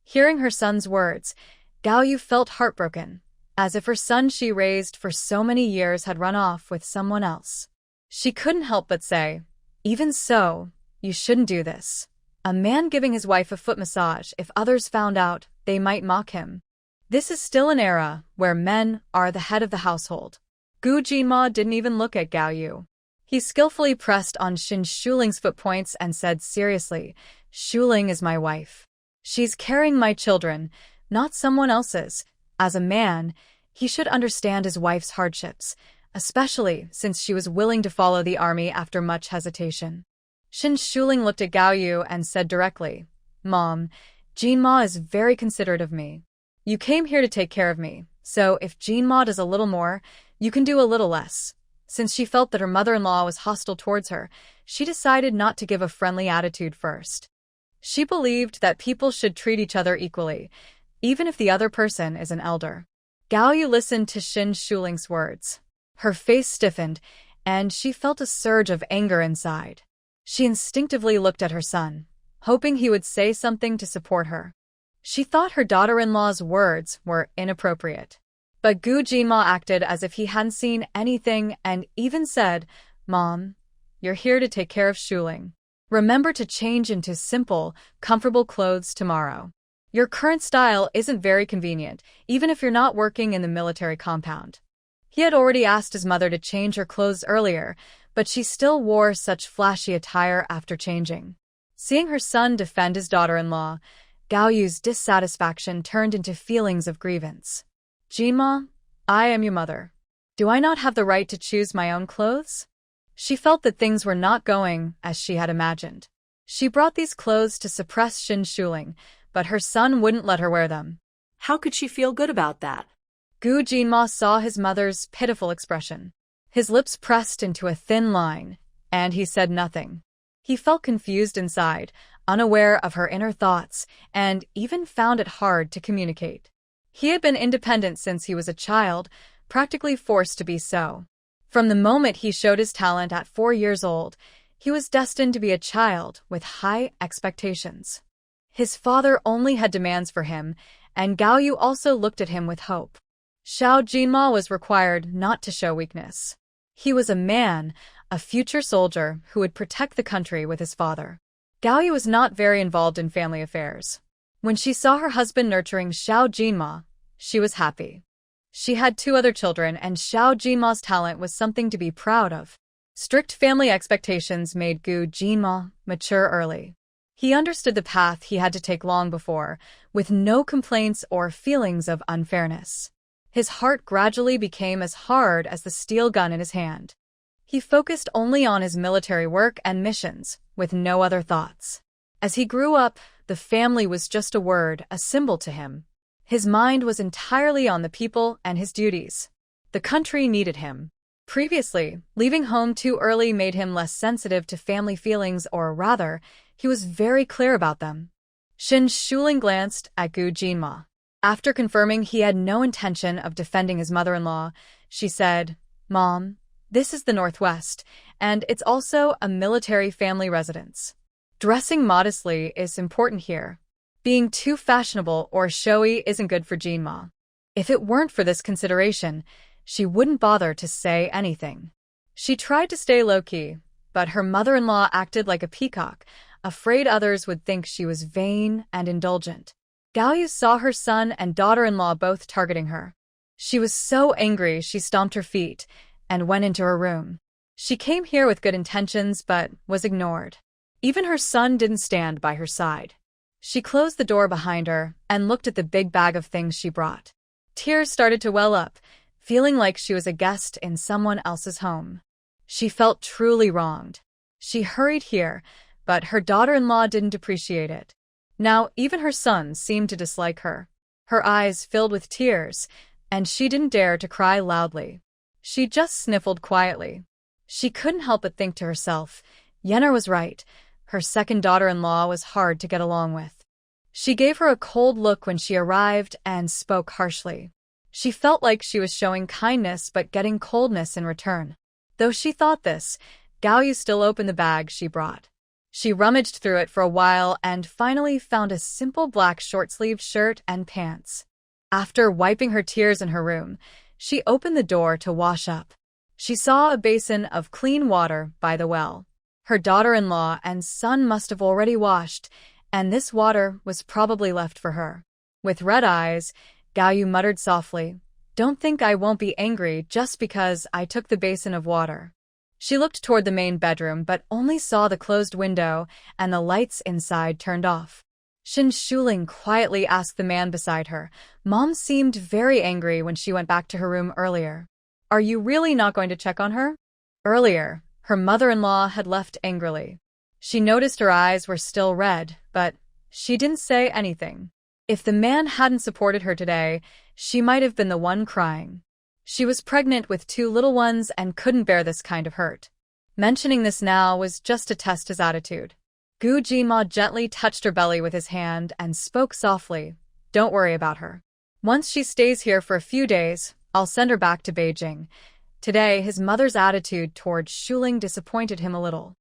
Hearing her son's words, Gao Yu felt heartbroken, as if her son she raised for so many years had run off with someone else. She couldn't help but say, "Even so, you shouldn't do this. A man giving his wife a foot massage, if others found out, they might mock him. This is still an era where men are the head of the household." Gu Jinma didn't even look at Gao Yu. He skillfully pressed on Xin Shuling's foot points and said seriously, "Shuling is my wife. She's carrying my children, not someone else's. As a man, he should understand his wife's hardships, especially since she was willing to follow the army after much hesitation." Xin Shuling looked at Gao Yu and said directly, "Mom, Jinma is very considerate of me. You came here to take care of me, so if Jinma does a little more, you can do a little less." Since she felt that her mother-in-law was hostile towards her, she decided not to give a friendly attitude first. She believed that people should treat each other equally, even if the other person is an elder. Gao Yu listened to Xin Shuling's words. Her face stiffened, and she felt a surge of anger inside. She instinctively looked at her son, hoping he would say something to support her. She thought her daughter-in-law's words were inappropriate. But Gu Jinma acted as if he hadn't seen anything and even said, "Mom, you're here to take care of Shuling. Remember to change into simple, comfortable clothes tomorrow. Your current style isn't very convenient, even if you're not working in the military compound." He had already asked his mother to change her clothes earlier, but she still wore such flashy attire after changing. Seeing her son defend his daughter-in-law, Gao Yu's dissatisfaction turned into feelings of grievance. "Jinma, I am your mother. Do I not have the right to choose my own clothes?" She felt that things were not going as she had imagined. She brought these clothes to suppress Xin Shuling, but her son wouldn't let her wear them. How could she feel good about that? Gu Jinma saw his mother's pitiful expression. His lips pressed into a thin line, and he said nothing. He felt confused inside, unaware of her inner thoughts, and even found it hard to communicate. He had been independent since he was a child, practically forced to be so. From the moment he showed his talent at 4 years old, he was destined to be a child with high expectations. His father only had demands for him, and Gao Yu also looked at him with hope. Xiao Jinma was required not to show weakness. He was a man, a future soldier who would protect the country with his father. Gao Yu was not very involved in family affairs. When she saw her husband nurturing Xiao Jinma, she was happy. She had 2 other children, and Xiao Jinma's talent was something to be proud of. Strict family expectations made Gu Jinma mature early. He understood the path he had to take long before, with no complaints or feelings of unfairness. His heart gradually became as hard as the steel gun in his hand. He focused only on his military work and missions, with no other thoughts. As he grew up, the family was just a word, a symbol to him. His mind was entirely on the people and his duties. The country needed him. Previously, leaving home too early made him less sensitive to family feelings, or rather, he was very clear about them. Xin Shuling glanced at Gu Jinma. After confirming he had no intention of defending his mother-in-law, she said, "Mom, this is the Northwest, and it's also a military family residence. Dressing modestly is important here. Being too fashionable or showy isn't good for Jinma." If it weren't for this consideration, she wouldn't bother to say anything. She tried to stay low-key, but her mother-in-law acted like a peacock, afraid others would think she was vain and indulgent. Gao Yu saw her son and daughter-in-law both targeting her. She was so angry she stomped her feet and went into her room. She came here with good intentions but was ignored. Even her son didn't stand by her side. She closed the door behind her and looked at the big bag of things she brought. Tears started to well up, feeling like she was a guest in someone else's home. She felt truly wronged. She hurried here, but her daughter-in-law didn't appreciate it. Now even her son seemed to dislike her. Her eyes filled with tears, and she didn't dare to cry loudly. She just sniffled quietly. She couldn't help but think to herself, Yenner was right. Her second daughter-in-law was hard to get along with. She gave her a cold look when she arrived and spoke harshly. She felt like she was showing kindness but getting coldness in return. Though she thought this, Gao Yu still opened the bag she brought. She rummaged through it for a while and finally found a simple black short-sleeved shirt and pants. After wiping her tears in her room, she opened the door to wash up. She saw a basin of clean water by the well. Her daughter-in-law and son must have already washed, and this water was probably left for her. With red eyes, Gaoyu muttered softly, "Don't think I won't be angry just because I took the basin of water." She looked toward the main bedroom but only saw the closed window and the lights inside turned off. Shin Shuling quietly asked the man beside her. Mom seemed very angry when she went back to her room earlier. "Are you really not going to check on her?" Earlier, her mother-in-law had left angrily. She noticed her eyes were still red, but she didn't say anything. If the man hadn't supported her today, she might have been the one crying. She was pregnant with 2 little ones and couldn't bear this kind of hurt. Mentioning this now was just to test his attitude. Gu Jima gently touched her belly with his hand and spoke softly, "Don't worry about her. Once she stays here for a few days, I'll send her back to Beijing." Today, his mother's attitude toward Shuling disappointed him a little.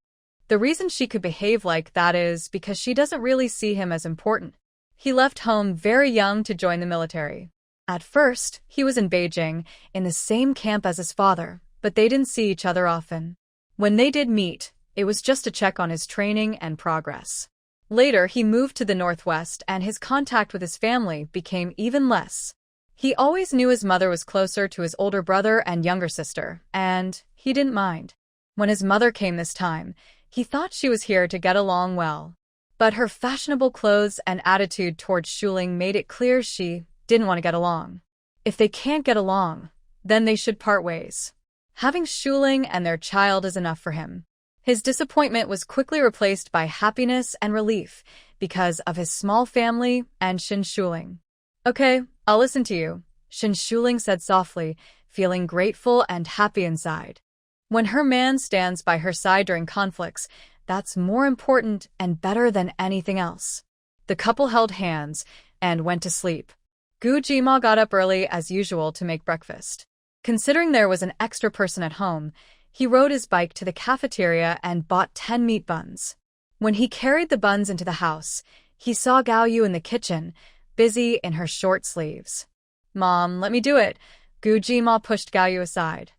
The reason she could behave like that is because she doesn't really see him as important. He left home very young to join the military. At first, he was in Beijing, in the same camp as his father, but they didn't see each other often. When they did meet, it was just to check on his training and progress. Later, he moved to the northwest and his contact with his family became even less. He always knew his mother was closer to his older brother and younger sister, and he didn't mind. When his mother came this time, he thought she was here to get along well. But her fashionable clothes and attitude toward Shuling made it clear she didn't want to get along. If they can't get along, then they should part ways. Having Shuling and their child is enough for him. His disappointment was quickly replaced by happiness and relief because of his small family and Shin Shuling. "Okay, I'll listen to you," Shin Shuling said softly, feeling grateful and happy inside. When her man stands by her side during conflicts, that's more important and better than anything else. The couple held hands and went to sleep. Gu Jima got up early as usual to make breakfast. Considering there was an extra person at home, he rode his bike to the cafeteria and bought 10 meat buns. When he carried the buns into the house, he saw Gaoyu in the kitchen, busy in her short sleeves. "Mom, let me do it." Gu Jima pushed Gaoyu aside.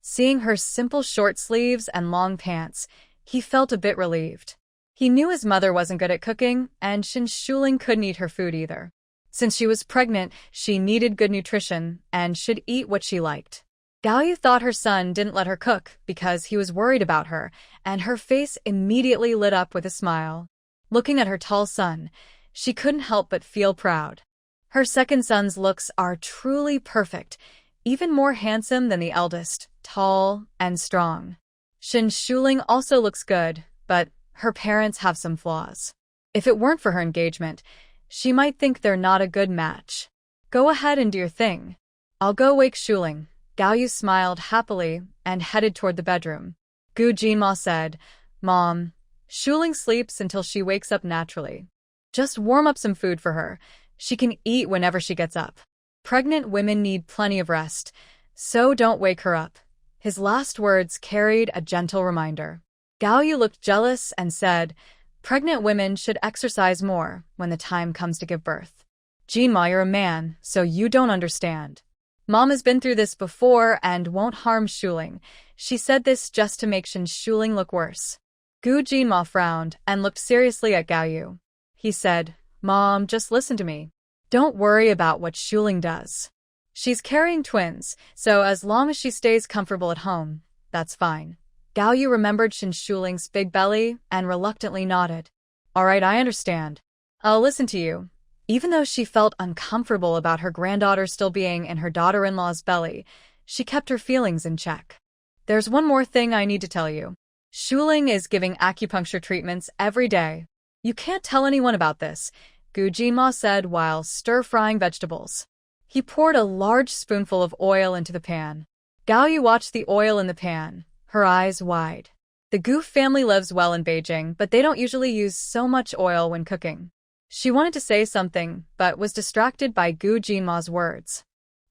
Seeing her simple short sleeves and long pants, he felt a bit relieved. He knew his mother wasn't good at cooking, and Shin Shuling couldn't eat her food either. Since she was pregnant, she needed good nutrition and should eat what she liked. Gaoyu thought her son didn't let her cook because he was worried about her, and her face immediately lit up with a smile. Looking at her tall son, she couldn't help but feel proud. Her second son's looks are truly perfect, even more handsome than the eldest, tall and strong. Shin Shuling also looks good, but her parents have some flaws. If it weren't for her engagement, she might think they're not a good match. "Go ahead and do your thing. I'll go wake Shuling." Gaoyu smiled happily and headed toward the bedroom. Gu Jinma said, "Mom, Shuling sleeps until she wakes up naturally. Just warm up some food for her. She can eat whenever she gets up. Pregnant women need plenty of rest, so don't wake her up." His last words carried a gentle reminder. Gaoyu looked jealous and said, "Pregnant women should exercise more when the time comes to give birth. Jinma, you're a man, so you don't understand. Mom has been through this before and won't harm Shuling." She said this just to make Shin Shuling look worse. Gu Jinma frowned and looked seriously at Gaoyu. He said, "Mom, just listen to me. Don't worry about what Shuling does. She's carrying twins, so as long as she stays comfortable at home, that's fine." Gaoyu remembered Shin Shuling's big belly and reluctantly nodded. "All right, I understand. I'll listen to you." Even though she felt uncomfortable about her granddaughter still being in her daughter-in-law's belly, she kept her feelings in check. "There's one more thing I need to tell you. Shuling is giving acupuncture treatments every day. You can't tell anyone about this," Gu Jinma said while stir-frying vegetables. He poured a large spoonful of oil into the pan. Gaoyu watched the oil in the pan, her eyes wide. The Gu family lives well in Beijing, but they don't usually use so much oil when cooking. She wanted to say something, but was distracted by Gu Jinma's words.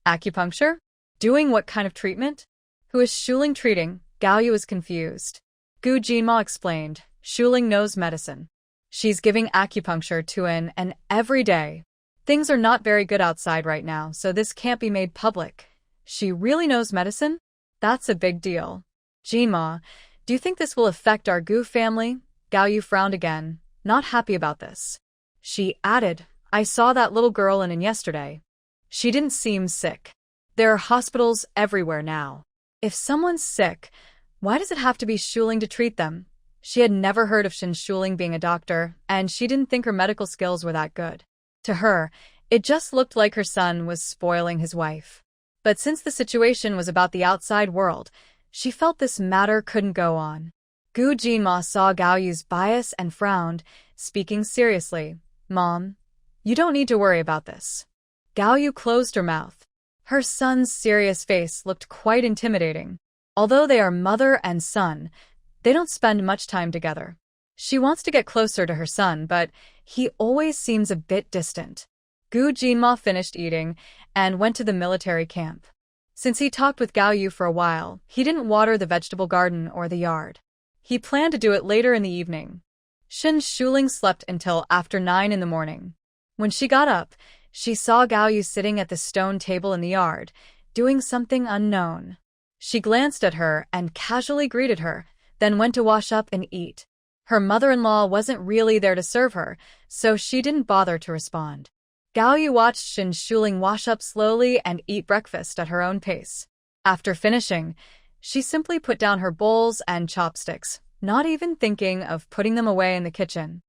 "Acupuncture? Doing what kind of treatment? Who is Shuling treating?" Gaoyu was confused. Gu Jinma explained, Shuling knows medicine. She's giving acupuncture to an every day. Things are not very good outside right now, so this can't be made public. She really knows medicine? That's a big deal. Jinma, do you think this will affect our Gu family? Gao Yu frowned again, not happy about this. She added, I saw that little girl in yesterday. She didn't seem sick. There are hospitals everywhere now. If someone's sick, why does it have to be Shuling to treat them? She had never heard of Shin Shuling being a doctor, and she didn't think her medical skills were that good. To her, it just looked like her son was spoiling his wife. But since the situation was about the outside world, she felt this matter couldn't go on. Gu Jinma saw Gao Yu's bias and frowned, speaking seriously. Mom, you don't need to worry about this. Gao Yu closed her mouth. Her son's serious face looked quite intimidating. Although they are mother and son, they don't spend much time together. She wants to get closer to her son, but he always seems a bit distant. Gu Jinma finished eating and went to the military camp. Since he talked with Gao Yu for a while, he didn't water the vegetable garden or the yard. He planned to do it later in the evening. Shin Shuling slept until after 9 in the morning. When she got up, she saw Gao Yu sitting at the stone table in the yard, doing something unknown. She glanced at her and casually greeted her, then went to wash up and eat. Her mother-in-law wasn't really there to serve her, so she didn't bother to respond. Gao Yu watched Shin Shuling wash up slowly and eat breakfast at her own pace. After finishing, she simply put down her bowls and chopsticks, not even thinking of putting them away in the kitchen.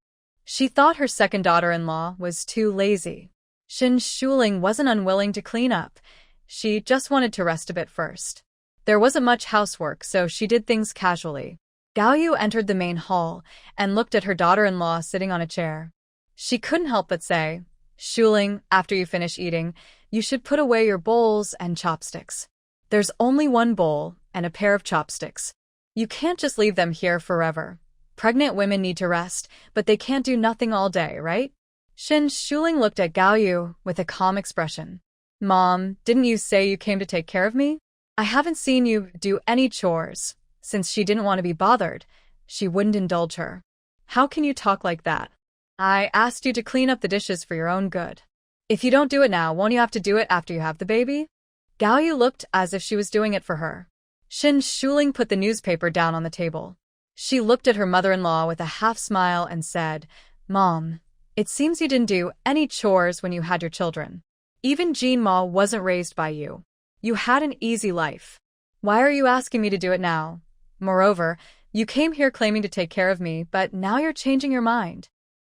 She thought her second daughter-in-law was too lazy. Shin Shuling wasn't unwilling to clean up. She just wanted to rest a bit first. There wasn't much housework, so she did things casually. Gao Yu entered the main hall and looked at her daughter-in-law sitting on a chair. She couldn't help but say, Shuling, after you finish eating, you should put away your bowls and chopsticks. There's only one bowl and a pair of chopsticks. You can't just leave them here forever. Pregnant women need to rest, but they can't do nothing all day, right? Shin Shuling looked at Gao Yu with a calm expression. Mom, didn't you say you came to take care of me? I haven't seen you do any chores. Since she didn't want to be bothered, she wouldn't indulge her. How can you talk like that? I asked you to clean up the dishes for your own good. If you don't do it now, won't you have to do it after you have the baby? Gao Yu looked as if she was doing it for her. Shin Shuling put the newspaper down on the table. She looked at her mother-in-law with a half-smile and said, Mom, it seems you didn't do any chores when you had your children. Even Jinma wasn't raised by you. You had an easy life. Why are you asking me to do it now? Moreover, you came here claiming to take care of me, but now you're changing your mind.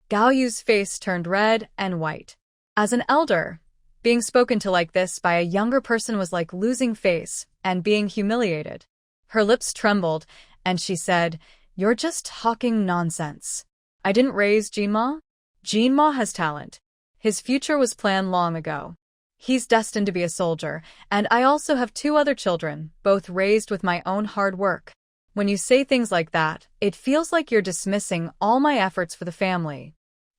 Gao Yu's face turned red and white. As an elder, being spoken to like this by a younger person was like losing face and being humiliated. Her lips trembled, and she said, You're just talking nonsense. I didn't raise Jinma. Jinma has talent. His future was planned long ago. He's destined to be a soldier, and I also have 2 other children, both raised with my own hard work. When you say things like that, it feels like you're dismissing all my efforts for the family.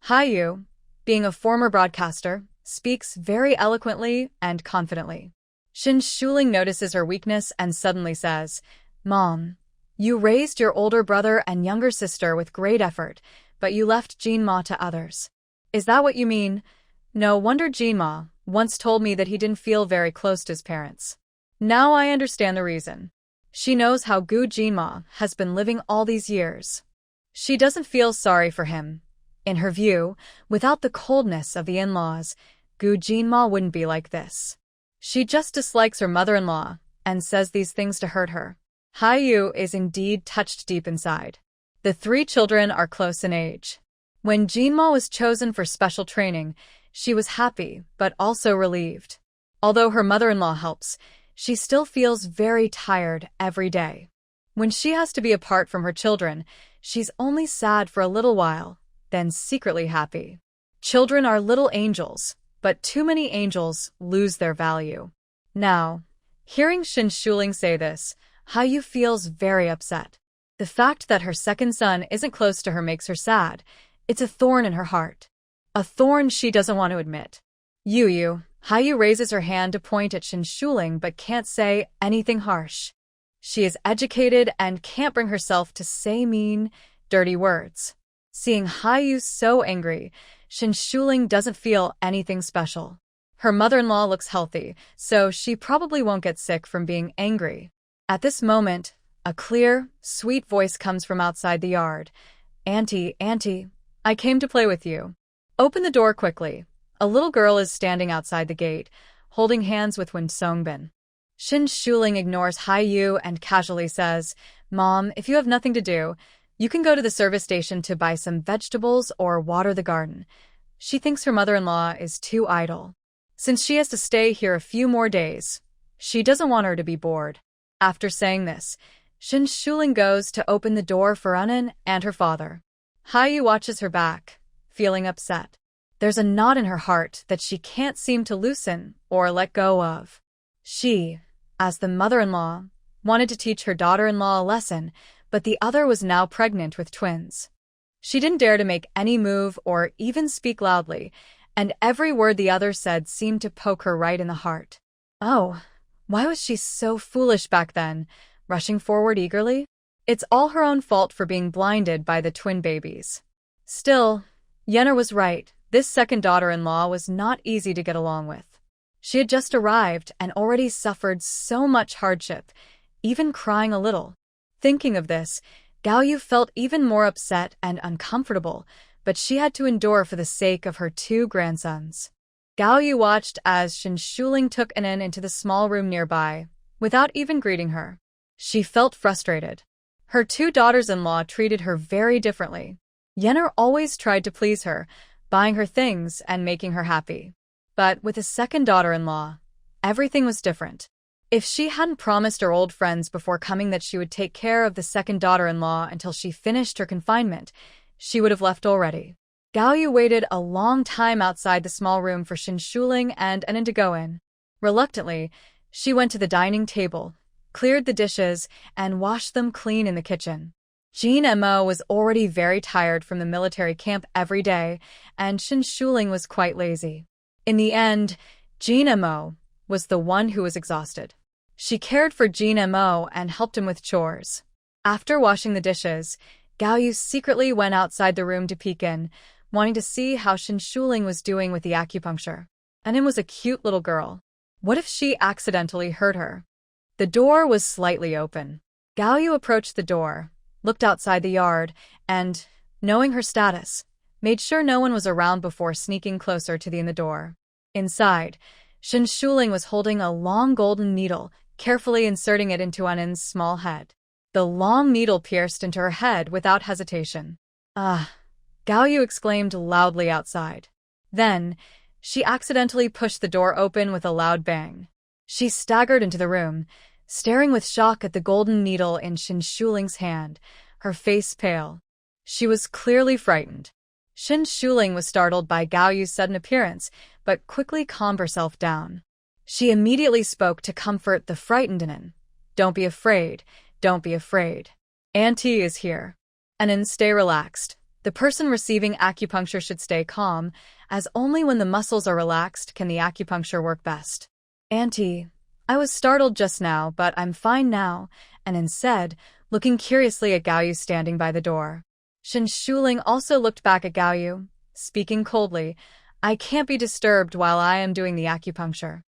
Yu, being a former broadcaster, speaks very eloquently and confidently. Shin Shuling notices her weakness and suddenly says, Mom, you raised your older brother and younger sister with great effort, but you left Jinma to others. Is that what you mean? No wonder Jinma once told me that he didn't feel very close to his parents. Now I understand the reason. She knows how Gu Jinma has been living all these years. She doesn't feel sorry for him. In her view, without the coldness of the in-laws, Gu Jinma wouldn't be like this. She just dislikes her mother-in-law and says these things to hurt her. Yu is indeed touched deep inside. The 3 children are close in age. When Jinma was chosen for special training, she was happy but also relieved. Although her mother-in-law helps, she still feels very tired every day. When she has to be apart from her children, she's only sad for a little while, then secretly happy. Children are little angels, but too many angels lose their value. Now, hearing Shin Shuling say this, Yu feels very upset. The fact that her second son isn't close to her makes her sad. It's a thorn in her heart. A thorn she doesn't want to admit. Yu raises her hand to point at Shin Shuling but can't say anything harsh. She is educated and can't bring herself to say mean, Dirty words. Seeing Hayu so angry, Shin Shuling doesn't feel anything special. Her mother-in-law looks healthy, so she probably won't get sick from being angry. At this moment, a clear, sweet voice comes from outside the yard. Auntie, Auntie, I came to play with you. Open the door quickly. A little girl is standing outside the gate, holding hands with Wen Songbin. Shin Shuling ignores Hayu and casually says, Mom, if you have nothing to do, you can go to the service station to buy some vegetables or water the garden. She thinks her mother-in-law is too idle. Since she has to stay here a few more days, she doesn't want her to be bored. After saying this, Shin Shuling goes to open the door for Unin and her father. Hayu watches her back, feeling upset. There's a knot in her heart that she can't seem to loosen or let go of. She, as the mother-in-law, wanted to teach her daughter-in-law a lesson, but the other was now pregnant with twins. She didn't dare to make any move or even speak loudly, and every word the other said seemed to poke her right in the heart. Oh, why was she so foolish back then, rushing forward eagerly? It's all her own fault for being blinded by the twin babies. Still, Yenner was right. This second daughter-in-law was not easy to get along with. She had just arrived and already suffered so much hardship, even crying a little. Thinking of this, Gao Yu felt even more upset and uncomfortable, but she had to endure for the sake of her two grandsons. Gao Yu watched as Shin Shuling took Anin into the small room nearby, without even greeting her. She felt frustrated. Her two daughters-in-law treated her very differently. Yenner always tried to please her, buying her things and making her happy. But with a second daughter-in-law, everything was different. If she hadn't promised her old friends before coming that she would take care of the second daughter-in-law until she finished her confinement, she would have left already. Gao Yu waited a long time outside the small room for Shin Shuling and Anin to go in. Reluctantly, she went to the dining table, cleared the dishes, and washed them clean in the kitchen. Jean Mo was already very tired from the military camp every day, and Shin Shuling was quite lazy. In the end, Jean Mo was the one who was exhausted. She cared for Jean Mo and helped him with chores. After washing the dishes, Gao Yu secretly went outside the room to peek in, wanting to see how Shin Shuling was doing with the acupuncture. Anin was a cute little girl. What if she accidentally hurt her? The door was slightly open. Gao Yu approached the door, looked outside the yard, and, knowing her status, made sure no one was around before sneaking closer to the door. Inside, Shin Shuling was holding a long golden needle, carefully inserting it into Anin's small head. The long needle pierced into her head without hesitation. Ah! Gao Yu exclaimed loudly outside. Then, she accidentally pushed the door open with a loud bang. She staggered into the room, staring with shock at the golden needle in Shin Shuling's hand, her face pale. She was clearly frightened. Shin Shuling was startled by Gao Yu's sudden appearance, but quickly calmed herself down. She immediately spoke to comfort the frightened Anin. Don't be afraid. Don't be afraid. Auntie is here. Anin, stay relaxed. The person receiving acupuncture should stay calm, as only when the muscles are relaxed can the acupuncture work best. Auntie, I was startled just now, but I'm fine now, Anin said, looking curiously at Gao Yu standing by the door. Shin Shuling also looked back at Gao Yu, speaking coldly, I can't be disturbed while I am doing the acupuncture.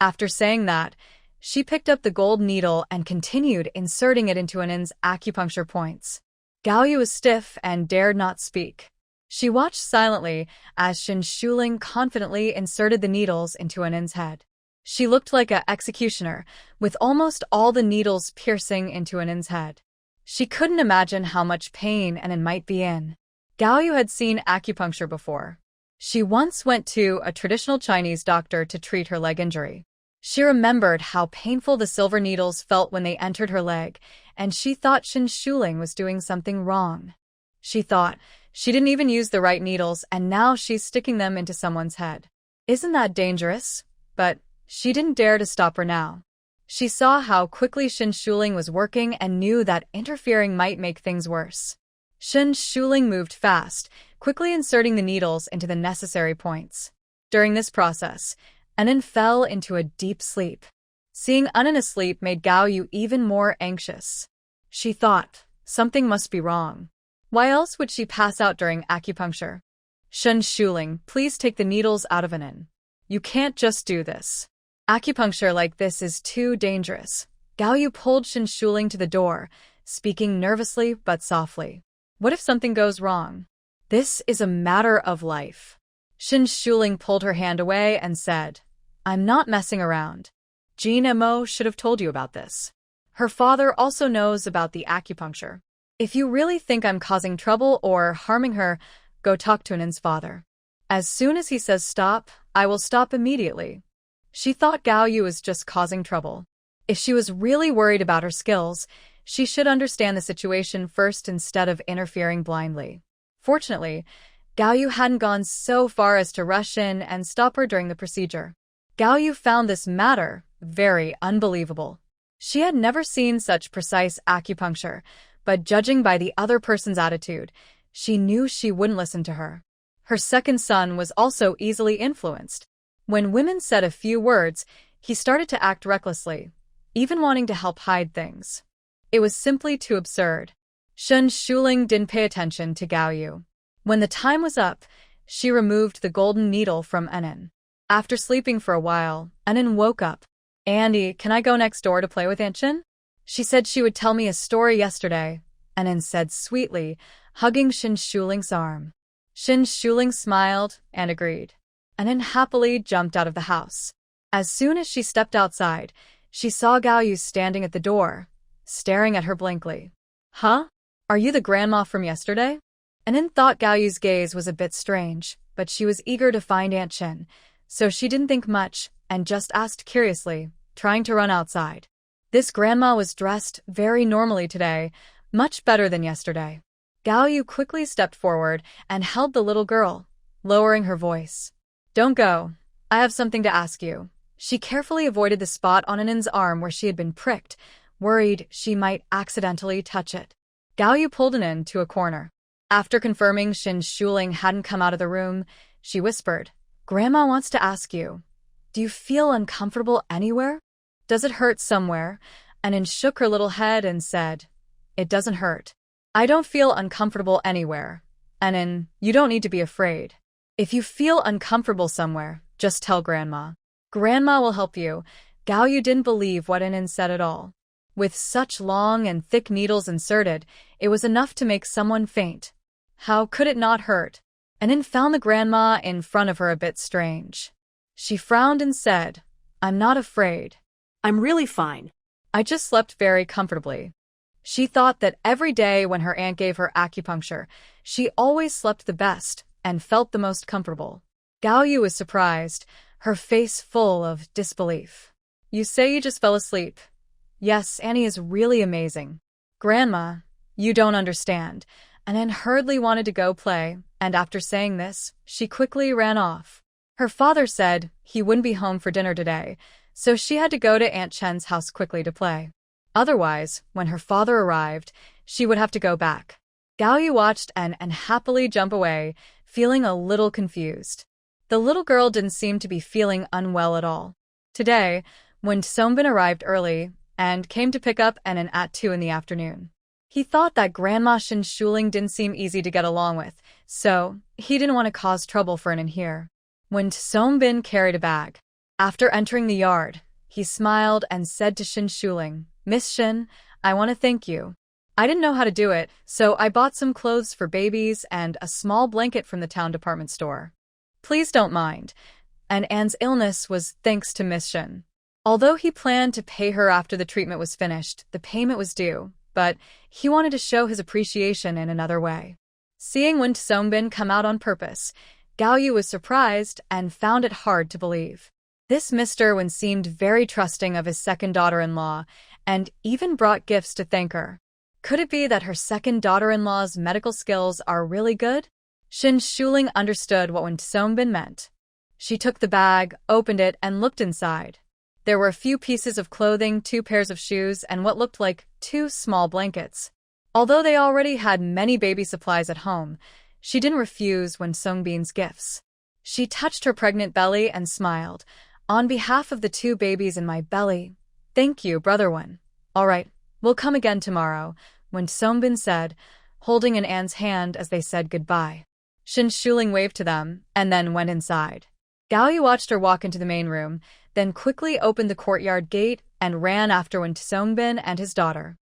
After saying that, she picked up the gold needle and continued inserting it into Anin's acupuncture points. Gao Yu was stiff and dared not speak. She watched silently as Shin Shuling confidently inserted the needles into Anin's head. She looked like an executioner, with almost all the needles piercing into Anin's head. She couldn't imagine how much pain Anin might be in. Gao Yu had seen acupuncture before. She once went to a traditional Chinese doctor to treat her leg injury. She remembered how painful the silver needles felt when they entered her leg, and she thought Shin Shuling was doing something wrong. She thought, she didn't even use the right needles and now she's sticking them into someone's head. Isn't that dangerous? But she didn't dare to stop her now. She saw how quickly Shin Shuling was working and knew that interfering might make things worse. Shin Shuling moved fast, quickly inserting the needles into the necessary points. During this process, Anin fell into a deep sleep. Seeing Anin asleep made Gao Yu even more anxious. She thought, something must be wrong. Why else would she pass out during acupuncture? Shen Shuling, please take the needles out of Anin. You can't just do this. Acupuncture like this is too dangerous. Gao Yu pulled Shen Shuling to the door, speaking nervously but softly. What if something goes wrong? This is a matter of life. Shen Shuling pulled her hand away and said, I'm not messing around. Jean Mo should have told you about this. Her father also knows about the acupuncture. If you really think I'm causing trouble or harming her, go talk to Anin's father. As soon as he says stop, I will stop immediately. She thought Gao Yu was just causing trouble. If she was really worried about her skills, she should understand the situation first instead of interfering blindly. Fortunately, Gao Yu hadn't gone so far as to rush in and stop her during the procedure. Gao Yu found this matter very unbelievable. She had never seen such precise acupuncture, but judging by the other person's attitude, she knew she wouldn't listen to her. Her second son was also easily influenced. When women said a few words, he started to act recklessly, even wanting to help hide things. It was simply too absurd. Shen Shuling didn't pay attention to Gao Yu. When the time was up, she removed the golden needle from Anin. After sleeping for a while, Anin woke up. Andy, can I go next door to play with Aunt Shin? She said she would tell me a story yesterday, Anin said sweetly, hugging Shen Shuling's arm. Shen Shuling smiled and agreed. Anin happily jumped out of the house. As soon as she stepped outside, she saw Gao Yu standing at the door, staring at her blankly. Huh? Are you the grandma from yesterday? Anin thought Gao Yu's gaze was a bit strange, but she was eager to find Aunt Shin, so she didn't think much and just asked curiously, trying to run outside. This grandma was dressed very normally today, much better than yesterday. Gao Yu quickly stepped forward and held the little girl, lowering her voice. Don't go. I have something to ask you. She carefully avoided the spot on Anin's arm where she had been pricked, worried she might accidentally touch it. Gao Yu pulled Anin to a corner. After confirming Shen Shuling hadn't come out of the room, she whispered, Grandma wants to ask you, do you feel uncomfortable anywhere? Does it hurt somewhere? Anin shook her little head and said, It doesn't hurt. I don't feel uncomfortable anywhere. Anin, you don't need to be afraid. If you feel uncomfortable somewhere, just tell Grandma. Grandma will help you. Gao Yu didn't believe what Anin said at all. With such long and thick needles inserted, it was enough to make someone faint. How could it not hurt? Anin found the grandma in front of her a bit strange. She frowned and said, I'm not afraid. I'm really fine. I just slept very comfortably. She thought that every day when her aunt gave her acupuncture, she always slept the best and felt the most comfortable. Gao Yu was surprised, her face full of disbelief. You say you just fell asleep. Yes, Annie is really amazing. Grandma, you don't understand. Anin hurriedly wanted to go play, and after saying this, she quickly ran off. Her father said he wouldn't be home for dinner today, so she had to go to Aunt Chen's house quickly to play. Otherwise, when her father arrived, she would have to go back. Gao Yu watched and happily jump away, feeling a little confused. The little girl didn't seem to be feeling unwell at all. Today, when Songbin arrived early and came to pick up Anin at 2 in the afternoon, he thought that Grandma Shen Shuling didn't seem easy to get along with, so he didn't want to cause trouble for Anin here. When Songbin carried a bag, after entering the yard, he smiled and said to Shen Shuling, Miss Shin, I want to thank you. I didn't know how to do it, so I bought some clothes for babies and a small blanket from the town department store. Please don't mind. And Anne's illness was thanks to Miss Shin. Although he planned to pay her after the treatment was finished, the payment was due, but he wanted to show his appreciation in another way. Seeing Wen Songbin come out on purpose, Gao Yu was surprised and found it hard to believe. This Mr. Wen seemed very trusting of his second daughter-in-law and even brought gifts to thank her. Could it be that her second daughter-in-law's medical skills are really good? Shen Shuling understood what Wen Songbin meant. She took the bag, opened it, and looked inside. There were a few pieces of clothing, 2 pairs of shoes, and what looked like 2 small blankets. Although they already had many baby supplies at home, she didn't refuse Wen Songbin's gifts. She touched her pregnant belly and smiled. On behalf of the 2 babies in my belly, thank you, Brother Wen. All right, we'll come again tomorrow, Wen Songbin said, holding An's hand as they said goodbye. Shin Shuling waved to them and then went inside. Gao Yu watched her walk into the main room, then quickly opened the courtyard gate and ran after Wen Songbin and his daughter.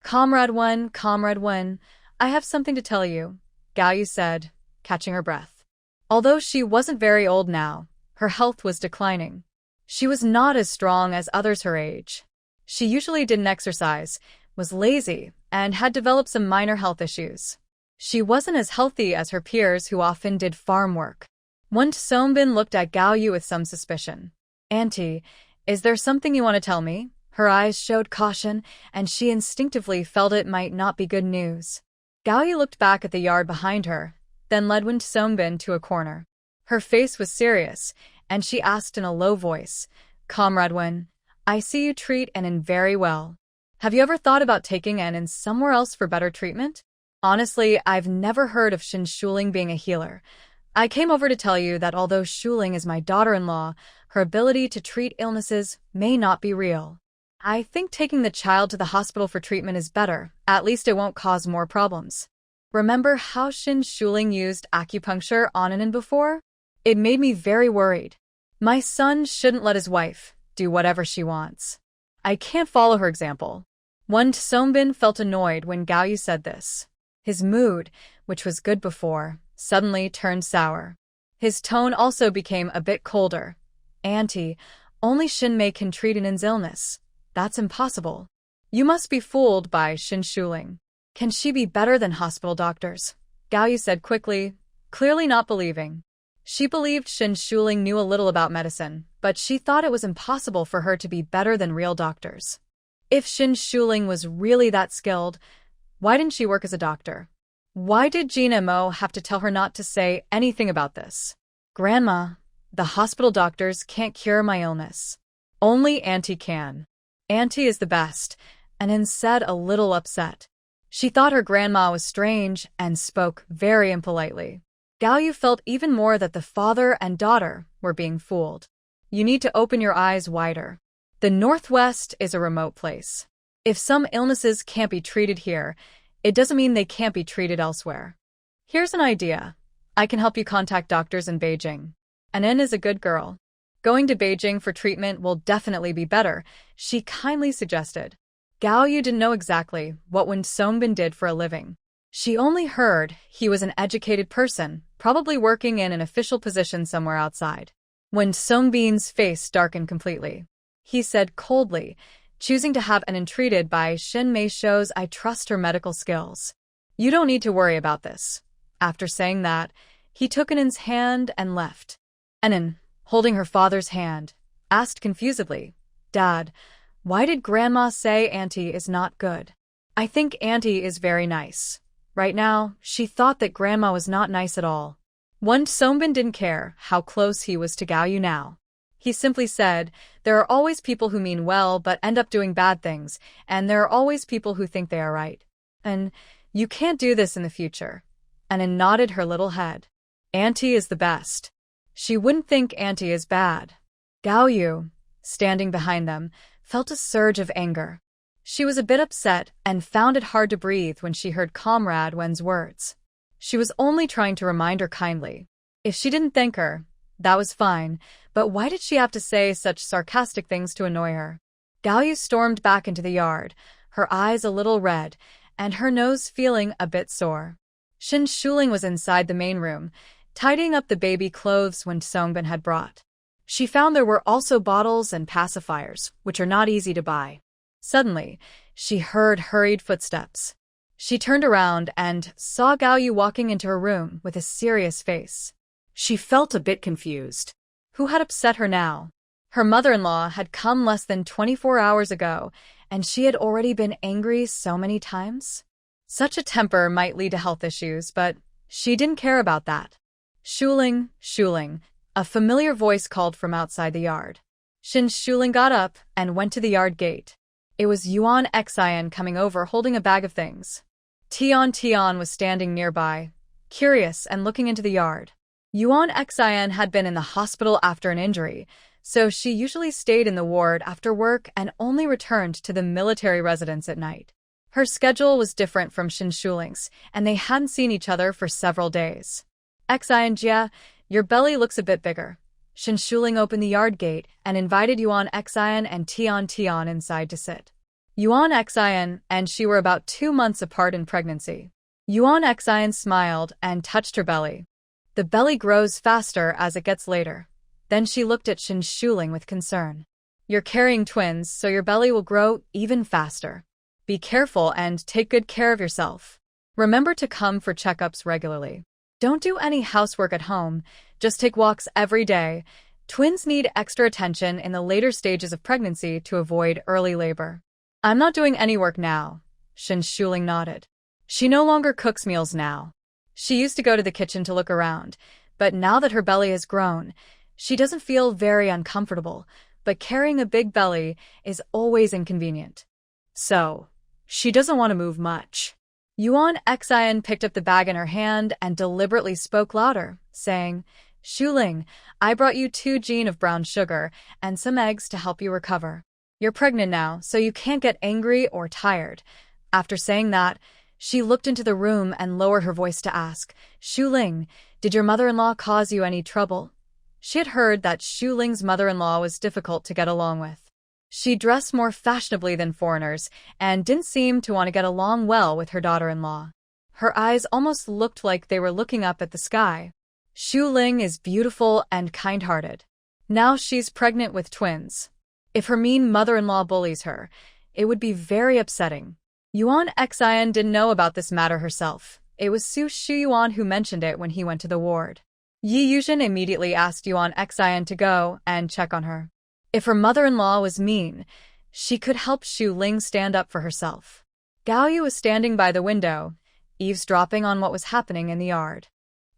Comrade Wen, I have something to tell you, Gao Yu said, catching her breath. Although she wasn't very old now, her health was declining. She was not as strong as others her age. She usually didn't exercise, was lazy, and had developed some minor health issues. She wasn't as healthy as her peers who often did farm work. Wen Songbin looked at Gao Yu with some suspicion. Auntie, is there something you want to tell me? Her eyes showed caution, and she instinctively felt it might not be good news. Gao Yu looked back at the yard behind her, then led Wen Songbin to a corner. Her face was serious, and she asked in a low voice, Comrade Wen, I see you treat An very well. Have you ever thought about taking An somewhere else for better treatment? Honestly, I've never heard of Shin Shuling being a healer. I came over to tell you that although Shuling is my daughter-in-law, her ability to treat illnesses may not be real. I think taking the child to the hospital for treatment is better, at least it won't cause more problems. Remember how Shin Shuling used acupuncture on An before? It made me very worried. My son shouldn't let his wife do whatever she wants. I can't follow her example. Wen Songbin felt annoyed when Gao Yu said this. His mood, which was good before, suddenly turned sour. His tone also became a bit colder. Auntie, only Shin Mei can treat An's illness. That's impossible. You must be fooled by Shin Shuling. Can she be better than hospital doctors? Gao Yu said quickly, clearly not believing. She believed Shin Shuling knew a little about medicine, but she thought it was impossible for her to be better than real doctors. If Shin Shuling was really that skilled, why didn't she work as a doctor? Why did Gina Mo have to tell her not to say anything about this? Grandma, the hospital doctors can't cure my illness. Only Auntie can. Auntie is the best, An said a little upset. She thought her grandma was strange and spoke very impolitely. Gao Yu felt even more that the father and daughter were being fooled. You need to open your eyes wider. The Northwest is a remote place. If some illnesses can't be treated here, it doesn't mean they can't be treated elsewhere. Here's an idea. I can help you contact doctors in Beijing. An is a good girl. Going to Beijing for treatment will definitely be better, she kindly suggested. Gao Yu didn't know exactly what Wen Songbin did for a living. She only heard he was an educated person, probably working in an official position somewhere outside. Wen Songbin's face darkened completely. He said coldly, choosing to have An entreated by Shin Mei shows I trust her medical skills. You don't need to worry about this. After saying that, he took An's hand and left. An, holding her father's hand, asked confusedly, Dad, why did Grandma say Auntie is not good? I think Auntie is very nice. Right now, she thought that Grandma was not nice at all. Wen Songbin didn't care how close he was to Gao Yu now. He simply said, there are always people who mean well but end up doing bad things, and there are always people who think they are right. And you can't do this in the future. An nodded her little head. Auntie is the best. She wouldn't think Auntie is bad. Gao Yu, standing behind them, felt a surge of anger. She was a bit upset and found it hard to breathe when she heard Comrade Wen's words. She was only trying to remind her kindly. If she didn't thank her, that was fine, but why did she have to say such sarcastic things to annoy her? Gao Yu stormed back into the yard, her eyes a little red, and her nose feeling a bit sore. Shin Shuling was inside the main room, tidying up the baby clothes Wen Songbin had brought. She found there were also bottles and pacifiers, which are not easy to buy. Suddenly, she heard hurried footsteps. She turned around and saw Gao Yu walking into her room with a serious face. She felt a bit confused. Who had upset her now? Her mother-in-law had come less than 24 hours ago, and she had already been angry so many times. Such a temper might lead to health issues, but she didn't care about that. Shuling, Shuling, a familiar voice called from outside the yard. Shin Shuling got up and went to the yard gate. It was Yuan Xian coming over holding a bag of things. Tian was standing nearby, curious and looking into the yard. Yuan Xian had been in the hospital after an injury, so she usually stayed in the ward after work and only returned to the military residence at night. Her schedule was different from Shin Shuling's, and they hadn't seen each other for several days. Xian Jia, your belly looks a bit bigger. Shin Shuling opened the yard gate and invited Yuan Xian and Tian Tian inside to sit. Yuan Xian and she were about 2 months apart in pregnancy. Yuan Xian smiled and touched her belly. The belly grows faster as it gets later. Then she looked at Shin Shuling with concern. You're carrying twins, so your belly will grow even faster. Be careful and take good care of yourself. Remember to come for checkups regularly. Don't do any housework at home, just take walks every day. Twins need extra attention in the later stages of pregnancy to avoid early labor. I'm not doing any work now, Shin Shuling nodded. She no longer cooks meals now. She used to go to the kitchen to look around, but now that her belly has grown, she doesn't feel very uncomfortable, but carrying a big belly is always inconvenient. So, she doesn't want to move much. Yuan Xian picked up the bag in her hand and deliberately spoke louder, saying, Shuling, I brought you 2 jean of brown sugar and some eggs to help you recover. You're pregnant now, so you can't get angry or tired. After saying that, she looked into the room and lowered her voice to ask, Shuling, did your mother-in-law cause you any trouble? She had heard that Shuling's mother-in-law was difficult to get along with. She dressed more fashionably than foreigners and didn't seem to want to get along well with her daughter-in-law. Her eyes almost looked like they were looking up at the sky. Shuling is beautiful and kind-hearted. Now she's pregnant with twins. If her mean mother-in-law bullies her, it would be very upsetting. Yuan Xian didn't know about this matter herself. It was Su Shuyuan who mentioned it when he went to the ward. Yi Yuzhen immediately asked Yuan Xian to go and check on her. If her mother-in-law was mean, she could help Shu Ling stand up for herself. Gao Yu was standing by the window, eavesdropping on what was happening in the yard.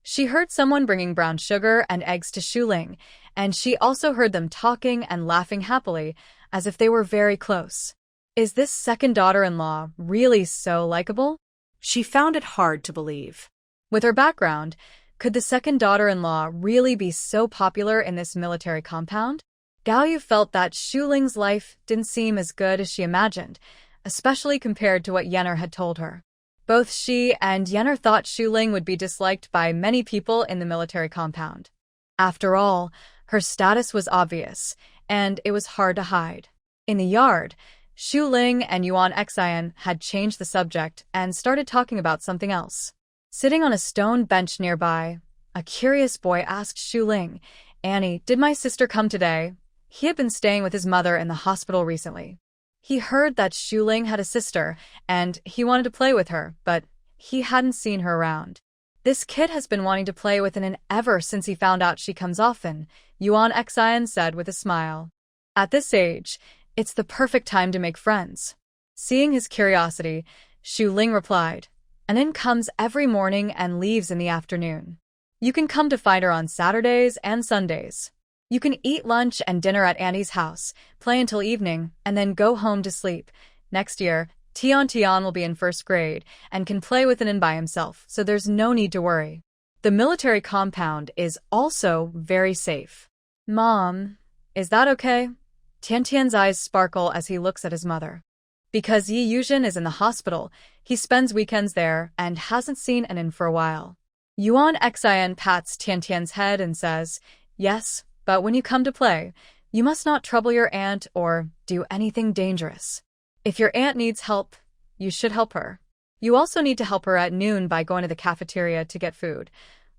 She heard someone bringing brown sugar and eggs to Shu Ling, and she also heard them talking and laughing happily, as if they were very close. Is this second daughter-in-law really so likable? She found it hard to believe. With her background, could the second daughter-in-law really be so popular in this military compound? Gao Yu felt that Shu Ling's life didn't seem as good as she imagined, especially compared to what Yenner had told her. Both she and Yenner thought Shu Ling would be disliked by many people in the military compound. After all, her status was obvious, and it was hard to hide. In the yard, Shu Ling and Yuan Xian had changed the subject and started talking about something else. Sitting on a stone bench nearby, a curious boy asked Shu Ling, Annie, did my sister come today? He had been staying with his mother in the hospital recently. He heard that Shu Ling had a sister, and he wanted to play with her, but he hadn't seen her around. This kid has been wanting to play with Annie ever since he found out she comes often, Yuan Xian said with a smile. At this age, it's the perfect time to make friends. Seeing his curiosity, Shu Ling replied, Annie comes every morning and leaves in the afternoon. You can come to find her on Saturdays and Sundays. You can eat lunch and dinner at Annie's house, play until evening, and then go home to sleep. Next year, Tian Tian will be in 1st grade and can play with Annie by himself, so there's no need to worry. The military compound is also very safe. Mom, is that okay? Tian Tian's eyes sparkle as he looks at his mother. Because Yi Yuzhen is in the hospital, he spends weekends there and hasn't seen Annie for a while. Yuan Xian pats Tian Tian's head and says, Yes, but when you come to play, you must not trouble your aunt or do anything dangerous. If your aunt needs help, you should help her. You also need to help her at noon by going to the cafeteria to get food.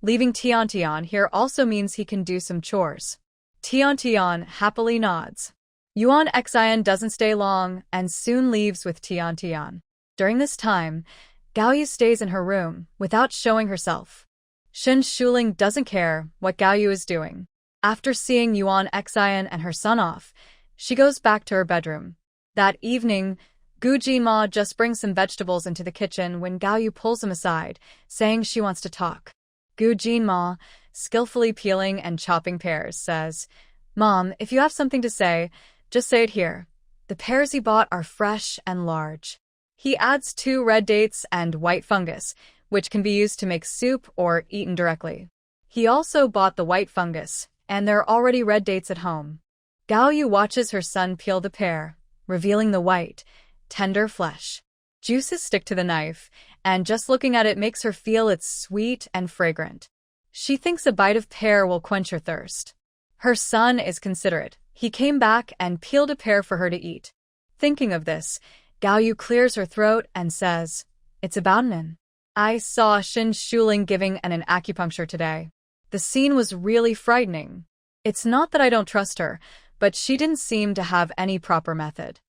Leaving Tian Tian here also means he can do some chores. Tian Tian happily nods. Yuan Xian doesn't stay long and soon leaves with Tian Tian. During this time, Gao Yu stays in her room without showing herself. Shin Shuling doesn't care what Gao Yu is doing. After seeing Yuan Xian and her son off, she goes back to her bedroom. That evening, Gu Jinma just brings some vegetables into the kitchen when Gao Yu pulls him aside, saying she wants to talk. Gu Jinma, skillfully peeling and chopping pears, says, Mom, if you have something to say, just say it here. The pears he bought are fresh and large. He adds 2 red dates and white fungus, which can be used to make soup or eaten directly. He also bought the white fungus, and there are already red dates at home. Gao Yu watches her son peel the pear, revealing the white, tender flesh. Juices stick to the knife, and just looking at it makes her feel it's sweet and fragrant. She thinks a bite of pear will quench her thirst. Her son is considerate. He came back and peeled a pear for her to eat. Thinking of this, Gaoyu clears her throat and says, "It's about an." I saw Shin Shuling giving an acupuncture today. The scene was really frightening. It's not that I don't trust her, but she didn't seem to have any proper method.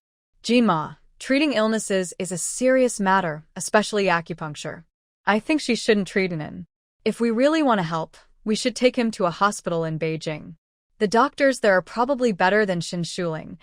Jinma, treating illnesses is a serious matter, especially acupuncture. I think she shouldn't treat an. If we really want to help, we should take him to a hospital in Beijing. The doctors there are probably better than Shin Shuling.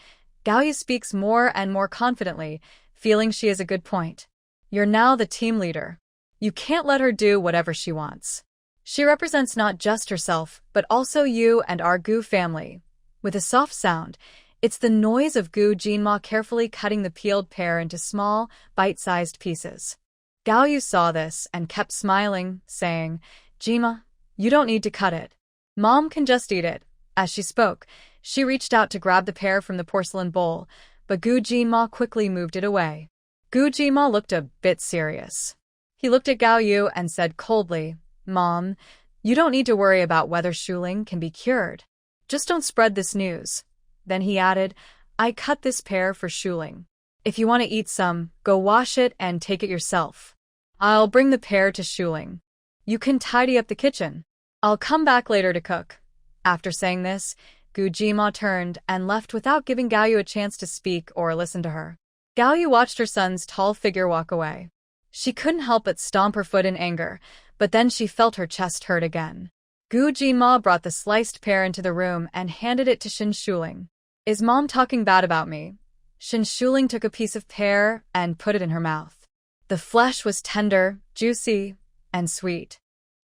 Gaoyu speaks more and more confidently, feeling she has a good point. You're now the team leader. You can't let her do whatever she wants. She represents not just herself, but also you and our Gu family. With a soft sound, it's the noise of Gu Jinma carefully cutting the peeled pear into small, bite-sized pieces. Gaoyu saw this and kept smiling, saying, "Jinma, you don't need to cut it. Mom can just eat it." As she spoke, she reached out to grab the pear from the porcelain bowl, but Gu Jinma quickly moved it away. Gu Jinma looked a bit serious. He looked at Gaoyu and said coldly, "Mom, you don't need to worry about whether Shuling can be cured. Just don't spread this news." Then he added, "I cut this pear for Shuling. If you want to eat some, go wash it and take it yourself. I'll bring the pear to Shuling. You can tidy up the kitchen. I'll come back later to cook." After saying this, Gu Jinma turned and left without giving Gaoyu a chance to speak or listen to her. Gaoyu watched her son's tall figure walk away. She couldn't help but stomp her foot in anger, but then she felt her chest hurt again. Gu Jinma brought the sliced pear into the room and handed it to Shin Shuling. "Is Mom talking bad about me?" Shin Shuling took a piece of pear and put it in her mouth. The flesh was tender, juicy, and sweet.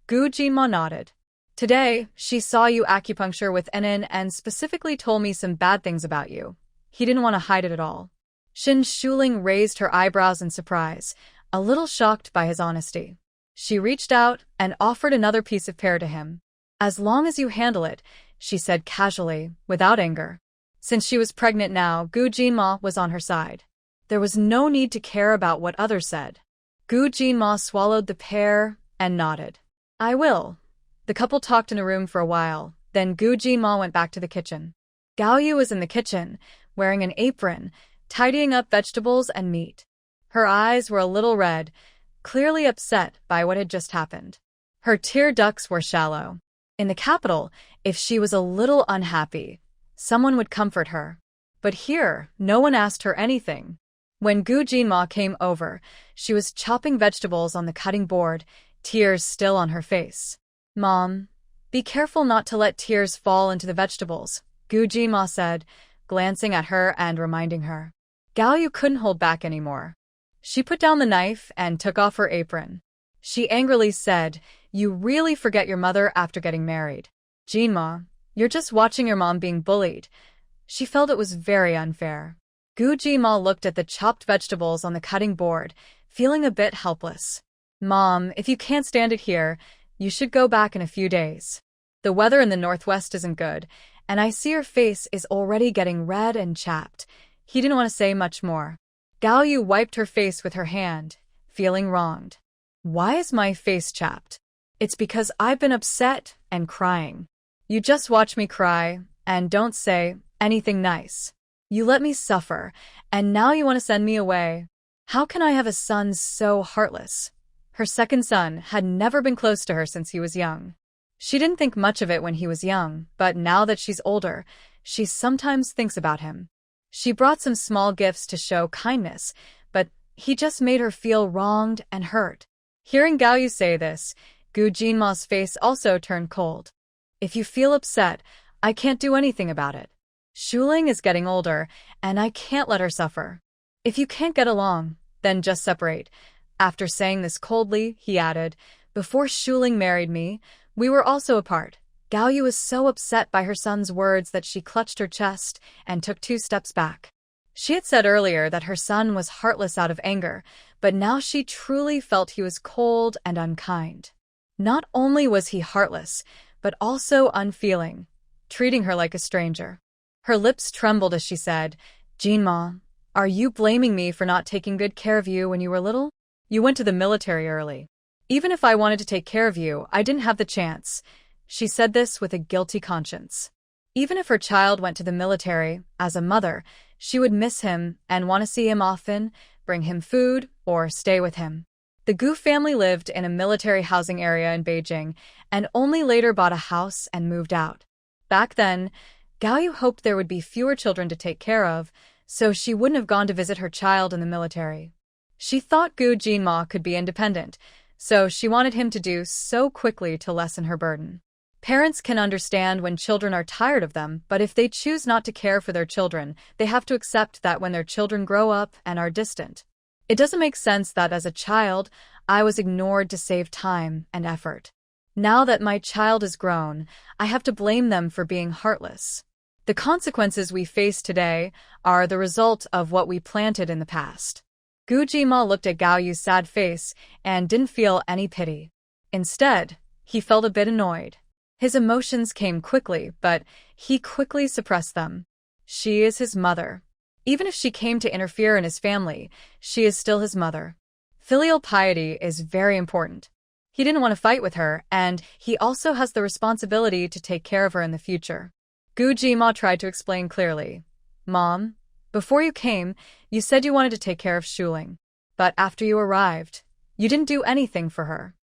Gu Jinma nodded. "Today, she saw you acupuncture with Enin and specifically told me some bad things about you. He didn't want to hide it at all." Shin Shuling raised her eyebrows in surprise, a little shocked by his honesty. She reached out and offered another piece of pear to him. "As long as you handle it," she said casually, without anger. Since she was pregnant now, Gu Jinma was on her side. There was no need to care about what others said. Gu Jinma swallowed the pear and nodded. "I will." The couple talked in a room for a while, then Gu Jinma went back to the kitchen. Gaoyu was in the kitchen, wearing an apron, tidying up vegetables and meat. Her eyes were a little red, clearly upset by what had just happened. Her tear ducts were shallow. In the capital, if she was a little unhappy, someone would comfort her. But here, no one asked her anything. When Gu Jinma came over, she was chopping vegetables on the cutting board, tears still on her face. "Mom, be careful not to let tears fall into the vegetables," Gu Jinma said, glancing at her and reminding her. Gaoyu couldn't hold back anymore. She put down the knife and took off her apron. She angrily said, "You really forget your mother after getting married. Jinma, you're just watching your mom being bullied." She felt it was very unfair. Gu Jinma looked at the chopped vegetables on the cutting board, feeling a bit helpless. "Mom, if you can't stand it here, you should go back in a few days. The weather in the northwest isn't good, and I see your face is already getting red and chapped." He didn't want to say much more. Gaoyu wiped her face with her hand, feeling wronged. "Why is my face chapped?" "It's because I've been upset and crying. You just watch me cry, and don't say anything nice. You let me suffer, and now you want to send me away. How can I have a son so heartless?" Her second son had never been close to her since he was young. She didn't think much of it when he was young, but now that she's older, she sometimes thinks about him. She brought some small gifts to show kindness, but he just made her feel wronged and hurt. Hearing Gaoyu say this, Gu Jinma's face also turned cold. "If you feel upset, I can't do anything about it. Shuling is getting older, and I can't let her suffer. If you can't get along, then just separate." After saying this coldly, he added, "Before Shuling married me, we were also apart." Gaoyu was so upset by her son's words that she clutched her chest and took 2 steps back. She had said earlier that her son was heartless out of anger, but now she truly felt he was cold and unkind. Not only was he heartless, but also unfeeling, treating her like a stranger. Her lips trembled as she said, "Jinma, Are you blaming me for not taking good care of you when you were little? You went to the military early. Even if I wanted to take care of you, I didn't have the chance. She said this with a guilty conscience. Even if her child went to the military, as a mother, she would miss him and want to see him often, bring him food, or stay with him. The Gu family lived in a military housing area in Beijing and only later bought a house and moved out. Back then, Gaoyu hoped there would be fewer children to take care of, so she wouldn't have gone to visit her child in the military. She thought Gu Jinma could be independent, so she wanted him to do so quickly to lessen her burden. Parents can understand when children are tired of them, but if they choose not to care for their children, they have to accept that when their children grow up and are distant. It doesn't make sense that as a child, I was ignored to save time and effort. Now that my child is grown, I have to blame them for being heartless. The consequences we face today are the result of what we planted in the past. Gu Jima looked at Gaoyu's sad face and didn't feel any pity. Instead, he felt a bit annoyed. His emotions came quickly, but he quickly suppressed them. She is his mother. Even if she came to interfere in his family, she is still his mother. Filial piety is very important. He didn't want to fight with her, and he also has the responsibility to take care of her in the future. Gu Jima tried to explain clearly. Mom, before you came, you said you wanted to take care of Shuling. But after you arrived, you didn't do anything for her.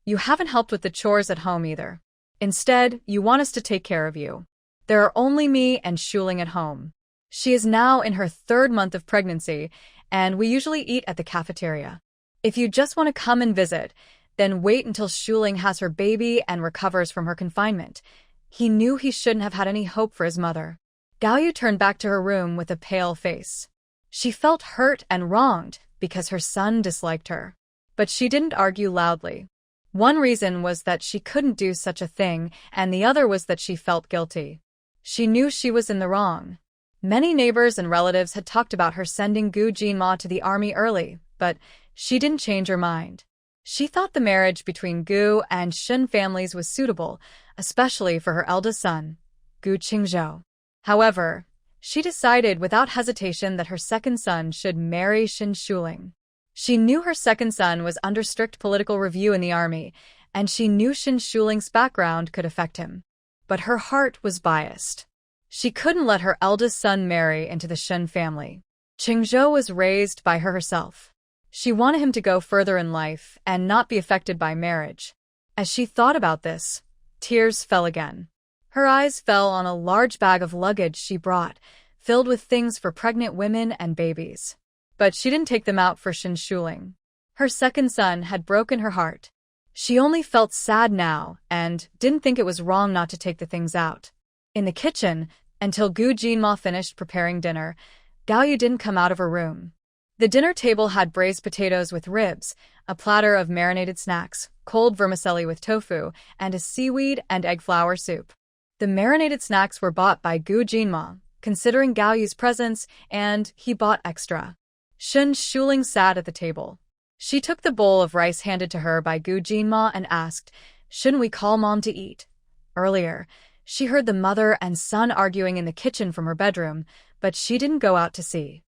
You haven't helped with the chores at home either. Instead, you want us to take care of you. There are only me and Shuling at home. She is now in her 3rd month of pregnancy, and we usually eat at the cafeteria. If you just want to come and visit, then wait until Shuling has her baby and recovers from her confinement. He knew he shouldn't have had any hope for his mother. Gaoyu turned back to her room with a pale face. She felt hurt and wronged because her son disliked her. But she didn't argue loudly. One reason was that she couldn't do such a thing, and the other was that she felt guilty. She knew she was in the wrong. Many neighbors and relatives had talked about her sending Gu Jinma to the army early, but she didn't change her mind. She thought the marriage between Gu and Shun families was suitable, especially for her eldest son, Gu Qingzhou. However, she decided without hesitation that her second son should marry Shin Shuling. She knew her second son was under strict political review in the army, and she knew Shin Shuling's background could affect him. But her heart was biased. She couldn't let her eldest son marry into the Shun family. Qingzhou was raised by her herself. She wanted him to go further in life and not be affected by marriage. As she thought about this, tears fell again. Her eyes fell on a large bag of luggage she brought, filled with things for pregnant women and babies. But she didn't take them out for Shin Shuling. Her second son had broken her heart. She only felt sad now and didn't think it was wrong not to take the things out. In the kitchen, until Gu Jinma finished preparing dinner, Gaoyu didn't come out of her room. The dinner table had braised potatoes with ribs, a platter of marinated snacks, cold vermicelli with tofu, and a seaweed and egg flour soup. The marinated snacks were bought by Gu Jinma, considering Gaoyu's presence, and he bought extra. Shun Shuling sat at the table. She took the bowl of rice handed to her by Gu Jinma and asked, "Shouldn't we call Mom to eat?" Earlier, she heard the mother and son arguing in the kitchen from her bedroom, but she didn't go out to see.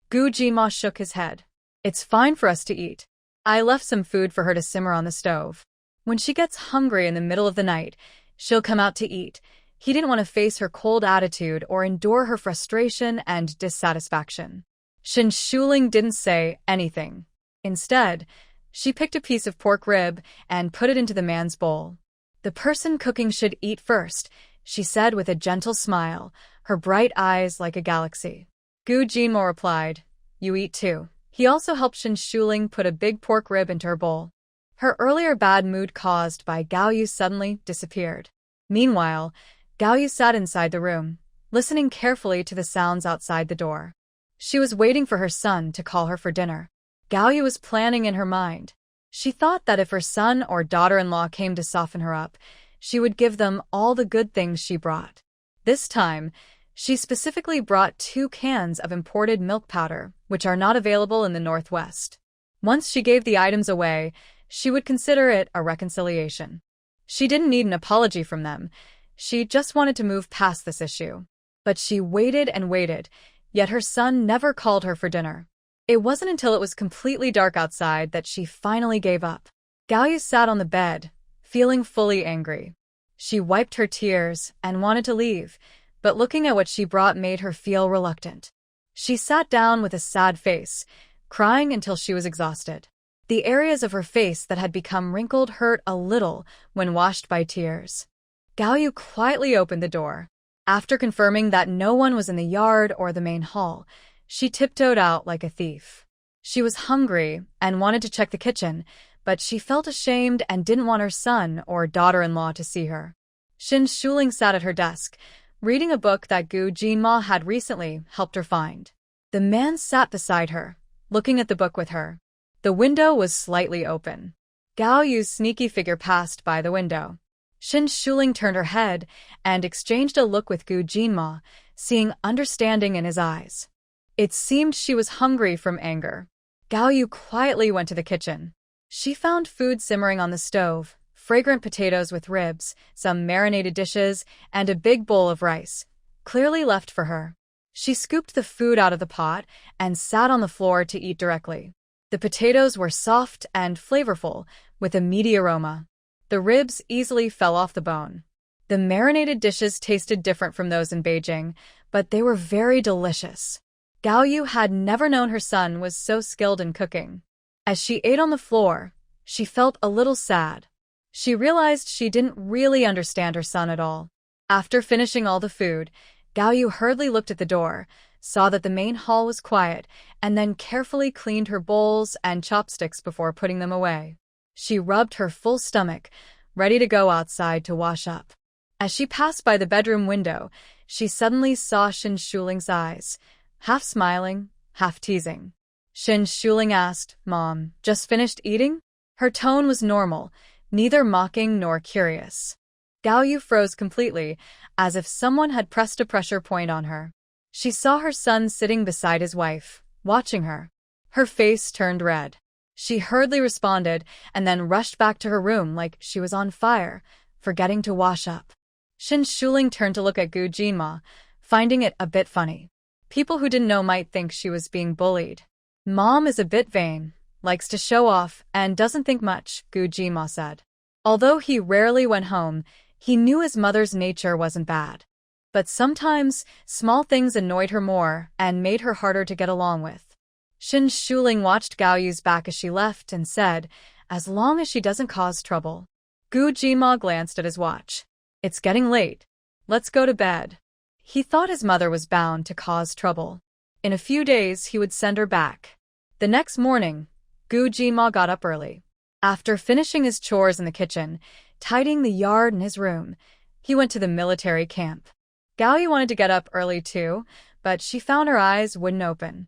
Gu Jinma shook his head. "It's fine for us to eat. I left some food for her to simmer on the stove. When she gets hungry in the middle of the night, she'll come out to eat." He didn't want to face her cold attitude or endure her frustration and dissatisfaction. Shin Shuling didn't say anything. Instead, she picked a piece of pork rib and put it into the man's bowl. "The person cooking should eat first," she said with a gentle smile, her bright eyes like a galaxy. Gu Jinmo replied, "You eat too." He also helped Shin Shuling put a big pork rib into her bowl. Her earlier bad mood caused by Gaoyu suddenly disappeared. Meanwhile, Gaoyu sat inside the room, listening carefully to the sounds outside the door. She was waiting for her son to call her for dinner. Gaoyu was planning in her mind. She thought that if her son or daughter-in-law came to soften her up, she would give them all the good things she brought. This time, she specifically brought 2 cans of imported milk powder, which are not available in the Northwest. Once she gave the items away, she would consider it a reconciliation. She didn't need an apology from them. She just wanted to move past this issue. But she waited and waited, Yet her son never called her for dinner. It wasn't until it was completely dark outside that she finally gave up. Gaoyu sat on the bed, feeling fully angry. She wiped her tears and wanted to leave, but looking at what she brought made her feel reluctant. She sat down with a sad face, crying until she was exhausted. The areas of her face that had become wrinkled hurt a little when washed by tears. Gaoyu quietly opened the door. After confirming that no one was in the yard or the main hall, she tiptoed out like a thief. She was hungry and wanted to check the kitchen, but she felt ashamed and didn't want her son or daughter-in-law to see her. Shin Shuling sat at her desk, reading a book that Gu Jinma had recently helped her find. The man sat beside her, looking at the book with her. The window was slightly open. Gao Yu's sneaky figure passed by the window. Shin Shuling turned her head and exchanged a look with Gu Jinma, seeing understanding in his eyes. It seemed she was hungry from anger. Gao Yu quietly went to the kitchen. She found food simmering on the stove, fragrant potatoes with ribs, some marinated dishes, and a big bowl of rice, clearly left for her. She scooped the food out of the pot and sat on the floor to eat directly. The potatoes were soft and flavorful, with a meaty aroma. The ribs easily fell off the bone. The marinated dishes tasted different from those in Beijing, but they were very delicious. Gao Yu had never known her son was so skilled in cooking. As she ate on the floor, she felt a little sad. She realized she didn't really understand her son at all. After finishing all the food, Gao Yu hurriedly looked at the door, saw that the main hall was quiet, and then carefully cleaned her bowls and chopsticks before putting them away. She rubbed her full stomach, ready to go outside to wash up. As she passed by the bedroom window, she suddenly saw Shin Shuling's eyes, half smiling, half teasing. Shin Shuling asked, "Mom, just finished eating?" Her tone was normal, neither mocking nor curious. Gao Yu froze completely, as if someone had pressed a pressure point on her. She saw her son sitting beside his wife, watching her. Her face turned red. She hurriedly responded and then rushed back to her room like she was on fire, forgetting to wash up. Shin Shuling turned to look at Gu Jinma, finding it a bit funny. People who didn't know might think she was being bullied. Mom is a bit vain, likes to show off, and doesn't think much, Gu Jinma said. Although he rarely went home, he knew his mother's nature wasn't bad. But sometimes, small things annoyed her more and made her harder to get along with. Shin Shuling watched Gao Yu's back as she left and said, "As long as she doesn't cause trouble." Gu Jinma glanced at his watch. "It's getting late. Let's go to bed." He thought his mother was bound to cause trouble. In a few days, he would send her back. The next morning, Gu Jinma got up early. After finishing his chores in the kitchen, tidying the yard and his room, he went to the military camp. Gao Yu wanted to get up early too, but she found her eyes wouldn't open.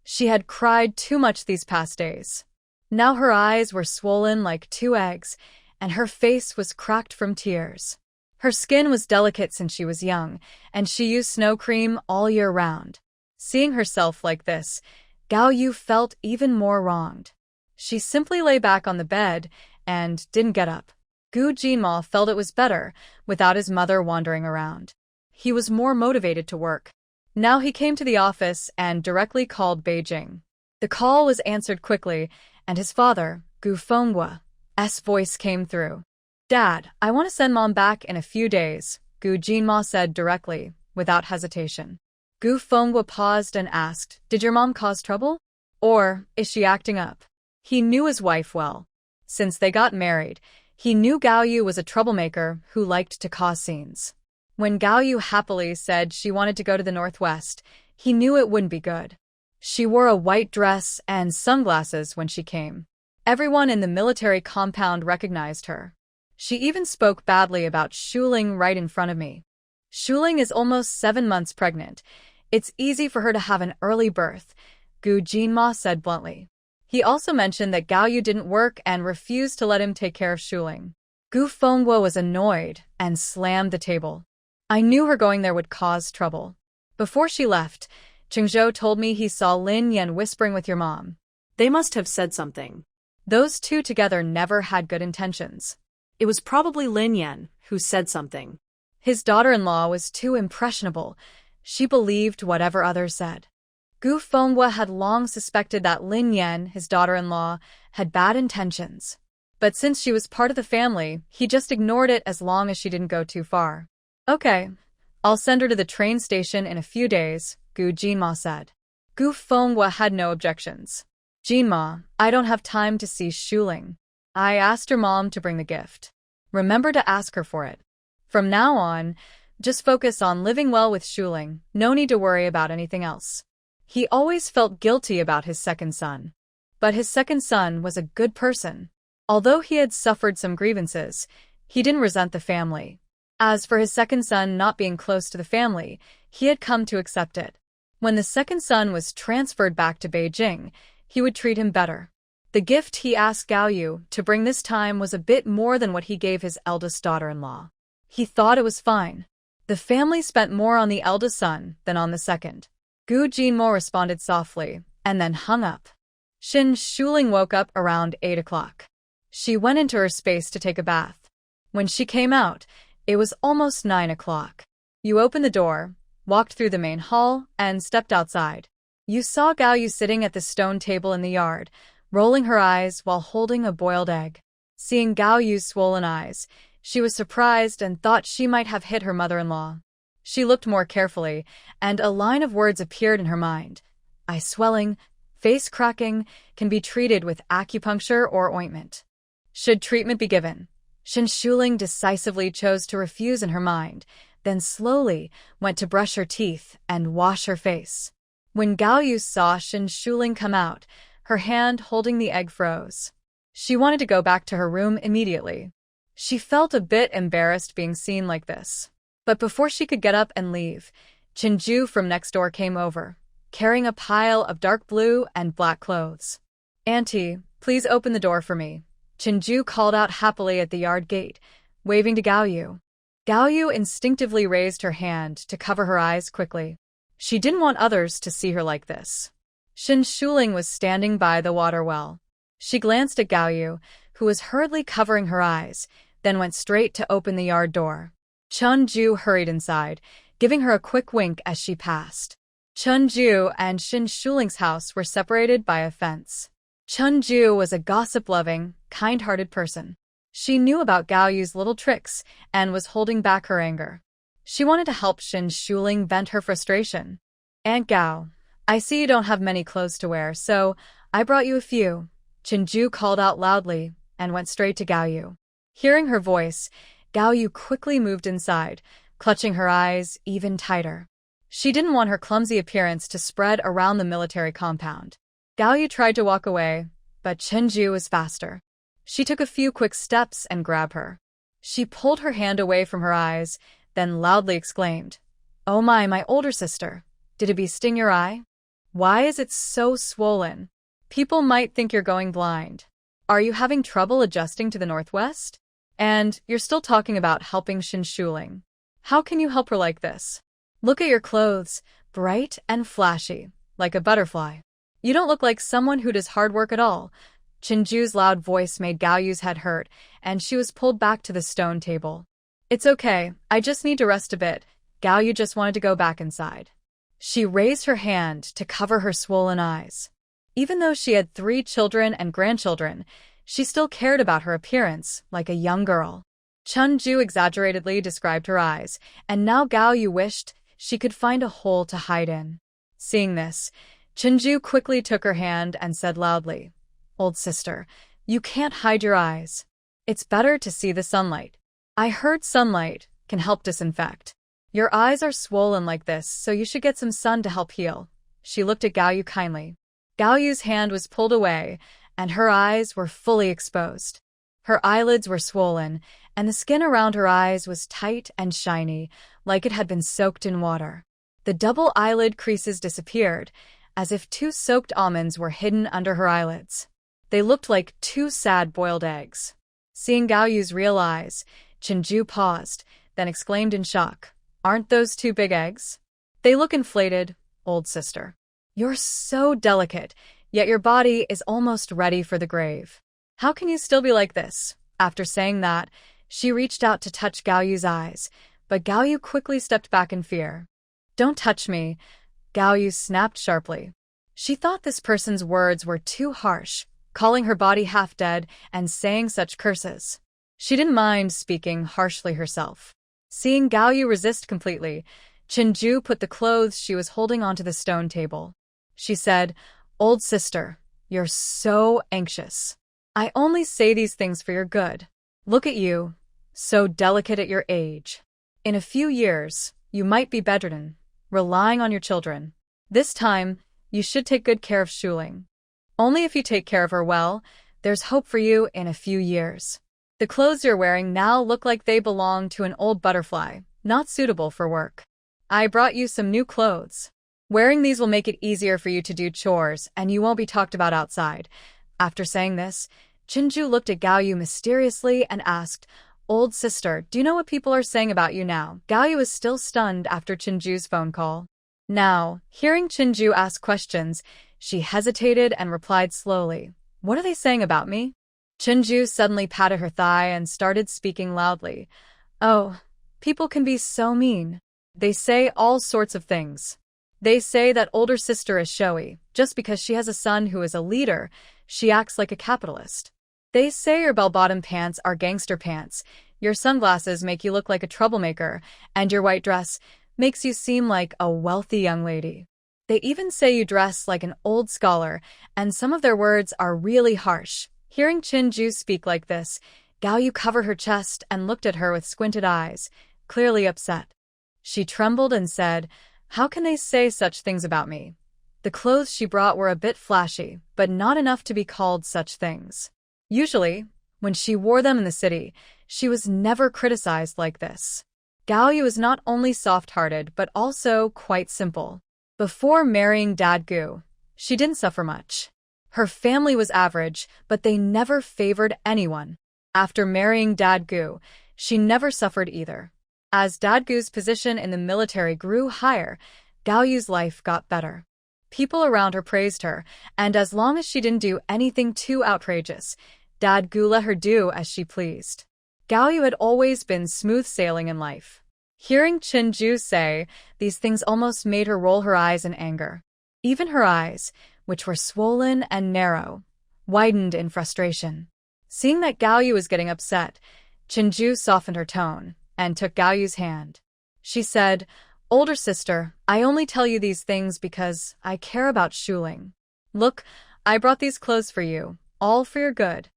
She had cried too much these past days. Now her eyes were swollen like two eggs, and her face was cracked from tears. Her skin was delicate since she was young, and she used snow cream all year round. Seeing herself like this, Gao Yu felt even more wronged. She simply lay back on the bed and didn't get up. Gu Jinma felt it was better without his mother wandering around. He was more motivated to work. Now he came to the office and directly called Beijing. The call was answered quickly, and his father, Gu Fenghua's voice came through. "Dad, I want to send Mom back in a few days," Gu Jinma said directly, without hesitation. Gu Fenghua paused and asked, "Did your mom cause trouble? Or is she acting up?" He knew his wife well. Since they got married, he knew Gao Yu was a troublemaker who liked to cause scenes. When Gao Yu happily said she wanted to go to the Northwest, he knew it wouldn't be good. She wore a white dress and sunglasses when she came. Everyone in the military compound recognized her. She even spoke badly about Shuling right in front of me. Shuling is almost 7 months pregnant. It's easy for her to have an early birth, Gu Jinma said bluntly. He also mentioned that Gao Yu didn't work and refused to let him take care of Shuling. Gu Fenghua was annoyed and slammed the table. "I knew her going there would cause trouble." Before she left, Chengzhou told me he saw Lin Yan whispering with your mom. They must have said something. Those two together never had good intentions. It was probably Lin Yan who said something. His daughter-in-law was too impressionable. She believed whatever others said. Gu Fengwa had long suspected that Lin Yan, his daughter-in-law, had bad intentions. But since she was part of the family, he just ignored it as long as she didn't go too far. Okay, I'll send her to the train station in a few days, Gu Jinma said. Gu Fengwa had no objections. Jinma, I don't have time to see Shuling. I asked her mom to bring the gift. Remember to ask her for it. From now on, just focus on living well with Shuling, no need to worry about anything else. He always felt guilty about his second son. But his second son was a good person. Although he had suffered some grievances, he didn't resent the family. As for his second son not being close to the family, he had come to accept it. When the second son was transferred back to Beijing, he would treat him better. The gift he asked Gao Yu to bring this time was a bit more than what he gave his eldest daughter-in-law. He thought it was fine. The family spent more on the eldest son than on the second. Gu Jinmo responded softly, and then hung up. Xin Shuling woke up around 8 o'clock. She went into her space to take a bath. When she came out, it was almost 9 o'clock. You opened the door, walked through the main hall, and stepped outside. You saw Gao Yu sitting at the stone table in the yard, rolling her eyes while holding a boiled egg. Seeing Gao Yu's swollen eyes, she was surprised and thought she might have hit her mother-in-law. She looked more carefully, and a line of words appeared in her mind. Eye swelling, face cracking, can be treated with acupuncture or ointment. Should treatment be given? Xin Shuling decisively chose to refuse in her mind, then slowly went to brush her teeth and wash her face. When Gao Yu saw Xin Shuling come out, her hand holding the egg froze. She wanted to go back to her room immediately. She felt a bit embarrassed being seen like this. But before she could get up and leave, Chinju from next door came over, carrying a pile of dark blue and black clothes. "Auntie, please open the door for me," Chinju called out happily at the yard gate, waving to Gao Yu. Gao Yu instinctively raised her hand to cover her eyes quickly. She didn't want others to see her like this. Xin Shuling was standing by the water well. She glanced at Gao Yu, who was hurriedly covering her eyes, then went straight to open the yard door. Chun-ju hurried inside, giving her a quick wink as she passed. Chun-ju and Xin Shuling's house were separated by a fence. Chun-ju was a gossip-loving, kind-hearted person. She knew about Gao Yu's little tricks and was holding back her anger. She wanted to help Xin Shuling vent her frustration. "Aunt Gao, I see you don't have many clothes to wear, so I brought you a few," Chinju called out loudly and went straight to Gao Yu. Hearing her voice, Gao Yu quickly moved inside, clutching her eyes even tighter. She didn't want her clumsy appearance to spread around the military compound. Gao Yu tried to walk away, but Chinju was faster. She took a few quick steps and grabbed her. She pulled her hand away from her eyes, then loudly exclaimed, "Oh my older sister, did a bee sting your eye? Why is it so swollen? People might think you're going blind. Are you having trouble adjusting to the Northwest? And you're still talking about helping Xin Shuling. How can you help her like this? Look at your clothes, bright and flashy, like a butterfly. You don't look like someone who does hard work at all." Chinju's loud voice made Gao Yu's head hurt, and she was pulled back to the stone table. "It's okay, I just need to rest a bit." Gao Yu just wanted to go back inside. She raised her hand to cover her swollen eyes. Even though she had 3 children and grandchildren, she still cared about her appearance like a young girl. Chun-ju exaggeratedly described her eyes, and now Gao Yu wished she could find a hole to hide in. Seeing this, Chun-ju quickly took her hand and said loudly, "Old sister, you can't hide your eyes. It's better to see the sunlight. I heard sunlight can help disinfect. Your eyes are swollen like this, so you should get some sun to help heal." She looked at Gao Yu kindly. Gao Yu's hand was pulled away, and her eyes were fully exposed. Her eyelids were swollen, and the skin around her eyes was tight and shiny, like it had been soaked in water. The double eyelid creases disappeared, as if 2 soaked almonds were hidden under her eyelids. They looked like 2 sad boiled eggs. Seeing Gao Yu's real eyes, Chinju paused, then exclaimed in shock, "Aren't those 2 big eggs? They look inflated, old sister. You're so delicate, yet your body is almost ready for the grave. How can you still be like this?" After saying that, she reached out to touch Gao Yu's eyes, but Gao Yu quickly stepped back in fear. "Don't touch me. Gao Yu snapped sharply. She thought this person's words were too harsh, calling her body half-dead and saying such curses. She didn't mind speaking harshly herself. Seeing Gao Yu resist completely, Chenju put the clothes she was holding onto the stone table. She said, "Old sister, you're so anxious. I only say these things for your good. Look at you, so delicate at your age. In a few years, you might be bedridden, relying on your children. This time, you should take good care of Shuling. Only if you take care of her well, there's hope for you in a few years. The clothes you're wearing now look like they belong to an old butterfly, not suitable for work. I brought you some new clothes. Wearing these will make it easier for you to do chores, and you won't be talked about outside." After saying this, Chenju looked at Gao Yu mysteriously and asked, "Old sister, do you know what people are saying about you now?" Gao Yu was still stunned after Chenju's phone call. Now, hearing Chenju ask questions, she hesitated and replied slowly, "What are they saying about me?" Chenju suddenly patted her thigh and started speaking loudly. "Oh, people can be so mean. They say all sorts of things. They say that older sister is showy. Just because she has a son who is a leader, she acts like a capitalist. They say your bell-bottom pants are gangster pants, your sunglasses make you look like a troublemaker, and your white dress makes you seem like a wealthy young lady. They even say you dress like an old scholar, and some of their words are really harsh." Hearing Chenju speak like this, Gao Yu covered her chest and looked at her with squinted eyes, clearly upset. She trembled and said, "How can they say such things about me?" The clothes she brought were a bit flashy, but not enough to be called such things. Usually, when she wore them in the city, she was never criticized like this. Gao Yu was not only soft-hearted but also quite simple. Before marrying Dad Gu, she didn't suffer much. Her family was average, but they never favored anyone. After marrying Dad Gu, she never suffered either. As Dad Gu's position in the military grew higher, Gao Yu's life got better. People around her praised her, and as long as she didn't do anything too outrageous, Dad Gu let her do as she pleased. Gao Yu had always been smooth sailing in life. Hearing Chenju say these things almost made her roll her eyes in anger. Even her eyes, which were swollen and narrow, widened in frustration. Seeing that Gao Yu was getting upset, Chenju softened her tone and took Gao Yu's hand. She said, "Older sister, I only tell you these things because I care about Shuling. Look, I brought these clothes for you, all for your good."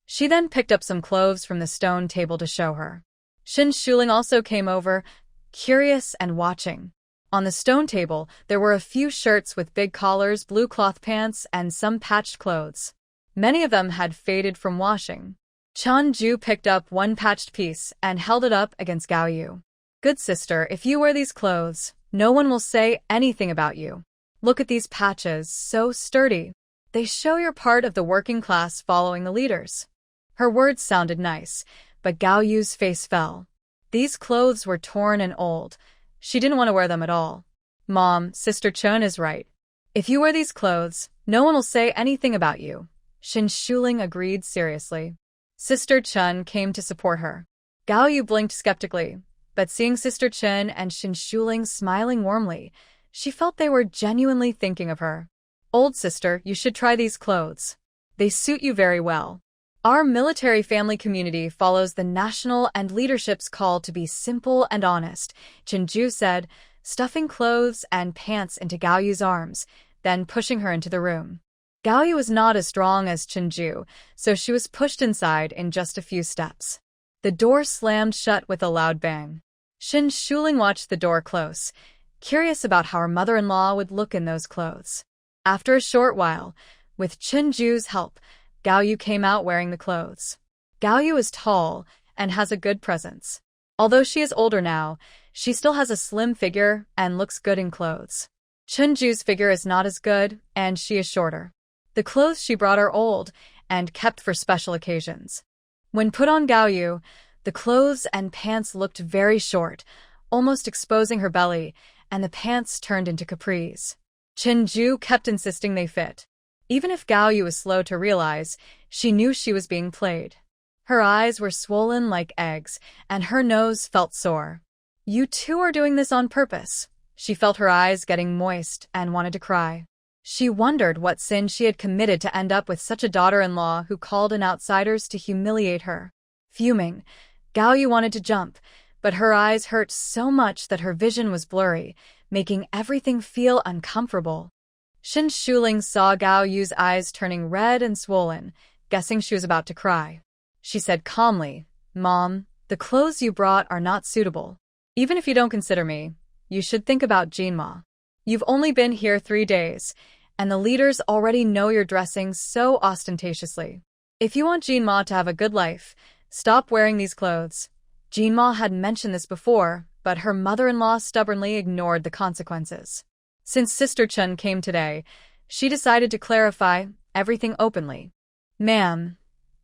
She then picked up some clothes from the stone table to show her. Shin Shuling also came over, curious and watching. On the stone table, there were a few shirts with big collars, blue cloth pants, and some patched clothes. Many of them had faded from washing. Ju picked up one patched piece and held it up against Gao Yu. "Good sister, if you wear these clothes, no one will say anything about you. Look at these patches, so sturdy. They show you're part of the working class following the leaders." Her words sounded nice, but Gao Yu's face fell. These clothes were torn and old. She didn't want to wear them at all. "Mom, Sister Chun is right. If you wear these clothes, no one will say anything about you." Shin Shuling agreed seriously. Sister Chun came to support her. Gao Yu blinked skeptically, but seeing Sister Chun and Shin Shuling smiling warmly, she felt they were genuinely thinking of her. "Old sister, you should try these clothes. They suit you very well. Our military family community follows the national and leadership's call to be simple and honest," Chenju said, stuffing clothes and pants into Gao Yu's arms, then pushing her into the room. Gao Yu was not as strong as Chenju, so she was pushed inside in just a few steps. The door slammed shut with a loud bang. Shin Shuling watched the door close, curious about how her mother-in-law would look in those clothes. After a short while, with Chenju's help, Gao Yu came out wearing the clothes. Gao Yu is tall and has a good presence. Although she is older now, she still has a slim figure and looks good in clothes. Chenju's figure is not as good, and she is shorter. The clothes she brought are old and kept for special occasions. When put on Gao Yu, the clothes and pants looked very short, almost exposing her belly, and the pants turned into capris. Chenju kept insisting they fit. Even if Gao Yu was slow to realize, she knew she was being played. Her eyes were swollen like eggs, and her nose felt sore. "You two are doing this on purpose. She felt her eyes getting moist and wanted to cry. She wondered what sin she had committed to end up with such a daughter-in-law who called in outsiders to humiliate her. Fuming, Gao Yu wanted to jump, but her eyes hurt so much that her vision was blurry, making everything feel uncomfortable. Shin Shuling saw Gao Yu's eyes turning red and swollen, guessing she was about to cry. She said calmly, "Mom, the clothes you brought are not suitable. Even if you don't consider me, you should think about Jinma. You've only been here 3 days, and the leaders already know you're dressing so ostentatiously. If you want Jinma to have a good life, stop wearing these clothes." Jinma had mentioned this before, but her mother-in-law stubbornly ignored the consequences. Since Sister Chen came today, she decided to clarify everything openly. "Ma'am,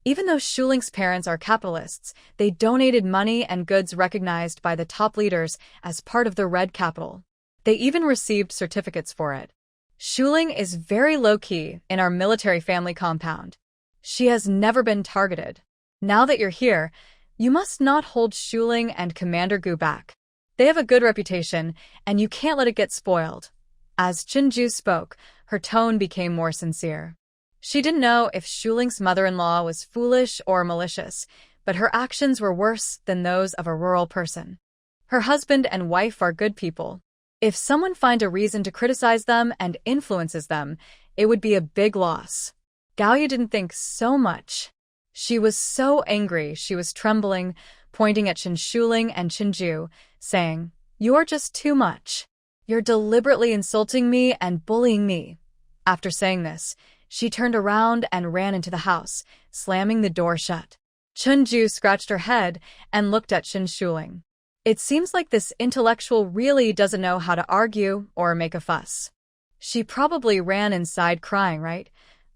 even though Shuling's parents are capitalists, they donated money and goods recognized by the top leaders as part of the Red Capital. They even received certificates for it. Shuling is very low-key in our military family compound. She has never been targeted. Now that you're here, you must not hold Shuling and Commander Gu back. They have a good reputation, and you can't let it get spoiled." As Chinju spoke, her tone became more sincere. She didn't know if Shuling's mother-in-law was foolish or malicious, but her actions were worse than those of a rural person. Her husband and wife are good people. If someone finds a reason to criticize them and influences them, it would be a big loss. Gao Yu didn't think so much. She was so angry she was trembling, pointing at Shin Shuling and Chinju, saying, "You're just too much. You're deliberately insulting me and bullying me." After saying this, she turned around and ran into the house, slamming the door shut. Chinju scratched her head and looked at Shin Shuling. It seems like this intellectual really doesn't know how to argue or make a fuss. She probably ran inside crying, right?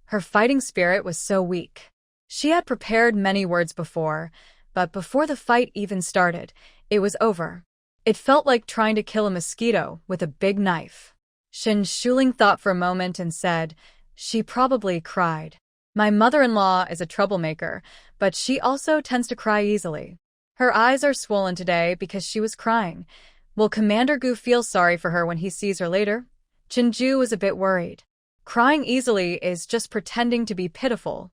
Her fighting spirit was so weak. She had prepared many words before, but before the fight even started, it was over. It felt like trying to kill a mosquito with a big knife. Shin Shuling thought for a moment and said, "She probably cried. My mother-in-law is a troublemaker, but she also tends to cry easily. Her eyes are swollen today because she was crying. Will Commander Gu feel sorry for her when he sees her later?" Chinju was a bit worried. Crying easily is just pretending to be pitiful.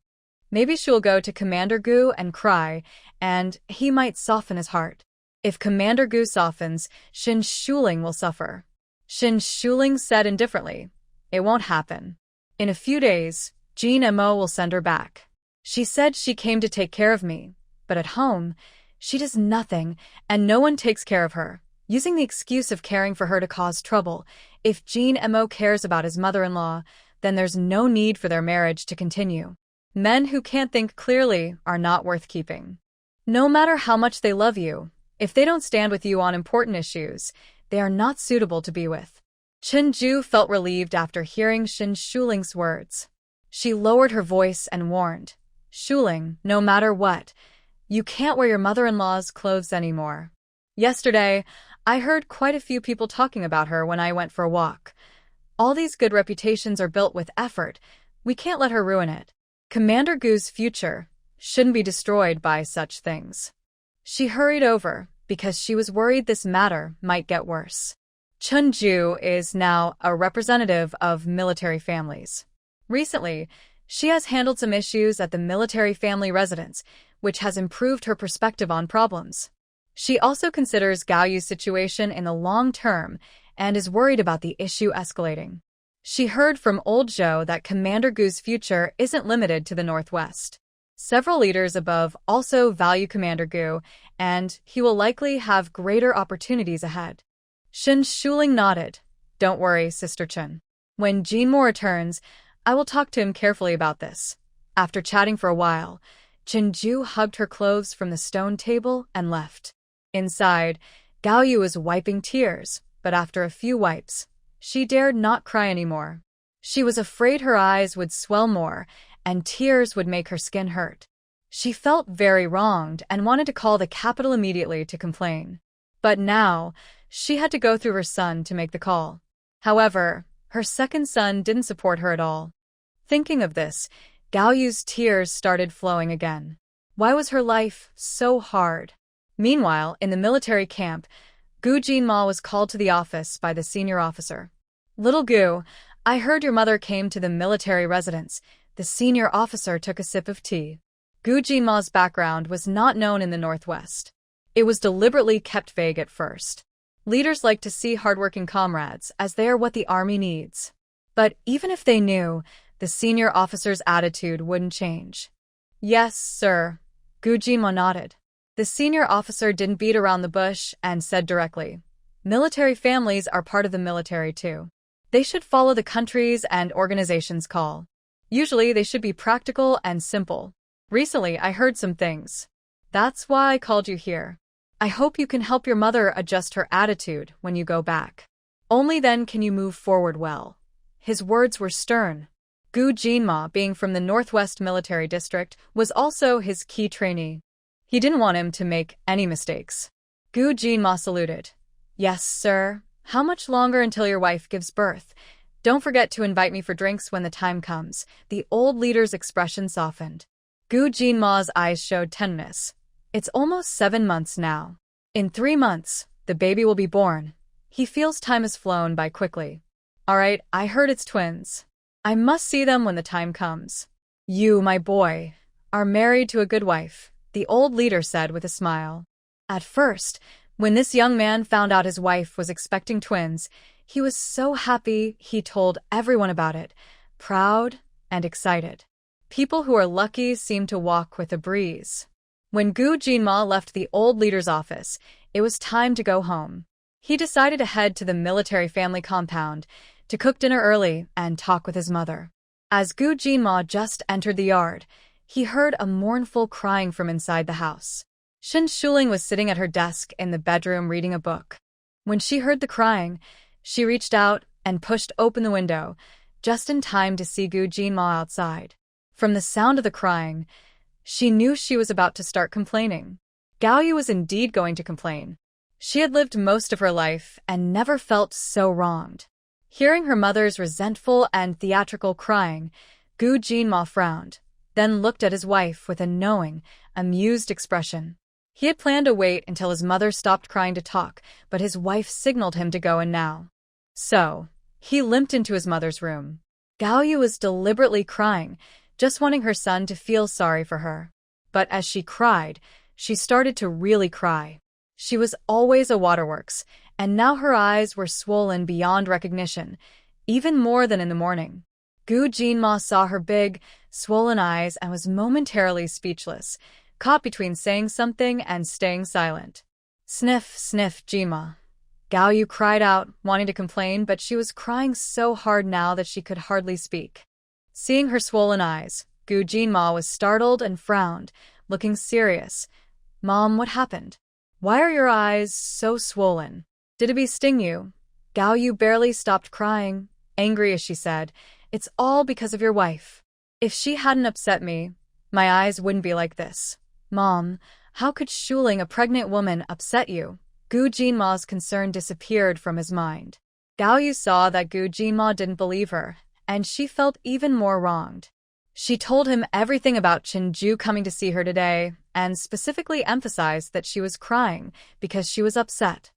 Maybe she'll go to Commander Gu and cry, and he might soften his heart. If Commander Gu softens, Shin Shuling will suffer. Shin Shuling said indifferently, "It won't happen. In a few days, Jean Mo will send her back. She said she came to take care of me, but at home, she does nothing and no one takes care of her, using the excuse of caring for her to cause trouble. If Jean Mo cares about his mother-in-law, then there's no need for their marriage to continue. Men who can't think clearly are not worth keeping. No matter how much they love you, if they don't stand with you on important issues, they are not suitable to be with." Chinju felt relieved after hearing Shin Shuling's words. She lowered her voice and warned, "Shuling, no matter what, you can't wear your mother-in-law's clothes anymore. Yesterday, I heard quite a few people talking about her when I went for a walk. All these good reputations are built with effort. We can't let her ruin it. Commander Gu's future shouldn't be destroyed by such things." She hurried over because she was worried this matter might get worse. Chunju is now a representative of military families. Recently, she has handled some issues at the military family residence, which has improved her perspective on problems. She also considers Gao Yu's situation in the long term and is worried about the issue escalating. She heard from old Zhou that Commander Gu's future isn't limited to the Northwest. Several leaders above also value Commander Gu, and he will likely have greater opportunities ahead. Shin Shuling nodded. "Don't worry, Sister Chen. When Jinmo returns, I will talk to him carefully about this." After chatting for a while, Chinju hugged her clothes from the stone table and left. Inside, Gao Yu was wiping tears, but after a few wipes, she dared not cry anymore. She was afraid her eyes would swell more, and tears would make her skin hurt. She felt very wronged and wanted to call the capital immediately to complain. But now, she had to go through her son to make the call. However, her second son didn't support her at all. Thinking of this, Gao Yu's tears started flowing again. Why was her life so hard? Meanwhile, in the military camp, Gu Jinma was called to the office by the senior officer. Little Gu, I heard your mother came to the military residence. The senior officer took a sip of tea. Gu Jinma's background was not known in the Northwest. It was deliberately kept vague at first. Leaders like to see hardworking comrades, as they are what the army needs. But even if they knew, the senior officer's attitude wouldn't change. Yes, sir. Gu Jinma nodded. The senior officer didn't beat around the bush and said directly, military families are part of the military too. They should follow the country's and organization's call. Usually they should be practical and simple. Recently I heard some things. That's why I called you here. I hope you can help your mother adjust her attitude when you go back. Only then can you move forward well. His words were stern. Gu Jinma, being from the Northwest Military District, was also his key trainee. He didn't want him to make any mistakes. Gu Jinma saluted. Yes, sir. How much longer until your wife gives birth? Don't forget to invite me for drinks when the time comes. The old leader's expression softened. Gu Jinma's eyes showed tenderness. It's almost 7 months now. In 3 months, the baby will be born. He feels time has flown by quickly. All right, I heard it's twins. I must see them when the time comes. You, my boy, are married to a good wife, the old leader said with a smile. At first, when this young man found out his wife was expecting twins, he was so happy he told everyone about it, proud and excited. People who are lucky seem to walk with a breeze. When Gu Jinma left the old leader's office, it was time to go home. He decided to head to the military family compound to cook dinner early and talk with his mother. As Gu Jinma just entered the yard, he heard a mournful crying from inside the house. Shin Shuling was sitting at her desk in the bedroom reading a book. When she heard the crying, she reached out and pushed open the window, just in time to see Gu Jinma outside. From the sound of the crying, she knew she was about to start complaining. Gao Yu was indeed going to complain. She had lived most of her life and never felt so wronged. Hearing her mother's resentful and theatrical crying, Gu Jinma frowned, then looked at his wife with a knowing, amused expression. He had planned to wait until his mother stopped crying to talk, but his wife signaled him to go in now. So, he limped into his mother's room. Gao Yu was deliberately crying, just wanting her son to feel sorry for her. But as she cried, she started to really cry. She was always a waterworks, and now her eyes were swollen beyond recognition, even more than in the morning. Gu Jinma saw her big, swollen eyes and was momentarily speechless, caught between saying something and staying silent. Sniff, sniff, Jinma. Gao Yu cried out, wanting to complain, but she was crying so hard now that she could hardly speak. Seeing her swollen eyes, Gu Jinma was startled and frowned, looking serious. Mom, what happened? Why are your eyes so swollen? Did a bee sting you? Gao Yu barely stopped crying, angry as she said, It's all because of your wife. If she hadn't upset me, my eyes wouldn't be like this. Mom, how could Shuling, a pregnant woman, upset you? Gu Jinma's concern disappeared from his mind. Gao Yu saw that Gu Jinma didn't believe her, and she felt even more wronged. She told him everything about Chinju coming to see her today, and specifically emphasized that she was crying because she was upset.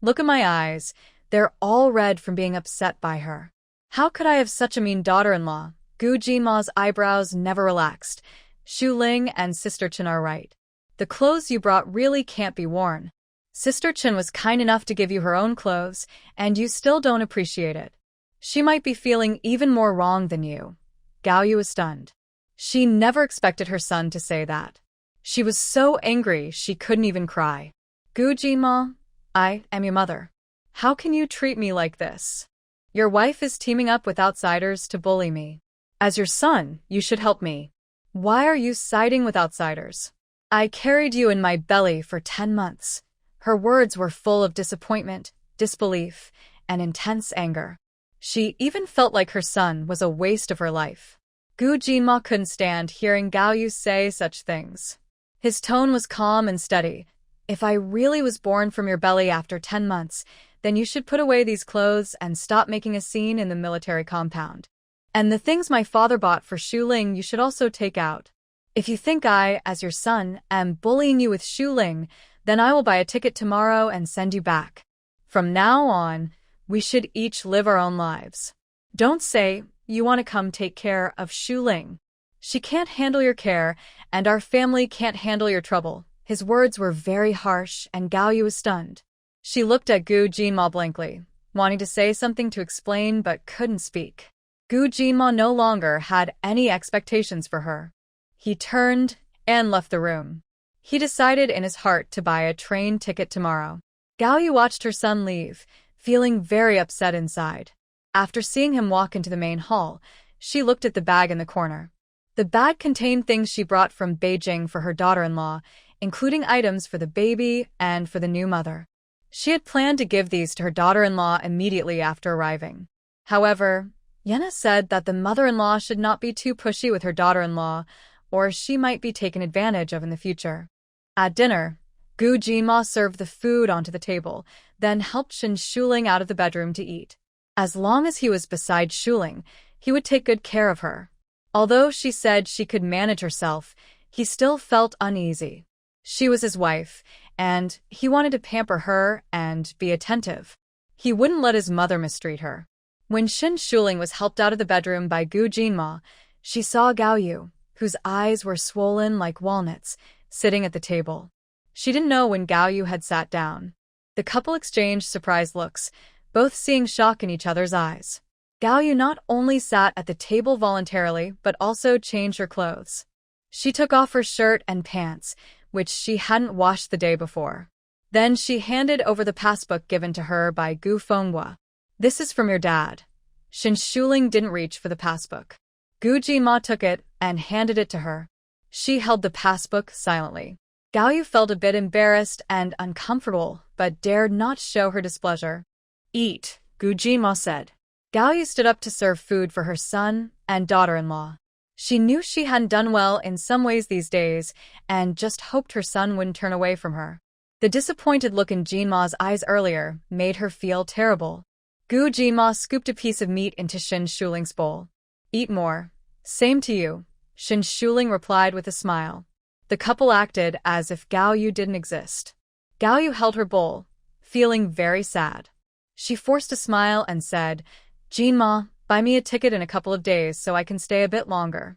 Look at my eyes. They're all red from being upset by her. How could I have such a mean daughter-in-law? Gu Jinma's eyebrows never relaxed. Shu Ling and Sister Chen are right. The clothes you brought really can't be worn. Sister Chen was kind enough to give you her own clothes, and you still don't appreciate it. She might be feeling even more wrong than you. Gao Yu was stunned. She never expected her son to say that. She was so angry she couldn't even cry. Gu Jinma, I am your mother. How can you treat me like this? Your wife is teaming up with outsiders to bully me. As your son, you should help me. Why are you siding with outsiders? I carried you in my belly for 10 months. Her words were full of disappointment, disbelief, and intense anger. She even felt like her son was a waste of her life. Gu Jinma couldn't stand hearing Gao Yu say such things. His tone was calm and steady. If I really was born from your belly after 10 months, then you should put away these clothes and stop making a scene in the military compound. And the things my father bought for Shu Ling you should also take out. If you think I, as your son, am bullying you with Shu Ling, then I will buy a ticket tomorrow and send you back. From now on, we should each live our own lives. Don't say you want to come take care of Shuling. She can't handle your care, and our family can't handle your trouble. His words were very harsh, and Gao Yu was stunned. She looked at Gu Jinma blankly, wanting to say something to explain but couldn't speak. Gu Jinma no longer had any expectations for her. He turned and left the room. He decided in his heart to buy a train ticket tomorrow. Gao Yu watched her son leave, feeling very upset inside. After seeing him walk into the main hall, she looked at the bag in the corner. The bag contained things she brought from Beijing for her daughter-in-law, including items for the baby and for the new mother. She had planned to give these to her daughter-in-law immediately after arriving. However, Yena said that the mother-in-law should not be too pushy with her daughter-in-law, or she might be taken advantage of in the future. At dinner, Gu Jinma served the food onto the table, then helped Shen Shuling out of the bedroom to eat. As long as he was beside Shuling, he would take good care of her. Although she said she could manage herself, he still felt uneasy. She was his wife, and he wanted to pamper her and be attentive. He wouldn't let his mother mistreat her. When Shen Shuling was helped out of the bedroom by Gu Jinma, she saw Gao Yu, whose eyes were swollen like walnuts, sitting at the table. She didn't know when Gao Yu had sat down. The couple exchanged surprised looks, both seeing shock in each other's eyes. Gao Yu not only sat at the table voluntarily, but also changed her clothes. She took off her shirt and pants, which she hadn't washed the day before. Then she handed over the passbook given to her by Gu Fenghua. "This is from your dad." Shen Shuling didn't reach for the passbook. Gu Jinma took it and handed it to her. She held the passbook silently. Gao Yu felt a bit embarrassed and uncomfortable, but dared not show her displeasure. "Eat," Gu Jinma said. Gao Yu stood up to serve food for her son and daughter-in-law. She knew she hadn't done well in some ways these days, and just hoped her son wouldn't turn away from her. The disappointed look in Jinma's eyes earlier made her feel terrible. Gu Jinma scooped a piece of meat into Shen Shuling's bowl. "Eat more." "Same to you," Shen Shuling replied with a smile. The couple acted as if Gao Yu didn't exist. Gao Yu held her bowl, feeling very sad. She forced a smile and said, "Jinma, buy me a ticket in a couple of days so I can stay a bit longer."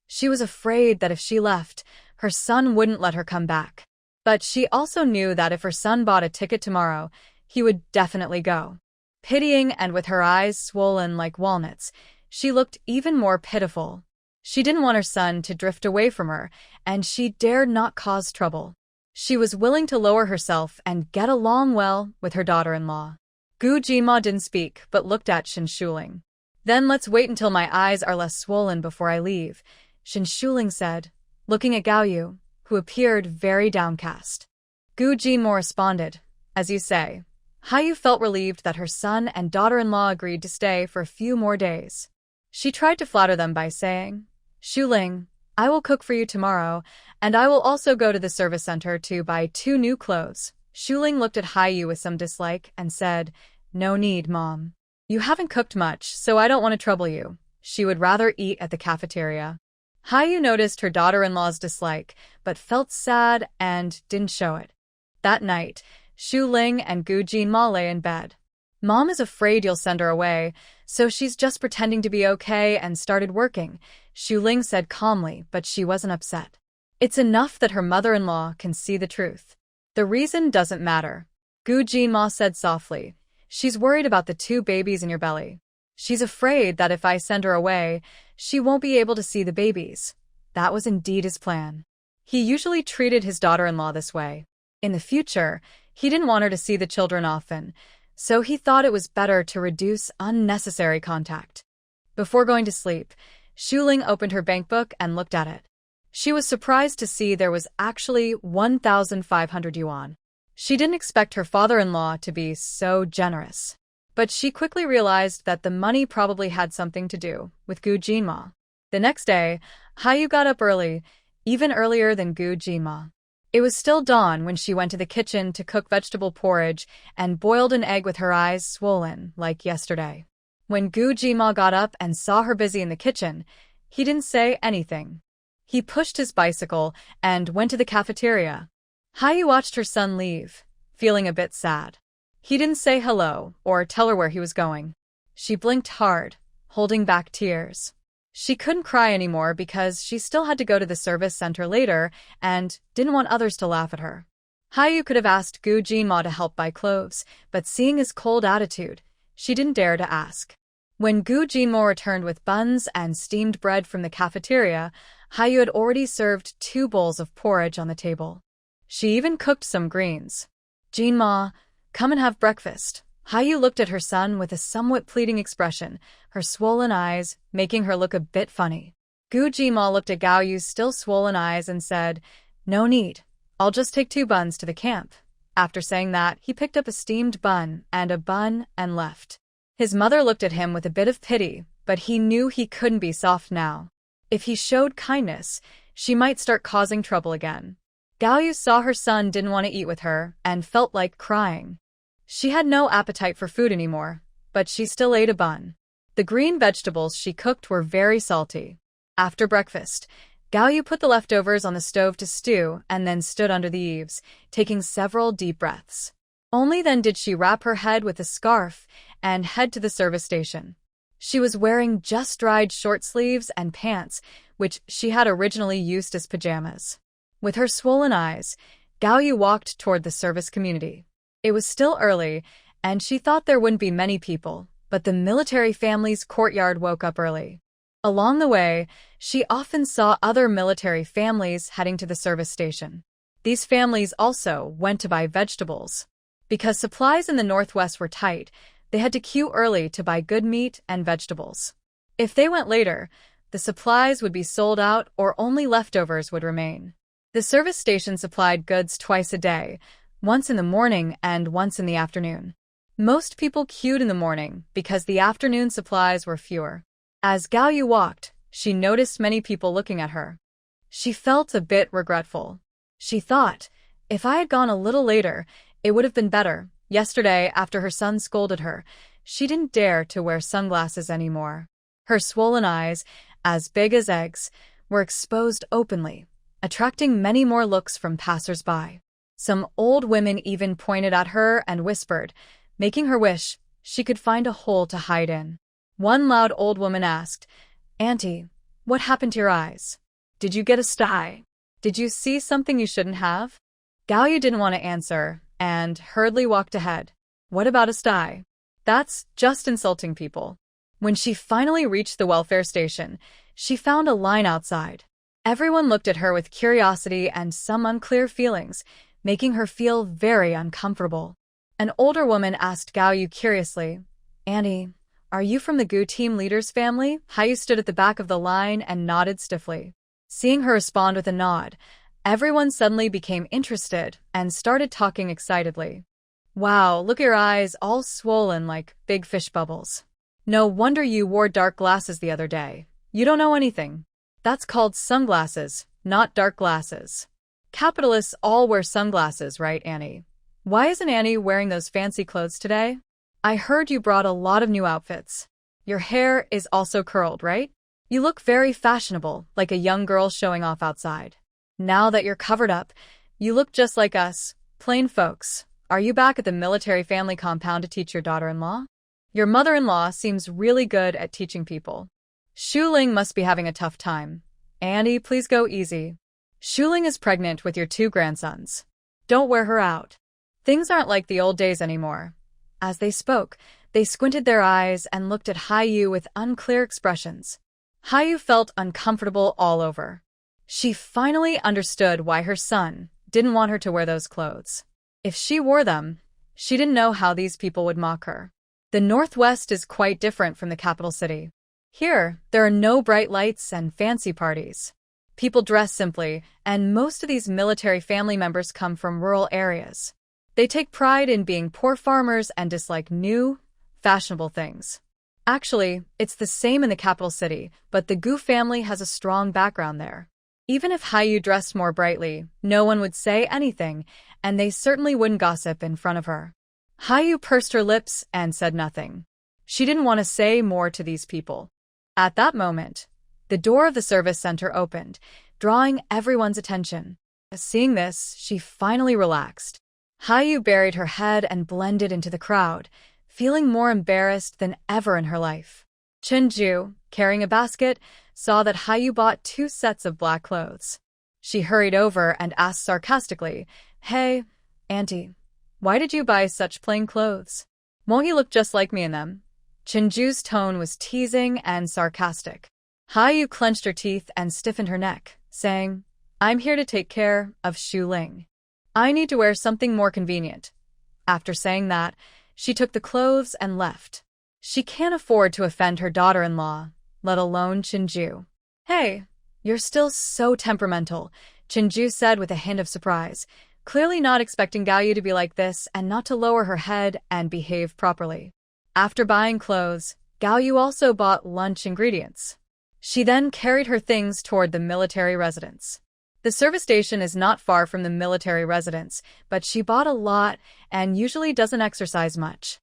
She was afraid that if she left, her son wouldn't let her come back. But she also knew that if her son bought a ticket tomorrow, he would definitely go. Pitying and with her eyes swollen like walnuts, she looked even more pitiful. She didn't want her son to drift away from her, and she dared not cause trouble. She was willing to lower herself and get along well with her daughter-in-law. Gu Jinma didn't speak, but looked at Shen Shuling. "Then let's wait until my eyes are less swollen before I leave," Shen Shuling said, looking at Gao Yu, who appeared very downcast. Gu Jinma responded, "As you say." Yu felt relieved that her son and daughter-in-law agreed to stay for a few more days. She tried to flatter them by saying, "Shuling, I will cook for you tomorrow, and I will also go to the service center to buy 2 new clothes." Shuling looked at Yu with some dislike and said, "No need, Mom. You haven't cooked much, so I don't want to trouble you." She would rather eat at the cafeteria. Yu noticed her daughter-in-law's dislike, but felt sad and didn't show it. That night, Shuling and Gu Jinma lay in bed. "Mom is afraid you'll send her away, so she's just pretending to be okay and started working," Shuling said calmly, but she wasn't upset. "It's enough that her mother-in-law can see the truth. The reason doesn't matter," Gu Jinma said softly. "She's worried about the 2 babies in your belly. She's afraid that if I send her away, she won't be able to see the babies." That was indeed his plan. He usually treated his daughter-in-law this way. In the future, he didn't want her to see the children often, so he thought it was better to reduce unnecessary contact. Before going to sleep, Shuling opened her bankbook and looked at it. She was surprised to see there was actually 1,500 yuan. She didn't expect her father-in-law to be so generous. But she quickly realized that the money probably had something to do with Gu Jinma. The next day, Yu got up early, even earlier than Gu Jinma. It was still dawn when she went to the kitchen to cook vegetable porridge and boiled an egg with her eyes swollen like yesterday. When Gu Jinma got up and saw her busy in the kitchen, he didn't say anything. He pushed his bicycle and went to the cafeteria. Yu watched her son leave, feeling a bit sad. He didn't say hello or tell her where he was going. She blinked hard, holding back tears. She couldn't cry anymore because she still had to go to the service center later and didn't want others to laugh at her. Hayu could have asked Gu Jinma to help buy clothes, but seeing his cold attitude, she didn't dare to ask. When Gu Jinma returned with buns and steamed bread from the cafeteria, Hayu had already served 2 bowls of porridge on the table. She even cooked some greens. Jinma, come and have breakfast. Hayu looked at her son with a somewhat pleading expression, her swollen eyes making her look a bit funny. Gu Jinma looked at Gao Yu's still swollen eyes and said, "No need. I'll just take 2 buns to the camp." After saying that, he picked up a steamed bun and left. His mother looked at him with a bit of pity, but he knew he couldn't be soft now. If he showed kindness, she might start causing trouble again. Gao Yu saw her son didn't want to eat with her and felt like crying. She had no appetite for food anymore, but she still ate a bun. The green vegetables she cooked were very salty. After breakfast, Gao Yu put the leftovers on the stove to stew and then stood under the eaves, taking several deep breaths. Only then did she wrap her head with a scarf and head to the service station. She was wearing just dried short sleeves and pants, which she had originally used as pajamas. With her swollen eyes, Gao Yu walked toward the service community. It was still early, and she thought there wouldn't be many people, but the military family's courtyard woke up early. Along the way, she often saw other military families heading to the service station. These families also went to buy vegetables. Because supplies in the northwest were tight, they had to queue early to buy good meat and vegetables. If they went later, the supplies would be sold out or only leftovers would remain. The service station supplied goods twice a day, once in the morning and once in the afternoon. Most people queued in the morning because the afternoon supplies were fewer. As Gao Yu walked, she noticed many people looking at her. She felt a bit regretful. She thought, if I had gone a little later, it would have been better. Yesterday, after her son scolded her, she didn't dare to wear sunglasses anymore. Her swollen eyes, as big as eggs, were exposed openly, attracting many more looks from passers-by. Some old women even pointed at her and whispered, making her wish she could find a hole to hide in. One loud old woman asked, "Auntie, what happened to your eyes? Did you get a sty? Did you see something you shouldn't have?" Gao Yu didn't want to answer and hurriedly walked ahead. What about a sty? That's just insulting people. When she finally reached the welfare station, she found a line outside. Everyone looked at her with curiosity and some unclear feelings, making her feel very uncomfortable. An older woman asked Gao Yu curiously, "Auntie, are you from the Gu team leader's family?" Hayu stood at the back of the line and nodded stiffly. Seeing her respond with a nod, everyone suddenly became interested and started talking excitedly. "Wow, look at your eyes, all swollen like big fish bubbles. No wonder you wore dark glasses the other day. You don't know anything. That's called sunglasses, not dark glasses. Capitalists all wear sunglasses, right, Annie? Why isn't Annie wearing those fancy clothes today? I heard you brought a lot of new outfits. Your hair is also curled, right? You look very fashionable, like a young girl showing off outside. Now that you're covered up, you look just like us, plain folks. Are you back at the military family compound to teach your daughter-in-law? Your mother-in-law seems really good at teaching people. Shuling must be having a tough time. Annie, please go easy. Shuling is pregnant with your 2 grandsons. Don't wear her out. Things aren't like the old days anymore." As they spoke, they squinted their eyes and looked at Hayu with unclear expressions. Hayu felt uncomfortable all over. She finally understood why her son didn't want her to wear those clothes. If she wore them, she didn't know how these people would mock her. The Northwest is quite different from the capital city. Here, there are no bright lights and fancy parties. People dress simply, and most of these military family members come from rural areas. They take pride in being poor farmers and dislike new, fashionable things. Actually, it's the same in the capital city, but the Gu family has a strong background there. Even if Hayu dressed more brightly, no one would say anything, and they certainly wouldn't gossip in front of her. Hayu pursed her lips and said nothing. She didn't want to say more to these people. At that moment, the door of the service center opened, drawing everyone's attention. Seeing this, she finally relaxed. Hayu buried her head and blended into the crowd, feeling more embarrassed than ever in her life. Chinju, carrying a basket, saw that Hayu bought 2 sets of black clothes. She hurried over and asked sarcastically, "Hey, auntie, why did you buy such plain clothes? Won't you look just like me in them?" Chinju's tone was teasing and sarcastic. Hayu clenched her teeth and stiffened her neck, saying, "I'm here to take care of Shu Ling. I need to wear something more convenient." After saying that, she took the clothes and left. She can't afford to offend her daughter-in-law, let alone Chinju. "Hey, you're still so temperamental," Chinju said with a hint of surprise, clearly not expecting Gaoyu to be like this and not to lower her head and behave properly. After buying clothes, Gaoyu also bought lunch ingredients. She then carried her things toward the military residence. The service station is not far from the military residence, but she bought a lot and usually doesn't exercise much.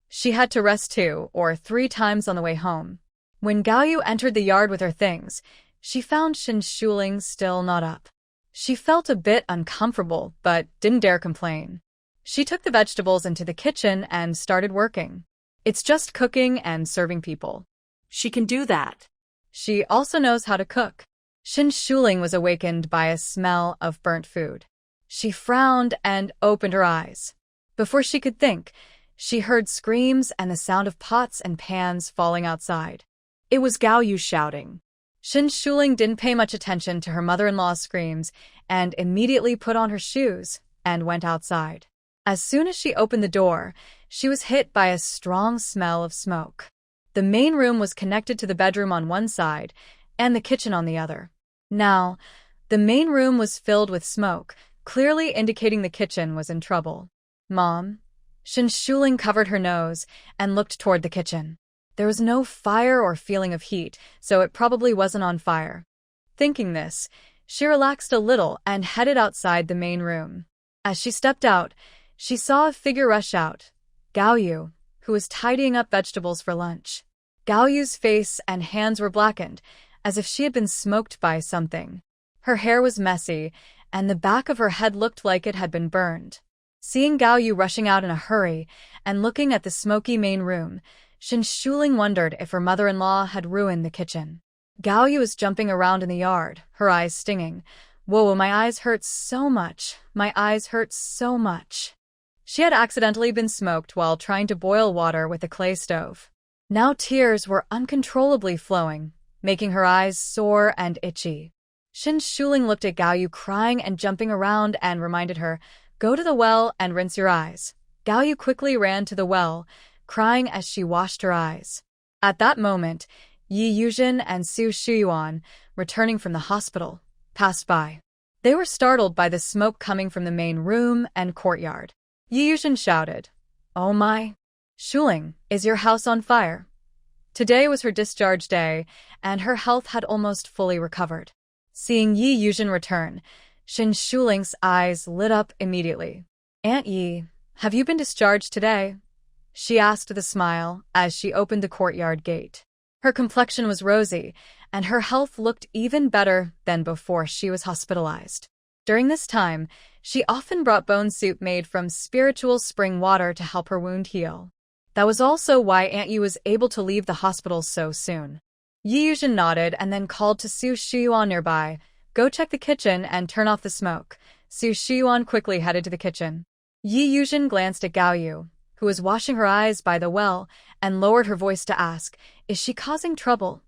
She had to rest 2 or 3 times on the way home. When Gaoyu entered the yard with her things, she found Shin Shuling still not up. She felt a bit uncomfortable, but didn't dare complain. She took the vegetables into the kitchen and started working. It's just cooking and serving people. She can do that. She also knows how to cook. Shin Shuling was awakened by a smell of burnt food. She frowned and opened her eyes. Before she could think, she heard screams and the sound of pots and pans falling outside. It was Gaoyu shouting. Shin Shuling didn't pay much attention to her mother-in-law's screams and immediately put on her shoes and went outside. As soon as she opened the door, she was hit by a strong smell of smoke. The main room was connected to the bedroom on one side and the kitchen on the other. Now, the main room was filled with smoke, clearly indicating the kitchen was in trouble. "Mom?" Shin Shuling covered her nose and looked toward the kitchen. There was no fire or feeling of heat, so it probably wasn't on fire. Thinking this, she relaxed a little and headed outside the main room. As she stepped out, she saw a figure rush out, Gaoyu, who was tidying up vegetables for lunch. Gaoyu's face and hands were blackened, as if she had been smoked by something. Her hair was messy, and the back of her head looked like it had been burned. Seeing Gaoyu rushing out in a hurry and looking at the smoky main room, Shin Shuling wondered if her mother-in-law had ruined the kitchen. Gaoyu was jumping around in the yard, her eyes stinging. "Whoa, my eyes hurt so much. My eyes hurt so much." She had accidentally been smoked while trying to boil water with a clay stove. Now tears were uncontrollably flowing, making her eyes sore and itchy. Shin Shuling looked at Gaoyu crying and jumping around and reminded her, "Go to the well and rinse your eyes." Gaoyu quickly ran to the well, crying as she washed her eyes. At that moment, Yi Yuzhen and Su Shuyuan, returning from the hospital, passed by. They were startled by the smoke coming from the main room and courtyard. Yi Yuzhen shouted, "Oh my! Shuling, is your house on fire?" Today was her discharge day, and her health had almost fully recovered. Seeing Yi Yuzhen return, Shin Shuling's eyes lit up immediately. "Aunt Yi, have you been discharged today?" she asked with a smile as she opened the courtyard gate. Her complexion was rosy, and her health looked even better than before she was hospitalized. During this time, she often brought bone soup made from spiritual spring water to help her wound heal. That was also why Aunt Yi was able to leave the hospital so soon. Yi Yuzhen nodded and then called to Su Shuyuan nearby, "Go check the kitchen and turn off the smoke." Su Shuyuan quickly headed to the kitchen. Yi Yuzhen glanced at Gaoyu, who was washing her eyes by the well, and lowered her voice to ask, "Is she causing trouble?"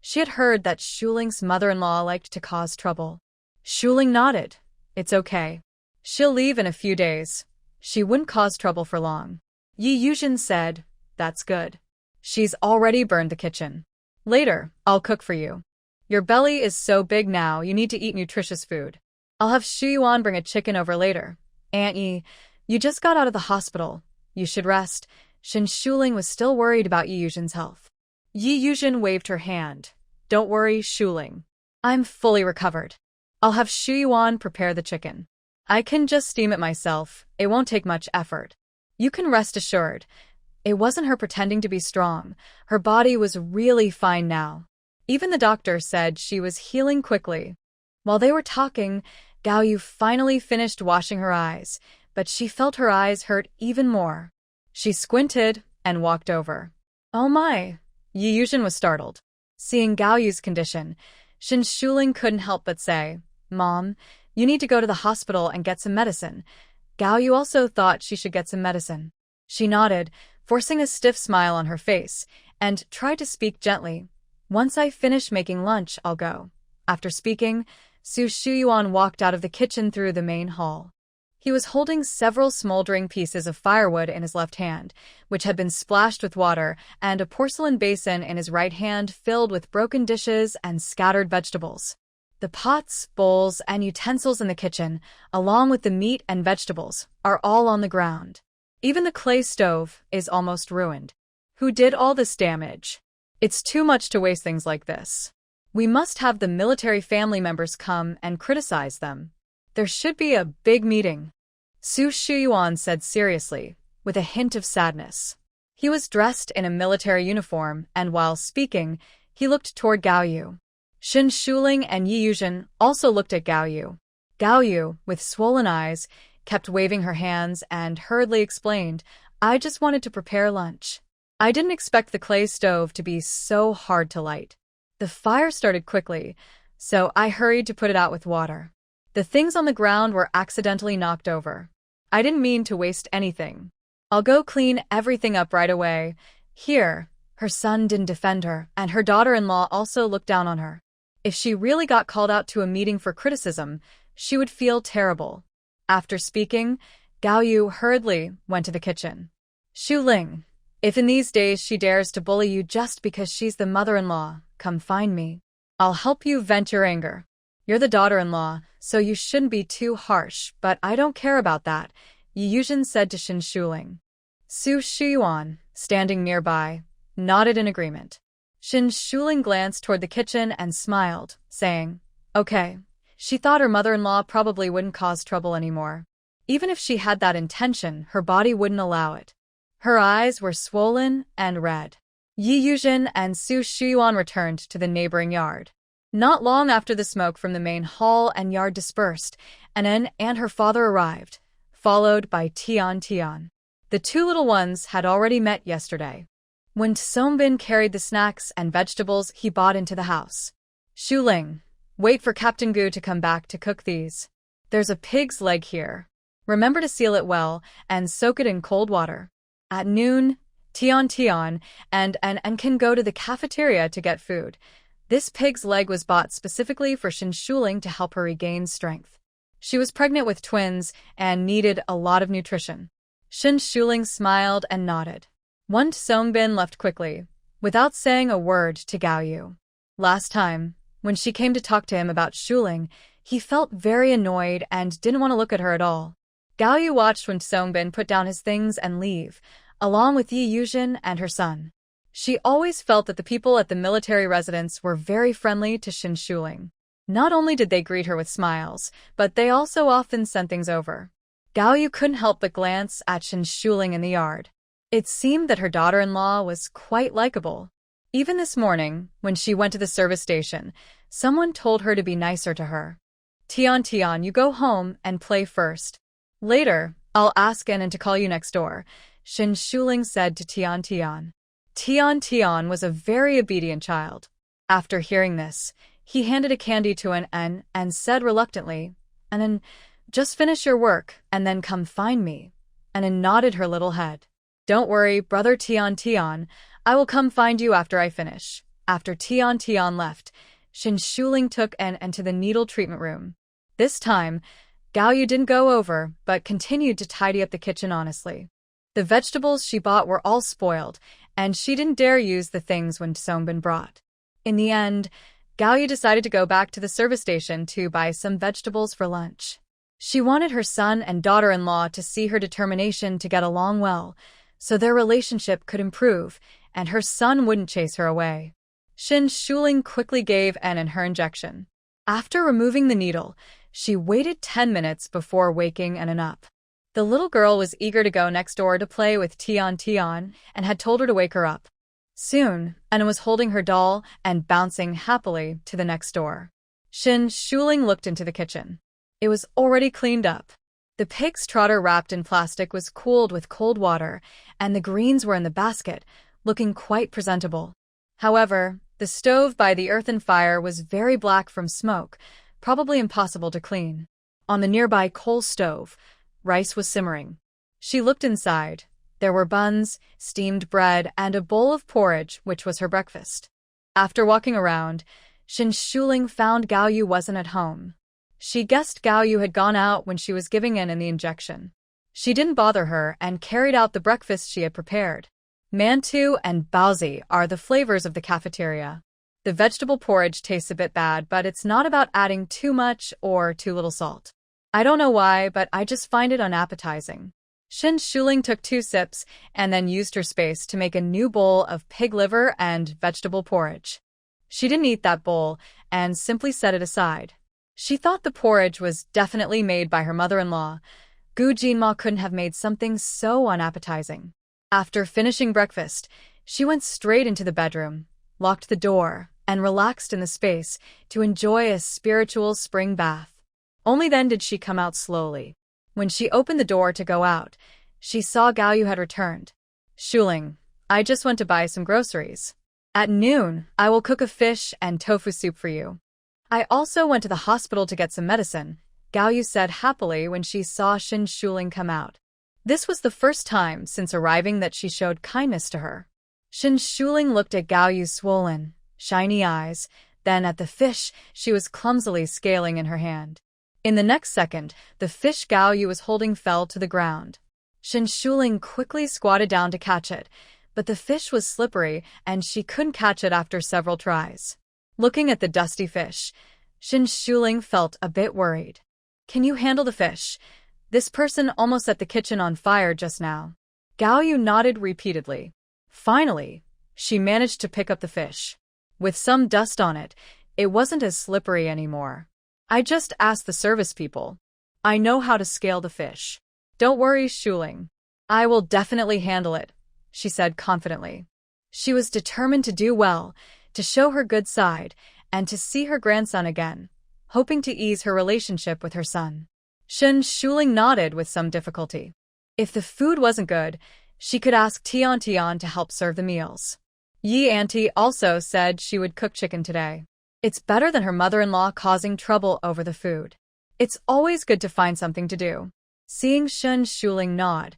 She had heard that Shuling's mother-in-law liked to cause trouble. Shuling nodded. "It's okay. She'll leave in a few days. She wouldn't cause trouble for long." Yi Yuzhen said, "That's good. She's already burned the kitchen. Later, I'll cook for you. Your belly is so big now you need to eat nutritious food. I'll have Shuyuan bring a chicken over later. Aunt Yi, you just got out of the hospital. You should rest." Shin Shuling was still worried about Yi Yuzhen's health. Yi Yuzhen waved her hand. "Don't worry, Shuling. I'm fully recovered. I'll have Shuyuan prepare the chicken. I can just steam it myself. It won't take much effort. You can rest assured." It wasn't her pretending to be strong. Her body was really fine now. Even the doctor said she was healing quickly. While they were talking, Gaoyu finally finished washing her eyes, but she felt her eyes hurt even more. She squinted and walked over. Oh my! Yi Yuzhen was startled. Seeing Gao Yu's condition, Shin Shuling couldn't help but say, Mom, you need to go to the hospital and get some medicine. Gao Yu also thought she should get some medicine. She nodded, forcing a stiff smile on her face, and tried to speak gently. Once I finish making lunch, I'll go. After speaking, Su Shuyuan walked out of the kitchen through the main hall. He was holding several smoldering pieces of firewood in his left hand, which had been splashed with water, and a porcelain basin in his right hand filled with broken dishes and scattered vegetables. The pots, bowls, and utensils in the kitchen, along with the meat and vegetables, are all on the ground. Even the clay stove is almost ruined. Who did all this damage? It's too much to waste things like this. We must have the military family members come and criticize them. There should be a big meeting. Su Shuyuan said seriously, with a hint of sadness. He was dressed in a military uniform, and while speaking, he looked toward Gao Yu. Shin Shuling and Yi Yuzhen also looked at Gao Yu. Gao Yu, with swollen eyes, kept waving her hands and hurriedly explained, I just wanted to prepare lunch. I didn't expect the clay stove to be so hard to light. The fire started quickly, so I hurried to put it out with water. The things on the ground were accidentally knocked over. I didn't mean to waste anything. I'll go clean everything up right away. Here, her son didn't defend her, and her daughter-in-law also looked down on her. If she really got called out to a meeting for criticism, she would feel terrible. After speaking, Gao Yu hurriedly went to the kitchen. Shu Ling, if in these days she dares to bully you just because she's the mother-in-law, come find me. I'll help you vent your anger. You're the daughter-in-law, so you shouldn't be too harsh, but I don't care about that, Yi Yuzhen said to Shin Shuling. Su Shuyuan, standing nearby, nodded in agreement. Shin Shuling glanced toward the kitchen and smiled, saying, Okay. She thought her mother-in-law probably wouldn't cause trouble anymore. Even if she had that intention, her body wouldn't allow it. Her eyes were swollen and red. Yi Yuzhen and Su Shuyuan returned to the neighboring yard. Not long after the smoke from the main hall and yard dispersed, Anan and her father arrived, followed by Tian Tian. The two little ones had already met yesterday. When Songbin carried the snacks and vegetables he bought into the house. Shu Ling, wait for Captain Gu to come back to cook these. There's a pig's leg here. Remember to seal it well and soak it in cold water. At noon, Tian Tian and can go to the cafeteria to get food. This pig's leg was bought specifically for Shin Shuling to help her regain strength. She was pregnant with twins and needed a lot of nutrition. Shin Shuling smiled and nodded. One Songbin left quickly, without saying a word to Gao Yu. Last time, when she came to talk to him about Shuling, he felt very annoyed and didn't want to look at her at all. Gao Yu watched when Songbin put down his things and leave, along with Yi Yuzhen and her son. She always felt that the people at the military residence were very friendly to Shin Shuling. Not only did they greet her with smiles, but they also often sent things over. Gao Yu couldn't help but glance at Shin Shuling in the yard. It seemed that her daughter-in-law was quite likable. Even this morning, when she went to the service station, someone told her to be nicer to her. Tian Tian, you go home and play first. Later, I'll ask Anan to call you next door, Shin Shuling said to Tian Tian. Tian Tian was a very obedient child. After hearing this, he handed a candy to Anan and said reluctantly, Anan, just finish your work and then come find me. Anan nodded her little head. Don't worry, brother Tian Tian, I will come find you after I finish. After Tian Tian left, Shin Shuling took Anan to the needle treatment room. This time, Gao Yu didn't go over, but continued to tidy up the kitchen honestly. The vegetables she bought were all spoiled, and she didn't dare use the things when Songbin brought. In the end, Gao Yu decided to go back to the service station to buy some vegetables for lunch. She wanted her son and daughter-in-law to see her determination to get along well, so their relationship could improve, and her son wouldn't chase her away. Shin Shuling quickly gave Anan her injection. After removing the needle, she waited 10 minutes before waking Anan up. The little girl was eager to go next door to play with Tian Tian and had told her to wake her up. Soon, Anan was holding her doll and bouncing happily to the next door. Shin Shuling looked into the kitchen. It was already cleaned up. The pig's trotter wrapped in plastic was cooled with cold water, and the greens were in the basket, looking quite presentable. However, the stove by the earthen fire was very black from smoke, probably impossible to clean. On the nearby coal stove, rice was simmering. She looked inside. There were buns, steamed bread, and a bowl of porridge, which was her breakfast. After walking around, Shin Shuling found Gao Yu wasn't at home. She guessed Gao Yu had gone out when she was giving in the injection. She didn't bother her and carried out the breakfast she had prepared. Mantu and baozi are the flavors of the cafeteria. The vegetable porridge tastes a bit bad, but it's not about adding too much or too little salt. I don't know why, but I just find it unappetizing. Shin Shuling took 2 sips and then used her space to make a new bowl of pig liver and vegetable porridge. She didn't eat that bowl and simply set it aside. She thought the porridge was definitely made by her mother-in-law. Gu Jinma couldn't have made something so unappetizing. After finishing breakfast, she went straight into the bedroom, locked the door, and relaxed in the space to enjoy a spiritual spring bath. Only then did she come out slowly. When she opened the door to go out, she saw Gao Yu had returned. Shuling, I just went to buy some groceries. At noon, I will cook a fish and tofu soup for you. I also went to the hospital to get some medicine, Gao Yu said happily when she saw Shin Shuling come out. This was the first time since arriving that she showed kindness to her. Shin Shuling looked at Gao Yu's swollen, shiny eyes, then at the fish she was clumsily scaling in her hand. In the next second, the fish Gao Yu was holding fell to the ground. Shin Shuling quickly squatted down to catch it, but the fish was slippery and she couldn't catch it after several tries. Looking at the dusty fish, Shin Shuling felt a bit worried. Can you handle the fish? This person almost set the kitchen on fire just now. Gao Yu nodded repeatedly. Finally, she managed to pick up the fish. With some dust on it, it wasn't as slippery anymore. I just asked the service people. I know how to scale the fish. Don't worry, Shuling. I will definitely handle it, she said confidently. She was determined to do well, to show her good side, and to see her grandson again, hoping to ease her relationship with her son. Shin Shuling nodded with some difficulty. If the food wasn't good, she could ask Tian Tian to help serve the meals. Yi Auntie also said she would cook chicken today. It's better than her mother-in-law causing trouble over the food. It's always good to find something to do. Seeing Shin Shuling nod,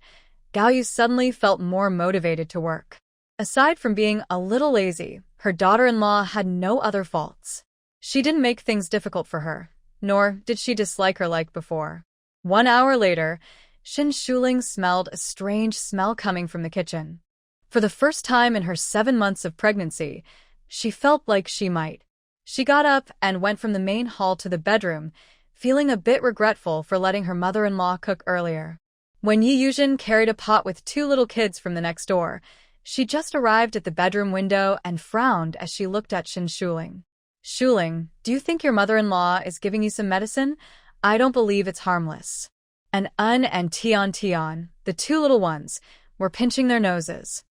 Gao Yu suddenly felt more motivated to work. Aside from being a little lazy, her daughter-in-law had no other faults. She didn't make things difficult for her, nor did she dislike her like before. 1 hour later, Shin Shuling smelled a strange smell coming from the kitchen. For the first time in her 7 months of pregnancy, she felt like she might. She got up and went from the main hall to the bedroom, feeling a bit regretful for letting her mother-in-law cook earlier. When Yi Yuzhen carried a pot with 2 little kids from the next door, she just arrived at the bedroom window and frowned as she looked at Shin Shuling. Shuling, do you think your mother-in-law is giving you some medicine? I don't believe it's harmless. And Tian Tian, the 2 little ones, were pinching their noses.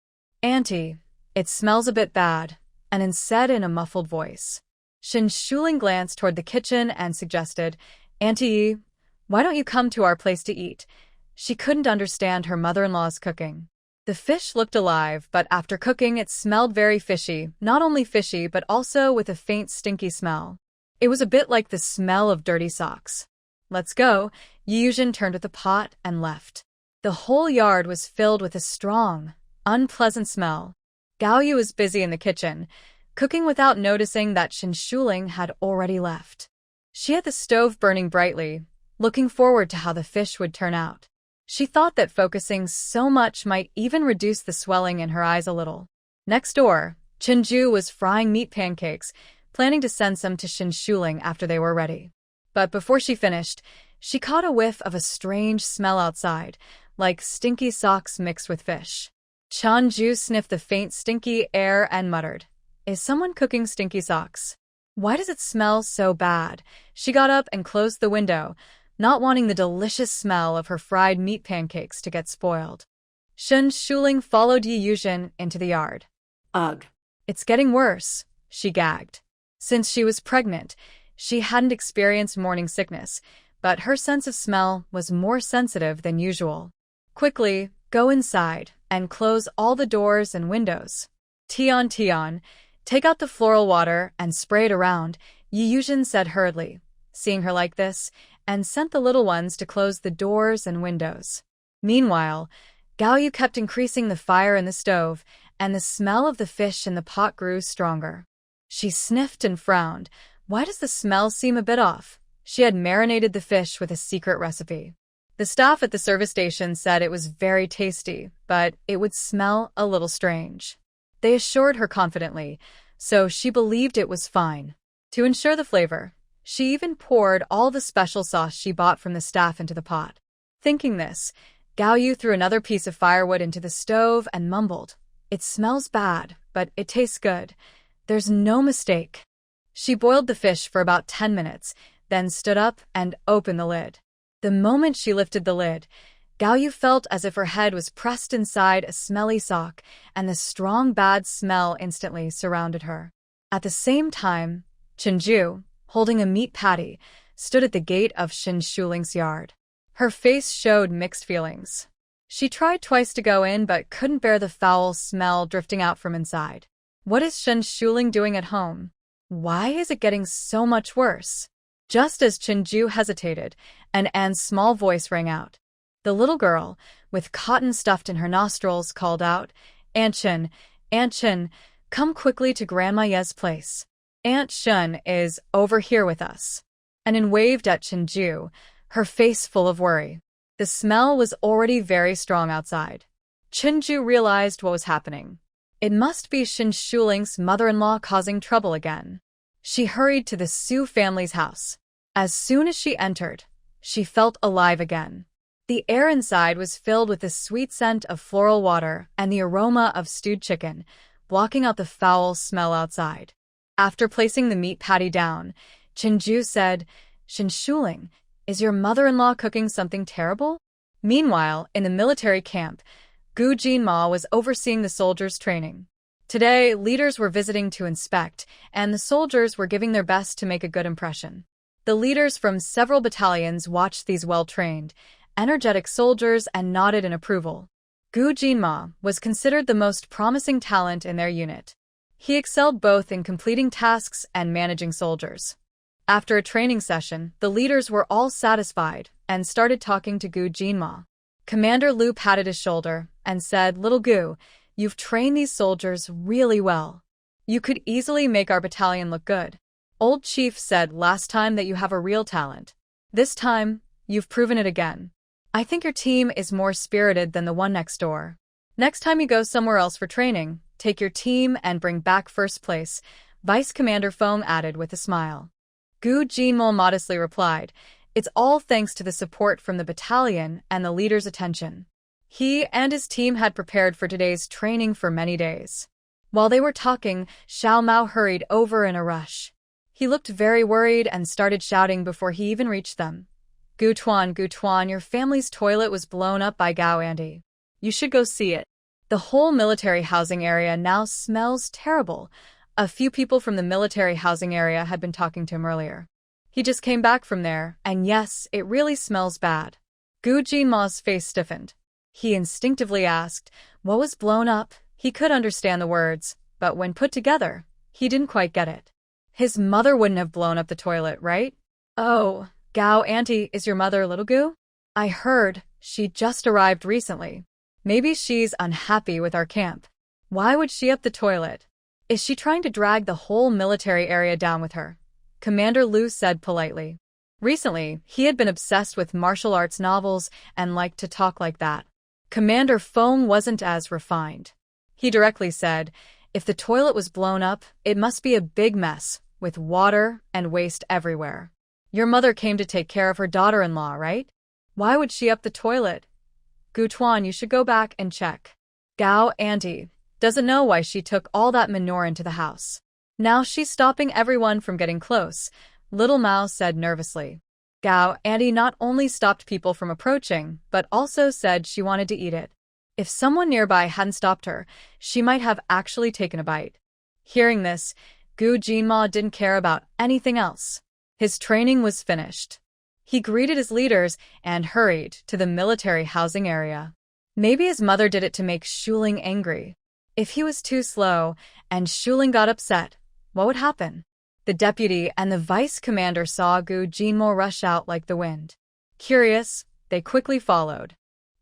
Auntie, it smells a bit bad, and said in a muffled voice. Shin Shuling glanced toward the kitchen and suggested, Auntie Yi, why don't you come to our place to eat? She couldn't understand her mother-in-law's cooking. The fish looked alive, but after cooking it smelled very fishy, not only fishy but also with a faint stinky smell. It was a bit like the smell of dirty socks. Let's go. Yi Yuzhen turned with the pot and left. The whole yard was filled with a strong, unpleasant smell. Gao Yu was busy in the kitchen, cooking without noticing that Shin Shuling had already left. She had the stove burning brightly, looking forward to how the fish would turn out. She thought that focusing so much might even reduce the swelling in her eyes a little. Next door, Chenju was frying meat pancakes, planning to send some to Shin Shuling after they were ready. But before she finished, she caught a whiff of a strange smell outside, like stinky socks mixed with fish. Chenju sniffed the faint stinky air and muttered, Is someone cooking stinky socks? Why does it smell so bad? She got up and closed the window, not wanting the delicious smell of her fried meat pancakes to get spoiled. Shin Shuling followed Yi Yuzhen into the yard. Ugh. It's getting worse, she gagged. Since she was pregnant, she hadn't experienced morning sickness, but her sense of smell was more sensitive than usual. Quickly, go inside and close all the doors and windows. Tion, take out the floral water and spray it around, Yi Yuzhen said hurriedly, seeing her like this, and sent the little ones to close the doors and windows. Meanwhile, Gao Yu kept increasing the fire in the stove, and the smell of the fish in the pot grew stronger. She sniffed and frowned. Why does the smell seem a bit off? She had marinated the fish with a secret recipe. The staff at the service station said it was very tasty, but it would smell a little strange. They assured her confidently, so she believed it was fine. To ensure the flavor, she even poured all the special sauce she bought from the staff into the pot. Thinking this, Gao Yu threw another piece of firewood into the stove and mumbled, "It smells bad, but it tastes good. There's no mistake." She boiled the fish for about 10 minutes, then stood up and opened the lid. The moment she lifted the lid, Gao Yu felt as if her head was pressed inside a smelly sock, and the strong bad smell instantly surrounded her. At the same time, Chenju, holding a meat patty, stood at the gate of Shen Shuling's yard. Her face showed mixed feelings. She tried twice to go in but couldn't bear the foul smell drifting out from inside. What is Shen Shuling doing at home? Why is it getting so much worse? Just as Chenju hesitated, an An's small voice rang out. The little girl, with cotton stuffed in her nostrils, called out, Aunt Chen, come quickly to Grandma Ye's place. Aunt Shen is over here with us." And waved at Chenju, her face full of worry. The smell was already very strong outside. Chenju realized what was happening. It must be Shen Shuling's mother-in-law causing trouble again. She hurried to the Su family's house. As soon as she entered, she felt alive again. The air inside was filled with the sweet scent of floral water and the aroma of stewed chicken, blocking out the foul smell outside. After placing the meat patty down, Chenju said, "Shen Shuling, is your mother-in-law cooking something terrible?" Meanwhile, in the military camp, Gu Jinma was overseeing the soldiers' training. Today, leaders were visiting to inspect, and the soldiers were giving their best to make a good impression. The leaders from several battalions watched these well-trained, energetic soldiers and nodded in approval. Gu Jinma was considered the most promising talent in their unit. He excelled both in completing tasks and managing soldiers. After a training session, the leaders were all satisfied and started talking to Gu Jinma. Commander Lu patted his shoulder and said, "Little Gu, you've trained these soldiers really well. You could easily make our battalion look good. Old Chief said last time that you have a real talent. This time, you've proven it again. I think your team is more spirited than the one next door. Next time you go somewhere else for training, take your team and bring back first place," Vice Commander Feng added with a smile. Gu Jinmo modestly replied, "It's all thanks to the support from the battalion and the leader's attention." He and his team had prepared for today's training for many days. While they were talking, Xiao Mao hurried over in a rush. He looked very worried and started shouting before he even reached them. Gu Tuan, your family's toilet was blown up by Gao Andy. You should go see it. The whole military housing area now smells terrible. A few people from the military housing area had been talking to him earlier. He just came back from there, and yes, it really smells bad. Gu Jinma's face stiffened. He instinctively asked, what was blown up? He could understand the words, but when put together, he didn't quite get it. His mother wouldn't have blown up the toilet, right? Oh, Gao Auntie is your mother, little Gu? I heard she just arrived recently. Maybe she's unhappy with our camp. Why would she up the toilet? Is she trying to drag the whole military area down with her? Commander Lu said politely. Recently, he had been obsessed with martial arts novels and liked to talk like that. Commander Feng wasn't as refined. He directly said, if the toilet was blown up, it must be a big mess, with water and waste everywhere. Your mother came to take care of her daughter-in-law, right? Why would she up the toilet? Gu Tuan, you should go back and check. Gao Auntie doesn't know why she took all that manure into the house. Now she's stopping everyone from getting close, Little Mao said nervously. Gao Auntie not only stopped people from approaching, but also said she wanted to eat it. If someone nearby hadn't stopped her, she might have actually taken a bite. Hearing this, Gu Jinma didn't care about anything else. His training was finished. He greeted his leaders and hurried to the military housing area. Maybe his mother did it to make Shuling angry. If he was too slow and Shuling got upset, what would happen? The deputy and the vice commander saw Gu Jinmo rush out like the wind. Curious, they quickly followed.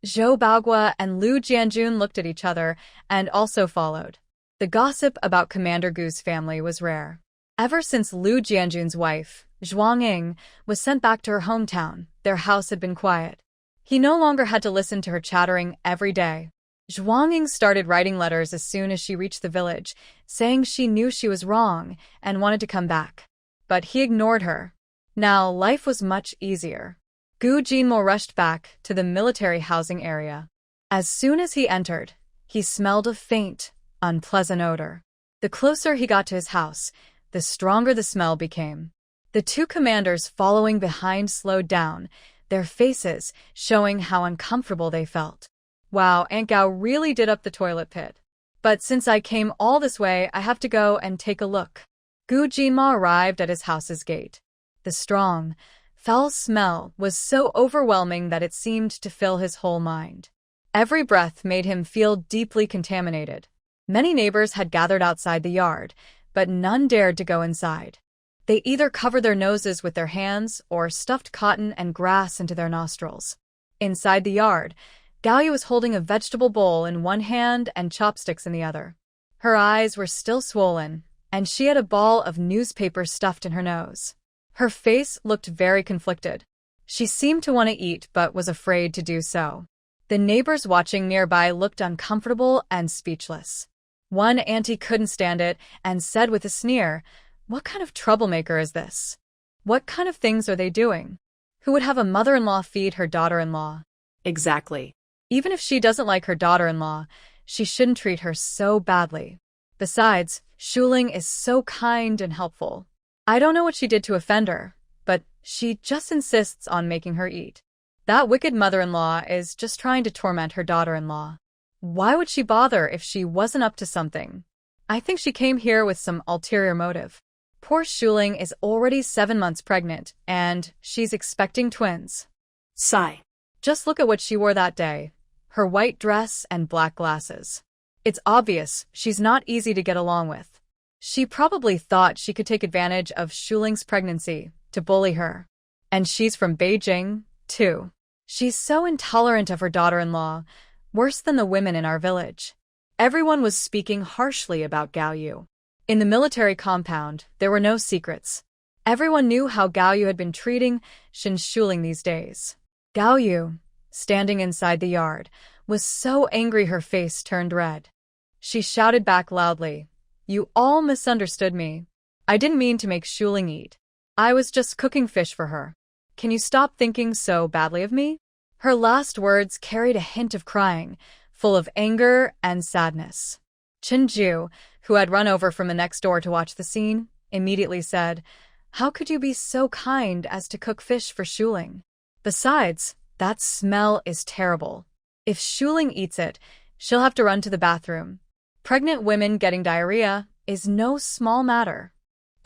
Zhou Baogua and Lu Jianjun looked at each other and also followed. The gossip about Commander Gu's family was rare. Ever since Lu Jianjun's wife, Zhuang Ying, was sent back to her hometown, their house had been quiet. He no longer had to listen to her chattering every day. Zhuang Ying started writing letters as soon as she reached the village, saying she knew she was wrong and wanted to come back. But he ignored her. Now life was much easier. Gu Jinmo rushed back to the military housing area. As soon as he entered, he smelled a faint, unpleasant odor. The closer he got to his house, the stronger the smell became. The two commanders following behind slowed down, their faces showing how uncomfortable they felt. Wow, Aunt Gao really did up the toilet pit. But since I came all this way, I have to go and take a look. Gu Jinma arrived at his house's gate. The strong, foul smell was so overwhelming that it seemed to fill his whole mind. Every breath made him feel deeply contaminated. Many neighbors had gathered outside the yard, but none dared to go inside. They either covered their noses with their hands or stuffed cotton and grass into their nostrils. Inside the yard, Gaoyu was holding a vegetable bowl in one hand and chopsticks in the other. Her eyes were still swollen, and she had a ball of newspaper stuffed in her nose. Her face looked very conflicted. She seemed to want to eat but was afraid to do so. The neighbors watching nearby looked uncomfortable and speechless. One auntie couldn't stand it and said with a sneer, "What kind of troublemaker is this? What kind of things are they doing? Who would have a mother-in-law feed her daughter-in-law?" Exactly. Even if she doesn't like her daughter-in-law, she shouldn't treat her so badly. Besides, Shuling is so kind and helpful. I don't know what she did to offend her, but she just insists on making her eat. That wicked mother-in-law is just trying to torment her daughter-in-law. Why would she bother if she wasn't up to something? I think she came here with some ulterior motive. Poor Shuling is already 7 months pregnant, and she's expecting twins. Sigh. Just look at what she wore that day. Her white dress and black glasses. It's obvious she's not easy to get along with. She probably thought she could take advantage of Shuling's pregnancy to bully her. And she's from Beijing, too. She's so intolerant of her daughter-in-law, worse than the women in our village. Everyone was speaking harshly about Gaoyu. In the military compound, there were no secrets. Everyone knew how Gaoyu had been treating Shin Shuling these days. Gaoyu, standing inside the yard, was so angry her face turned red. She shouted back loudly, "You all misunderstood me. I didn't mean to make Shuling eat. I was just cooking fish for her. Can you stop thinking so badly of me?" Her last words carried a hint of crying, full of anger and sadness. Chenju, who had run over from the next door to watch the scene, immediately said, "How could you be so kind as to cook fish for Shuling? Besides, that smell is terrible. If Shuling eats it, she'll have to run to the bathroom. Pregnant women getting diarrhea is no small matter."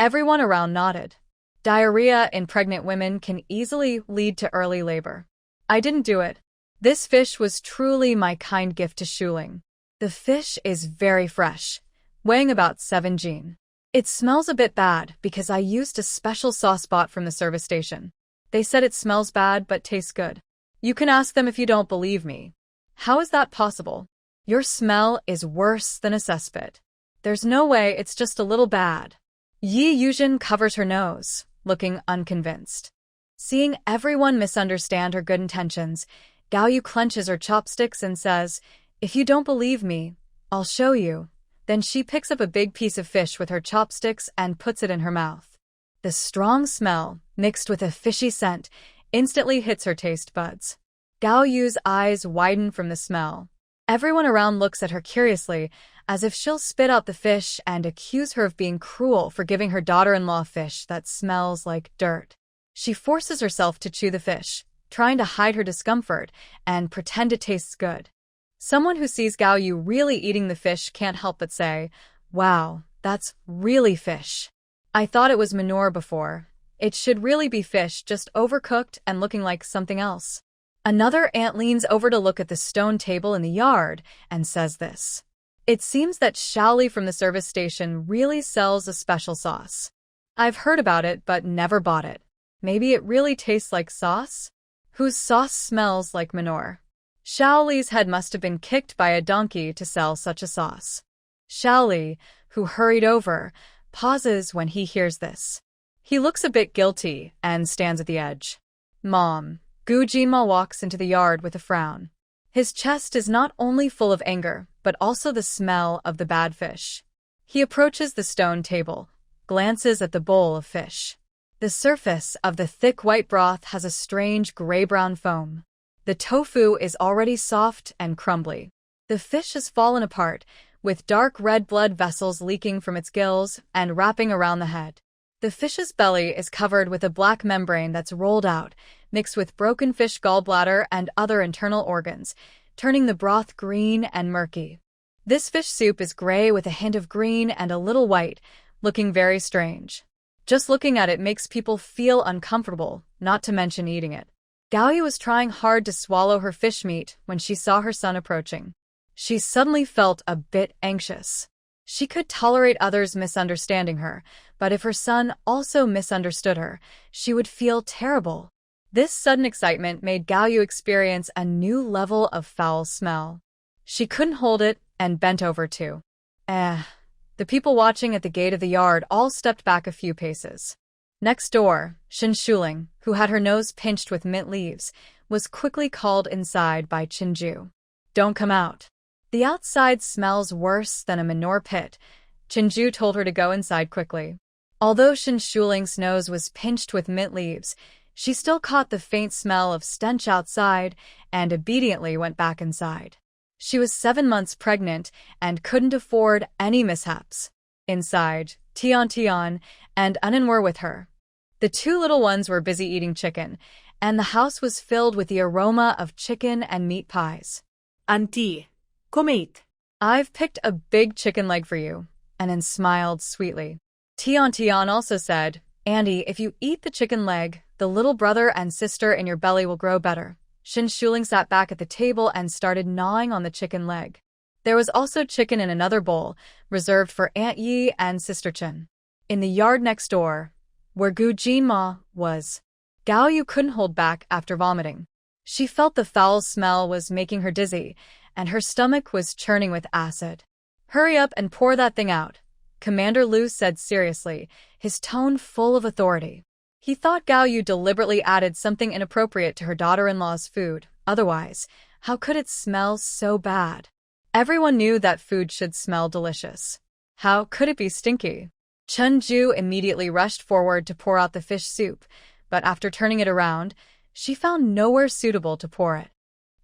Everyone around nodded. Diarrhea in pregnant women can easily lead to early labor. I didn't do it. This fish was truly my kind gift to Shuling. The fish is very fresh, weighing about 7 jin. It smells a bit bad because I used a special sauce bought from the service station. They said it smells bad but tastes good. You can ask them if you don't believe me. How is that possible? Your smell is worse than a cesspit. There's no way, it's just a little bad. Yi Yuzhen covers her nose, looking unconvinced. Seeing everyone misunderstand her good intentions, Gaoyu clenches her chopsticks and says, "If you don't believe me, I'll show you." Then she picks up a big piece of fish with her chopsticks and puts it in her mouth. The strong smell, mixed with a fishy scent, instantly hits her taste buds. Gaoyu's eyes widen from the smell. Everyone around looks at her curiously, as if she'll spit out the fish and accuse her of being cruel for giving her daughter-in-law fish that smells like dirt. She forces herself to chew the fish, trying to hide her discomfort and pretend it tastes good. Someone who sees Gaoyu really eating the fish can't help but say, "Wow, that's really fish. I thought it was manure before. It should really be fish, just overcooked and looking like something else. Another aunt leans over to look at the stone table in the yard and says this. It seems that Shaoli from the service station really sells a special sauce. I've heard about it but never bought it. Maybe it really tastes like sauce? Whose sauce smells like manure? Shaoli's head must have been kicked by a donkey to sell such a sauce. Shaoli, who hurried over, pauses when he hears this. He looks a bit guilty and stands at the edge. Mom. Gu Jinma walks into the yard with a frown. His chest is not only full of anger, but also the smell of the bad fish. He approaches the stone table, glances at the bowl of fish. The surface of the thick white broth has a strange gray-brown foam. The tofu is already soft and crumbly. The fish has fallen apart, with dark red blood vessels leaking from its gills and wrapping around the head. The fish's belly is covered with a black membrane that's rolled out, mixed with broken fish gallbladder and other internal organs, turning the broth green and murky. This fish soup is gray with a hint of green and a little white, looking very strange. Just looking at it makes people feel uncomfortable, not to mention eating it. Gaoyu was trying hard to swallow her fish meat when she saw her son approaching. She suddenly felt a bit anxious. She could tolerate others misunderstanding her, but if her son also misunderstood her, she would feel terrible. This sudden excitement made Gaoyu experience a new level of foul smell. She couldn't hold it and bent over too. The people watching at the gate of the yard all stepped back a few paces. Next door, Shin Shuling, who had her nose pinched with mint leaves, was quickly called inside by Chinju. Don't come out. The outside smells worse than a manure pit. Chinju told her to go inside quickly. Although Shin Shuling's nose was pinched with mint leaves, she still caught the faint smell of stench outside and obediently went back inside. She was 7 months pregnant and couldn't afford any mishaps. Inside, Tian and Unan were with her. The 2 little ones were busy eating chicken, and the house was filled with the aroma of chicken and meat pies. Auntie, come eat. I've picked a big chicken leg for you, Unan smiled sweetly. Tian also said, Andy, if you eat the chicken leg, the little brother and sister in your belly will grow better. Shin Shuling sat back at the table and started gnawing on the chicken leg. There was also chicken in another bowl, reserved for Aunt Yi and Sister Chen. In the yard next door, where Gu Jinma was, Gaoyu couldn't hold back after vomiting. She felt the foul smell was making her dizzy, and her stomach was churning with acid. Hurry up and pour that thing out, Commander Lu said seriously, his tone full of authority. He thought Gaoyu deliberately added something inappropriate to her daughter-in-law's food. Otherwise, how could it smell so bad? Everyone knew that food should smell delicious. How could it be stinky? Chen Ju immediately rushed forward to pour out the fish soup, but after turning it around, she found nowhere suitable to pour it.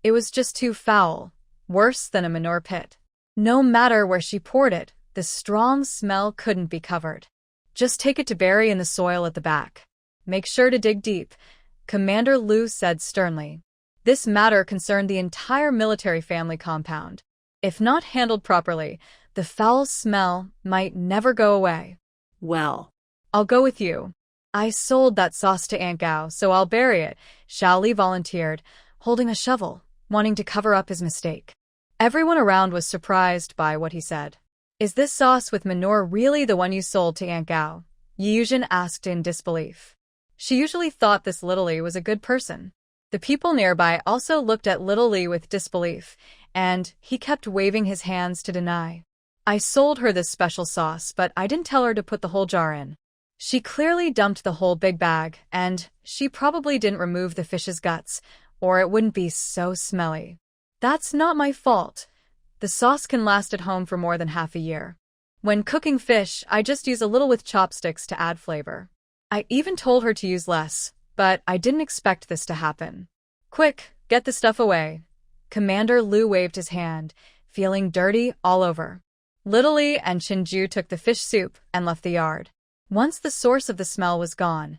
It was just too foul, worse than a manure pit. No matter where she poured it, the strong smell couldn't be covered. Just take it to bury in the soil at the back. Make sure to dig deep, Commander Lu said sternly. This matter concerned the entire military family compound. If not handled properly, the foul smell might never go away. Well, I'll go with you. I sold that sauce to Aunt Gao, so I'll bury it, Shaoli volunteered, holding a shovel, wanting to cover up his mistake. Everyone around was surprised by what he said. Is this sauce with manure really the one you sold to Aunt Gao? Yuzhen asked in disbelief. She usually thought this Little Li was a good person. The people nearby also looked at Little Li with disbelief, and he kept waving his hands to deny. I sold her this special sauce, but I didn't tell her to put the whole jar in. She clearly dumped the whole big bag, and she probably didn't remove the fish's guts, or it wouldn't be so smelly. That's not my fault. The sauce can last at home for more than half a year. When cooking fish, I just use a little with chopsticks to add flavor. I even told her to use less, but I didn't expect this to happen. Quick, get the stuff away. Commander Lu waved his hand, feeling dirty all over. Little Li and Chinju took the fish soup and left the yard. Once the source of the smell was gone,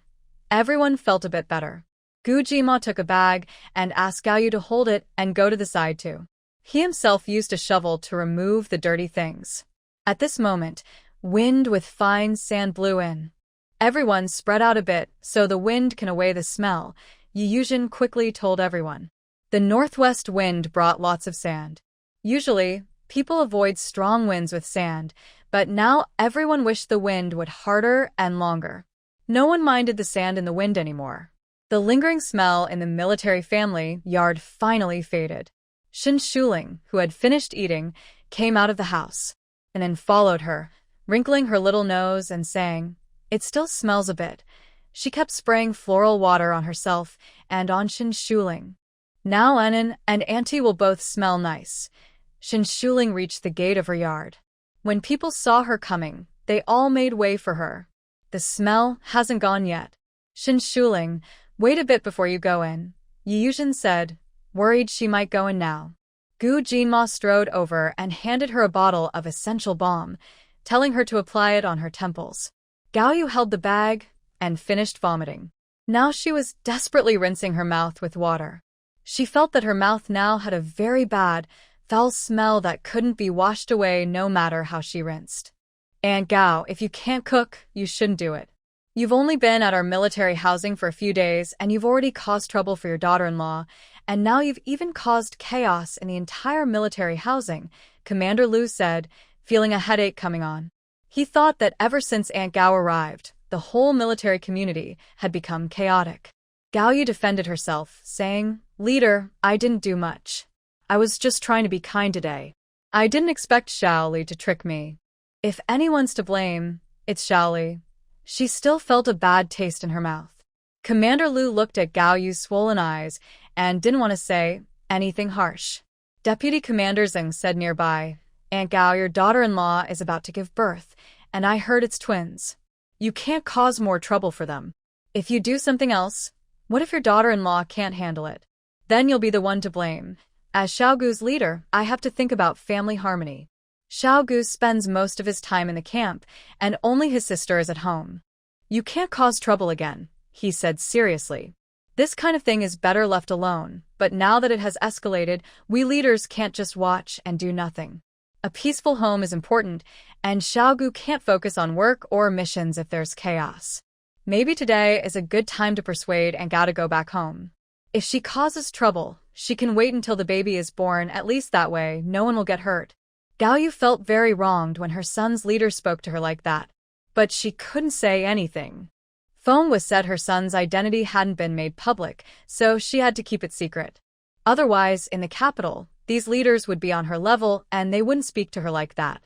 everyone felt a bit better. Gu Jima took a bag and asked Gaoyu to hold it and go to the side too. He himself used a shovel to remove the dirty things. At this moment, wind with fine sand blew in. Everyone spread out a bit so the wind can away the smell, Yuzhen quickly told everyone. The northwest wind brought lots of sand. Usually, people avoid strong winds with sand, but now everyone wished the wind would harder and longer. No one minded the sand in the wind anymore. The lingering smell in the military family yard finally faded. Shin Shuling, who had finished eating, came out of the house, and then followed her, wrinkling her little nose and saying, "It still smells a bit." She kept spraying floral water on herself and on Shin Shuling. "Now Enon and Auntie will both smell nice." Shin Shuling reached the gate of her yard. When people saw her coming, they all made way for her. "The smell hasn't gone yet." Shin Shuling, "Wait a bit before you go in," Yuzhen said, worried she might go in now. Gu Jinma strode over and handed her a bottle of essential balm, telling her to apply it on her temples. Gao Yu held the bag and finished vomiting. Now she was desperately rinsing her mouth with water. She felt that her mouth now had a very bad, foul smell that couldn't be washed away no matter how she rinsed. "Aunt Gao, if you can't cook, you shouldn't do it. You've only been at our military housing for a few days, and you've already caused trouble for your daughter-in-law, and now you've even caused chaos in the entire military housing," Commander Lu said, feeling a headache coming on. He thought that ever since Aunt Gao arrived, the whole military community had become chaotic. Gao Yu defended herself, saying, "Leader, I didn't do much. I was just trying to be kind today. I didn't expect Shaoli to trick me. If anyone's to blame, it's Shaoli." She still felt a bad taste in her mouth. Commander Lu looked at Gao Yu's swollen eyes and didn't want to say anything harsh. Deputy Commander Zeng said nearby, "Aunt Gao, your daughter-in-law is about to give birth, and I heard it's twins. You can't cause more trouble for them. If you do something else, what if your daughter-in-law can't handle it? Then you'll be the one to blame. As Xiaogu's leader, I have to think about family harmony. Xiaogu spends most of his time in the camp, and only his sister is at home. You can't cause trouble again," he said seriously. "This kind of thing is better left alone, but now that it has escalated, we leaders can't just watch and do nothing. A peaceful home is important, and Xiaogu can't focus on work or missions if there's chaos. Maybe today is a good time to persuade Aunt Gao to go back home. If she causes trouble, she can wait until the baby is born, at least that way no one will get hurt." Gao Yu felt very wronged when her son's leader spoke to her like that, but she couldn't say anything. Feng was said her son's identity hadn't been made public, so she had to keep it secret. Otherwise, in the capital, these leaders would be on her level and they wouldn't speak to her like that.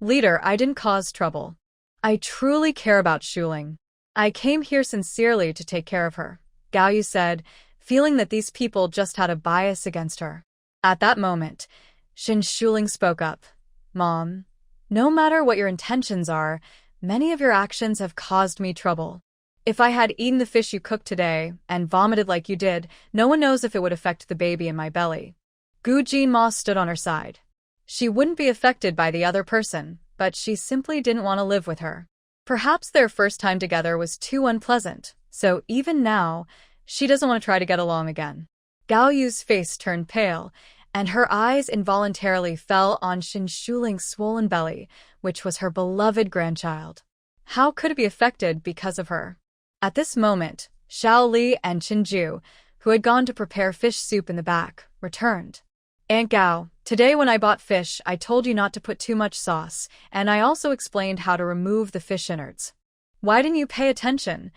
"Leader, I didn't cause trouble. I truly care about Shuling. I came here sincerely to take care of her," Gao Yu said, feeling that these people just had a bias against her. At that moment, Shin Shuling spoke up. "Mom, no matter what your intentions are, many of your actions have caused me trouble. If I had eaten the fish you cooked today and vomited like you did, no one knows if it would affect the baby in my belly." Gu Jinma stood on her side. She wouldn't be affected by the other person, but she simply didn't want to live with her. Perhaps their first time together was too unpleasant, so even now, she doesn't want to try to get along again. Gao Yu's face turned pale, and her eyes involuntarily fell on Shin Shuling's swollen belly, which was her beloved grandchild. How could it be affected because of her? At this moment, Xiao Li and Chinju, who had gone to prepare fish soup in the back, returned. "Aunt Gao, today when I bought fish, I told you not to put too much sauce, and I also explained how to remove the fish innards. Why didn't you pay attention?"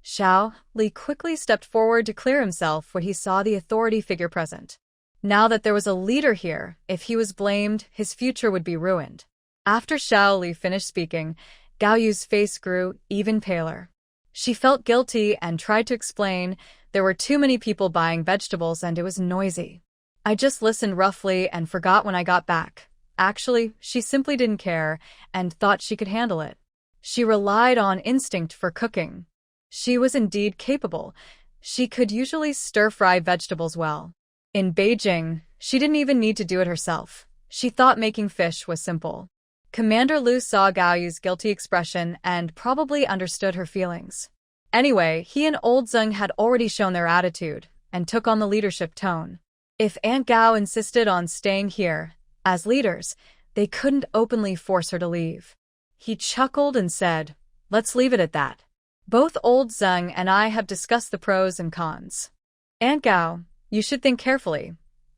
Xiao Li quickly stepped forward to clear himself when he saw the authority figure present. Now that there was a leader here, if he was blamed, his future would be ruined. After Xiao Li finished speaking, Gao Yu's face grew even paler. She felt guilty and tried to explain there were too many people buying vegetables and it was noisy. "I just listened roughly and forgot when I got back." Actually, she simply didn't care and thought she could handle it. She relied on instinct for cooking. She was indeed capable. She could usually stir-fry vegetables well. In Beijing, she didn't even need to do it herself. She thought making fish was simple. Commander Lu saw Gao Yu's guilty expression and probably understood her feelings. Anyway, he and Old Zeng had already shown their attitude and took on the leadership tone. If Aunt Gao insisted on staying here, as leaders, they couldn't openly force her to leave. He chuckled and said, "Let's leave it at that." Both old Zeng and I have discussed the pros and cons. Aunt Gao, you should think carefully.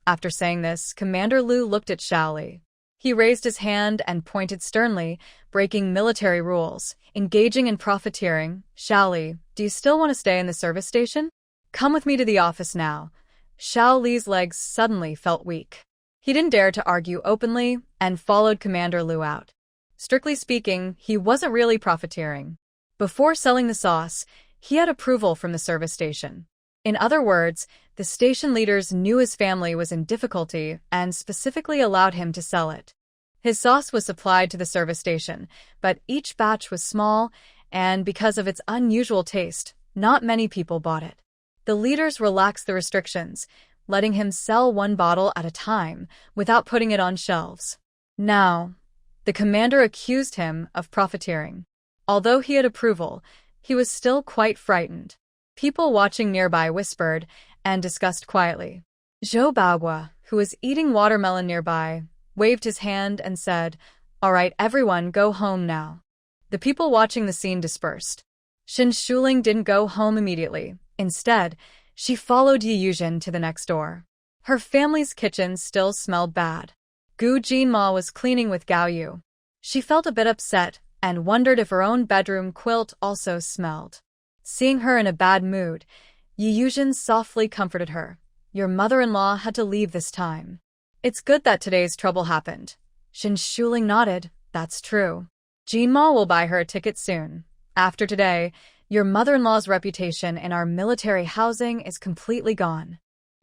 After saying this, Commander Lu looked at Shaoli. He raised his hand and pointed sternly, breaking military rules, engaging in profiteering. Shaoli, do you still want to stay in the service station? Come with me to the office now. Shaoli's legs suddenly felt weak. He didn't dare to argue openly and followed Commander Lu out. Strictly speaking, he wasn't really profiteering. Before selling the sauce, he had approval from the service station. In other words, the station leaders knew his family was in difficulty and specifically allowed him to sell it. His sauce was supplied to the service station, but each batch was small, and because of its unusual taste, not many people bought it. The leaders relaxed the restrictions, letting him sell one bottle at a time without putting it on shelves. Now, the commander accused him of profiteering. Although he had approval, he was still quite frightened. People watching nearby whispered and discussed quietly. Zhou Baogua, who was eating watermelon nearby, waved his hand and said, "All right, everyone, go home now." The people watching the scene dispersed. Xin Shuling didn't go home immediately. Instead, she followed Yi Yuzhen to the next door. Her family's kitchen still smelled bad. Gu Jinma was cleaning with Gao Yu. She felt a bit upset and wondered if her own bedroom quilt also smelled. Seeing her in a bad mood, Yi Yuzhen softly comforted her. "Your mother-in-law had to leave this time. It's good that today's trouble happened." Xin Shuling nodded. "That's true. Jinma will buy her a ticket soon. After today, your mother-in-law's reputation in our military housing is completely gone.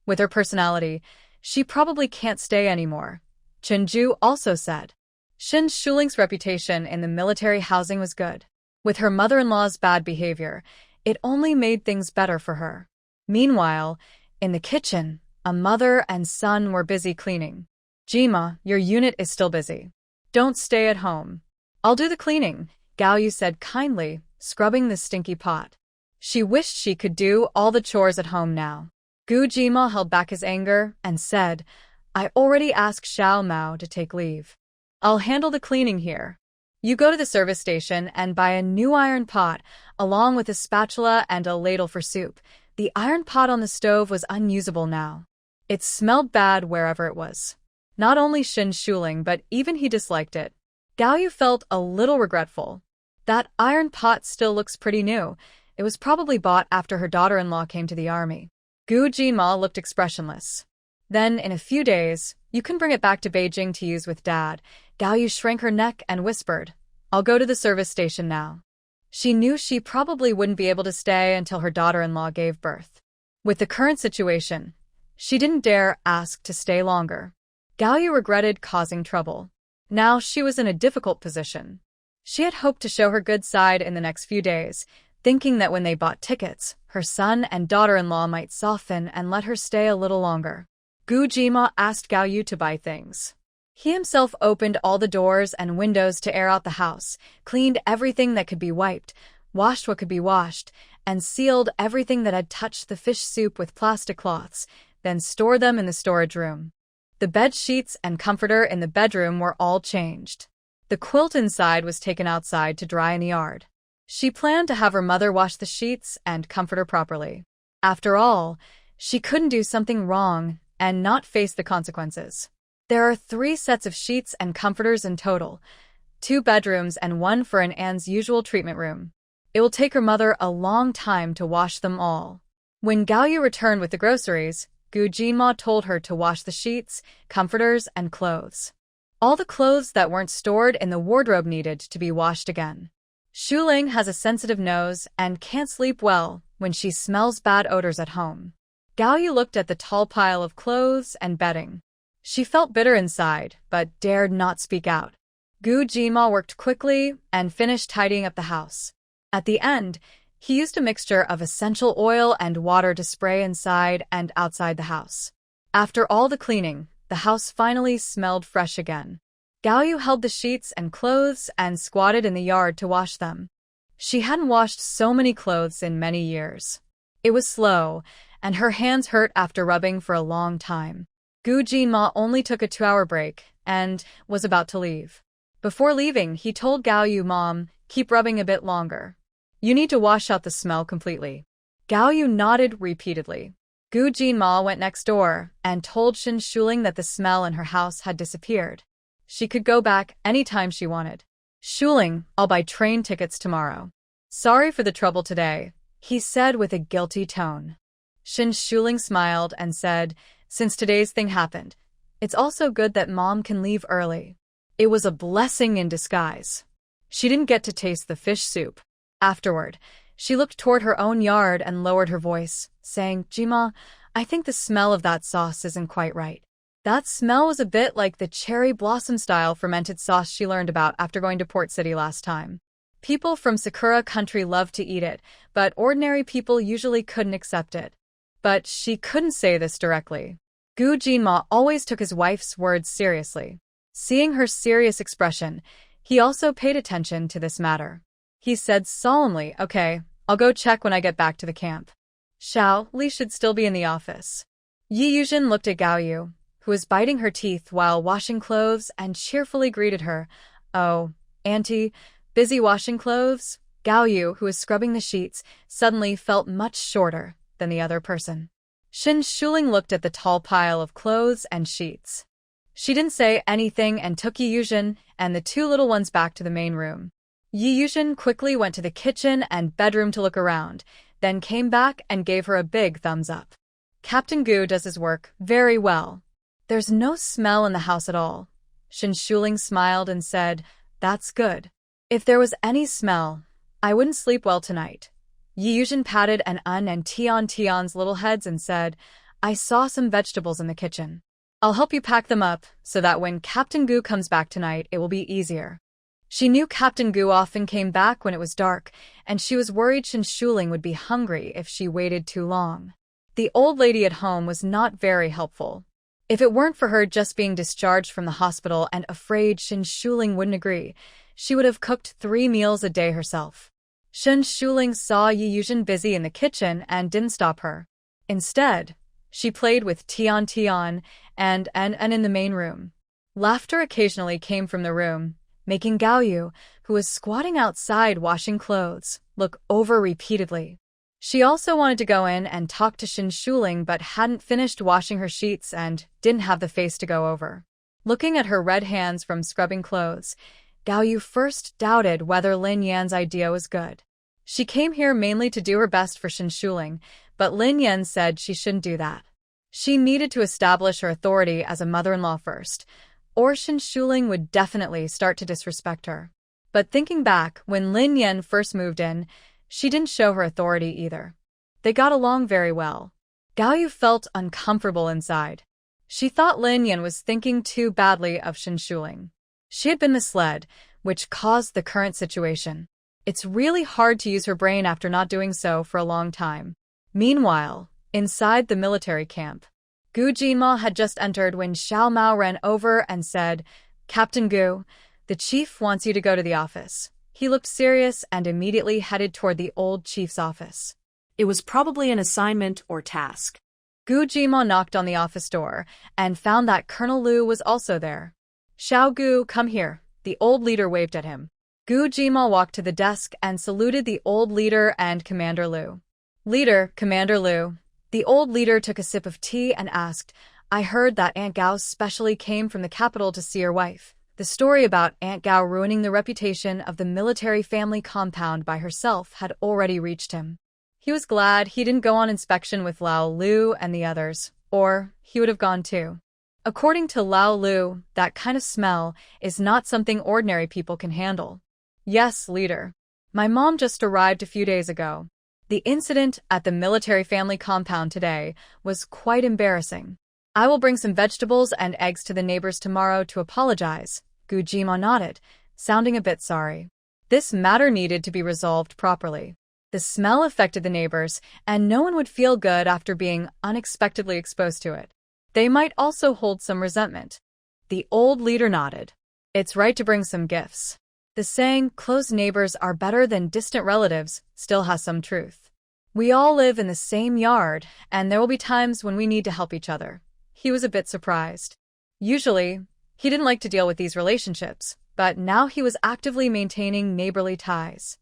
With her personality, she probably can't stay anymore." Chenju also said. Xin Shuling's reputation in the military housing was good. With her mother-in-law's bad behavior, it only made things better for her. Meanwhile, in the kitchen, a mother and son were busy cleaning. "Jima, your unit is still busy. Don't stay at home." "I'll do the cleaning," Gao Yu said kindly, scrubbing the stinky pot. She wished she could do all the chores at home now. Gu Jima held back his anger and said, "I already asked Xiao Mao to take leave. I'll handle the cleaning here. You go to the service station and buy a new iron pot, along with a spatula and a ladle for soup." The iron pot on the stove was unusable now. It smelled bad wherever it was. Not only Xin Shuling, but even he disliked it. Gao Yu felt a little regretful. That iron pot still looks pretty new. It was probably bought after her daughter-in-law came to the army. Gu Jima looked expressionless. "Then, in a few days, you can bring it back to Beijing to use with Dad." Gao Yu shrank her neck and whispered, "I'll go to the service station now." She knew she probably wouldn't be able to stay until her daughter-in-law gave birth. With the current situation, she didn't dare ask to stay longer. Gao Yu regretted causing trouble. Now she was in a difficult position. She had hoped to show her good side in the next few days, thinking that when they bought tickets, her son and daughter-in-law might soften and let her stay a little longer. Gu Jima asked Gao Yu to buy things. He himself opened all the doors and windows to air out the house, cleaned everything that could be wiped, washed what could be washed, and sealed everything that had touched the fish soup with plastic cloths, then stored them in the storage room. The bed sheets and comforter in the bedroom were all changed. The quilt inside was taken outside to dry in the yard. She planned to have her mother wash the sheets and comforter properly. After all, she couldn't do something wrong and not face the consequences. There are 3 sets of sheets and comforters in total, 2 bedrooms and 1 for Anne's usual treatment room. It will take her mother a long time to wash them all. When Gao Yu returned with the groceries, Gu Jinma told her to wash the sheets, comforters, and clothes. All the clothes that weren't stored in the wardrobe needed to be washed again. Shuling has a sensitive nose and can't sleep well when she smells bad odors at home. Gao Yu looked at the tall pile of clothes and bedding. She felt bitter inside, but dared not speak out. Gu Jima worked quickly and finished tidying up the house. At the end, he used a mixture of essential oil and water to spray inside and outside the house. After all the cleaning, the house finally smelled fresh again. Gao Yu held the sheets and clothes and squatted in the yard to wash them. She hadn't washed so many clothes in many years. It was slow, and her hands hurt after rubbing for a long time. Gu Jinma only took a 2-hour break and was about to leave. Before leaving, he told Gao Yu, "Mom, keep rubbing a bit longer." You need to wash out the smell completely. Gao Yu nodded repeatedly. Gu Jinma went next door and told Shin Shuling that the smell in her house had disappeared. She could go back anytime she wanted. Shuling, I'll buy train tickets tomorrow. Sorry for the trouble today, he said with a guilty tone. Shin Shuling smiled and said, since today's thing happened, it's also good that Mom can leave early. It was a blessing in disguise. She didn't get to taste the fish soup. Afterward, she looked toward her own yard and lowered her voice, saying, Jima, I think the smell of that sauce isn't quite right. That smell was a bit like the cherry blossom-style fermented sauce she learned about after going to Port City last time. People from Sakura country loved to eat it, but ordinary people usually couldn't accept it. But she couldn't say this directly. Gu Jinma always took his wife's words seriously. Seeing her serious expression, he also paid attention to this matter. He said solemnly, okay, I'll go check when I get back to the camp. Xiao Li should still be in the office. Yi Yuzhen looked at Gao Yu, who was biting her teeth while washing clothes, and cheerfully greeted her. Oh, Auntie, busy washing clothes? Gao Yu, who was scrubbing the sheets, suddenly felt much shorter than the other person. Shin Shuling looked at the tall pile of clothes and sheets. She didn't say anything and took Yi Yuzhen and the two little ones back to the main room. Yi Yuzhen quickly went to the kitchen and bedroom to look around, then came back and gave her a big thumbs up. Captain Gu does his work very well. There's no smell in the house at all. Shin Shuling smiled and said, that's good. If there was any smell, I wouldn't sleep well tonight. Yi Yuzhen patted an and Tion's little heads and said, I saw some vegetables in the kitchen. I'll help you pack them up so that when Captain Gu comes back tonight, it will be easier. She knew Captain Gu often came back when it was dark, and she was worried Shin Shuling would be hungry if she waited too long. The old lady at home was not very helpful. If it weren't for her just being discharged from the hospital and afraid Shin Shuling wouldn't agree, she would have cooked 3 meals a day herself. Shin Shuling saw Yi Yuzhen busy in the kitchen and didn't stop her. Instead, she played with Tion and in the main room. Laughter occasionally came from the room, making Gao Yu, who was squatting outside washing clothes, look over repeatedly. She also wanted to go in and talk to Shin Shuling but hadn't finished washing her sheets and didn't have the face to go over. Looking at her red hands from scrubbing clothes, Gao Yu first doubted whether Lin Yan's idea was good. She came here mainly to do her best for Shin Shuling, but Lin Yan said she shouldn't do that. She needed to establish her authority as a mother-in-law first, or Shin Shuling would definitely start to disrespect her. But thinking back, when Lin Yan first moved in, she didn't show her authority either. They got along very well. Gao Yu felt uncomfortable inside. She thought Lin Yan was thinking too badly of Shin Shuling. She had been misled, which caused the current situation. It's really hard to use her brain after not doing so for a long time. Meanwhile, inside the military camp, Gu Jinma had just entered when Xiao Mao ran over and said, Captain Gu, the chief wants you to go to the office. He looked serious and immediately headed toward the old chief's office. It was probably an assignment or task. Gu Jinma knocked on the office door and found that Colonel Liu was also there. Xiao Gu, come here. The old leader waved at him. Gu Jinma walked to the desk and saluted the old leader and Commander Liu. Leader, Commander Liu. The old leader took a sip of tea and asked, I heard that Aunt Gao specially came from the capital to see your wife. The story about Aunt Gao ruining the reputation of the military family compound by herself had already reached him. He was glad he didn't go on inspection with Lao Lu and the others, or he would have gone too. According to Lao Lu, that kind of smell is not something ordinary people can handle. Yes, leader. My mom just arrived a few days ago. The incident at the military family compound today was quite embarrassing. I will bring some vegetables and eggs to the neighbors tomorrow to apologize. Gu Jinma nodded, sounding a bit sorry. This matter needed to be resolved properly. The smell affected the neighbors, and no one would feel good after being unexpectedly exposed to it. They might also hold some resentment. The old leader nodded. It's right to bring some gifts. The saying, close neighbors are better than distant relatives, still has some truth. We all live in the same yard, and there will be times when we need to help each other. He was a bit surprised. Usually, he didn't like to deal with these relationships, but now he was actively maintaining neighborly ties.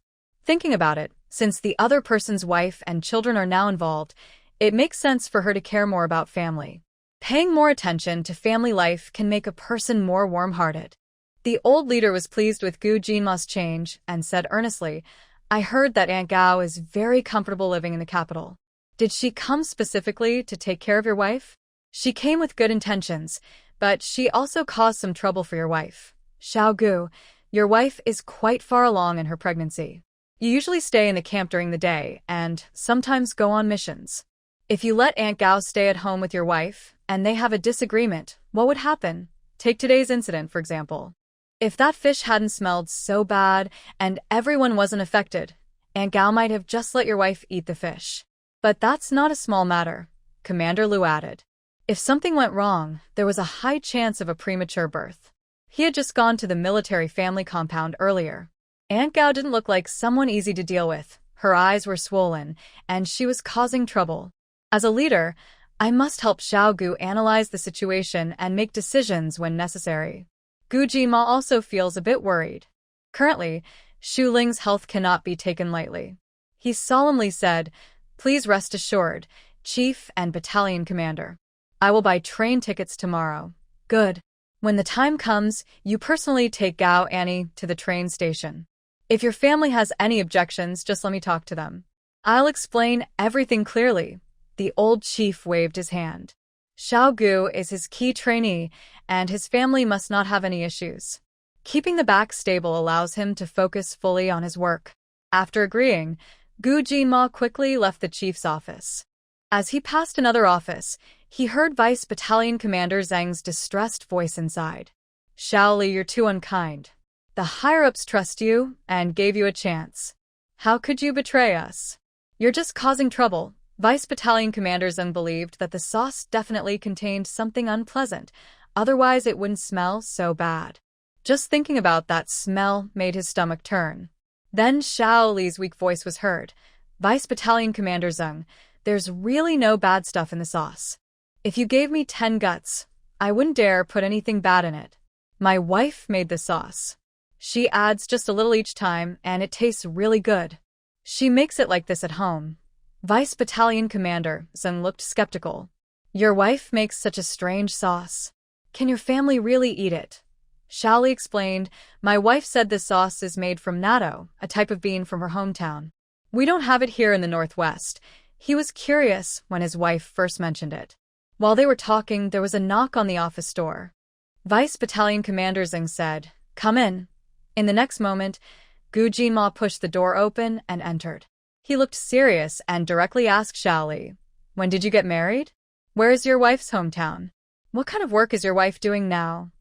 Thinking about it, Since the other person's wife and children are now involved, it makes sense for her to care more about family. Paying more attention to family life can make a person more warm-hearted. The old leader was pleased with Gu Jinma's change and said earnestly, I heard that Aunt Gao is very comfortable living in the capital. Did she come specifically to take care of your wife? She came with good intentions, but she also caused some trouble for your wife. Xiao Gu, your wife is quite far along in her pregnancy. You usually stay in the camp during the day and sometimes go on missions. If you let Aunt Gao stay at home with your wife and they have a disagreement, what would happen? Take today's incident, for example. If that fish hadn't smelled so bad and everyone wasn't affected, Aunt Gao might have just let your wife eat the fish. But that's not a small matter, Commander Liu added. If something went wrong, there was a high chance of a premature birth. He had just gone to the military family compound earlier. Aunt Gao didn't look like someone easy to deal with. Her eyes were swollen, and she was causing trouble. As a leader, I must help Xiao Gu analyze the situation and make decisions when necessary. Gu Jinma also feels a bit worried. Currently, Xu Ling's health cannot be taken lightly. He solemnly said, Please rest assured, Chief and Battalion Commander. I will buy train tickets tomorrow. Good. When the time comes, you personally take Gao Annie to the train station. If your family has any objections, just let me talk to them. I'll explain everything clearly. The old chief waved his hand. Xiao Gu is his key trainee, and his family must not have any issues. Keeping the back stable allows him to focus fully on his work. After agreeing, Gu Jinma quickly left the chief's office. As he passed another office, he heard Vice Battalion Commander Zhang's distressed voice inside. Xiao Li, you're too unkind. The higher-ups trust you and gave you a chance. How could you betray us? You're just causing trouble. Vice Battalion Commander Zhang believed that the sauce definitely contained something unpleasant, otherwise it wouldn't smell so bad. Just thinking about that smell made his stomach turn. Then Xiao Li's weak voice was heard. Vice Battalion Commander Zhang, there's really no bad stuff in the sauce. If you gave me 10 guts, I wouldn't dare put anything bad in it. My wife made the sauce. She adds just a little each time, and it tastes really good. She makes it like this at home. Vice Battalion Commander Zhang looked skeptical. Your wife makes such a strange sauce. Can your family really eat it? Xiao Li explained, My wife said this sauce is made from natto, a type of bean from her hometown. We don't have it here in the Northwest. He was curious when his wife first mentioned it. While they were talking, there was a knock on the office door. Vice Battalion Commander Zhang said, Come in. In the next moment, Gu Jinma pushed the door open and entered. He looked serious and directly asked Xiao Li, When did you get married? Where is your wife's hometown? What kind of work is your wife doing now?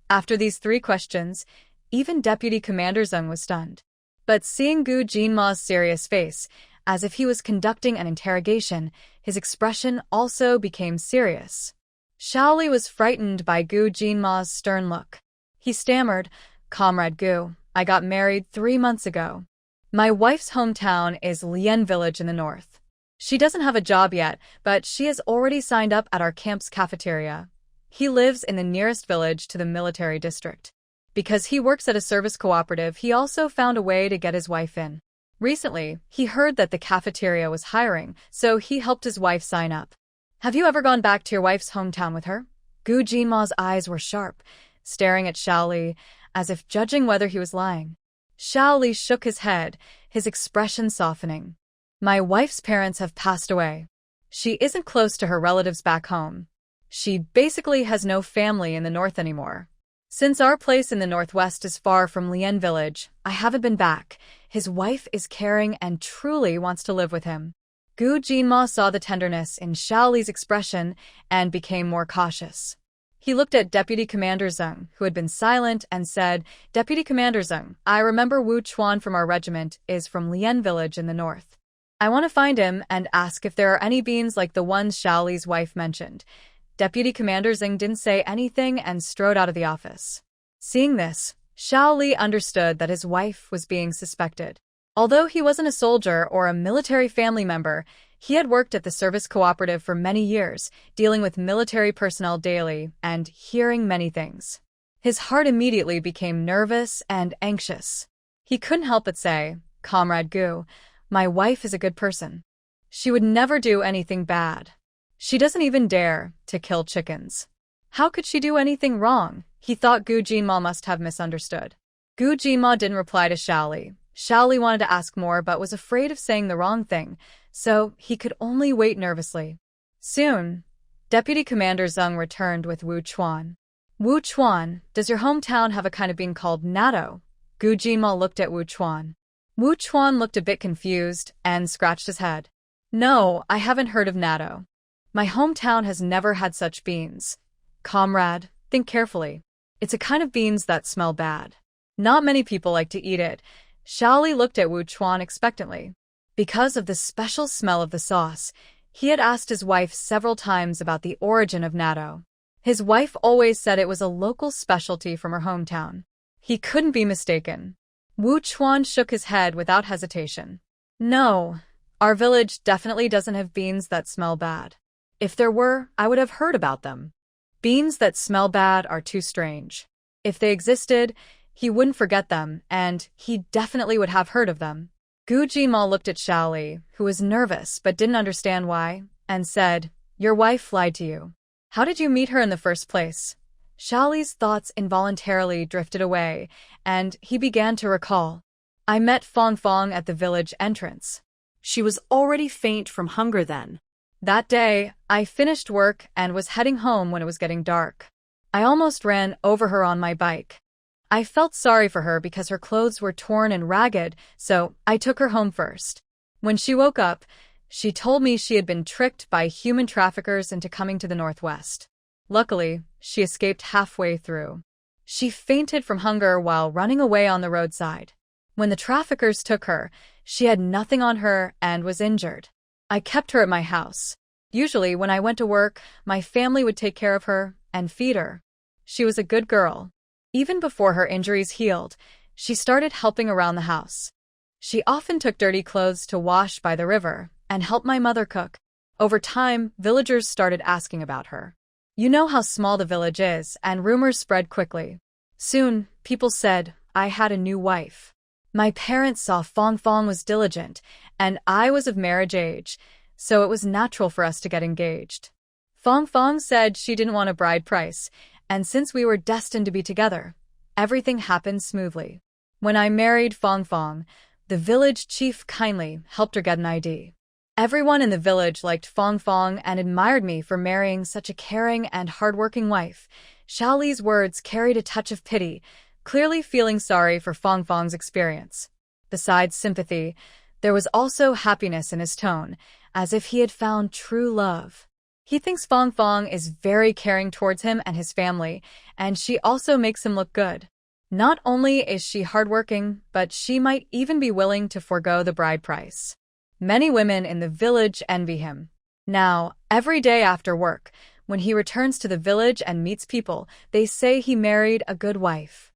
After these 3 questions, even Deputy Commander Zhang was stunned. But seeing Gu Jinma's serious face, as if he was conducting an interrogation, his expression also became serious. Xiao Li was frightened by Gu Jinma's stern look. He stammered, Comrade Gu, I got married 3 months ago. My wife's hometown is Lian Village in the north. She doesn't have a job yet, but she has already signed up at our camp's cafeteria. He lives in the nearest village to the military district. Because he works at a service cooperative, he also found a way to get his wife in. Recently, he heard that the cafeteria was hiring, so he helped his wife sign up. Have you ever gone back to your wife's hometown with her? Gu Jinma's eyes were sharp, staring at Xiao Li, as if judging whether he was lying. Xiao Li shook his head, his expression softening. My wife's parents have passed away. She isn't close to her relatives back home. She basically has no family in the north anymore. Since our place in the northwest is far from Lian Village, I haven't been back. His wife is caring and truly wants to live with him. Gu Jinma saw the tenderness in Xiao Li's expression and became more cautious. He looked at Deputy Commander Zhang, who had been silent, and said, Deputy Commander Zhang, I remember Wu Chuan from our regiment is from Lian Village in the north. I want to find him and ask if there are any beans like the ones Xiao Li's wife mentioned. Deputy Commander Zhang didn't say anything and strode out of the office. Seeing this, Xiao Li understood that his wife was being suspected. Although he wasn't a soldier or a military family member, he had worked at the service cooperative for many years, dealing with military personnel daily and hearing many things. His heart immediately became nervous and anxious. He couldn't help but say, Comrade Gu, My wife is a good person. She would never do anything bad. She doesn't even dare to kill chickens. How could she do anything wrong? He thought Gu Jinma must have misunderstood. Gu Jinma didn't reply to Xiaoli. Xiaoli wanted to ask more but was afraid of saying the wrong thing, so he could only wait nervously. Soon, Deputy Commander Zeng returned with Wu Chuan. Wu Chuan, does your hometown have a kind of bean called natto? Gu Jinma looked at Wu Chuan. Wu Chuan looked a bit confused and scratched his head. No, I haven't heard of natto. My hometown has never had such beans. Comrade, think carefully. It's a kind of beans that smell bad. Not many people like to eat it. Xiaoli looked at Wu Chuan expectantly. Because of the special smell of the sauce, he had asked his wife several times about the origin of natto. His wife always said it was a local specialty from her hometown. He couldn't be mistaken. Wu Chuan shook his head without hesitation. No, our village definitely doesn't have beans that smell bad. If there were, I would have heard about them. Beans that smell bad are too strange. If they existed, he wouldn't forget them, and he definitely would have heard of them. Gu Jinma looked at Xiaoli, who was nervous but didn't understand why, and said, Your wife lied to you. How did you meet her in the first place? Xiaoli's thoughts involuntarily drifted away, and he began to recall. I met Fong Fong at the village entrance. She was already faint from hunger then. That day, I finished work and was heading home when it was getting dark. I almost ran over her on my bike. I felt sorry for her because her clothes were torn and ragged, so I took her home first. When she woke up, she told me she had been tricked by human traffickers into coming to the northwest. Luckily, she escaped halfway through. She fainted from hunger while running away on the roadside. When the traffickers took her, she had nothing on her and was injured. I kept her at my house. Usually, when I went to work, my family would take care of her and feed her. She was a good girl. Even before her injuries healed, she started helping around the house. She often took dirty clothes to wash by the river and helped my mother cook. Over time, villagers started asking about her. You know how small the village is, and rumors spread quickly. Soon, people said, I had a new wife. My parents saw Fong Fong was diligent, and I was of marriage age, so it was natural for us to get engaged. Fong Fong said she didn't want a bride price, and since we were destined to be together, everything happened smoothly. When I married Fong Fong, the village chief kindly helped her get an ID. Everyone in the village liked Fong Fong and admired me for marrying such a caring and hardworking wife. Xiaoli's words carried a touch of pity, clearly feeling sorry for Fong Fong's experience. Besides sympathy, there was also happiness in his tone, as if he had found true love. He thinks Fong Fong is very caring towards him and his family, and she also makes him look good. Not only is she hardworking, but she might even be willing to forego the bride price. Many women in the village envy him. Now, every day after work, when he returns to the village and meets people, they say he married a good wife.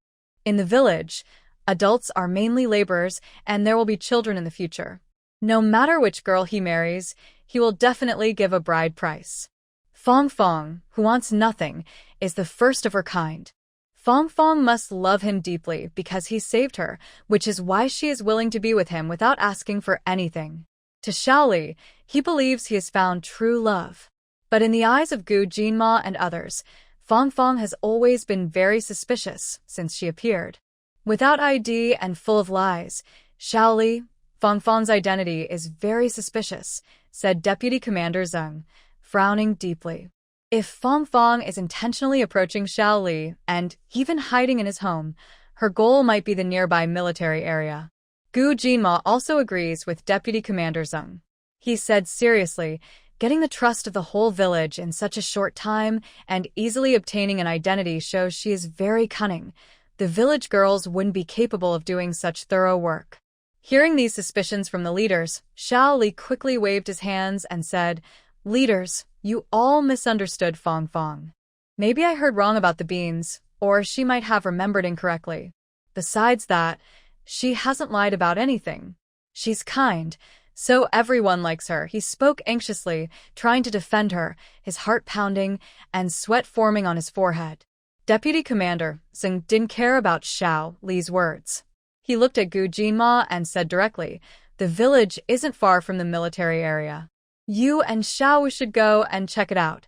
In the village, adults are mainly laborers, and there will be children in the future. No matter which girl he marries, he will definitely give a bride price. Fong Fong, who wants nothing, is the first of her kind. Fong Fong must love him deeply because he saved her, which is why she is willing to be with him without asking for anything. To Xiaoli, he believes he has found true love. But in the eyes of Gu Jinma and others, Fong Fong has always been very suspicious since she appeared. Without ID and full of lies, Xiaoli, Fong Fong's identity is very suspicious, said Deputy Commander Zeng, frowning deeply. If Fong Fong is intentionally approaching Xiaoli and even hiding in his home, her goal might be the nearby military area. Gu Jinma also agrees with Deputy Commander Zeng. He said seriously, getting the trust of the whole village in such a short time and easily obtaining an identity shows she is very cunning. The village girls wouldn't be capable of doing such thorough work. Hearing these suspicions from the leaders, Xiaoli quickly waved his hands and said, Leaders, you all misunderstood Fong Fong. Maybe I heard wrong about the beans, or she might have remembered incorrectly. Besides that, she hasn't lied about anything. She's kind, so everyone likes her. He spoke anxiously, trying to defend her, his heart pounding and sweat forming on his forehead. Deputy Commander Zeng didn't care about Xiao Li's words. He looked at Gu Jinma and said directly, The village isn't far from the military area. You and Xiao should go and check it out.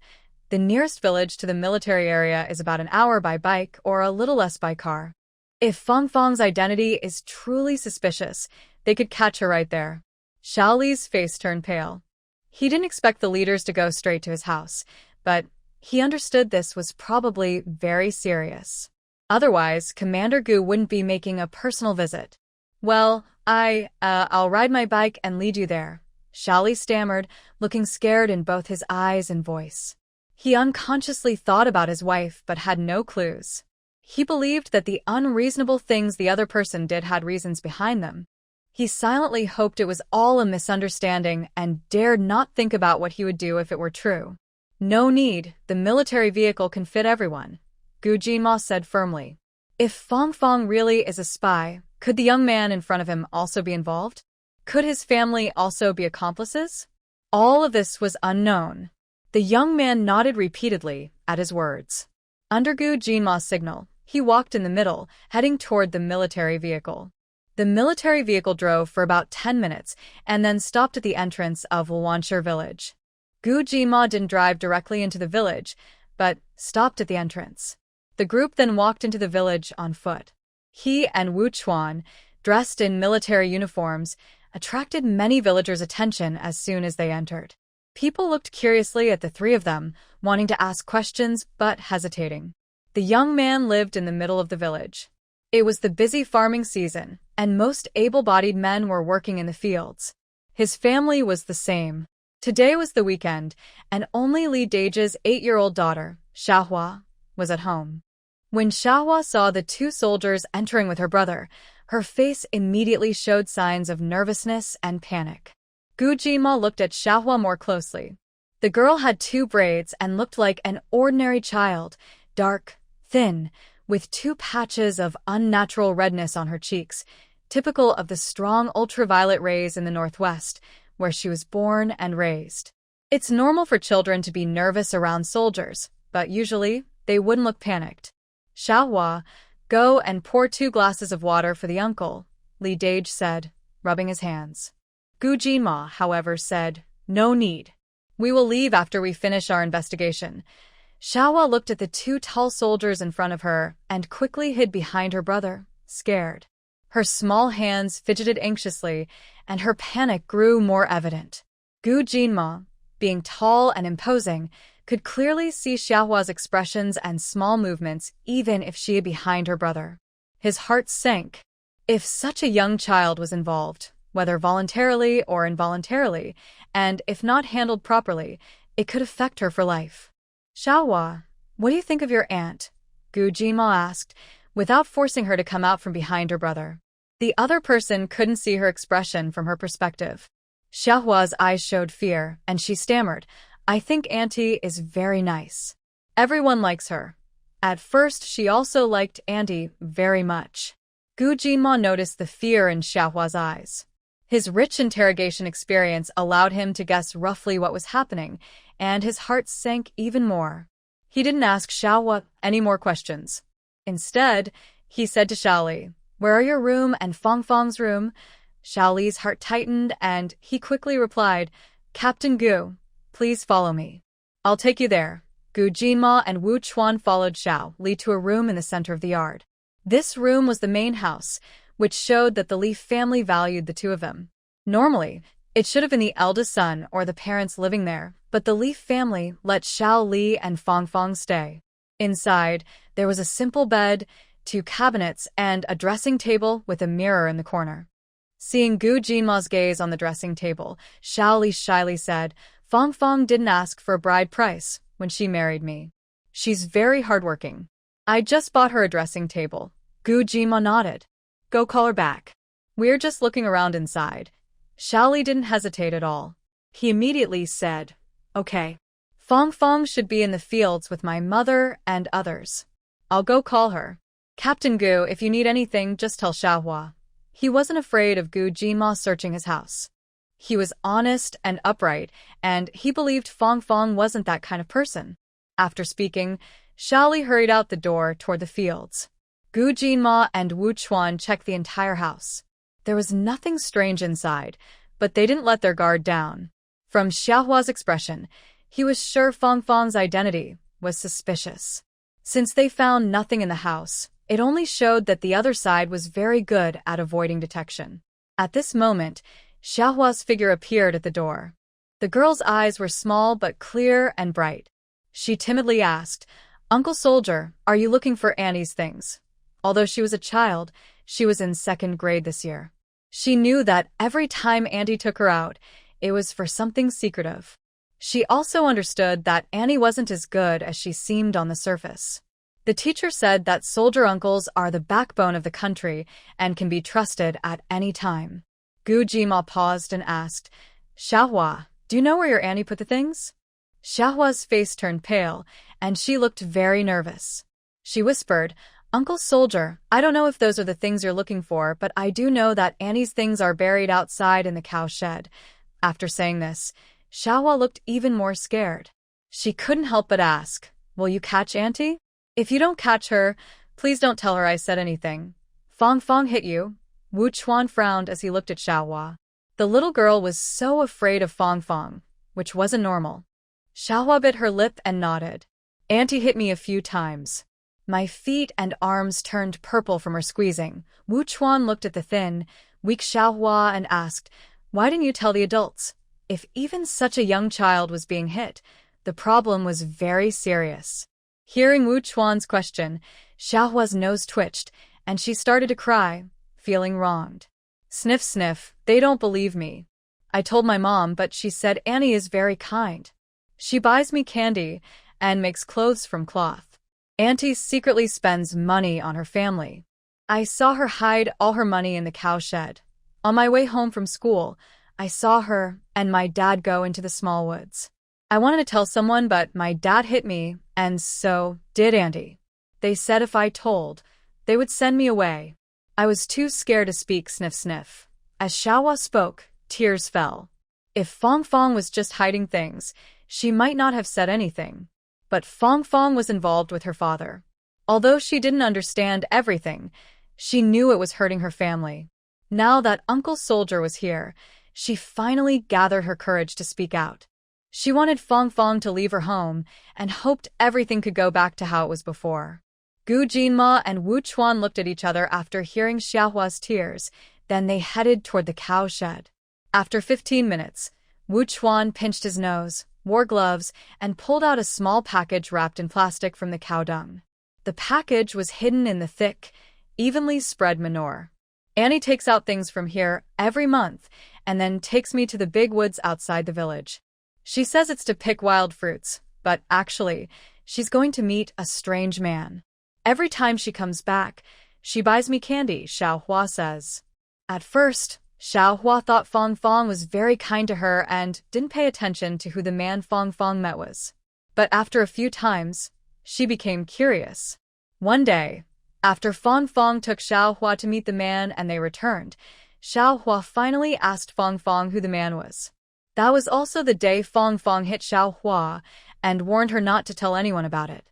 The nearest village to the military area is about an hour by bike or a little less by car. If Fang Fang's identity is truly suspicious, they could catch her right there. Xiao Li's face turned pale. He didn't expect the leaders to go straight to his house, but he understood this was probably very serious. Otherwise, Commander Gu wouldn't be making a personal visit. Well, I'll ride my bike and lead you there, Xiao Li stammered, looking scared in both his eyes and voice. He unconsciously thought about his wife but had no clues. He believed that the unreasonable things the other person did had reasons behind them. He silently hoped it was all a misunderstanding and dared not think about what he would do if it were true. No need, the military vehicle can fit everyone, Gu Jinma said firmly. If Fang Fang really is a spy, could the young man in front of him also be involved? Could his family also be accomplices? All of this was unknown. The young man nodded repeatedly at his words. Under Gu Jinma's signal, he walked in the middle, heading toward the military vehicle. The military vehicle drove for about 10 minutes and then stopped at the entrance of Luanshire village. Gu Jinma didn't drive directly into the village, but stopped at the entrance. The group then walked into the village on foot. He and Wu Chuan, dressed in military uniforms, attracted many villagers' attention as soon as they entered. People looked curiously at the three of them, wanting to ask questions but hesitating. The young man lived in the middle of the village. It was the busy farming season, and most able-bodied men were working in the fields. His family was the same. Today was the weekend, and only Li Dage's 8-year-old daughter, Xiaohua, was at home. When Xiaohua saw the two soldiers entering with her brother, her face immediately showed signs of nervousness and panic. Gu Jinma looked at Xiaohua more closely. The girl had 2 braids and looked like an ordinary child, dark, thin, with 2 patches of unnatural redness on her cheeks, typical of the strong ultraviolet rays in the northwest, where she was born and raised. It's normal for children to be nervous around soldiers, but usually they wouldn't look panicked. Xiaohua, go and pour 2 glasses of water for the uncle, Li Dage said, rubbing his hands. Gu Jinma, however, said, no need. We will leave after we finish our investigation. Xiaohua looked at the 2 tall soldiers in front of her and quickly hid behind her brother, scared. Her small hands fidgeted anxiously, and her panic grew more evident. Gu Jinma, being tall and imposing, could clearly see Xiaohua's expressions and small movements even if she hid behind her brother. His heart sank. If such a young child was involved, whether voluntarily or involuntarily, and if not handled properly, it could affect her for life. Xiaohua, what do you think of your aunt? Gu Jinma asked, without forcing her to come out from behind her brother. The other person couldn't see her expression from her perspective. Xiaohua's eyes showed fear, and she stammered, I think Auntie is very nice. Everyone likes her. At first, she also liked Auntie very much. Gu Jinma noticed the fear in Xiaohua's eyes. His rich interrogation experience allowed him to guess roughly what was happening, and his heart sank even more. He didn't ask Xiaohua any more questions. Instead, he said to Xiao Li, where are your room and Fang Fang's room? Xiao Li's heart tightened, and he quickly replied, Captain Gu, please follow me. I'll take you there. Gu Jinma and Wu Chuan followed Xiao Li to a room in the center of the yard. This room was the main house, which showed that the Li family valued the 2 of them. Normally, it should have been the eldest son or the parents living there, but the Li family let Xiao Li and Fang Fang stay. Inside, there was a simple bed, 2 cabinets, and a dressing table with a mirror in the corner. Seeing Gu Jinma's gaze on the dressing table, Xiao Li shyly said, Fang Fang didn't ask for a bride price when she married me. She's very hardworking. I just bought her a dressing table. Gu Jinma nodded. Go call her back. We're just looking around inside. Xiao Li didn't hesitate at all. He immediately said, okay. Fang Fang should be in the fields with my mother and others. I'll go call her. Captain Gu, if you need anything, just tell Xiaohua. He wasn't afraid of Gu Jinma searching his house. He was honest and upright, and he believed Fang Fang wasn't that kind of person. After speaking, Xiao Li hurried out the door toward the fields. Gu Jinma and Wu Chuan checked the entire house. There was nothing strange inside, but they didn't let their guard down. From Xiaohua's expression, he was sure Fang Fang's identity was suspicious. Since they found nothing in the house, it only showed that the other side was very good at avoiding detection. At this moment, Xiaohua's figure appeared at the door. The girl's eyes were small but clear and bright. She timidly asked, "Uncle Soldier, are you looking for Annie's things?" Although she was a child, she was in 2nd grade this year. She knew that every time Auntie took her out, it was for something secretive. She also understood that Annie wasn't as good as she seemed on the surface. The teacher said that soldier uncles are the backbone of the country and can be trusted at any time. Gu Jima paused and asked, "Xiaohua, do you know where your Annie put the things?" Xiaohua's face turned pale, and she looked very nervous. She whispered, "Uncle Soldier, I don't know if those are the things you're looking for, but I do know that Annie's things are buried outside in the cow shed." After saying this, Xiaohua looked even more scared. She couldn't help but ask, "Will you catch Auntie? If you don't catch her, please don't tell her I said anything. Fang Fang hit you." Wu Chuan frowned as he looked at Xiaohua. The little girl was so afraid of Fang Fang, which wasn't normal. Xiaohua bit her lip and nodded. "Auntie hit me a few times. My feet and arms turned purple from her squeezing." Wu Chuan looked at the thin, weak Xiaohua and asked, "Why didn't you tell the adults?" If even such a young child was being hit, the problem was very serious. Hearing Wu Chuan's question, Xiaohua's nose twitched, and she started to cry, feeling wronged. "Sniff, sniff, they don't believe me. I told my mom, but she said Annie is very kind. She buys me candy and makes clothes from cloth. Auntie secretly spends money on her family. I saw her hide all her money in the cow shed. On my way home from school, I saw her and my dad go into the small woods. I wanted to tell someone, but my dad hit me, and so did Auntie. They said if I told, they would send me away. I was too scared to speak." Sniff, sniff. As Xiaohua spoke, tears fell. If Fang Fang was just hiding things, she might not have said anything. But Fang Fang was involved with her father. Although she didn't understand everything, she knew it was hurting her family. Now that Uncle Soldier was here, she finally gathered her courage to speak out. She wanted Fang Fang to leave her home and hoped everything could go back to how it was before. Gu Jinma and Wu Chuan looked at each other after hearing Xiaohua's tears, then they headed toward the cow shed. After 15 minutes, Wu Chuan pinched his nose, wore gloves, and pulled out a small package wrapped in plastic from the cow dung. The package was hidden in the thick, evenly spread manure. "Annie takes out things from here every month and then takes me to the big woods outside the village. She says it's to pick wild fruits, but actually, she's going to meet a strange man. Every time she comes back, she buys me candy," Xiaohua says. At first, Xiaohua thought Fang Fang was very kind to her and didn't pay attention to who the man Fang Fang met was. But after a few times, she became curious. One day, after Fang Fang took Xiaohua to meet the man and they returned, Xiaohua finally asked Fang Fang who the man was. That was also the day Fang Fang hit Xiaohua and warned her not to tell anyone about it.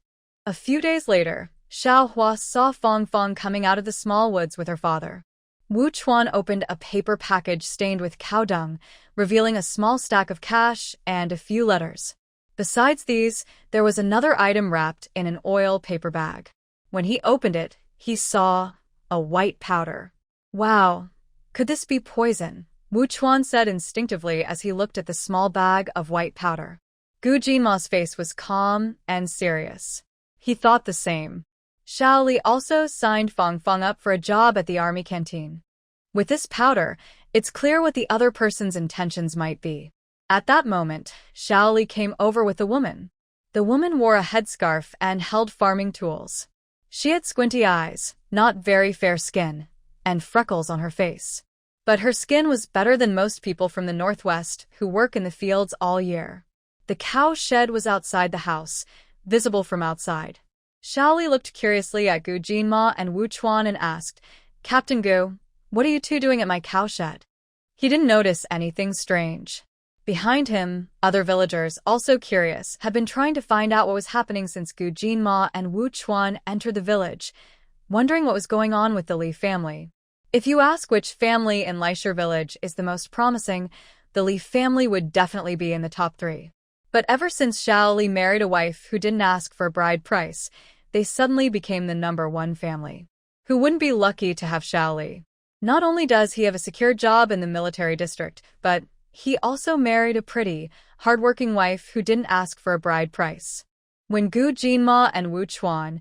A few days later, Xiaohua saw Fang Fang coming out of the small woods with her father. Wu Chuan opened a paper package stained with cow dung, revealing a small stack of cash and a few letters. Besides these, there was another item wrapped in an oil paper bag. When he opened it, he saw a white powder. "Wow, could this be poison?" Wu Chuan said instinctively as he looked at the small bag of white powder. Gu Jinma's face was calm and serious. He thought the same. Xiao Li also signed Fang Fang up for a job at the army canteen. With this powder, it's clear what the other person's intentions might be. At that moment, Xiao Li came over with a woman. The woman wore a headscarf and held farming tools. She had squinty eyes, not very fair skin, and freckles on her face. But her skin was better than most people from the Northwest who work in the fields all year. The cow shed was outside the house, visible from outside. Xiaoli looked curiously at Gu Jinma and Wu Chuan and asked, "Captain Gu, what are you two doing at my cow shed?" He didn't notice anything strange. Behind him, other villagers, also curious, had been trying to find out what was happening since Gu Jinma and Wu Chuan entered the village, wondering what was going on with the Li family. If you ask which family in Leisure Village is the most promising, the Li family would definitely be in the top 3. But ever since Xiao Li married a wife who didn't ask for a bride price, they suddenly became the #1 family. Who wouldn't be lucky to have Xiao Li? Not only does he have a secure job in the military district, but he also married a pretty, hardworking wife who didn't ask for a bride price. When Gu Jinma and Wu Chuan,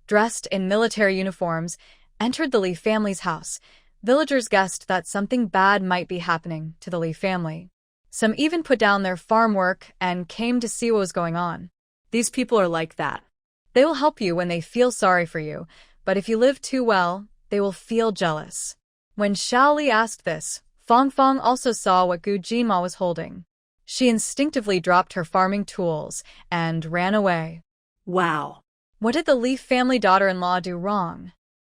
dressed in military uniforms, entered the Li family's house, villagers guessed that something bad might be happening to the Li family. Some even put down their farm work and came to see what was going on. These people are like that. They will help you when they feel sorry for you, but if you live too well, they will feel jealous. When Xiao Li asked this, Fong Fong also saw what Gu Jinma was holding. She instinctively dropped her farming tools and ran away. Wow. What did the Li family daughter-in-law do wrong?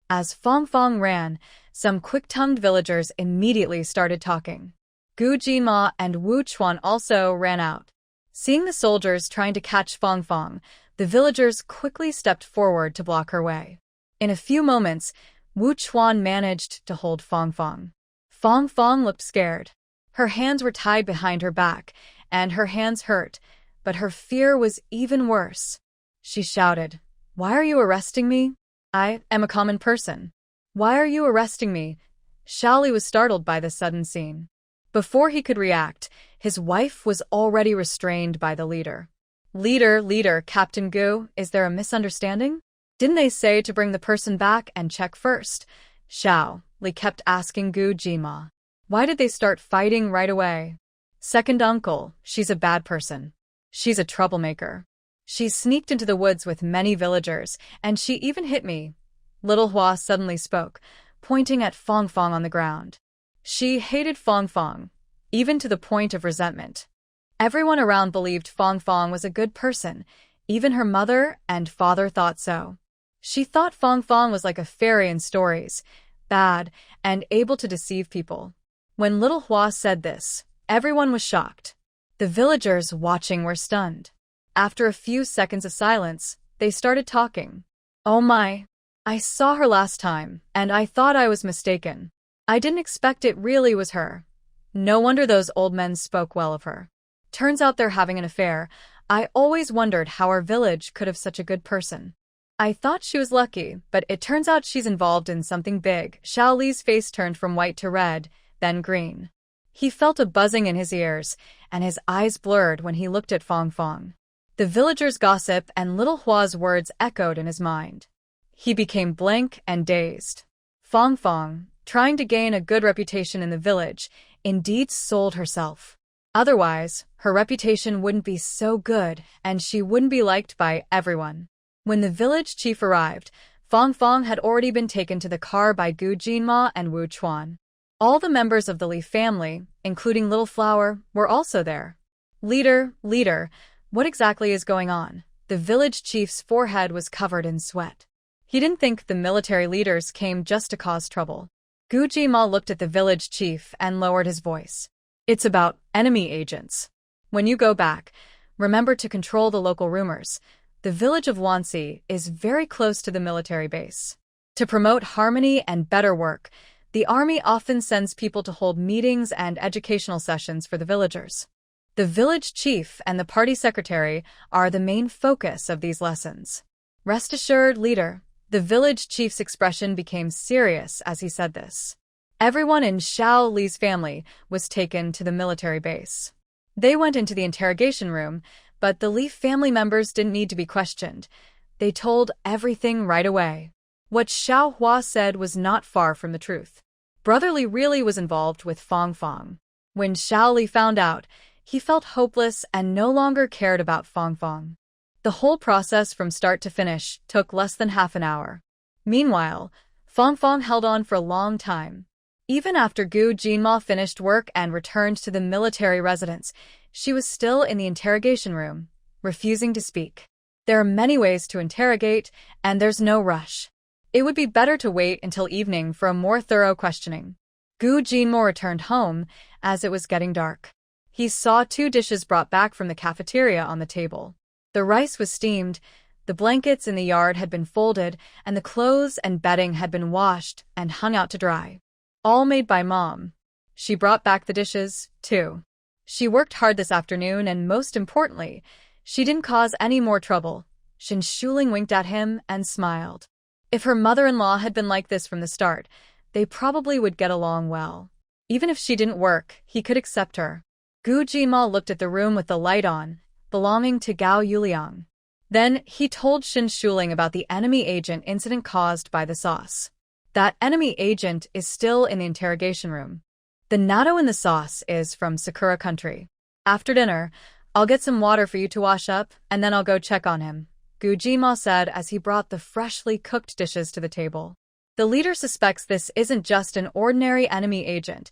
As Fong Fong ran, some quick-tongued villagers immediately started talking. Gu Jinma and Wu Chuan also ran out. Seeing the soldiers trying to catch Fong Fong, the villagers quickly stepped forward to block her way. In a few moments, Wu Chuan managed to hold Fong Fong. Fong Fong looked scared. Her hands were tied behind her back, and her hands hurt, but her fear was even worse. She shouted, "Why are you arresting me? I am a common person. Why are you arresting me?" Xiao Li was startled by the sudden scene. Before he could react, his wife was already restrained by the leader. Leader, Captain Gu, is there a misunderstanding? Didn't they say to bring the person back and check first? Xiao Li kept asking Gu Jinma. Why did they start fighting right away? Second uncle, she's a bad person. She's a troublemaker. She sneaked into the woods with many villagers, and she even hit me. Little Hua suddenly spoke, pointing at Fong Fong on the ground. She hated Fong Fong, even to the point of resentment. Everyone around believed Fong Fong was a good person. Even her mother and father thought so. She thought Fong Fong was like a fairy in stories, bad, and able to deceive people. When Little Hua said this, everyone was shocked. The villagers watching were stunned. After a few seconds of silence, they started talking. Oh my! I saw her last time, and I thought I was mistaken. I didn't expect it really was her. No wonder those old men spoke well of her. Turns out they're having an affair. I always wondered how our village could have such a good person. I thought she was lucky, but it turns out she's involved in something big. Xiao Li's face turned from white to red, then green. He felt a buzzing in his ears, and his eyes blurred when he looked at Fong Fong. The villagers' gossip and Little Hua's words echoed in his mind. He became blank and dazed. Fong Fong, trying to gain a good reputation in the village, indeed sold herself. Otherwise, her reputation wouldn't be so good, and she wouldn't be liked by everyone. When the village chief arrived, Fong Fong had already been taken to the car by Gu Jinma and Wu Chuan. All the members of the Li family, including Little Flower, were also there. Leader, what exactly is going on? The village chief's forehead was covered in sweat. He didn't think the military leaders came just to cause trouble. Gu Jinma looked at the village chief and lowered his voice. It's about enemy agents. When you go back, remember to control the local rumors. The village of Wanxi is very close to the military base. To promote harmony and better work, the army often sends people to hold meetings and educational sessions for the villagers. The village chief and the party secretary are the main focus of these lessons. Rest assured, leader. The village chief's expression became serious as he said this. Everyone in Xiao Li's family was taken to the military base. They went into the interrogation room, but the Li family members didn't need to be questioned. They told everything right away. What Xiao Hua said was not far from the truth. Brother Li really was involved with Fong Fong. When Xiao Li found out, he felt hopeless and no longer cared about Fong Fong. The whole process from start to finish took less than half an hour. Meanwhile, Fong Fong held on for a long time. Even after Gu Jinma finished work and returned to the military residence, she was still in the interrogation room, refusing to speak. There are many ways to interrogate, and there's no rush. It would be better to wait until evening for a more thorough questioning. Gu Jinma returned home as it was getting dark. He saw 2 dishes brought back from the cafeteria on the table. The rice was steamed, the blankets in the yard had been folded, and the clothes and bedding had been washed and hung out to dry. all made by Mom. She brought back the dishes, too. She worked hard this afternoon and most importantly, she didn't cause any more trouble. Shin Shuling winked at him and smiled. If her mother-in-law had been like this from the start, they probably would get along well. Even if she didn't work, he could accept her. Gu Jima looked at the room with the light on, belonging to Gao Yuliang. Then he told Shin Shuling about the enemy agent incident caused by the sauce. That enemy agent is still in the interrogation room. The natto in the sauce is from Sakura country. After dinner, I'll get some water for you to wash up, and then I'll go check on him, Gu Jima said as he brought the freshly cooked dishes to the table. The leader suspects this isn't just an ordinary enemy agent.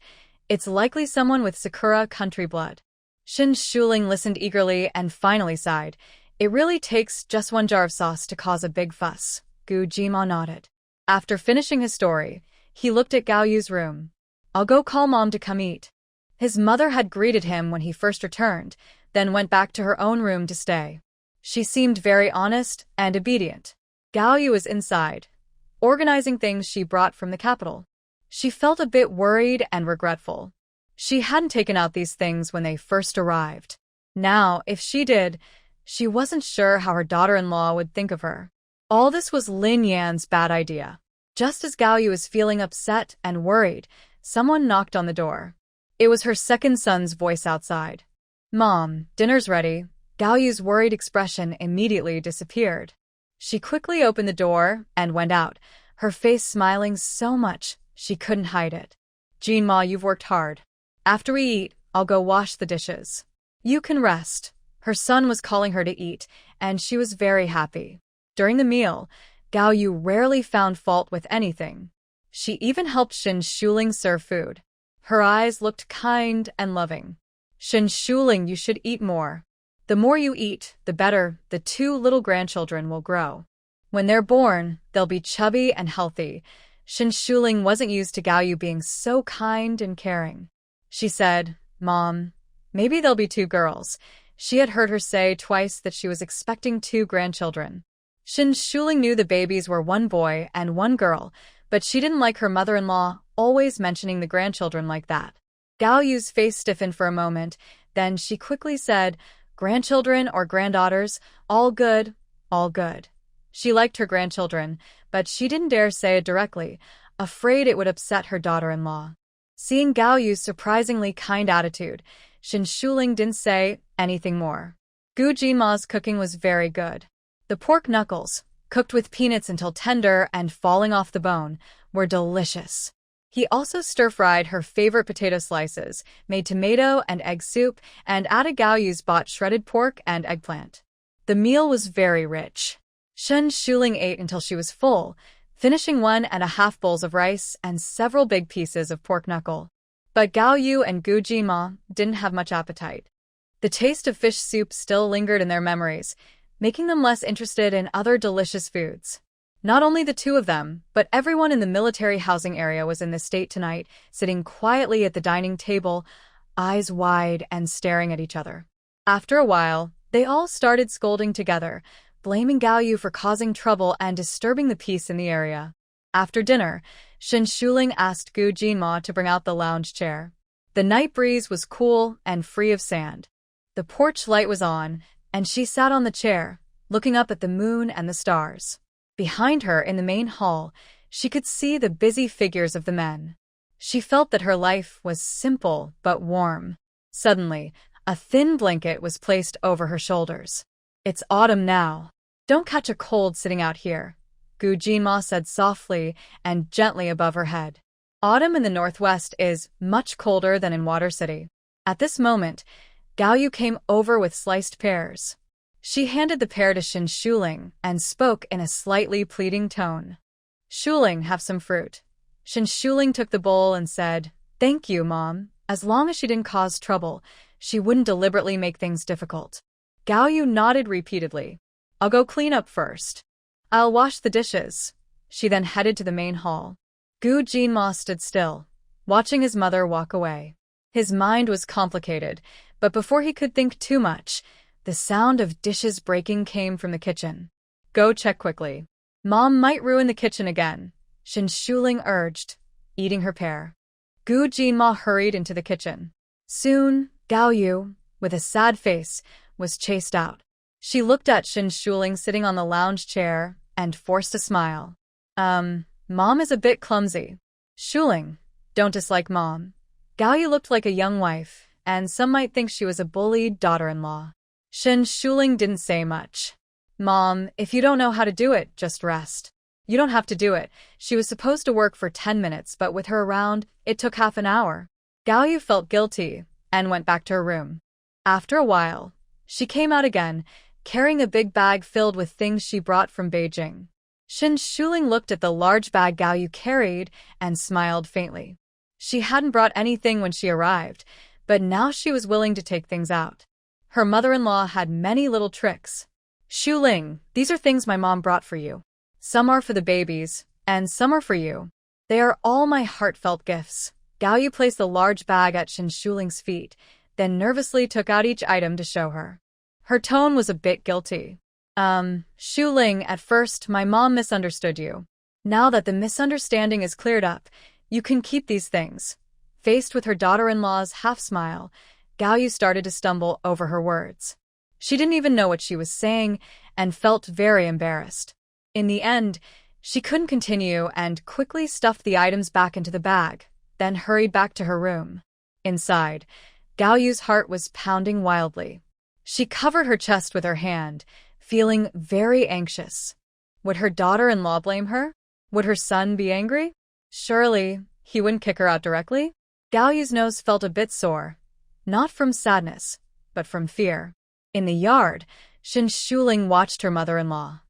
It's likely someone with Sakura country blood. Shin Shuling listened eagerly and finally sighed. It really takes just one jar of sauce to cause a big fuss. Gu Jima nodded. After finishing his story, he looked at Gao Yu's room. I'll go call Mom to come eat. His mother had greeted him when he first returned, then went back to her own room to stay. She seemed very honest and obedient. Gao Yu was inside, organizing things she brought from the capital. She felt a bit worried and regretful. She hadn't taken out these things when they first arrived. Now, if she did, she wasn't sure how her daughter-in-law would think of her. All this was Lin Yan's bad idea. Just as Gao Yu was feeling upset and worried, someone knocked on the door. It was her second son's voice outside. Mom, dinner's ready. Gao Yu's worried expression immediately disappeared. She quickly opened the door and went out, her face smiling so much she couldn't hide it. Jinma, you've worked hard. After we eat, I'll go wash the dishes. You can rest. Her son was calling her to eat, and she was very happy. During the meal, Gao Yu rarely found fault with anything. She even helped Shin Shuling serve food. Her eyes looked kind and loving. Shin Shuling, you should eat more. The more you eat, the better the two little grandchildren will grow. When they're born, they'll be chubby and healthy. Shin Shuling wasn't used to Gao Yu being so kind and caring. She said, Mom, maybe there'll be two girls. She had heard her say twice that she was expecting two grandchildren. Shin Shuling knew the babies were one boy and one girl, but she didn't like her mother-in-law always mentioning the grandchildren like that. Gao Yu's face stiffened for a moment, then she quickly said, grandchildren or granddaughters, all good, all good. She liked her grandchildren, but she didn't dare say it directly, afraid it would upset her daughter-in-law. Seeing Gao Yu's surprisingly kind attitude, Shin Shuling didn't say anything more. Gu Jima's cooking was very good. The pork knuckles, cooked with peanuts until tender and falling off the bone, were delicious. He also stir-fried her favorite potato slices, made tomato and egg soup, and added Gao Yu's bought shredded pork and eggplant. The meal was very rich. Shin Shuling ate until she was full, finishing 1.5 bowls of rice and several big pieces of pork knuckle. But Gao Yu and Gu Jima didn't have much appetite. The taste of fish soup still lingered in their memories, making them less interested in other delicious foods. Not only the two of them, but everyone in the military housing area was in this state tonight, sitting quietly at the dining table, eyes wide and staring at each other. After a while, they all started scolding together, blaming Gao Yu for causing trouble and disturbing the peace in the area. After dinner, Shin Shuling asked Gu Jinma to bring out the lounge chair. The night breeze was cool and free of sand. The porch light was on, and she sat on the chair, looking up at the moon and the stars. Behind her in the main hall, she could see the busy figures of the men. She felt that her life was simple but warm. Suddenly, a thin blanket was placed over her shoulders. It's autumn now. Don't catch a cold sitting out here, Gu Jinma said softly and gently above her head. Autumn in the northwest is much colder than in Water City. At this moment, Gao Yu came over with sliced pears. She handed the pear to Shin Shuling and spoke in a slightly pleading tone. Shuling, have some fruit. Shin Shuling took the bowl and said, Thank you, Mom. As long as she didn't cause trouble, she wouldn't deliberately make things difficult. Gao Yu nodded repeatedly. I'll go clean up first. I'll wash the dishes. She then headed to the main hall. Gu Jinma stood still, watching his mother walk away. His mind was complicated, but before he could think too much, the sound of dishes breaking came from the kitchen. Go check quickly. Mom might ruin the kitchen again, Shin Shuling urged, eating her pear. Gu Jinma hurried into the kitchen. Soon, Gao Yu, with a sad face, was chased out. She looked at Shin Shuling sitting on the lounge chair and forced a smile. Mom is a bit clumsy. Shuling, don't dislike Mom. Gao Yu looked like a young wife, and some might think she was a bullied daughter-in-law. Shin Shuling didn't say much. Mom, if you don't know how to do it, just rest. You don't have to do it. She was supposed to work for 10 minutes, but with her around, it took half an hour. Gao Yu felt guilty and went back to her room. After a while, she came out again, carrying a big bag filled with things she brought from Beijing. Shin Shuling looked at the large bag Gao Yu carried and smiled faintly. She hadn't brought anything when she arrived, but now she was willing to take things out. Her mother-in-law had many little tricks. Shuling, these are things my mom brought for you. Some are for the babies, and some are for you. They are all my heartfelt gifts. Gao Yu placed the large bag at Shin Shuling's feet, then nervously took out each item to show her. Her tone was a bit guilty. Shuling, at first, my mom misunderstood you. Now that the misunderstanding is cleared up, you can keep these things. Faced with her daughter-in-law's half-smile, Gao Yu started to stumble over her words. She didn't even know what she was saying and felt very embarrassed. In the end, she couldn't continue and quickly stuffed the items back into the bag, then hurried back to her room. Inside, Gao Yu's heart was pounding wildly. She covered her chest with her hand, feeling very anxious. Would her daughter-in-law blame her? Would her son be angry? Surely, he wouldn't kick her out directly? Gao Yu's nose felt a bit sore, not from sadness, but from fear. In the yard, Shin Shuling watched her mother-in-law.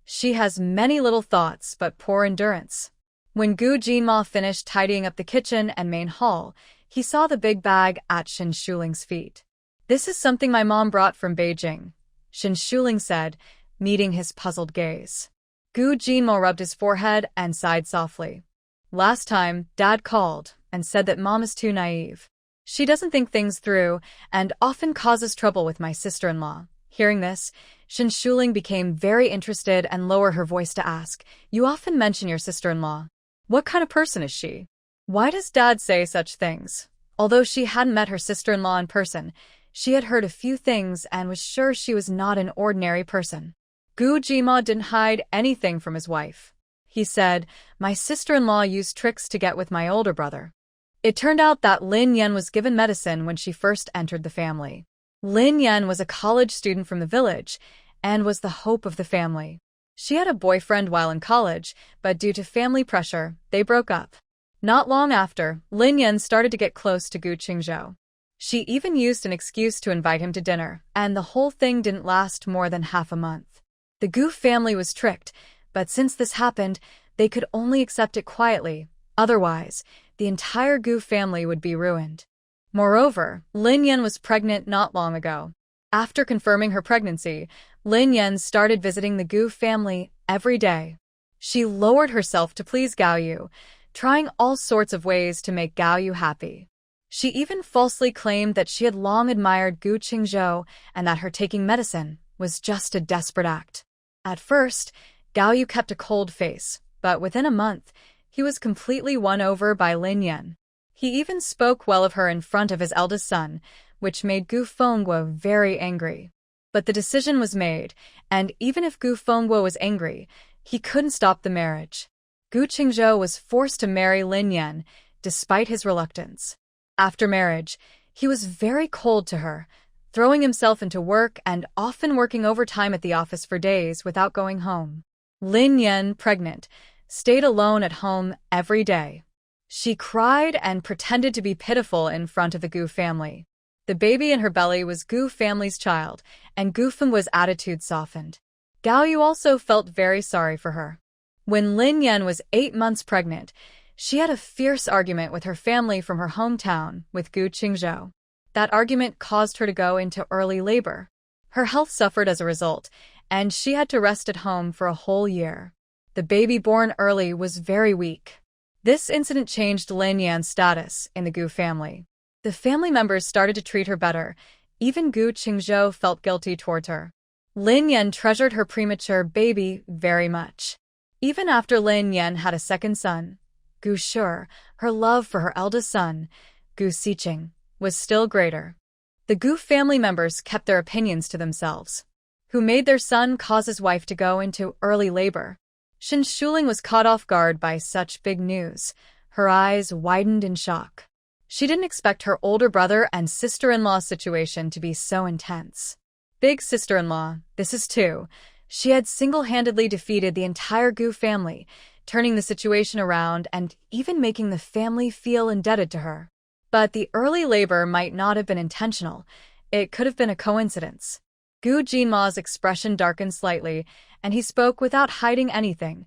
She has many little thoughts but poor endurance. When Gu Jinma finished tidying up the kitchen and main hall, he saw the big bag at Shin Shuling's feet. This is something my mom brought from Beijing, Shin Shuling said, meeting his puzzled gaze. Gu Jinma rubbed his forehead and sighed softly. Last time, Dad called and said that Mom is too naive. She doesn't think things through and often causes trouble with my sister-in-law. Hearing this, Shin Shuling became very interested and lowered her voice to ask, You often mention your sister-in-law. What kind of person is she? Why does Dad say such things? Although she hadn't met her sister-in-law in person, she had heard a few things and was sure she was not an ordinary person. Gu Jinma didn't hide anything from his wife. He said, My sister-in-law used tricks to get with my older brother. It turned out that Lin Yan was given medicine when she first entered the family. Lin Yan was a college student from the village and was the hope of the family. She had a boyfriend while in college, but due to family pressure, they broke up. Not long after, Lin Yan started to get close to Gu Qingzhou. She even used an excuse to invite him to dinner, and the whole thing didn't last more than half a month. The Gu family was tricked, but since this happened, they could only accept it quietly. Otherwise, the entire Gu family would be ruined. Moreover, Lin Yan was pregnant not long ago. After confirming her pregnancy, Lin Yan started visiting the Gu family every day. She lowered herself to please Gao Yu, trying all sorts of ways to make Gao Yu happy. She even falsely claimed that she had long admired Gu Qingzhou and that her taking medicine was just a desperate act. At first, Gao Yu kept a cold face, but within a month, he was completely won over by Lin Yan. He even spoke well of her in front of his eldest son, which made Gu Fengguo very angry. But the decision was made, and even if Gu Fengguo was angry, he couldn't stop the marriage. Gu Qingzhou was forced to marry Lin Yan, despite his reluctance. After marriage, he was very cold to her, throwing himself into work and often working overtime at the office for days without going home. Lin Yan, pregnant, stayed alone at home every day. She cried and pretended to be pitiful in front of the Gu family. The baby in her belly was Gu family's child, and Gu Fengguo's attitude softened. Gao Yu also felt very sorry for her. When Lin Yan was 8 months pregnant, she had a fierce argument with her family from her hometown with Gu Qingzhou. That argument caused her to go into early labor. Her health suffered as a result, and she had to rest at home for a whole year. The baby born early was very weak. This incident changed Lin Yan's status in the Gu family. The family members started to treat her better. Even Gu Qingzhou felt guilty towards her. Lin Yan treasured her premature baby very much. Even after Lin Yan had a second son, Gu Shi, her love for her eldest son, Gu Siqing, was still greater. The Gu family members kept their opinions to themselves. Who made their son cause his wife to go into early labor? Shen Shuling was caught off guard by such big news. Her eyes widened in shock. She didn't expect her older brother and sister-in-law situation to be so intense. Big sister-in-law, this is two. She had single-handedly defeated the entire Gu family, turning the situation around and even making the family feel indebted to her. But the early labor might not have been intentional. It could have been a coincidence. Gu Jinma's expression darkened slightly, and he spoke without hiding anything.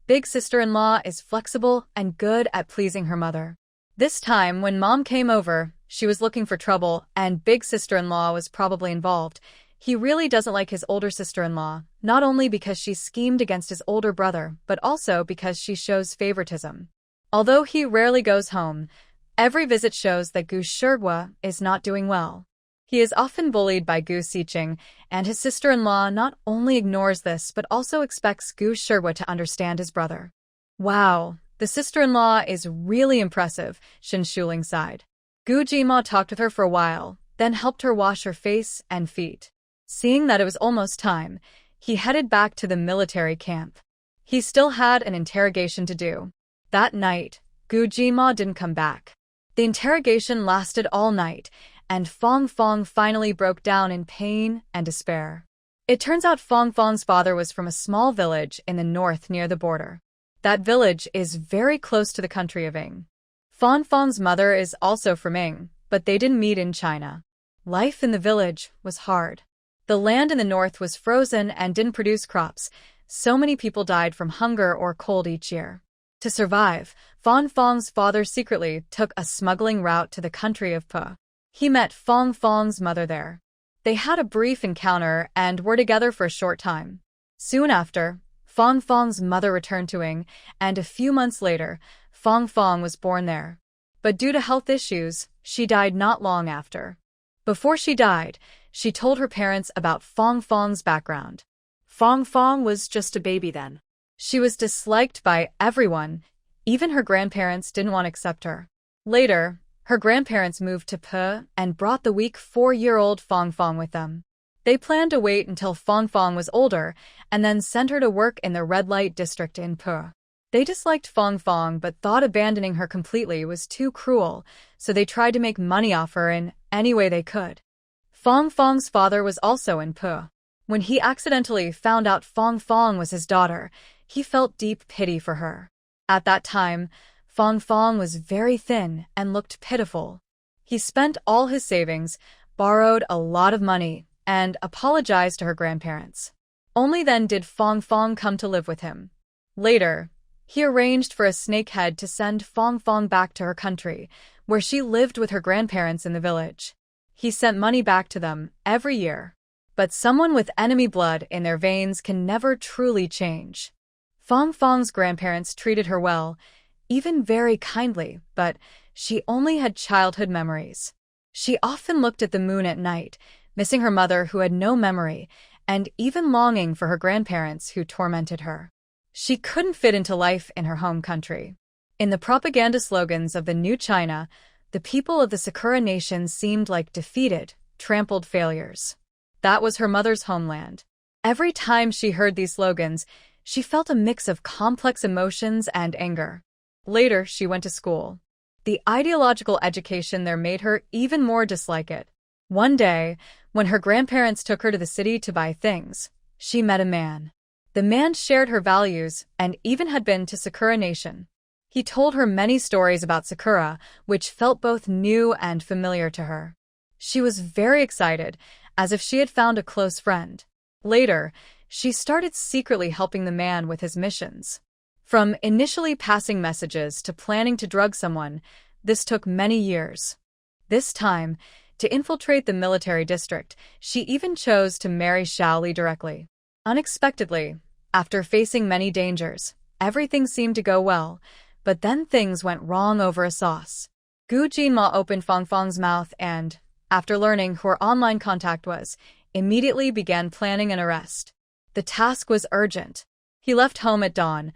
Big sister-in-law is flexible and good at pleasing her mother. This time, when Mom came over, she was looking for trouble, and big sister-in-law was probably involved. He really doesn't like his older sister-in-law, not only because she schemed against his older brother, but also because she shows favoritism. Although he rarely goes home, every visit shows that Gu Shigua is not doing well. He is often bullied by Gu Siqing, and his sister-in-law not only ignores this but also expects Gu Shigua to understand his brother. Wow, the sister-in-law is really impressive, Shen Shuling sighed. Gu Jinma talked with her for a while, then helped her wash her face and feet. Seeing that it was almost time, he headed back to the military camp. He still had an interrogation to do. That night, Gu Jinma didn't come back. The interrogation lasted all night, and Fong Fong finally broke down in pain and despair. It turns out Fong Fong's father was from a small village in the north near the border. That village is very close to the country of Ing. Fong Fong's mother is also from Ing, but they didn't meet in China. Life in the village was hard. The land in the north was frozen and didn't produce crops. So many people died from hunger or cold each year. To survive, Fong Fong's father secretly took a smuggling route to the country of Pu. He met Fong Fong's mother there. They had a brief encounter and were together for a short time. Soon after, Fong Fong's mother returned to Ing, and a few months later, Fong Fong was born there. But due to health issues, she died not long after. Before she died, she told her parents about Fong Fong's background. Fong Fong was just a baby then. She was disliked by everyone. Even her grandparents didn't want to accept her. Later, her grandparents moved to Pu and brought the weak 4-year-old Fong Fong with them. They planned to wait until Fong Fong was older and then send her to work in the red light district in Pu. They disliked Fong Fong but thought abandoning her completely was too cruel, so they tried to make money off her in any way they could. Fong Fong's father was also in Pu. When he accidentally found out Fong Fong was his daughter, he felt deep pity for her. At that time, Fong Fong was very thin and looked pitiful. He spent all his savings, borrowed a lot of money, and apologized to her grandparents. Only then did Fong Fong come to live with him. Later, he arranged for a snakehead to send Fong Fong back to her country, where she lived with her grandparents in the village. He sent money back to them every year. But someone with enemy blood in their veins can never truly change. Fong Fong's grandparents treated her well, even very kindly, but she only had childhood memories. She often looked at the moon at night, missing her mother who had no memory, and even longing for her grandparents who tormented her. She couldn't fit into life in her home country. In the propaganda slogans of the New China, the people of the Sakura nation seemed like defeated, trampled failures. That was her mother's homeland. Every time she heard these slogans, she felt a mix of complex emotions and anger. Later, she went to school. The ideological education there made her even more dislike it. One day, when her grandparents took her to the city to buy things, she met a man. The man shared her values and even had been to Sakura Nation. He told her many stories about Sakura, which felt both new and familiar to her. She was very excited, as if she had found a close friend. Later, she started secretly helping the man with his missions. From initially passing messages to planning to drug someone, this took many years. This time, to infiltrate the military district, she even chose to marry Shaoli directly. Unexpectedly, after facing many dangers, everything seemed to go well, but then things went wrong over a sauce. Gu Jinma opened Fong Fong's mouth and, after learning who her online contact was, immediately began planning an arrest. The task was urgent. He left home at dawn,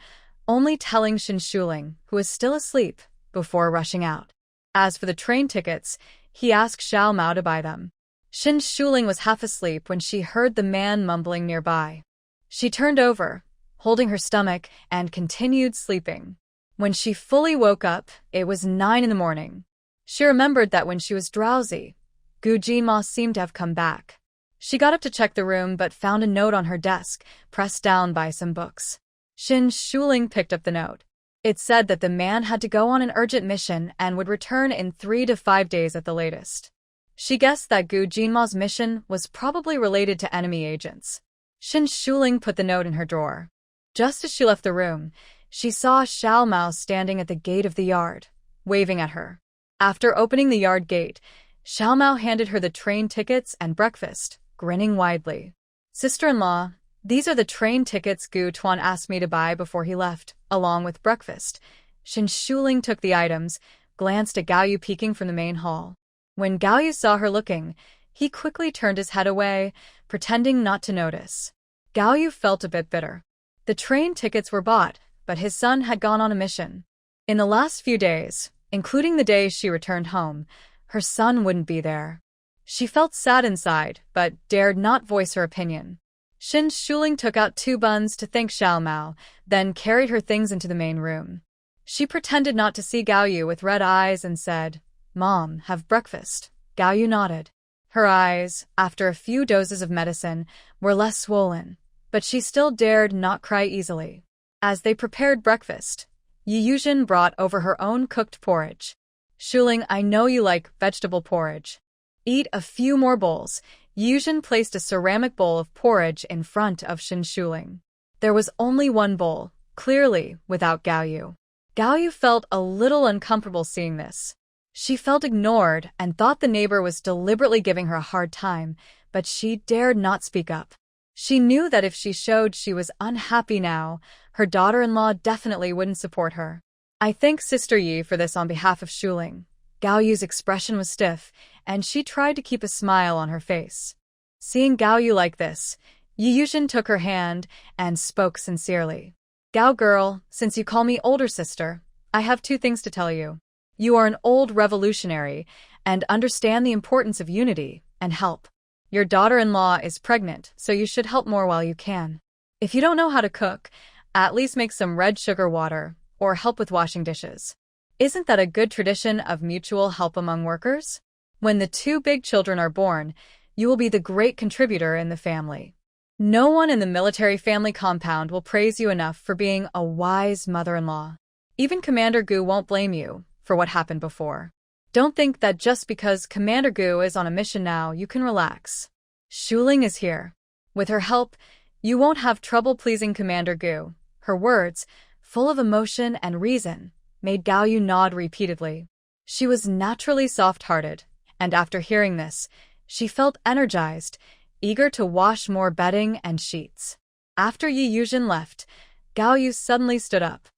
only telling Shin Shuling, who was still asleep, before rushing out. As for the train tickets, he asked Xiao Mao to buy them. Shin Shuling was half asleep when she heard the man mumbling nearby. She turned over, holding her stomach, and continued sleeping. When she fully woke up, it was 9 in the morning. She remembered that when she was drowsy, Gu Jinma seemed to have come back. She got up to check the room but found a note on her desk, pressed down by some books. Shin Shuling picked up the note. It said that the man had to go on an urgent mission and would return in 3 to 5 days at the latest. She guessed that Gu Jinma's mission was probably related to enemy agents. Shin Shuling put the note in her drawer. Just as she left the room, she saw Xiao Mao standing at the gate of the yard, waving at her. After opening the yard gate, Xiao Mao handed her the train tickets and breakfast, grinning widely. "Sister-in-law, these are the train tickets Gu Tuan asked me to buy before he left, along with breakfast." Shin Shuling took the items, glanced at Gao Yu peeking from the main hall. When Gao Yu saw her looking, he quickly turned his head away, pretending not to notice. Gao Yu felt a bit bitter. The train tickets were bought, but his son had gone on a mission. In the last few days, including the day she returned home, her son wouldn't be there. She felt sad inside, but dared not voice her opinion. Shin Shuling took out 2 buns to thank Xiao Mao, then carried her things into the main room. She pretended not to see Gao Yu with red eyes and said, "Mom, have breakfast." Gao Yu nodded. Her eyes, after a few doses of medicine, were less swollen, but she still dared not cry easily. As they prepared breakfast, Yi Yuzhen brought over her own cooked porridge. "Shuling, I know you like vegetable porridge. Eat a few more bowls." Yi Yuzhen placed a ceramic bowl of porridge in front of Shin Shuling. There was only one bowl, clearly without Gao Yu. Gao Yu felt a little uncomfortable seeing this. She felt ignored and thought the neighbor was deliberately giving her a hard time, but she dared not speak up. She knew that if she showed she was unhappy now, her daughter-in-law definitely wouldn't support her. "I thank Sister Yi for this on behalf of Shuling." Gao Yu's expression was stiff, and she tried to keep a smile on her face. Seeing Gao Yu like this, Yi Yuzhen took her hand and spoke sincerely. "Gao girl, since you call me older sister, I have 2 things to tell you. You are an old revolutionary and understand the importance of unity and help. Your daughter-in-law is pregnant, so you should help more while you can. If you don't know how to cook, at least make some red sugar water or help with washing dishes. Isn't that a good tradition of mutual help among workers? When the 2 big children are born, you will be the great contributor in the family. No one in the military family compound will praise you enough for being a wise mother-in-law. Even Commander Gu won't blame you for what happened before. Don't think that just because Commander Gu is on a mission now, you can relax. Shuling is here. With her help, you won't have trouble pleasing Commander Gu." Her words, full of emotion and reason, made Gao Yu nod repeatedly. She was naturally soft-hearted, and after hearing this, she felt energized, eager to wash more bedding and sheets. After Yi Yuzhen left, Gao Yu suddenly stood up.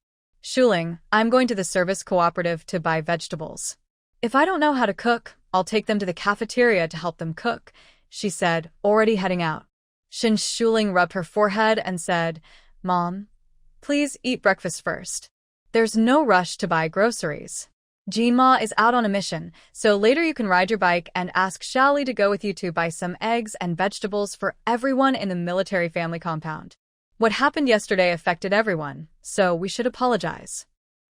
"Shuling, I'm going to the service cooperative to buy vegetables. If I don't know how to cook, I'll take them to the cafeteria to help them cook," she said, already heading out. Shin Shuling rubbed her forehead and said, "Mom, please eat breakfast first. There's no rush to buy groceries. Jinma is out on a mission, so later you can ride your bike and ask Xiaoli to go with you to buy some eggs and vegetables for everyone in the military family compound. What happened yesterday affected everyone, so we should apologize."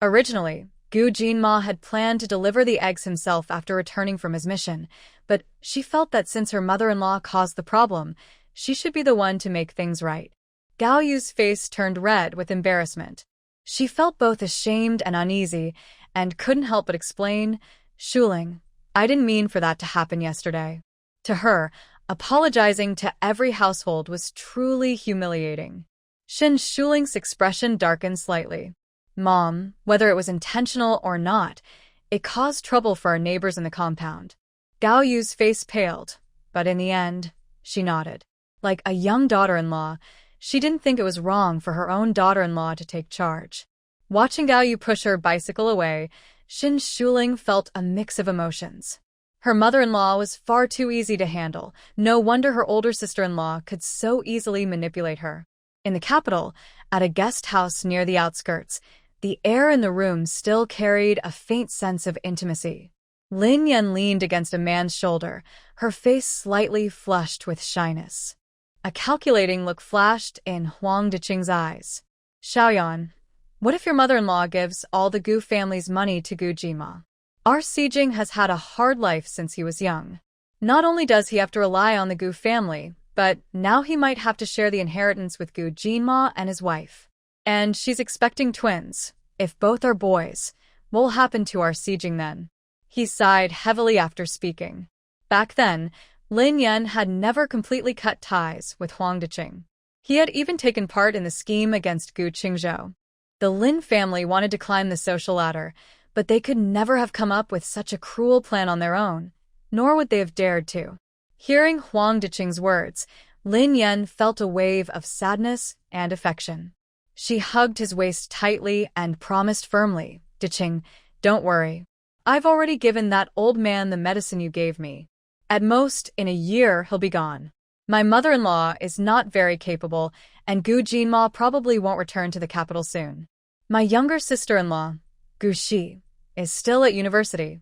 Originally, Gu Jinma had planned to deliver the eggs himself after returning from his mission, but she felt that since her mother-in-law caused the problem, she should be the one to make things right. Gao Yu's face turned red with embarrassment. She felt both ashamed and uneasy, and couldn't help but explain, "Shuling, I didn't mean for that to happen yesterday." To her, apologizing to every household was truly humiliating. Shin Shuling's expression darkened slightly. "Mom, whether it was intentional or not, it caused trouble for our neighbors in the compound." Gao Yu's face paled, but in the end, she nodded. Like a young daughter-in-law, she didn't think it was wrong for her own daughter-in-law to take charge. Watching Gao Yu push her bicycle away, Shin Shuling felt a mix of emotions. Her mother-in-law was far too easy to handle. No wonder her older sister-in-law could so easily manipulate her. In the capital, at a guest house near the outskirts, the air in the room still carried a faint sense of intimacy. Lin Yan leaned against a man's shoulder, her face slightly flushed with shyness. A calculating look flashed in Huang Deqing's eyes. Xiaoyan, what if your mother-in-law gives all the Gu family's money to Gu Jinma? Our Sijing has had a hard life since he was young. Not only does he have to rely on the Gu family, but now he might have to share the inheritance with Gu Jinma and his wife. And she's expecting twins. If both are boys, what will happen to our Sijing then? He sighed heavily after speaking. Back then, Lin Yan had never completely cut ties with Huang Deqing. He had even taken part in the scheme against Gu Qingzhou. The Lin family wanted to climb the social ladder, but they could never have come up with such a cruel plan on their own, nor would they have dared to. Hearing Huang Deqing's words, Lin Yan felt a wave of sadness and affection. She hugged his waist tightly and promised firmly, "Deqing, don't worry. I've already given that old man the medicine you gave me. At most, in a year, he'll be gone. My mother-in-law is not very capable, and Gu Jinma probably won't return to the capital soon. My younger sister-in-law, Gu Shi, is still at university.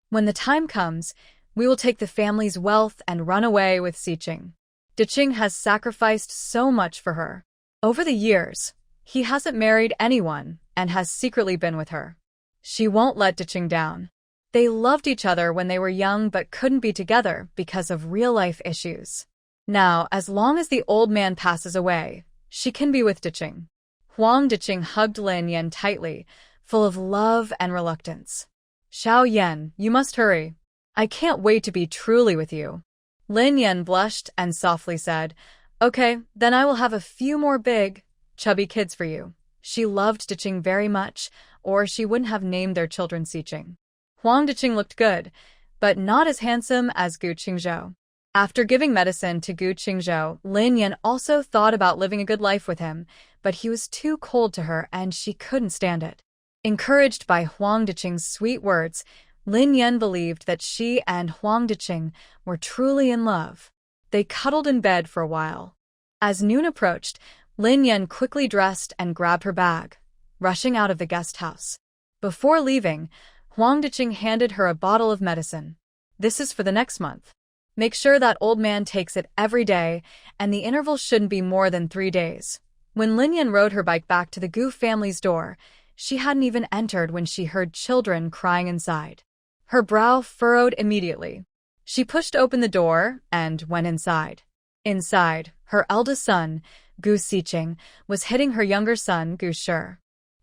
When the time comes, we will take the family's wealth and run away with Siqing. Deqing has sacrificed so much for her. Over the years, he hasn't married anyone and has secretly been with her. She won't let Deqing down. They loved each other when they were young but couldn't be together because of real-life issues. Now, as long as the old man passes away, she can be with Deqing." Huang Deqing hugged Lin Yan tightly, full of love and reluctance. "Xiao Yan, you must hurry. I can't wait to be truly with you." Lin Yan blushed and softly said, "Okay, then I will have a few more big, chubby kids for you." She loved Deqing very much, or she wouldn't have named their children Siqing. Huang Deqing looked good, but not as handsome as Gu Qingzhou. After giving medicine to Gu Qingzhou, Lin Yan also thought about living a good life with him, but he was too cold to her and she couldn't stand it. Encouraged by Huang Deqing's sweet words, Lin Yan believed that she and Huang Deqing were truly in love. They cuddled in bed for a while. As noon approached, Lin Yan quickly dressed and grabbed her bag, rushing out of the guest house. Before leaving, Huang Deqing handed her a bottle of medicine. "This is for the next month. Make sure that old man takes it every day, and the interval shouldn't be more than 3 days." When Lin Yan rode her bike back to the Gu family's door, she hadn't even entered when she heard children crying inside. Her brow furrowed immediately. She pushed open the door and went inside. Inside, her eldest son, Gu Siqing, was hitting her younger son, Gu Shi.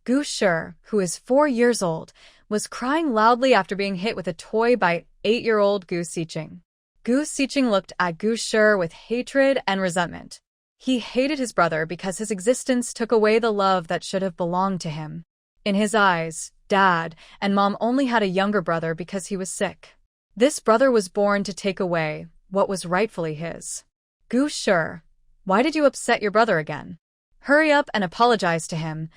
Gu Shi, who is 4 years old, was crying loudly after being hit with a toy by 8-year-old Gu Siqing. Gu Siqing looked at Gu Shi with hatred and resentment. He hated his brother because his existence took away the love that should have belonged to him. In his eyes, Dad and Mom only had a younger brother because he was sick. This brother was born to take away what was rightfully his. "Gu Shi, why did you upset your brother again? Hurry up and apologize to him,"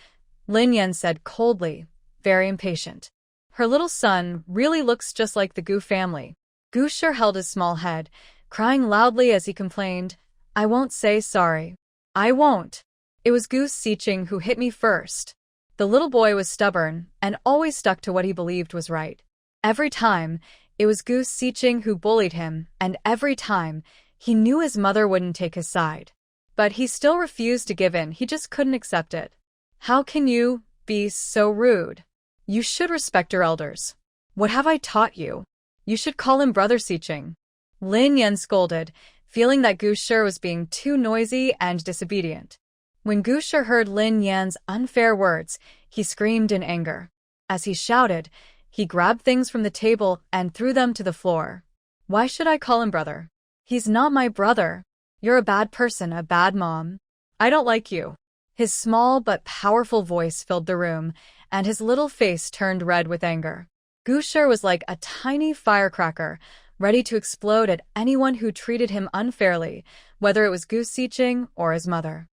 Lin Yan said coldly, very impatient. Her little son really looks just like the Gu family. Gu Shi held his small head, crying loudly as he complained, "I won't say sorry. I won't. It was Gu Siqing who hit me first." The little boy was stubborn and always stuck to what he believed was right. Every time, it was Gu Siqing who bullied him, and every time, he knew his mother wouldn't take his side. But he still refused to give in, he just couldn't accept it. "How can you be so rude? You should respect your elders. What have I taught you? You should call him Brother Siqing." Lin Yan scolded, feeling that Gu Shi was being too noisy and disobedient. When Gu Shi heard Lin Yan's unfair words, he screamed in anger. As he shouted, he grabbed things from the table and threw them to the floor. "Why should I call him brother? He's not my brother. You're a bad person, a bad mom. I don't like you." His small but powerful voice filled the room, and his little face turned red with anger. Gu Shi was like a tiny firecracker, ready to explode at anyone who treated him unfairly, whether it was Gu Siqing or his mother.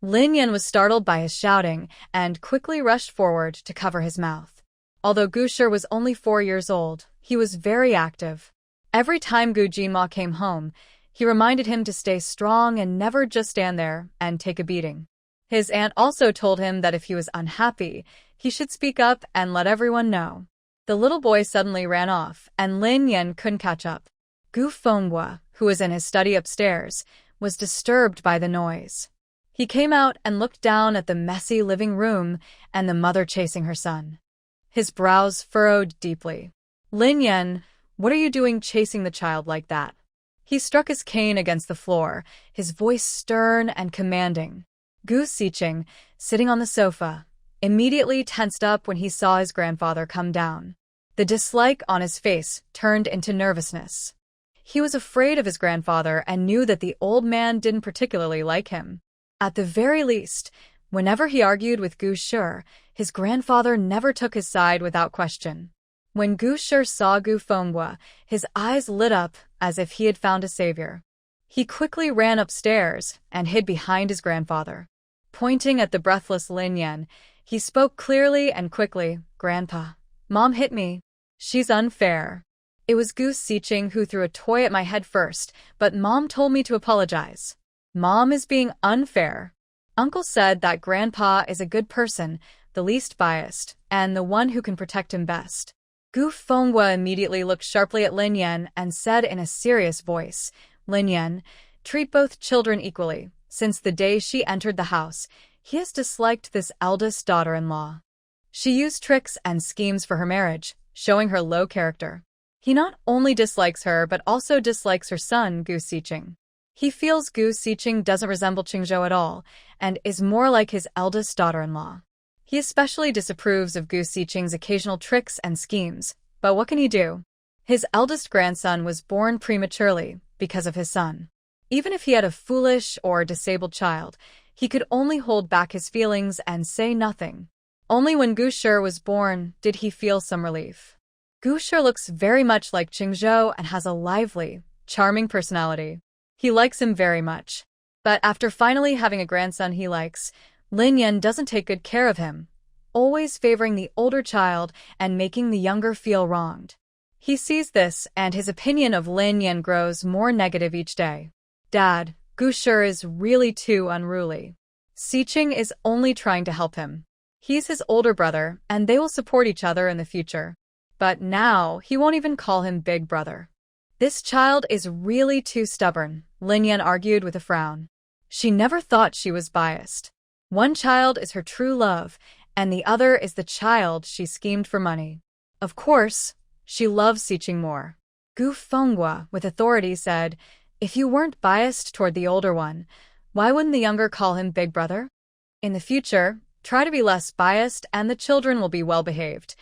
Lin Yan was startled by his shouting and quickly rushed forward to cover his mouth. Although Gu Shi was only 4 years old, he was very active. Every time Gu Jinma came home, he reminded him to stay strong and never just stand there and take a beating. His aunt also told him that if he was unhappy, he should speak up and let everyone know. The little boy suddenly ran off, and Lin Yan couldn't catch up. Gu Fenghua, who was in his study upstairs, was disturbed by the noise. He came out and looked down at the messy living room and the mother chasing her son. His brows furrowed deeply. Lin Yan, what are you doing chasing the child like that? He struck his cane against the floor, his voice stern and commanding. Gu Siqing, sitting on the sofa, immediately tensed up when he saw his grandfather come down. The dislike on his face turned into nervousness. He was afraid of his grandfather and knew that the old man didn't particularly like him. At the very least, whenever he argued with Gu Shi, his grandfather never took his side without question. When Gu Shi saw Gu Fenghua, his eyes lit up as if he had found a savior. He quickly ran upstairs and hid behind his grandfather. Pointing at the breathless Lin Yan, he spoke clearly and quickly, "Grandpa, Mom hit me. She's unfair. It was Gu Siqing who threw a toy at my head first, but Mom told me to apologize. Mom is being unfair. Uncle said that Grandpa is a good person, the least biased, and the one who can protect him best." Gu Fenghua immediately looked sharply at Lin Yan and said in a serious voice, "Lin Yan, treat both children equally. Since the day she entered the house, he has disliked this eldest daughter-in-law. She used tricks and schemes for her marriage, showing her low character. He not only dislikes her but also dislikes her son, Gu Siqing. He feels Gu Siqing doesn't resemble Qingzhou at all and is more like his eldest daughter-in-law. He especially disapproves of Gu Siqing's occasional tricks and schemes, but what can he do? His eldest grandson was born prematurely because of his son. Even if he had a foolish or disabled child, he could only hold back his feelings and say nothing. Only when Gu Shi was born did he feel some relief. Gu Shi looks very much like Qingzhou and has a lively, charming personality. He likes him very much. But after finally having a grandson he likes, Lin Yan doesn't take good care of him, always favoring the older child and making the younger feel wronged. He sees this and his opinion of Lin Yan grows more negative each day. Dad, Gu Shi is really too unruly. Siqing is only trying to help him. He's his older brother, and they will support each other in the future. But now, he won't even call him big brother. This child is really too stubborn, Lin Yan argued with a frown. She never thought she was biased. One child is her true love, and the other is the child she schemed for money. Of course, she loves Siqing more. Gu Fenghua, with authority, said, "If you weren't biased toward the older one, why wouldn't the younger call him big brother? In the future, try to be less biased and the children will be well behaved."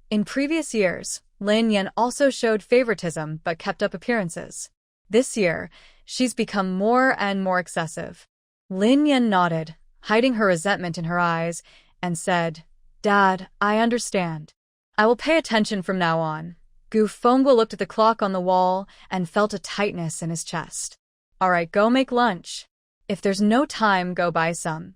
In previous years, Lin Yan also showed favoritism but kept up appearances. This year, she's become more and more excessive. Lin Yan nodded, hiding her resentment in her eyes, and said, "Dad, I understand. I will pay attention from now on." Gu Fenghua looked at the clock on the wall and felt a tightness in his chest. "All right, go make lunch. If there's no time, go buy some."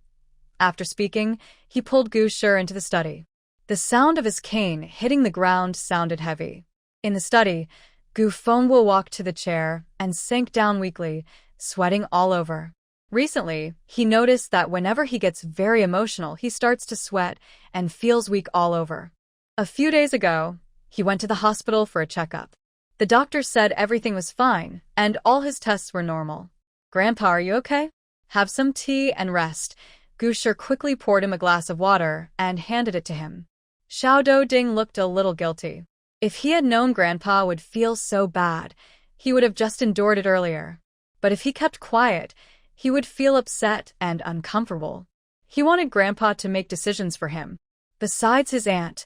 After speaking, he pulled Gu Shi into the study. The sound of his cane hitting the ground sounded heavy. In the study, Gu Fenghua walked to the chair and sank down weakly, sweating all over. Recently, he noticed that whenever he gets very emotional, he starts to sweat and feels weak all over. A few days ago, he went to the hospital for a checkup. The doctor said everything was fine and all his tests were normal. "Grandpa, are you okay? Have some tea and rest." Gu Shi quickly poured him a glass of water and handed it to him. Xiao Doding looked a little guilty. If he had known Grandpa would feel so bad, he would have just endured it earlier. But if he kept quiet, he would feel upset and uncomfortable. He wanted Grandpa to make decisions for him. Besides his aunt,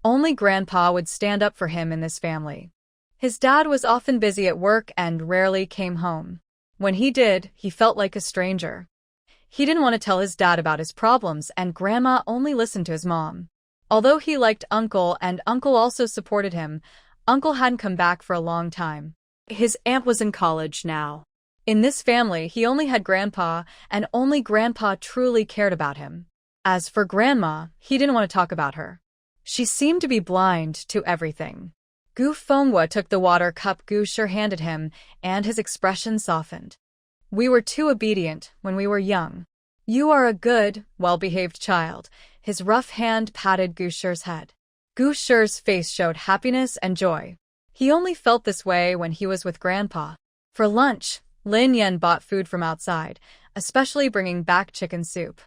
only Grandpa would stand up for him in this family. His dad was often busy at work and rarely came home. When he did, he felt like a stranger. He didn't want to tell his dad about his problems, and Grandma only listened to his mom. Although he liked Uncle and Uncle also supported him, Uncle hadn't come back for a long time. His aunt was in college now. In this family, he only had Grandpa, and only Grandpa truly cared about him. As for Grandma, he didn't want to talk about her. She seemed to be blind to everything. Gu Fenghua took the water cup Gu Shi handed him, and his expression softened. "We were too obedient when we were young. You are a good, well-behaved child. His rough hand patted Gu Shi's head. Gu Shi's face showed happiness and joy. He only felt this way when he was with Grandpa. For lunch, Lin Yan bought food from outside, especially bringing back chicken soup.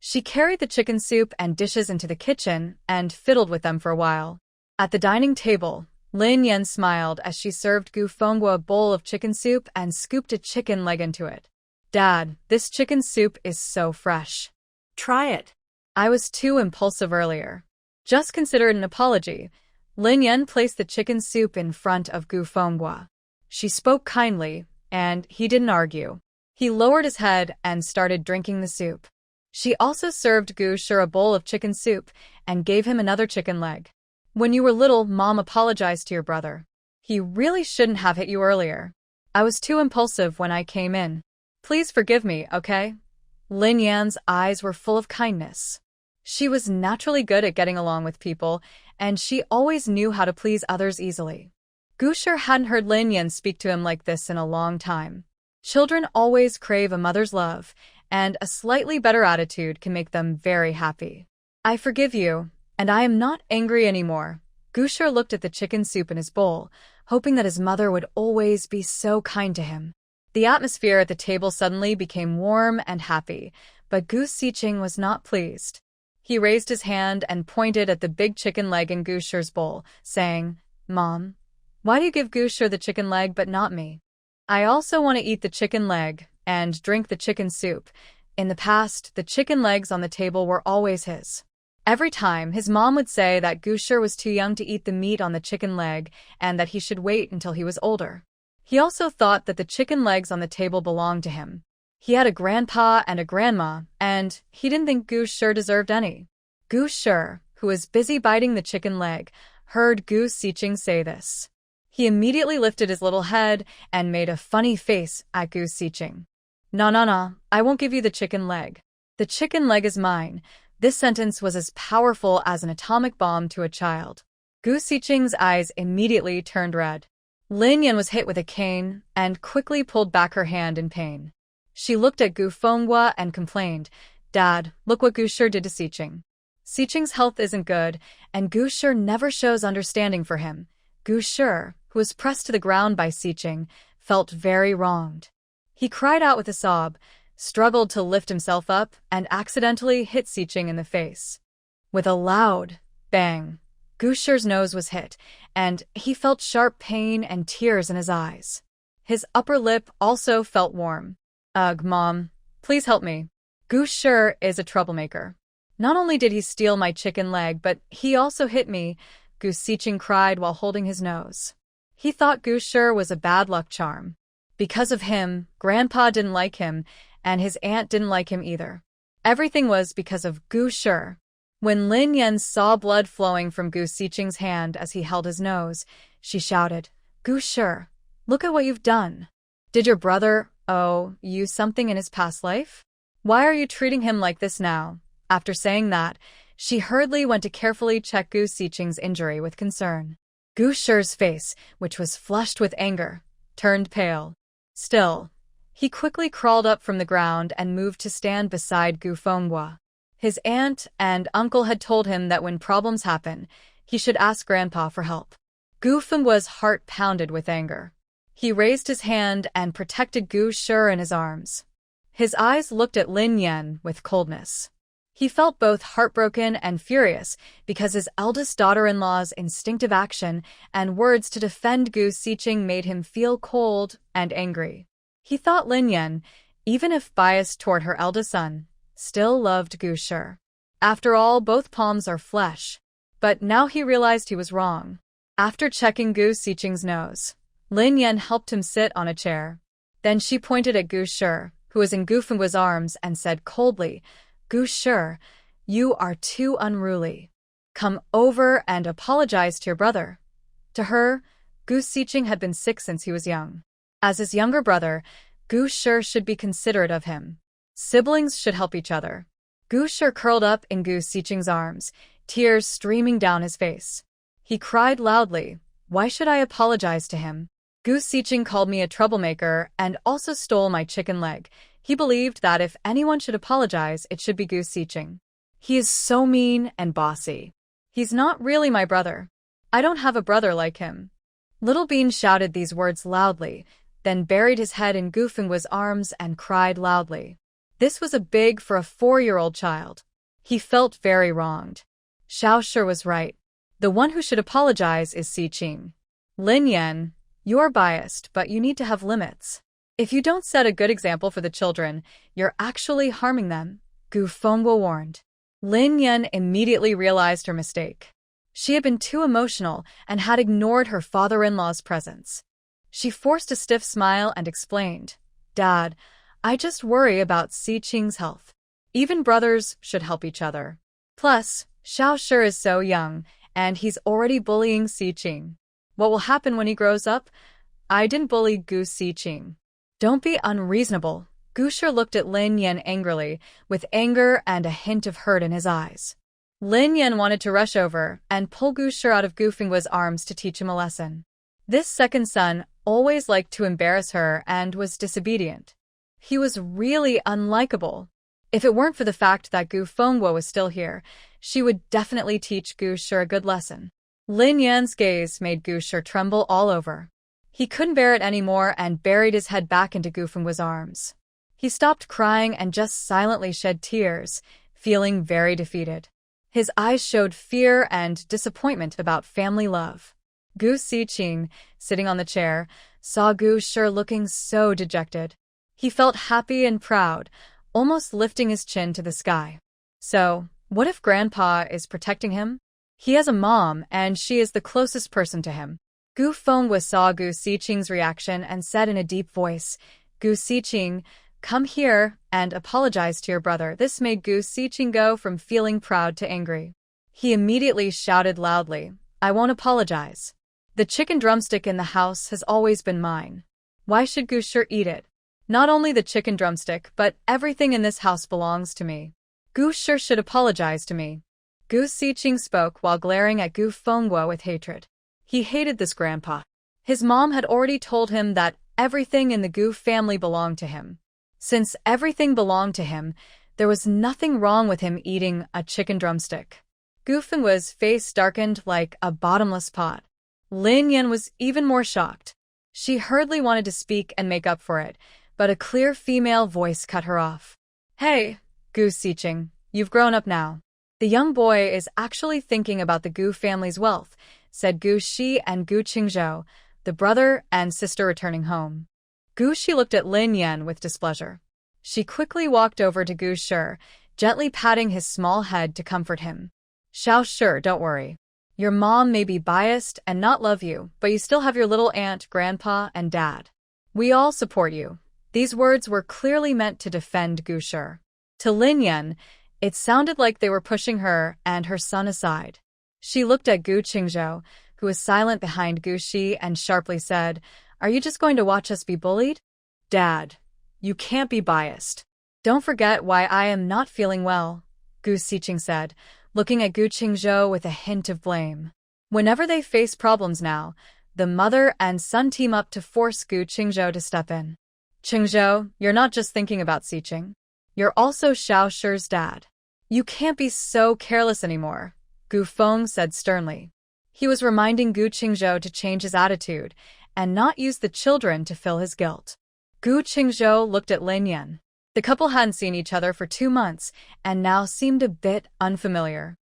She carried the chicken soup and dishes into the kitchen and fiddled with them for a while. At the dining table, Lin Yan smiled as she served Gu Fengguo a bowl of chicken soup and scooped a chicken leg into it. Dad, this chicken soup is so fresh. Try it. I was too impulsive earlier. Just consider it an apology. Lin Yan placed the chicken soup in front of Gu Fengguo. She spoke kindly, and he didn't argue. He lowered his head and started drinking the soup. She also served Gu Shi a bowl of chicken soup and gave him another chicken leg. When you were little, Mom apologized to your brother. He really shouldn't have hit you earlier. I was too impulsive when I came in. Please forgive me, okay? Lin Yan's eyes were full of kindness. She was naturally good at getting along with people, and she always knew how to please others easily. Gu Shi hadn't heard Lin Yan speak to him like this in a long time. Children always crave a mother's love, and a slightly better attitude can make them very happy. I forgive you, and I am not angry anymore. Gu Shi looked at the chicken soup in his bowl, hoping that his mother would always be so kind to him. The atmosphere at the table suddenly became warm and happy, but Gu Xiqing was not pleased. He raised his hand and pointed at the big chicken leg in Gu Shi's bowl, saying, Mom, why do you give Gu Shi the chicken leg but not me? I also want to eat the chicken leg and drink the chicken soup. In the past, the chicken legs on the table were always his. Every time, his mom would say that Gu Shi was too young to eat the meat on the chicken leg and that he should wait until he was older. He also thought that the chicken legs on the table belonged to him. He had a grandpa and a grandma, and he didn't think Gu Shi deserved any. Gu Shi, who was busy biting the chicken leg, heard Gu Xiqing say this. He immediately lifted his little head and made a funny face at Gu Xiqing. No, I won't give you the chicken leg. The chicken leg is mine. This sentence was as powerful as an atomic bomb to a child. Gu Xiqing's eyes immediately turned red. Lin Yan was hit with a cane and quickly pulled back her hand in pain. She looked at Gu Fengguo and complained, Dad, look what Gu Shi did to Xiqing. Xiqing's health isn't good, and Gu Shi never shows understanding for him. Gu Shi, who was pressed to the ground by Xiqing, felt very wronged. He cried out with a sob, struggled to lift himself up, and accidentally hit Xiqing in the face. With a loud bang, Gu Shi's nose was hit, and he felt sharp pain and tears in his eyes. His upper lip also felt warm. Ugh, Mom, please help me. Gu Shi is a troublemaker. Not only did he steal my chicken leg, but he also hit me, Gu Xiqing cried while holding his nose. He thought Gu Shi was a bad luck charm. Because of him, Grandpa didn't like him, and his aunt didn't like him either. Everything was because of Gu Shi. When Lin Yan saw blood flowing from Gu Xiqing's hand as he held his nose, she shouted, Gu Shi, look at what you've done. Did your brother owe you something in his past life? Why are you treating him like this now? After saying that, she hurriedly went to carefully check Gu Xiqing's injury with concern. Gu Shi's face, which was flushed with anger, turned pale. Still, he quickly crawled up from the ground and moved to stand beside Gu Fengguo. His aunt and uncle had told him that when problems happen, he should ask Grandpa for help. Gu Fengguo's heart pounded with anger. He raised his hand and protected Gu Shi in his arms. His eyes looked at Lin Yan with coldness. He felt both heartbroken and furious because his eldest daughter-in-law's instinctive action and words to defend Gu Xiqing made him feel cold and angry. He thought Lin Yan, even if biased toward her eldest son, still loved Gu Shi. After all, both palms are flesh. But now he realized he was wrong. After checking Gu Xiqing's nose, Lin Yan helped him sit on a chair. Then she pointed at Gu Shi, who was in Gu Fengguo's arms, and said coldly, Gu Shi, you are too unruly. Come over and apologize to your brother. To her, Gu Xiqing had been sick since he was young. As his younger brother, Gu Shi should be considerate of him. Siblings should help each other. Gu Shi curled up in Gu Xiqing's arms, tears streaming down his face. He cried loudly, Why should I apologize to him? Gu Xiqing called me a troublemaker and also stole my chicken leg. He believed that if anyone should apologize, it should be Gu Siqing. He is so mean and bossy. He's not really my brother. I don't have a brother like him. Little Bean shouted these words loudly, then buried his head in Gu Fenghua's arms and cried loudly. This was a big for a 4-year-old child. He felt very wronged. Xiao Shi was right. The one who should apologize is Siqing. Lin Yan, you're biased, but you need to have limits. If you don't set a good example for the children, you're actually harming them, Gu Fenghu warned. Lin Yan immediately realized her mistake. She had been too emotional and had ignored her father-in-law's presence. She forced a stiff smile and explained, Dad, I just worry about Siqing's health. Even brothers should help each other. Plus, Xiao Shi is so young, and he's already bullying Siqing. What will happen when he grows up? I didn't bully Gu Siqing. Don't be unreasonable. Gu Shi looked at Lin Yan angrily, with anger and a hint of hurt in his eyes. Lin Yan wanted to rush over and pull Gu Shi out of Gu Fenghua's arms to teach him a lesson. This second son always liked to embarrass her and was disobedient. He was really unlikable. If it weren't for the fact that Gu Fenghu was still here, she would definitely teach Gu Shi a good lesson. Lin Yan's gaze made Gu Shi tremble all over. He couldn't bear it anymore and buried his head back into Gu Fenghua's arms. He stopped crying and just silently shed tears, feeling very defeated. His eyes showed fear and disappointment about family love. Gu Siqing, sitting on the chair, saw Gu Shi looking so dejected. He felt happy and proud, almost lifting his chin to the sky. So, what if Grandpa is protecting him? He has a mom, and she is the closest person to him. Gu Fenghu saw Gu Siqing's reaction and said in a deep voice, Gu Siqing, come here and apologize to your brother. This made Gu Siqing go from feeling proud to angry. He immediately shouted loudly, I won't apologize. The chicken drumstick in the house has always been mine. Why should Gu Shi eat it? Not only the chicken drumstick, but everything in this house belongs to me. Gu Shi should apologize to me. Gu Siqing spoke while glaring at Gu Fenghu with hatred. He hated this grandpa. His mom had already told him that everything in the Gu family belonged to him. Since everything belonged to him, there was nothing wrong with him eating a chicken drumstick. Gu Fenghua's face darkened like a bottomless pot. Lin Yan was even more shocked. She hurriedly wanted to speak and make up for it, but a clear female voice cut her off. Hey, Gu Siqing, you've grown up now. The young boy is actually thinking about the Gu family's wealth, said Gu Shi and Gu Qingzhou, the brother and sister returning home. Gu Shi looked at Lin Yan with displeasure. She quickly walked over to Gu Shi, gently patting his small head to comfort him. Xiao Shi, don't worry. Your mom may be biased and not love you, but you still have your little aunt, grandpa, and dad. We all support you. These words were clearly meant to defend Gu Shi. To Lin Yan, it sounded like they were pushing her and her son aside. She looked at Gu Qingzhou, who was silent behind Gu Shi, and sharply said, Are you just going to watch us be bullied? Dad, you can't be biased. Don't forget why I am not feeling well, Gu Siqing said, looking at Gu Qingzhou with a hint of blame. Whenever they face problems now, the mother and son team up to force Gu Qingzhou to step in. Qingzhou, you're not just thinking about Siqing. You're also Xiao Shi's dad. You can't be so careless anymore, Gu Feng said sternly. He was reminding Gu Qingzhou to change his attitude and not use the children to fill his guilt. Gu Qingzhou looked at Lin Yan. The couple hadn't seen each other for 2 months and now seemed a bit unfamiliar.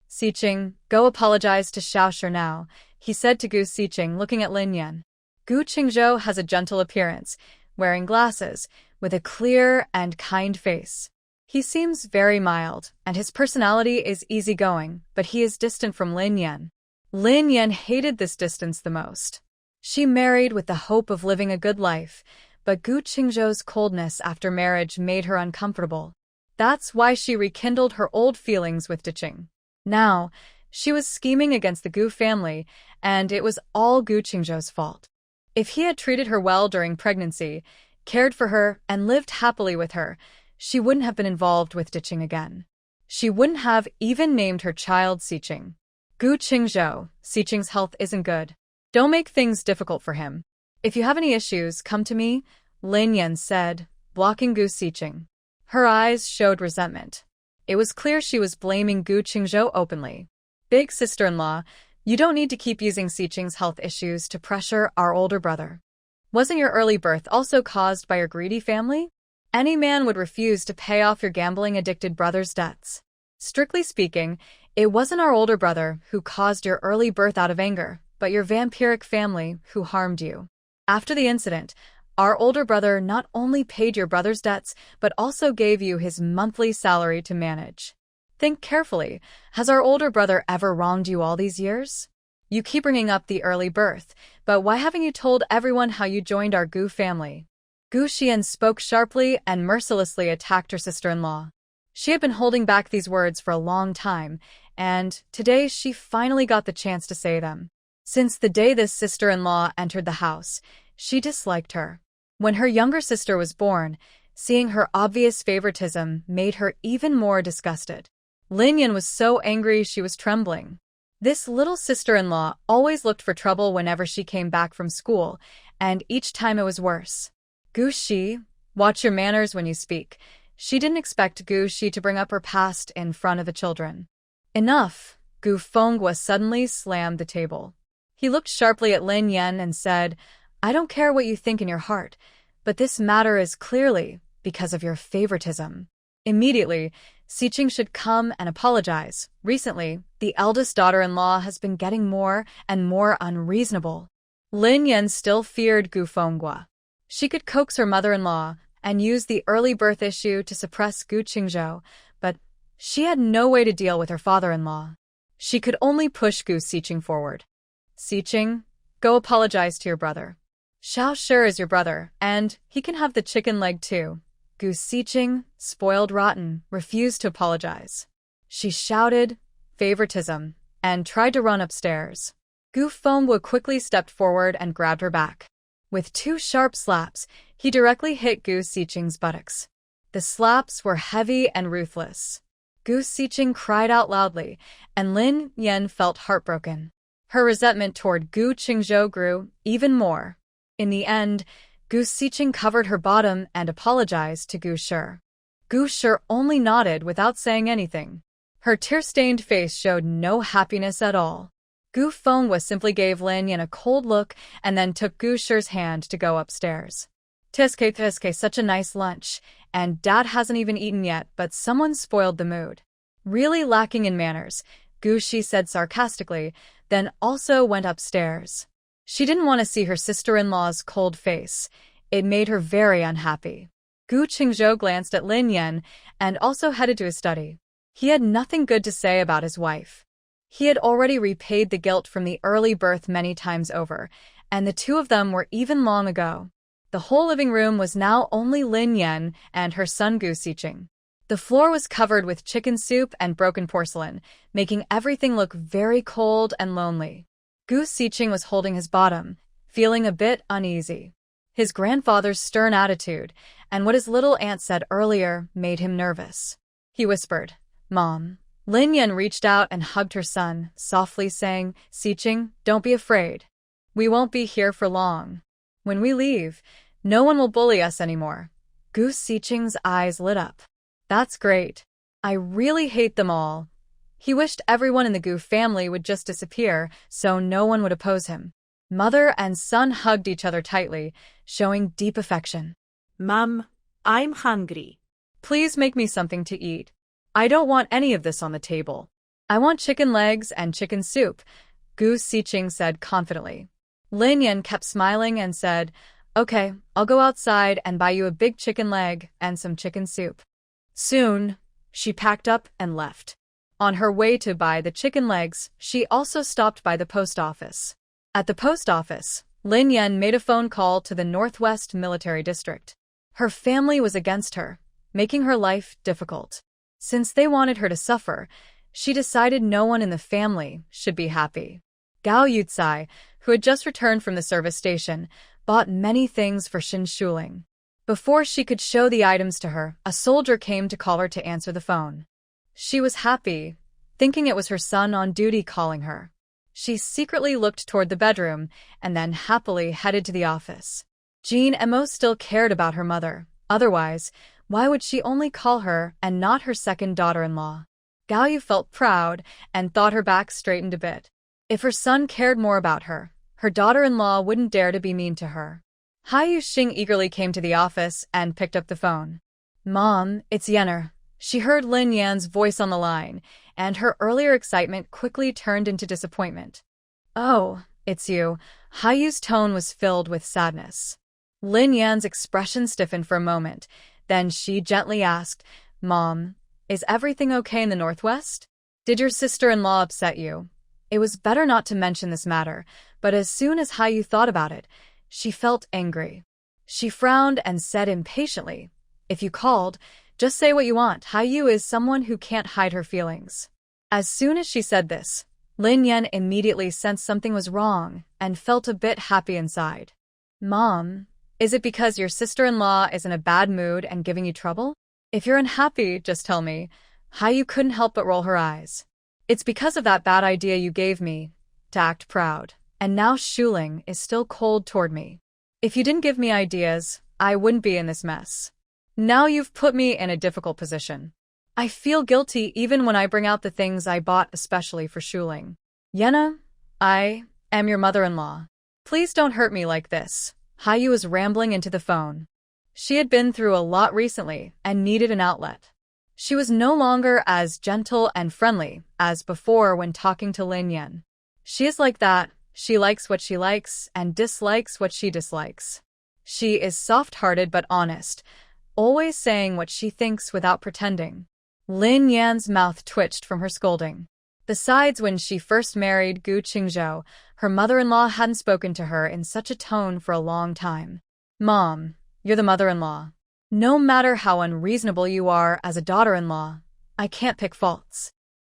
Siqing, go apologize to Xiao Shi now, he said to Gu Siqing, looking at Lin Yan. Gu Qingzhou has a gentle appearance, wearing glasses, with a clear and kind face. He seems very mild, and his personality is easygoing, but he is distant from Lin Yan. Lin Yan hated this distance the most. She married with the hope of living a good life, but Gu Qingzhou's coldness after marriage made her uncomfortable. That's why she rekindled her old feelings with Diqing. Now, she was scheming against the Gu family, and it was all Gu Qingzhou's fault. If he had treated her well during pregnancy, cared for her, and lived happily with her, she wouldn't have been involved with Diqing again. She wouldn't have even named her child Siqing. Gu Qingzhou, Siqing's health isn't good. Don't make things difficult for him. If you have any issues, come to me, Lin Yan said, blocking Gu Xiqing. Her eyes showed resentment. It was clear she was blaming Gu Qingzhou openly. Big sister-in-law, you don't need to keep using Xiqing's health issues to pressure our older brother. Wasn't your early birth also caused by your greedy family? Any man would refuse to pay off your gambling-addicted brother's debts. Strictly speaking, it wasn't our older brother who caused your early birth out of anger, but your vampiric family who harmed you. After the incident, our older brother not only paid your brother's debts, but also gave you his monthly salary to manage. Think carefully. Has our older brother ever wronged you all these years? You keep bringing up the early birth, but why haven't you told everyone how you joined our Gu family? Gu Xian spoke sharply and mercilessly attacked her sister-in-law. She had been holding back these words for a long time, and today she finally got the chance to say them. Since the day this sister-in-law entered the house, she disliked her. When her younger sister was born, seeing her obvious favoritism made her even more disgusted. Lin Yan was so angry she was trembling. This little sister-in-law always looked for trouble whenever she came back from school, and each time it was worse. Gu Shi, watch your manners when you speak. She didn't expect Gu Shi to bring up her past in front of the children. Enough! Gu Fenghua suddenly slammed the table. He looked sharply at Lin Yan and said, I don't care what you think in your heart, but this matter is clearly because of your favoritism. Immediately, Xiqing should come and apologize. Recently, the eldest daughter-in-law has been getting more and more unreasonable. Lin Yan still feared Gu Fenghua. She could coax her mother-in-law and use the early birth issue to suppress Gu Qingzhou, but she had no way to deal with her father-in-law. She could only push Gu Xiqing forward. Xiqing, go apologize to your brother. Xiao Shi is your brother, and he can have the chicken leg too. Gu Xiqing, spoiled rotten, refused to apologize. She shouted, favoritism, and tried to run upstairs. Gu Fenghua quickly stepped forward and grabbed her back. With 2 sharp slaps, he directly hit Gu Xiqing's buttocks. The slaps were heavy and ruthless. Gu Xiqing cried out loudly, and Lin Yan felt heartbroken. Her resentment toward Gu Qingzhou grew even more. In the end, Gu Xiqing covered her bottom and apologized to Gu Shi. Gu Shi only nodded without saying anything. Her tear-stained face showed no happiness at all. Gu Fenghua simply gave Lin Yan a cold look and then took Gu Shi's hand to go upstairs. Tiske, such a nice lunch, and Dad hasn't even eaten yet, but someone spoiled the mood. Really lacking in manners, Gu Shi said sarcastically, then also went upstairs. She didn't want to see her sister-in-law's cold face. It made her very unhappy. Gu Qingzhou glanced at Lin Yan and also headed to his study. He had nothing good to say about his wife. He had already repaid the guilt from the early birth many times over, and the two of them were even long ago. The whole living room was now only Lin Yan and her son Gu Xiqing. The floor was covered with chicken soup and broken porcelain, making everything look very cold and lonely. Gu Xiqing was holding his bottom, feeling a bit uneasy. His grandfather's stern attitude and what his little aunt said earlier made him nervous. He whispered, Mom. Lin Yan reached out and hugged her son, softly saying, Xiqing, don't be afraid. We won't be here for long. When we leave, no one will bully us anymore. Gu Xiqing's eyes lit up. That's great. I really hate them all. He wished everyone in the Gu family would just disappear so no one would oppose him. Mother and son hugged each other tightly, showing deep affection. Mom, I'm hungry. Please make me something to eat. I don't want any of this on the table. I want chicken legs and chicken soup, Gu Xiqing said confidently. Lin Yan kept smiling and said, Okay, I'll go outside and buy you a big chicken leg and some chicken soup. Soon, she packed up and left. On her way to buy the chicken legs, she also stopped by the post office. At the post office, Lin Yan made a phone call to the Northwest Military District. Her family was against her, making her life difficult. Since they wanted her to suffer, she decided no one in the family should be happy. Gao Yucai, who had just returned from the service station, bought many things for Xin Shuling. Before she could show the items to her, a soldier came to call her to answer the phone. She was happy, thinking it was her son on duty calling her. She secretly looked toward the bedroom and then happily headed to the office. Jean Emo still cared about her mother, Otherwise, why would she only call her and not her second daughter-in-law? Gao Yu felt proud and thought her back straightened a bit. If her son cared more about her, her daughter-in-law wouldn't dare to be mean to her. Haiyu Xing eagerly came to the office and picked up the phone. "Mom, it's Yenner." She heard Lin Yan's voice on the line, and her earlier excitement quickly turned into disappointment. "Oh, it's you." Haiyu's tone was filled with sadness. Lin Yan's expression stiffened for a moment, then she gently asked, "Mom, is everything okay in the Northwest? Did your sister-in-law upset you?" It was better not to mention this matter, but as soon as Haiyu thought about it, she felt angry. She frowned and said impatiently, "If you called, just say what you want." Haiyu is someone who can't hide her feelings. As soon as she said this, Lin Yan immediately sensed something was wrong and felt a bit happy inside. "Mom, is it because your sister-in-law is in a bad mood and giving you trouble? If you're unhappy, just tell me." Haiyu couldn't help but roll her eyes. "It's because of that bad idea you gave me to act proud, and now Shuling is still cold toward me. If you didn't give me ideas, I wouldn't be in this mess. Now you've put me in a difficult position. I feel guilty even when I bring out the things I bought especially for Shuling. Yenna, I am your mother-in-law. Please don't hurt me like this." Haiyu was rambling into the phone. She had been through a lot recently and needed an outlet. She was no longer as gentle and friendly as before when talking to Lin Yan. She is like that. She likes what she likes and dislikes what she dislikes. She is soft-hearted but honest, always saying what she thinks without pretending. Lin Yan's mouth twitched from her scolding. Besides, when she first married Gu Qingzhou, her mother-in-law hadn't spoken to her in such a tone for a long time. "Mom, you're the mother-in-law. No matter how unreasonable you are as a daughter-in-law, I can't pick faults.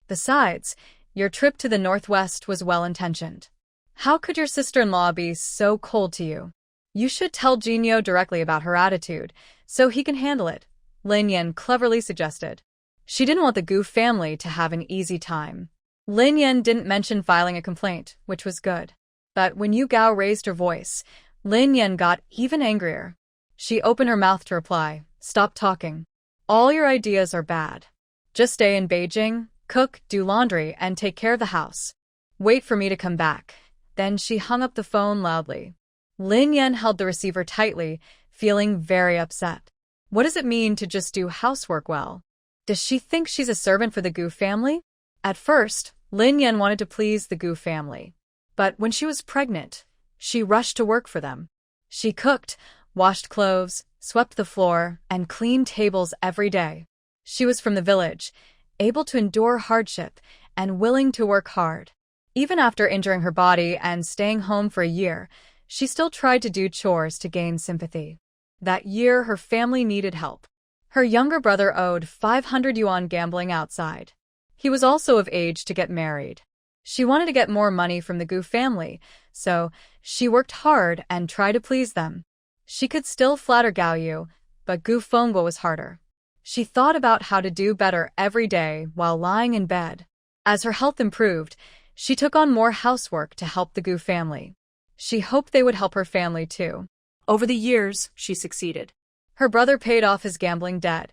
Besides, your trip to the Northwest was well-intentioned. How could your sister-in-law be so cold to you? You should tell Jinyo directly about her attitude, so he can handle it," Lin Yan cleverly suggested. She didn't want the Gu family to have an easy time. Lin Yan didn't mention filing a complaint, which was good. But when Yu Gao raised her voice, Lin Yan got even angrier. She opened her mouth to reply, "Stop talking. All your ideas are bad. Just stay in Beijing, cook, do laundry, and take care of the house. Wait for me to come back." Then she hung up the phone loudly. Lin Yan held the receiver tightly, feeling very upset. What does it mean to just do housework well? Does she think she's a servant for the Gu family? At first, Lin Yan wanted to please the Gu family. But when she was pregnant, she rushed to work for them. She cooked, washed clothes, swept the floor, and cleaned tables every day. She was from the village, able to endure hardship, and willing to work hard. Even after injuring her body and staying home for a year, she still tried to do chores to gain sympathy. That year, her family needed help. Her younger brother owed 500 yuan gambling outside. He was also of age to get married. She wanted to get more money from the Gu family, so she worked hard and tried to please them. She could still flatter Gao Yu, but Gu Fengguo was harder. She thought about how to do better every day while lying in bed. As her health improved, she took on more housework to help the Gu family. She hoped they would help her family too. Over the years, she succeeded. Her brother paid off his gambling debt,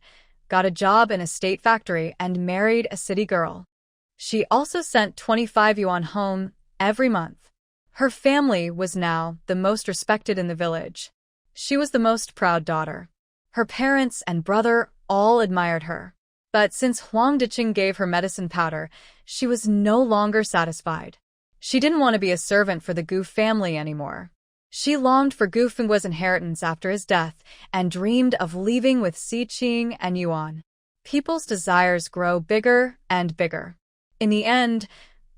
got a job in a state factory, and married a city girl. She also sent 25 yuan home every month. Her family was now the most respected in the village. She was the most proud daughter. Her parents and brother all admired her. But since Huang Diqing gave her medicine powder, she was no longer satisfied. She didn't want to be a servant for the Gu family anymore. She longed for Gu Fengguo's inheritance after his death and dreamed of leaving with Si Qing and Yuan. People's desires grow bigger and bigger. In the end,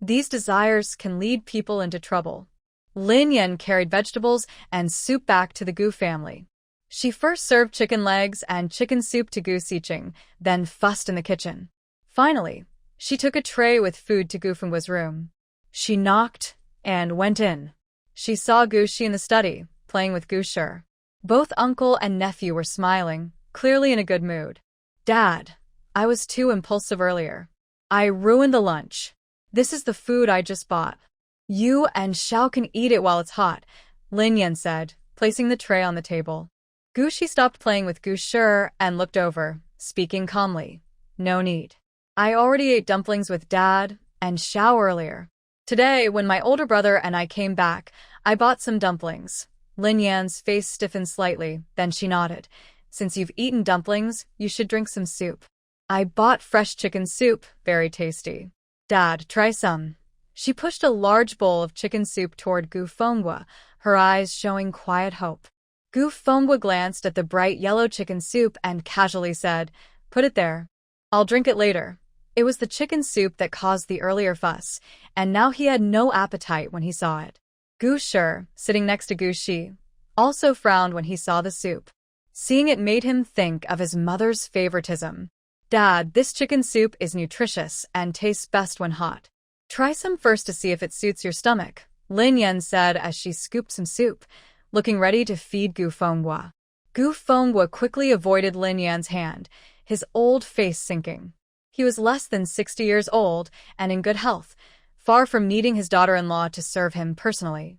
these desires can lead people into trouble. Lin Yan carried vegetables and soup back to the Gu family. She first served chicken legs and chicken soup to Gu Siqing, then fussed in the kitchen. Finally, she took a tray with food to Gu Fengguo's room. She knocked and went in. She saw Gu Shi in the study, playing with Gu Shi. Both uncle and nephew were smiling, clearly in a good mood. "Dad, I was too impulsive earlier. I ruined the lunch. This is the food I just bought. You and Xiao can eat it while it's hot," Lin Yan said, placing the tray on the table. Gushi stopped playing with Gushur and looked over, speaking calmly. No need. I already ate dumplings with Dad and Xiao earlier. Today, when my older brother and I came back, I bought some dumplings. Lin Yan's face stiffened slightly, then she nodded. Since you've eaten dumplings, you should drink some soup. I bought fresh chicken soup, very tasty. Dad, try some. She pushed a large bowl of chicken soup toward Gu Fengwa, her eyes showing quiet hope. Gu Fengwa glanced at the bright yellow chicken soup and casually said, "Put it there. I'll drink it later." It was the chicken soup that caused the earlier fuss, and now he had no appetite when he saw it. Gu Shi, sitting next to Gu Shi, also frowned when he saw the soup. Seeing it made him think of his mother's favoritism. Dad, this chicken soup is nutritious and tastes best when hot. Try some first to see if it suits your stomach, Lin Yan said as she scooped some soup, looking ready to feed Gu Fengwa. Gu Fengwa quickly avoided Lin Yan's hand, his old face sinking. He was less than 60 years old and in good health, far from needing his daughter-in-law to serve him personally.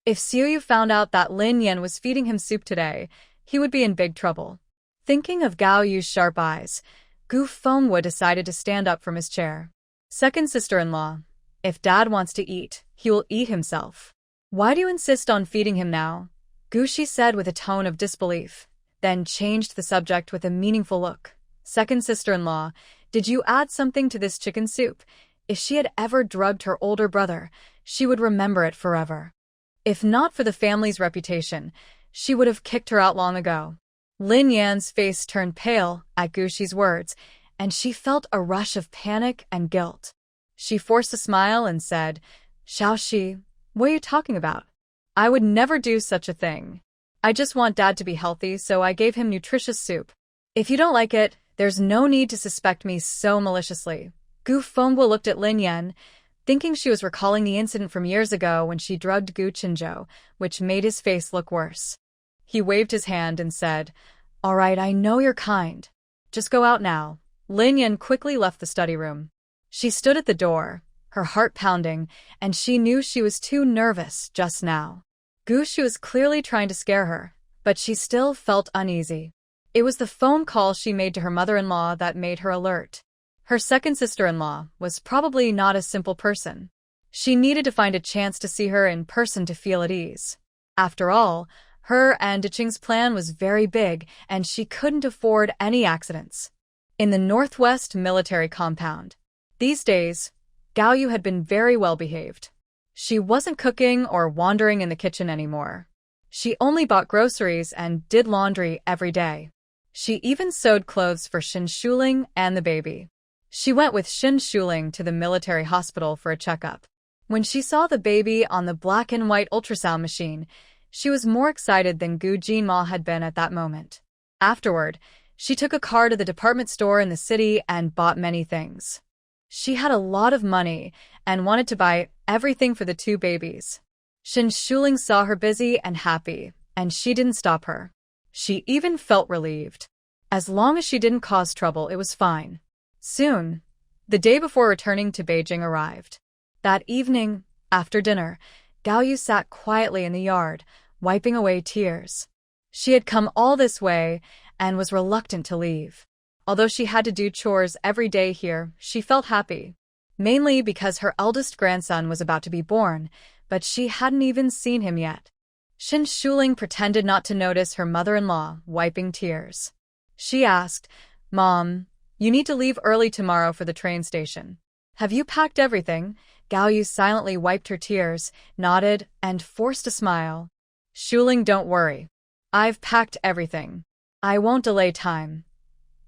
If Xiuyu found out that Lin Yan was feeding him soup today, he would be in big trouble. Thinking of Gao Yu's sharp eyes, Gu Fengwa decided to stand up from his chair. Second sister-in-law, if Dad wants to eat, he will eat himself. Why do you insist on feeding him now? Gu Shi said with a tone of disbelief, then changed the subject with a meaningful look. Second sister-in-law, did you add something to this chicken soup? If she had ever drugged her older brother, she would remember it forever. If not for the family's reputation, she would have kicked her out long ago. Lin Yan's face turned pale at Gu Shi's words, and she felt a rush of panic and guilt. She forced a smile and said, "Xiao Shi, what are you talking about? I would never do such a thing. I just want Dad to be healthy, so I gave him nutritious soup. If you don't like it, there's no need to suspect me so maliciously." Gu Fengwa looked at Lin Yan, thinking she was recalling the incident from years ago when she drugged Gu Qinzhou, which made his face look worse. He waved his hand and said, "All right, I know you're kind. Just go out now." Lin Yan quickly left the study room. She stood at the door, her heart pounding, and she knew she was too nervous just now. Gu Shi was clearly trying to scare her, but she still felt uneasy. It was the phone call she made to her mother-in-law that made her alert. Her second sister-in-law was probably not a simple person. She needed to find a chance to see her in person to feel at ease. After all, her and Diqing's plan was very big, and she couldn't afford any accidents. In the Northwest military compound. These days, Gao Yu had been very well behaved. She wasn't cooking or wandering in the kitchen anymore. She only bought groceries and did laundry every day. She even sewed clothes for Xin Shuling and the baby. She went with Xin Shuling to the military hospital for a checkup. When she saw the baby on the black and white ultrasound machine, she was more excited than Gu Jinma had been at that moment. Afterward, she took a car to the department store in the city and bought many things. She had a lot of money and wanted to buy everything for the two babies. Xin Shuling saw her busy and happy, and she didn't stop her. She even felt relieved. As long as she didn't cause trouble, it was fine. Soon, the day before returning to Beijing arrived. That evening, after dinner, Gao Yu sat quietly in the yard, wiping away tears. She had come all this way and was reluctant to leave. Although she had to do chores every day here, she felt happy. Mainly because her eldest grandson was about to be born, but she hadn't even seen him yet. Xin Shuling pretended not to notice her mother-in-law wiping tears. She asked, "Mom, you need to leave early tomorrow for the train station. Have you packed everything?" Gao Yu silently wiped her tears, nodded, and forced a smile. "Shuling, don't worry. I've packed everything. I won't delay time."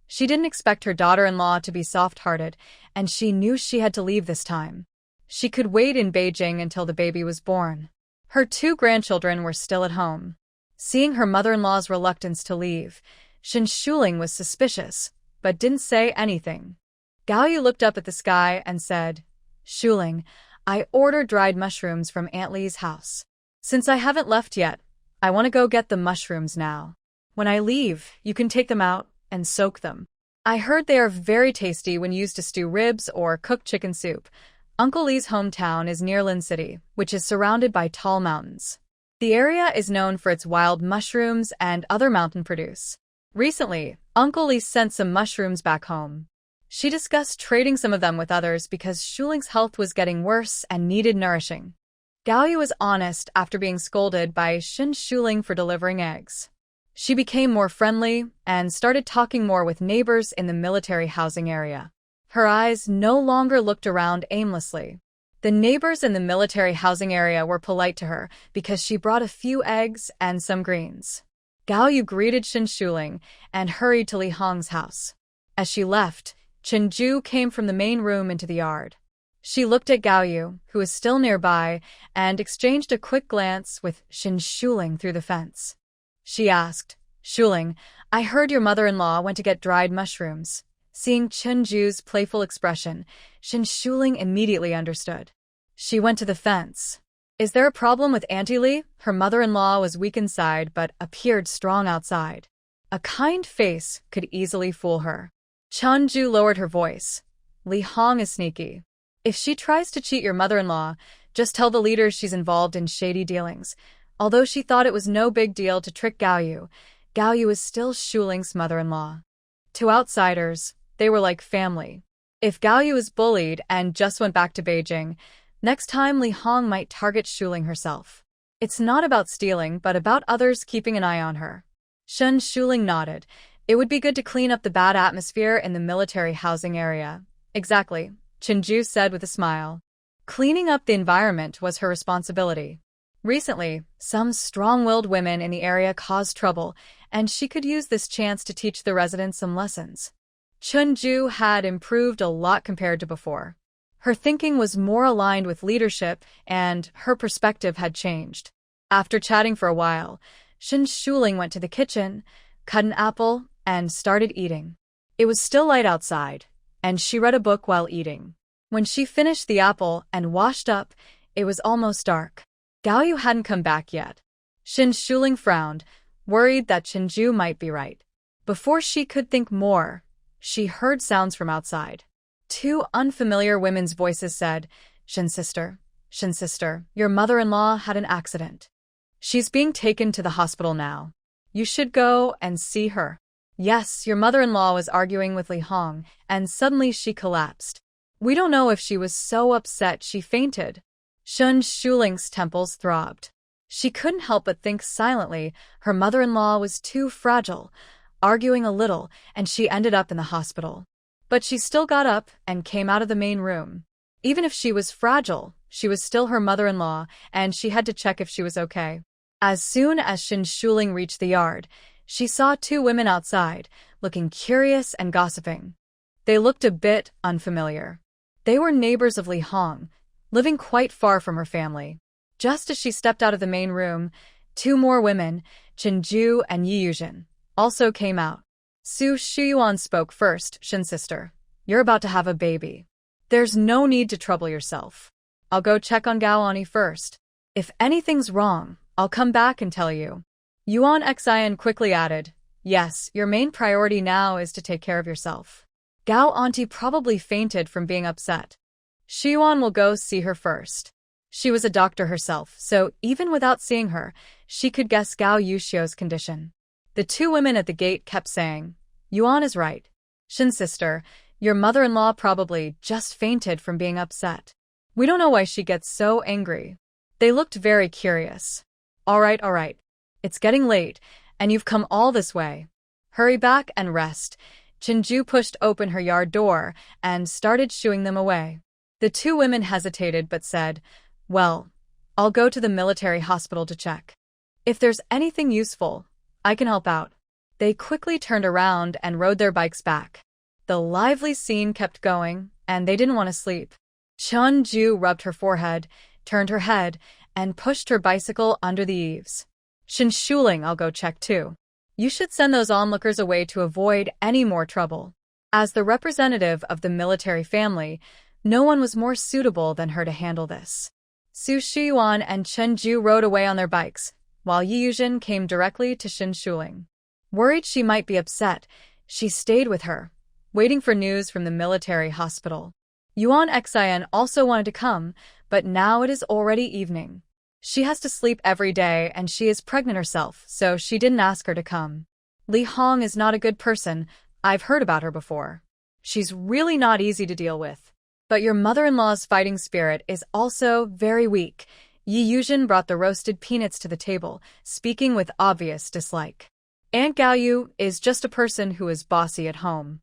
She didn't expect her daughter-in-law to be soft-hearted, and she knew she had to leave this time. She could wait in Beijing until the baby was born. Her two grandchildren were still at home. Seeing her mother-in-law's reluctance to leave, Xin Shuling was suspicious, but didn't say anything. Gao Yu looked up at the sky and said, "Shuling, I ordered dried mushrooms from Aunt Li's house. Since I haven't left yet, I want to go get the mushrooms now. When I leave, you can take them out and soak them. I heard they are very tasty when used to stew ribs or cook chicken soup. Uncle Li's hometown is near Lin City, which is surrounded by tall mountains. The area is known for its wild mushrooms and other mountain produce. Recently, Uncle Lee sent some mushrooms back home. She discussed trading some of them with others because Shuling's health was getting worse and needed nourishing. Gaoyu was honest after being scolded by Shin Shuling for delivering eggs. She became more friendly and started talking more with neighbors in the military housing area. Her eyes no longer looked around aimlessly. The neighbors in the military housing area were polite to her because she brought a few eggs and some greens. Gaoyu greeted Shin Shuling and hurried to Li Hong's house. As she left, Chenju came from the main room into the yard. She looked at Gaoyu, who was still nearby, and exchanged a quick glance with Shin Shuling through the fence. She asked, "Shuling, I heard your mother-in-law went to get dried mushrooms." Seeing Chenju's playful expression, Shin Shuling immediately understood. She went to the fence. "Is there a problem with Auntie Li?" Her mother-in-law was weak inside but appeared strong outside. A kind face could easily fool her. Chenju lowered her voice. "Li Hong is sneaky. If she tries to cheat your mother-in-law, just tell the leaders she's involved in shady dealings." Although she thought it was no big deal to trick Gaoyu, Gaoyu is still Shuling's mother-in-law. To outsiders, they were like family. If Gaoyu was bullied and just went back to Beijing, next time Li Hong might target Shuling herself. It's not about stealing, but about others keeping an eye on her. Shin Shuling nodded. It would be good to clean up the bad atmosphere in the military housing area. Exactly, Chenju said with a smile. Cleaning up the environment was her responsibility. Recently, some strong-willed women in the area caused trouble, and she could use this chance to teach the residents some lessons. Chenju had improved a lot compared to before. Her thinking was more aligned with leadership, and her perspective had changed. After chatting for a while, Shin Shuling went to the kitchen, cut an apple, and started eating. It was still light outside, and she read a book while eating. When she finished the apple and washed up, it was almost dark. Gaoyu hadn't come back yet. Shin Shuling frowned, worried that Chenju might be right. Before she could think more, she heard sounds from outside. Two unfamiliar women's voices said, Shin sister, your mother-in-law had an accident. She's being taken to the hospital now. You should go and see her." "Yes, your mother-in-law was arguing with Li Hong, and suddenly she collapsed. We don't know if she was so upset she fainted." Shin Shuling's temples throbbed. She couldn't help but think silently her mother-in-law was too fragile, arguing a little, and she ended up in the hospital. But she still got up and came out of the main room. Even if she was fragile, she was still her mother-in-law, and she had to check if she was okay. As soon as Shin Shuling reached the yard, she saw two women outside, looking curious and gossiping. They looked a bit unfamiliar. They were neighbors of Li Hong, living quite far from her family. Just as she stepped out of the main room, two more women, Chenju and Yi Yuzhen, also came out. Su Shuyuan spoke first. "Shin sister, you're about to have a baby. There's no need to trouble yourself. I'll go check on Gao Ani first. If anything's wrong, I'll come back and tell you." Yuan Xian quickly added, "Yes, your main priority now is to take care of yourself. Gao Auntie probably fainted from being upset. Shiyuan will go see her first." She was a doctor herself, so even without seeing her, she could guess Gao Yushio's condition. The two women at the gate kept saying, "Yuan is right. Shin sister, your mother-in-law probably just fainted from being upset. We don't know why she gets so angry." They looked very curious. All right. It's getting late, and you've come all this way. Hurry back and rest." Chenju pushed open her yard door and started shooing them away. The two women hesitated but said, "Well, I'll go to the military hospital to check. If there's anything useful, I can help out." They quickly turned around and rode their bikes back. The lively scene kept going, and they didn't want to sleep. Chenju rubbed her forehead, turned her head, and pushed her bicycle under the eaves. "Shin Shuling, I'll go check too. You should send those onlookers away to avoid any more trouble." As the representative of the military family, no one was more suitable than her to handle this. Su Shiyuan and Chenju rode away on their bikes, while Yi Yuzhen came directly to Shin Shuling. Worried she might be upset, she stayed with her, waiting for news from the military hospital. Yuan Xian also wanted to come, but now it is already evening. She has to sleep every day and she is pregnant herself, so she didn't ask her to come. Li Hong is not a good person. I've heard about her before. She's really not easy to deal with. But your mother-in-law's fighting spirit is also very weak. Yi Yuzhen brought the roasted peanuts to the table, speaking with obvious dislike. Aunt Gaoyu is just a person who is bossy at home.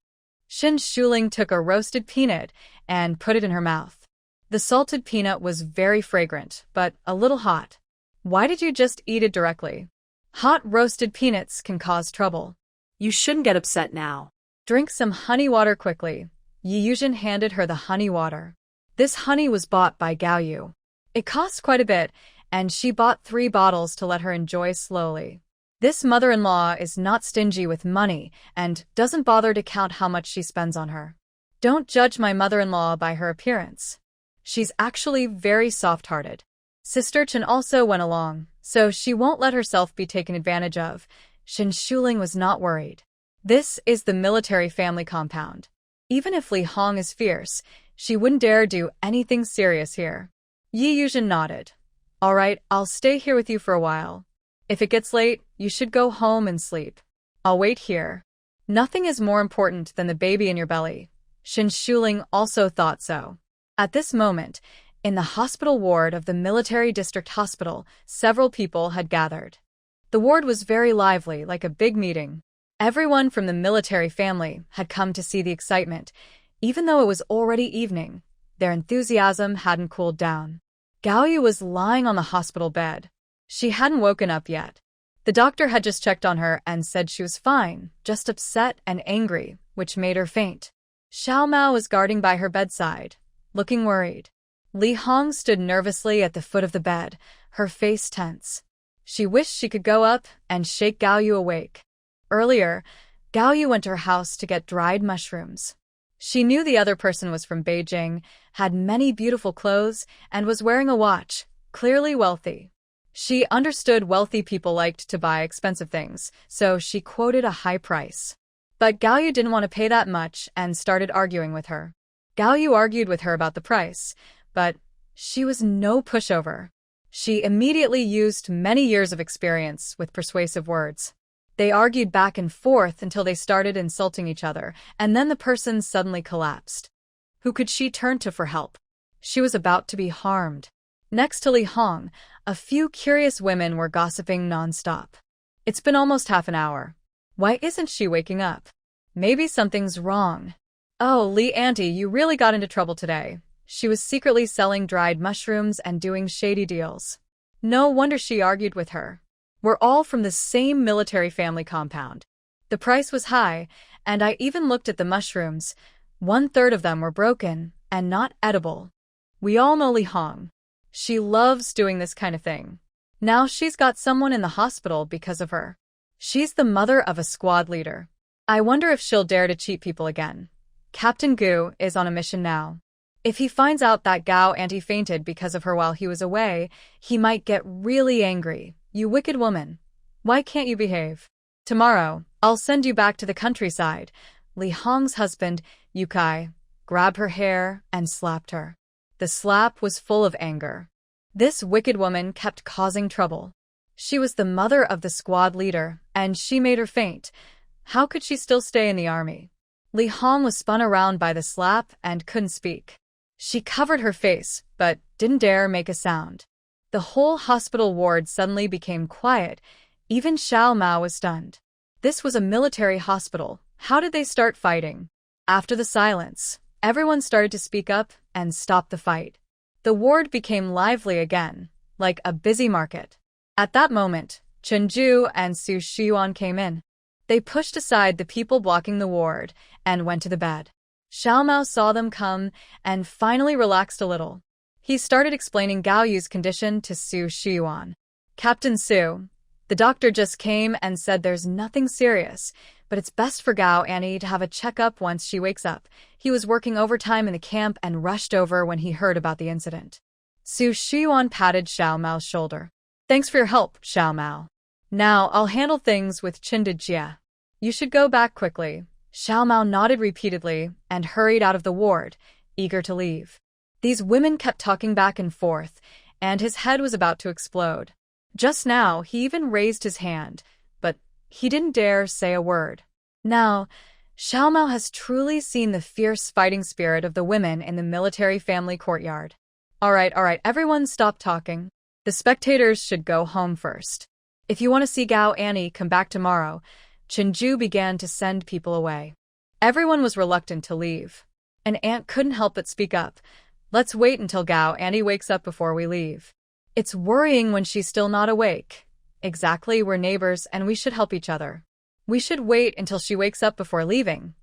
Shin Shuling took a roasted peanut and put it in her mouth. The salted peanut was very fragrant, but a little hot. Why did you just eat it directly? Hot roasted peanuts can cause trouble. You shouldn't get upset now. Drink some honey water quickly. Yi Yuzhen handed her the honey water. This honey was bought by Gaoyu. It cost quite a bit, and she bought 3 bottles to let her enjoy slowly. This mother-in-law is not stingy with money and doesn't bother to count how much she spends on her. Don't judge my mother-in-law by her appearance. She's actually very soft-hearted. Sister Chen also went along, so she won't let herself be taken advantage of. Shin Shuling was not worried. This is the military family compound. Even if Li Hong is fierce, she wouldn't dare do anything serious here. Yi Yuzhen nodded. All right, I'll stay here with you for a while. If it gets late, you should go home and sleep. I'll wait here. Nothing is more important than the baby in your belly. Shin Shuling also thought so. At this moment, in the hospital ward of the military district hospital, several people had gathered. The ward was very lively, like a big meeting. Everyone from the military family had come to see the excitement. Even though it was already evening, their enthusiasm hadn't cooled down. Gaoyu was lying on the hospital bed. She hadn't woken up yet. The doctor had just checked on her and said she was fine, just upset and angry, which made her faint. Xiao Mao was guarding by her bedside, looking worried. Li Hong stood nervously at the foot of the bed, her face tense. She wished she could go up and shake Gaoyu awake. Earlier, Gaoyu went to her house to get dried mushrooms. She knew the other person was from Beijing, had many beautiful clothes, and was wearing a watch, clearly wealthy. She understood wealthy people liked to buy expensive things, so she quoted a high price. But Gaoyu didn't want to pay that much and started arguing with her. Gaoyu argued with her about the price, but she was no pushover. She immediately used many years of experience with persuasive words. They argued back and forth until they started insulting each other, and then the person suddenly collapsed. Who could she turn to for help? She was about to be harmed. Next to Li Hong, a few curious women were gossiping non-stop. It's been almost half an hour. Why isn't she waking up? Maybe something's wrong. Oh, Li Auntie, you really got into trouble today. She was secretly selling dried mushrooms and doing shady deals. No wonder she argued with her. We're all from the same military family compound. The price was high, and I even looked at the mushrooms. 1/3 of them were broken and not edible. We all know Li Hong. She loves doing this kind of thing. Now she's got someone in the hospital because of her. She's the mother of a squad leader. I wonder if she'll dare to cheat people again. Captain Gu is on a mission now. If he finds out that Gao Auntie fainted because of her while he was away, he might get really angry. You wicked woman. Why can't you behave? Tomorrow, I'll send you back to the countryside. Li Hong's husband, Yukai, grabbed her hair and slapped her. The slap was full of anger. This wicked woman kept causing trouble. She was the mother of the squad leader, and she made her faint. How could she still stay in the army? Li Hong was spun around by the slap and couldn't speak. She covered her face, but didn't dare make a sound. The whole hospital ward suddenly became quiet. Even Xiao Mao was stunned. This was a military hospital. How did they start fighting? After the silence, everyone started to speak up and stop the fight. The ward became lively again, like a busy market. At that moment, Chen Ju and Su Shiyuan came in. They pushed aside the people blocking the ward and went to the bed. Xiao Mao saw them come and finally relaxed a little. He started explaining Gaoyu's condition to Su Shiyuan. Captain Su, the doctor just came and said there's nothing serious, but it's best for Gao Annie to have a checkup once she wakes up. He was working overtime in the camp and rushed over when he heard about the incident. Su Shiyuan patted Xiao Mao's shoulder. Thanks for your help, Xiao Mao. Now I'll handle things with Jia. You should go back quickly. Xiao Mao nodded repeatedly and hurried out of the ward, eager to leave. These women kept talking back and forth, and his head was about to explode. Just now, he even raised his hand, but he didn't dare say a word. Now, Xiao Mao has truly seen the fierce fighting spirit of the women in the military family courtyard. All right, everyone stop talking. The spectators should go home first. If you want to see Gao Annie come back tomorrow, Chenju began to send people away. Everyone was reluctant to leave. An aunt couldn't help but speak up. Let's wait until Gao Annie wakes up before we leave. It's worrying when she's still not awake. Exactly, we're neighbors and we should help each other. We should wait until she wakes up before leaving.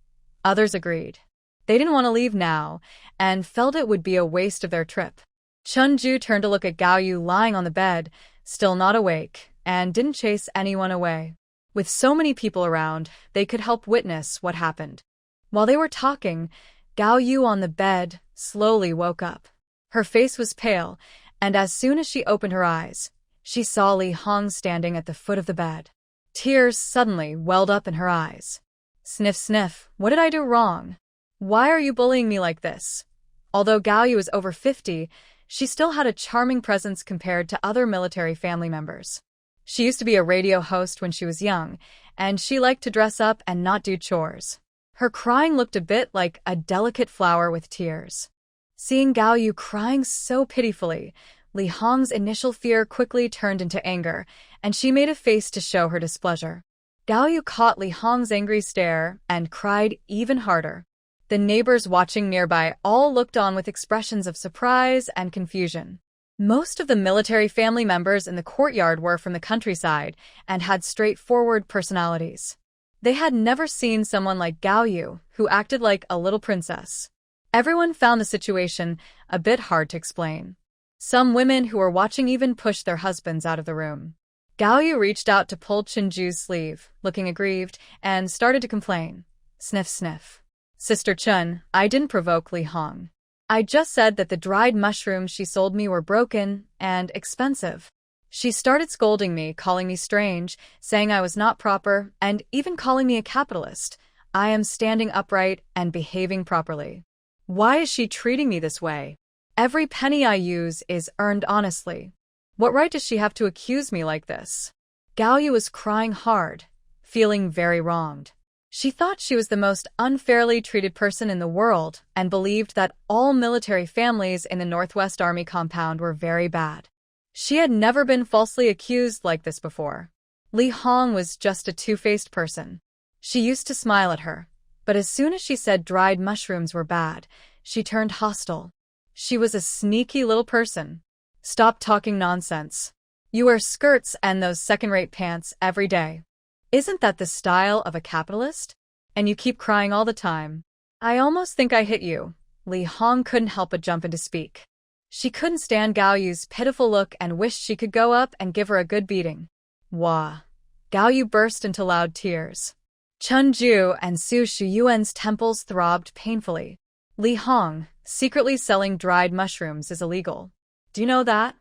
Others agreed. They didn't want to leave now and felt it would be a waste of their trip. Chenju turned to look at Gao Yu lying on the bed, still not awake, and didn't chase anyone away. With so many people around, they could help witness what happened. While they were talking, Gao Yu on the bed slowly woke up. Her face was pale, and as soon as she opened her eyes, she saw Li Hong standing at the foot of the bed. Tears suddenly welled up in her eyes. Sniff, sniff, what did I do wrong? Why are you bullying me like this? Although Gao Yu was over 50, she still had a charming presence compared to other military family members. She used to be a radio host when she was young, and she liked to dress up and not do chores. Her crying looked a bit like a delicate flower with tears. Seeing Gao Yu crying so pitifully, Li Hong's initial fear quickly turned into anger, and she made a face to show her displeasure. Gao Yu caught Li Hong's angry stare and cried even harder. The neighbors watching nearby all looked on with expressions of surprise and confusion. Most of the military family members in the courtyard were from the countryside and had straightforward personalities. They had never seen someone like Gao Yu, who acted like a little princess. Everyone found the situation a bit hard to explain. Some women who were watching even pushed their husbands out of the room. Gao Yu reached out to pull Chenju's sleeve, looking aggrieved, and started to complain. Sniff, sniff. Sister Chen, I didn't provoke Li Hong. I just said that the dried mushrooms she sold me were broken and expensive. She started scolding me, calling me strange, saying I was not proper, and even calling me a capitalist. I am standing upright and behaving properly. Why is she treating me this way? Every penny I use is earned honestly. What right does she have to accuse me like this? Gao Yu was crying hard, feeling very wronged. She thought she was the most unfairly treated person in the world and believed that all military families in the Northwest Army compound were very bad. She had never been falsely accused like this before. Li Hong was just a two-faced person. She used to smile at her, but as soon as she said dried mushrooms were bad, she turned hostile. She was a sneaky little person. Stop talking nonsense. You wear skirts and those second-rate pants every day. Isn't that the style of a capitalist? And you keep crying all the time. I almost think I hit you. Li Hong couldn't help but jump in to speak. She couldn't stand Gao Yu's pitiful look and wished she could go up and give her a good beating. Wah! Gao Yu burst into loud tears. Chenju and Su Shuyuan's temples throbbed painfully. Li Hong, secretly selling dried mushrooms is illegal. Do you know that?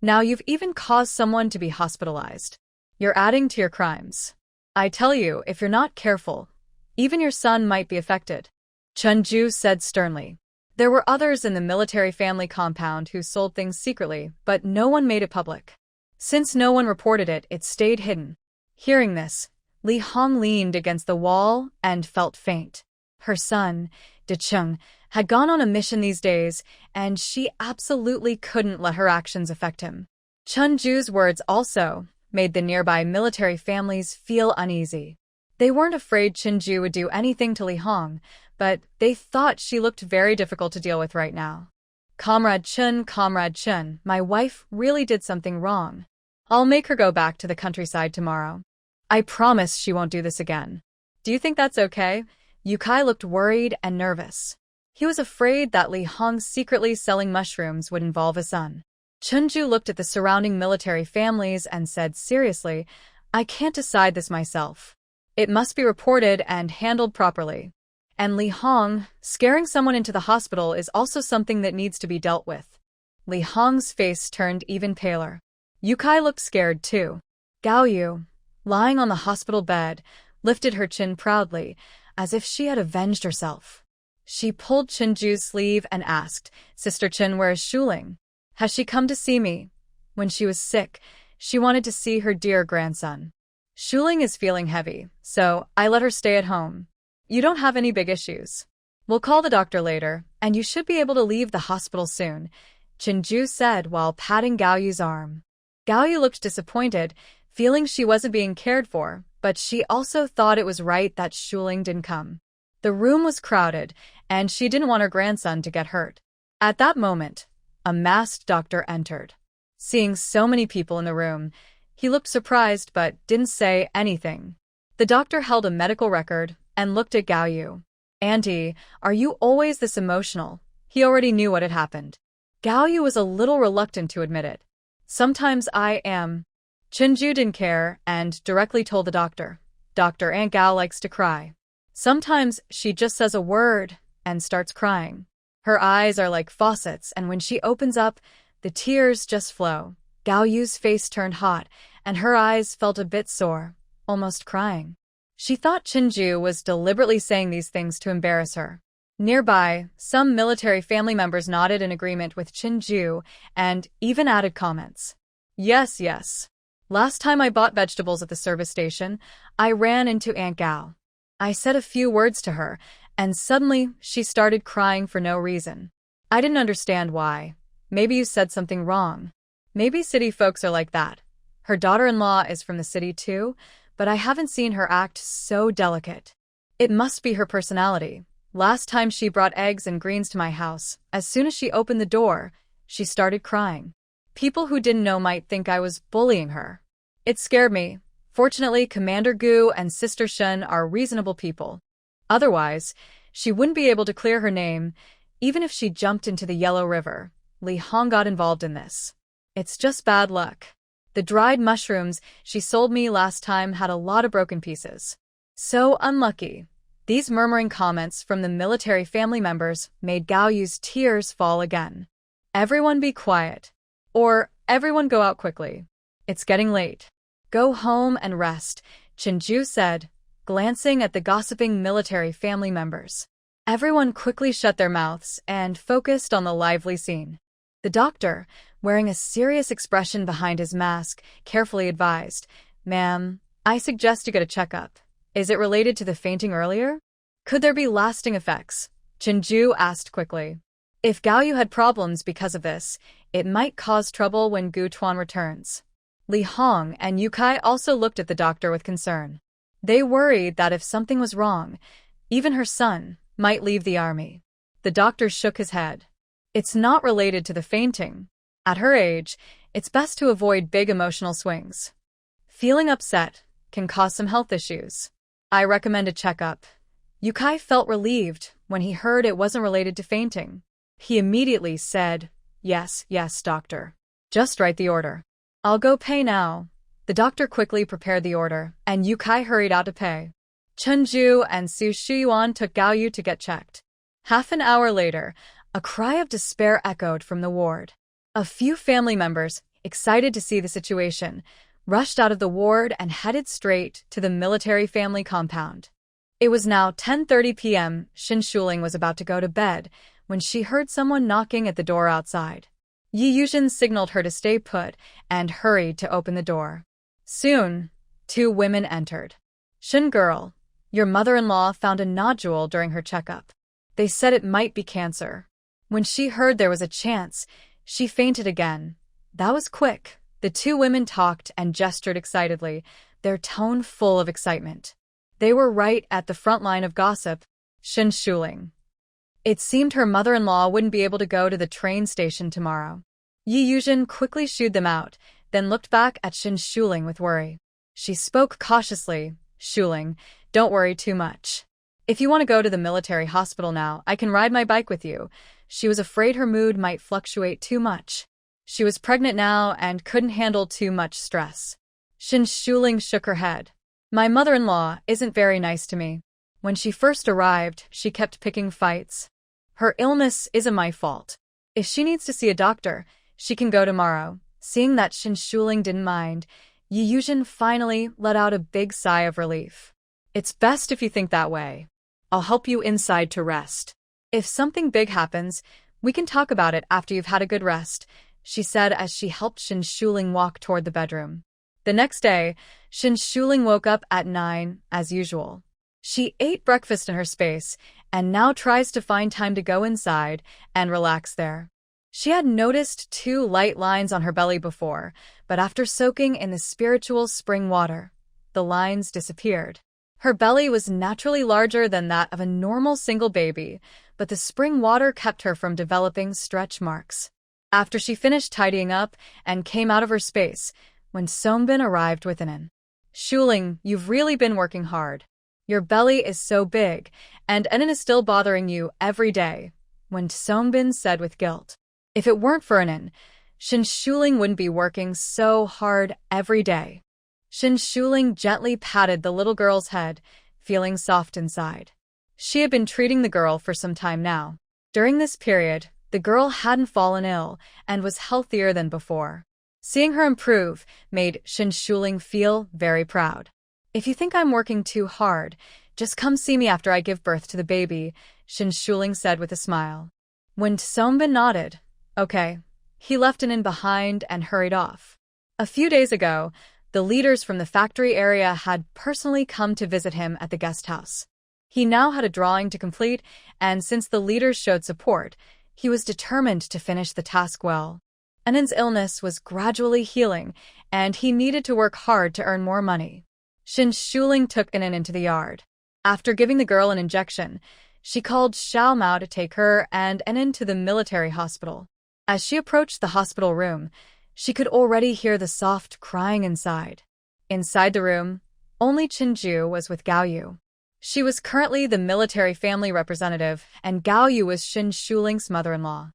Now you've even caused someone to be hospitalized. You're adding to your crimes. I tell you, if you're not careful, even your son might be affected. Chenju said sternly. There were others in the military family compound who sold things secretly, but no one made it public. Since no one reported it, it stayed hidden. Hearing this, Li Hong leaned against the wall and felt faint. Her son, De Cheng, had gone on a mission these days, and she absolutely couldn't let her actions affect him. Chenju's words also made the nearby military families feel uneasy. They weren't afraid Chenju would do anything to Li Hong, but they thought she looked very difficult to deal with right now. Comrade Chen, my wife really did something wrong. I'll make her go back to the countryside tomorrow. I promise she won't do this again. Do you think that's okay? Yukai looked worried and nervous. He was afraid that Li Hong secretly selling mushrooms would involve his son. Chenju looked at the surrounding military families and said seriously, I can't decide this myself. It must be reported and handled properly. And Li Hong, scaring someone into the hospital is also something that needs to be dealt with. Li Hong's face turned even paler. Yukai looked scared too. Gao Yu, lying on the hospital bed, lifted her chin proudly, as if she had avenged herself. She pulled Chenju's sleeve and asked, Sister Chen, where is Shuling? Has she come to see me? When she was sick, she wanted to see her dear grandson. Shuling is feeling heavy, so I let her stay at home. You don't have any big issues. We'll call the doctor later, and you should be able to leave the hospital soon, Chinju said while patting Gaoyu's arm. Gaoyu looked disappointed, feeling she wasn't being cared for, but she also thought it was right that Shuling didn't come. The room was crowded, and she didn't want her grandson to get hurt. At that moment, a masked doctor entered. Seeing so many people in the room, he looked surprised but didn't say anything. The doctor held a medical record and looked at Gaoyu. Auntie, are you always this emotional? He already knew what had happened. Gaoyu was a little reluctant to admit it. Sometimes I am. Chinju didn't care and directly told the doctor. Dr. Aunt Gao likes to cry. Sometimes she just says a word and starts crying. Her eyes are like faucets, and when she opens up, the tears just flow. Gaoyu's face turned hot, and her eyes felt a bit sore, almost crying. She thought Chinju was deliberately saying these things to embarrass her. Nearby, some military family members nodded in agreement with Chinju and even added comments. Yes, yes. Last time I bought vegetables at the service station, I ran into Aunt Gao. I said a few words to her, and suddenly she started crying for no reason. I didn't understand why. Maybe you said something wrong. Maybe city folks are like that. Her daughter-in-law is from the city too, but I haven't seen her act so delicate. It must be her personality. Last time she brought eggs and greens to my house, as soon as she opened the door, she started crying. People who didn't know might think I was bullying her. It scared me. Fortunately, Commander Gu and Sister Shun are reasonable people. Otherwise, she wouldn't be able to clear her name, even if she jumped into the Yellow River. Li Hong got involved in this. It's just bad luck. The dried mushrooms she sold me last time had a lot of broken pieces. So unlucky. These murmuring comments from the military family members made Gaoyu's tears fall again. Everyone be quiet. Or everyone go out quickly. It's getting late. Go home and rest, Chinju said, glancing at the gossiping military family members. Everyone quickly shut their mouths and focused on the lively scene. The doctor, wearing a serious expression behind his mask, carefully advised, Ma'am, I suggest you get a checkup. Is it related to the fainting earlier? Could there be lasting effects? Chinju asked quickly. If Gaoyu had problems because of this, it might cause trouble when Gu Tuan returns. Li Hong and Yukai also looked at the doctor with concern. They worried that if something was wrong, even her son might leave the army. The doctor shook his head. It's not related to the fainting. At her age, it's best to avoid big emotional swings. Feeling upset can cause some health issues. I recommend a checkup. Yukai felt relieved when he heard it wasn't related to fainting. He immediately said, Yes, doctor. Just write the order. I'll go pay now. The doctor quickly prepared the order, and Yukai hurried out to pay. Chenju and Su Shuyuan took Gaoyu to get checked. Half an hour later, a cry of despair echoed from the ward. A few family members, excited to see the situation, rushed out of the ward and headed straight to the military family compound. It was now 10:30 p.m. Shin Shuling was about to go to bed when she heard someone knocking at the door outside. Yi Yuzhen signaled her to stay put and hurried to open the door. Soon, two women entered. Shin girl, your mother-in-law found a nodule during her checkup. They said it might be cancer. When she heard there was a chance, she fainted again. That was quick. The two women talked and gestured excitedly, their tone full of excitement. They were right at the front line of gossip. Shin Shuling. It seemed her mother-in-law wouldn't be able to go to the train station tomorrow. Yi Yuzhen quickly shooed them out, then looked back at Shin Shuling with worry. She spoke cautiously, Shuling, don't worry too much. If you want to go to the military hospital now, I can ride my bike with you. She was afraid her mood might fluctuate too much. She was pregnant now and couldn't handle too much stress. Shin Shuling shook her head. My mother-in-law isn't very nice to me. When she first arrived, she kept picking fights. Her illness isn't my fault. If she needs to see a doctor, she can go tomorrow. Seeing that Shin Shuling didn't mind, Yi Yuzhen finally let out a big sigh of relief. It's best if you think that way. I'll help you inside to rest. If something big happens, we can talk about it after you've had a good rest, she said as she helped Shin Shuling walk toward the bedroom. The next day, Shin Shuling woke up at 9, as usual. She ate breakfast in her space and now tries to find time to go inside and relax there. She had noticed 2 light lines on her belly before, but after soaking in the spiritual spring water, the lines disappeared. Her belly was naturally larger than that of a normal single baby, but the spring water kept her from developing stretch marks. After she finished tidying up and came out of her space, when Songbin arrived with an "Shuling, you've really been working hard. Your belly is so big, and Enin is still bothering you every day," when Songbin said with guilt. If it weren't for Enin, Shin Shuling wouldn't be working so hard every day. Shin Shuling gently patted the little girl's head, feeling soft inside. She had been treating the girl for some time now. During this period, the girl hadn't fallen ill and was healthier than before. Seeing her improve made Shin Shuling feel very proud. "If you think I'm working too hard, just come see me after I give birth to the baby," Shin Shuling said with a smile. When Songbin nodded, "Okay," he left Enin behind and hurried off. A few days ago, the leaders from the factory area had personally come to visit him at the guest house. He now had a drawing to complete, and since the leaders showed support, he was determined to finish the task well. Enin's illness was gradually healing, and he needed to work hard to earn more money. Shin Shuling took Enin into the yard. After giving the girl an injection, she called Xiao Mao to take her and Enin to the military hospital. As she approached the hospital room, she could already hear the soft crying inside. Inside the room, only Chinju was with Gao Yu. She was currently the military family representative, and Gao Yu was Shin Shuling's mother-in-law.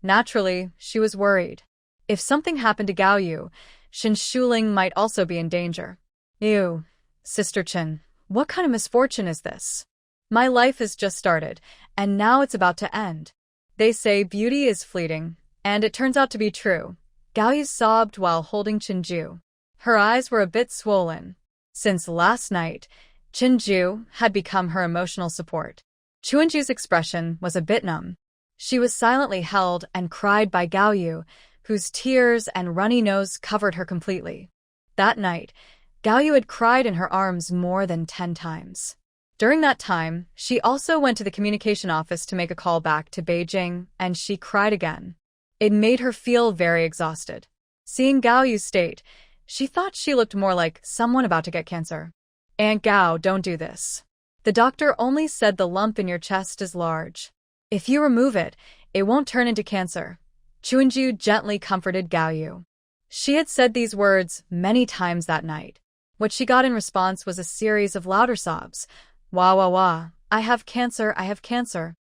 Naturally, she was worried. If something happened to Gao Yu, Shin Shuling might also be in danger. "Ew, Sister Chin, what kind of misfortune is this? My life has just started, and now it's about to end. They say beauty is fleeting, and it turns out to be true." Gao Yu sobbed while holding Chinju. Her eyes were a bit swollen. Since last night, Chinju had become her emotional support. Chuinju's expression was a bit numb. She was silently held and cried by Gao Yu, whose tears and runny nose covered her completely. That night, Gao Yu had cried in her arms more than 10 times. During that time, she also went to the communication office to make a call back to Beijing, and she cried again. It made her feel very exhausted. Seeing Gao Yu's state, she thought she looked more like someone about to get cancer. "Aunt Gao, don't do this. The doctor only said the lump in your chest is large. If you remove it, it won't turn into cancer." Chuinju gently comforted Gao Yu. She had said these words many times that night. What she got in response was a series of louder sobs. "Wah wah wah, I have cancer, I have cancer.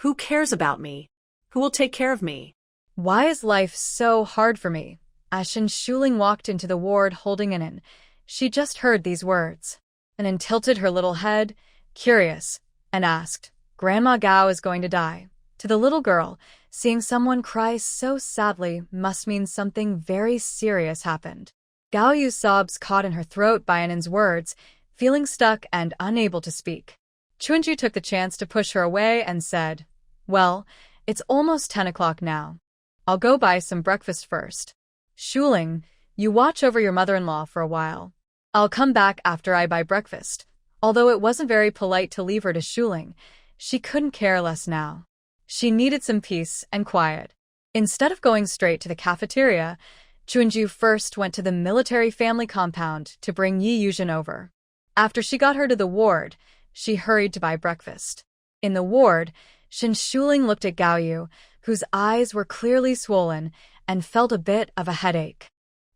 Who cares about me? Who will take care of me? Why is life so hard for me?" As Shin Shuling walked into the ward holding Enin, she just heard these words. Enin tilted her little head, curious, and asked, "Grandma Gao is going to die." To the little girl, seeing someone cry so sadly must mean something very serious happened. Gao Yu's sobs caught in her throat by Enin's words, feeling stuck and unable to speak. Chuinju took the chance to push her away and said, "Well, it's almost 10 o'clock now. I'll go buy some breakfast first. Shuling, you watch over your mother-in-law for a while. I'll come back after I buy breakfast." Although it wasn't very polite to leave her to Shuling, she couldn't care less now. She needed some peace and quiet. Instead of going straight to the cafeteria, Chuinju first went to the military family compound to bring Yi Yuzhen over. After she got her to the ward, she hurried to buy breakfast. In the ward, Shin Shuling looked at Gao Yu, whose eyes were clearly swollen, and felt a bit of a headache.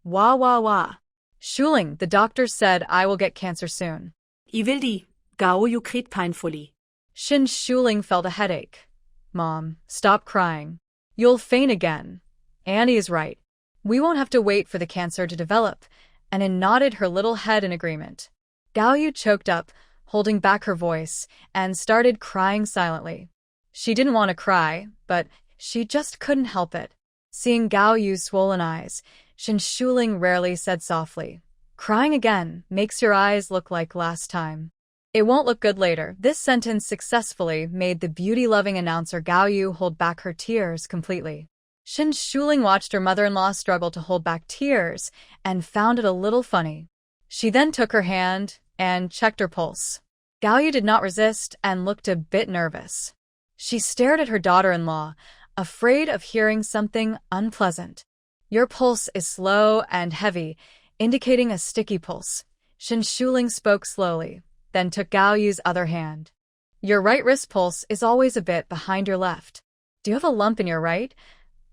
"Wah wah wah. Shuling, the doctor said I will get cancer soon." "Ivildi, Gao Yu kriegt painfully." Shin Shuling felt a headache. "Mom, stop crying. You'll faint again. Annie is right. We won't have to wait for the cancer to develop," and Enin nodded her little head in agreement. Gao Yu choked up, holding back her voice, and started crying silently. She didn't want to cry, but she just couldn't help it. Seeing Gao Yu's swollen eyes, Shin Shuling rarely said softly, "Crying again makes your eyes look like last time. It won't look good later." This sentence successfully made the beauty-loving announcer Gao Yu hold back her tears completely. Shin Shuling watched her mother-in-law struggle to hold back tears and found it a little funny. She then took her hand and checked her pulse. Gaoyu did not resist and looked a bit nervous. She stared at her daughter-in-law, afraid of hearing something unpleasant. Your pulse is slow and heavy, indicating a sticky pulse. Shin Shuling spoke slowly, then took Gaoyu's other hand. Your right wrist pulse is always a bit behind your left. Do you have a lump in your right?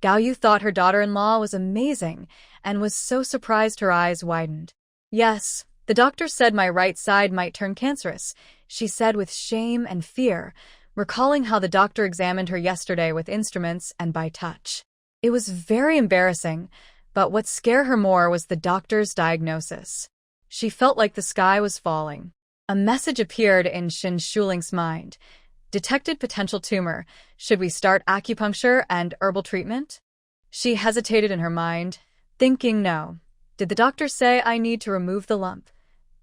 Gaoyu thought her daughter-in-law was amazing and was so surprised her eyes widened. Yes, the doctor said my right side might turn cancerous, she said with shame and fear, recalling how the doctor examined her yesterday with instruments and by touch. It was very embarrassing, but what scared her more was the doctor's diagnosis. She felt like the sky was falling. A message appeared in Shin Shuling's mind. Detected potential tumor. Should we start acupuncture and herbal treatment? She hesitated in her mind, thinking no. Did the doctor say I need to remove the lump?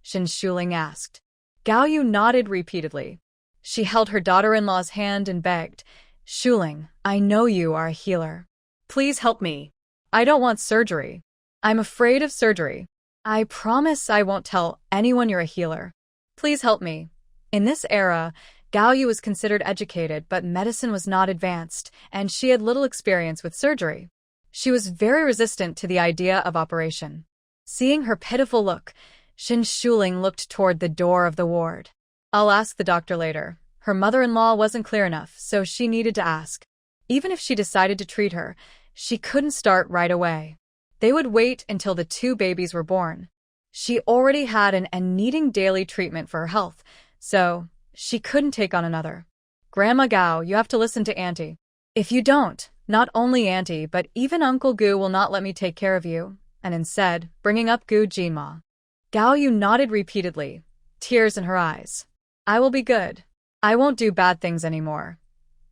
Shin Shuling asked. Gaoyu nodded repeatedly. She held her daughter-in-law's hand and begged, Shuling, I know you are a healer. Please help me. I don't want surgery. I'm afraid of surgery. I promise I won't tell anyone you're a healer. Please help me. In this era, Gaoyu was considered educated, but medicine was not advanced, and she had little experience with surgery. She was very resistant to the idea of operation. Seeing her pitiful look, Shin Shuling looked toward the door of the ward. I'll ask the doctor later. Her mother-in-law wasn't clear enough, so she needed to ask. Even if she decided to treat her, she couldn't start right away. They would wait until the 2 babies were born. She already had and needing daily treatment for her health, so she couldn't take on another. Grandma Gao, you have to listen to Auntie. If you don't, not only Auntie, but even Uncle Gu will not let me take care of you, and instead, bringing up Gu Jinma. Gaoyu nodded repeatedly, tears in her eyes. I will be good. I won't do bad things anymore.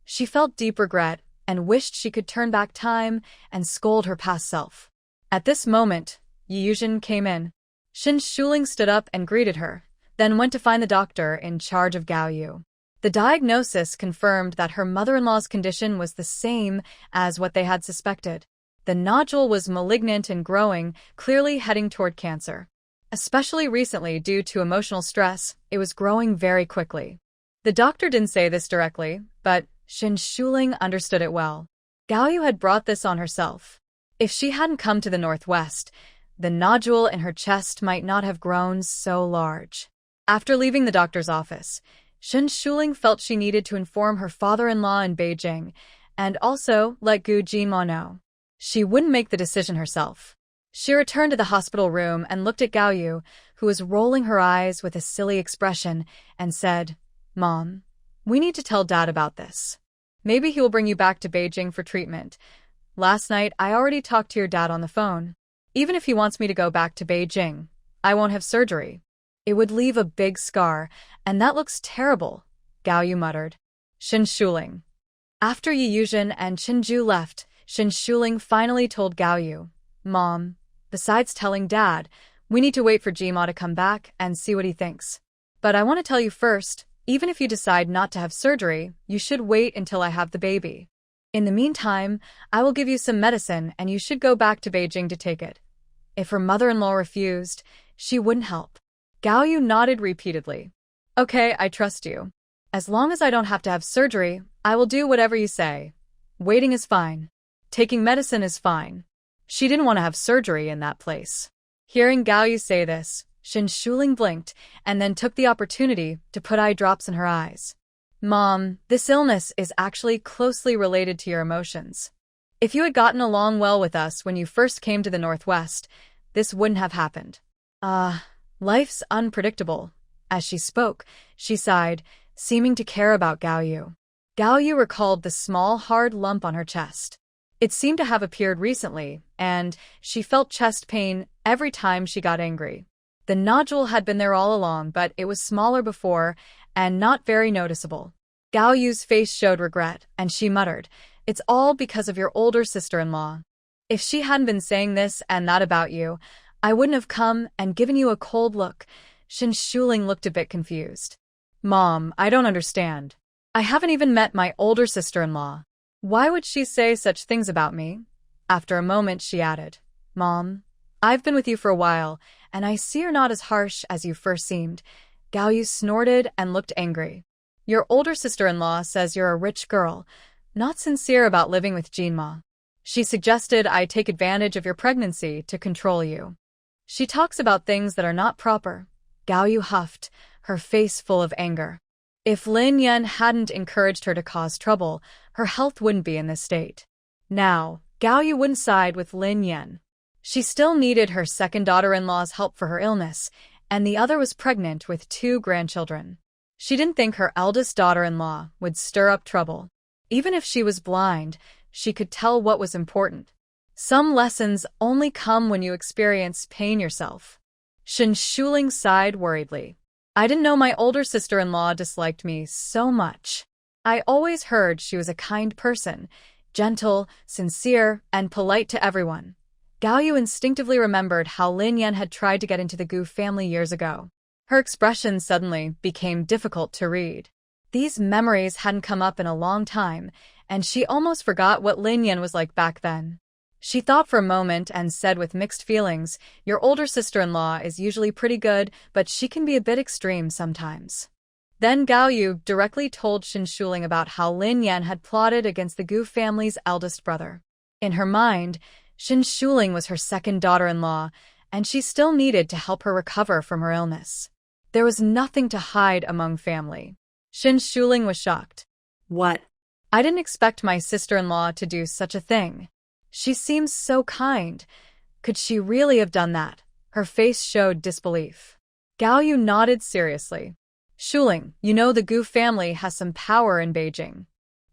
She felt deep regret and wished she could turn back time and scold her past self. At this moment, Yi Yuzhen came in. Shin Shuling stood up and greeted her, then went to find the doctor in charge of Gaoyu. The diagnosis confirmed that her mother-in-law's condition was the same as what they had suspected. The nodule was malignant and growing, clearly heading toward cancer. Especially recently, due to emotional stress, it was growing very quickly. The doctor didn't say this directly, but Shin Shuling understood it well. Gaoyu had brought this on herself. If she hadn't come to the northwest, the nodule in her chest might not have grown so large. After leaving the doctor's office, Shin Shuling felt she needed to inform her father-in-law in Beijing and also let Gu Jinma know. She wouldn't make the decision herself. She returned to the hospital room and looked at Gaoyu, who was rolling her eyes with a silly expression, and said, Mom, we need to tell Dad about this. Maybe he will bring you back to Beijing for treatment. Last night, I already talked to your dad on the phone. Even if he wants me to go back to Beijing, I won't have surgery. It would leave a big scar, and that looks terrible, Gaoyu muttered. Shin Shuling. After Yi Yuzhen and Chinju left, Shin Shuling finally told Gaoyu, Mom, besides telling Dad, we need to wait for Jima to come back and see what he thinks. But I want to tell you first, even if you decide not to have surgery, you should wait until I have the baby. In the meantime, I will give you some medicine and you should go back to Beijing to take it. If her mother-in-law refused, she wouldn't help. Gaoyu nodded repeatedly. Okay, I trust you. As long as I don't have to have surgery, I will do whatever you say. Waiting is fine. Taking medicine is fine. She didn't want to have surgery in that place. Hearing Gaoyu say this, Shin Shuling blinked and then took the opportunity to put eye drops in her eyes. Mom, this illness is actually closely related to your emotions. If you had gotten along well with us when you first came to the Northwest, this wouldn't have happened. Life's unpredictable. As she spoke, she sighed, seeming to care about Gaoyu. Gaoyu recalled the small, hard lump on her chest. It seemed to have appeared recently, and she felt chest pain every time she got angry. The nodule had been there all along, but it was smaller before and not very noticeable. Gaoyu's face showed regret, and she muttered, It's all because of your older sister-in-law. If she hadn't been saying this and that about you, I wouldn't have come and given you a cold look. Shin Shuling looked a bit confused. Mom, I don't understand. I haven't even met my older sister-in-law. Why would she say such things about me? After a moment, she added, "Mom, I've been with you for a while, and I see you're not as harsh as you first seemed." Gaoyu snorted and looked angry. "Your older sister-in-law says you're a rich girl, not sincere about living with Jinma. She suggested I take advantage of your pregnancy to control you. She talks about things that are not proper." Gaoyu huffed, her face full of anger. If Lin Yan hadn't encouraged her to cause trouble, her health wouldn't be in this state. Now, Gaoyu wouldn't side with Lin Yan. She still needed her second daughter-in-law's help for her illness, and the other was pregnant with 2 grandchildren. She didn't think her eldest daughter-in-law would stir up trouble. Even if she was blind, she could tell what was important. Some lessons only come when you experience pain yourself. Shen Shuling sighed worriedly. "I didn't know my older sister-in-law disliked me so much. I always heard she was a kind person, gentle, sincere, and polite to everyone." Gaoyu instinctively remembered how Lin Yan had tried to get into the Gu family years ago. Her expression suddenly became difficult to read. These memories hadn't come up in a long time, and she almost forgot what Lin Yan was like back then. She thought for a moment and said with mixed feelings, "Your older sister-in-law is usually pretty good, but she can be a bit extreme sometimes." Then Gaoyu directly told Shen Shuling about how Lin Yan had plotted against the Gu family's eldest brother. In her mind, Shen Shuling was her second daughter-in-law, and she still needed to help her recover from her illness. There was nothing to hide among family. Shen Shuling was shocked. What? "I didn't expect my sister-in-law to do such a thing. She seems so kind. Could she really have done that?" Her face showed disbelief. Gaoyu nodded seriously. "Shuling, you know the Gu family has some power in Beijing.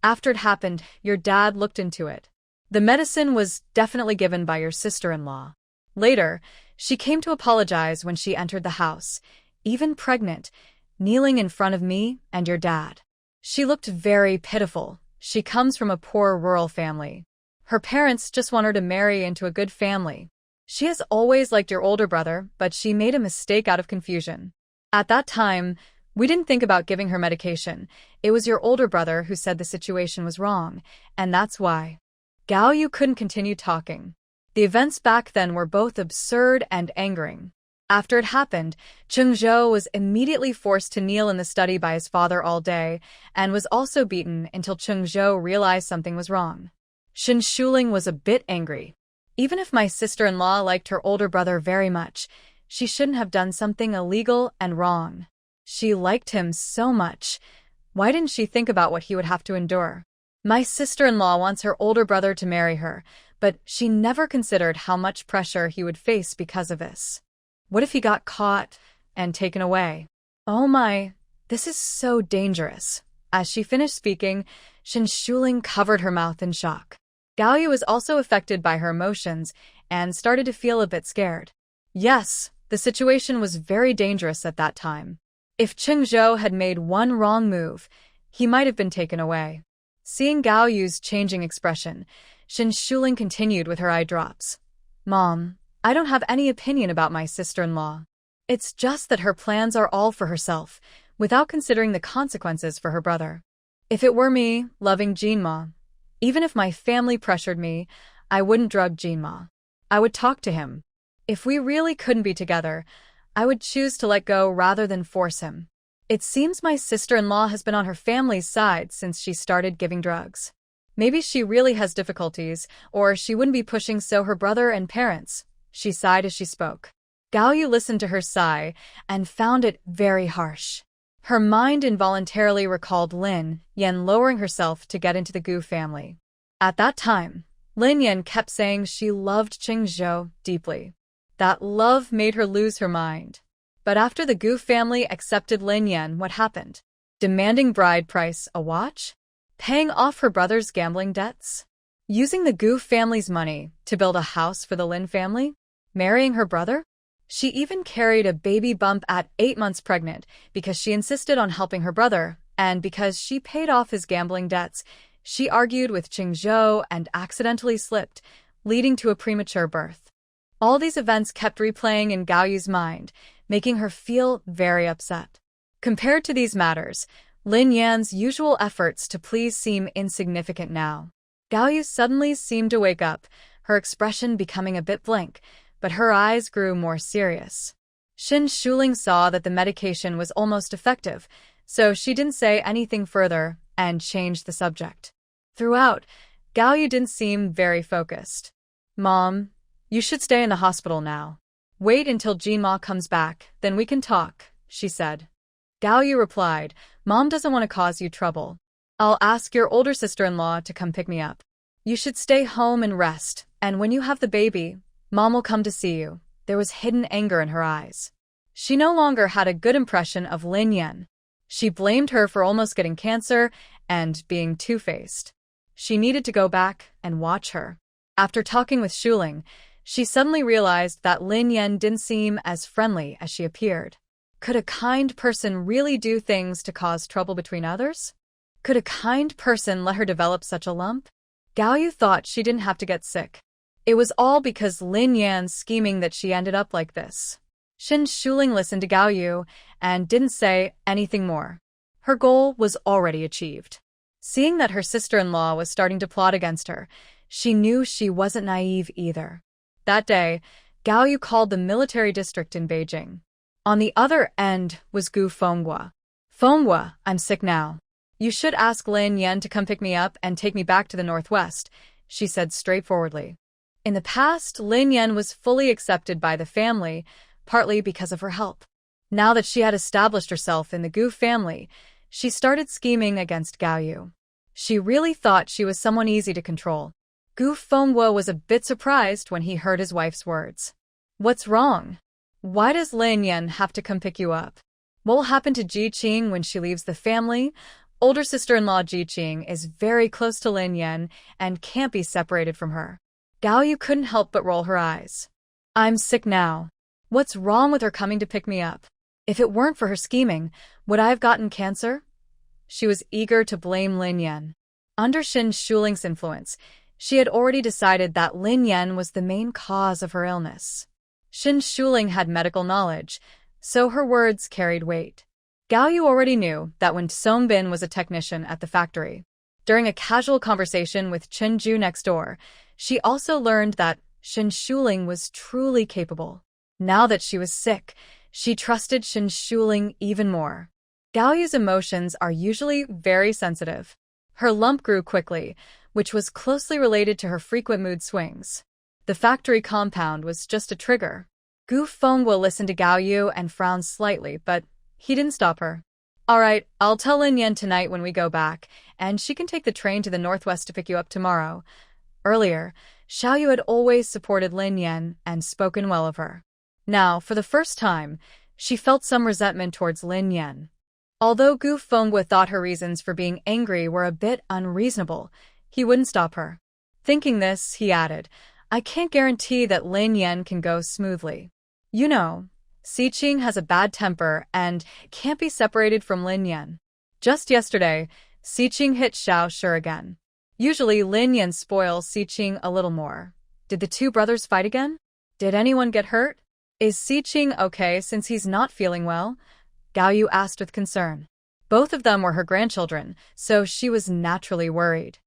After it happened, your dad looked into it. The medicine was definitely given by your sister-in-law. Later, she came to apologize when she entered the house, even pregnant, kneeling in front of me and your dad. She looked very pitiful. She comes from a poor rural family. Her parents just want her to marry into a good family. She has always liked your older brother, but she made a mistake out of confusion. At that time, we didn't think about giving her medication. It was your older brother who said the situation was wrong, and that's why." Gaoyu couldn't continue talking. The events back then were both absurd and angering. After it happened, Cheng Zhou was immediately forced to kneel in the study by his father all day, and was also beaten until Cheng Zhou realized something was wrong. Shen Shuling was a bit angry. "Even if my sister-in-law liked her older brother very much, she shouldn't have done something illegal and wrong. She liked him so much. Why didn't she think about what he would have to endure? My sister-in-law wants her older brother to marry her, but she never considered how much pressure he would face because of this. What if he got caught and taken away? Oh my, this is so dangerous." As she finished speaking, Shen Shuling covered her mouth in shock. Gaoyu was also affected by her emotions and started to feel a bit scared. Yes, the situation was very dangerous at that time. If Cheng Zhou had made one wrong move, he might have been taken away. Seeing Gaoyu's changing expression, Shen Shuling continued with her eye drops. "Mom, I don't have any opinion about my sister-in-law. It's just that her plans are all for herself, without considering the consequences for her brother. If it were me, loving Jinma, even if my family pressured me, I wouldn't drug Jinma. I would talk to him. If we really couldn't be together, I would choose to let go rather than force him. It seems my sister-in-law has been on her family's side since she started giving drugs. Maybe she really has difficulties, or she wouldn't be pushing so her brother and parents." She sighed as she spoke. Gaoyu listened to her sigh and found it very harsh. Her mind involuntarily recalled Lin Yan lowering herself to get into the Gu family. At that time, Lin Yan kept saying she loved Cheng Zhou deeply. That love made her lose her mind. But after the Gu family accepted Lin Yan, what happened? Demanding bride price, a watch? Paying off her brother's gambling debts? Using the Gu family's money to build a house for the Lin family? Marrying her brother? She even carried a baby bump at 8 months pregnant because she insisted on helping her brother, and because she paid off his gambling debts, she argued with Cheng Zhou and accidentally slipped, leading to a premature birth. All these events kept replaying in Gaoyu's mind, making her feel very upset. Compared to these matters, Lin Yan's usual efforts to please seem insignificant now. Gaoyu suddenly seemed to wake up, her expression becoming a bit blank, but her eyes grew more serious. Shin Shuling saw that the medication was almost effective, so she didn't say anything further and changed the subject. Throughout, Gao Yu didn't seem very focused. "Mom, you should stay in the hospital now. Wait until Jima comes back, then we can talk," she said. Gao Yu replied, "Mom doesn't want to cause you trouble. I'll ask your older sister-in-law to come pick me up. You should stay home and rest, and when you have the baby, Mom will come to see you." There was hidden anger in her eyes. She no longer had a good impression of Lin Yan. She blamed her for almost getting cancer and being two-faced. She needed to go back and watch her. After talking with Shuling, she suddenly realized that Lin Yan didn't seem as friendly as she appeared. Could a kind person really do things to cause trouble between others? Could a kind person let her develop such a lump? Gao Yu thought she didn't have to get sick. It was all because Lin Yan's scheming that she ended up like this. Shin Shuling listened to Gao Yu and didn't say anything more. Her goal was already achieved. Seeing that her sister-in-law was starting to plot against her, she knew she wasn't naive either. That day, Gao Yu called the military district in Beijing. On the other end was Gu Fenghua. "Fenghua, I'm sick now. You should ask Lin Yan to come pick me up and take me back to the northwest," she said straightforwardly. In the past, Lin Yan was fully accepted by the family, partly because of her help. Now that she had established herself in the Gu family, she started scheming against Gao Yu. She really thought she was someone easy to control. Gu Fenghua was a bit surprised when he heard his wife's words. "What's wrong? Why does Lin Yan have to come pick you up? What will happen to Ji Qing when she leaves the family?" Older sister-in-law Ji Qing is very close to Lin Yan and can't be separated from her. Gao Yu couldn't help but roll her eyes. "I'm sick now. What's wrong with her coming to pick me up? If it weren't for her scheming, would I have gotten cancer?" She was eager to blame Lin Yan. Under Shin Shuling's influence, she had already decided that Lin Yan was the main cause of her illness. Shin Shuling had medical knowledge, so her words carried weight. Gao Yu already knew that when Song Bin was a technician at the factory. During a casual conversation with Chen Ju next door, she also learned that Shin Shuling was truly capable. Now that she was sick, she trusted Shin Shuling even more. Gao Yu's emotions are usually very sensitive. Her lump grew quickly, which was closely related to her frequent mood swings. The factory compound was just a trigger. Gu Fenghua listened to Gao Yu and frowned slightly, but he didn't stop her. "All right, I'll tell Lin Yan tonight when we go back, and she can take the train to the northwest to pick you up tomorrow." Earlier, Xiao Yu had always supported Lin Yan and spoken well of her. Now, for the first time, she felt some resentment towards Lin Yan. Although Gu Fenghua thought her reasons for being angry were a bit unreasonable, he wouldn't stop her. Thinking this, he added, "I can't guarantee that Lin Yan can go smoothly. You know, Si Qing has a bad temper and can't be separated from Lin Yan. Just yesterday, Si Qing hit Xiao Shi again. Usually Lin Yan spoils Si Qing a little more. Did the two brothers fight again? Did anyone get hurt? Is Si Qing okay since he's not feeling well?" Gao Yu asked with concern. Both of them were her grandchildren, so she was naturally worried.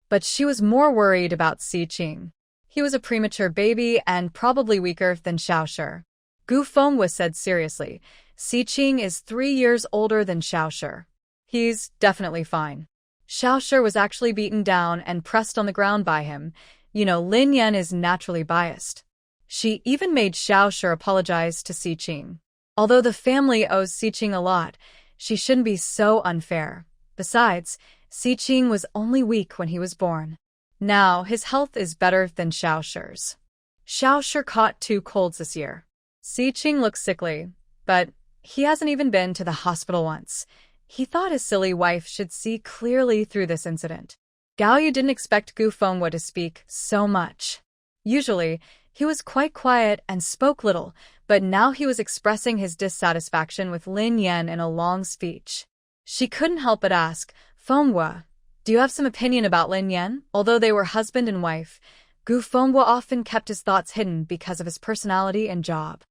But she was more worried about Si Qing. He was a premature baby and probably weaker than Xiao Shi. Gu Fenghua said seriously, "Si Qing is 3 years older than Xiao Shi. He's definitely fine." Xiao Shi was actually beaten down and pressed on the ground by him. You know, Lin Yan is naturally biased. She even made Xiao Shi apologize to Si Qing. Although the family owes Si Qing a lot, she shouldn't be so unfair. Besides, Si Qing was only weak when he was born. Now, his health is better than Xiao Shi's. Xiao Shi caught 2 colds this year. Si Qing looks sickly, but he hasn't even been to the hospital once. He thought his silly wife should see clearly through this incident. Gao Yu didn't expect Gu Fenghua to speak so much. Usually, he was quite quiet and spoke little, but now he was expressing his dissatisfaction with Lin Yan in a long speech. She couldn't help but ask, "Fenghua, do you have some opinion about Lin Yan?" Although they were husband and wife, Gu Fenghua often kept his thoughts hidden because of his personality and job.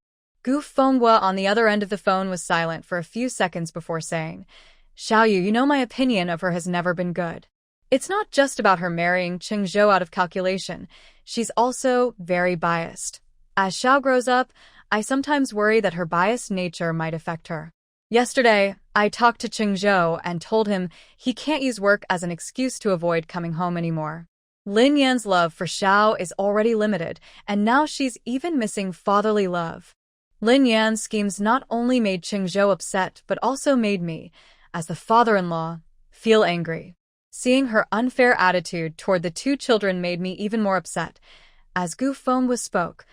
Gu Fenghua on the other end of the phone was silent for a few seconds before saying, "Xiao Yu, you know my opinion of her has never been good. It's not just about her marrying Cheng Zhou out of calculation. she's also very biased. As Xiao grows up, I sometimes worry that her biased nature might affect her. Yesterday, I talked to Qingzhou and told him he can't use work as an excuse to avoid coming home anymore. Lin Yan's love for Xiao is already limited, and now she's even missing fatherly love. Lin Yan's schemes not only made Qingzhou upset but also made me, as the father-in-law, feel angry. Seeing her unfair attitude toward the two children made me even more upset. As Gu Fengwa spoke,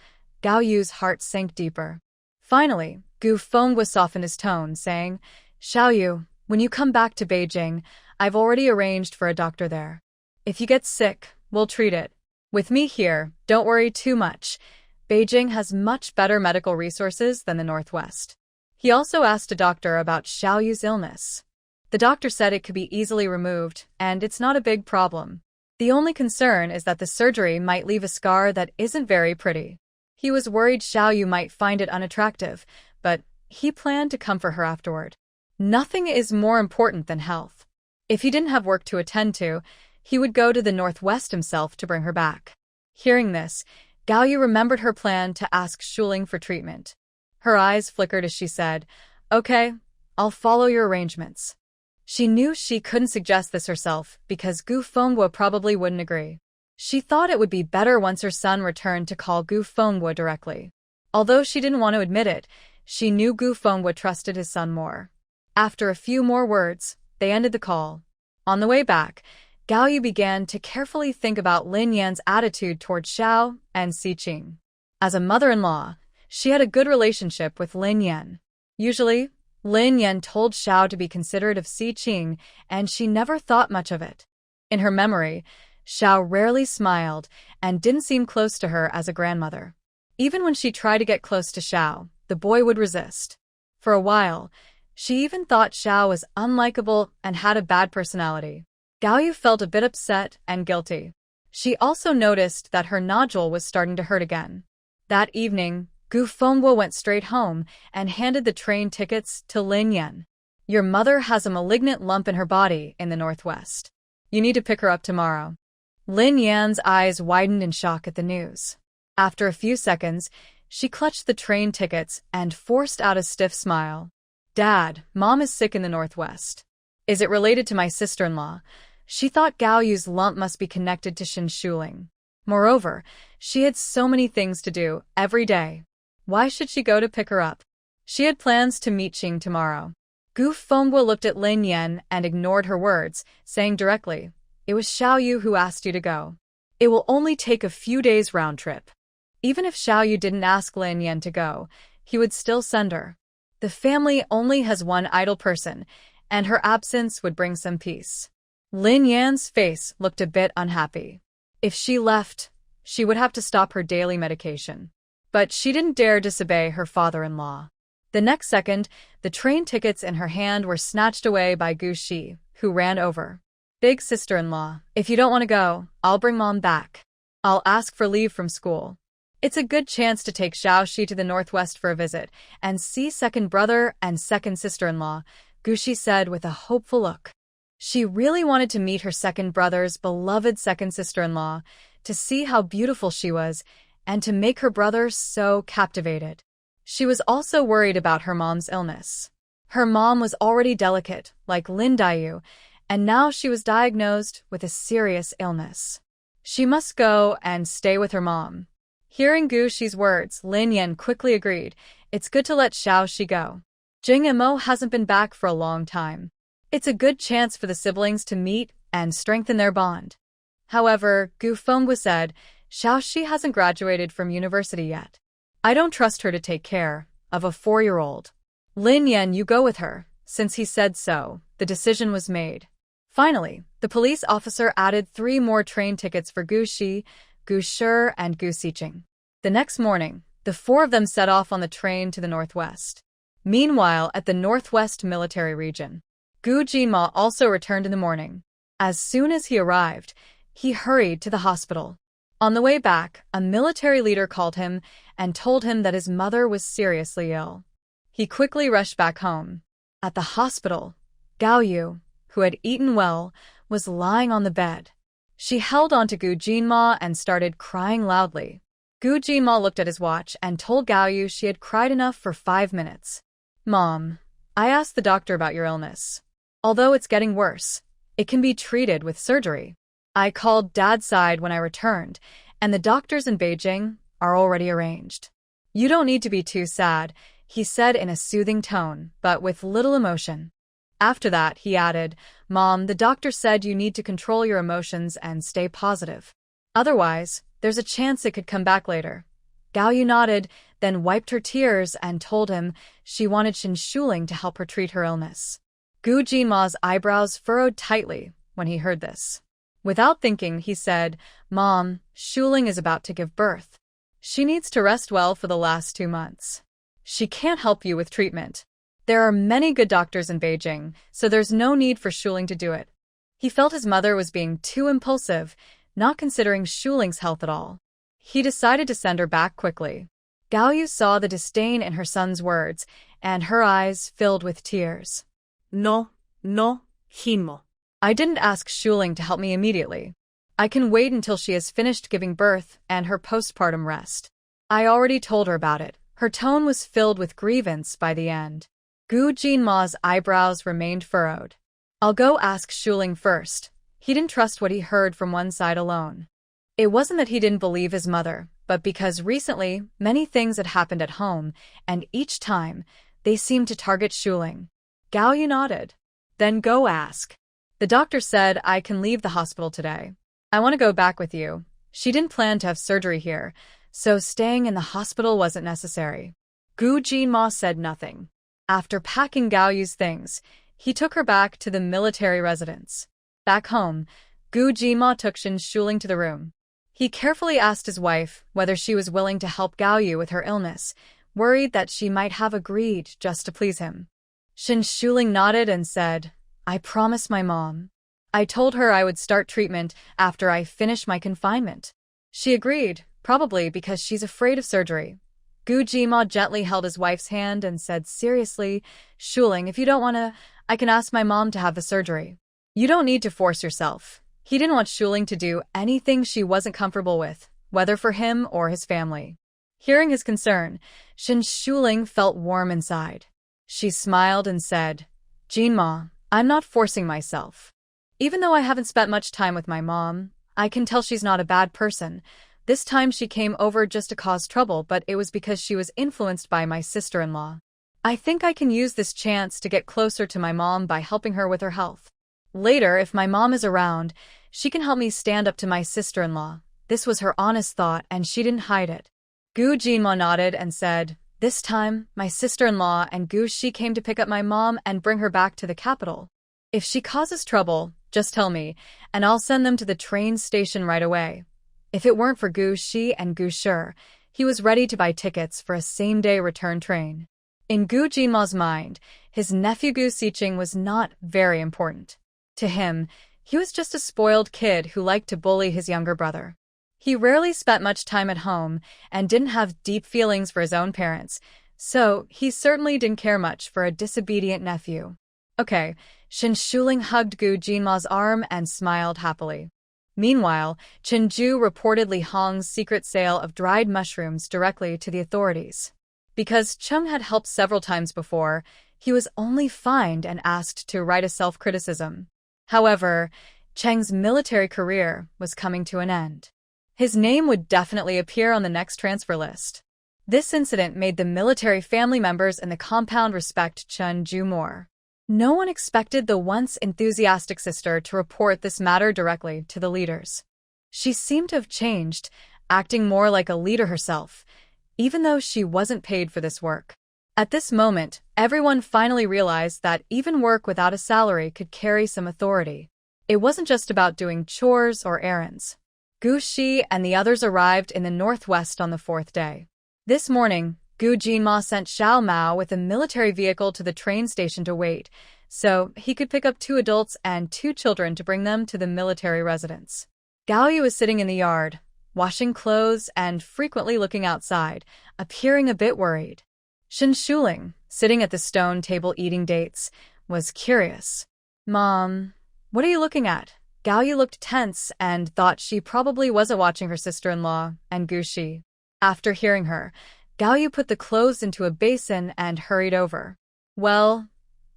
Gao Yu's heart sank deeper. Finally, Gu Fengwa softened his tone, saying, "Xiao Yu, when you come back to Beijing, I've already arranged for a doctor there. If you get sick, we'll treat it. With me here, don't worry too much. Beijing has much better medical resources than the Northwest." He also asked a doctor about Xiao Yu's illness. The doctor said it could be easily removed, and it's not a big problem. The only concern is that the surgery might leave a scar that isn't very pretty. He was worried Xiao Yu might find it unattractive, but he planned to comfort her afterward. Nothing is more important than health. If he didn't have work to attend to, he would go to the Northwest himself to bring her back. Hearing this, Gao Yu remembered her plan to ask Shuling for treatment. Her eyes flickered as she said, "Okay, I'll follow your arrangements." She knew she couldn't suggest this herself because Gu Fengwa probably wouldn't agree. She thought it would be better once her son returned to call Gu Fengwa directly. Although she didn't want to admit it, she knew Gu Fengwa trusted his son more. After a few more words, they ended the call. On the way back, Gao Yu began to carefully think about Lin Yan's attitude toward Xiao and Xiqing. As a mother-in-law, she had a good relationship with Lin Yan. Usually, Lin Yan told Xiao to be considerate of Xiqing, and she never thought much of it. In her memory, Xiao rarely smiled and didn't seem close to her as a grandmother. Even when she tried to get close to Xiao, the boy would resist. For a while, she even thought Xiao was unlikable and had a bad personality. Gao Yu felt a bit upset and guilty. She also noticed that her nodule was starting to hurt again. That evening, Gu Fengwa went straight home and handed the train tickets to Lin Yan. "Your mother has a malignant lump in her body in the Northwest. You need to pick her up tomorrow." Lin Yan's eyes widened in shock at the news. After a few seconds, she clutched the train tickets and forced out a stiff smile. "Dad, Mom is sick in the Northwest. Is it related to my sister-in-law?" She thought Gao Yu's lump must be connected to Xin Shuling. Moreover, she had so many things to do every day. Why should she go to pick her up? She had plans to meet Xing tomorrow. Gu Fengwa looked at Lin Yan and ignored her words, saying directly, "It was Xiao Yu who asked you to go. It will only take a few days round trip." Even if Xiao Yu didn't ask Lin Yan to go, he would still send her. The family only has one idle person, and her absence would bring some peace. Lin Yan's face looked a bit unhappy. If she left, she would have to stop her daily medication. But she didn't dare disobey her father-in-law. The next second, the train tickets in her hand were snatched away by Gu Shi, who ran over. "Big sister-in-law, if you don't want to go, I'll bring Mom back. I'll ask for leave from school. It's a good chance to take Xiao Shi to the Northwest for a visit and see second brother and second sister-in-law," Gu Shi said with a hopeful look. She really wanted to meet her second brother's beloved second sister-in-law, to see how beautiful she was, and to make her brother so captivated. She was also worried about her mom's illness. Her mom was already delicate, like Lin Daiyu, and now she was diagnosed with a serious illness. She must go and stay with her mom. Hearing Gu Shi's words, Lin Yan quickly agreed. It's good to let Xiao Shi go. Jing and Mo hasn't been back for a long time. It's a good chance for the siblings to meet and strengthen their bond. However, Gu Fengwa said, "Xiao Shi hasn't graduated from university yet. I don't trust her to take care of a 4-year-old. Lin Yan, you go with her." Since he said so, the decision was made. Finally, the police officer added 3 more train tickets for Gu Shi, Gu Shi, and Gu Xiqing. The next morning, the 4 of them set off on the train to the Northwest. Meanwhile, at the Northwest Military Region, Gu Jinma also returned in the morning. As soon as he arrived, he hurried to the hospital. On the way back, a military leader called him and told him that his mother was seriously ill. He quickly rushed back home. At the hospital, Gao Yu, who had eaten well, was lying on the bed. She held onto Gu Jinma and started crying loudly. Gu Jinma looked at his watch and told Gao Yu she had cried enough for 5 minutes. Mom, I asked the doctor about your illness. Although it's getting worse, it can be treated with surgery. I called Dad's side when I returned, and the doctors in Beijing are already arranged. You don't need to be too sad, he said in a soothing tone, but with little emotion. After that, he added, Mom, the doctor said you need to control your emotions and stay positive. Otherwise, there's a chance it could come back later. Gao Yu nodded, then wiped her tears and told him she wanted Shen Shuling to help her treat her illness. Gu Jinma's eyebrows furrowed tightly when he heard this. Without thinking, he said, Mom, Shuling is about to give birth. She needs to rest well for the last 2 months. She can't help you with treatment. There are many good doctors in Beijing, so there's no need for Shuling to do it. He felt his mother was being too impulsive, not considering Shuling's health at all. He decided to send her back quickly. Gao Yu saw the disdain in her son's words, and her eyes filled with tears. No, Hinmo. I didn't ask Shuling to help me immediately. I can wait until she has finished giving birth and her postpartum rest. I already told her about it. Her tone was filled with grievance by the end. Gu Jinma's eyebrows remained furrowed. I'll go ask Shuling first. He didn't trust what he heard from one side alone. It wasn't that he didn't believe his mother, but because recently many things had happened at home, and each time they seemed to target Shuling. Gao Yu nodded. Then go ask. The doctor said I can leave the hospital today. I want to go back with you. She didn't plan to have surgery here, so staying in the hospital wasn't necessary. Gu Jinma said nothing. After packing Gao Yu's things, he took her back to the military residence. Back home, Gu Jinma took Shen Shuling to the room. He carefully asked his wife whether she was willing to help Gao Yu with her illness, worried that she might have agreed just to please him. Shen Shuling nodded and said, I promised my mom. I told her I would start treatment after I finish my confinement. She agreed, probably because she's afraid of surgery. Gu Jinma gently held his wife's hand and said seriously, Shuling, if you don't want to, I can ask my mom to have the surgery. You don't need to force yourself. He didn't want Shuling to do anything she wasn't comfortable with, whether for him or his family. Hearing his concern, Shen Shuling felt warm inside. She smiled and said, Jinma, I'm not forcing myself. Even though I haven't spent much time with my mom, I can tell she's not a bad person. This time she came over just to cause trouble, but it was because she was influenced by my sister-in-law. I think I can use this chance to get closer to my mom by helping her with her health. Later, if my mom is around, she can help me stand up to my sister-in-law. This was her honest thought, and she didn't hide it. Gu Jinma nodded and said, This time, my sister-in-law and Gu Shi came to pick up my mom and bring her back to the capital. If she causes trouble, just tell me, and I'll send them to the train station right away. If it weren't for Gu Shi and Gu Shi, he was ready to buy tickets for a same-day return train. In Gu Jinma's mind, his nephew Gu Xiqing was not very important. To him, he was just a spoiled kid who liked to bully his younger brother. He rarely spent much time at home and didn't have deep feelings for his own parents, so he certainly didn't care much for a disobedient nephew. Okay, Shen Shuling hugged Gu Jinma's arm and smiled happily. Meanwhile, Chenju reportedly Hong's secret sale of dried mushrooms directly to the authorities. Because Cheng had helped several times before, he was only fined and asked to write a self-criticism. However, Cheng's military career was coming to an end. His name would definitely appear on the next transfer list. This incident made the military family members in the compound respect Chenju more. No one expected the once enthusiastic sister to report this matter directly to the leaders. She seemed to have changed, acting more like a leader herself, even though she wasn't paid for this work. At this moment, everyone finally realized that even work without a salary could carry some authority. It wasn't just about doing chores or errands. Gu Shi and the others arrived in the northwest on the 4th day. This morning, Gu Jinma sent Xiao Mao with a military vehicle to the train station to wait, so he could pick up 2 adults and 2 children to bring them to the military residence. Gao Yu was sitting in the yard, washing clothes and frequently looking outside, appearing a bit worried. Shen Shuling, sitting at the stone table eating dates, was curious. Mom, what are you looking at? Gaoyu looked tense and thought she probably wasn't watching her sister-in-law and Gushi. After hearing her, Gaoyu put the clothes into a basin and hurried over. Well,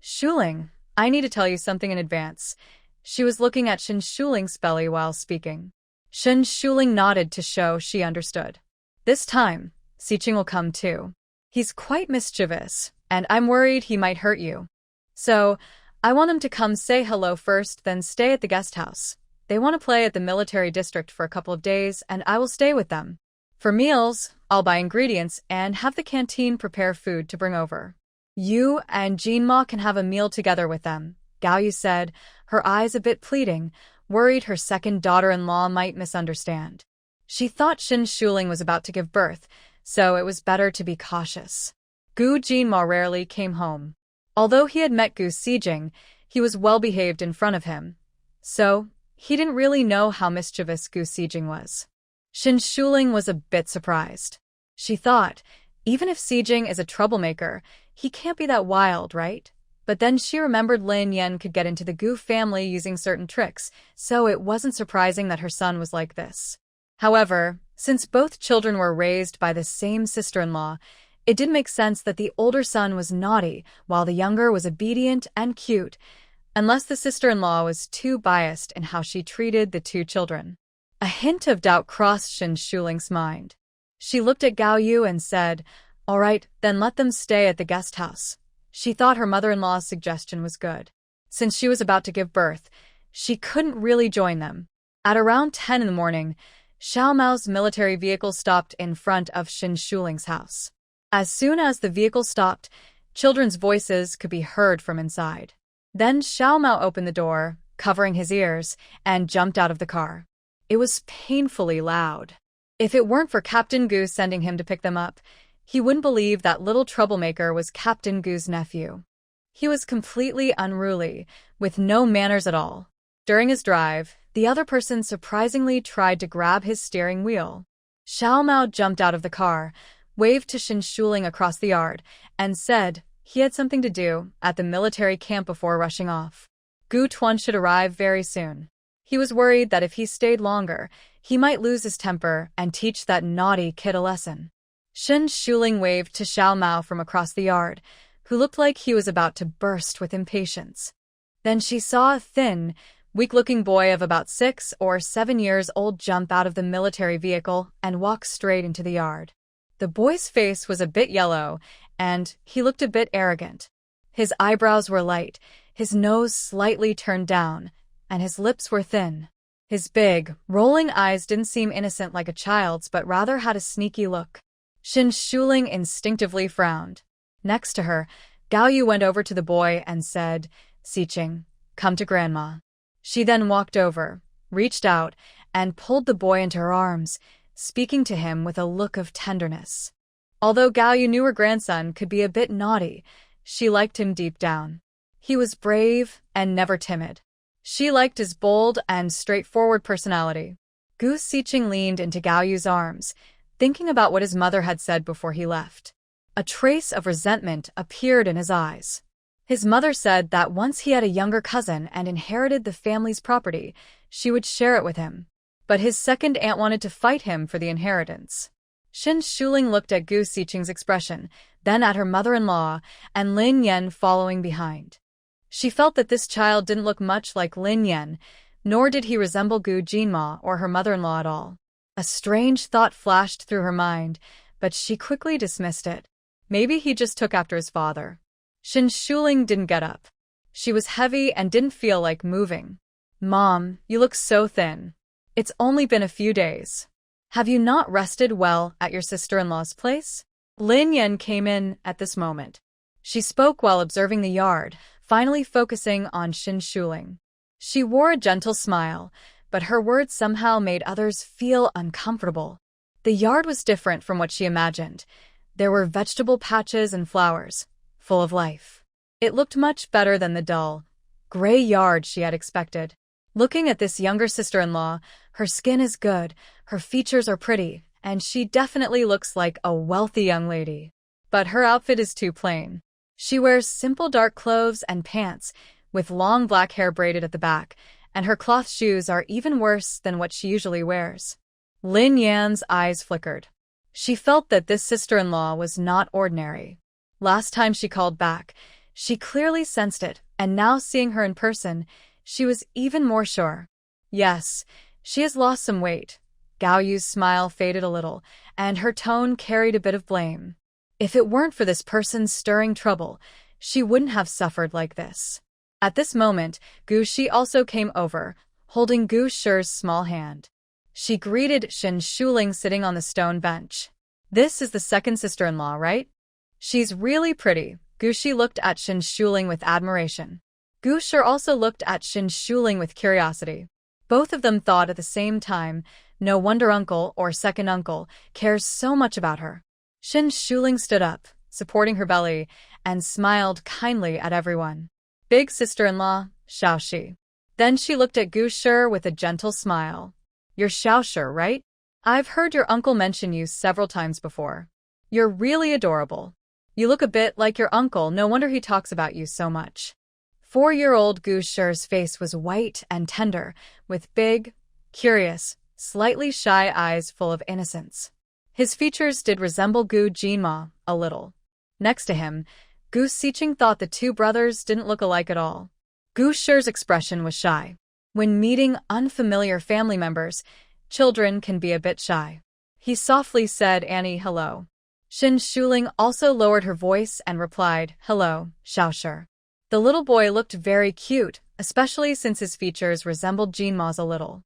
Shuling, I need to tell you something in advance. She was looking at Shin Shuling's belly while speaking. Shin Shuling nodded to show she understood. This time, Siqing will come too. He's quite mischievous, and I'm worried he might hurt you. So, I want him to come say hello first, then stay at the guest house. They want to play at the military district for a couple of days, and I will stay with them. For meals, I'll buy ingredients and have the canteen prepare food to bring over. You and Jinma can have a meal together with them, Gaoyu said, her eyes a bit pleading, worried her second daughter-in-law might misunderstand. She thought Shin Shuling was about to give birth, so it was better to be cautious. Gu Jinma rarely came home. Although he had met Gu Sijing, he was well-behaved in front of him. So, he didn't really know how mischievous Gu Sijing was. Shin Shuling was a bit surprised. She thought, even if Sijing is a troublemaker, he can't be that wild, right? But then she remembered Lin Yan could get into the Gu family using certain tricks, so it wasn't surprising that her son was like this. However, since both children were raised by the same sister-in-law, it did make sense that the older son was naughty, while the younger was obedient and cute, unless the sister-in-law was too biased in how she treated the two children. A hint of doubt crossed Shin Shuling's mind. She looked at Gaoyu and said, "All right, then let them stay at the guest house." She thought her mother-in-law's suggestion was good. Since she was about to give birth, she couldn't really join them. At around 10 in the morning, Xiao Mao's military vehicle stopped in front of Shin Shuling's house. As soon as the vehicle stopped, children's voices could be heard from inside. Then Xiao Mao opened the door, covering his ears, and jumped out of the car. It was painfully loud. If it weren't for Captain Gu sending him to pick them up, he wouldn't believe that little troublemaker was Captain Gu's nephew. He was completely unruly, with no manners at all. During his drive, the other person surprisingly tried to grab his steering wheel. Xiao Mao jumped out of the car, waved to Shin Shuling across the yard, and said he had something to do at the military camp before rushing off. Gu Tuan should arrive very soon. He was worried that if he stayed longer, he might lose his temper and teach that naughty kid a lesson. Shin Shuling waved to Xiao Mao from across the yard, who looked like he was about to burst with impatience. Then she saw a thin, weak-looking boy of about 6 or 7 years old jump out of the military vehicle and walk straight into the yard. The boy's face was a bit yellow, and he looked a bit arrogant. His eyebrows were light, his nose slightly turned down, and his lips were thin. His big, rolling eyes didn't seem innocent like a child's, but rather had a sneaky look. Shin Shuling instinctively frowned. Next to her, Gaoyu went over to the boy and said, "Siqing, come to Grandma." She then walked over, reached out, and pulled the boy into her arms, speaking to him with a look of tenderness. Although Gaoyu knew her grandson could be a bit naughty, she liked him deep down. He was brave and never timid. She liked his bold and straightforward personality. Gu Siqing leaned into Gaoyu's arms, thinking about what his mother had said before he left. A trace of resentment appeared in his eyes. His mother said that once he had a younger cousin and inherited the family's property, she would share it with him. But his second aunt wanted to fight him for the inheritance. Shin Shuling looked at Gu Siqing's expression, then at her mother-in-law, and Lin Yan following behind. She felt that this child didn't look much like Lin Yan, nor did he resemble Gu Jinma or her mother-in-law at all. A strange thought flashed through her mind, but she quickly dismissed it. Maybe he just took after his father. Shin Shuling didn't get up. She was heavy and didn't feel like moving. "Mom, you look so thin. It's only been a few days. Have you not rested well at your sister-in-law's place?" Lin Yan came in at this moment. She spoke while observing the yard, finally focusing on Shin Shuling. She wore a gentle smile, but her words somehow made others feel uncomfortable. The yard was different from what she imagined. There were vegetable patches and flowers, full of life. It looked much better than the dull, gray yard she had expected. Looking at this younger sister-in-law, her skin is good, her features are pretty, and she definitely looks like a wealthy young lady. But her outfit is too plain. She wears simple dark clothes and pants, with long black hair braided at the back, and her cloth shoes are even worse than what she usually wears. Lin Yan's eyes flickered. She felt that this sister-in-law was not ordinary. Last time she called back, she clearly sensed it, and now seeing her in person, she was even more sure. Yes, she has lost some weight. Gao Yu's smile faded a little, and her tone carried a bit of blame. If it weren't for this person stirring trouble, she wouldn't have suffered like this. At this moment, Gu Shi also came over, holding Gu Shi's small hand. She greeted Shen Shuling sitting on the stone bench. This is the second sister-in-law, right? She's really pretty. Gu Shi looked at Shen Shuling with admiration. Gu Shi also looked at Shen Shuling with curiosity. Both of them thought at the same time, no wonder uncle or second uncle cares so much about her. Shen Shuling stood up, supporting her belly, and smiled kindly at everyone. Big sister-in-law, Xiaoxi. Then she looked at Gu Shi with a gentle smile. You're Xiaoxi, right? I've heard your uncle mention you several times before. You're really adorable. You look a bit like your uncle, no wonder he talks about you so much. 4-year-old Gu Shi's face was white and tender, with big, curious, slightly shy eyes full of innocence. His features did resemble Gu Jinma a little. Next to him, Gu Siqing thought the two brothers didn't look alike at all. Gu Shi's expression was shy. When meeting unfamiliar family members, children can be a bit shy. He softly said Annie hello. Shen Shuling also lowered her voice and replied, hello, Xiaoxi. The little boy looked very cute, especially since his features resembled Jinma's a little.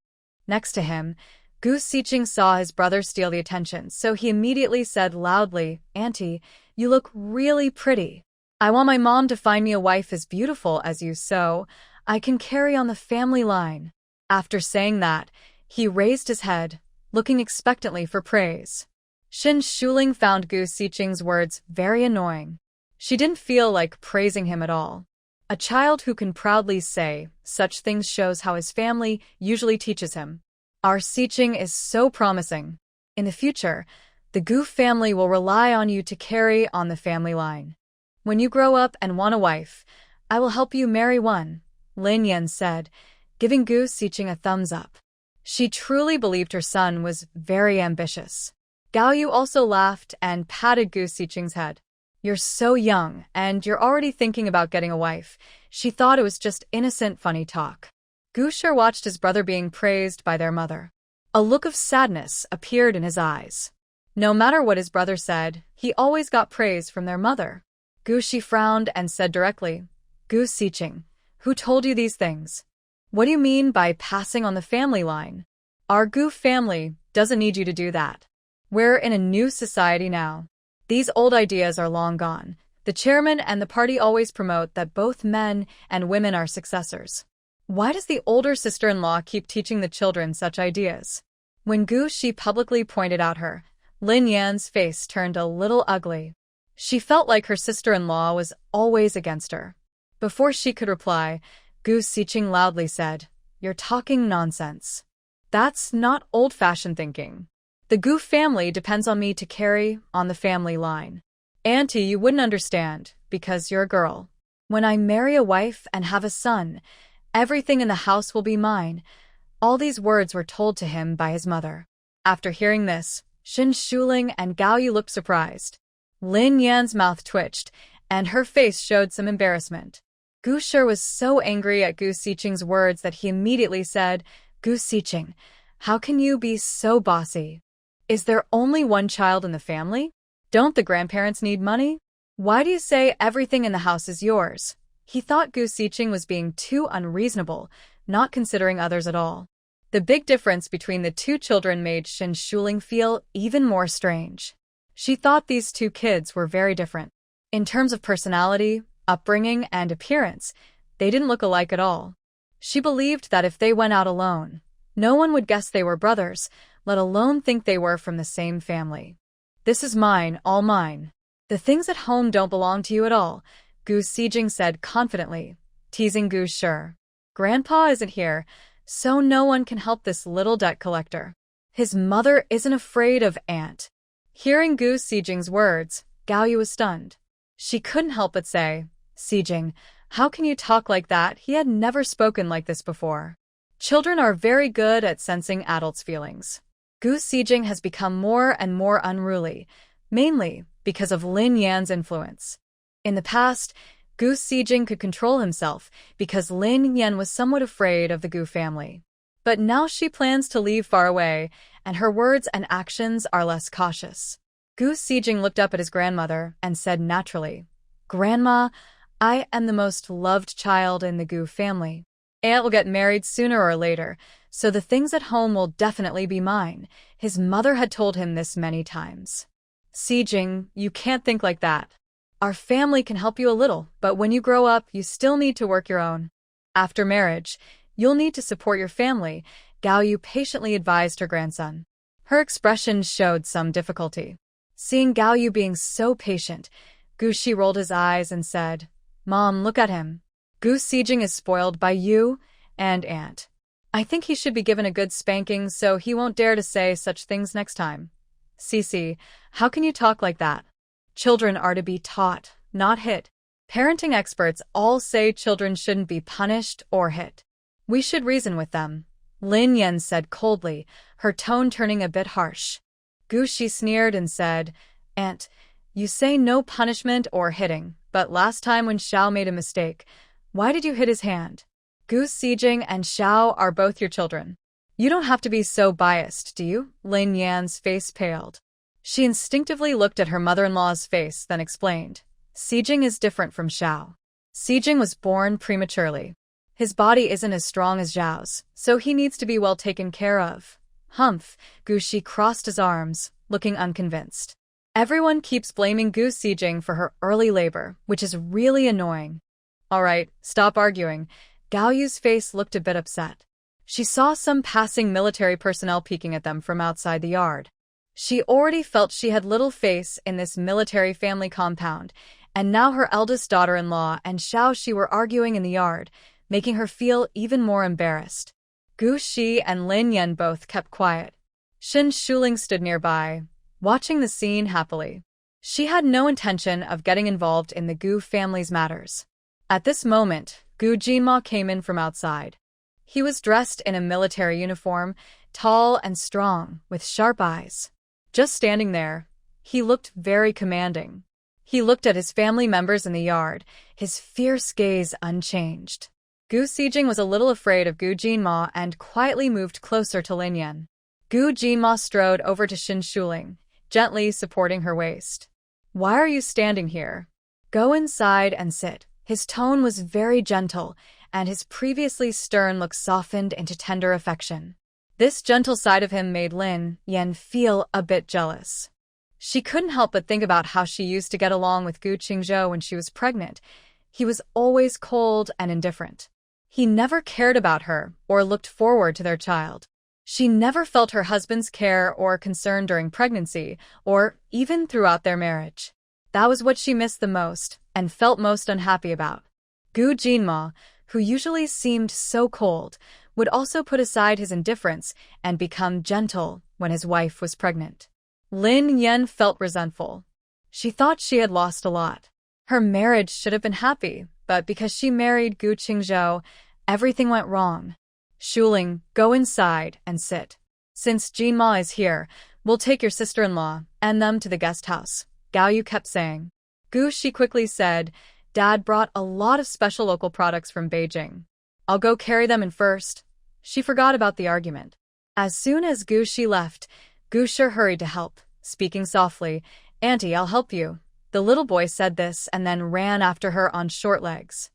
Next to him, Gu Siqing saw his brother steal the attention, so he immediately said loudly, Auntie, you look really pretty. I want my mom to find me a wife as beautiful as you so I can carry on the family line. After saying that, he raised his head, looking expectantly for praise. Shen Shuling found Gu Siqing's words very annoying. She didn't feel like praising him at all. A child who can proudly say such things shows how his family usually teaches him. Our Siqing is so promising. In the future, the Gu family will rely on you to carry on the family line. When you grow up and want a wife, I will help you marry one, Lin Yan said, giving Gu Siqing a thumbs up. She truly believed her son was very ambitious. Gao Yu also laughed and patted Gu Siqing's head. You're so young, and you're already thinking about getting a wife. She thought it was just innocent, funny talk. Gu Shi watched his brother being praised by their mother. A look of sadness appeared in his eyes. No matter what his brother said, he always got praise from their mother. Gu Shi frowned and said directly, Gu Siqing, who told you these things? What do you mean by passing on the family line? Our Gu family doesn't need you to do that. We're in a new society now. These old ideas are long gone. The chairman and the party always promote that both men and women are successors. Why does the older sister-in-law keep teaching the children such ideas? When Gu Shi publicly pointed out her, Lin Yan's face turned a little ugly. She felt like her sister-in-law was always against her. Before she could reply, Gu Siqing loudly said, You're talking nonsense. That's not old-fashioned thinking. The Gu family depends on me to carry on the family line. Auntie, you wouldn't understand, because you're a girl. When I marry a wife and have a son, everything in the house will be mine. All these words were told to him by his mother. After hearing this, Shen Shuling and Gao Yu looked surprised. Lin Yan's mouth twitched, and her face showed some embarrassment. Gu Shi was so angry at Gu Siqing's words that he immediately said, Gu Siqing, how can you be so bossy? Is there only one child in the family? Don't the grandparents need money? Why do you say everything in the house is yours? He thought Gu Siqing was being too unreasonable, not considering others at all. The big difference between the two children made Shen Shuling feel even more strange. She thought these two kids were very different. In terms of personality, upbringing, and appearance, they didn't look alike at all. She believed that if they went out alone, no one would guess they were brothers, let alone think they were from the same family. This is mine, all mine. The things at home don't belong to you at all, Gu Siqing said confidently, teasing Gu Shi. Grandpa isn't here, so no one can help this little debt collector. His mother isn't afraid of Aunt. Hearing Gu Siqing's words, Gao Yu was stunned. She couldn't help but say, Siqing, how can you talk like that? He had never spoken like this before. Children are very good at sensing adults' feelings. Gu Xijing has become more and more unruly, mainly because of Lin Yan's influence. In the past, Gu Xijing could control himself because Lin Yan was somewhat afraid of the Gu family. But now she plans to leave far away, and her words and actions are less cautious. Gu Xijing looked up at his grandmother and said naturally, "Grandma, I am the most loved child in the Gu family. Aunt will get married sooner or later, so the things at home will definitely be mine." His mother had told him this many times. "Xijing, you can't think like that. Our family can help you a little, but when you grow up, you still need to work your own. After marriage, you'll need to support your family," Gao Yu patiently advised her grandson. Her expression showed some difficulty. Seeing Gao Yu being so patient, Gu Shi rolled his eyes and said, "Mom, look at him. Gu Xijing is spoiled by you and Aunt. I think he should be given a good spanking so he won't dare to say such things next time." "Cece, how can you talk like that? Children are to be taught, not hit. Parenting experts all say children shouldn't be punished or hit. We should reason with them," Lin Yan said coldly, her tone turning a bit harsh. Gu Shi sneered and said, "Aunt, you say no punishment or hitting, but last time when Xiao made a mistake, why did you hit his hand? Gu Xijing and Xiao are both your children. You don't have to be so biased, do you?" Lin Yan's face paled. She instinctively looked at her mother-in-law's face, then explained, "Xijing is different from Xiao. Xijing was born prematurely. His body isn't as strong as Zhao's, so he needs to be well taken care of." "Humph," Gu Shi crossed his arms, looking unconvinced. Everyone keeps blaming Gu Xijing for her early labor, which is really annoying. "All right, stop arguing." Gao Yu's face looked a bit upset. She saw some passing military personnel peeking at them from outside the yard. She already felt she had little face in this military family compound, and now her eldest daughter-in-law and Xiao Shi were arguing in the yard, making her feel even more embarrassed. Gu Shi and Lin Yan both kept quiet. Xin Shuling stood nearby, watching the scene happily. She had no intention of getting involved in the Gu family's matters. At this moment, Gu Jinma came in from outside. He was dressed in a military uniform, tall and strong, with sharp eyes. Just standing there, he looked very commanding. He looked at his family members in the yard, his fierce gaze unchanged. Gu Xijing was a little afraid of Gu Jinma and quietly moved closer to Lin Yan. Gu Jinma strode over to Xin Shuling, gently supporting her waist. "Why are you standing here? Go inside and sit." His tone was very gentle, and his previously stern look softened into tender affection. This gentle side of him made Lin Yan feel a bit jealous. She couldn't help but think about how she used to get along with Gu Qingzhou when she was pregnant. He was always cold and indifferent. He never cared about her or looked forward to their child. She never felt her husband's care or concern during pregnancy, or even throughout their marriage. That was what she missed the most and felt most unhappy about. Gu Jinma, who usually seemed so cold, would also put aside his indifference and become gentle when his wife was pregnant. Lin Yan felt resentful. She thought she had lost a lot. Her marriage should have been happy, but because she married Gu Qingzhou, everything went wrong. "Shuling, go inside and sit. Since Jinma is here, we'll take your sister-in-law and them to the guest house," Gao Yu kept saying. Gu Shi quickly said, "Dad brought a lot of special local products from Beijing. I'll go carry them in first." She forgot about the argument. As soon as Gu Shi left, Gu Shi hurried to help, speaking softly, "Auntie, I'll help you." The little boy said this and then ran after her on short legs.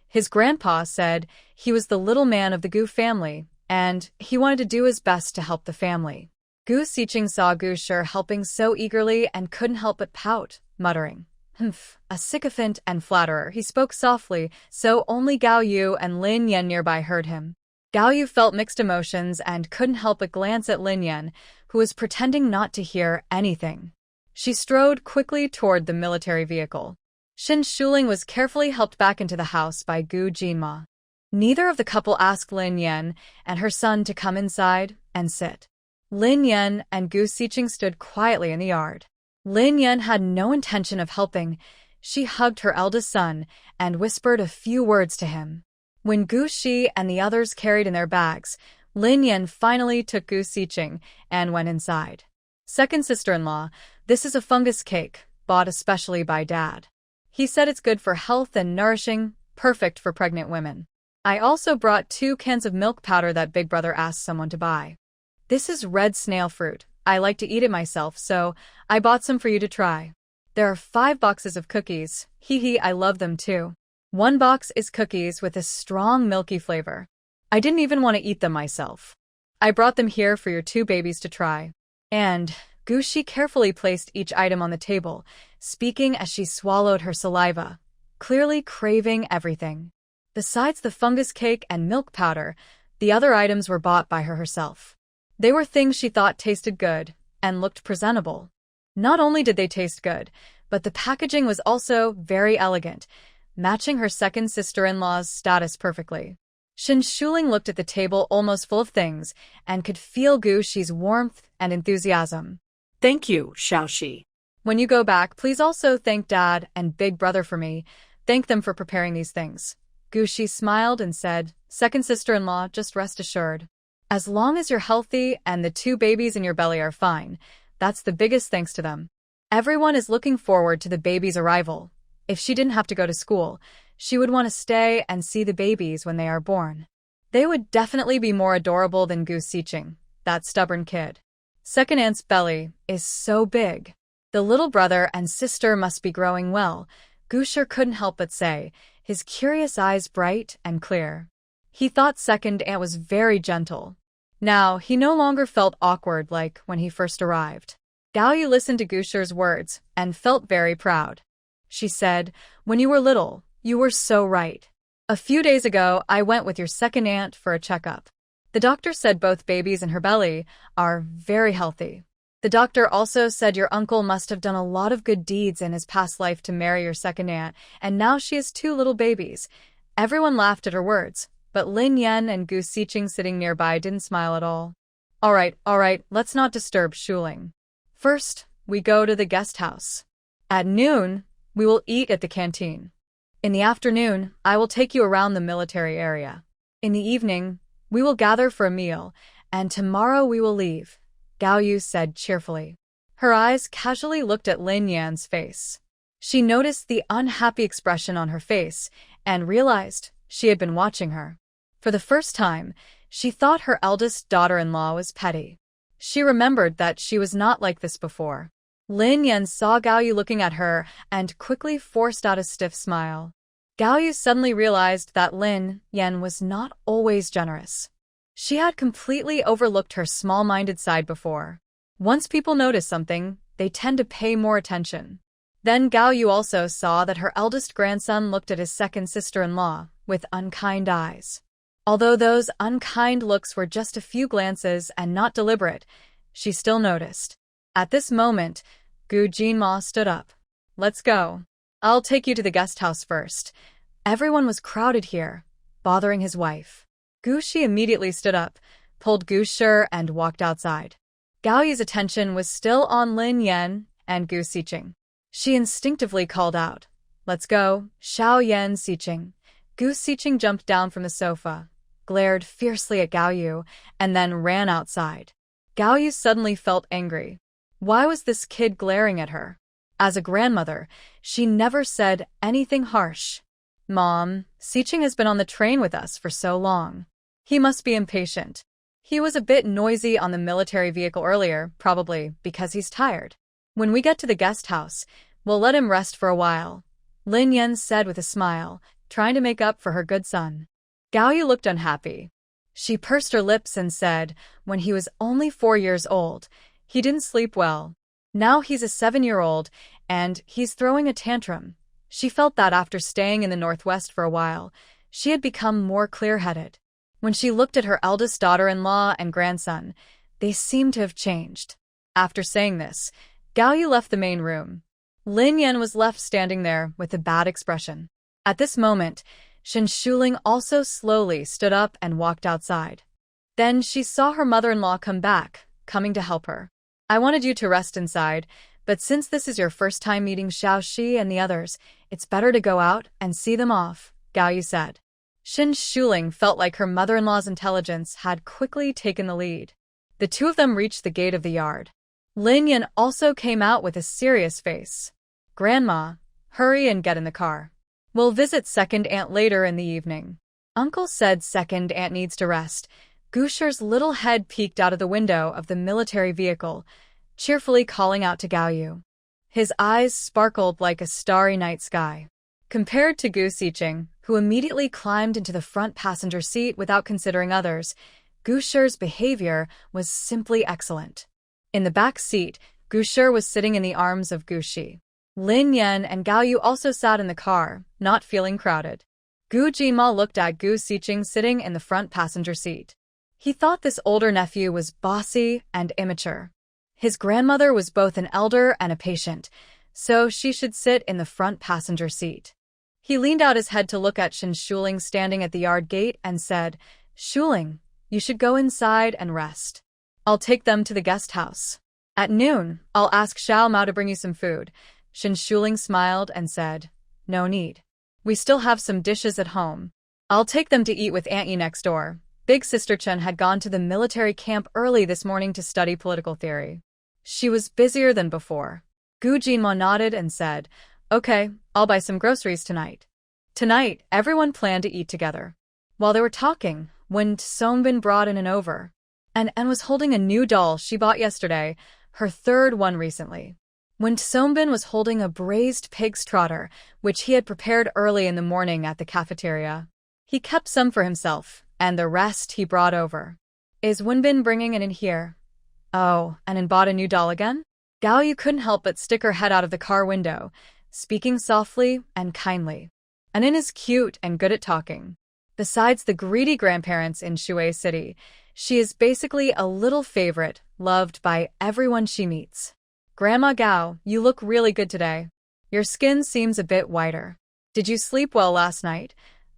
His grandpa said he was the little man of the Gu family, and he wanted to do his best to help the family. Gu Xijing saw Gu Shi helping so eagerly and couldn't help but pout, muttering, "Humph, a sycophant and flatterer." He spoke softly, so only Gao Yu and Lin Yan nearby heard him. Gao Yu felt mixed emotions and couldn't help but glance at Lin Yan, who was pretending not to hear anything. She strode quickly toward the military vehicle. Xin Shuling was carefully helped back into the house by Gu Jinma. Neither of the couple asked Lin Yan and her son to come inside and sit. Lin Yan and Gu Xijing stood quietly in the yard. Lin Yan had no intention of helping. She hugged her eldest son and whispered a few words to him. When Gu Shi and the others carried in their bags, Lin Yan finally took Gu Xiqing and went inside. Second sister-in-law, this is a fungus cake, bought especially by Dad. He said it's good for health and nourishing, perfect for pregnant women. I also brought 2 cans of milk powder that Big Brother asked someone to buy. This is red snail fruit. I like to eat it myself, so I bought some for you to try. There are 5 boxes of cookies. Hee hee, I love them too. 1 box is cookies with a strong milky flavor. I didn't even want to eat them myself. I brought them here for your 2 babies to try. And Gu Shi carefully placed each item on the table, speaking as she swallowed her saliva, clearly craving everything. Besides the fungus cake and milk powder, the other items were bought by her herself. They were things she thought tasted good and looked presentable. Not only did they taste good, but the packaging was also very elegant, matching her second sister-in-law's status perfectly. Shen Shuling looked at the table almost full of things and could feel Gu Shi's warmth and enthusiasm. Thank you, Xiaoxi. When you go back, please also thank Dad and Big Brother for me. Thank them for preparing these things. Gu Shi smiled and said, Second sister-in-law, just rest assured. As long as you're healthy and the 2 babies in your belly are fine, that's the biggest thanks to them. Everyone is looking forward to the baby's arrival. If she didn't have to go to school, she would want to stay and see the babies when they are born. They would definitely be more adorable than Gu Xiqing, that stubborn kid. Second aunt's belly is so big. The little brother and sister must be growing well, Gu Shi couldn't help but say, his curious eyes bright and clear. He thought second aunt was very gentle. Now, he no longer felt awkward like when he first arrived. Gao Yu listened to Gu Shi's words and felt very proud. She said, when you were little, you were so right. A few days ago, I went with your second aunt for a checkup. The doctor said both babies in her belly are very healthy. The doctor also said your uncle must have done a lot of good deeds in his past life to marry your second aunt, and now she has 2 little babies. Everyone laughed at her words, but Lin Yan and Gu Xiqing sitting nearby didn't smile at all. All right, let's not disturb Shuling. First, we go to the guest house. At noon, we will eat at the canteen. In the afternoon, I will take you around the military area. In the evening, we will gather for a meal, and tomorrow we will leave, Gao Yu said cheerfully. Her eyes casually looked at Lin Yan's face. She noticed the unhappy expression on her face and realized she had been watching her. For the first time, she thought her eldest daughter-in-law was petty. She remembered that she was not like this before. Lin Yan saw Gao Yu looking at her and quickly forced out a stiff smile. Gao Yu suddenly realized that Lin Yan was not always generous. She had completely overlooked her small-minded side before. Once people notice something, they tend to pay more attention. Then Gao Yu also saw that her eldest grandson looked at his second sister-in-law with unkind eyes. Although those unkind looks were just a few glances and not deliberate, she still noticed. At this moment, Gu Jinma stood up. Let's go. I'll take you to the guest house first. Everyone was crowded here, bothering his wife. Gu Shi immediately stood up, pulled Gu Shi and walked outside. Gao Yu's attention was still on Lin Yan and Gu Xiqing. She instinctively called out, Let's go, Xiao Yan Xiqing. Gu Xiqing jumped down from the sofa, glared fiercely at Gao Yu, and then ran outside. Gao Yu suddenly felt angry. Why was this kid glaring at her? As a grandmother, she never said anything harsh. Mom, Xiqing has been on the train with us for so long. He must be impatient. He was a bit noisy on the military vehicle earlier, probably because he's tired. When we get to the guest house, we'll let him rest for a while, Lin Yan said with a smile, trying to make up for her good son. Gao Yu looked unhappy. She pursed her lips and said, when he was only 4 years old, he didn't sleep well. Now he's a 7-year-old, and he's throwing a tantrum. She felt that after staying in the Northwest for a while, she had become more clear-headed. When she looked at her eldest daughter-in-law and grandson, they seemed to have changed. After saying this, Gao Yu left the main room. Lin Yan was left standing there with a bad expression. At this moment, Shen Shuling also slowly stood up and walked outside. Then she saw her mother-in-law come back, coming to help her. I wanted you to rest inside, but since this is your first time meeting Xiaoxi and the others, it's better to go out and see them off, Gao Yu said. Shin Shuling felt like her mother-in-law's intelligence had quickly taken the lead. The two of them reached the gate of the yard. Lin Yan also came out with a serious face. "Grandma, hurry and get in the car. We'll visit second aunt later in the evening." Uncle said second aunt needs to rest. Gusher's little head peeked out of the window of the military vehicle, cheerfully calling out to Gao Yu. His eyes sparkled like a starry night sky. Compared to Gu Xiqing, who immediately climbed into the front passenger seat without considering others, Gusher's behavior was simply excellent. In the back seat, Gusher was sitting in the arms of Gu Shi. Lin Yan and Gao Yu also sat in the car, not feeling crowded. Gu Jinma looked at Gu Xiqing sitting in the front passenger seat. He thought this older nephew was bossy and immature. His grandmother was both an elder and a patient, so she should sit in the front passenger seat. He leaned out his head to look at Shin Shuling standing at the yard gate and said, "Shuling, you should go inside and rest. I'll take them to the guest house. At noon, I'll ask Xiao Mao to bring you some food." Shin Shuling smiled and said, "No need. We still have some dishes at home. I'll take them to eat with Aunt Yi next door." Big Sister Chen had gone to the military camp early this morning to study political theory. She was busier than before. Gu Jinma nodded and said, "Okay, I'll buy some groceries tonight." Tonight, everyone planned to eat together. While they were talking, when Songbin brought in an over, and was holding a new doll she bought yesterday, her third one recently. When Songbin was holding a braised pig's trotter, which he had prepared early in the morning at the cafeteria. He kept some for himself, and the rest he brought over. "Is Wenbin bringing it in here?" "Oh, and bought a new doll again?" Gao Yu couldn't help but stick her head out of the car window, speaking softly and kindly. Anin is cute and good at talking. Besides the greedy grandparents in Shui City, she is basically a little favorite, loved by everyone she meets. "Grandma Gao, you look really good today. Your skin seems a bit whiter. Did you sleep well last night?"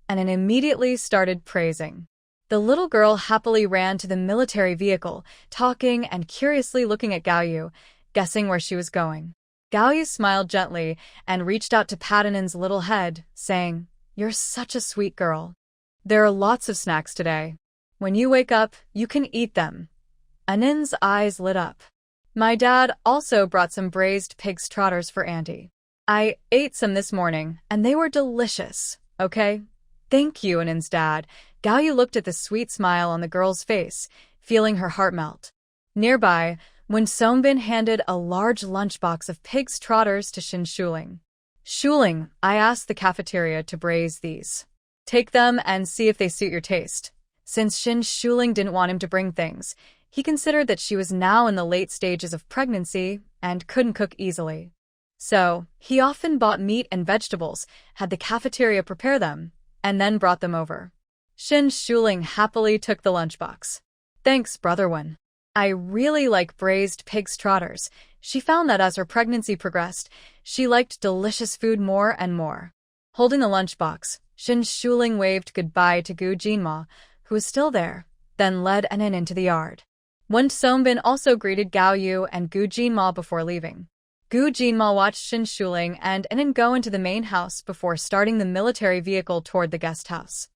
Anin immediately started praising. The little girl happily ran to the military vehicle, talking and curiously looking at Gao Yu, guessing where she was going. Gao Yu smiled gently and reached out to pat Anin's little head, saying, "You're such a sweet girl. There are lots of snacks today. When you wake up, you can eat them." Anin's eyes lit up. "My dad also brought some braised pig's trotters for Auntie. I ate some this morning, and they were delicious, okay?" "Thank you, Anin's dad." Gao Yu looked at the sweet smile on the girl's face, feeling her heart melt. Nearby, when Songbin handed a large lunchbox of pig's trotters to Shin Shuling. "Shuling, I asked the cafeteria to braise these. Take them and see if they suit your taste." Since Shin Shuling didn't want him to bring things, he considered that she was now in the late stages of pregnancy and couldn't cook easily. So, he often bought meat and vegetables, had the cafeteria prepare them, and then brought them over. Shin Shuling happily took the lunchbox. "Thanks, Brother Wen. I really like braised pig's trotters." She found that as her pregnancy progressed, she liked delicious food more and more. Holding the lunchbox, Shin Shuling waved goodbye to Gu Jinma, who was still there, then led Anin into the yard. Wen Songbin also greeted Gao Yu and Gu Jinma before leaving. Gu Jinma watched Shin Shuling and Anin go into the main house before starting the military vehicle toward the guest house.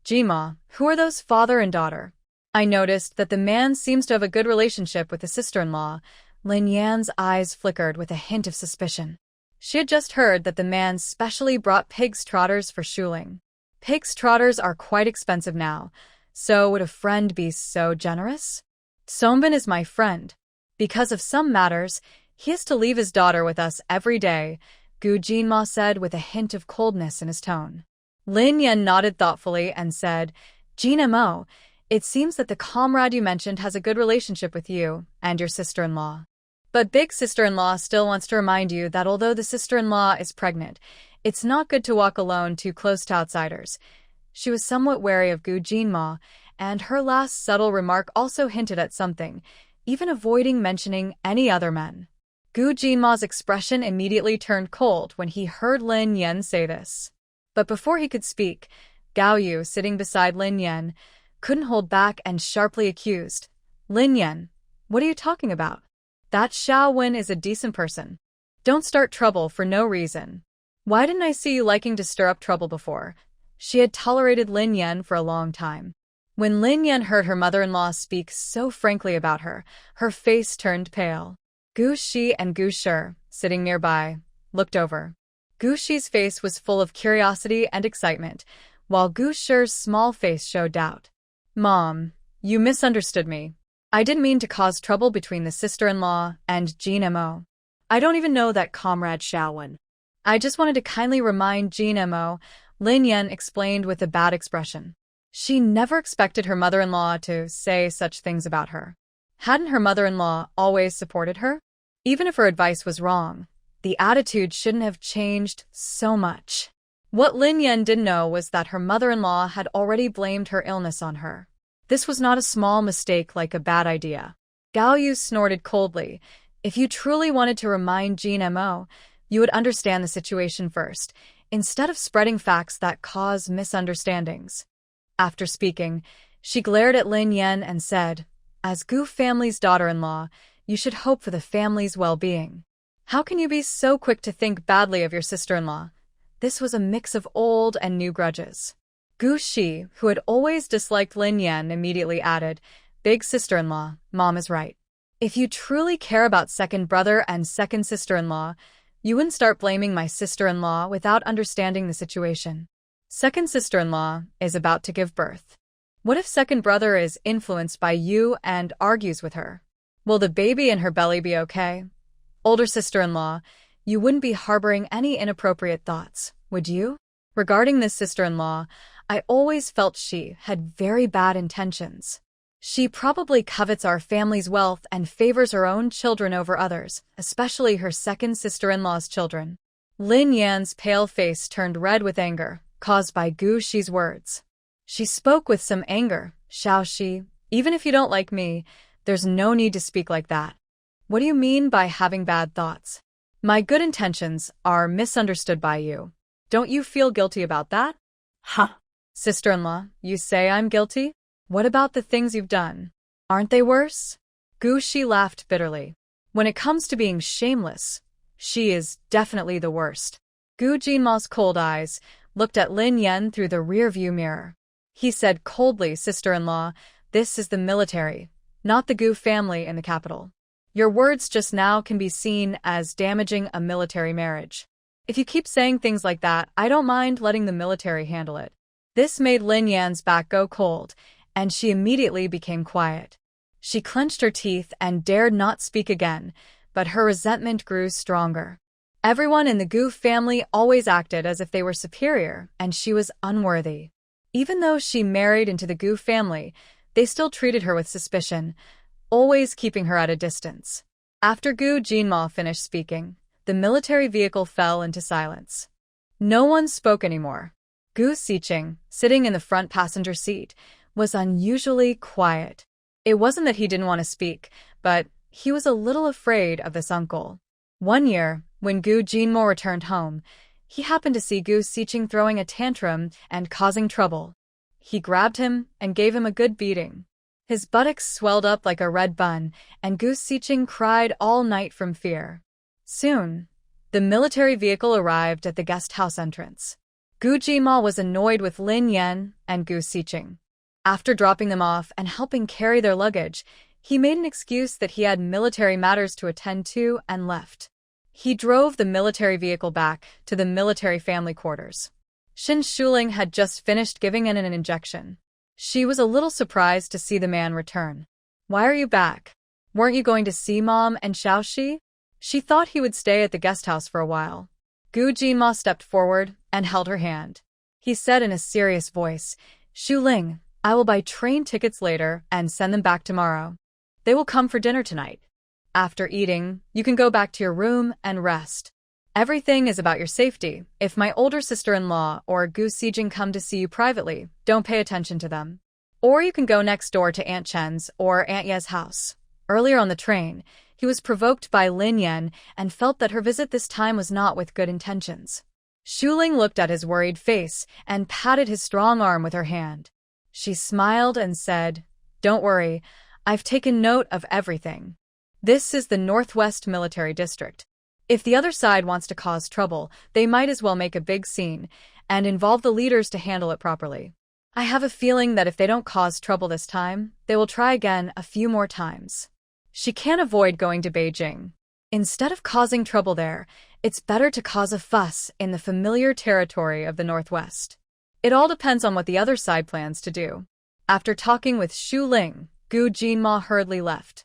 "Jinma, who are those father and daughter?" "I noticed that the man seems to have a good relationship with the sister-in-law." Lin Yan's eyes flickered with a hint of suspicion. She had just heard that the man specially brought pig's trotters for Shuling. Pig's trotters are quite expensive now, so would a friend be so generous? "Songbin is my friend. Because of some matters, he has to leave his daughter with us every day," Gu Jinma said with a hint of coldness in his tone. Lin Yan nodded thoughtfully and said, "Gina Mo, it seems that the comrade you mentioned has a good relationship with you and your sister-in-law. But big sister-in-law still wants to remind you that although the sister-in-law is pregnant, it's not good to walk alone too close to outsiders." She was somewhat wary of Gu Jinma, and her last subtle remark also hinted at something, even avoiding mentioning any other men. Gu Jinma's expression immediately turned cold when he heard Lin Yan say this. But before he could speak, Gao Yu, sitting beside Lin Yan, couldn't hold back and sharply accused, "Lin Yan, what are you talking about? That Xiao Wen is a decent person. Don't start trouble for no reason. Why didn't I see you liking to stir up trouble before?" She had tolerated Lin Yan for a long time. When Lin Yan heard her mother-in-law speak so frankly about her, her face turned pale. Gu Shi and Gu Shi, sitting nearby, looked over. Gu Shi's face was full of curiosity and excitement, while Gu Shi's small face showed doubt. Mom, you misunderstood me. I didn't mean to cause trouble between the sister-in-law and Jean Mo. I don't even know that comrade Shaowen. I just wanted to kindly remind Jean Mo, Lin Yan explained with a bad expression. She never expected her mother-in-law to say such things about her. Hadn't her mother-in-law always supported her? Even if her advice was wrong, the attitude shouldn't have changed so much. What Lin Yan didn't know was that her mother-in-law had already blamed her illness on her. This was not a small mistake like a bad idea. Gao Yu snorted coldly. If you truly wanted to remind Jean Mo, you would understand the situation first, instead of spreading facts that cause misunderstandings. After speaking, she glared at Lin Yan and said, as Gu family's daughter-in-law, you should hope for the family's well-being. How can you be so quick to think badly of your sister-in-law? This was a mix of old and new grudges. Gu Shi, who had always disliked Lin Yan, immediately added, Big sister-in-law, Mom is right. If you truly care about second brother and second sister-in-law, you wouldn't start blaming my sister-in-law without understanding the situation. Second sister-in-law is about to give birth. What if second brother is influenced by you and argues with her? Will the baby in her belly be okay? Older sister-in-law, you wouldn't be harboring any inappropriate thoughts, would you? Regarding this sister-in-law, I always felt she had very bad intentions. She probably covets our family's wealth and favors her own children over others, especially her second sister-in-law's children. Lin Yan's pale face turned red with anger, caused by Gu Shi's words. She spoke with some anger. Xiao Shi, even if you don't like me, there's no need to speak like that. What do you mean by having bad thoughts? My good intentions are misunderstood by you. Don't you feel guilty about that? Huh. Sister-in-law, you say I'm guilty? What about the things you've done? Aren't they worse? Gu Shi laughed bitterly. When it comes to being shameless, she is definitely the worst. Gu Jinma's cold eyes looked at Lin Yan through the rear-view mirror. He said coldly, Sister-in-law, this is the military, not the Gu family in the capital. Your words just now can be seen as damaging a military marriage. If you keep saying things like that, I don't mind letting the military handle it. This made Lin Yan's back go cold, and she immediately became quiet. She clenched her teeth and dared not speak again, but her resentment grew stronger. Everyone in the Gu family always acted as if they were superior, and she was unworthy. Even though she married into the Gu family, they still treated her with suspicion, always keeping her at a distance. After Gu Jinma finished speaking, the military vehicle fell into silence. No one spoke anymore. Gu Siqing, sitting in the front passenger seat, was unusually quiet. It wasn't that he didn't want to speak, but he was a little afraid of this uncle. One year, when Gu Jinmo returned home, he happened to see Gu Siqing throwing a tantrum and causing trouble. He grabbed him and gave him a good beating. His buttocks swelled up like a red bun, and Gu Siqing cried all night from fear. Soon, the military vehicle arrived at the guest house entrance. Gu Jinma was annoyed with Lin Yan and Gu Siqing. After dropping them off and helping carry their luggage, he made an excuse that he had military matters to attend to and left. He drove the military vehicle back to the military family quarters. Xin Shuling had just finished giving in an injection. She was a little surprised to see the man return. Why are you back? Weren't you going to see Mom and Xiaoxi? She thought he would stay at the guest house for a while. Gu Jinma stepped forward and held her hand. He said in a serious voice, Shuling, I will buy train tickets later and send them back tomorrow. They will come for dinner tonight. After eating, you can go back to your room and rest. Everything is about your safety. If my older sister-in-law or Gu Sijing come to see you privately, don't pay attention to them. Or you can go next door to Aunt Chen's or Aunt Ye's house. Earlier on the train, he was provoked by Lin Yan and felt that her visit this time was not with good intentions. Shuling looked at his worried face and patted his strong arm with her hand. She smiled and said, Don't worry, I've taken note of everything. This is the Northwest Military District. If the other side wants to cause trouble, they might as well make a big scene, and involve the leaders to handle it properly. I have a feeling that if they don't cause trouble this time, they will try again a few more times. She can't avoid going to Beijing. Instead of causing trouble there, it's better to cause a fuss in the familiar territory of the Northwest. It all depends on what the other side plans to do. After talking with Xu Ling, Gu Jinma hurriedly left.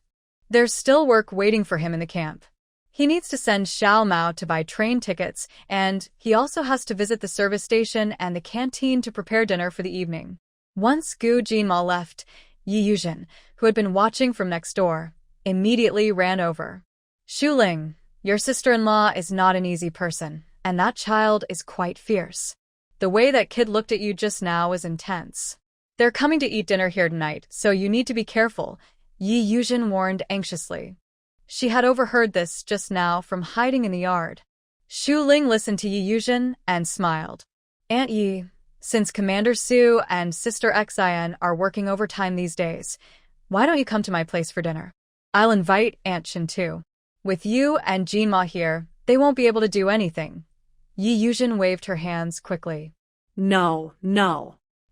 There's still work waiting for him in the camp. He needs to send Xiao Mao to buy train tickets, and he also has to visit the service station and the canteen to prepare dinner for the evening. Once Gu Jinma left, Yi Yuzhen, who had been watching from next door, immediately ran over. Xu Ling, your sister-in-law is not an easy person, and that child is quite fierce. The way that kid looked at you just now is intense. They're coming to eat dinner here tonight, so you need to be careful, Yi Yuzhen warned anxiously. She had overheard this just now from hiding in the yard. Xu Ling listened to Yi Yuzhen and smiled. Aunt Yi, since Commander Su and Sister Xin are working overtime these days, why don't you come to my place for dinner? I'll invite Aunt Shin too. With you and Jinma here, they won't be able to do anything. Yi Yuzhen waved her hands quickly. No.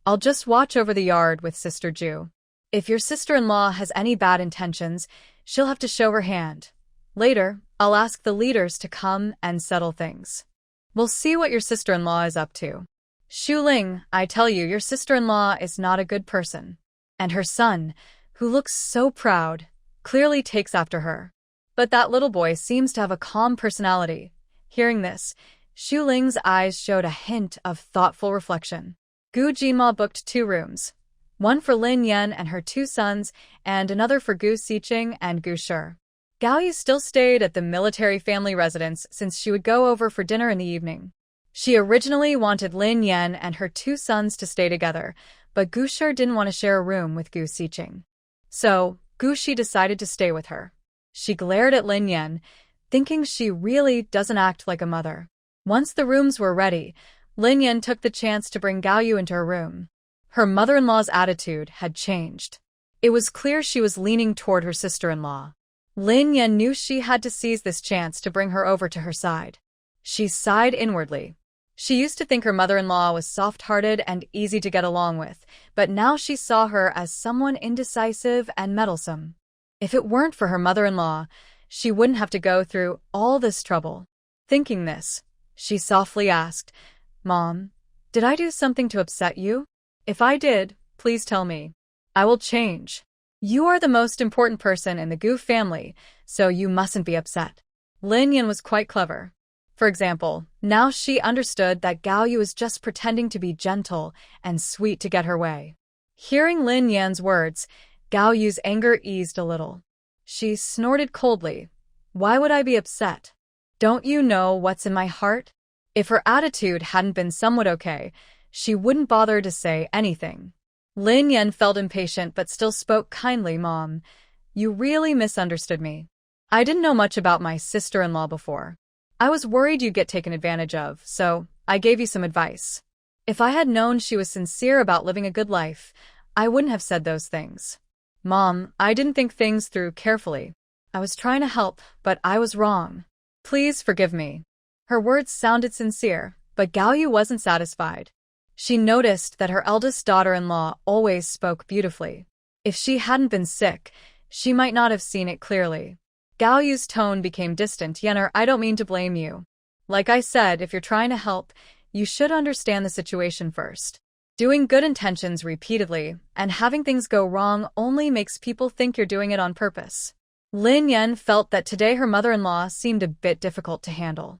I'll just watch over the yard with Sister Ju. If your sister-in-law has any bad intentions, she'll have to show her hand. Later, I'll ask the leaders to come and settle things. We'll see what your sister-in-law is up to. Xu Ling, I tell you, your sister-in-law is not a good person. And her son, who looks so proud, clearly takes after her. But that little boy seems to have a calm personality. Hearing this, Xu Ling's eyes showed a hint of thoughtful reflection. Gu Jinma booked 2 rooms. One for Lin Yan and her 2 sons, and another for Gu Xiqing and Gu Shi. Gao Yu still stayed at the military family residence since she would go over for dinner in the evening. She originally wanted Lin Yan and her 2 sons to stay together, but Gu Shi didn't want to share a room with Gu Xiqing. So, Gu Shi decided to stay with her. She glared at Lin Yan, thinking she really doesn't act like a mother. Once the rooms were ready, Lin Yan took the chance to bring Gao Yu into her room. Her mother-in-law's attitude had changed. It was clear she was leaning toward her sister-in-law. Lin Yan knew she had to seize this chance to bring her over to her side. She sighed inwardly. She used to think her mother-in-law was soft-hearted and easy to get along with, but now she saw her as someone indecisive and meddlesome. If it weren't for her mother-in-law, she wouldn't have to go through all this trouble. Thinking this, she softly asked, Mom, did I do something to upset you? If I did, please tell me. I will change. You are the most important person in the Gu family, so you mustn't be upset. Lin Yan was quite clever. For example, now she understood that Gao Yu was just pretending to be gentle and sweet to get her way. Hearing Lin Yan's words, Gao Yu's anger eased a little. She snorted coldly. Why would I be upset? Don't you know what's in my heart? If her attitude hadn't been somewhat okay, she wouldn't bother to say anything. Lin Yan felt impatient but still spoke kindly. Mom, you really misunderstood me. I didn't know much about my sister-in-law before. I was worried you'd get taken advantage of, so I gave you some advice. If I had known she was sincere about living a good life, I wouldn't have said those things. Mom, I didn't think things through carefully. I was trying to help, but I was wrong. Please forgive me. Her words sounded sincere, but Gao Yu wasn't satisfied. She noticed that her eldest daughter-in-law always spoke beautifully. If she hadn't been sick, she might not have seen it clearly. Gao Yu's tone became distant. Yener, I don't mean to blame you. Like I said, if you're trying to help, you should understand the situation first. Doing good intentions repeatedly and having things go wrong only makes people think you're doing it on purpose. Lin Yan felt that today her mother-in-law seemed a bit difficult to handle.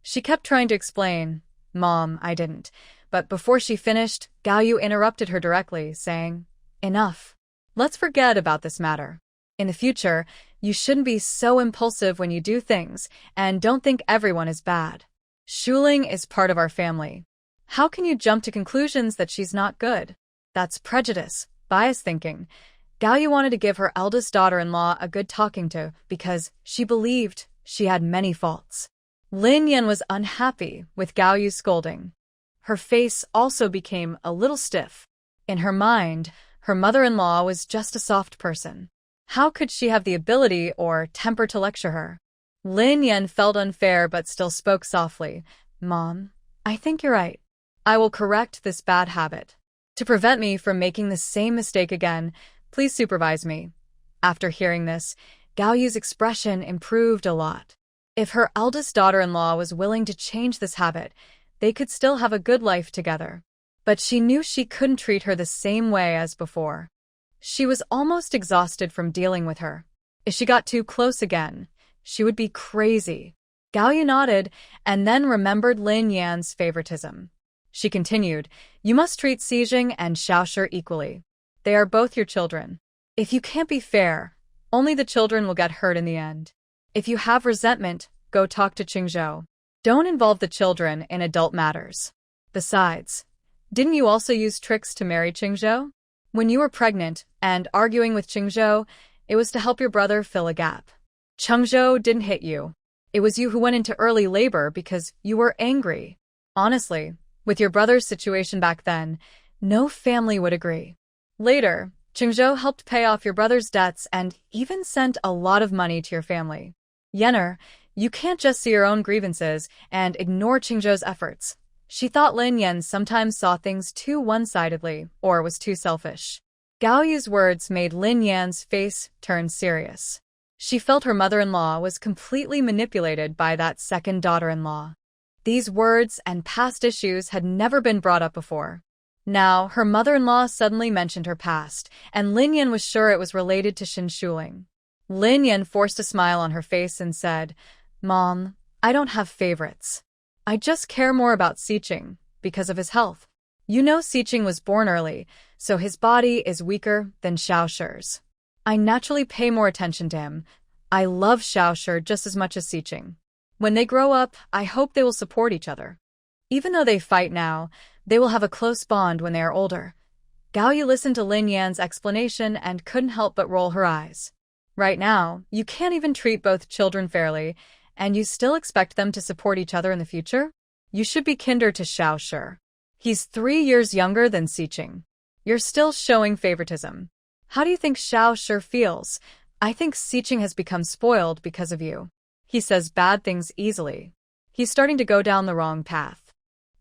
She kept trying to explain, Mom, I didn't. But before she finished, Gao Yu interrupted her directly, saying, Enough. Let's forget about this matter. In the future, you shouldn't be so impulsive when you do things, and don't think everyone is bad. Xu Ling is part of our family. How can you jump to conclusions that she's not good? That's prejudice, biased thinking. Gao Yu wanted to give her eldest daughter-in-law a good talking to because she believed she had many faults. Lin Yan was unhappy with Gao Yu's scolding. Her face also became a little stiff. In her mind, her mother-in-law was just a soft person. How could she have the ability or temper to lecture her? Lin Yan felt unfair but still spoke softly. Mom, I think you're right. I will correct this bad habit. To prevent me from making the same mistake again, please supervise me. After hearing this, Gao Yu's expression improved a lot. If her eldest daughter-in-law was willing to change this habit, they could still have a good life together. But she knew she couldn't treat her the same way as before. She was almost exhausted from dealing with her. If she got too close again, she would be crazy. Gao Yu nodded and then remembered Lin Yan's favoritism. She continued, "You must treat Xijing and Xiaoshi equally. They are both your children. If you can't be fair, only the children will get hurt in the end. If you have resentment, go talk to Qingzhou. Don't involve the children in adult matters. Besides, didn't you also use tricks to marry Qingzhou? When you were pregnant and arguing with Qingzhou, it was to help your brother fill a gap. Qingzhou didn't hit you. It was you who went into early labor because you were angry. Honestly, with your brother's situation back then, no family would agree. Later, Qingzhou helped pay off your brother's debts and even sent a lot of money to your family. Yenner, you can't just see your own grievances and ignore Qingzhou's efforts. She thought Lin Yan sometimes saw things too one-sidedly or was too selfish." Gao Yu's words made Lin Yan's face turn serious. She felt her mother-in-law was completely manipulated by that second daughter-in-law. These words and past issues had never been brought up before. Now, her mother-in-law suddenly mentioned her past, and Lin Yan was sure it was related to Xin Shuling. Lin Yan forced a smile on her face and said, "Mom, I don't have favorites. I just care more about Xijing because of his health. You know Xijing was born early, so his body is weaker than Xiaoshi's. I naturally pay more attention to him. I love Xiaoshi just as much as Xijing. When they grow up, I hope they will support each other. Even though they fight now, they will have a close bond when they are older." Gao Yu listened to Lin Yan's explanation and couldn't help but roll her eyes. Right now, you can't even treat both children fairly, and you still expect them to support each other in the future? You should be kinder to Xiaoshi. He's 3 years younger than Xijing. You're still showing favoritism. How do you think Xiaoshi feels? I think Xijing has become spoiled because of you. He says bad things easily. He's starting to go down the wrong path.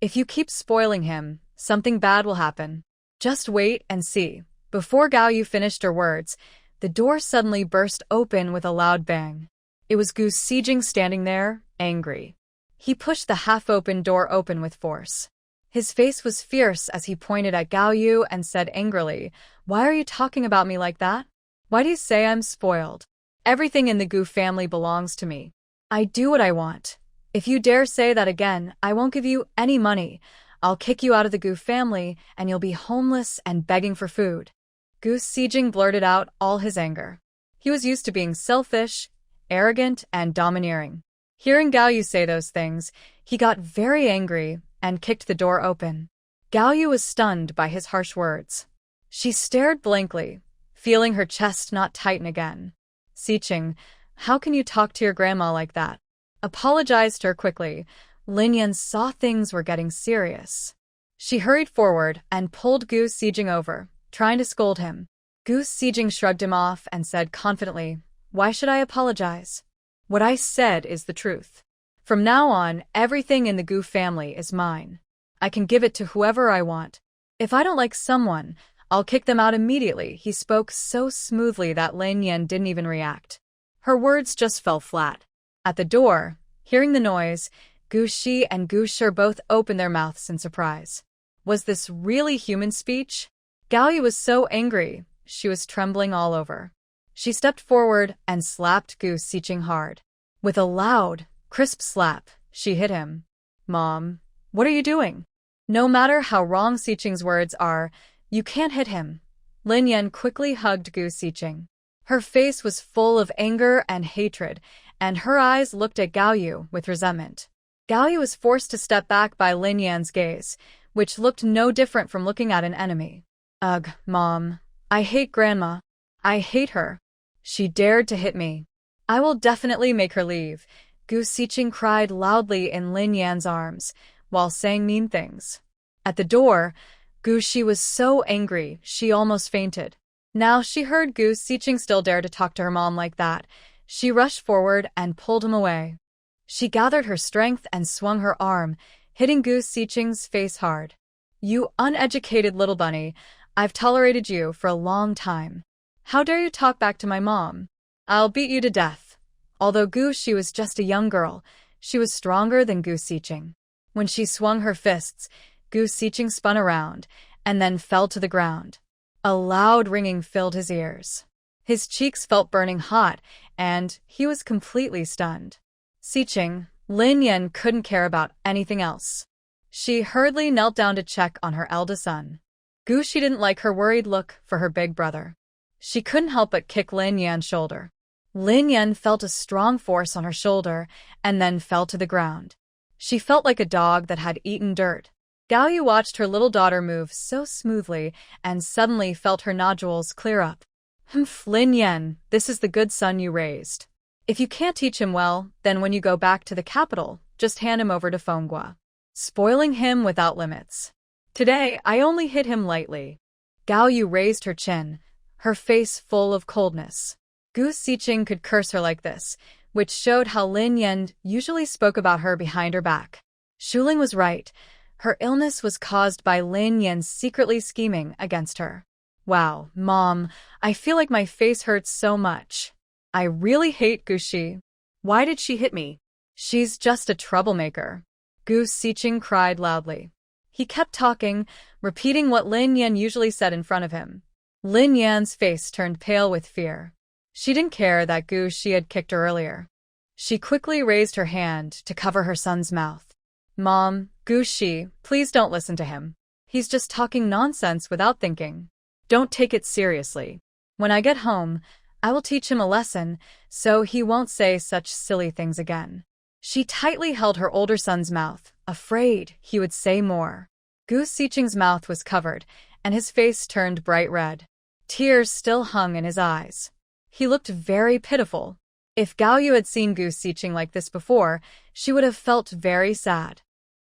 If you keep spoiling him, something bad will happen. Just wait and see." Before Gao Yu finished her words, the door suddenly burst open with a loud bang. It was Gu Xijing standing there, angry. He pushed the half-open door open with force. His face was fierce as he pointed at Gao Yu and said angrily, "Why are you talking about me like that? Why do you say I'm spoiled? Everything in the Gu family belongs to me. I do what I want. If you dare say that again, I won't give you any money. I'll kick you out of the Gu family, and you'll be homeless and begging for food." Gu Xijing blurted out all his anger. He was used to being selfish, arrogant, and domineering. Hearing Gao Yu say those things, he got very angry and kicked the door open. Gao Yu was stunned by his harsh words. She stared blankly, feeling her chest not tighten again. "Xijing, how can you talk to your grandma like that?" Apologized to her quickly. Lin Yan saw things were getting serious. She hurried forward and pulled Gu Xijing over, trying to scold him. Gu Xijing shrugged him off and said confidently, "Why should I apologize? What I said is the truth. From now on, everything in the Gu family is mine. I can give it to whoever I want. If I don't like someone, I'll kick them out immediately." He spoke so smoothly that Lin Yan didn't even react. Her words just fell flat. At the door, hearing the noise, Gu Shi and Gu Shi both opened their mouths in surprise. Was this really human speech? Gao Yu was so angry, she was trembling all over. She stepped forward and slapped Gu Xijing hard. With a loud, crisp slap, she hit him. "Mom, what are you doing? No matter how wrong Xijing's words are, you can't hit him." Lin Yan quickly hugged Gu Xijing. Her face was full of anger and hatred, and her eyes looked at Gao Yu with resentment. Gao Yu was forced to step back by Lin Yan's gaze, which looked no different from looking at an enemy. "Ugh, Mom. I hate Grandma. I hate her. She dared to hit me. I will definitely make her leave." Gu Xijing cried loudly in Lin Yan's arms, while saying mean things. At the door, Gu Shi was so angry she almost fainted. Now she heard Gu Xijing still dare to talk to her mom like that. She rushed forward and pulled him away. She gathered her strength and swung her arm, hitting Gu Xiqing's face hard. You uneducated little bunny, I've tolerated you for a long time. How dare you talk back to my mom? I'll beat you to death. Although Gu Shi was just a young girl, she was stronger than Gu Xiqing. When she swung her fists, Gu Xiqing spun around and then fell to the ground. A loud ringing filled his ears. His cheeks felt burning hot, and he was completely stunned. Xiqing, Lin Yan couldn't care about anything else. She hurriedly knelt down to check on her eldest son. Gu Shi didn't like her worried look for her big brother. She couldn't help but kick Lin Yan's shoulder. Lin Yan felt a strong force on her shoulder and then fell to the ground. She felt like a dog that had eaten dirt. Gao Yu watched her little daughter move so smoothly and suddenly felt her nodules clear up. Humph, Lin Yan, this is the good son you raised. If you can't teach him well, then when you go back to the capital, just hand him over to Fenghua. Spoiling him without limits. Today, I only hit him lightly. Gao Yu raised her chin, her face full of coldness. Gu Xiqing could curse her like this, which showed how Lin Yan usually spoke about her behind her back. Shuling was right. Her illness was caused by Lin Yan secretly scheming against her. Wow, Mom, I feel like my face hurts so much. I really hate Gu Shi. Why did she hit me? She's just a troublemaker. Gu Xiqing cried loudly. He kept talking, repeating what Lin Yan usually said in front of him. Lin Yan's face turned pale with fear. She didn't care that Gu Shi had kicked her earlier. She quickly raised her hand to cover her son's mouth. Mom, Gu Shi, please don't listen to him. He's just talking nonsense without thinking. Don't take it seriously. When I get home, I will teach him a lesson so he won't say such silly things again. She tightly held her older son's mouth, afraid he would say more. Gu Xiqing's mouth was covered, and his face turned bright red. Tears still hung in his eyes. He looked very pitiful. If Gao Yu had seen Gu Xiqing like this before, she would have felt very sad.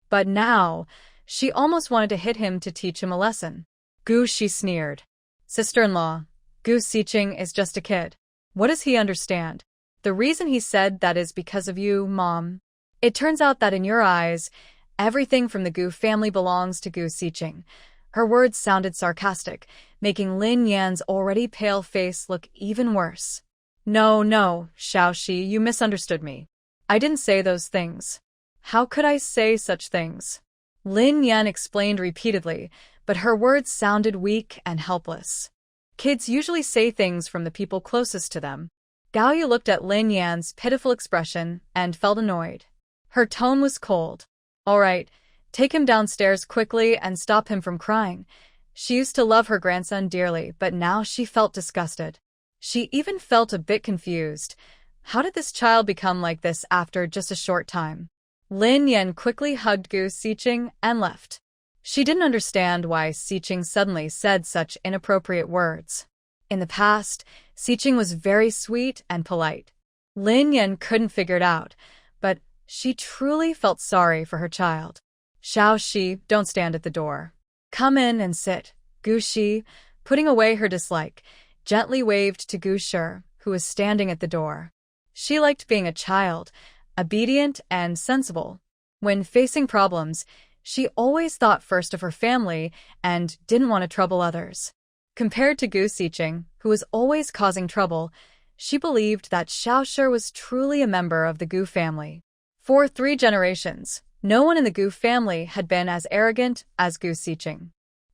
But now, she almost wanted to hit him to teach him a lesson. Gu Shi sneered. Sister-in-law, Gu Xiqing is just a kid. What does he understand? The reason he said that is because of you, Mom. It turns out that in your eyes, everything from the Gu family belongs to Gu Xiqing. Her words sounded sarcastic, making Lin Yan's already pale face look even worse. No, Xiaoxi, you misunderstood me. I didn't say those things. How could I say such things? Lin Yan explained repeatedly, but her words sounded weak and helpless. Kids usually say things from the people closest to them. Gao Yu looked at Lin Yan's pitiful expression and felt annoyed. Her tone was cold. All right, take him downstairs quickly and stop him from crying. She used to love her grandson dearly, but now she felt disgusted. She even felt a bit confused. How did this child become like this after just a short time? Lin Yan quickly hugged Gu Xiqing and left. She didn't understand why Xiqing suddenly said such inappropriate words. In the past, Xiqing was very sweet and polite. Lin Yan couldn't figure it out, but she truly felt sorry for her child. Xiaoxi, don't stand at the door. Come in and sit. Gu Shi, putting away her dislike, gently waved to Gu Shi, who was standing at the door. She liked being a child, obedient and sensible. When facing problems, she always thought first of her family and didn't want to trouble others. Compared to Gu Xiqing, who was always causing trouble, she believed that Xiaoxi was truly a member of the Gu family. For 3 generations, no one in the Gu family had been as arrogant as Gu Xiqing.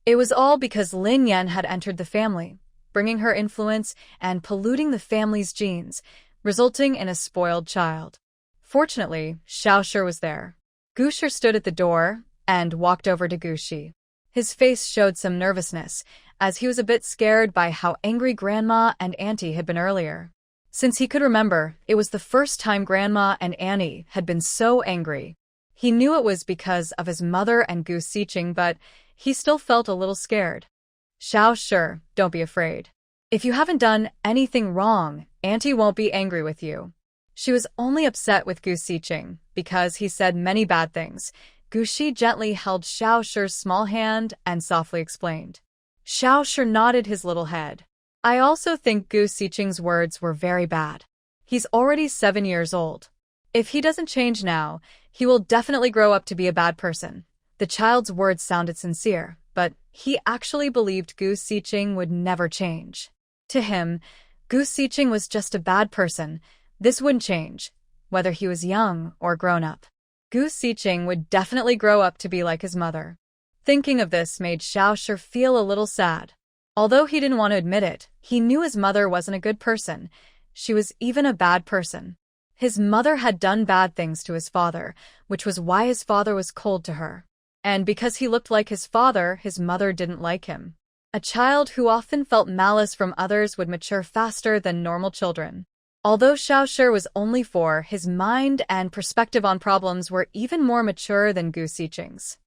It was all because Lin Yan had entered the family, bringing her influence and polluting the family's genes, resulting in a spoiled child. Fortunately, Xiaoxi was there. Gu Shi stood at the door and walked over to Gu Shi. His face showed some nervousness, as he was a bit scared by how angry Grandma and Auntie had been earlier. Since he could remember, it was the first time Grandma and Annie had been so angry. He knew it was because of his mother and Gu Xiqing, but he still felt a little scared. Xiaoxi, don't be afraid. If you haven't done anything wrong, Auntie won't be angry with you. She was only upset with Gu Xiqing because he said many bad things. Gu Shi gently held Xiaoxi's small hand and softly explained. Xiaoxi nodded his little head. I also think Gu Xiqing's words were very bad. He's already 7 years old. If he doesn't change now, He will definitely grow up to be a bad person. The child's words sounded sincere, but he actually believed Gu Siqing would never change. To him, Gu Siqing was just a bad person. This wouldn't change, whether he was young or grown up. Gu Siqing would definitely grow up to be like his mother. Thinking of this made Xiaoshi feel a little sad. Although he didn't want to admit it, he knew his mother wasn't a good person. She was even a bad person. His mother had done bad things to his father, which was why his father was cold to her. And because he looked like his father, his mother didn't like him. A child who often felt malice from others would mature faster than normal children. Although Xiaoshi was only 4, his mind and perspective on problems were even more mature than Gu Siqing's.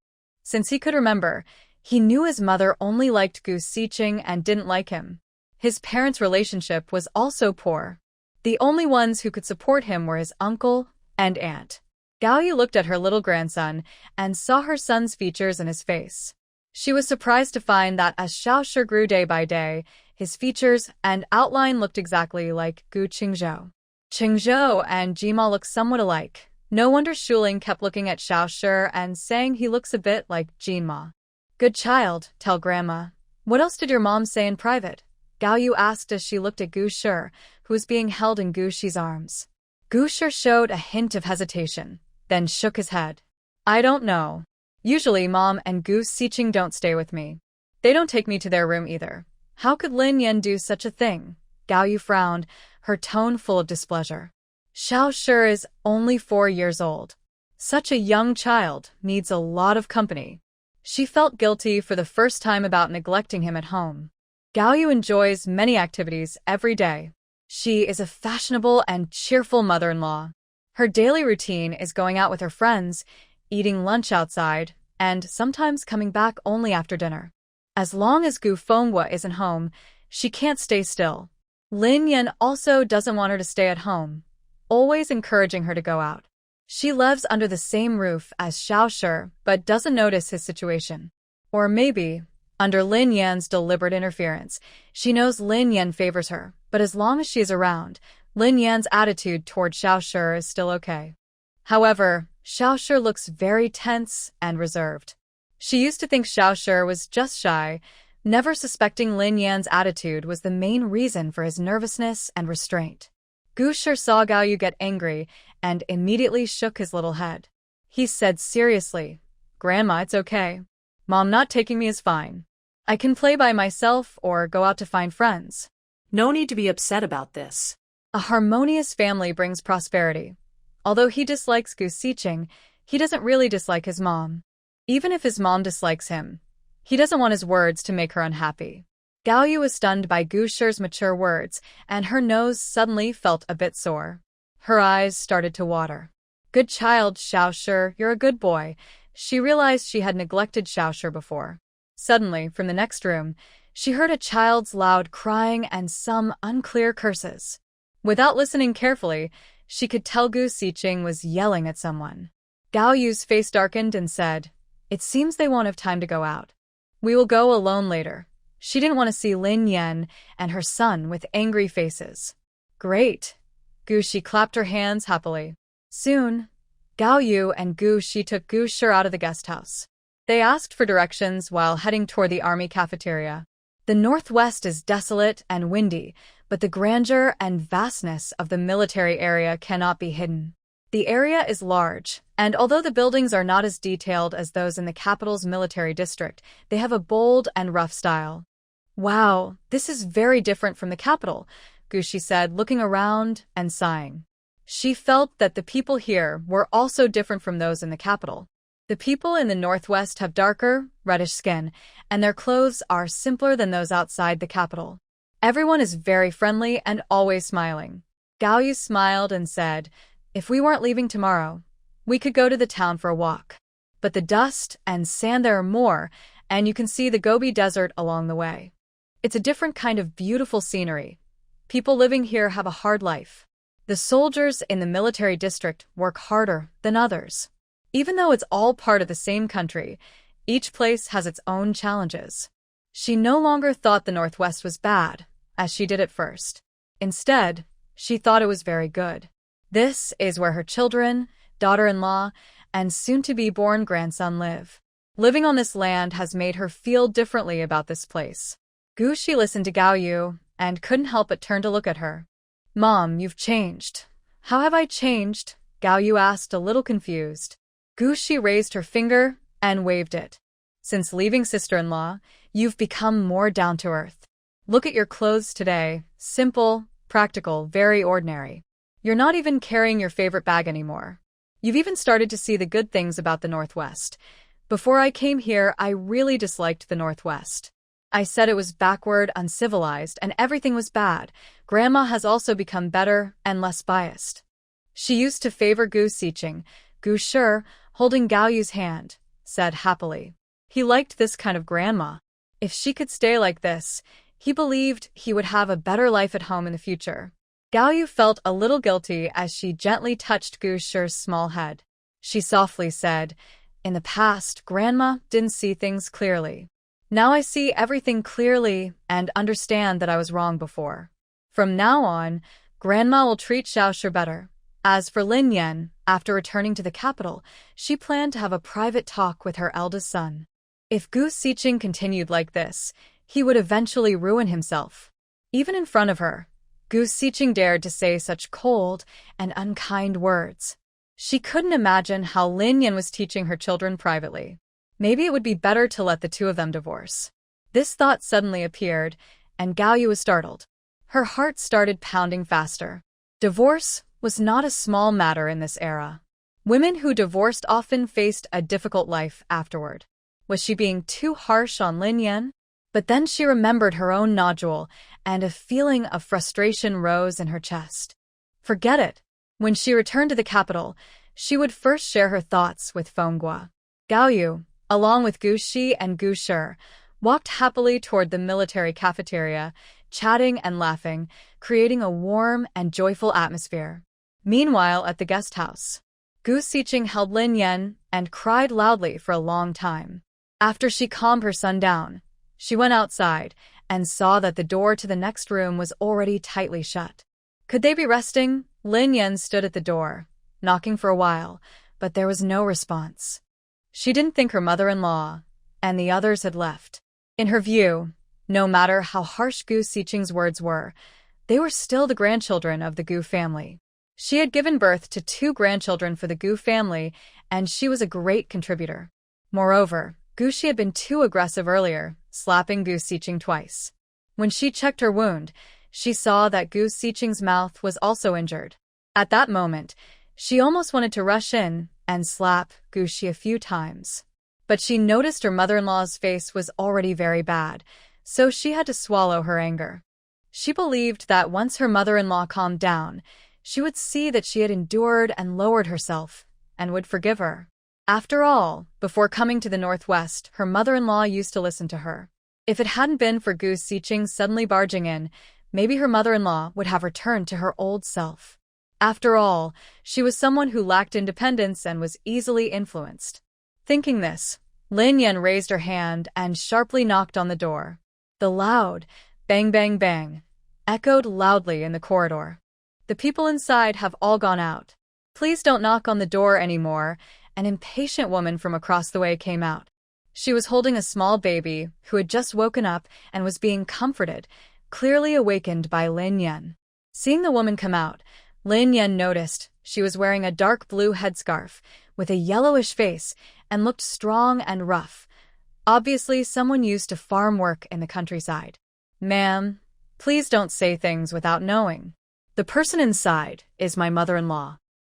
Since he could remember, he knew his mother only liked Gu Siqing and didn't like him. His parents' relationship was also poor. The only ones who could support him were his uncle and aunt. Gaoyu looked at her little grandson and saw her son's features in his face. She was surprised to find that as Xiaoshi grew day by day, his features and outline looked exactly like Gu Qingzhou. Qingzhou and Jima looked somewhat alike. No wonder Shuling kept looking at Xiaoshi and saying he looks a bit like Jinma. Good child, tell grandma. What else did your mom say in private? Gaoyu asked as she looked at Gu Shi, who was being held in Gu Shi's arms. Gu Shi showed a hint of hesitation, then shook his head. I don't know. Usually Mom and Gu Siqing don't stay with me. They don't take me to their room either. How could Lin Yan do such a thing? Gaoyu frowned, her tone full of displeasure. Xiaoshi is only 4 years old. Such a young child needs a lot of company. She felt guilty for the first time about neglecting him at home. Gaoyu enjoys many activities every day. She is a fashionable and cheerful mother-in-law. Her daily routine is going out with her friends, eating lunch outside, and sometimes coming back only after dinner. As long as Gu Fenghua isn't home, she can't stay still. Lin Yan also doesn't want her to stay at home, always encouraging her to go out. She lives under the same roof as Xiaoshi, but doesn't notice his situation. Or maybe, under Lin Yan's deliberate interference, she knows Lin Yan favors her, but as long as she's around, Lin Yan's attitude toward Xiaoshi is still okay. However, Xiaoshi looks very tense and reserved. She used to think Xiaoshi was just shy, never suspecting Lin Yan's attitude was the main reason for his nervousness and restraint. Gu Shi saw Gaoyu get angry and immediately shook his little head. He said seriously, Grandma, it's okay. Mom not taking me is fine. I can play by myself or go out to find friends. No need to be upset about this. A harmonious family brings prosperity. Although he dislikes Gu Siqing, he doesn't really dislike his mom. Even if his mom dislikes him, he doesn't want his words to make her unhappy. Gaoyu was stunned by Gu Shi's mature words, and her nose suddenly felt a bit sore. Her eyes started to water. Good child, Xiaoshi, you're a good boy. She realized she had neglected Xiaoshi before. Suddenly, from the next room, she heard a child's loud crying and some unclear curses. Without listening carefully, she could tell Gu Siqing was yelling at someone. Gaoyu's face darkened and said, It seems they won't have time to go out. We will go alone later. She didn't want to see Lin Yan and her son with angry faces. Great. Gu Shi clapped her hands happily. Soon, Gaoyu and Gu Shi took Gu Shi out of the guest house. They asked for directions while heading toward the army cafeteria. The northwest is desolate and windy, but the grandeur and vastness of the military area cannot be hidden. The area is large, and although the buildings are not as detailed as those in the capital's military district, they have a bold and rough style. Wow, this is very different from the capital, Gu Shi said, looking around and sighing. She felt that the people here were also different from those in the capital. The people in the northwest have darker, reddish skin, and their clothes are simpler than those outside the capital. Everyone is very friendly and always smiling. Gaoyu smiled and said, If we weren't leaving tomorrow, we could go to the town for a walk. But the dust and sand there are more, and you can see the Gobi Desert along the way. It's a different kind of beautiful scenery. People living here have a hard life. The soldiers in the military district work harder than others. Even though it's all part of the same country, each place has its own challenges. She no longer thought the Northwest was bad, as she did at first. Instead, she thought it was very good. This is where her children, daughter-in-law, and soon-to-be-born grandson live. Living on this land has made her feel differently about this place. Gu Shi listened to Gao Yu and couldn't help but turn to look at her. "Mom, you've changed." "How have I changed?" Gao Yu asked, a little confused. Gu Shi raised her finger and waved it. "Since leaving sister-in-law, you've become more down-to-earth. Look at your clothes today. Simple, practical, very ordinary. You're not even carrying your favorite bag anymore. You've even started to see the good things about the Northwest. Before I came here, I really disliked the Northwest. I said it was backward, uncivilized, and everything was bad. Grandma has also become better and less biased." She used to favor Gu Siqing. Gu Shi, holding Gao Yu's hand, said happily. He liked this kind of grandma. If she could stay like this, he believed he would have a better life at home in the future. Gao Yu felt a little guilty as she gently touched Gu Shi's small head. She softly said, "In the past, Grandma didn't see things clearly. Now I see everything clearly and understand that I was wrong before. From now on, Grandma will treat Xiaoshi better." As for Lin Yan, after returning to the capital, she planned to have a private talk with her eldest son. If Gu Siqing continued like this, he would eventually ruin himself. Even in front of her, Gu Siqing dared to say such cold and unkind words. She couldn't imagine how Lin Yan was teaching her children privately. Maybe it would be better to let the two of them divorce. This thought suddenly appeared, and Gao Yu was startled. Her heart started pounding faster. Divorce was not a small matter in this era. Women who divorced often faced a difficult life afterward. Was she being too harsh on Lin Yan? But then she remembered her own nodule, and a feeling of frustration rose in her chest. Forget it. When she returned to the capital, she would first share her thoughts with Fenghua. Gao Yu, along with Gu Shi and Gu Shi, walked happily toward the military cafeteria, chatting and laughing, creating a warm and joyful atmosphere. Meanwhile, at the guest house, Gu Siqing held Lin Yan and cried loudly for a long time. After she calmed her son down, she went outside and saw that the door to the next room was already tightly shut. Could they be resting? Lin Yan stood at the door, knocking for a while, but there was no response. She didn't think her mother-in-law and the others had left. In her view, no matter how harsh Gu Siqing's words were, they were still the grandchildren of the Gu family. She had given birth to 2 grandchildren for the Gu family, and she was a great contributor. Moreover, Gu Shi had been too aggressive earlier, slapping Gu Siqing twice. When she checked her wound, she saw that Gu Siqing's mouth was also injured. At that moment, she almost wanted to rush in and slap Gu Shi a few times. But she noticed her mother-in-law's face was already very bad, so she had to swallow her anger. She believed that once her mother-in-law calmed down, she would see that she had endured and lowered herself, and would forgive her. After all, before coming to the Northwest, her mother-in-law used to listen to her. If it hadn't been for Gu Siqing suddenly barging in, maybe her mother-in-law would have returned to her old self. After all, she was someone who lacked independence and was easily influenced. Thinking this, Lin Yan raised her hand and sharply knocked on the door. The loud bang bang bang echoed loudly in the corridor. The people inside have all gone out. Please don't knock on the door anymore. An impatient woman from across the way came out. She was holding a small baby who had just woken up and was being comforted, clearly awakened by Lin Yan. Seeing the woman come out, Lin Yan noticed she was wearing a dark blue headscarf with a yellowish face and looked strong and rough. Obviously someone used to farm work in the countryside. "Ma'am, please don't say things without knowing. The person inside is my mother-in-law.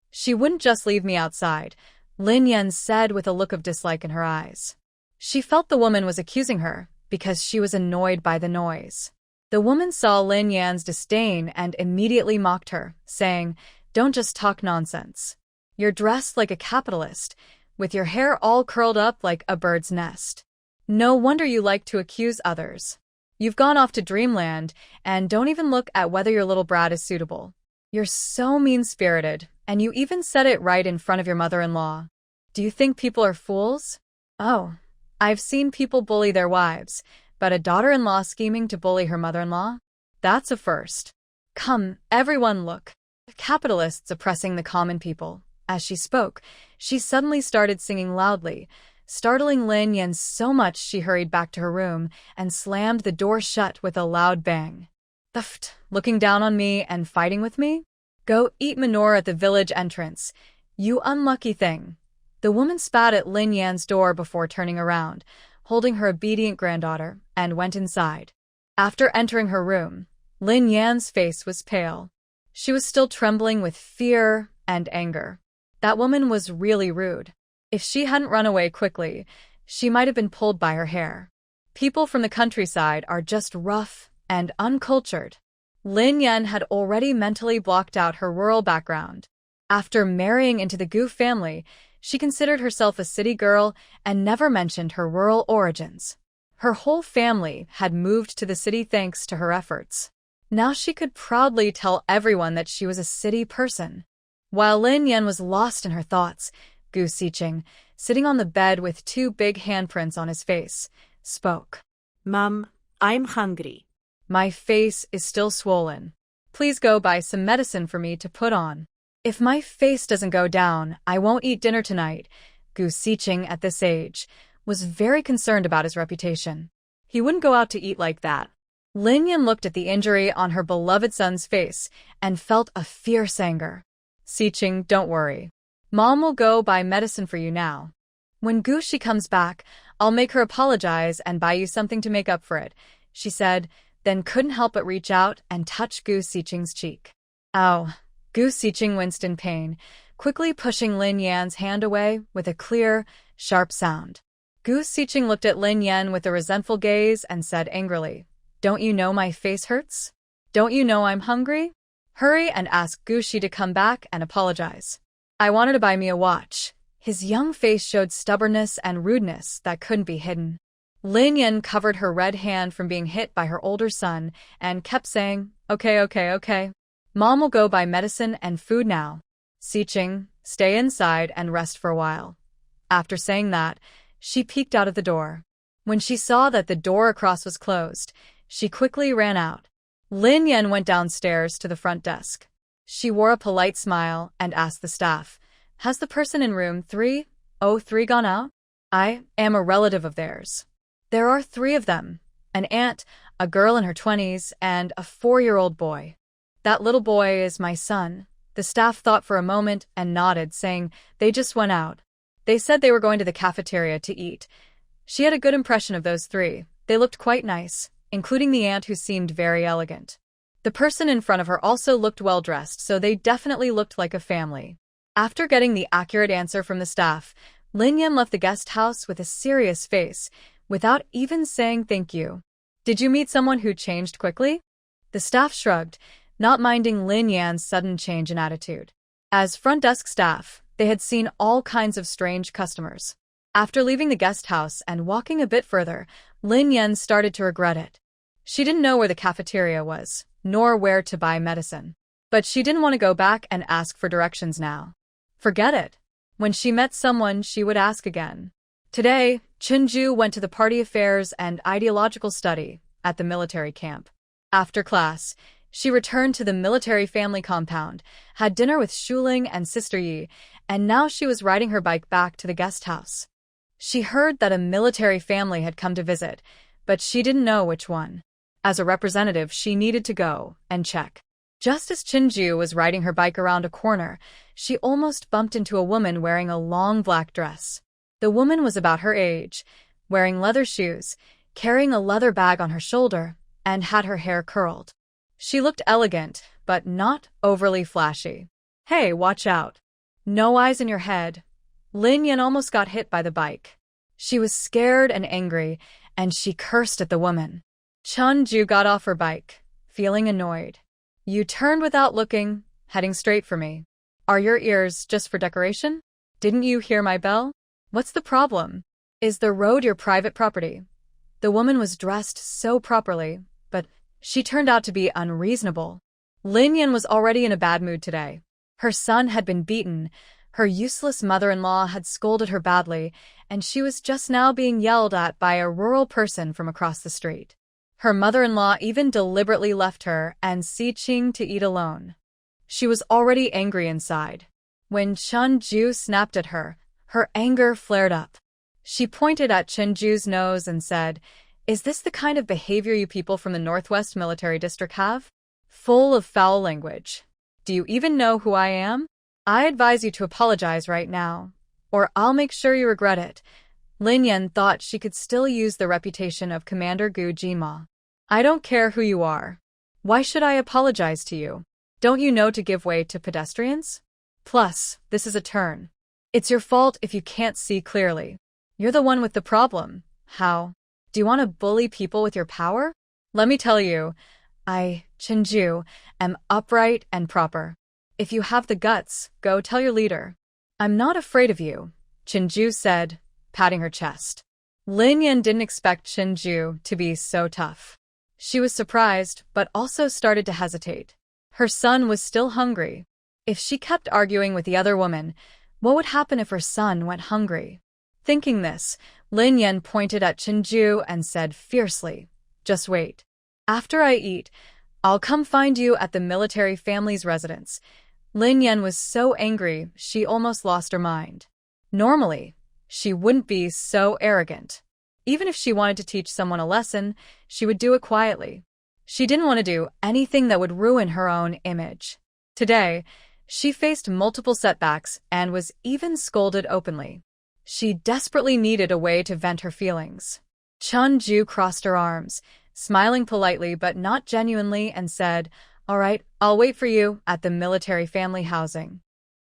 She wouldn't just leave me outside," Lin Yan said with a look of dislike in her eyes. She felt the woman was accusing her because she was annoyed by the noise. The woman saw Lin Yan's disdain and immediately mocked her, saying, "Don't just talk nonsense. You're dressed like a capitalist, with your hair all curled up like a bird's nest. No wonder you like to accuse others. You've gone off to dreamland and don't even look at whether your little brat is suitable. You're so mean-spirited, and you even said it right in front of your mother-in-law. Do you think people are fools? Oh, I've seen people bully their wives, but a daughter-in-law scheming to bully her mother-in-law? That's a first. Come, everyone look. Capitalists oppressing the common people, As she spoke, she suddenly started singing loudly, startling Lin Yan so much she hurried back to her room and slammed the door shut with a loud bang. "Thuft, looking down on me and fighting with me? Go eat manure at the village entrance, you unlucky thing." The woman spat at Lin Yan's door before turning around, holding her obedient granddaughter, and went inside. After entering her room, Lin Yan's face was pale. She was still trembling with fear and anger. That woman was really rude. If she hadn't run away quickly, she might have been pulled by her hair. People from the countryside are just rough and uncultured. Lin Yan had already mentally blocked out her rural background. After marrying into the Gu family, she considered herself a city girl and never mentioned her rural origins. Her whole family had moved to the city thanks to her efforts. Now she could proudly tell everyone that she was a city person. While Lin Yan was lost in her thoughts, Gu Siqing, sitting on the bed with 2 big handprints on his face, spoke. Mom, I'm hungry. My face is still swollen. Please go buy some medicine for me to put on. If my face doesn't go down, I won't eat dinner tonight. Gu Siqing, at this age, was very concerned about his reputation. He wouldn't go out to eat like that. Lin Yan looked at the injury on her beloved son's face and felt a fierce anger. "Siqing, don't worry. Mom will go buy medicine for you now. When Gushi comes back, I'll make her apologize and buy you something to make up for it," she said, then couldn't help but reach out and touch Gu Siqing's cheek. Ow! Gu Siqing winced in pain, quickly pushing Lin Yan's hand away with a clear, sharp sound. Gu Siqing looked at Lin Yan with a resentful gaze and said angrily, "Don't you know my face hurts? Don't you know I'm hungry? Hurry and ask Gushi to come back and apologize." "I wanted to buy me a watch." His young face showed stubbornness and rudeness that couldn't be hidden. Lin Yan covered her red hand from being hit by her older son and kept saying, Okay. Mom will go buy medicine and food now. Siqing, stay inside and rest for a while." After saying that, she peeked out of the door. When she saw that the door across was closed, she quickly ran out. Lin Yan went downstairs to the front desk. She wore a polite smile and asked the staff, "Has the person in room 303 gone out? I am a relative of theirs. There are 3 of them, an aunt, a girl in her 20s, and a 4-year-old boy. That little boy is my son." The staff thought for a moment and nodded, saying they just went out. They said they were going to the cafeteria to eat. She had a good impression of those 3. They looked quite nice, including the aunt who seemed very elegant. The person in front of her also looked well-dressed, so they definitely looked like a family. After getting the accurate answer from the staff, Lin Yan left the guest house with a serious face, without even saying thank you. "Did you meet someone who changed quickly?" The staff shrugged, not minding Lin Yan's sudden change in attitude. As front desk staff, they had seen all kinds of strange customers. After leaving the guest house and walking a bit further, Lin Yan started to regret it. She didn't know where the cafeteria was, nor where to buy medicine. But she didn't want to go back and ask for directions now. Forget it. When she met someone, she would ask again. Today, Chinju went to the party affairs and ideological study at the military camp. After class, she returned to the military family compound, had dinner with Shuling and Sister Yi, and now she was riding her bike back to the guest house. She heard that a military family had come to visit, but she didn't know which one. As a representative, she needed to go and check. Just as Chinju was riding her bike around a corner, she almost bumped into a woman wearing a long black dress. The woman was about her age, wearing leather shoes, carrying a leather bag on her shoulder, and had her hair curled. She looked elegant, but not overly flashy. "Hey, watch out. No eyes in your head." Lin Yan almost got hit by the bike. She was scared and angry, and she cursed at the woman. Chinju got off her bike, feeling annoyed. "You turned without looking, heading straight for me. Are your ears just for decoration? Didn't you hear my bell? What's the problem? Is the road your private property?" The woman was dressed so properly, but she turned out to be unreasonable. Lin Yan was already in a bad mood today. Her son had been beaten, her useless mother-in-law had scolded her badly, and she was just now being yelled at by a rural person from across the street. Her mother-in-law even deliberately left her and Siqing to eat alone. She was already angry inside. When Chunju snapped at her, her anger flared up. She pointed at Chunju's nose and said, "Is this the kind of behavior you people from the Northwest Military District have? Full of foul language. Do you even know who I am? I advise you to apologize right now, or I'll make sure you regret it." Lin Yan thought she could still use the reputation of Commander Gu Jinma. "I don't care who you are. Why should I apologize to you? Don't you know to give way to pedestrians? Plus, this is a turn. It's your fault if you can't see clearly. You're the one with the problem. How? Do you want to bully people with your power? Let me tell you, I, Chinju, am upright and proper. If you have the guts, go tell your leader. I'm not afraid of you," Chinju said, patting her chest. Lin Yan didn't expect Chinju to be so tough. She was surprised, but also started to hesitate. Her son was still hungry. If she kept arguing with the other woman, what would happen if her son went hungry? Thinking this, Lin Yan pointed at Chinju and said fiercely, "Just wait. After I eat, I'll come find you at the military family's residence." Lin Yan was so angry she almost lost her mind. Normally, she wouldn't be so arrogant. Even if she wanted to teach someone a lesson, she would do it quietly. She didn't want to do anything that would ruin her own image. Today, she faced multiple setbacks and was even scolded openly. She desperately needed a way to vent her feelings. Chunju crossed her arms, smiling politely but not genuinely, and said, "All right, I'll wait for you at the military family housing."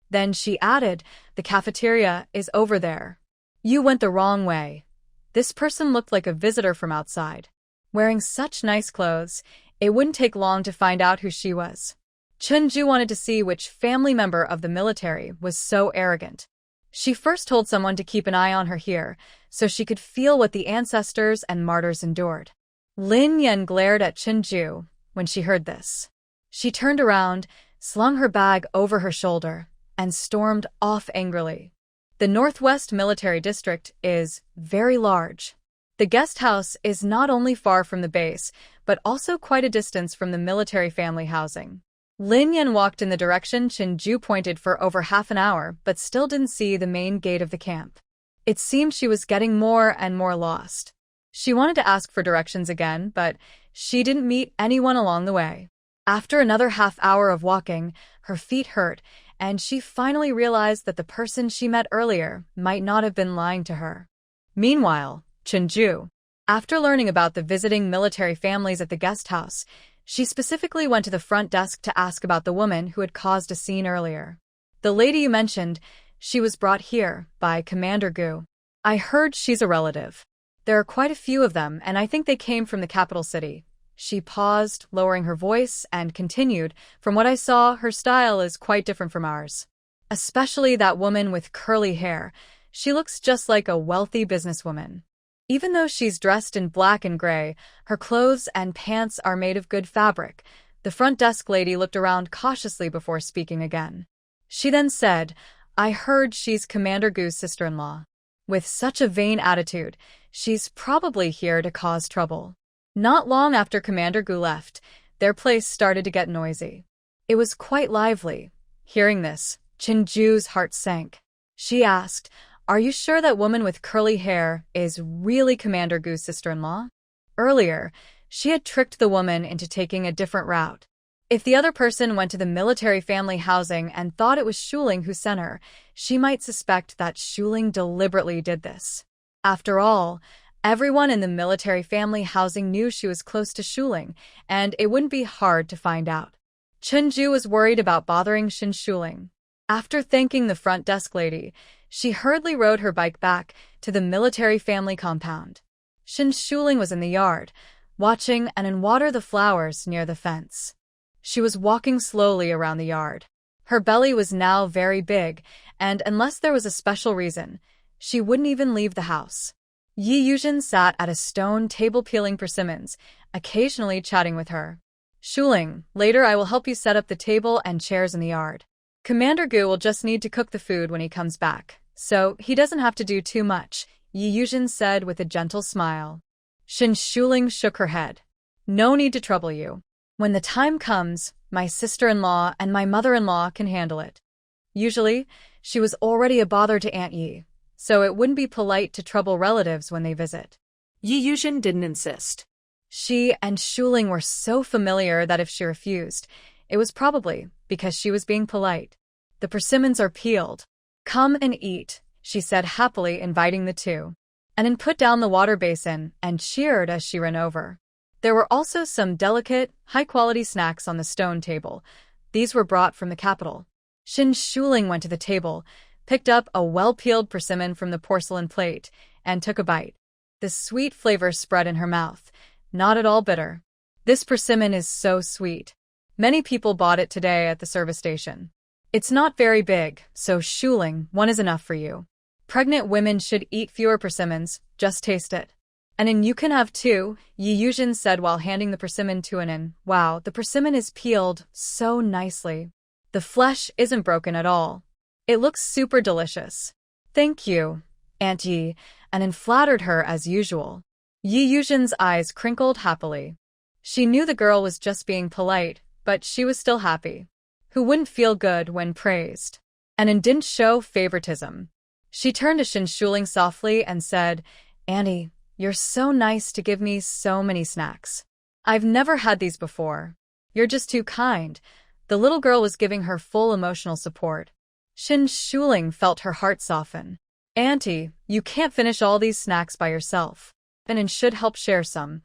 Then she added, "The cafeteria is over there. You went the wrong way." This person looked like a visitor from outside. Wearing such nice clothes, it wouldn't take long to find out who she was. Chunju wanted to see which family member of the military was so arrogant. She first told someone to keep an eye on her here, so she could feel what the ancestors and martyrs endured. Lin Yan glared at Chunju when she heard this. She turned around, slung her bag over her shoulder, and stormed off angrily. The Northwest Military District is very large. The guest house is not only far from the base, but also quite a distance from the military family housing. Lin Yan walked in the direction Chinju pointed for over half an hour, but still didn't see the main gate of the camp. It seemed she was getting more and more lost. She wanted to ask for directions again, but she didn't meet anyone along the way. After another half hour of walking, her feet hurt, and she finally realized that the person she met earlier might not have been lying to her. Meanwhile, Chinju, after learning about the visiting military families at the guest house, she specifically went to the front desk to ask about the woman who had caused a scene earlier. "The lady you mentioned, she was brought here by Commander Gu. I heard she's a relative. There are quite a few of them, and I think they came from the capital city." She paused, lowering her voice, and continued, "From what I saw, her style is quite different from ours. Especially that woman with curly hair. She looks just like a wealthy businesswoman. Even though she's dressed in black and gray, her clothes and pants are made of good fabric." The front desk lady looked around cautiously before speaking again. She then said, "I heard she's Commander Gu's sister-in-law. With such a vain attitude, she's probably here to cause trouble." Not long after Commander Gu left, their place started to get noisy. It was quite lively. Hearing this, Chinju's heart sank. She asked, "Are you sure that woman with curly hair is really Commander Gu's sister-in-law?" Earlier, she had tricked the woman into taking a different route. If the other person went to the military family housing and thought it was Shuling who sent her, she might suspect that Shuling deliberately did this. After all, everyone in the military family housing knew she was close to Shuling, and it wouldn't be hard to find out. Chunju was worried about bothering Shin Shuling. After thanking the front desk lady, she hurriedly rode her bike back to the military family compound. Shin Shuling was in the yard, watching and water the flowers near the fence. She was walking slowly around the yard. Her belly was now very big, and unless there was a special reason, she wouldn't even leave the house. Yi Yuzhen sat at a stone table peeling persimmons, occasionally chatting with her. "Shuling, later I will help you set up the table and chairs in the yard. Commander Gu will just need to cook the food when he comes back, so he doesn't have to do too much," Yi Yuzhen said with a gentle smile. Shin Shuling shook her head. "No need to trouble you. When the time comes, my sister-in-law and my mother-in-law can handle it." Usually, she was already a bother to Aunt Yi, so it wouldn't be polite to trouble relatives when they visit. Yi Yuzhen didn't insist. She and Shuling were so familiar that if she refused, it was probably because she was being polite. The persimmons are peeled. Come and eat, she said happily, inviting the two. And then put down the water basin and cheered as she ran over. There were also some delicate, high-quality snacks on the stone table. These were brought from the capital. Shuling went to the table, picked up a well-peeled persimmon from the porcelain plate, and took a bite. The sweet flavor spread in her mouth, not at all bitter. This persimmon is so sweet. Many people bought it today at the service station. It's not very big, so Shuling, one is enough for you. Pregnant women should eat fewer persimmons, just taste it. And then you can have two, Yi Yuzhen said while handing the persimmon to Anin. Wow, the persimmon is peeled so nicely. The flesh isn't broken at all. It looks super delicious. Thank you, Aunt Yi, Anin flattered her as usual. Yi Yuzhen's eyes crinkled happily. She knew the girl was just being polite, but she was still happy. Who wouldn't feel good when praised? Anin didn't show favoritism. She turned to Shuling softly and said, Auntie, you're so nice to give me so many snacks. I've never had these before. You're just too kind. The little girl was giving her full emotional support. Shuling felt her heart soften. Auntie, you can't finish all these snacks by yourself. Anin should help share some.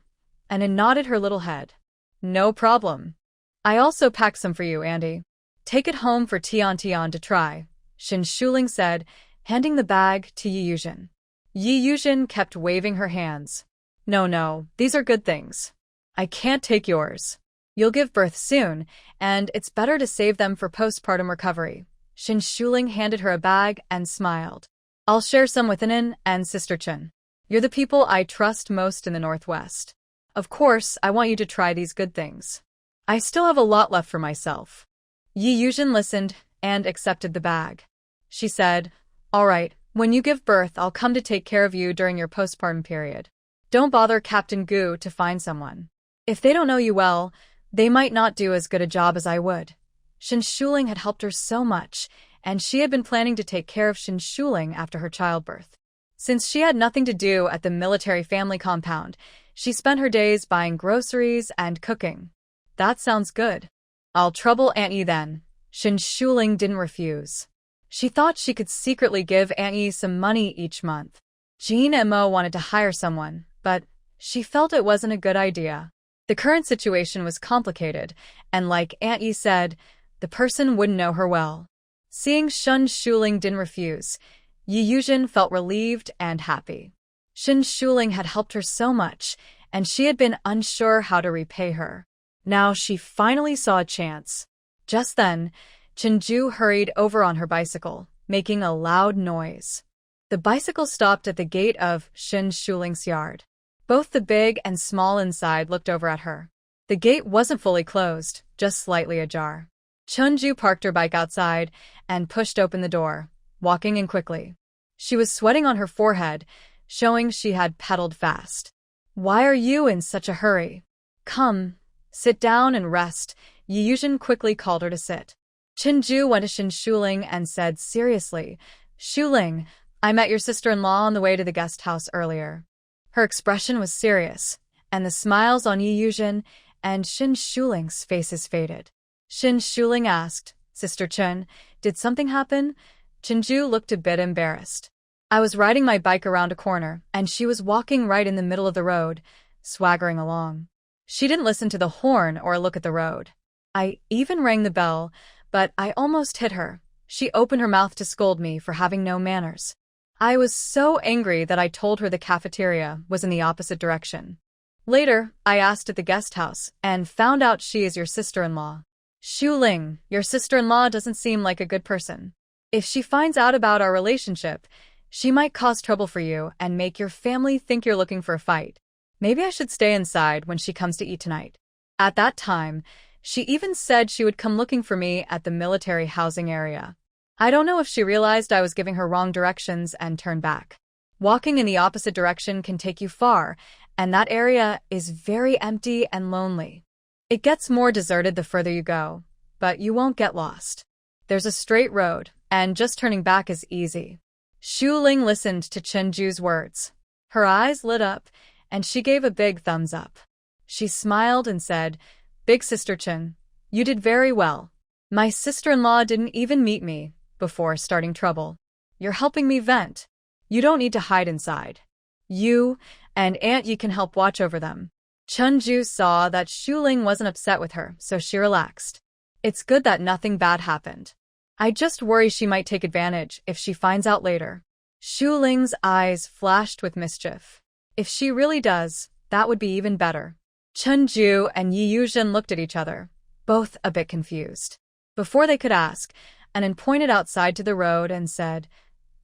Anin nodded her little head. No problem. I also packed some for you, Auntie. Take it home for Tian to try, Shuling said, handing the bag to Yi Yuzhen. Yi Yuzhen kept waving her hands. No, these are good things. I can't take yours. You'll give birth soon, and it's better to save them for postpartum recovery. Shuling handed her a bag and smiled. I'll share some with Anin and Sister Chen. You're the people I trust most in the Northwest. Of course, I want you to try these good things. I still have a lot left for myself. Yi Yuzhen listened and accepted the bag. She said, All right, when you give birth, I'll come to take care of you during your postpartum period. Don't bother Captain Gu to find someone. If they don't know you well, they might not do as good a job as I would. Shuling had helped her so much, and she had been planning to take care of Shuling after her childbirth. Since she had nothing to do at the military family compound, she spent her days buying groceries and cooking. That sounds good. I'll trouble Aunt Yi then. Shuling didn't refuse. She thought she could secretly give Aunt Yi some money each month. Jean and Mo wanted to hire someone, but she felt it wasn't a good idea. The current situation was complicated, and like Aunt Yi said, the person wouldn't know her well. Seeing Shuling didn't refuse, Yi Yuzhen felt relieved and happy. Shuling had helped her so much, and she had been unsure how to repay her. Now she finally saw a chance. Just then, Chenju hurried over on her bicycle, making a loud noise. The bicycle stopped at the gate of Shuling's yard. Both the big and small inside looked over at her. The gate wasn't fully closed, just slightly ajar. Chenju parked her bike outside and pushed open the door, walking in quickly. She was sweating on her forehead, showing she had pedaled fast. Why are you in such a hurry? Come, sit down and rest. Yi Yuzhen quickly called her to sit. Chenju went to Shuling and said seriously, Shuling, I met your sister-in-law on the way to the guest house earlier. Her expression was serious, and the smiles on Yi Yuzhen and Shuling's faces faded. Shuling asked, Sister Chen, did something happen? Chenju looked a bit embarrassed. I was riding my bike around a corner, and she was walking right in the middle of the road, swaggering along. She didn't listen to the horn or look at the road. I even rang the bell, but I almost hit her. She opened her mouth to scold me for having no manners. I was so angry that I told her the cafeteria was in the opposite direction. Later, I asked at the guest house and found out she is your sister-in-law. Shuling, your sister-in-law doesn't seem like a good person. If she finds out about our relationship, she might cause trouble for you and make your family think you're looking for a fight. Maybe I should stay inside when she comes to eat tonight. At that time, she even said she would come looking for me at the military housing area. I don't know if she realized I was giving her wrong directions and turned back. Walking in the opposite direction can take you far, and that area is very empty and lonely. It gets more deserted the further you go, but you won't get lost. There's a straight road, and just turning back is easy. Shu Ling listened to Chenju's words. Her eyes lit up, and she gave a big thumbs up. She smiled and said, Big Sister Chen, you did very well. My sister-in-law didn't even meet me before starting trouble. You're helping me vent. You don't need to hide inside. You and Aunt Yi can help watch over them. Chenju saw that Shu Ling wasn't upset with her, so she relaxed. It's good that nothing bad happened. I just worry she might take advantage if she finds out later. Shu Ling's eyes flashed with mischief. If she really does, that would be even better. Chenju and Yi Yuzhen looked at each other, both a bit confused. Before they could ask, Anan pointed outside to the road and said,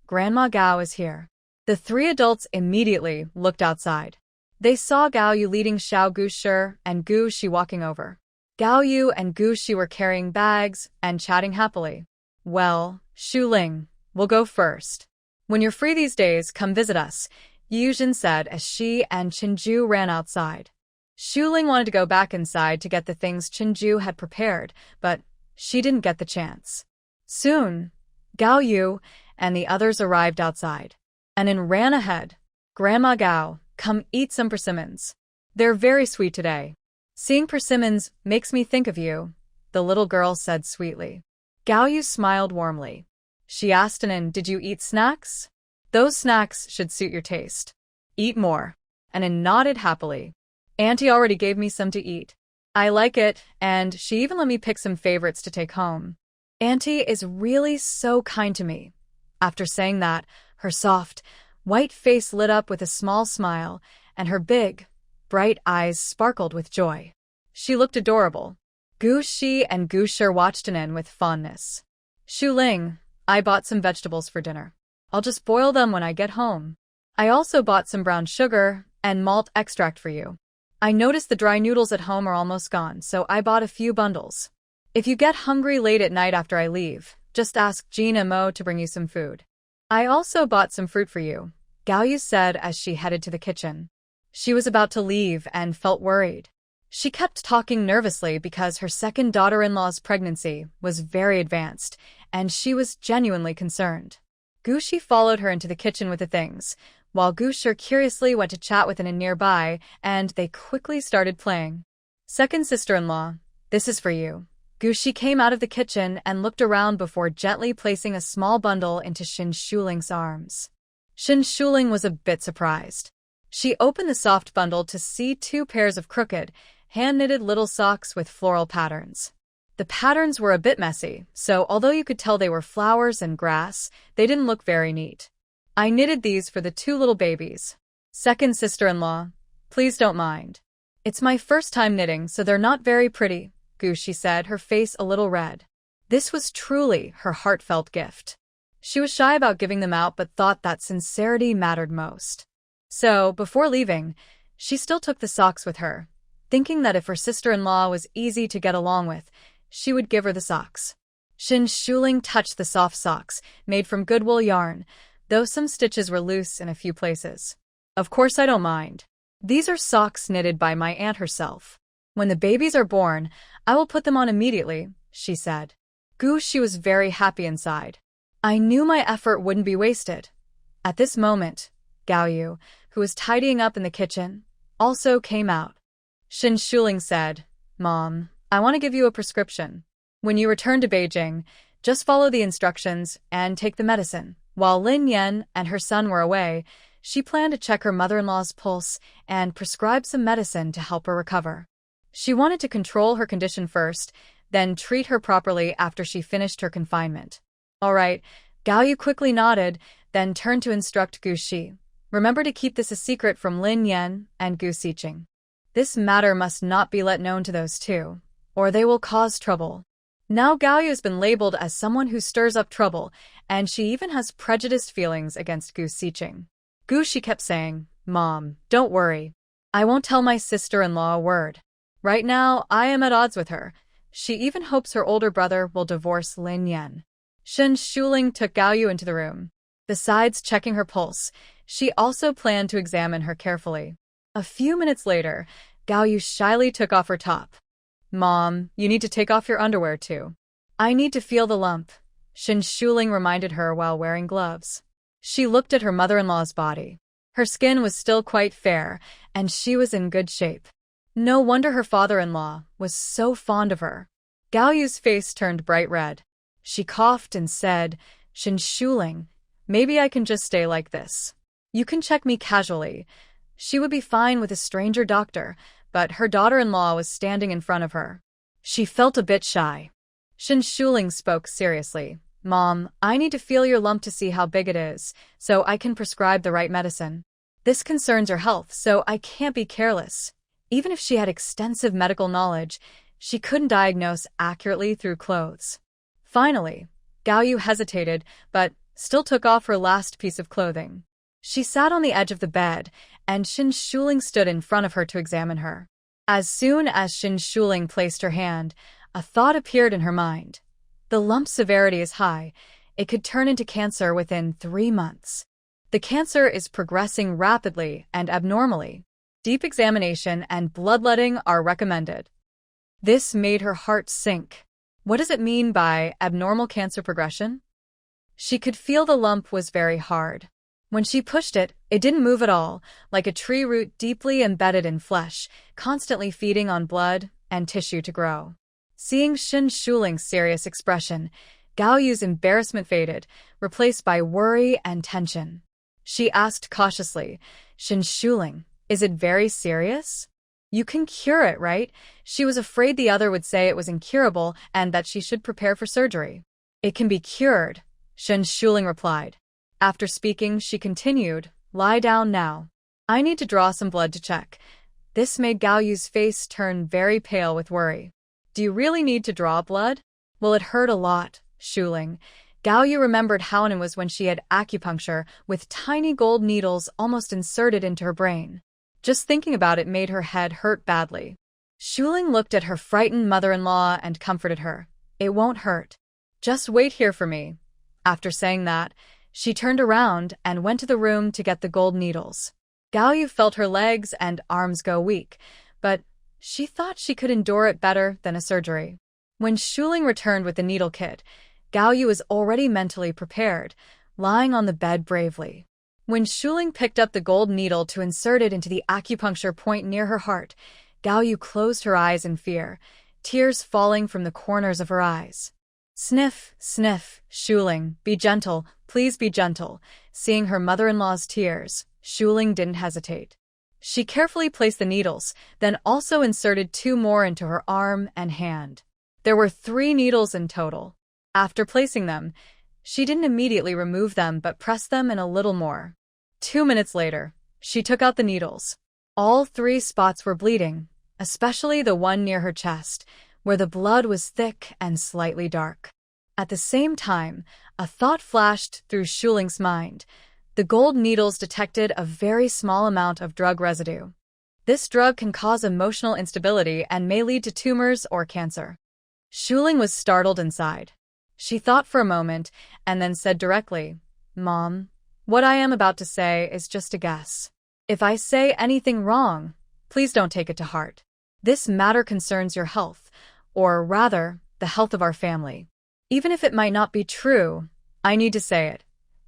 Grandma Gao is here. The three adults immediately looked outside. They saw Gao Yu leading Xiao Gushi and Gu Shi walking over. Gao Yu and Gu Shi were carrying bags and chatting happily. Well, Shu Ling, we'll go first. When you're free these days, come visit us, Yuzhen said as she and Chenju ran outside. Shu Ling wanted to go back inside to get the things Chenju had prepared, but she didn't get the chance. Soon, Gao Yu and the others arrived outside. Anan ran ahead. Grandma Gao, come eat some persimmons. They're very sweet today. Seeing persimmons makes me think of you, the little girl said sweetly. Gao Yu smiled warmly. She asked Anan, did you eat snacks? Those snacks should suit your taste. Eat more. Anan nodded happily. Auntie already gave me some to eat. I like it, and she even let me pick some favorites to take home. Auntie is really so kind to me. After saying that, her soft, white face lit up with a small smile, and her big, bright eyes sparkled with joy. She looked adorable. Gu Shi and Gu Shi watched Anan with fondness. Shu Ling, I bought some vegetables for dinner. I'll just boil them when I get home. I also bought some brown sugar and malt extract for you. I noticed the dry noodles at home are almost gone, so I bought a few bundles. If you get hungry late at night after I leave, just ask Jean and Mo to bring you some food. I also bought some fruit for you, Gao Yu said as she headed to the kitchen. She was about to leave and felt worried. She kept talking nervously because her second daughter-in-law's pregnancy was very advanced, and she was genuinely concerned. Gu Shi followed her into the kitchen with the things, while Gu Shi curiously went to chat with Anan nearby, and they quickly started playing. Second sister-in-law, this is for you. Gu Shi came out of the kitchen and looked around before gently placing a small bundle into Shin Shuling's arms. Shin Shuling was a bit surprised. She opened the soft bundle to see 2 pairs of crooked, hand-knitted little socks with floral patterns. The patterns were a bit messy, so although you could tell they were flowers and grass, they didn't look very neat. I knitted these for the 2 little babies. Second sister-in-law, please don't mind. It's my first time knitting, so they're not very pretty, Gu Shi said, her face a little red. This was truly her heartfelt gift. She was shy about giving them out but thought that sincerity mattered most. So, before leaving, she still took the socks with her, thinking that if her sister-in-law was easy to get along with, she would give her the socks. Shin Shuling touched the soft socks, made from good wool yarn, though some stitches were loose in a few places. Of course I don't mind. These are socks knitted by my aunt herself. When the babies are born, I will put them on immediately, she said. Gu Shi was very happy inside. I knew my effort wouldn't be wasted. At this moment, Gao Yu, who was tidying up in the kitchen, also came out. Shin Shuling said, Mom, I want to give you a prescription. When you return to Beijing, just follow the instructions and take the medicine. While Lin Yan and her son were away, she planned to check her mother-in-law's pulse and prescribe some medicine to help her recover. She wanted to control her condition first, then treat her properly after she finished her confinement. All right, Gao Yu quickly nodded, then turned to instruct Gu Shi. Remember to keep this a secret from Lin Yan and Gu Xiqing. This matter must not be let known to those 2, or they will cause trouble. Now Gao Yu has been labeled as someone who stirs up trouble, and she even has prejudiced feelings against Gu Xiqing. Gu Shi kept saying, Mom, don't worry. I won't tell my sister-in-law a word. Right now, I am at odds with her. She even hopes her older brother will divorce Lin Yan. Shin Shuling took Gao Yu into the room. Besides checking her pulse, she also planned to examine her carefully. A few minutes later, Gao Yu shyly took off her top. Mom, you need to take off your underwear too. I need to feel the lump, Shin Shuling reminded her while wearing gloves. She looked at her mother-in-law's body. Her skin was still quite fair, and she was in good shape. No wonder her father-in-law was so fond of her. Gao Yu's face turned bright red. She coughed and said, Shin Shuling, maybe I can just stay like this. You can check me casually. She would be fine with a stranger doctor, but her daughter-in-law was standing in front of her. She felt a bit shy. Shin Shuling spoke seriously. Mom, I need to feel your lump to see how big it is, so I can prescribe the right medicine. This concerns your health, so I can't be careless. Even if she had extensive medical knowledge, she couldn't diagnose accurately through clothes. Finally, Gao Yu hesitated, but still took off her last piece of clothing. She sat on the edge of the bed, and Shin Shuling stood in front of her to examine her. As soon as Shin Shuling placed her hand, a thought appeared in her mind. The lump's severity is high. It could turn into cancer within 3 months. The cancer is progressing rapidly and abnormally. Deep examination and bloodletting are recommended. This made her heart sink. What does it mean by abnormal cancer progression? She could feel the lump was very hard. When she pushed it, it didn't move at all, like a tree root deeply embedded in flesh, constantly feeding on blood and tissue to grow. Seeing Shin Shuling's serious expression, Gao Yu's embarrassment faded, replaced by worry and tension. She asked cautiously, Shin Shuling, is it very serious? You can cure it, right? She was afraid the other would say it was incurable and that she should prepare for surgery. It can be cured, Shin Shuling replied. After speaking, she continued, lie down now. I need to draw some blood to check. This made Gao Yu's face turn very pale with worry. Do you really need to draw blood? Well, it hurt a lot, Shuling. Gao Yu remembered how it was when she had acupuncture with tiny gold needles almost inserted into her brain. Just thinking about it made her head hurt badly. Shuling looked at her frightened mother-in-law and comforted her. It won't hurt. Just wait here for me. After saying that, she turned around and went to the room to get the gold needles. Gao Yu felt her legs and arms go weak, but she thought she could endure it better than a surgery. When Shuling returned with the needle kit, Gao Yu was already mentally prepared, lying on the bed bravely. When Shuling picked up the gold needle to insert it into the acupuncture point near her heart, Gao Yu closed her eyes in fear, tears falling from the corners of her eyes. Sniff, sniff, Shuling, be gentle, please be gentle. Seeing her mother-in-law's tears, Shuling didn't hesitate. She carefully placed the needles, then also inserted 2 more into her arm and hand. There were 3 needles in total. After placing them, she didn't immediately remove them but pressed them in a little more. 2 minutes later, she took out the needles. All 3 spots were bleeding, especially the one near her chest, where the blood was thick and slightly dark. At the same time, a thought flashed through Shuling's mind. The gold needles detected a very small amount of drug residue. This drug can cause emotional instability and may lead to tumors or cancer. Shuling was startled inside. She thought for a moment and then said directly, Mom, what I am about to say is just a guess. If I say anything wrong, please don't take it to heart. This matter concerns your health, or rather, the health of our family. Even if it might not be true, I need to say it.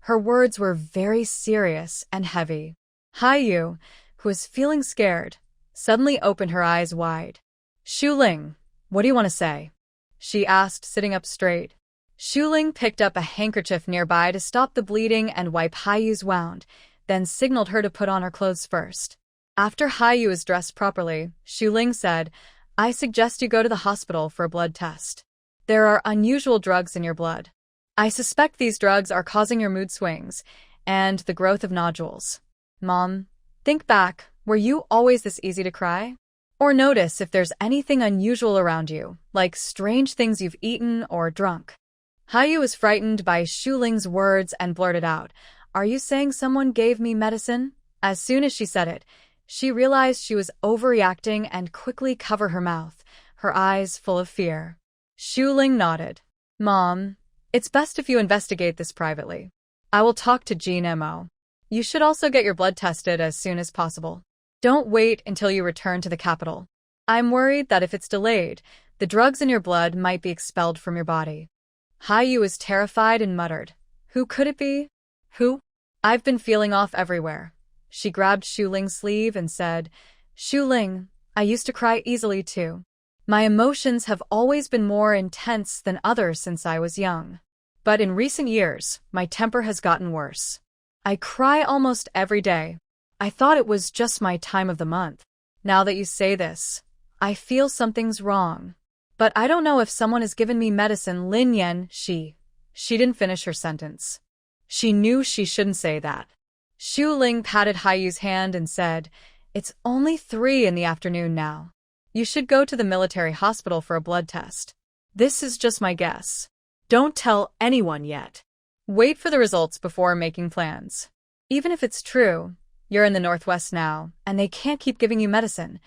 Her words were very serious and heavy. Haiyu, who was feeling scared, suddenly opened her eyes wide. Shuling, what do you want to say? She asked, sitting up straight. Shuling picked up a handkerchief nearby to stop the bleeding and wipe Haiyu's wound, then signaled her to put on her clothes first. After Haiyu was dressed properly, Shuling said, I suggest you go to the hospital for a blood test. There are unusual drugs in your blood. I suspect these drugs are causing your mood swings and the growth of nodules. Mom, think back, were you always this easy to cry? Or notice if there's anything unusual around you, like strange things you've eaten or drunk. Haiyu was frightened by Shuling's words and blurted out, Are you saying someone gave me medicine? As soon as she said it, she realized she was overreacting and quickly covered her mouth, her eyes full of fear. Shuling nodded. Mom, it's best if you investigate this privately. I will talk to Jean Mo. You should also get your blood tested as soon as possible. Don't wait until you return to the capital. I'm worried that if it's delayed, The drugs in your blood might be expelled from your body. Haiyu was terrified and muttered, "Who could it be? Who? I've been feeling off everywhere." She grabbed Shuling's sleeve and said, "Shuling, I used to cry easily too. My emotions have always been more intense than others since I was young. But in recent years, my temper has gotten worse. I cry almost every day. I thought it was just my time of the month. Now that you say this, I feel something's wrong. But I don't know if someone has given me medicine." Lin Yan, she didn't finish her sentence. She knew she shouldn't say that. Shu Ling patted Haiyu's hand and said, "It's only 3 in the afternoon now. You should go to the military hospital for a blood test. This is just my guess. Don't tell anyone yet. Wait for the results before making plans. Even if it's true, you're in the Northwest now, and they can't keep giving you medicine."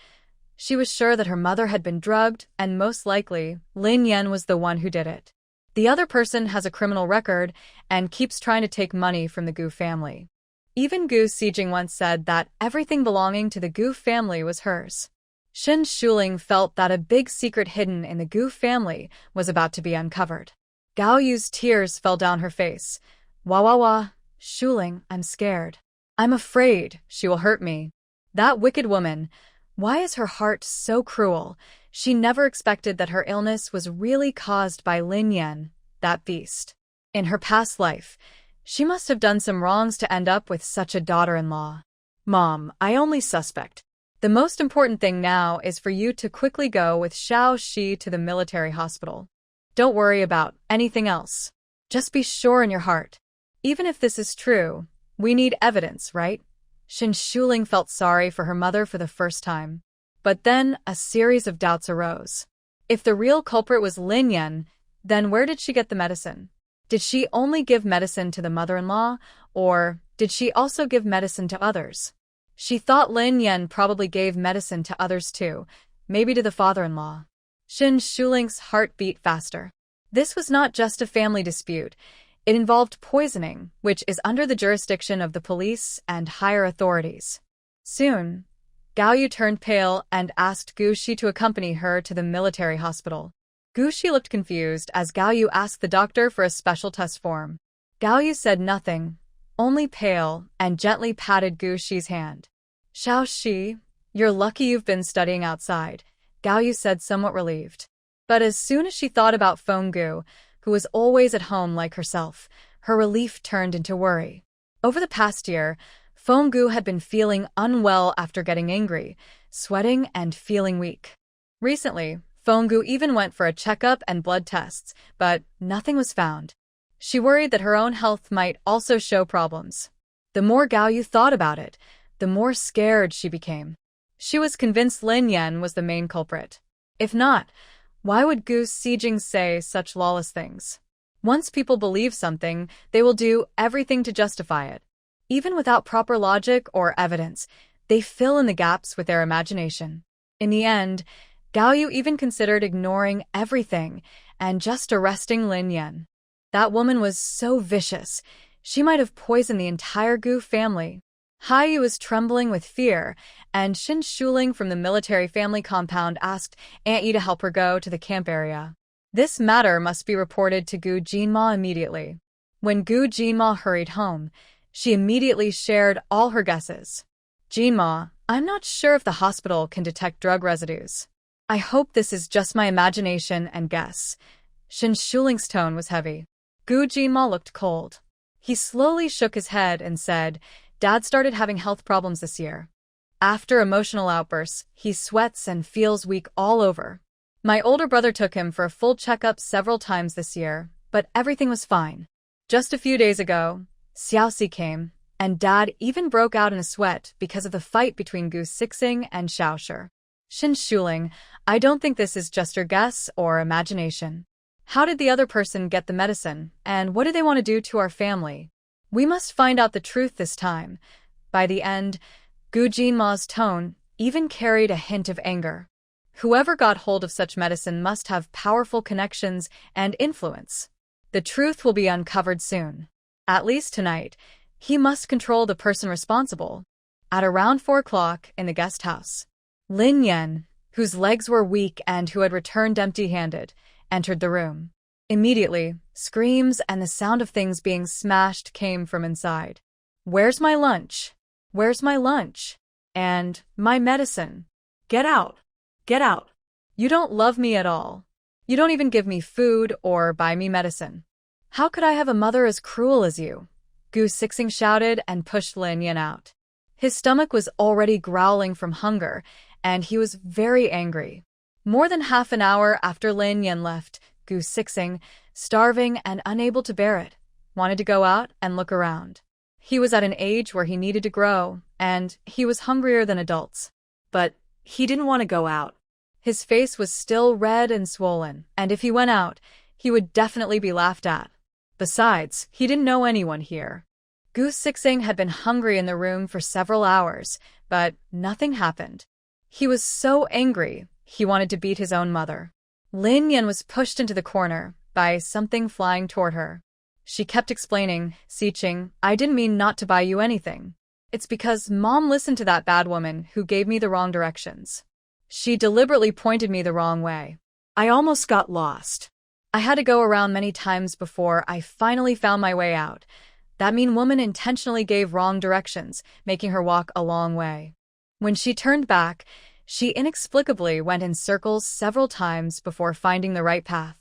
She was sure that her mother had been drugged, and most likely, Lin Yan was the one who did it. The other person has a criminal record and keeps trying to take money from the Gu family. Even Gu Sijing once said that everything belonging to the Gu family was hers. Shen Shuling felt that a big secret hidden in the Gu family was about to be uncovered. Gao Yu's tears fell down her face. Wah, Shuling, I'm scared. I'm afraid she will hurt me. That wicked woman. Why is her heart so cruel? She never expected that her illness was really caused by Lin Yan, that beast. In her past life, she must have done some wrongs to end up with such a daughter-in-law. Mom, I only suspect. The most important thing now is for you to quickly go with Xiao Shi to the military hospital. Don't worry about anything else. Just be sure in your heart. Even if this is true, we need evidence, right? Shen Shuling felt sorry for her mother for the first time. But then a series of doubts arose. If the real culprit was Lin Yan, then where did she get the medicine? Did she only give medicine to the mother-in-law, or did she also give medicine to others? She thought Lin Yan probably gave medicine to others too, maybe to the father-in-law. Shen Shuling's heart beat faster. This was not just a family dispute. It involved poisoning, which is under the jurisdiction of the police and higher authorities. Soon, Gao Yu turned pale and asked Gu Shi to accompany her to the military hospital. Gu Shi looked confused as Gao Yu asked the doctor for a special test form. Gao Yu said nothing, only pale, and gently patted Gu Shi's hand. Xiao Shi, you're lucky you've been studying outside, Gao Yu said somewhat relieved. But as soon as she thought about Feng Gu, who was always at home like herself, her relief turned into worry. Over the past year, Feng Gu had been feeling unwell after getting angry, sweating and feeling weak. Recently, Feng Gu even went for a checkup and blood tests, but nothing was found. She worried that her own health might also show problems. The more Gao Yu thought about it, the more scared she became. She was convinced Lin Yan was the main culprit. If not, why would Gu Sijing say such lawless things? Once people believe something, they will do everything to justify it. Even without proper logic or evidence, they fill in the gaps with their imagination. In the end, Gao Yu even considered ignoring everything and just arresting Lin Yan. That woman was so vicious, she might have poisoned the entire Gu family. Haiyu was trembling with fear, and Shen Shuling from the military family compound asked Aunt Yi to help her go to the camp area. This matter must be reported to Gu Jinma immediately. When Gu Jinma hurried home, she immediately shared all her guesses. Jinma, I'm not sure if the hospital can detect drug residues. I hope this is just my imagination and guess. Shen Shuling's tone was heavy. Gu Jinma looked cold. He slowly shook his head and said, Dad started having health problems this year. After emotional outbursts, he sweats and feels weak all over. My older brother took him for a full checkup several times this year, but everything was fine. Just a few days ago, Xiaoxi came, and Dad even broke out in a sweat because of the fight between Gu Sixing and Xiaoshi. Shen Shuling, I don't think this is just your guess or imagination. How did the other person get the medicine, and what do they want to do to our family? We must find out the truth this time. By the end, Gu Jinma's tone even carried a hint of anger. Whoever got hold of such medicine must have powerful connections and influence. The truth will be uncovered soon. At least tonight, he must control the person responsible. At around 4 o'clock in the guest house, Lin Yan, whose legs were weak and who had returned empty-handed, entered the room. Immediately, screams and the sound of things being smashed came from inside. "Where's my lunch? Where's my lunch? And my medicine? Get out! Get out! You don't love me at all. You don't even give me food or buy me medicine. How could I have a mother as cruel as you?" Gu Sixing shouted and pushed Lin Yan out. His stomach was already growling from hunger, and he was very angry. More than half an hour after Lin Yan left, Gu Sixing, starving and unable to bear it, wanted to go out and look around. He was at an age where he needed to grow, and he was hungrier than adults. But he didn't want to go out. His face was still red and swollen, and if he went out, he would definitely be laughed at. Besides, he didn't know anyone here. Gu Sixing had been hungry in the room for several hours, but nothing happened. He was so angry, he wanted to beat his own mother. Lin Yan was pushed into the corner by something flying toward her. She kept explaining, "Siqing, I didn't mean not to buy you anything. It's because Mom listened to that bad woman who gave me the wrong directions. She deliberately pointed me the wrong way. I almost got lost. I had to go around many times before I finally found my way out. That mean woman intentionally gave wrong directions, making her walk a long way. When she turned back, she inexplicably went in circles several times before finding the right path.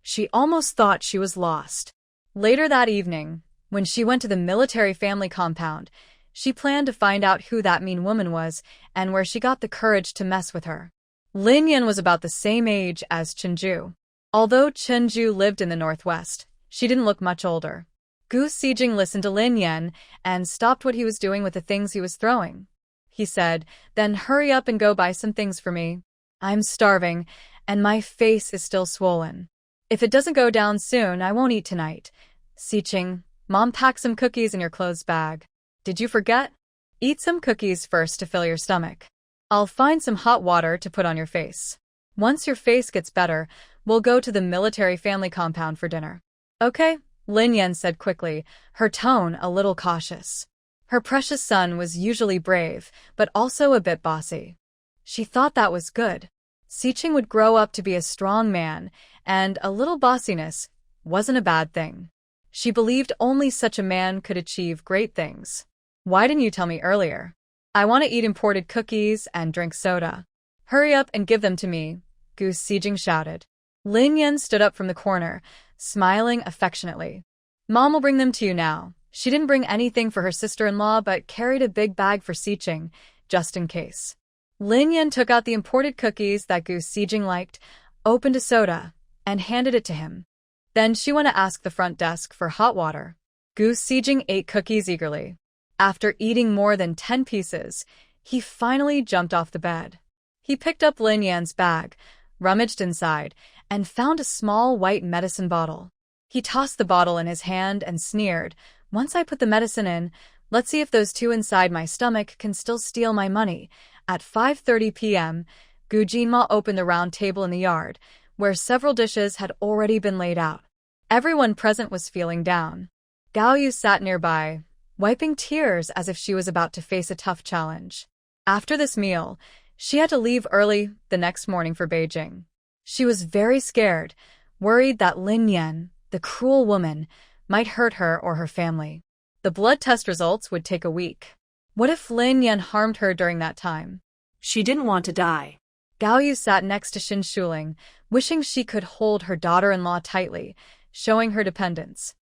She almost thought she was lost." Later that evening, when she went to the military family compound, she planned to find out who that mean woman was and where she got the courage to mess with her. Lin Yan was about the same age as Chenju. Although Chenju lived in the northwest, she didn't look much older. Gu Sijing listened to Lin Yan and stopped what he was doing with the things he was throwing. He said, "Then hurry up and go buy some things for me. I'm starving, and my face is still swollen. If it doesn't go down soon, I won't eat tonight. Siqing, Mom packed some cookies in your clothes bag. Did you forget? Eat some cookies first to fill your stomach. I'll find some hot water to put on your face. Once your face gets better, we'll go to the military family compound for dinner." "Okay," Lin Yan said quickly, her tone a little cautious. Her precious son was usually brave, but also a bit bossy. She thought that was good. Siqing would grow up to be a strong man, and a little bossiness wasn't a bad thing. She believed only such a man could achieve great things. "Why didn't you tell me earlier? I want to eat imported cookies and drink soda. Hurry up and give them to me," Gu Sijing shouted. Lin Yan stood up from the corner, smiling affectionately. "Mom will bring them to you now." She didn't bring anything for her sister-in-law but carried a big bag for Siqing, just in case. Lin Yan took out the imported cookies that Gu Sijing liked, opened a soda, and handed it to him. Then she went to ask the front desk for hot water. Gu Sijing ate cookies eagerly. After eating more than 10 pieces, he finally jumped off the bed. He picked up Lin Yan's bag, rummaged inside, and found a small white medicine bottle. He tossed the bottle in his hand and sneered, "Once I put the medicine in, let's see if those two inside my stomach can still steal my money." At 5:30 p.m., Gu Jinma opened the round table in the yard, where several dishes had already been laid out. Everyone present was feeling down. Gao Yu sat nearby, wiping tears as if she was about to face a tough challenge. After this meal, she had to leave early the next morning for Beijing. She was very scared, worried that Lin Yan, the cruel woman, might hurt her or her family. The blood test results would take a week. What if Lin Yan harmed her during that time? She didn't want to die. Gao Yu sat next to Xin Shuling, wishing she could hold her daughter-in-law tightly, showing her dependence.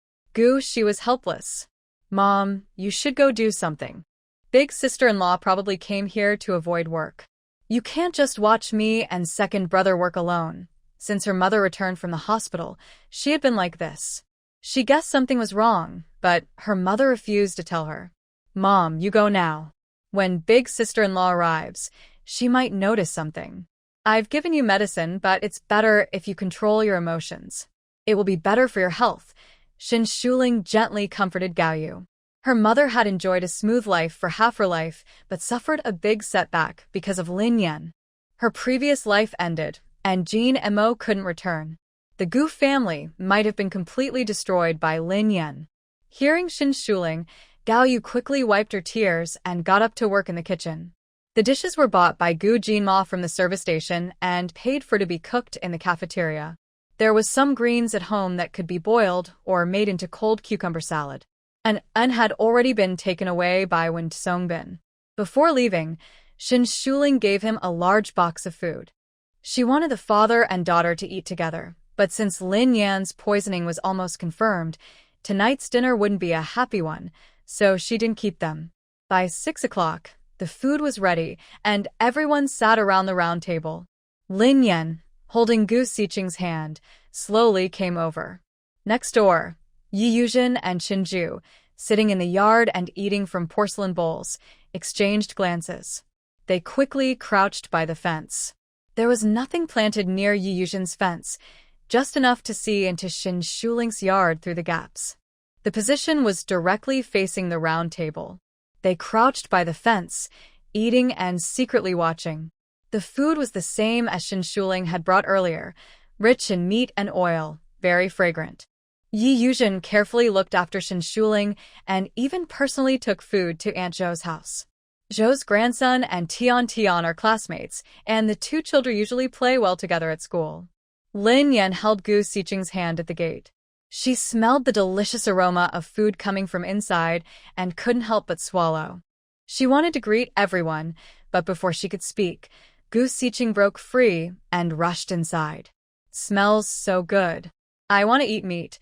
She was helpless. "Mom, you should go do something. Big sister-in-law probably came here to avoid work. You can't just watch me and second brother work alone." Since her mother returned from the hospital, she had been like this. She guessed something was wrong, but her mother refused to tell her. "Mom, you go now. When big sister-in-law arrives, she might notice something. I've given you medicine, but it's better if you control your emotions. It will be better for your health." Xin Shuling gently comforted Gao Yu. Her mother had enjoyed a smooth life for half her life, but suffered a big setback because of Lin Yan. Her previous life ended, and Jean and Mo couldn't return. The Gu family might have been completely destroyed by Lin Yan. Hearing Xin Shuling, Gao Yu quickly wiped her tears and got up to work in the kitchen. The dishes were bought by Gu Jinma from the service station and paid for to be cooked in the cafeteria. There was some greens at home that could be boiled or made into cold cucumber salad. An had already been taken away by Wen Songbin. Before leaving, Shin Shuling gave him a large box of food. She wanted the father and daughter to eat together, but since Lin Yan's poisoning was almost confirmed, tonight's dinner wouldn't be a happy one, so she didn't keep them. By 6 o'clock, the food was ready, and everyone sat around the round table. Lin Yan, holding Gu Xiqing's hand, slowly came over. Next door, Yi Yuzhen and Shinju, sitting in the yard and eating from porcelain bowls, exchanged glances. They quickly crouched by the fence. There was nothing planted near Yi Yuzhen's fence, just enough to see into Shin Shuling's yard through the gaps. The position was directly facing the round table. They crouched by the fence, eating and secretly watching. The food was the same as Shin Shuling had brought earlier, rich in meat and oil, very fragrant. Yi Yuzhen carefully looked after Shin Shuling and even personally took food to Aunt Zhou's house. Zhou's grandson and Tian Tian are classmates, and the two children usually play well together at school. Lin Yan held Gu Xiqing's hand at the gate. She smelled the delicious aroma of food coming from inside and couldn't help but swallow. She wanted to greet everyone, but before she could speak, Gu Xiqing broke free and rushed inside. Smells so good. I want to eat meat.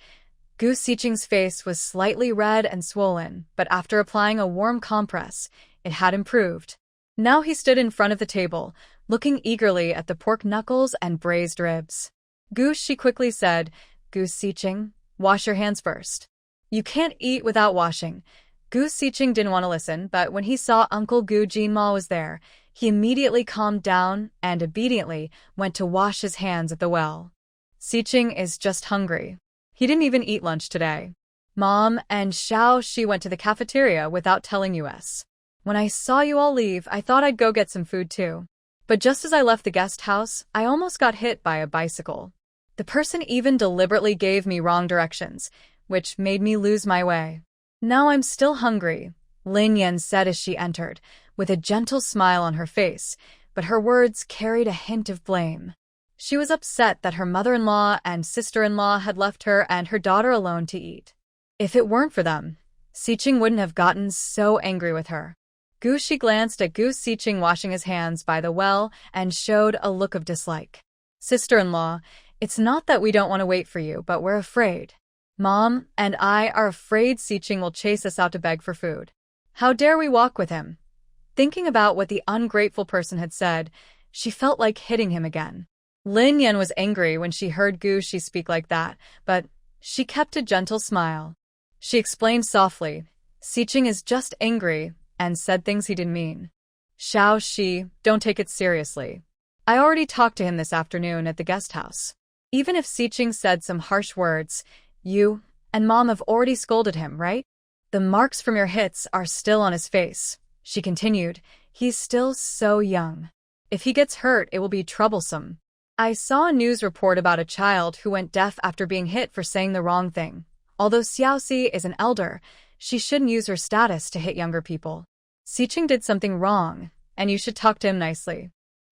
Gu Xiqing's face was slightly red and swollen, but after applying a warm compress, it had improved. Now he stood in front of the table, looking eagerly at the pork knuckles and braised ribs. Gu Shi quickly said, Gu Xiqing, wash your hands first. You can't eat without washing. Gu Xiqing didn't want to listen, but when he saw Uncle Gu Jinma was there, he immediately calmed down and obediently went to wash his hands at the well. Xiqing is just hungry. He didn't even eat lunch today. Mom and Xiao Shi went to the cafeteria without telling us. When I saw you all leave, I thought I'd go get some food too. But just as I left the guest house, I almost got hit by a bicycle. The person even deliberately gave me wrong directions, which made me lose my way. Now I'm still hungry, Lin Yan said as she entered, with a gentle smile on her face, but her words carried a hint of blame. She was upset that her mother-in-law and sister-in-law had left her and her daughter alone to eat. If it weren't for them, Xiqing wouldn't have gotten so angry with her. Gu Shi glanced at Gu Xiqing washing his hands by the well and showed a look of dislike. Sister-in-law, it's not that we don't want to wait for you, but we're afraid. Mom and I are afraid Xiqing will chase us out to beg for food. How dare we walk with him? Thinking about what the ungrateful person had said, she felt like hitting him again. Lin Yan was angry when she heard Gu Shi speak like that, but she kept a gentle smile. She explained softly, Xiqing is just angry and said things he didn't mean. Xiao Shi, don't take it seriously. I already talked to him this afternoon at the guest house. Even if Xiqing said some harsh words, you and Mom have already scolded him, right? The marks from your hits are still on his face, she continued. He's still so young. If he gets hurt, it will be troublesome. I saw a news report about a child who went deaf after being hit for saying the wrong thing. Although Xiaoxi is an elder, she shouldn't use her status to hit younger people. Xiqing did something wrong, and you should talk to him nicely.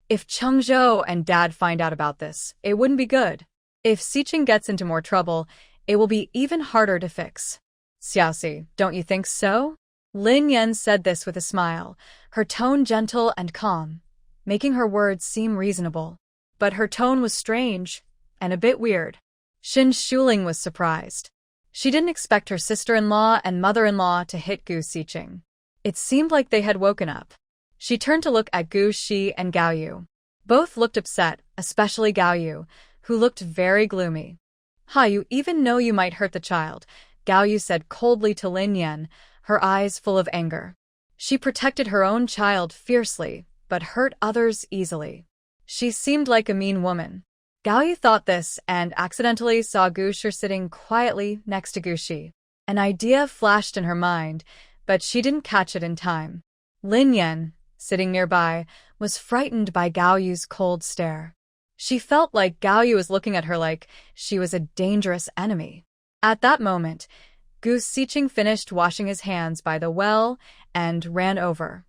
If Chengzhou and Dad find out about this, it wouldn't be good. If Xiqing gets into more trouble, it will be even harder to fix. Xiaoxi, don't you think so? Lin Yan said this with a smile, her tone gentle and calm, making her words seem reasonable. But her tone was strange and a bit weird. Shin Shuling was surprised. She didn't expect her sister-in-law and mother-in-law to hit Gu Xiqing. It seemed like they had woken up. She turned to look at Gu Shi and Gao Yu. Both looked upset, especially Gao Yu, who looked very gloomy. You even know you might hurt the child, Gao Yu said coldly to Lin Yan, her eyes full of anger. She protected her own child fiercely, but hurt others easily. She seemed like a mean woman. Gao Yu thought this and accidentally saw Gu Shi sitting quietly next to Gu Shi. An idea flashed in her mind, but she didn't catch it in time. Lin Yan, sitting nearby, was frightened by Gao Yu's cold stare. She felt like Gao Yu was looking at her like she was a dangerous enemy. At that moment, Gu Xiqing finished washing his hands by the well and ran over.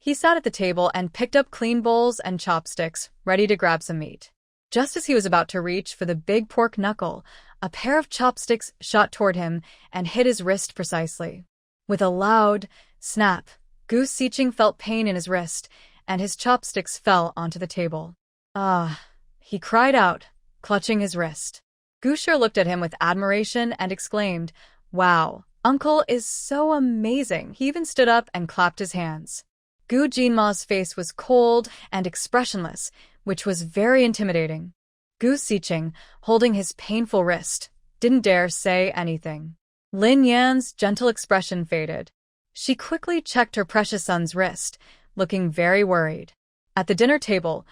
He sat at the table and picked up clean bowls and chopsticks, ready to grab some meat. Just as he was about to reach for the big pork knuckle, a pair of chopsticks shot toward him and hit his wrist precisely. With a loud snap, Gu Siqing felt pain in his wrist, and his chopsticks fell onto the table. "Ah," he cried out, clutching his wrist. Gu Shi looked at him with admiration and exclaimed, "Wow, Uncle is so amazing." He even stood up and clapped his hands. Gu Jinma's face was cold and expressionless, which was very intimidating. Gu Siqing, holding his painful wrist, didn't dare say anything. Lin Yan's gentle expression faded. She quickly checked her precious son's wrist, looking very worried. At the dinner table,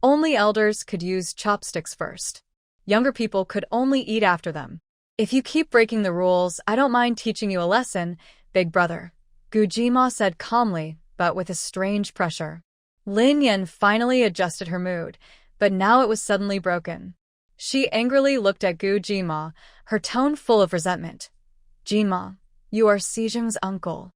only elders could use chopsticks first. Younger people could only eat after them. "If you keep breaking the rules, I don't mind teaching you a lesson, big brother," Gu Jima said calmly, but with a strange pressure. Lin Yan finally adjusted her mood, but now it was suddenly broken. She angrily looked at Gu Jima, her tone full of resentment. "Jima, you are Sijing's uncle.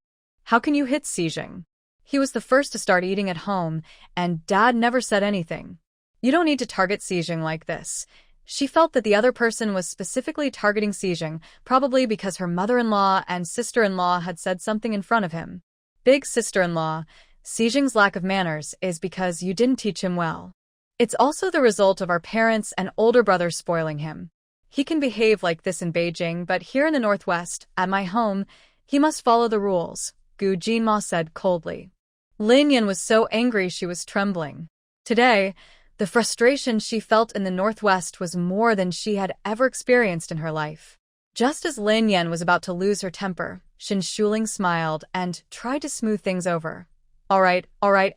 How can you hit Sijing? He was the first to start eating at home, and Dad never said anything. You don't need to target Sijing like this." She felt that the other person was specifically targeting Sijing, probably because her mother-in-law and sister-in-law had said something in front of him. "Big sister-in-law, Sijing's lack of manners is because you didn't teach him well. It's also the result of our parents and older brother spoiling him. He can behave like this in Beijing, but here in the Northwest, at my home, he must follow the rules," Gu Jinma said coldly. Lin Yan was so angry she was trembling. Today, the frustration she felt in the Northwest was more than she had ever experienced in her life. Just as Lin Yan was about to lose her temper, Xin Shuling smiled and tried to smooth things over. All right,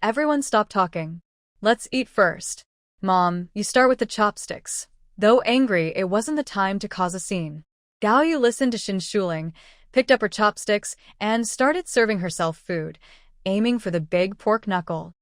everyone stop talking. Let's eat first. Mom, you start with the chopsticks." Though angry, it wasn't the time to cause a scene. Gao Yu listened to Xin Shuling, picked up her chopsticks, and started serving herself food, aiming for the big pork knuckle.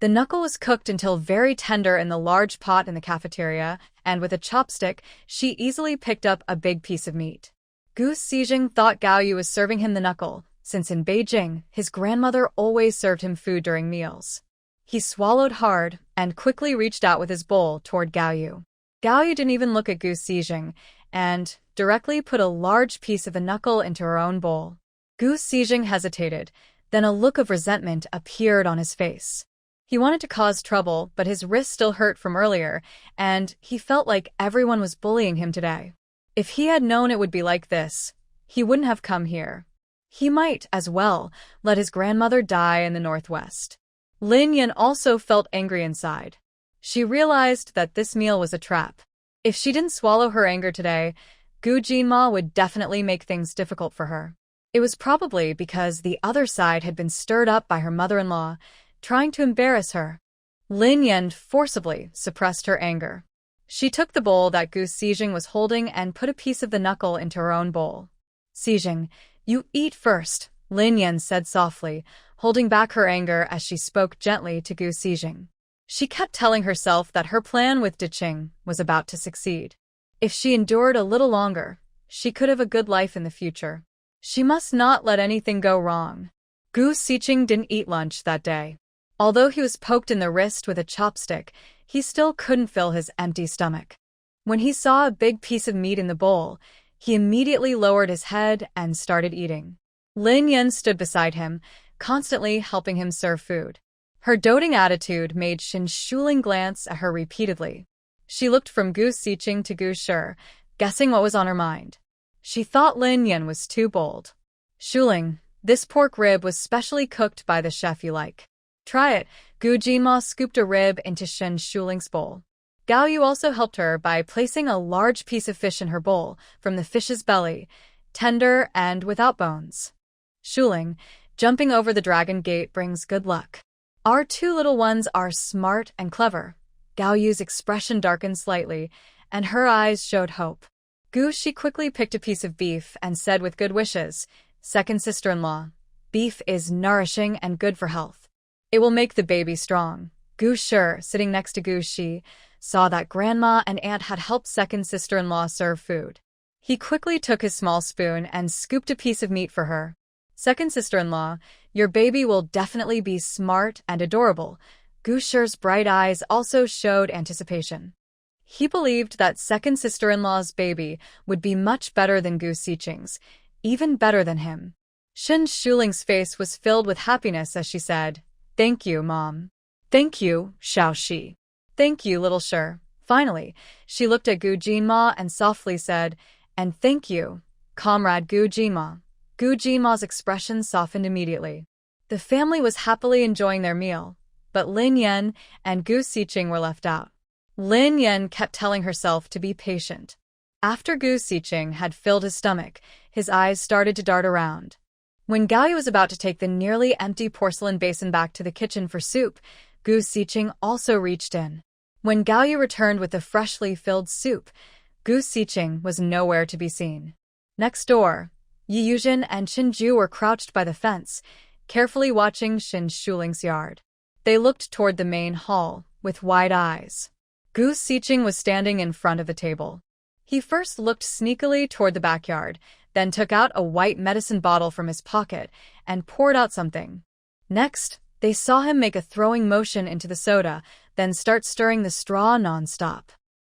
The knuckle was cooked until very tender in the large pot in the cafeteria, and with a chopstick, she easily picked up a big piece of meat. Gu Sijing thought Gao Yu was serving him the knuckle, since in Beijing, his grandmother always served him food during meals. He swallowed hard and quickly reached out with his bowl toward Gao Yu. Gao Yu didn't even look at Gu Sijing, and directly put a large piece of the knuckle into her own bowl. Gu Sijing hesitated, then a look of resentment appeared on his face. He wanted to cause trouble, but his wrist still hurt from earlier, and he felt like everyone was bullying him today. If he had known it would be like this, he wouldn't have come here. He might, as well, let his grandmother die in the Northwest. Lin Yan also felt angry inside. She realized that this meal was a trap. If she didn't swallow her anger today, Gu Jinma would definitely make things difficult for her. It was probably because the other side had been stirred up by her mother-in-law, trying to embarrass her. Lin Yan forcibly suppressed her anger. She took the bowl that Gu Sijing was holding and put a piece of the knuckle into her own bowl. "Sijing, you eat first," Lin Yan said softly, holding back her anger as she spoke gently to Gu Sijing. She kept telling herself that her plan with Diqing was about to succeed. If she endured a little longer, she could have a good life in the future. She must not let anything go wrong. Gu Siqing didn't eat lunch that day. Although he was poked in the wrist with a chopstick, he still couldn't fill his empty stomach. When he saw a big piece of meat in the bowl, he immediately lowered his head and started eating. Lin Yan stood beside him, constantly helping him serve food. Her doting attitude made Xin Shuling glance at her repeatedly. She looked from Gu Siqing to Gu Shi, guessing what was on her mind. She thought Lin Yan was too bold. "Shuling, this pork rib was specially cooked by the chef you like. Try it." Gu Jinma scooped a rib into Xin Shuling's bowl. Gao Yu also helped her by placing a large piece of fish in her bowl from the fish's belly, tender and without bones. "Shuling, jumping over the dragon gate brings good luck. Our two little ones are smart and clever." Gao Yu's expression darkened slightly, and her eyes showed hope. Gu Shi quickly picked a piece of beef and said with good wishes, "Second sister-in-law, beef is nourishing and good for health. It will make the baby strong." Gu Shi, sitting next to Gu Shi, saw that grandma and aunt had helped second sister-in-law serve food. He quickly took his small spoon and scooped a piece of meat for her. Second sister-in-law, your baby will definitely be smart and adorable. Gu Shi's bright eyes also showed anticipation. He believed that second sister-in-law's baby would be much better than Gu Xiqing's, even better than him. Shen Shuling's face was filled with happiness as she said, "Thank you, Mom." "Thank you, Xiaoxi." "Thank you, little Shi." Finally, she looked at Gu Jinma and softly said, "And thank you, Comrade Gu Jinma." Gu Jinma's expression softened immediately. The family was happily enjoying their meal, but Lin Yan and Gu Xiqing were left out. Lin Yan kept telling herself to be patient. After Gu Xiqing had filled his stomach, his eyes started to dart around. When Gao Yu was about to take the nearly empty porcelain basin back to the kitchen for soup, Gu Xiqing also reached in. When Gao Yu returned with the freshly filled soup, Gu Xiqing was nowhere to be seen. Next door, Yi Yuzhen and Qin Ju were crouched by the fence, carefully watching Shen Shuling's yard. They looked toward the main hall, with wide eyes. Gu Xiqing was standing in front of the table. He first looked sneakily toward the backyard, then took out a white medicine bottle from his pocket and poured out something. Next, they saw him make a throwing motion into the soda, then start stirring the straw non-stop.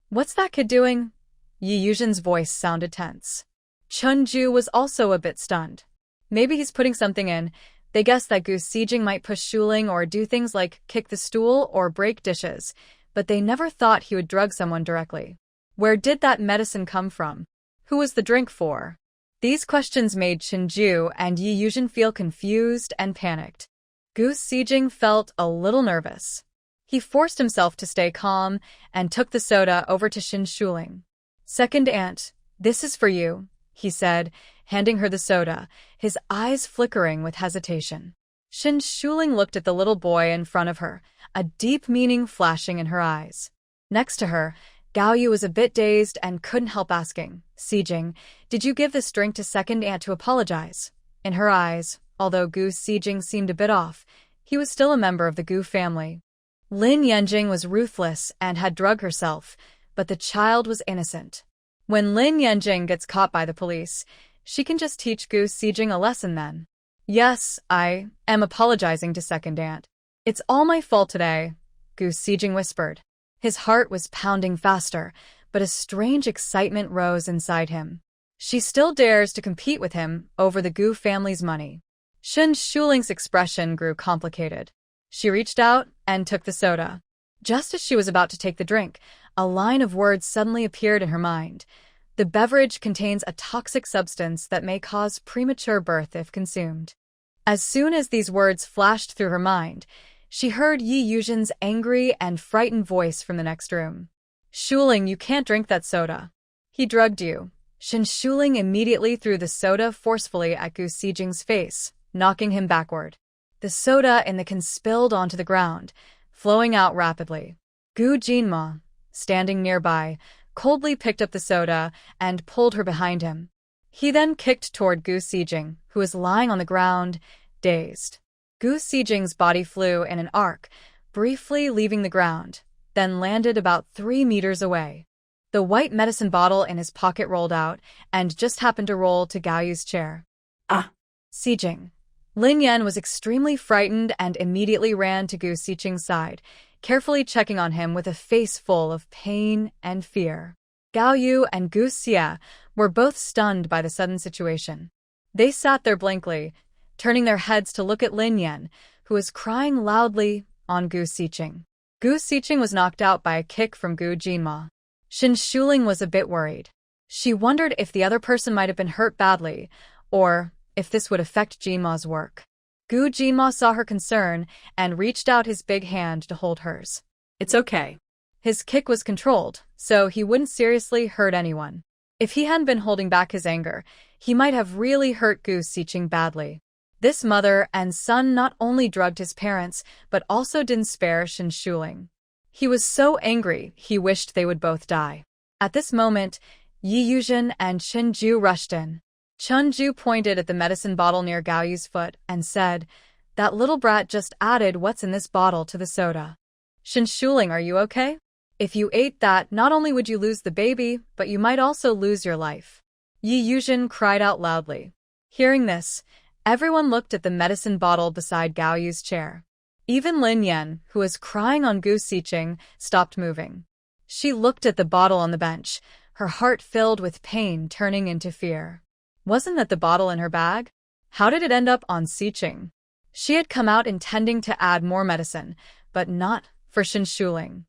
"What's that kid doing?" Yi Yuzhen's voice sounded tense. Chun Ju was also a bit stunned. Maybe he's putting something in. They guessed that Gu Xijing might push Shuling or do things like kick the stool or break dishes, but they never thought he would drug someone directly. Where did that medicine come from? Who was the drink for? These questions made Chinju and Yi Yuzhen feel confused and panicked. Gu Xijing felt a little nervous. He forced himself to stay calm and took the soda over to Shin Shuling. "Second aunt, this is for you," he said, handing her the soda, his eyes flickering with hesitation. Shin Shuling looked at the little boy in front of her, a deep meaning flashing in her eyes. Next to her, Gao Yu was a bit dazed and couldn't help asking, "Xijing, did you give this drink to second aunt to apologize?" In her eyes, although Gu Xijing seemed a bit off, he was still a member of the Gu family. Lin Yanjing was ruthless and had drugged herself, but the child was innocent. When Lin Yanjing gets caught by the police, she can just teach Gu Xijing a lesson then. "Yes, I am apologizing to second aunt. It's all my fault today," Gu Xijing whispered. His heart was pounding faster, but a strange excitement rose inside him. She still dares to compete with him over the Gu family's money. Shen Shuling's expression grew complicated. She reached out and took the soda. Just as she was about to take the drink, a line of words suddenly appeared in her mind. The beverage contains a toxic substance that may cause premature birth if consumed. As soon as these words flashed through her mind, she heard Yi Yuzhen's angry and frightened voice from the next room. "Shuling, you can't drink that soda. He drugged you." Shen Shuling immediately threw the soda forcefully at Gu Xijing's face, knocking him backward. The soda in the can spilled onto the ground, flowing out rapidly. Gu Jinma, standing nearby, coldly picked up the soda and pulled her behind him. He then kicked toward Gu Xijing, who was lying on the ground, dazed. Gu Xijing's body flew in an arc, briefly leaving the ground, then landed about 3 meters away. The white medicine bottle in his pocket rolled out and just happened to roll to Gao Yu's chair. "Ah!" Xijing. Lin Yan was extremely frightened and immediately ran to Gu Xijing's side, carefully checking on him with a face full of pain and fear. Gao Yu and Gu Xia were both stunned by the sudden situation. They sat there blankly, turning their heads to look at Lin Yan, who was crying loudly on Gu Xijing. Gu Xijing was knocked out by a kick from Gu Jinma. Shin Shuling was a bit worried. She wondered if the other person might have been hurt badly, or if this would affect Jinma's work. Gu Jinma saw her concern and reached out his big hand to hold hers. "It's okay." His kick was controlled, so he wouldn't seriously hurt anyone. If he hadn't been holding back his anger, he might have really hurt Gu Xijing badly. This mother and son not only drugged his parents, but also didn't spare Shin Shuling. He was so angry, he wished they would both die. At this moment, Yi Yuzhen and Chen Ju rushed in. Chen Ju pointed at the medicine bottle near Gao Yu's foot and said, "That little brat just added what's in this bottle to the soda. Shin Shuling, are you okay? If you ate that, not only would you lose the baby, but you might also lose your life." Yi Yuzhen cried out loudly. Hearing this, Everyone looked at the medicine bottle beside Gao Yu's chair. Even Lin Yan, who was crying on Gu Xiqing, stopped moving. She looked at the bottle on the bench, her heart filled with pain turning into fear. Wasn't that the bottle in her bag? How did it end up on Xiqing? She had come out intending to add more medicine, but not for Shen Shuling.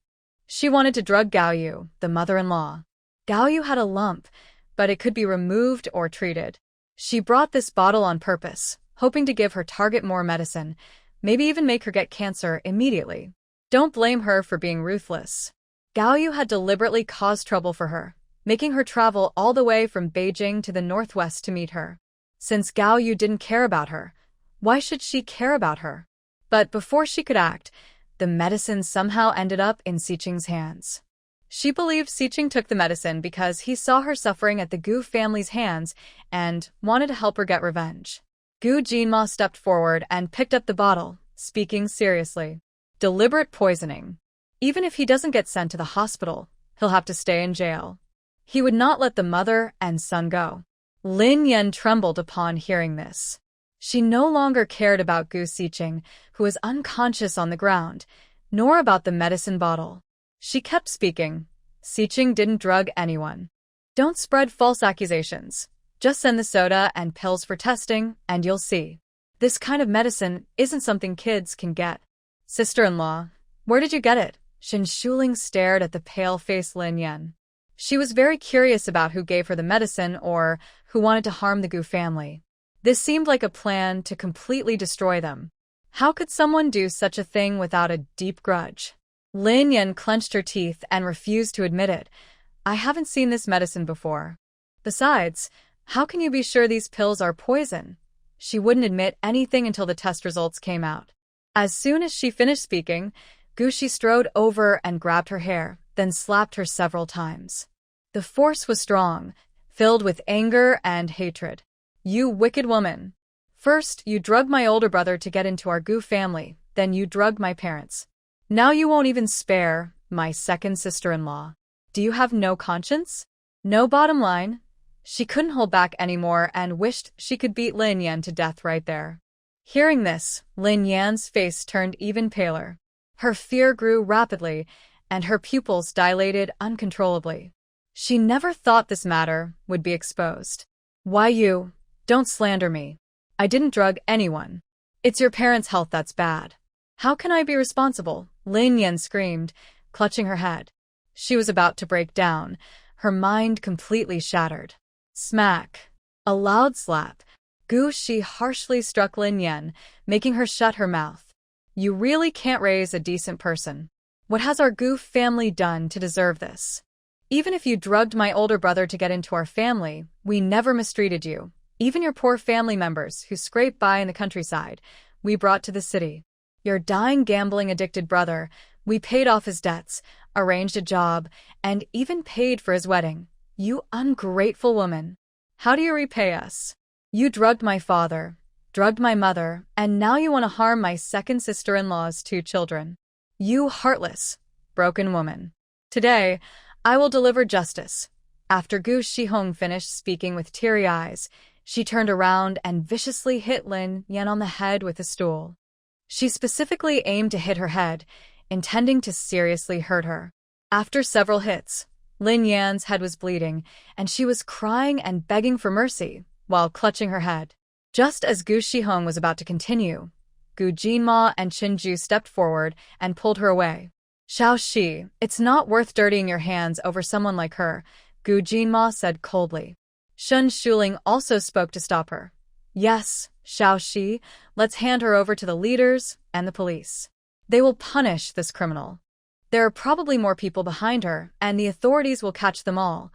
She wanted to drug Gao Yu, the mother-in-law. Gao Yu had a lump, but it could be removed or treated. She brought this bottle on purpose, hoping to give her target more medicine, maybe even make her get cancer immediately. Don't blame her for being ruthless. Gao Yu had deliberately caused trouble for her, making her travel all the way from Beijing to the northwest to meet her. Since Gao Yu didn't care about her, why should she care about her? But before she could act, the medicine somehow ended up in Xiqing's hands. She believed Xiqing took the medicine because he saw her suffering at the Gu family's hands and wanted to help her get revenge. Gu Jinma stepped forward and picked up the bottle, speaking seriously. Deliberate poisoning. Even if he doesn't get sent to the hospital, he'll have to stay in jail. He would not let the mother and son go. Lin Yan trembled upon hearing this. She no longer cared about Gu Xiqing, who was unconscious on the ground, nor about the medicine bottle. She kept speaking. Xiqing didn't drug anyone. Don't spread false accusations. Just send the soda and pills for testing, and you'll see. This kind of medicine isn't something kids can get. Sister-in-law, where did you get it? Shen Shuling stared at the pale-faced Lin Yan. She was very curious about who gave her the medicine or who wanted to harm the Gu family. This seemed like a plan to completely destroy them. How could someone do such a thing without a deep grudge? Lin Yan clenched her teeth and refused to admit it. I haven't seen this medicine before. Besides, how can you be sure these pills are poison? She wouldn't admit anything until the test results came out. As soon as she finished speaking, Gu Shi strode over and grabbed her hair, then slapped her several times. The force was strong, filled with anger and hatred. You wicked woman. First, you drugged my older brother to get into our Gu family, then you drugged my parents. Now you won't even spare my second sister-in-law. Do you have no conscience? No bottom line? She couldn't hold back anymore and wished she could beat Lin Yan to death right there. Hearing this, Lin Yan's face turned even paler. Her fear grew rapidly, and her pupils dilated uncontrollably. She never thought this matter would be exposed. Why you? Don't slander me. I didn't drug anyone. It's your parents' health that's bad. How can I be responsible? Lin Yan screamed, clutching her head. She was about to break down, her mind completely shattered. Smack. A loud slap. Gu Shi harshly struck Lin Yan, making her shut her mouth. You really can't raise a decent person. What has our Gu family done to deserve this? Even if you drugged my older brother to get into our family, we never mistreated you. Even your poor family members who scrape by in the countryside, we brought to the city. Your dying gambling-addicted brother, we paid off his debts, arranged a job, and even paid for his wedding. You ungrateful woman. How do you repay us? You drugged my father, drugged my mother, and now you want to harm my second sister-in-law's 2 children. You heartless, broken woman. Today, I will deliver justice. After Gu Shihong finished speaking with teary eyes, she turned around and viciously hit Lin Yan on the head with a stool. She specifically aimed to hit her head, intending to seriously hurt her. After several hits, Lin Yan's head was bleeding, and she was crying and begging for mercy while clutching her head. Just as Gu Shihong was about to continue, Gu Jinma and Qinju stepped forward and pulled her away. Xiao Shi, it's not worth dirtying your hands over someone like her, Gu Jinma said coldly. Shen Shuling also spoke to stop her. Yes, Xiao Shi, let's hand her over to the leaders and the police. They will punish this criminal. There are probably more people behind her, and the authorities will catch them all.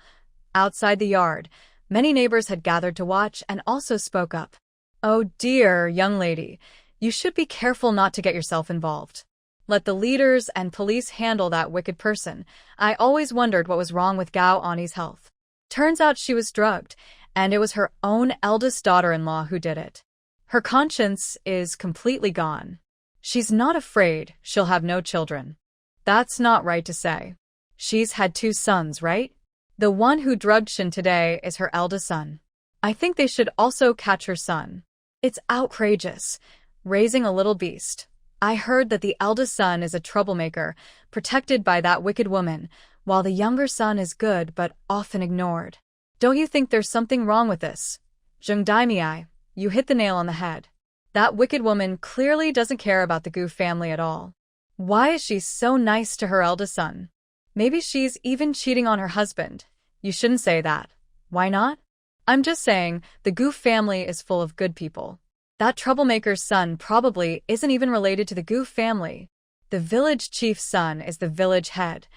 Outside the yard, many neighbors had gathered to watch and also spoke up. Oh dear, young lady, you should be careful not to get yourself involved. Let the leaders and police handle that wicked person. I always wondered what was wrong with Gao Ani's health. Turns out she was drugged, and it was her own eldest daughter-in-law who did it. Her conscience is completely gone. She's not afraid she'll have no children. That's not right to say. She's had 2 sons, right? The one who drugged Shin today is her eldest son. I think they should also catch her son. It's outrageous. Raising a little beast. I heard that the eldest son is a troublemaker, protected by that wicked woman, while the younger son is good but often ignored. Don't you think there's something wrong with this? Jung Daimiai, you hit the nail on the head. That wicked woman clearly doesn't care about the Gu family at all. Why is she so nice to her eldest son? Maybe she's even cheating on her husband. You shouldn't say that. Why not? I'm just saying, the Gu family is full of good people. That troublemaker's son probably isn't even related to the Gu family. The village chief's son is the village head.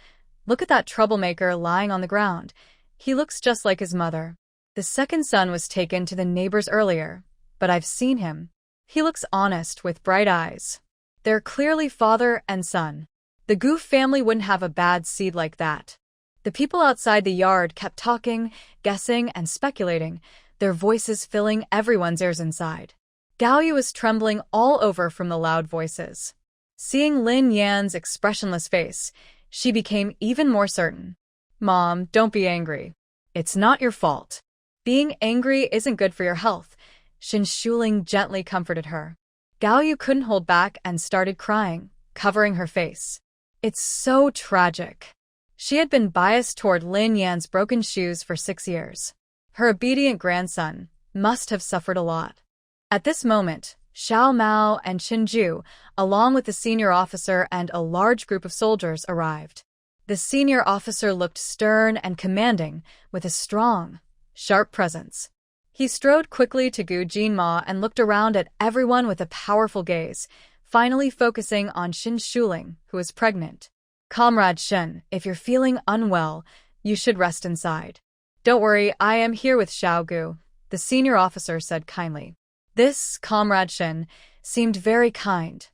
Look at that troublemaker lying on the ground. He looks just like his mother. The second son was taken to the neighbors earlier, but I've seen him. He looks honest with bright eyes. They're clearly father and son. The Gu family wouldn't have a bad seed like that. The people outside the yard kept talking, guessing, and speculating, their voices filling everyone's ears inside. Gao Yu was trembling all over from the loud voices. Seeing Lin Yan's expressionless face, she became even more certain. Mom, don't be angry. It's not your fault. Being angry isn't good for your health. Xin Shuling gently comforted her. Gao Yu couldn't hold back and started crying, covering her face. It's so tragic. She had been biased toward Lin Yan's broken shoes for 6 years. Her obedient grandson must have suffered a lot. At this moment, Xiao Mao and Qin Ju, along with the senior officer and a large group of soldiers, arrived. The senior officer looked stern and commanding, with a strong, sharp presence. He strode quickly to Gu Jinma and looked around at everyone with a powerful gaze, finally focusing on Xin Shuling, who was pregnant. Comrade Shen, if you're feeling unwell, you should rest inside. Don't worry, I am here with Xiao Gu, the senior officer said kindly. This, Comrade Shen, seemed very kind.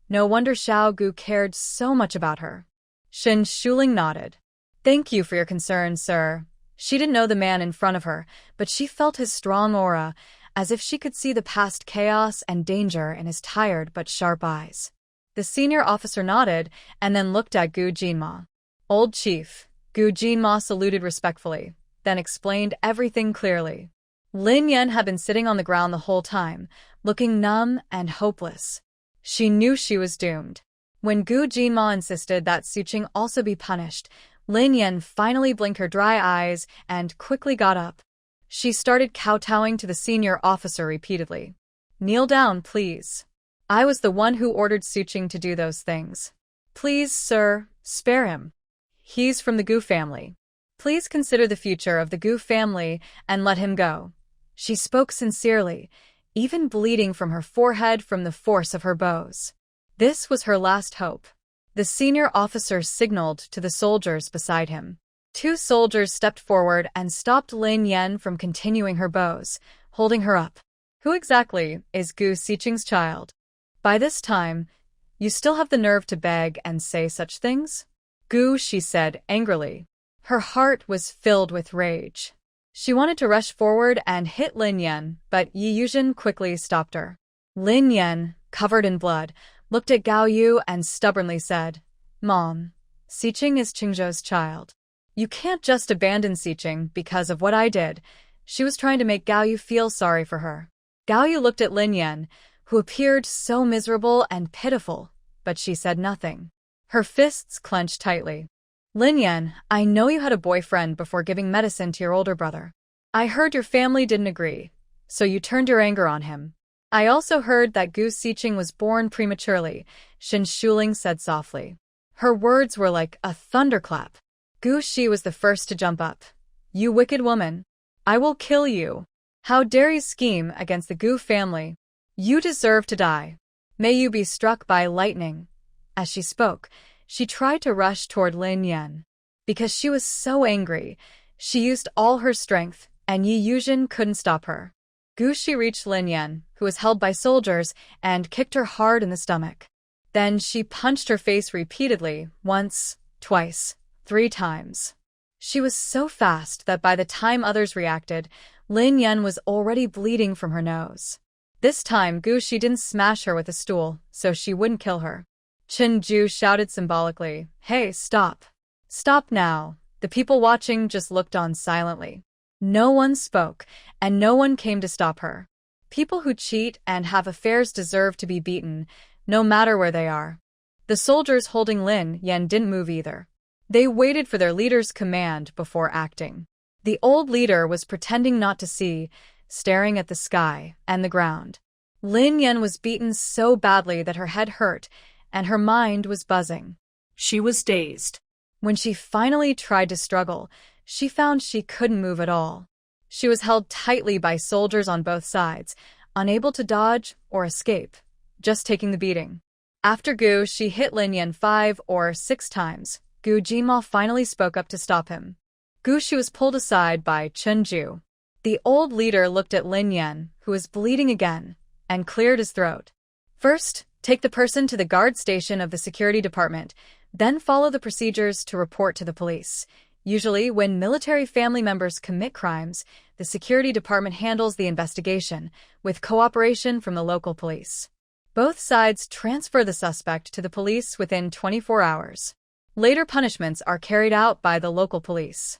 No wonder Xiao Gu cared so much about her. Xin Shuling nodded. Thank you for your concern, sir. She didn't know the man in front of her, but she felt his strong aura, as if she could see the past chaos and danger in his tired but sharp eyes. The senior officer nodded and then looked at Gu Jinma. Old chief, Gu Jinma saluted respectfully, then explained everything clearly. Lin Yan had been sitting on the ground the whole time, looking numb and hopeless. She knew she was doomed. When Gu Jinma insisted that Suqing also be punished, Lin Yan finally blinked her dry eyes and quickly got up. She started kowtowing to the senior officer repeatedly. Kneel down, please. I was the one who ordered Suqing to do those things. Please, sir, spare him. He's from the Gu family. Please consider the future of the Gu family and let him go. She spoke sincerely, even bleeding from her forehead from the force of her blows. This was her last hope. The senior officer signaled to the soldiers beside him. 2 soldiers stepped forward and stopped Lin Yan from continuing her blows, holding her up. Who exactly is Gu Siqing's child? By this time, you still have the nerve to beg and say such things? Gu, she said angrily. Her heart was filled with rage. She wanted to rush forward and hit Lin Yan, but Yi Yuzhen quickly stopped her. Lin Yan, covered in blood, looked at Gao Yu and stubbornly said, Mom, Siqing is Qingzhou's child. You can't just abandon Siqing because of what I did. She was trying to make Gao Yu feel sorry for her. Gao Yu looked at Lin Yan, who appeared so miserable and pitiful, but she said nothing. Her fists clenched tightly. Lin Yan, I know you had a boyfriend before giving medicine to your older brother. I heard your family didn't agree, so you turned your anger on him. I also heard that Gu Siqing was born prematurely, Xin Shuling said softly. Her words were like a thunderclap. Gu Shi was the first to jump up. You wicked woman. I will kill you. How dare you scheme against the Gu family? You deserve to die. May you be struck by lightning. As she spoke, she tried to rush toward Lin Yan. Because she was so angry, she used all her strength, and Yi Yuzhen couldn't stop her. Gu Shi reached Lin Yan, who was held by soldiers, and kicked her hard in the stomach. Then she punched her face repeatedly, once, twice, 3 times. She was so fast that by the time others reacted, Lin Yan was already bleeding from her nose. This time, Gu Shi didn't smash her with a stool, so she wouldn't kill her. Qin Ju shouted symbolically, Hey, stop. Stop now. The people watching just looked on silently. No one spoke, and no one came to stop her. People who cheat and have affairs deserve to be beaten, no matter where they are. The soldiers holding Lin Yan didn't move either. They waited for their leader's command before acting. The old leader was pretending not to see, staring at the sky and the ground. Lin Yan was beaten so badly that her head hurt, and her mind was buzzing. She was dazed. When she finally tried to struggle, she found she couldn't move at all. She was held tightly by soldiers on both sides, unable to dodge or escape, just taking the beating. After she hit Lin Yan 5 or 6 times. Gu Jinma finally spoke up to stop him. She was pulled aside by Chunju. The old leader looked at Lin Yan, who was bleeding again, and cleared his throat. First, take the person to the guard station of the security department, then follow the procedures to report to the police. Usually, when military family members commit crimes, the security department handles the investigation, with cooperation from the local police. Both sides transfer the suspect to the police within 24 hours. Later punishments are carried out by the local police.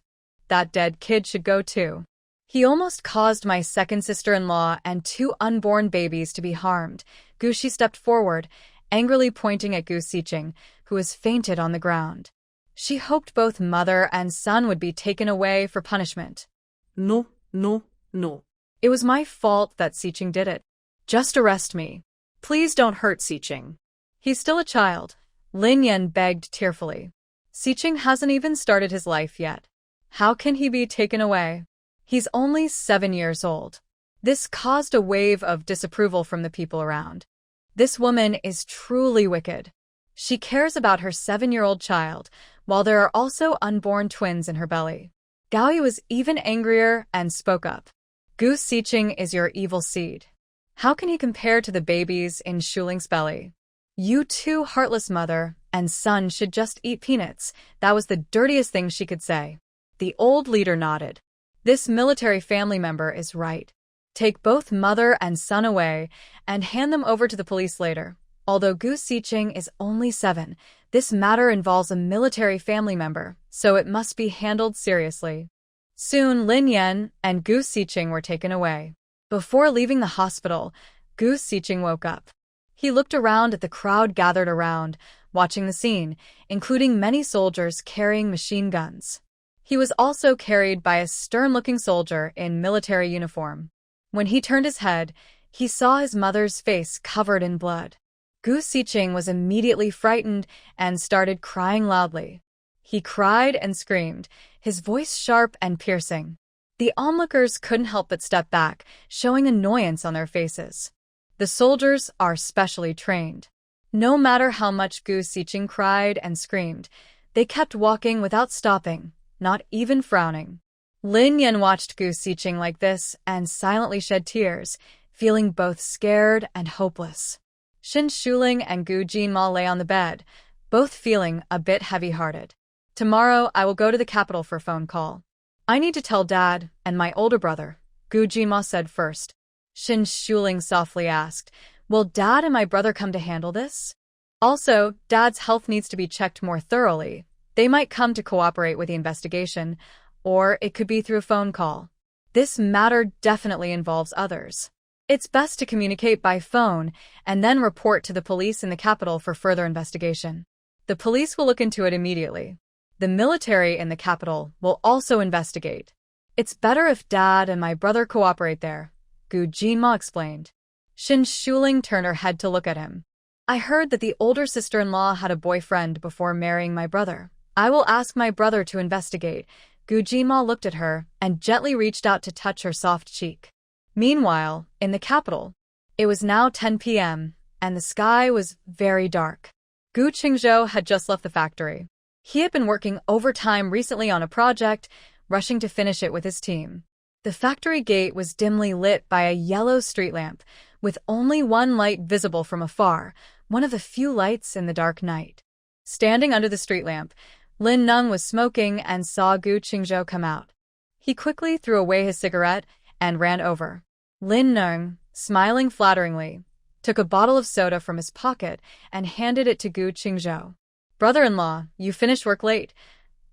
That dead kid should go too. He almost caused my second sister-in-law and 2 unborn babies to be harmed. She stepped forward, angrily pointing at Gu Xiqing, who was fainted on the ground. She hoped both mother and son would be taken away for punishment. No, no, no. It was my fault that Xiqing did it. Just arrest me. Please don't hurt Xiqing. He's still a child, Lin Yan begged tearfully. Xiqing hasn't even started his life yet. How can he be taken away? He's only 7 years old. This caused a wave of disapproval from the people around. This woman is truly wicked. She cares about her 7-year-old child, while there are also unborn twins in her belly. Gaoyu was even angrier and spoke up. Gu Xiqing is your evil seed. How can he compare to the babies in Shuling's belly? You 2 heartless mother and son should just eat peanuts. That was the dirtiest thing she could say. The old leader nodded. This military family member is right. Take both mother and son away and hand them over to the police later. Although Gu Xiqing is only 7, this matter involves a military family member, so it must be handled seriously. Soon Lin Yan and Gu Xiqing were taken away. Before leaving the hospital, Gu Xiqing woke up. He looked around at the crowd gathered around, watching the scene, including many soldiers carrying machine guns. He was also carried by a stern-looking soldier in military uniform. When he turned his head, he saw his mother's face covered in blood. Gu Xiqing was immediately frightened and started crying loudly. He cried and screamed, his voice sharp and piercing. The onlookers couldn't help but step back, showing annoyance on their faces. The soldiers are specially trained. No matter how much Gu Xiqing cried and screamed, they kept walking without stopping, not even frowning. Lin Yan watched Gu Xiqing like this and silently shed tears, feeling both scared and hopeless. Xin Shuling and Gu Jinma lay on the bed, both feeling a bit heavy-hearted. Tomorrow I will go to the capital for a phone call. I need to tell Dad and my older brother, Gu Jinma said first. Xin Shuling softly asked, will Dad and my brother come to handle this? Also, Dad's health needs to be checked more thoroughly. They might come to cooperate with the investigation, or it could be through a phone call. This matter definitely involves others. It's best to communicate by phone and then report to the police in the capital for further investigation. The police will look into it immediately. The military in the capital will also investigate. It's better if Dad and my brother cooperate there, Gu Jinma explained. Xin Shuling turned her head to look at him. I heard that the older sister-in-law had a boyfriend before marrying my brother. I will ask my brother to investigate. Gu Jinma looked at her and gently reached out to touch her soft cheek. Meanwhile, in the capital, it was now 10 p.m., and the sky was very dark. Gu Qingzhou had just left the factory. He had been working overtime recently on a project, rushing to finish it with his team. The factory gate was dimly lit by a yellow street lamp, with only one light visible from afar, one of the few lights in the dark night. Standing under the street lamp, Lin Neng was smoking and saw Gu Qingzhou come out. He quickly threw away his cigarette and ran over. Lin Neng, smiling flatteringly, took a bottle of soda from his pocket and handed it to Gu Qingzhou. Brother-in-law, you finished work late.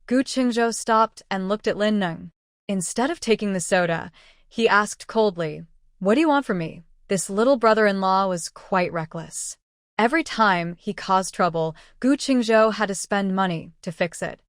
Gu Qingzhou stopped and looked at Lin Neng. Instead of taking the soda, he asked coldly, what do you want from me? This little brother-in-law was quite reckless. Every time he caused trouble, Gu Qingzhou had to spend money to fix it.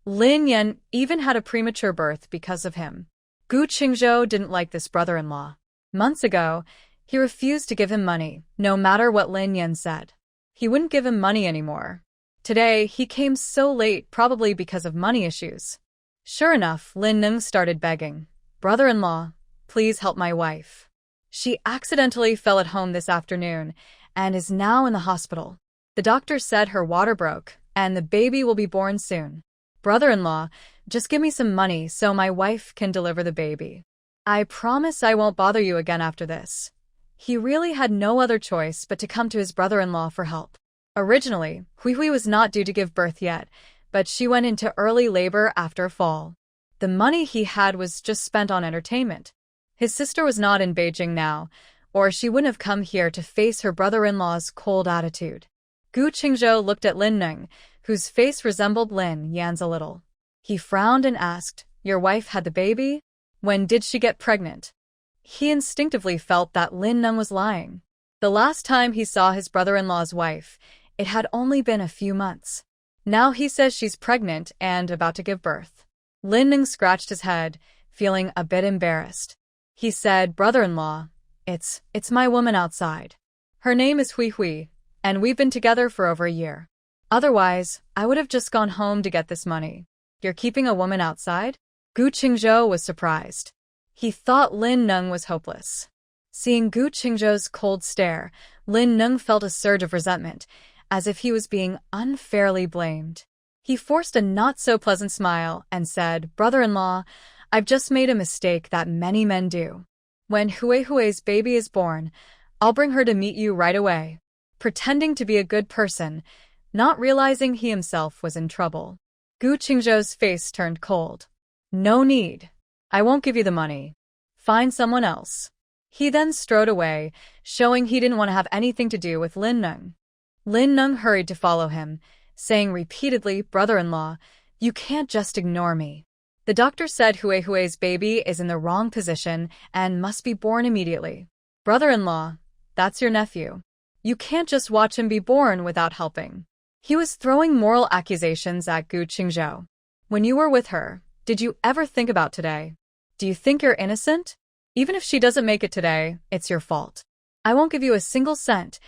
Lin Yan even had a premature birth because of him. Gu Qingzhou didn't like this brother-in-law. Months ago, he refused to give him money, no matter what Lin Yan said. He wouldn't give him money anymore. Today, he came so late, probably because of money issues. Sure enough, Lin Neng started begging. "Brother-in-law, please help my wife. She accidentally fell at home this afternoon and is now in the hospital. The doctor said her water broke and the baby will be born soon. Brother-in-law, just give me some money so my wife can deliver the baby. I promise I won't bother you again after this." He really had no other choice but to come to his brother-in-law for help. Originally, Hui was not due to give birth yet, but she went into early labor after a fall. The money he had was just spent on entertainment. His sister was not in Beijing now, or she wouldn't have come here to face her brother-in-law's cold attitude. Gu Qingzhou looked at Lin Neng, whose face resembled Lin Yan's a little. He frowned and asked, "Your wife had the baby? When did she get pregnant?" He instinctively felt that Lin Neng was lying. The last time he saw his brother-in-law's wife, it had only been a few months. Now he says she's pregnant and about to give birth. Lin Neng scratched his head, feeling a bit embarrassed. He said, "Brother-in-law, it's my woman outside. Her name is Hui, and we've been together for over a year. Otherwise, I would have just gone home to get this money. You're keeping a woman outside?" Gu Qingzhou was surprised. He thought Lin Neng was hopeless. Seeing Gu Qingzhou's cold stare, Lin Neng felt a surge of resentment, as if he was being unfairly blamed. He forced a not-so-pleasant smile and said, "Brother-in-law, I've just made a mistake that many men do. When Hui's baby is born, I'll bring her to meet you right away." Pretending to be a good person, not realizing he himself was in trouble. Gu Qingzhou's face turned cold. "No need. I won't give you the money. Find someone else." He then strode away, showing he didn't want to have anything to do with Lin Neng. Lin Neng hurried to follow him, saying repeatedly, "Brother-in-law, you can't just ignore me. The doctor said Hui's baby is in the wrong position and must be born immediately. Brother-in-law, that's your nephew. You can't just watch him be born without helping." He was throwing moral accusations at Gu Qingzhou. "When you were with her, did you ever think about today? Do you think you're innocent? Even if she doesn't make it today, it's your fault. I won't give you a single cent."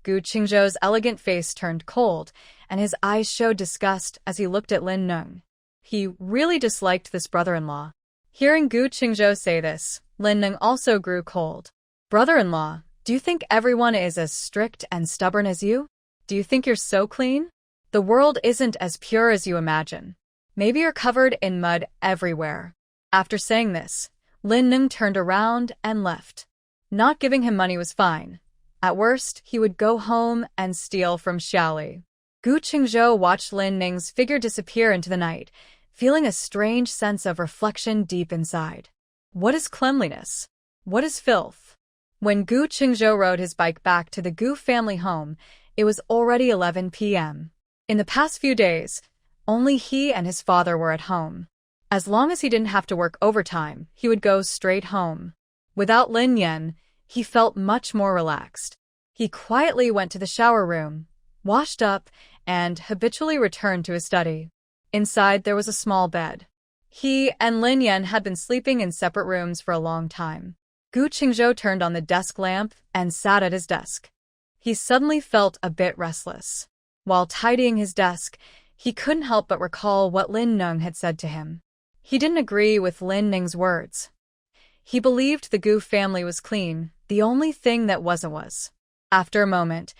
Gu Qingzhou's elegant face turned cold, and his eyes showed disgust as he looked at Lin Neng. He really disliked this brother-in-law. Hearing Gu Qingzhou say this, Lin Neng also grew cold. "Brother-in-law, do you think everyone is as strict and stubborn as you? Do you think you're so clean? The world isn't as pure as you imagine. Maybe you're covered in mud everywhere." After saying this, Lin Neng turned around and left. Not giving him money was fine. At worst, he would go home and steal from Xiaoli. Gu Qingzhou watched Lin Neng's figure disappear into the night, feeling a strange sense of reflection deep inside. What is cleanliness? What is filth? When Gu Qingzhou rode his bike back to the Gu family home, it was already 11 p.m. In the past few days, only he and his father were at home. As long as he didn't have to work overtime, he would go straight home. Without Lin Yan, he felt much more relaxed. He quietly went to the shower room, washed up, and habitually returned to his study. Inside, there was a small bed. He and Lin Yan had been sleeping in separate rooms for a long time. Gu Qingzhou turned on the desk lamp and sat at his desk. He suddenly felt a bit restless. While tidying his desk, he couldn't help but recall what Lin Neng had said to him. He didn't agree with Lin Neng's words. He believed the Gu family was clean, the only thing that wasn't was. After a moment,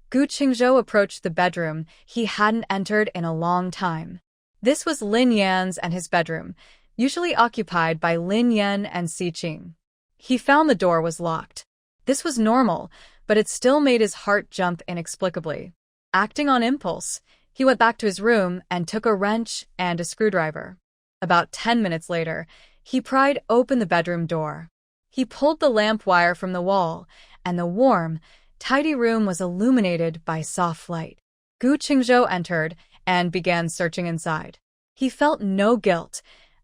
Gu Qingzhou approached the bedroom he hadn't entered in a long time. This was Lin Yan's and his bedroom, usually occupied by Lin Yan and Si Qing. He found the door was locked. This was normal, but it still made his heart jump inexplicably. Acting on impulse, he went back to his room and took a wrench and a screwdriver. About 10 minutes later, he pried open the bedroom door. He pulled the lamp wire from the wall, and the warm, tidy room was illuminated by soft light. Gu Qingzhou entered and began searching inside. He felt no guilt.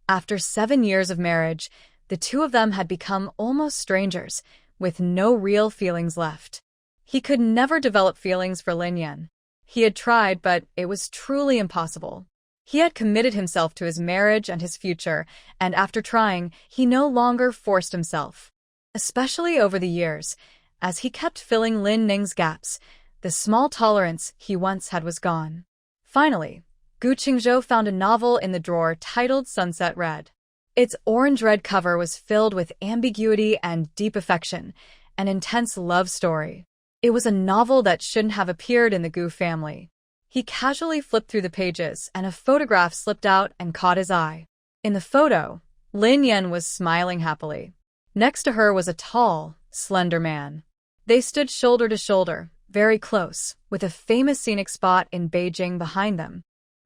After 7 years of marriage, the two of them had become almost strangers, with no real feelings left. He could never develop feelings for Lin Yan. He had tried, but it was truly impossible. He had committed himself to his marriage and his future, and after trying, he no longer forced himself. Especially over the years, as he kept filling Lin Ning's gaps, the small tolerance he once had was gone. Finally, Gu Qingzhou found a novel in the drawer titled Sunset Red. Its orange-red cover was filled with ambiguity and deep affection, an intense love story. It was a novel that shouldn't have appeared in the Gu family. He casually flipped through the pages, and a photograph slipped out and caught his eye. In the photo, Lin Yan was smiling happily. Next to her was a tall, slender man. They stood shoulder to shoulder, very close, with a famous scenic spot in Beijing behind them.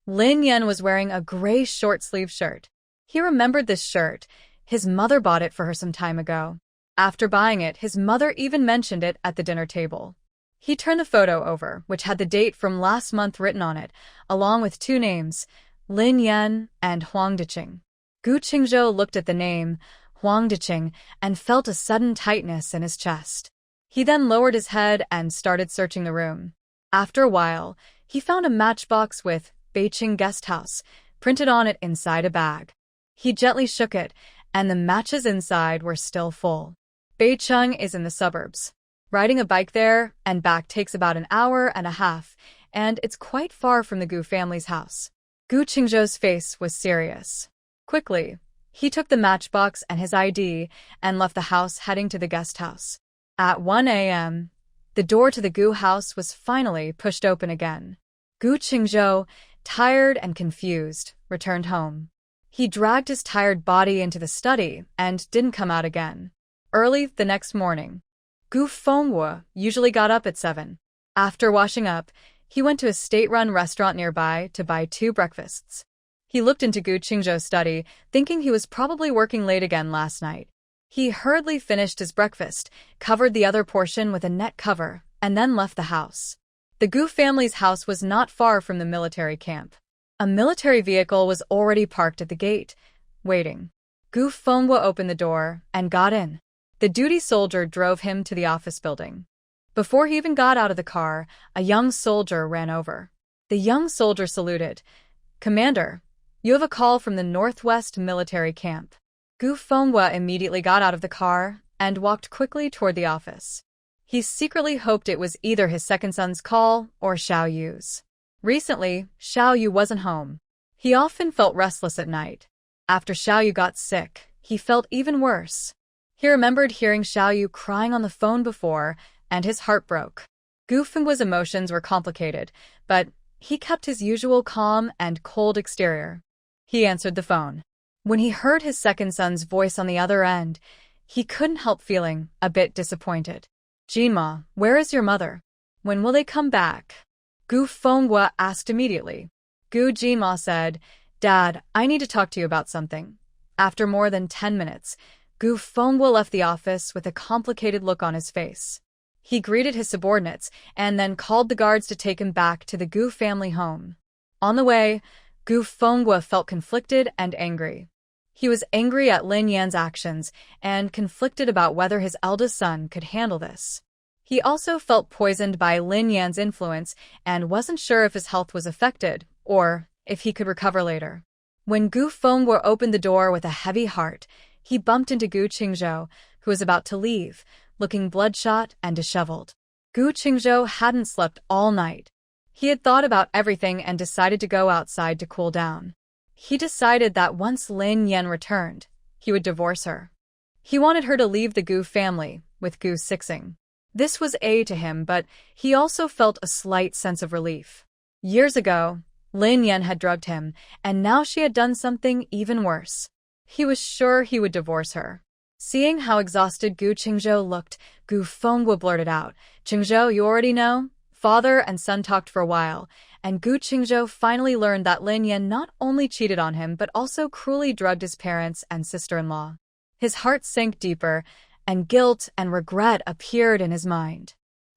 Lin Yan was wearing a gray short-sleeved shirt. He remembered this shirt. His mother bought it for her some time ago. After buying it, his mother even mentioned it at the dinner table. He turned the photo over, which had the date from last month written on it, along with two names, Lin Yan and Huang Diqing. Gu Qingzhou looked at the name, Huang Diqing, and felt a sudden tightness in his chest. He then lowered his head and started searching the room. After a while, he found a matchbox with Beijing Guest House printed on it inside a bag. He gently shook it, and the matches inside were still full. Beicheng is in the suburbs. Riding a bike there and back takes about an hour and a half, and it's quite far from the Gu family's house. Gu Qingzhou's face was serious. Quickly, he took the matchbox and his ID and left the house, heading to the guest house. At 1 a.m., the door to the Gu house was finally pushed open again. Gu Qingzhou, tired and confused, returned home. He dragged his tired body into the study and didn't come out again. Early the next morning, Gu Fengwu usually got up at 7. After washing up, he went to a state-run restaurant nearby to buy 2 breakfasts. He looked into Gu Qingzhou's study, thinking he was probably working late again last night. He hurriedly finished his breakfast, covered the other portion with a net cover, and then left the house. The Gu family's house was not far from the military camp. A military vehicle was already parked at the gate, waiting. Gu Fengwu opened the door and got in. The duty soldier drove him to the office building. Before he even got out of the car, a young soldier ran over. The young soldier saluted. "Commander, you have a call from the Northwest Military Camp." Gu Fengwu immediately got out of the car and walked quickly toward the office. He secretly hoped it was either his second son's call or Xiao Yu's. Recently, Xiao Yu wasn't home. He often felt restless at night. After Xiao Yu got sick, he felt even worse. He remembered hearing Xiao Yu crying on the phone before, and his heart broke. Gu Fengwu's emotions were complicated, but he kept his usual calm and cold exterior. He answered the phone. When he heard his second son's voice on the other end, he couldn't help feeling a bit disappointed. "Jinma, where is your mother? When will they come back?" Gu Fengwu asked immediately. Gu Jinma said, "Dad, I need to talk to you about something." After more than 10 minutes, Gu Fengwu left the office with a complicated look on his face. He greeted his subordinates and then called the guards to take him back to the Gu family home. On the way, Gu Fengwu felt conflicted and angry. He was angry at Lin Yan's actions and conflicted about whether his eldest son could handle this. He also felt poisoned by Lin Yan's influence and wasn't sure if his health was affected or if he could recover later. When Gu Fengwu opened the door with a heavy heart, he bumped into Gu Qingzhou, who was about to leave, looking bloodshot and disheveled. Gu Qingzhou hadn't slept all night. He had thought about everything and decided to go outside to cool down. He decided that once Lin Yan returned, he would divorce her. He wanted her to leave the Gu family, with Gu Sixing. This was to him, but he also felt a slight sense of relief. Years ago, Lin Yan had drugged him, and now she had done something even worse. He was sure he would divorce her. Seeing how exhausted Gu Qingzhou looked, Gu Fengwu blurted out, "Qingzhou, you already know?" Father and son talked for a while, and Gu Qingzhou finally learned that Lin Yan not only cheated on him but also cruelly drugged his parents and sister-in-law. His heart sank deeper, and guilt and regret appeared in his mind.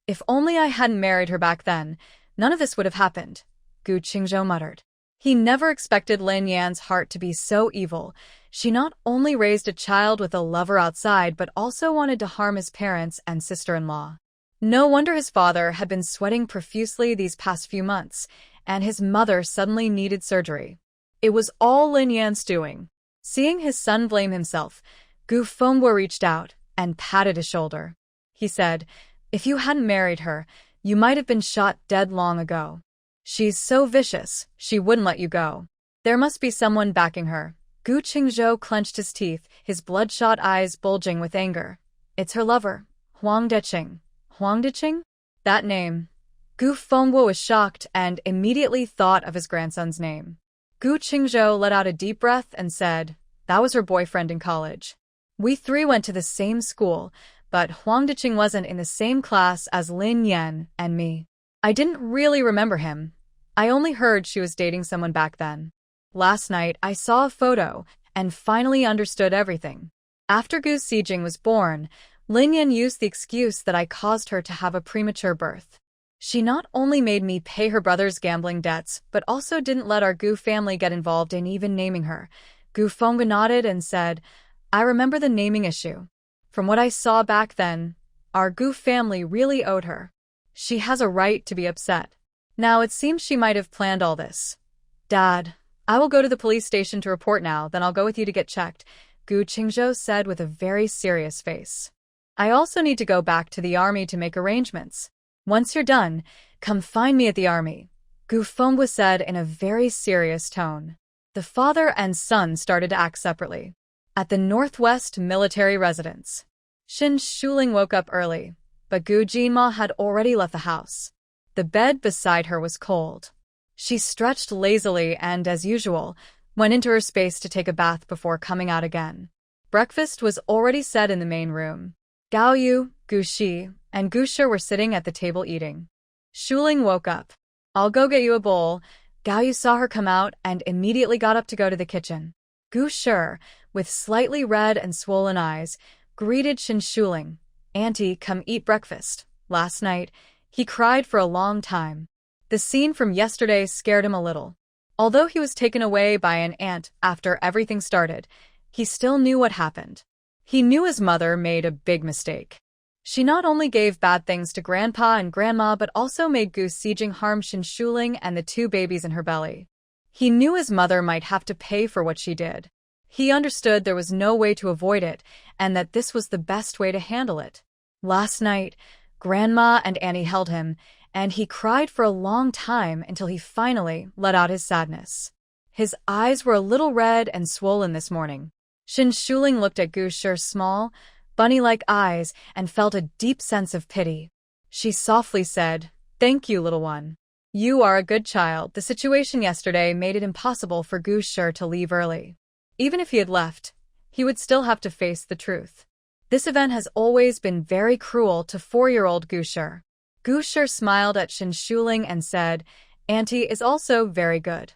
"If only I hadn't married her back then, none of this would have happened," Gu Qingzhou muttered. He never expected Lin Yan's heart to be so evil. She not only raised a child with a lover outside, but also wanted to harm his parents and sister-in-law. No wonder his father had been sweating profusely these past few months, and his mother suddenly needed surgery. It was all Lin Yan's doing. Seeing his son blame himself, Gu Fengbo reached out and patted his shoulder. He said, "If you hadn't married her, you might have been shot dead long ago. She's so vicious, she wouldn't let you go. There must be someone backing her." Gu Qingzhou clenched his teeth, his bloodshot eyes bulging with anger. "It's her lover, Huang Deqing." Huang Deqing? That name. Gu Fengbo was shocked and immediately thought of his grandson's name. Gu Qingzhou let out a deep breath and said, "That was her boyfriend in college. We three went to the same school, but Huang Deqing wasn't in the same class as Lin Yan and me. I didn't really remember him. I only heard she was dating someone back then. Last night, I saw a photo and finally understood everything. After Gu Xijing was born, Lin Yan used the excuse that I caused her to have a premature birth. She not only made me pay her brother's gambling debts, but also didn't let our Gu family get involved in even naming her." Gu Fengbo nodded and said, "I remember the naming issue. From what I saw back then, our Gu family really owed her. She has a right to be upset. Now it seems she might have planned all this." "Dad, I will go to the police station to report now, then I'll go with you to get checked," Gu Qingzhou said with a very serious face. "I also need to go back to the army to make arrangements. Once you're done, come find me at the army," Gu Fengbo said in a very serious tone. The father and son started to act separately. At the Northwest military residence, Xin Shuling woke up early, but Gu Jinma had already left the house. The bed beside her was cold. She stretched lazily and, as usual, went into her space to take a bath before coming out again. Breakfast was already set in the main room. Gao Yu, Gu Shi, and Gu Shi were sitting at the table eating. Shuling woke up. "I'll go get you a bowl." Gao Yu saw her come out and immediately got up to go to the kitchen. Gu Shi, with slightly red and swollen eyes, greeted Xin Shuling. "Auntie, come eat breakfast." Last night, he cried for a long time. The scene from yesterday scared him a little. Although he was taken away by an aunt after everything started, he still knew what happened. He knew his mother made a big mistake. She not only gave bad things to Grandpa and Grandma, but also made Gu Xijing harm Xin Shuling and the 2 babies in her belly. He knew his mother might have to pay for what she did. He understood there was no way to avoid it, and that this was the best way to handle it. Last night, Grandma and Annie held him, and he cried for a long time until he finally let out his sadness. His eyes were a little red and swollen this morning. Xin Shuling looked at Gu Shi's small, bunny-like eyes and felt a deep sense of pity. She softly said, "Thank you, little one. You are a good child." The situation yesterday made it impossible for Gu Shi to leave early. Even if he had left, he would still have to face the truth. This event has always been very cruel to 4-year-old Gu Shi. Gu Shi smiled at Xin Shuling and said, "Auntie is also very good."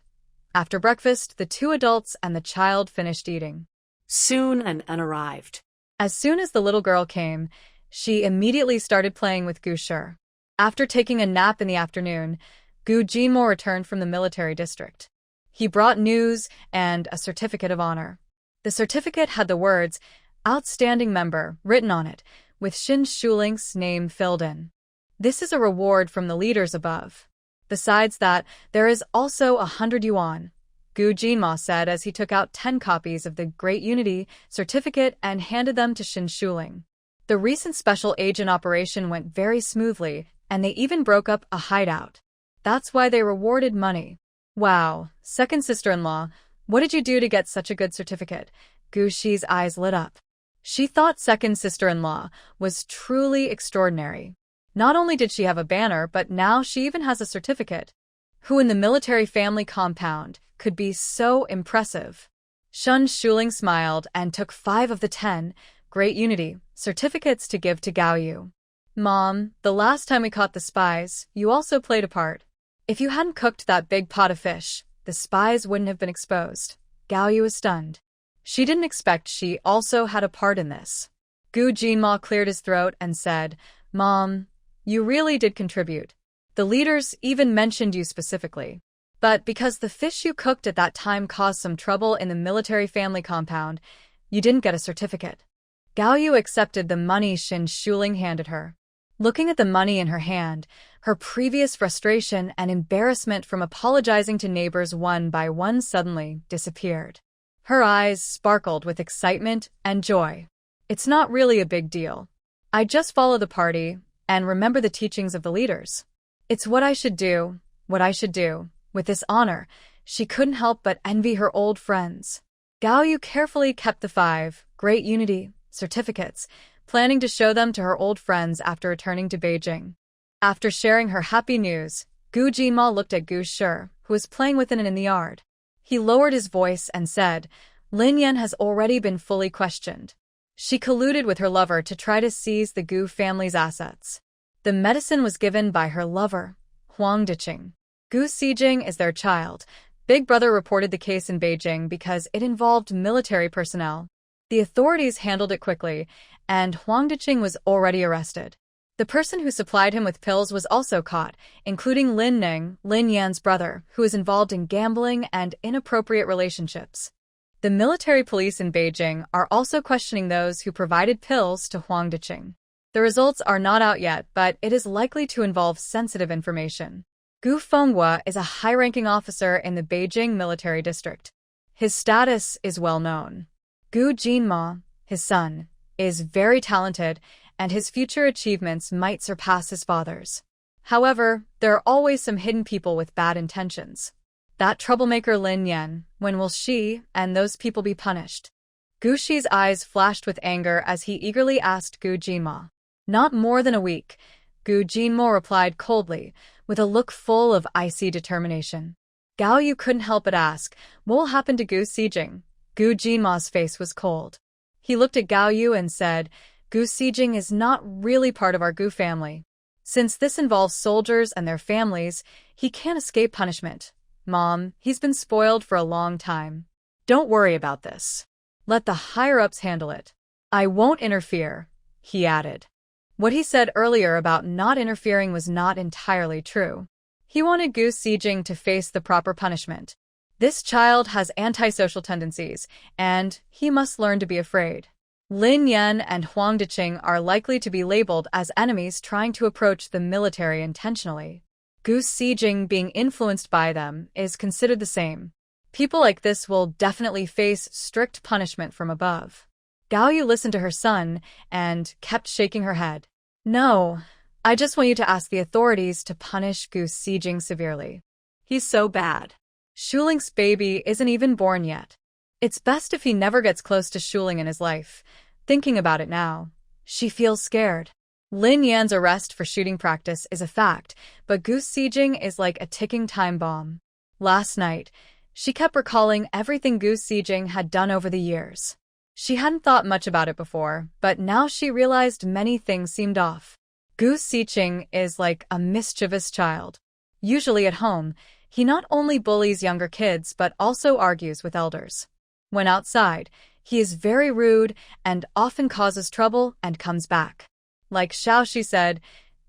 After breakfast, the 2 adults and the child finished eating. Soon an aunt arrived. As soon as the little girl came, she immediately started playing with Gu Shi. After taking a nap in the afternoon, Gu Jinmo returned from the military district. He brought news and a certificate of honor. The certificate had the words, "Outstanding Member," written on it, with Xin Shuling's name filled in. "This is a reward from the leaders above. Besides that, there is also 100 yuan," Gu Jinma said as he took out 10 copies of the Great Unity certificate and handed them to Xin Shuling. The recent special agent operation went very smoothly, and they even broke up a hideout. That's why they rewarded money. "Wow, second sister-in-law, what did you do to get such a good certificate?" Gu Shi's eyes lit up. She thought second sister-in-law was truly extraordinary. Not only did she have a banner, but now she even has a certificate. Who in the military family compound could be so impressive? Xin Shuling smiled and took 5 of the 10 Great Unity certificates to give to Gao Yu. "Mom, the last time we caught the spies, you also played a part. If you hadn't cooked that big pot of fish, the spies wouldn't have been exposed." Gao Yu was stunned. She didn't expect she also had a part in this. Gu Jinma cleared his throat and said, "Mom, you really did contribute. The leaders even mentioned you specifically. But because the fish you cooked at that time caused some trouble in the military family compound, you didn't get a certificate. Gao Yu accepted the money Shin Shuling handed her. Looking at the money in her hand, her previous frustration and embarrassment from apologizing to neighbors one by one suddenly disappeared. Her eyes sparkled with excitement and joy. It's not really a big deal. I just follow the party and remember the teachings of the leaders. It's what I should do, what I should do. With this honor, she couldn't help but envy her old friends. Gao Yu carefully kept the 5 Great Unity certificates, planning to show them to her old friends after returning to Beijing. After sharing her happy news, Gu Jinma looked at Gu Shi, who was playing with it in the yard. He lowered his voice and said, Lin Yan has already been fully questioned. She colluded with her lover to try to seize the Gu family's assets. The medicine was given by her lover, Huang Diqing. Gu Xijing is their child. Big Brother reported the case in Beijing because it involved military personnel. The authorities handled it quickly, and Huang Diqing was already arrested. The person who supplied him with pills was also caught, including Lin Ning, Lin Yan's brother, who is involved in gambling and inappropriate relationships. The military police in Beijing are also questioning those who provided pills to Huang Diqing. The results are not out yet, but it is likely to involve sensitive information. Gu Fenghua is a high-ranking officer in the Beijing military district. His status is well known. Gu Jinma, his son, is very talented, and his future achievements might surpass his father's. However, there are always some hidden people with bad intentions. That troublemaker Lin Yan, when will she and those people be punished? Gu Shi's eyes flashed with anger as he eagerly asked Gu Jinma. Not more than a week, Gu Jinma replied coldly, with a look full of icy determination. Gao Yu couldn't help but ask, what will happen to Gu Xijing? Gu Jinma's face was cold. He looked at Gao Yu and said, Gu Xijing is not really part of our Gu family. Since this involves soldiers and their families, he can't escape punishment. Mom, he's been spoiled for a long time. Don't worry about this. Let the higher-ups handle it. I won't interfere, he added. What he said earlier about not interfering was not entirely true. He wanted Gu Xijing to face the proper punishment. This child has antisocial tendencies, and he must learn to be afraid. Lin Yan and Huang Diqing are likely to be labeled as enemies trying to approach the military intentionally. Gu Xijing being influenced by them is considered the same. People like this will definitely face strict punishment from above. Gao Yu listened to her son and kept shaking her head. No, I just want you to ask the authorities to punish Gu Xijing severely. He's so bad. Shuling's baby isn't even born yet. It's best if he never gets close to Shuling in his life. Thinking about it now, she feels scared. Lin Yan's arrest for shooting practice is a fact, but Gu Xijing is like a ticking time bomb. Last night, she kept recalling everything Gu Xijing had done over the years. She hadn't thought much about it before, but now she realized many things seemed off. Gu Xijing is like a mischievous child. Usually at home, he not only bullies younger kids but also argues with elders. When outside, he is very rude and often causes trouble and comes back. Like Xiaoxi said,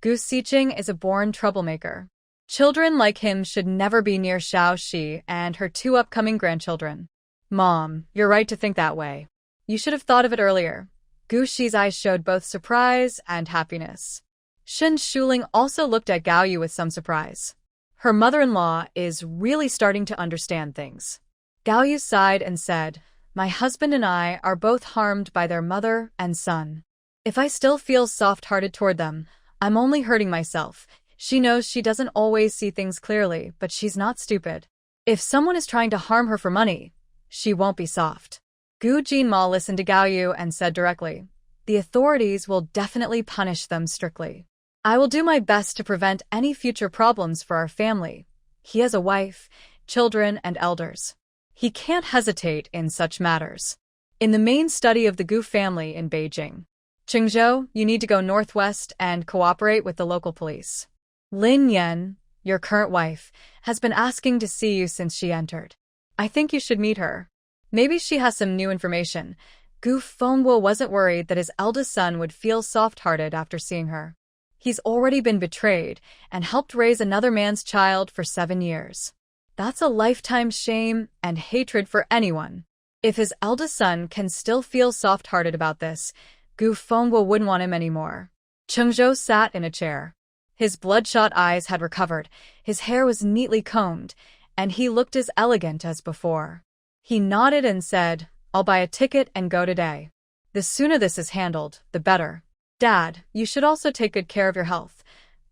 Gu Xijing is a born troublemaker. Children like him should never be near Xiaoxi and her 2 upcoming grandchildren. Mom, you're right to think that way. You should have thought of it earlier. Gu Shi's eyes showed both surprise and happiness. Shin Shuling also looked at Gao Yu with some surprise. Her mother-in-law is really starting to understand things. Gao Yu sighed and said, My husband and I are both harmed by their mother and son. If I still feel soft-hearted toward them, I'm only hurting myself. She knows she doesn't always see things clearly, but she's not stupid. If someone is trying to harm her for money, she won't be soft. Gu Jinma listened to Gao Yu and said directly, The authorities will definitely punish them strictly. I will do my best to prevent any future problems for our family. He has a wife, children, and elders. He can't hesitate in such matters. In the main study of the Gu family in Beijing, Qingzhou, you need to go northwest and cooperate with the local police. Lin Yan, your current wife, has been asking to see you since she entered. I think you should meet her. Maybe she has some new information. Gu Fenghua wasn't worried that his eldest son would feel soft-hearted after seeing her. He's already been betrayed and helped raise another man's child for 7 years. That's a lifetime shame and hatred for anyone. If his eldest son can still feel soft-hearted about this, Gu Fengbo wouldn't want him anymore. Chengzhou sat in a chair. His bloodshot eyes had recovered, his hair was neatly combed, and he looked as elegant as before. He nodded and said, "I'll buy a ticket and go today. The sooner this is handled, the better. Dad, you should also take good care of your health."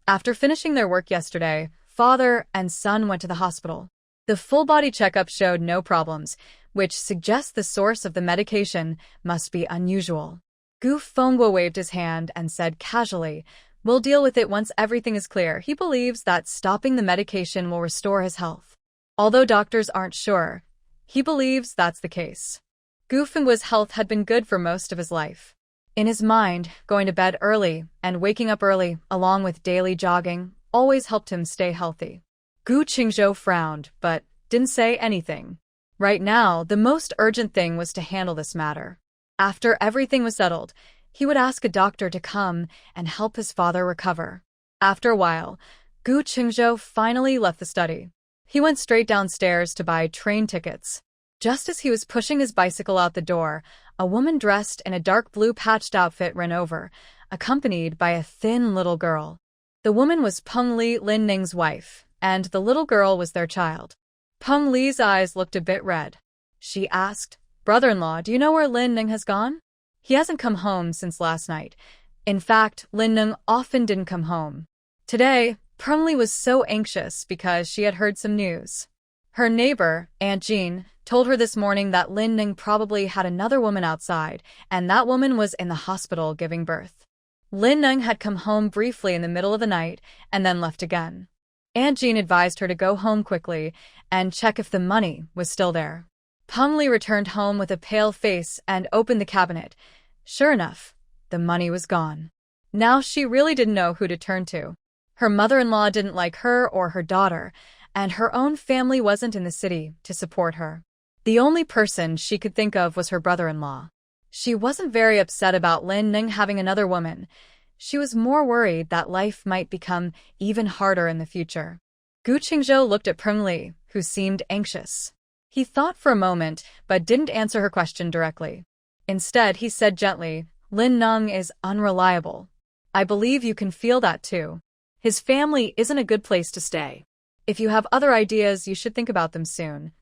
After finishing their work yesterday, father and son went to the hospital. The full-body checkup showed no problems, which suggests the source of the medication must be unusual. Gu Fengbo waved his hand and said casually, "We'll deal with it once everything is clear." He believes that stopping the medication will restore his health. Although doctors aren't sure, he believes that's the case. Gu Fengbo's health had been good for most of his life. In his mind, going to bed early and waking up early, along with daily jogging, always helped him stay healthy. Gu Qingzhou frowned, but didn't say anything. Right now, the most urgent thing was to handle this matter. After everything was settled, he would ask a doctor to come and help his father recover. After a while, Gu Qingzhou finally left the study. He went straight downstairs to buy train tickets. Just as he was pushing his bicycle out the door, a woman dressed in a dark blue patched outfit ran over, accompanied by a thin little girl. The woman was Peng Li, Lin Ning's wife, and the little girl was their child. Peng Li's eyes looked a bit red. She asked, "Brother-in-law, do you know where Lin Ning has gone? He hasn't come home since last night." In fact, Lin Ning often didn't come home. Today, Peng Li was so anxious because she had heard some news. Her neighbor, Aunt Jean, told her this morning that Lin Ning probably had another woman outside, and that woman was in the hospital giving birth. Lin Ning had come home briefly in the middle of the night and then left again. Aunt Jean advised her to go home quickly and check if the money was still there. Peng Li returned home with a pale face and opened the cabinet. Sure enough, the money was gone. Now she really didn't know who to turn to. Her mother-in-law didn't like her or her daughter, and her own family wasn't in the city to support her. The only person she could think of was her brother-in-law. She wasn't very upset about Lin Ning having another woman. She was more worried that life might become even harder in the future. Gu Qingzhou looked at Peng Li, who seemed anxious. He thought for a moment, but didn't answer her question directly. Instead, he said gently, "Lin Ning is unreliable. I believe you can feel that too. His family isn't a good place to stay. If you have other ideas, you should think about them soon.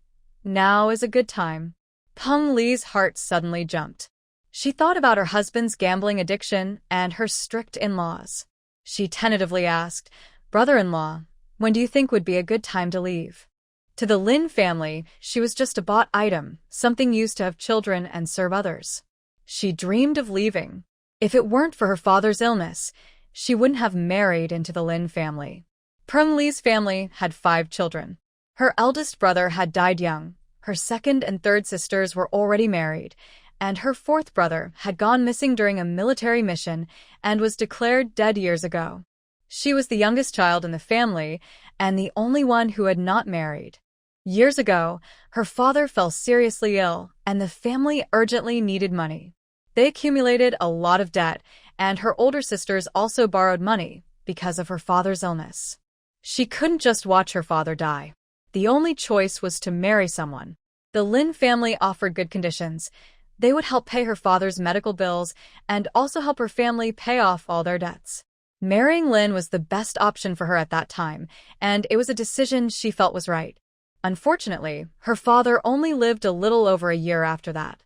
Now is a good time." Peng Li's heart suddenly jumped. She thought about her husband's gambling addiction and her strict in-laws. She tentatively asked, "Brother-in-law, when do you think would be a good time to leave?" To the Lin family, she was just a bought item, something used to have children and serve others. She dreamed of leaving. If it weren't for her father's illness, she wouldn't have married into the Lin family. Peng Li's family had 5 children. Her eldest brother had died young, her second and third sisters were already married, and her fourth brother had gone missing during a military mission and was declared dead years ago. She was the youngest child in the family and the only one who had not married. Years ago, her father fell seriously ill, and the family urgently needed money. They accumulated a lot of debt, and her older sisters also borrowed money because of her father's illness. She couldn't just watch her father die. The only choice was to marry someone. The Lin family offered good conditions. They would help pay her father's medical bills and also help her family pay off all their debts. Marrying Lin was the best option for her at that time, and it was a decision she felt was right. Unfortunately, her father only lived a little over a year after that.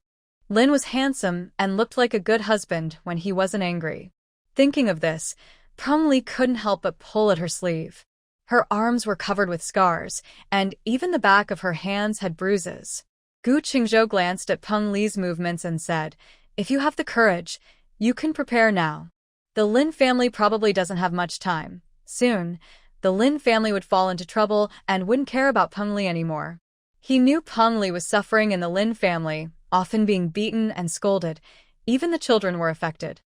Lin was handsome and looked like a good husband when he wasn't angry. Thinking of this, Peng Li couldn't help but pull at her sleeve. Her arms were covered with scars, and even the back of her hands had bruises. Gu Qingzhou glanced at Peng Li's movements and said, "If you have the courage, you can prepare now." The Lin family probably doesn't have much time. Soon, the Lin family would fall into trouble and wouldn't care about Peng Li anymore. He knew Peng Li was suffering in the Lin family, often being beaten and scolded. Even the children were affected.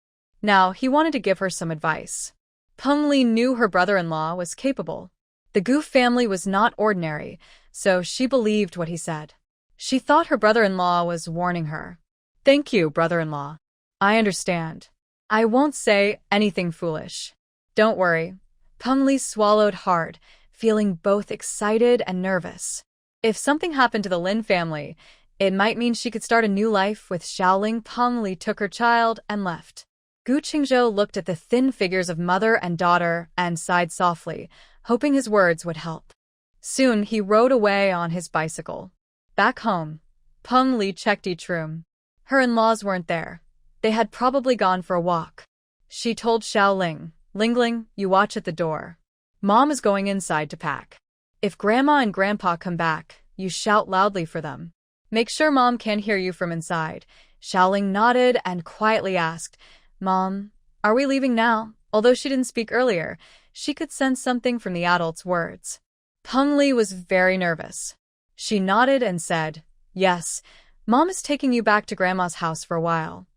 Now, he wanted to give her some advice. Peng Li knew her brother-in-law was capable. The Gu family was not ordinary, so she believed what he said. She thought her brother-in-law was warning her. "Thank you, brother-in-law. I understand. I won't say anything foolish." "Don't worry." Peng Li swallowed hard, feeling both excited and nervous. If something happened to the Lin family, it might mean she could start a new life with Xiaoling. Peng Li took her child and left. Gu Qingzhou looked at the thin figures of mother and daughter and sighed softly, hoping his words would help. Soon he rode away on his bicycle. Back home, Peng Li checked each room. Her in-laws weren't there. They had probably gone for a walk. She told Xiaoling, "Lingling, you watch at the door. Mom is going inside to pack. If Grandma and Grandpa come back, you shout loudly for them. Make sure Mom can't hear you from inside." Xiaoling nodded and quietly asked, "Mom, are we leaving now?" Although she didn't speak earlier, she could sense something from the adult's words. Peng Li was very nervous. She nodded and said, "Yes, Mom is taking you back to Grandma's house for a while.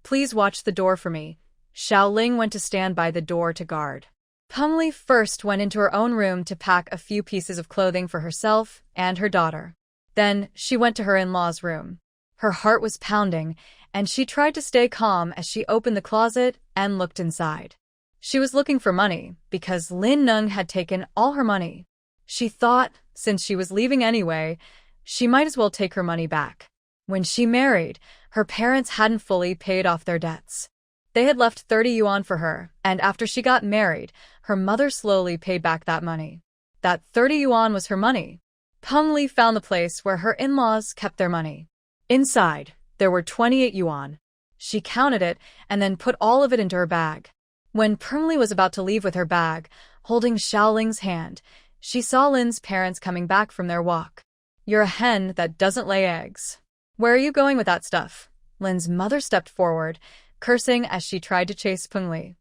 Please watch the door for me." Xiaoling went to stand by the door to guard. Peng Li first went into her own room to pack a few pieces of clothing for herself and her daughter. Then she went to her in-laws' room. Her heart was pounding, and she tried to stay calm as she opened the closet and looked inside. She was looking for money because Lin Neng had taken all her money. She thought, since she was leaving anyway, she might as well take her money back. When she married, her parents hadn't fully paid off their debts. They had left 30 yuan for her, and after she got married, her mother slowly paid back that money. That 30 yuan was her money. Peng Li found the place where her in-laws kept their money. Inside, there were 28 yuan. She counted it and then put all of it into her bag. When Peng Li was about to leave with her bag, holding Xiaoling's hand, she saw Lin's parents coming back from their walk. "You're a hen that doesn't lay eggs. Where are you going with that stuff?" Lin's mother stepped forward, cursing as she tried to chase Peng Li.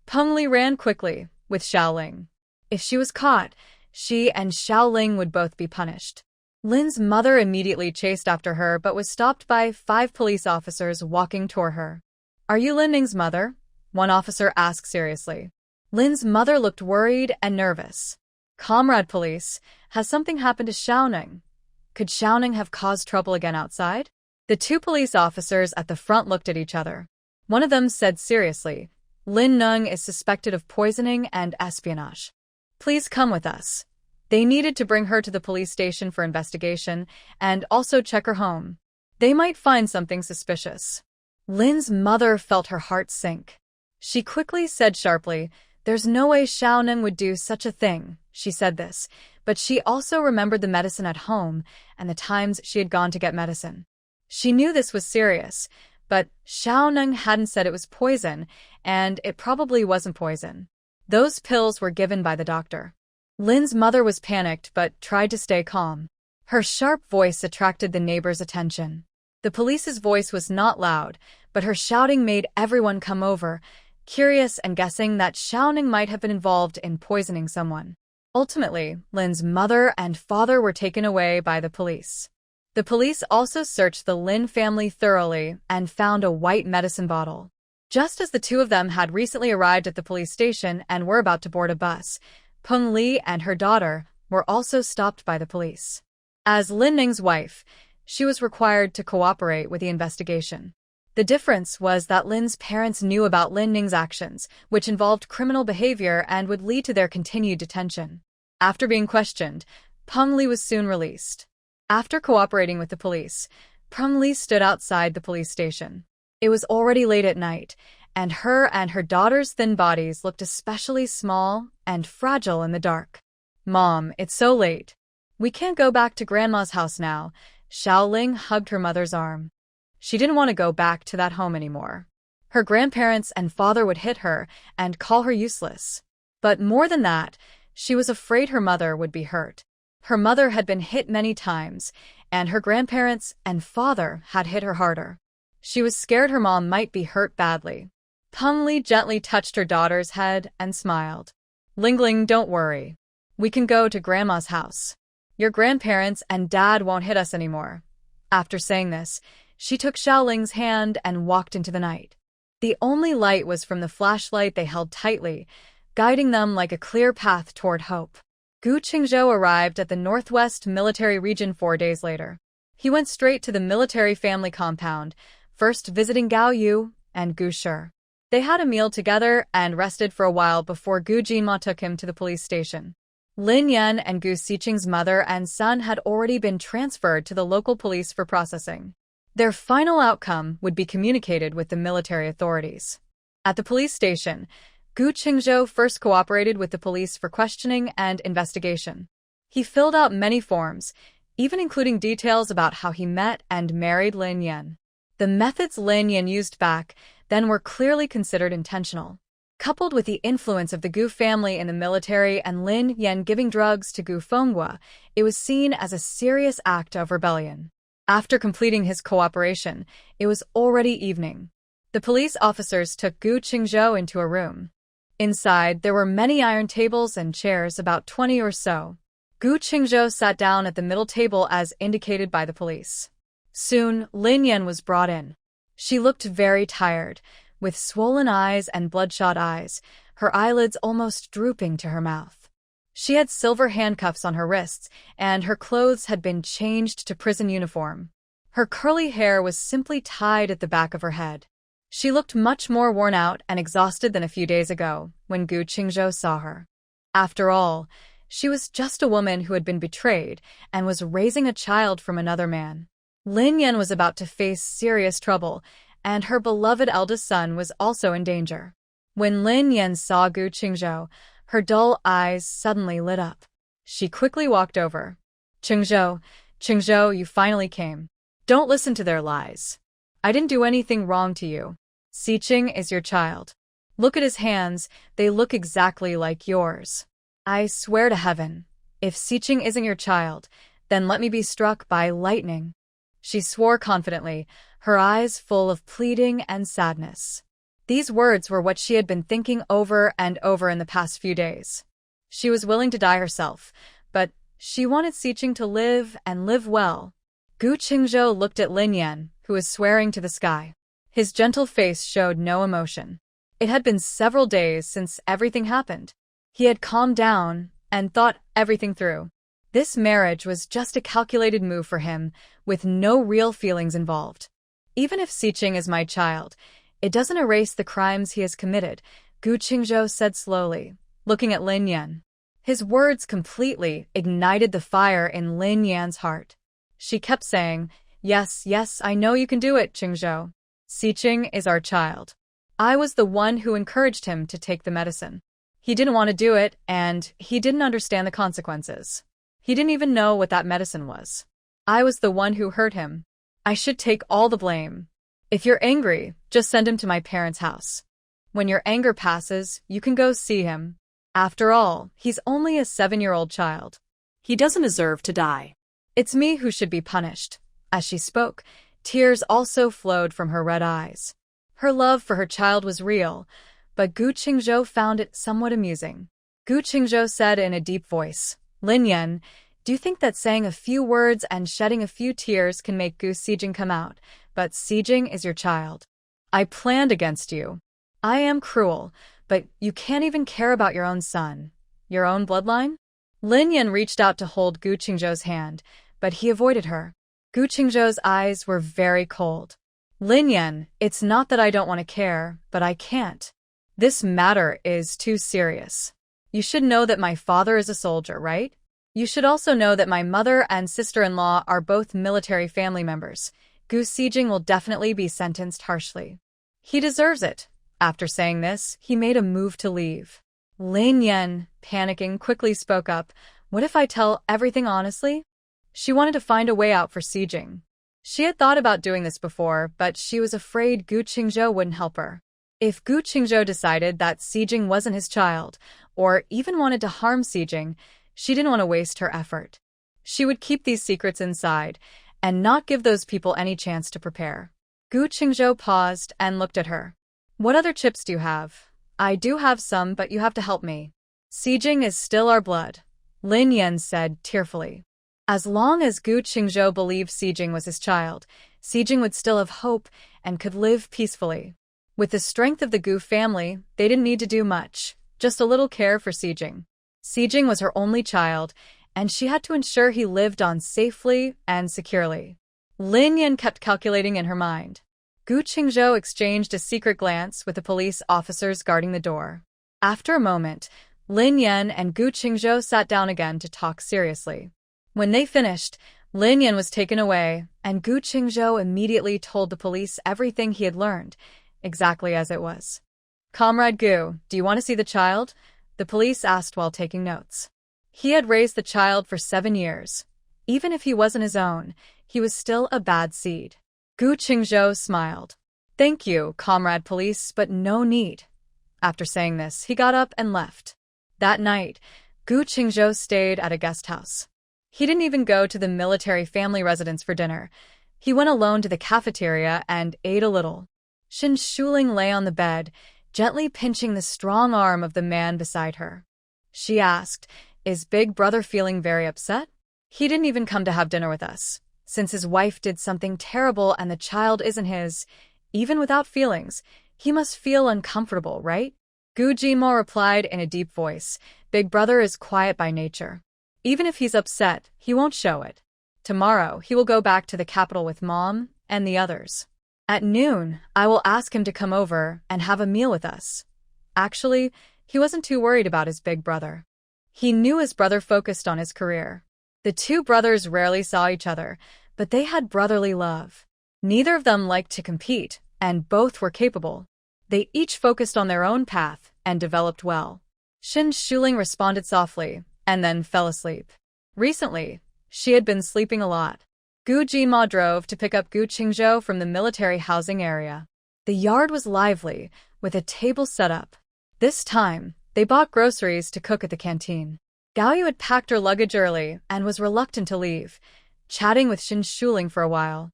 Peng Li ran quickly, with Xiaoling. If she was caught, she and Xiaoling would both be punished. Lin's mother immediately chased after her but was stopped by 5 police officers walking toward her. "Are you Lin Ning's mother?" one officer asked seriously. Lin's mother looked worried and nervous. "Comrade police, has something happened to Xiaoning? Could Xiaoning have caused trouble again outside?" The 2 police officers at the front looked at each other. One of them said seriously, "Lin Neng is suspected of poisoning and espionage. Please come with us." They needed to bring her to the police station for investigation and also check her home. They might find something suspicious. Lin's mother felt her heart sink. She quickly said sharply, "There's no way Xiaoning would do such a thing." She said this, but she also remembered the medicine at home and the times she had gone to get medicine. She knew this was serious, but Xiaoning hadn't said it was poison, and it probably wasn't poison. Those pills were given by the doctor. Lin's mother was panicked but tried to stay calm. Her sharp voice attracted the neighbors' attention. The police's voice was not loud, but her shouting made everyone come over, curious and guessing that Xiaoning might have been involved in poisoning someone. Ultimately, Lin's mother and father were taken away by the police. The police also searched the Lin family thoroughly and found a white medicine bottle. Just as the 2 of them had recently arrived at the police station and were about to board a bus, Peng Li and her daughter were also stopped by the police. As Lin Ning's wife, she was required to cooperate with the investigation. The difference was that Lin's parents knew about Lin Ning's actions, which involved criminal behavior and would lead to their continued detention. After being questioned, Peng Li was soon released. After cooperating with the police, Peng Li stood outside the police station. It was already late at night, and her daughter's thin bodies looked especially small and fragile in the dark. "Mom, it's so late. We can't go back to Grandma's house now." Xiaoling hugged her mother's arm. She didn't want to go back to that home anymore. Her grandparents and father would hit her and call her useless. But more than that, she was afraid her mother would be hurt. Her mother had been hit many times, and her grandparents and father had hit her harder. She was scared her mom might be hurt badly. Peng Li gently touched her daughter's head and smiled. "Lingling, don't worry. We can go to Grandma's house. Your grandparents and dad won't hit us anymore." After saying this, she took Xiaoling's hand and walked into the night. The only light was from the flashlight they held tightly, guiding them like a clear path toward hope. Gu Qingzhou arrived at the Northwest Military Region 4 days later. He went straight to the military family compound, first visiting Gao Yu and Gu Shi. They had a meal together and rested for a while before Gu Jinma took him to the police station. Lin Yan and Gu Xiqing's mother and son had already been transferred to the local police for processing. Their final outcome would be communicated with the military authorities. At the police station, Gu Qingzhou first cooperated with the police for questioning and investigation. He filled out many forms, even including details about how he met and married Lin Yan. The methods Lin Yan used back then were clearly considered intentional. Coupled with the influence of the Gu family in the military and Lin Yan giving drugs to Gu Fenghua, it was seen as a serious act of rebellion. After completing his cooperation, it was already evening. The police officers took Gu Qingzhou into a room. Inside, there were many iron tables and chairs, about 20 or so. Gu Qingzhou sat down at the middle table as indicated by the police. Soon, Lin Yan was brought in. She looked very tired, with swollen eyes and bloodshot eyes, her eyelids almost drooping to her mouth. She had silver handcuffs on her wrists, and her clothes had been changed to prison uniform. Her curly hair was simply tied at the back of her head. She looked much more worn out and exhausted than a few days ago, when Gu Qingzhou saw her. After all, she was just a woman who had been betrayed and was raising a child from another man. Lin Yan was about to face serious trouble, and her beloved eldest son was also in danger. When Lin Yan saw Gu Qingzhou, her dull eyes suddenly lit up. She quickly walked over. Qingzhou, you finally came. Don't listen to their lies. I didn't do anything wrong to you. Xiqing is your child. Look at his hands, they look exactly like yours. I swear to heaven, if Xiqing isn't your child, then let me be struck by lightning. She swore confidently, her eyes full of pleading and sadness. These words were what she had been thinking over and over in the past few days. She was willing to die herself, but she wanted Xiqing to live and live well. Gu Qingzhou looked at Lin Yan, who was swearing to the sky. His gentle face showed no emotion. It had been several days since everything happened. He had calmed down and thought everything through. This marriage was just a calculated move for him, with no real feelings involved. Even if Xiqing is my child, it doesn't erase the crimes he has committed, Gu Qingzhou said slowly, looking at Lin Yan. His words completely ignited the fire in Lin Yan's heart. She kept saying, Yes, I know you can do it, Qingzhou. Xiqing is our child. I was the one who encouraged him to take the medicine. He didn't want to do it, and he didn't understand the consequences. He didn't even know what that medicine was. I was the one who hurt him. I should take all the blame. If you're angry, just send him to my parents' house. When your anger passes, you can go see him. After all, he's only a 7-year-old child. He doesn't deserve to die. It's me who should be punished. As she spoke, tears also flowed from her red eyes. Her love for her child was real, but Gu Qingzhou found it somewhat amusing. Gu Qingzhou said in a deep voice, Lin Yan, do you think that saying a few words and shedding a few tears can make Gu Xiqing come out? But Xiqing is your child. I planned against you. I am cruel, but you can't even care about your own son. Your own bloodline? Lin Yan reached out to hold Gu Qingzhou's hand, but he avoided her. Gu Qingzhou's eyes were very cold. Lin Yan, it's not that I don't want to care, but I can't. This matter is too serious. You should know that my father is a soldier, right? You should also know that my mother and sister-in-law are both military family members. Gu Xiqing will definitely be sentenced harshly. He deserves it. After saying this, he made a move to leave. Lin Yan, panicking, quickly spoke up, What if I tell everything honestly? She wanted to find a way out for Xiqing. She had thought about doing this before, but she was afraid Gu Qingzhou wouldn't help her. If Gu Qingzhou decided that Xiqing wasn't his child, or even wanted to harm Xiqing, she didn't want to waste her effort. She would keep these secrets inside, and not give those people any chance to prepare. Gu Qingzhou paused and looked at her. What other chips do you have? I do have some, but you have to help me. Xiqing is still our blood, Lin Yan said tearfully. As long as Gu Qingzhou believed Xiqing was his child, Xiqing would still have hope and could live peacefully. With the strength of the Gu family, they didn't need to do much, just a little care for Xiqing. Xiqing was her only child, and she had to ensure he lived on safely and securely. Lin Yan kept calculating in her mind. Gu Qingzhou exchanged a secret glance with the police officers guarding the door. After a moment, Lin Yan and Gu Qingzhou sat down again to talk seriously. When they finished, Lin Yan was taken away, and Gu Qingzhou immediately told the police everything he had learned, exactly as it was. "Comrade Gu, do you want to see the child?" the police asked while taking notes. He had raised the child for 7 years. Even if he wasn't his own, he was still a bad seed. Gu Qingzhou smiled. "Thank you, Comrade Police, but no need." After saying this, he got up and left. That night, Gu Qingzhou stayed at a guest house. He didn't even go to the military family residence for dinner. He went alone to the cafeteria and ate a little. Xin Shuling lay on the bed, gently pinching the strong arm of the man beside her. She asked, "Is Big Brother feeling very upset? He didn't even come to have dinner with us. Since his wife did something terrible and the child isn't his, even without feelings, he must feel uncomfortable, right?" Gu Jimo replied in a deep voice, "Big Brother is quiet by nature. Even if he's upset, he won't show it. Tomorrow, he will go back to the capital with Mom and the others. At noon, I will ask him to come over and have a meal with us." Actually, he wasn't too worried about his big brother. He knew his brother focused on his career. The two brothers rarely saw each other, but they had brotherly love. Neither of them liked to compete, and both were capable. They each focused on their own path and developed well. Xin Shuling responded softly, and then fell asleep. Recently, she had been sleeping a lot. Gu Jima drove to pick up Gu Qingzhou from the military housing area. The yard was lively, with a table set up. This time, they bought groceries to cook at the canteen. Gaoyu had packed her luggage early and was reluctant to leave, chatting with Xin Shuling for a while.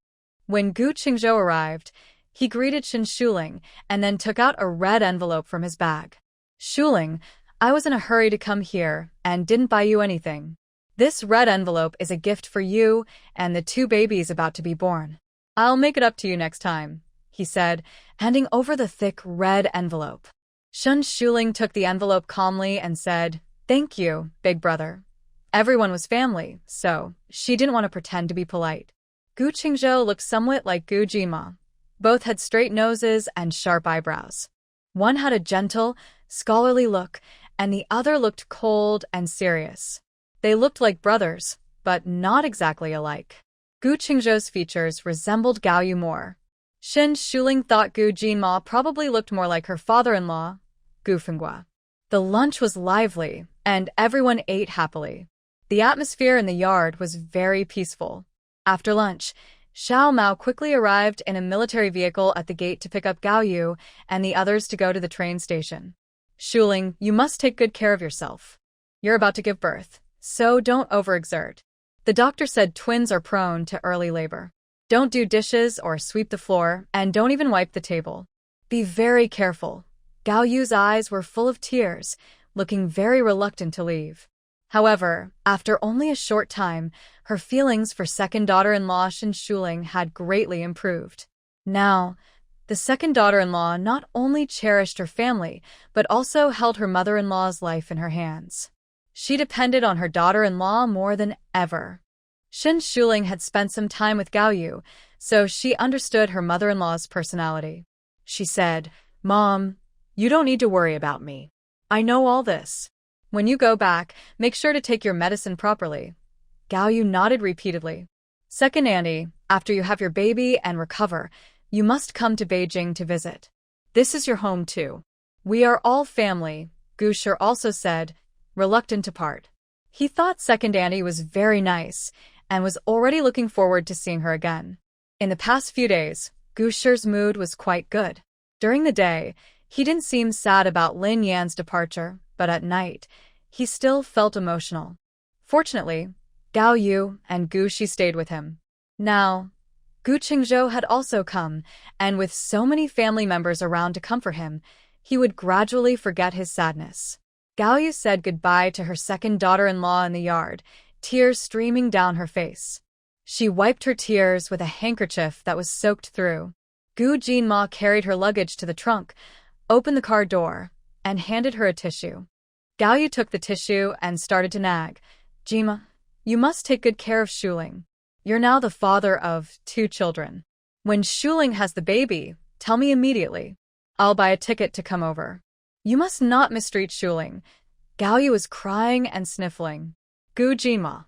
When Gu Qingzhou arrived, he greeted Xin Shuling and then took out a red envelope from his bag. "Shuling, I was in a hurry to come here and didn't buy you anything. This red envelope is a gift for you and the 2 babies about to be born. I'll make it up to you next time," he said, handing over the thick red envelope. Xin Shuling took the envelope calmly and said, "Thank you, Big Brother." Everyone was family, so she didn't want to pretend to be polite. Gu Qingzhou looked somewhat like Gu Jima. Both had straight noses and sharp eyebrows. One had a gentle, scholarly look, and the other looked cold and serious. They looked like brothers, but not exactly alike. Gu Qingzhou's features resembled Gaoyu more. Xin Shuling thought Gu Jinma probably looked more like her father-in-law, Gu Fenghua. The lunch was lively, and everyone ate happily. The atmosphere in the yard was very peaceful. After lunch, Xiao Mao quickly arrived in a military vehicle at the gate to pick up Gaoyu and the others to go to the train station. "Shuling, you must take good care of yourself. You're about to give birth, so don't overexert. The doctor said twins are prone to early labor. Don't do dishes or sweep the floor, and don't even wipe the table. Be very careful." Gaoyu's eyes were full of tears, looking very reluctant to leave. However, after only a short time, her feelings for second daughter-in-law Xin Shuling had greatly improved. Now, the second daughter-in-law not only cherished her family, but also held her mother-in-law's life in her hands. She depended on her daughter-in-law more than ever. Xin Shuling had spent some time with Gaoyu, so she understood her mother-in-law's personality. She said, "Mom, you don't need to worry about me. I know all this. When you go back, make sure to take your medicine properly." Gaoyu nodded repeatedly. "Second auntie, after you have your baby and recover, you must come to Beijing to visit. This is your home too. We are all family," Gu Shi also said, reluctant to part. He thought second auntie was very nice and was already looking forward to seeing her again. In the past few days, Gu Shi's mood was quite good. During the day, he didn't seem sad about Lin Yan's departure, but at night, he still felt emotional. Fortunately, Gao Yu and Gu Shi stayed with him. Now, Gu Qingzhou had also come, and with so many family members around to comfort him, he would gradually forget his sadness. Gao Yu said goodbye to her second daughter-in-law in the yard, tears streaming down her face. She wiped her tears with a handkerchief that was soaked through. Gu Jinma carried her luggage to the trunk, opened the car door, and handed her a tissue. Gao Yu took the tissue and started to nag. "Jima, you must take good care of Shuling. You're now the father of 2 children. When Shuling has the baby, tell me immediately. I'll buy a ticket to come over. You must not mistreat Shuling. Gaoyu was crying and sniffling. Gu Jima.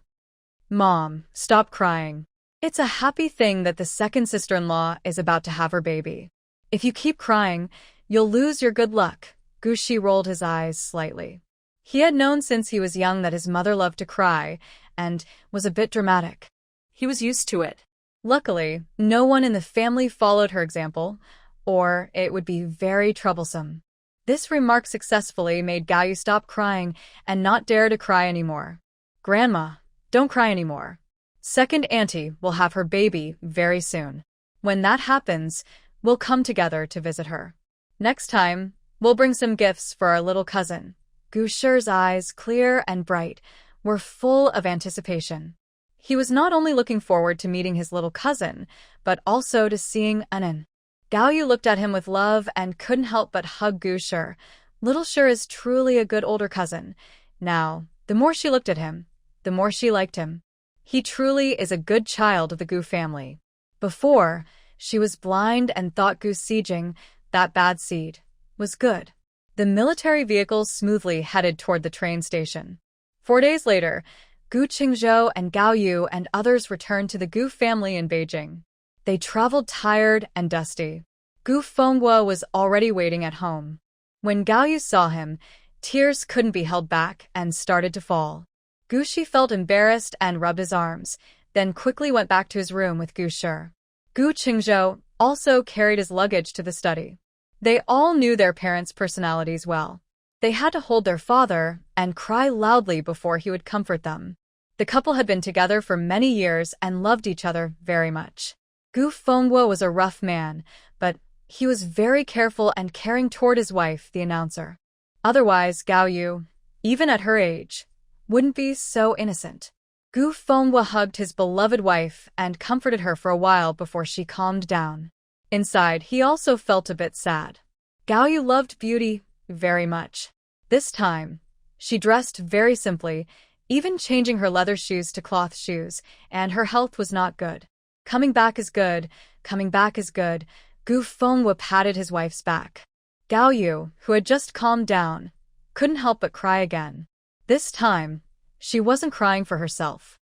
Mom, stop crying. It's a happy thing that the second sister-in-law is about to have her baby. If you keep crying, you'll lose your good luck. Gu Shi rolled his eyes slightly. He had known since he was young that his mother loved to cry, and was a bit dramatic. He was used to it. Luckily, no one in the family followed her example, or it would be very troublesome. This remark successfully made Gaoyu stop crying and not dare to cry anymore. Grandma, don't cry anymore. Second auntie will have her baby very soon. When that happens, we'll come together to visit her. Next time, we'll bring some gifts for our little cousin. Gu Shi's eyes, clear and bright, were full of anticipation. He was not only looking forward to meeting his little cousin, but also to seeing Anan. Gaoyu looked at him with love and couldn't help but hug Gu Shi. Little Shi is truly a good older cousin. Now, the more she looked at him, the more she liked him. He truly is a good child of the Gu family. Before, she was blind and thought Gu Sijing, that bad seed, was good. The military vehicle smoothly headed toward the train station. 4 days later, Gu Qingzhou and Gaoyu and others returned to the Gu family in Beijing. They traveled tired and dusty. Gu Fenghua was already waiting at home. When Gaoyu saw him, tears couldn't be held back and started to fall. Gu Shi felt embarrassed and rubbed his arms, then quickly went back to his room with Gu Shi. Gu Qingzhou also carried his luggage to the study. They all knew their parents' personalities well. They had to hold their father and cry loudly before he would comfort them. The couple had been together for many years and loved each other very much. Gu Fenghua was a rough man, but he was very careful and caring toward his wife, the announcer. Otherwise, Gaoyu, even at her age, wouldn't be so innocent. Gu Fenghua hugged his beloved wife and comforted her for a while before she calmed down. Inside, he also felt a bit sad. Gaoyu loved beauty very much. This time, she dressed very simply, even changing her leather shoes to cloth shoes, and her health was not good. Coming back is good, coming back is good. Gu Fenghua patted his wife's back. Gaoyu, who had just calmed down, couldn't help but cry again. This time, she wasn't crying for herself.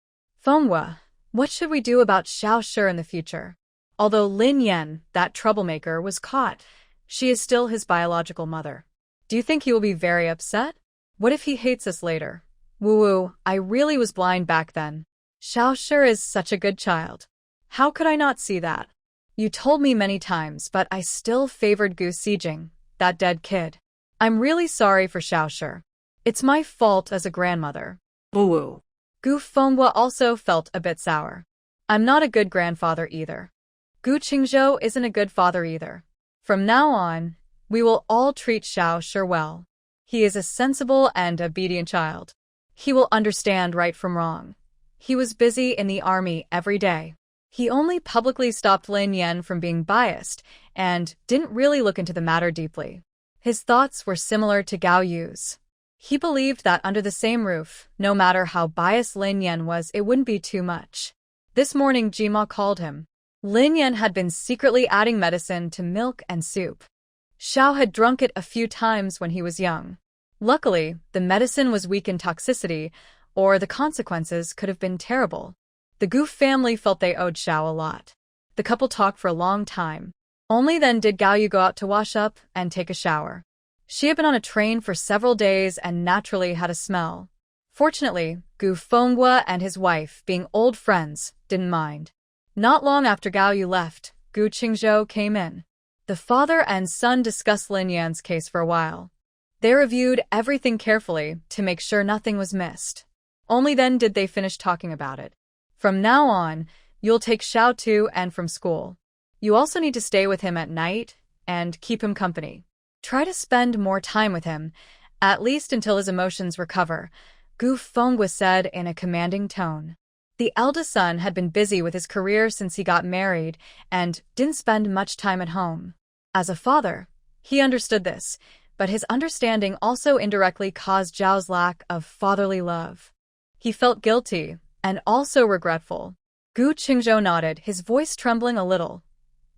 Fenghua, what should we do about Xiao Shi in the future? Although Lin Yan, that troublemaker, was caught, she is still his biological mother. Do you think he will be very upset? What if he hates us later? Woo-woo, I really was blind back then. Xiao Shi is such a good child. How could I not see that? You told me many times, but I still favored Gu Sijing, that dead kid. I'm really sorry for Xiao Shi. It's my fault as a grandmother. Woo-woo. Gu Fenghua also felt a bit sour. I'm not a good grandfather either. Gu Qingzhou isn't a good father either. From now on, we will all treat Xiao Shi well. He is a sensible and obedient child. He will understand right from wrong. He was busy in the army every day. He only publicly stopped Lin Yan from being biased and didn't really look into the matter deeply. His thoughts were similar to Gaoyu's. He believed that under the same roof, no matter how biased Lin Yan was, it wouldn't be too much. This morning, Jima called him. Lin Yan had been secretly adding medicine to milk and soup. Xiao had drunk it a few times when he was young. Luckily, the medicine was weak in toxicity, or the consequences could have been terrible. The Gu family felt they owed Xiao a lot. The couple talked for a long time. Only then did Gaoyu go out to wash up and take a shower. She had been on a train for several days and naturally had a smell. Fortunately, Gu Fenghua and his wife, being old friends, didn't mind. Not long after Gaoyu left, Gu Qingzhou came in. The father and son discussed Lin Yan's case for a while. They reviewed everything carefully to make sure nothing was missed. Only then did they finish talking about it. From now on, you'll take Xiao to and from school. You also need to stay with him at night and keep him company. Try to spend more time with him, at least until his emotions recover, Gu Fenghua said in a commanding tone. The eldest son had been busy with his career since he got married and didn't spend much time at home. As a father, he understood this, but his understanding also indirectly caused Zhao's lack of fatherly love. He felt guilty and also regretful. Gu Qingzhou nodded, his voice trembling a little.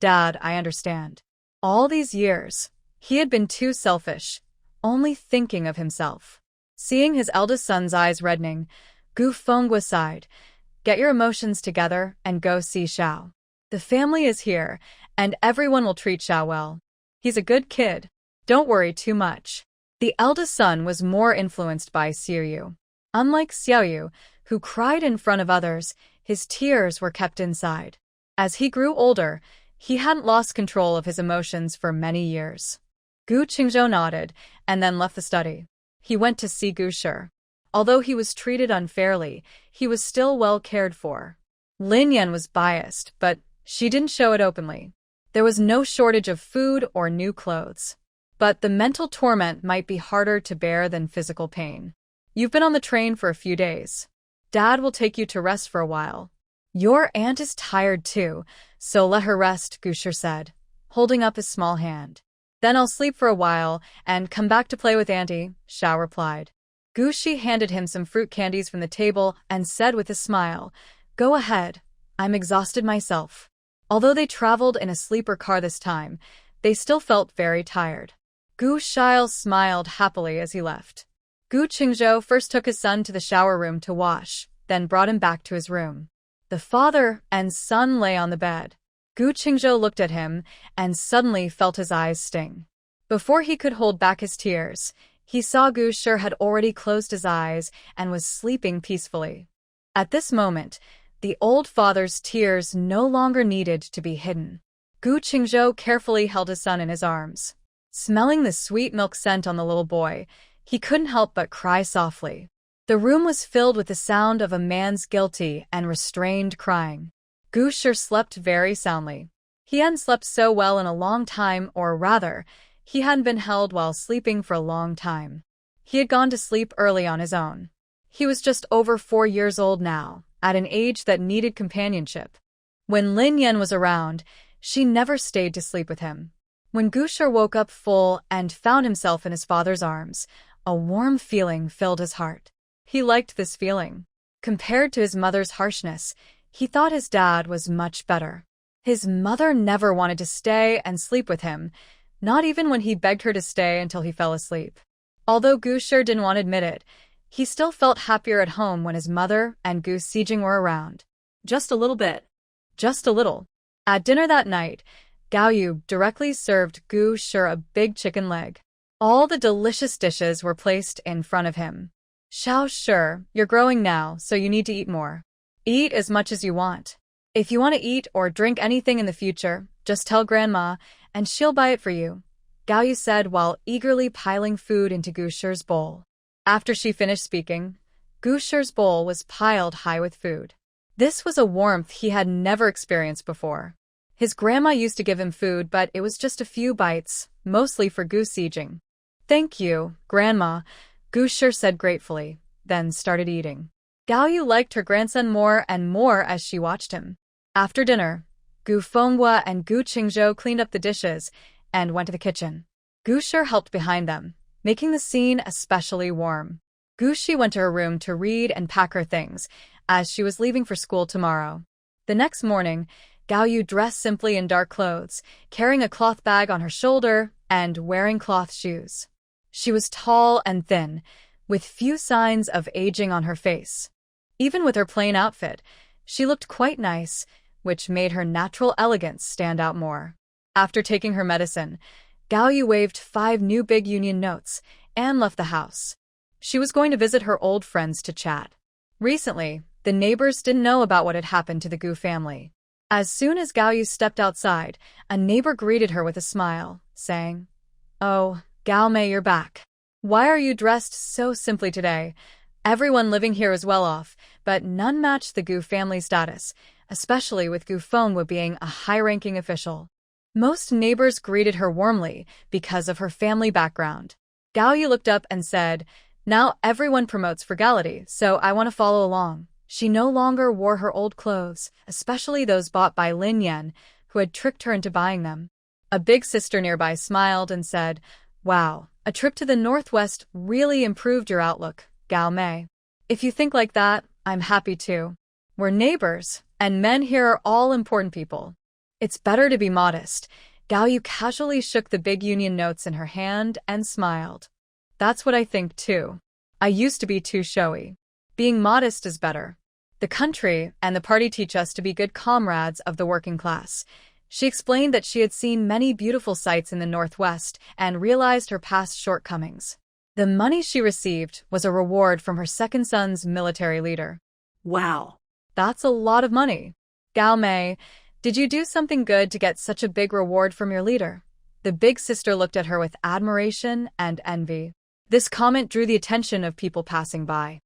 Dad, I understand. All these years, he had been too selfish, only thinking of himself. Seeing his eldest son's eyes reddening, Gu Fengwa sighed. Get your emotions together and go see Xiao. The family is here, and everyone will treat Xiao well. He's a good kid. Don't worry too much. The eldest son was more influenced by Xiaoyu. Unlike Xiaoyu, who cried in front of others, his tears were kept inside. As he grew older, he hadn't lost control of his emotions for many years. Gu Qingzhou nodded and then left the study. He went to see Gu Shi. Although he was treated unfairly, he was still well cared for. Lin Yan was biased, but she didn't show it openly. There was no shortage of food or new clothes. But the mental torment might be harder to bear than physical pain. You've been on the train for a few days. Dad will take you to rest for a while. Your aunt is tired too, so let her rest, Gu Shi said, holding up his small hand. Then I'll sleep for a while and come back to play with Auntie, Xiao replied. Gu Shi handed him some fruit candies from the table and said with a smile, Go ahead, I'm exhausted myself. Although they traveled in a sleeper car this time, they still felt very tired. Gu Shi smiled happily as he left. Gu Qingzhou first took his son to the shower room to wash, then brought him back to his room. The father and son lay on the bed. Gu Qingzhou looked at him and suddenly felt his eyes sting. Before he could hold back his tears, he saw Gu Shi had already closed his eyes and was sleeping peacefully. At this moment, the old father's tears no longer needed to be hidden. Gu Qingzhou carefully held his son in his arms. Smelling the sweet milk scent on the little boy, he couldn't help but cry softly. The room was filled with the sound of a man's guilty and restrained crying. Gu Shi slept very soundly. He hadn't slept so well in a long time, or rather, he hadn't been held while sleeping for a long time. He had gone to sleep early on his own. He was just over 4 years old now, at an age that needed companionship. When Lin Yan was around, she never stayed to sleep with him. When Gu Shi woke up full and found himself in his father's arms, a warm feeling filled his heart. He liked this feeling. Compared to his mother's harshness, he thought his dad was much better. His mother never wanted to stay and sleep with him, not even when he begged her to stay until he fell asleep. Although Gu Shi didn't want to admit it, he still felt happier at home when his mother and Gu Sijing were around. Just a little bit. Just a little. At dinner that night, Gao Yu directly served Gu Shi a big chicken leg. All the delicious dishes were placed in front of him. Xiao Shi, you're growing now, so you need to eat more. Eat as much as you want. If you want to eat or drink anything in the future, just tell Grandma, and she'll buy it for you, Gao Yu said while eagerly piling food into Gu Shi's bowl. After she finished speaking, Gu Shi's bowl was piled high with food. This was a warmth he had never experienced before. His grandma used to give him food, but it was just a few bites, mostly for Gu Sijing. Thank you, Grandma, Gu Shi said gratefully, then started eating. Gao Yu liked her grandson more and more as she watched him. After dinner, Gu Fengwa and Gu Qingzhou cleaned up the dishes and went to the kitchen. Gu Shi helped behind them, making the scene especially warm. Gu Shi went to her room to read and pack her things, as she was leaving for school tomorrow. The next morning, Gao Yu dressed simply in dark clothes, carrying a cloth bag on her shoulder and wearing cloth shoes. She was tall and thin, with few signs of aging on her face. Even with her plain outfit, she looked quite nice, which made her natural elegance stand out more. After taking her medicine, Gao Yu waved 5 new big union notes and left the house. She was going to visit her old friends to chat. Recently, the neighbors didn't know about what had happened to the Gu family. As soon as Gao Yu stepped outside, a neighbor greeted her with a smile, saying, "Oh, Gao Mei, you're back. Why are you dressed so simply today? Everyone living here is well off, but none match the Gu family status, especially with Gu Fengwa being a high-ranking official." Most neighbors greeted her warmly because of her family background. Gao Yu looked up and said, "Now everyone promotes frugality, so I want to follow along." She no longer wore her old clothes, especially those bought by Lin Yan, who had tricked her into buying them. A big sister nearby smiled and said, "Wow, a trip to the Northwest really improved your outlook, Gao Mei. If you think like that, I'm happy too. We're neighbors, and men here are all important people. It's better to be modest." Gao Yu casually shook the big union notes in her hand and smiled. "That's what I think too. I used to be too showy. Being modest is better. The country and the party teach us to be good comrades of the working class. She explained that she had seen many beautiful sights in the Northwest and realized her past shortcomings. The money she received was a reward from her second son's military leader. Wow. That's a lot of money. Gao Mei, did you do something good to get such a big reward from your leader? The big sister looked at her with admiration and envy. This comment drew the attention of people passing by.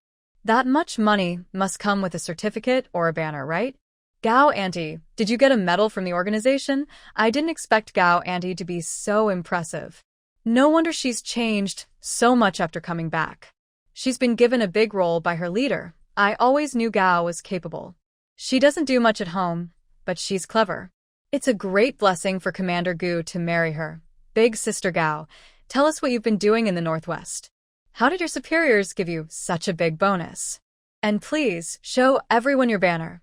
That much money must come with a certificate or a banner, right? Gao Auntie, did you get a medal from the organization? I didn't expect Gao Auntie to be so impressive. No wonder she's changed so much after coming back. She's been given a big role by her leader. I always knew Gao was capable. She doesn't do much at home, but she's clever. It's a great blessing for Commander Gu to marry her. Big Sister Gao, tell us what you've been doing in the Northwest. How did your superiors give you such a big bonus? And please, show everyone your banner.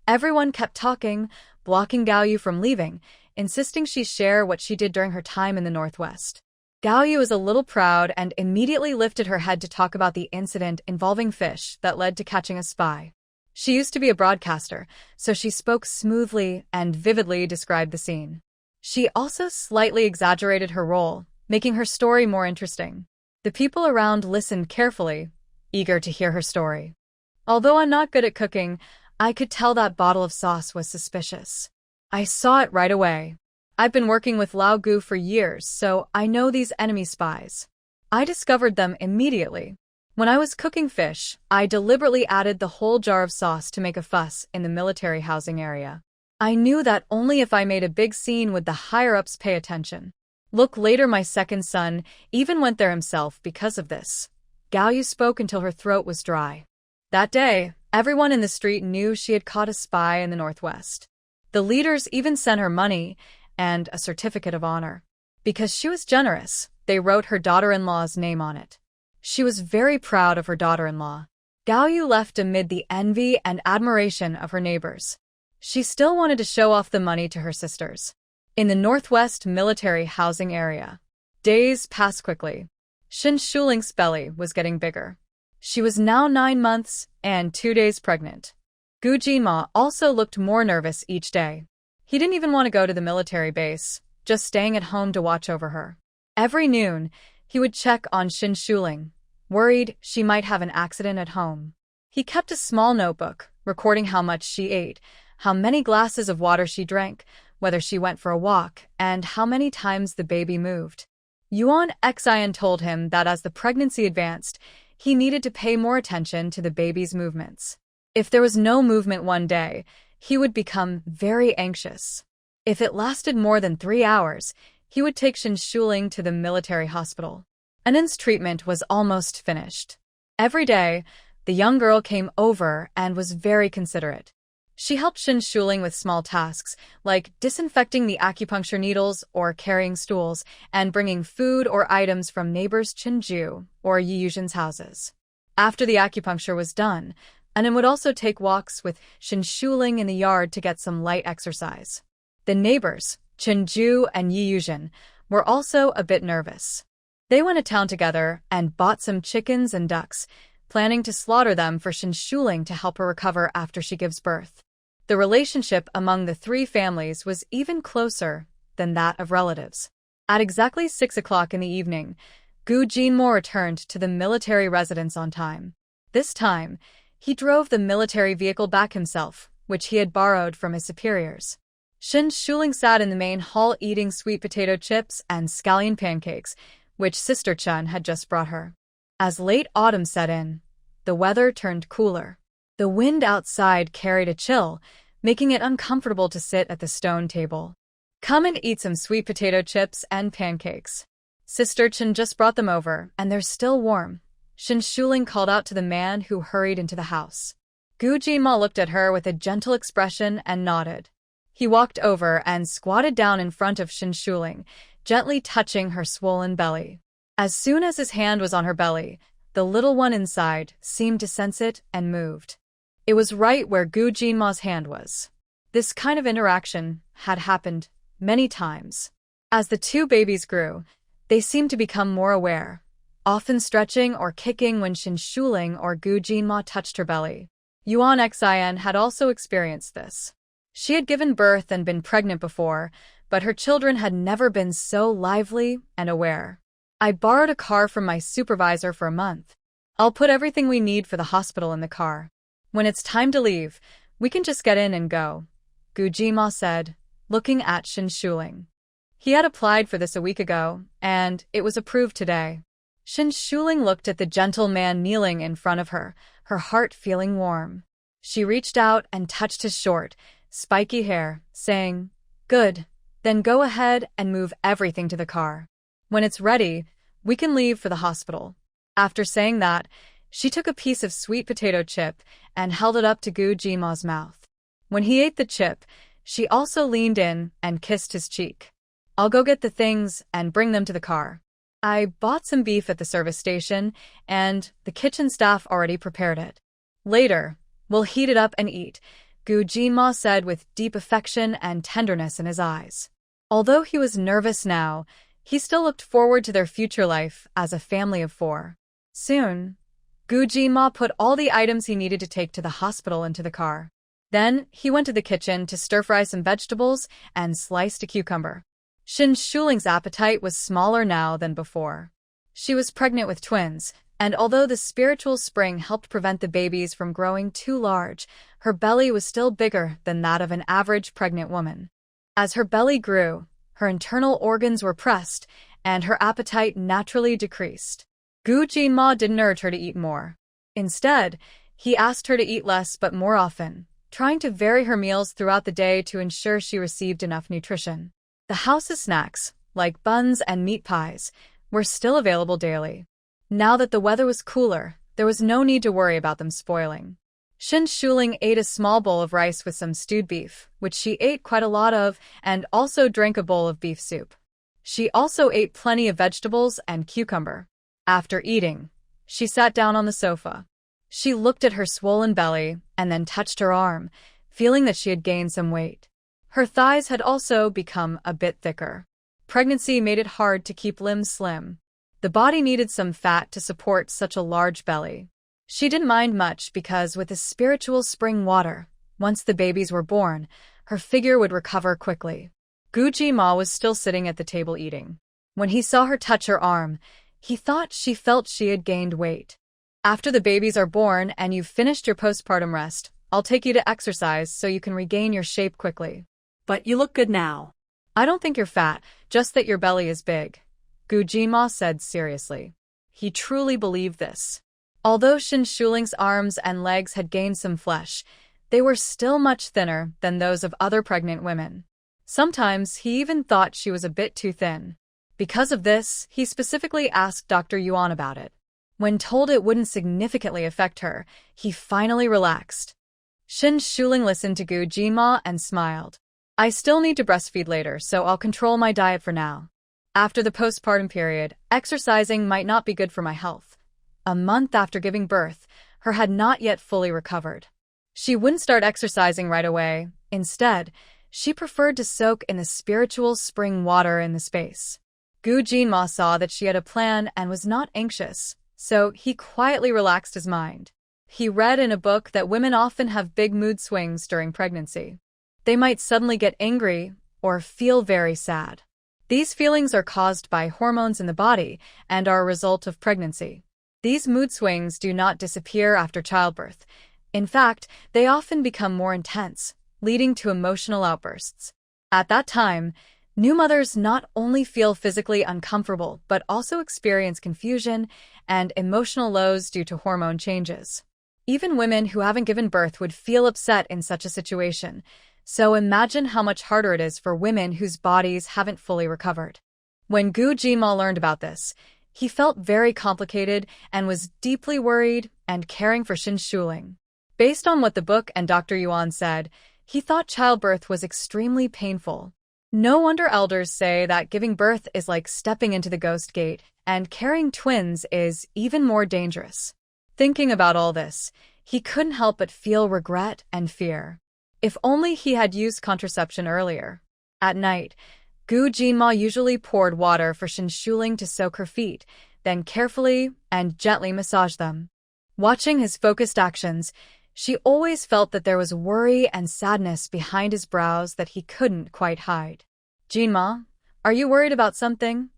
Everyone kept talking, blocking Gao Yu from leaving, insisting she share what she did during her time in the Northwest. Gao Yu was a little proud and immediately lifted her head to talk about the incident involving fish that led to catching a spy. She used to be a broadcaster, so she spoke smoothly and vividly described the scene. She also slightly exaggerated her role, making her story more interesting. The people around listened carefully, eager to hear her story. Although I'm not good at cooking, I could tell that bottle of sauce was suspicious. I saw it right away. I've been working with Lao Gu for years, so I know these enemy spies. I discovered them immediately. When I was cooking fish, I deliberately added the whole jar of sauce to make a fuss in the military housing area. I knew that only if I made a big scene would the higher-ups pay attention. Look, later my second son even went there himself because of this. Gao Yu spoke until her throat was dry. That day, everyone in the street knew she had caught a spy in the Northwest. The leaders even sent her money and a certificate of honor. Because she was generous, they wrote her daughter-in-law's name on it. She was very proud of her daughter-in-law. Gao Yu left amid the envy and admiration of her neighbors. She still wanted to show off the money to her sisters. In the Northwest military housing area, days passed quickly. Shin Shuling's belly was getting bigger. She was now 9 months and 2 days pregnant. Gu Jinma also looked more nervous each day. He didn't even want to go to the military base, just staying at home to watch over her. Every noon, he would check on Shin Shuling, worried she might have an accident at home. He kept a small notebook, recording how much she ate, how many glasses of water she drank, whether she went for a walk, and how many times the baby moved. Yuan Xian told him that as the pregnancy advanced, he needed to pay more attention to the baby's movements. If there was no movement one day, he would become very anxious. If it lasted more than 3 hours, he would take Shin Shuling to the military hospital. Anan's treatment was almost finished. Every day, the young girl came over and was very considerate. She helped Shin Shuling with small tasks, like disinfecting the acupuncture needles or carrying stools, and bringing food or items from neighbors Chinju or Yi Yuzhen's houses. After the acupuncture was done, Anan would also take walks with Shin Shuling in the yard to get some light exercise. The neighbors, Chinju and Yi Yuzhen, were also a bit nervous. They went to town together and bought some chickens and ducks, planning to slaughter them for Shin Shuling to help her recover after she gives birth. The relationship among the 3 families was even closer than that of relatives. At exactly 6 o'clock in the evening, Gu Jinmo returned to the military residence on time. This time, he drove the military vehicle back himself, which he had borrowed from his superiors. Shin Shuling sat in the main hall eating sweet potato chips and scallion pancakes, which Sister Chun had just brought her. As late autumn set in, the weather turned cooler. The wind outside carried a chill, making it uncomfortable to sit at the stone table. Come and eat some sweet potato chips and pancakes. Sister Chun just brought them over, and they're still warm. Shin Shuling called out to the man who hurried into the house. Gu Jinma looked at her with a gentle expression and nodded. He walked over and squatted down in front of Shin Shuling, gently touching her swollen belly. As soon as his hand was on her belly, the little one inside seemed to sense it and moved. It was right where Gu Jinma's hand was. This kind of interaction had happened many times. As the 2 babies grew, they seemed to become more aware. often stretching or kicking when Shin Shuling or Gu Jinma touched her belly. Yuan Xin had also experienced this. She had given birth and been pregnant before, but her children had never been so lively and aware. I borrowed a car from my supervisor for a month. I'll put everything we need for the hospital in the car. When it's time to leave, we can just get in and go, Gu Jinma said, looking at Shin Shuling. He had applied for this a week ago, and it was approved today. Shin Shuling looked at the gentle man kneeling in front of her, her heart feeling warm. She reached out and touched his short, spiky hair, saying, "Good, then go ahead and move everything to the car. When it's ready, we can leave for the hospital." After saying that, she took a piece of sweet potato chip and held it up to Gu Jinma's mouth. When he ate the chip, she also leaned in and kissed his cheek. "I'll go get the things and bring them to the car. I bought some beef at the service station, and the kitchen staff already prepared it. Later, we'll heat it up and eat," Gu Jinma said with deep affection and tenderness in his eyes. Although he was nervous now, he still looked forward to their future life as a family of 4. Soon, Gu Jinma put all the items he needed to take to the hospital into the car. Then, he went to the kitchen to stir-fry some vegetables and sliced a cucumber. Shin Shuling's appetite was smaller now than before. She was pregnant with twins, and although the spiritual spring helped prevent the babies from growing too large, her belly was still bigger than that of an average pregnant woman. As her belly grew, her internal organs were pressed, and her appetite naturally decreased. Gu Jinma didn't urge her to eat more. Instead, he asked her to eat less but more often, trying to vary her meals throughout the day to ensure she received enough nutrition. The house's snacks, like buns and meat pies, were still available daily. Now that the weather was cooler, there was no need to worry about them spoiling. Shin Shuling ate a small bowl of rice with some stewed beef, which she ate quite a lot of, and also drank a bowl of beef soup. She also ate plenty of vegetables and cucumber. After eating, she sat down on the sofa. She looked at her swollen belly and then touched her arm, feeling that she had gained some weight. Her thighs had also become a bit thicker. Pregnancy made it hard to keep limbs slim. The body needed some fat to support such a large belly. She didn't mind much because with the spiritual spring water, once the babies were born, her figure would recover quickly. Gu Jinma was still sitting at the table eating. When he saw her touch her arm, he thought she felt she had gained weight. "After the babies are born and you've finished your postpartum rest, I'll take you to exercise so you can regain your shape quickly." But you look good now. "I don't think you're fat, just that your belly is big," Gu Jinma said seriously. He truly believed this. Although Shin Shuling's arms and legs had gained some flesh, they were still much thinner than those of other pregnant women. Sometimes he even thought she was a bit too thin. Because of this, he specifically asked Dr. Yuan about it. When told it wouldn't significantly affect her, he finally relaxed. Shin Shuling listened to Gu Jinma and smiled. "I still need to breastfeed later, so I'll control my diet for now. After the postpartum period, exercising might not be good for my health." A month after giving birth, her had not yet fully recovered. She wouldn't start exercising right away. Instead, she preferred to soak in the spiritual spring water in the space. Gu Jinma saw that she had a plan and was not anxious, so he quietly relaxed his mind. He read in a book that women often have big mood swings during pregnancy. They might suddenly get angry or feel very sad. These feelings are caused by hormones in the body and are a result of pregnancy. These mood swings do not disappear after childbirth. In fact, they often become more intense, leading to emotional outbursts. At that time, new mothers not only feel physically uncomfortable but also experience confusion and emotional lows due to hormone changes. Even women who haven't given birth would feel upset in such a situation. So imagine how much harder it is for women whose bodies haven't fully recovered. When Gu Jinma learned about this, he felt very complicated and was deeply worried and caring for Shin Shuling. Based on what the book and Dr. Yuan said, he thought childbirth was extremely painful. No wonder elders say that giving birth is like stepping into the ghost gate, and carrying twins is even more dangerous. Thinking about all this, he couldn't help but feel regret and fear. If only he had used contraception earlier. At night, Gu Jinma usually poured water for Shin Shuling to soak her feet, then carefully and gently massage them. Watching his focused actions, she always felt that there was worry and sadness behind his brows that he couldn't quite hide. "Jinma, are you worried about something?"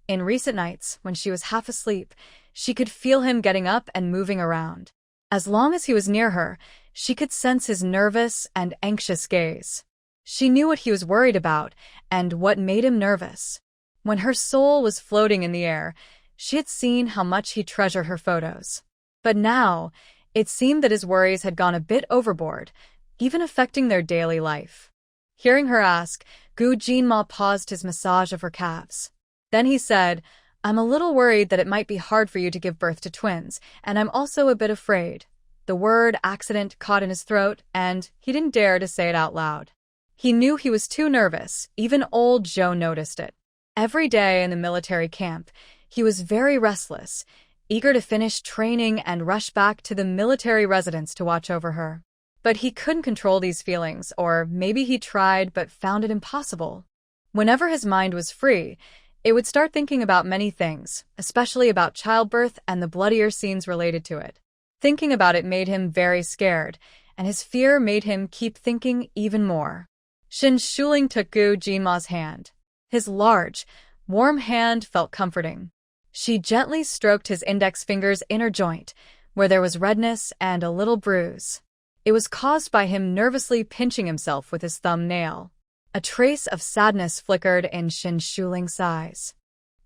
In recent nights, when she was half asleep, she could feel him getting up and moving around. As long as he was near her, she could sense his nervous and anxious gaze. She knew what he was worried about and what made him nervous. When her soul was floating in the air, she had seen how much he treasured her photos. But now, it seemed that his worries had gone a bit overboard, even affecting their daily life. Hearing her ask, Gu Jinma paused his massage of her calves. Then he said, "I'm a little worried that it might be hard for you to give birth to twins, and I'm also a bit afraid." The word accident caught in his throat, and he didn't dare to say it out loud. He knew he was too nervous. Even old Joe noticed it. Every day in the military camp, he was very restless, eager to finish training and rush back to the military residence to watch over her. But he couldn't control these feelings, or maybe he tried but found it impossible. Whenever his mind was free, it would start thinking about many things, especially about childbirth and the bloodier scenes related to it. Thinking about it made him very scared, and his fear made him keep thinking even more. Shin Shuling took Gu Jinma's hand. His large, warm hand felt comforting. She gently stroked his index finger's inner joint, where there was redness and a little bruise. It was caused by him nervously pinching himself with his thumbnail. A trace of sadness flickered in Shin Shuling's eyes.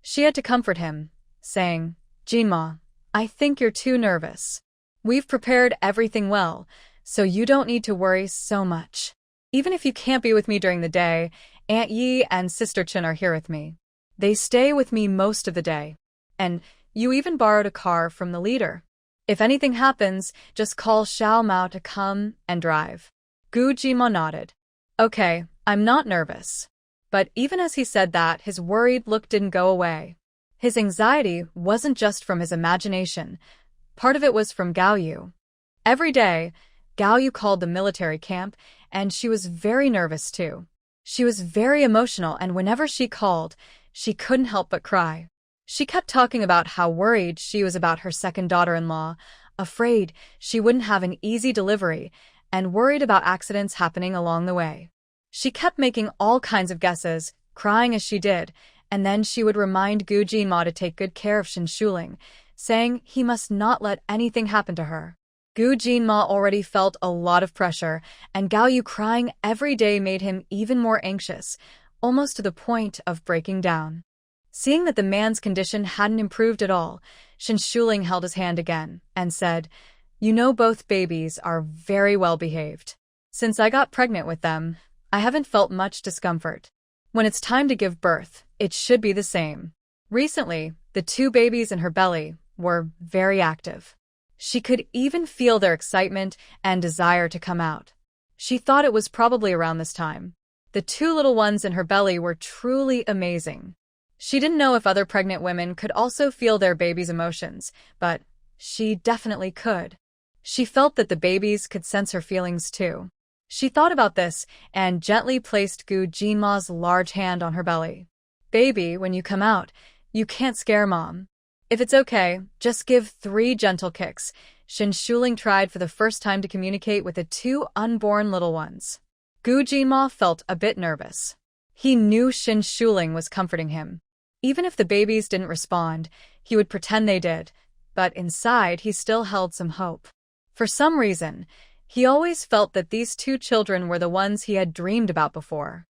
She had to comfort him, saying, "Jinma, I think you're too nervous. We've prepared everything well, so you don't need to worry so much. Even if you can't be with me during the day, Aunt Yi and Sister Chin are here with me. They stay with me most of the day. And you even borrowed a car from the leader. If anything happens, just call Xiao Mao to come and drive." Gu Jinma nodded. "Okay, I'm not nervous." But even as he said that, his worried look didn't go away. His anxiety wasn't just from his imagination. Part of it was from Gao Yu. Every day, Gao Yu called the military camp, and she was very nervous too. She was very emotional, and whenever she called, she couldn't help but cry. She kept talking about how worried she was about her second daughter-in-law, afraid she wouldn't have an easy delivery, and worried about accidents happening along the way. She kept making all kinds of guesses, crying as she did, and then she would remind Gu Jinma to take good care of Shin Shuling, saying he must not let anything happen to her. Gu Jinma already felt a lot of pressure, and Gao Yu crying every day made him even more anxious, almost to the point of breaking down. Seeing that the man's condition hadn't improved at all, Shin Shuling held his hand again and said, "You know both babies are very well behaved. Since I got pregnant with them, I haven't felt much discomfort. When it's time to give birth, it should be the same." Recently, the two babies in her belly were very active. She could even feel their excitement and desire to come out. She thought it was probably around this time. The two little ones in her belly were truly amazing. She didn't know if other pregnant women could also feel their baby's emotions, but she definitely could. She felt that the babies could sense her feelings too. She thought about this and gently placed Gu Jinma's large hand on her belly. "Baby, when you come out, you can't scare Mom. If it's okay, just give 3 gentle kicks." Shin Shuling tried for the first time to communicate with the 2 unborn little ones. Gu Jinma felt a bit nervous. He knew Shin Shuling was comforting him. Even if the babies didn't respond, he would pretend they did, but inside he still held some hope. For some reason, he always felt that these 2 children were the ones he had dreamed about before.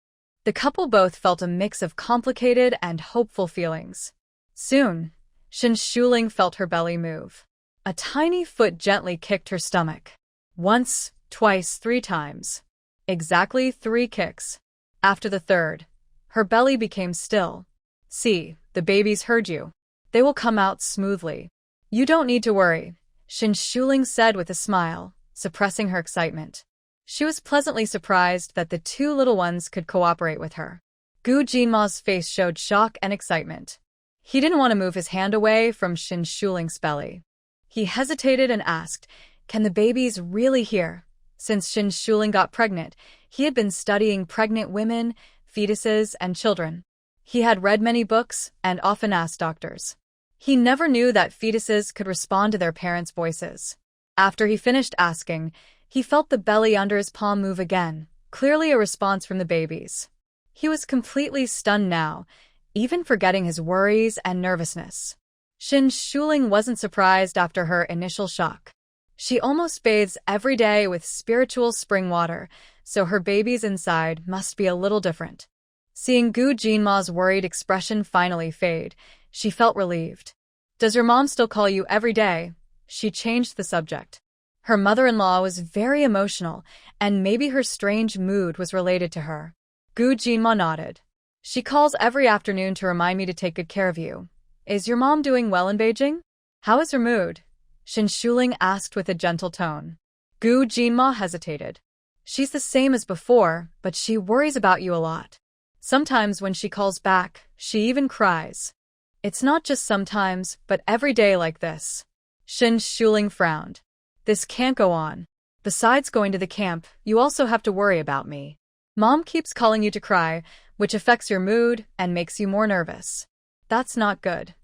The couple both felt a mix of complicated and hopeful feelings. Soon, Shin Shuling felt her belly move. A tiny foot gently kicked her stomach. Once, twice, 3 times. Exactly 3 kicks. After the 3rd, her belly became still. "See, the babies heard you. They will come out smoothly. You don't need to worry," Shin Shuling said with a smile, suppressing her excitement. She was pleasantly surprised that the 2 little ones could cooperate with her. Gu Jinma's face showed shock and excitement. He didn't want to move his hand away from Shin Shuling's belly. He hesitated and asked, "Can the babies really hear?" Since Shin Shuling got pregnant, he had been studying pregnant women, fetuses, and children. He had read many books and often asked doctors. He never knew that fetuses could respond to their parents' voices. After he finished asking, he felt the belly under his palm move again, clearly a response from the babies. He was completely stunned now, even forgetting his worries and nervousness. Shin Shuling wasn't surprised after her initial shock. She almost bathes every day with spiritual spring water, so her babies inside must be a little different. Seeing Gu Jinma's worried expression finally fade, she felt relieved. "Does your mom still call you every day?" She changed the subject. Her mother-in-law was very emotional, and maybe her strange mood was related to her. Gu Jinma nodded. "She calls every afternoon to remind me to take good care of you. Is your mom doing well in Beijing? How is her mood?" Shin Shuling asked with a gentle tone. Gu Jinma hesitated. "She's the same as before, but she worries about you a lot. Sometimes when she calls back, she even cries. It's not just sometimes, but every day like this." Shin Shuling frowned. "This can't go on. Besides going to the camp, you also have to worry about me. Mom keeps calling you to cry, which affects your mood and makes you more nervous. That's not good."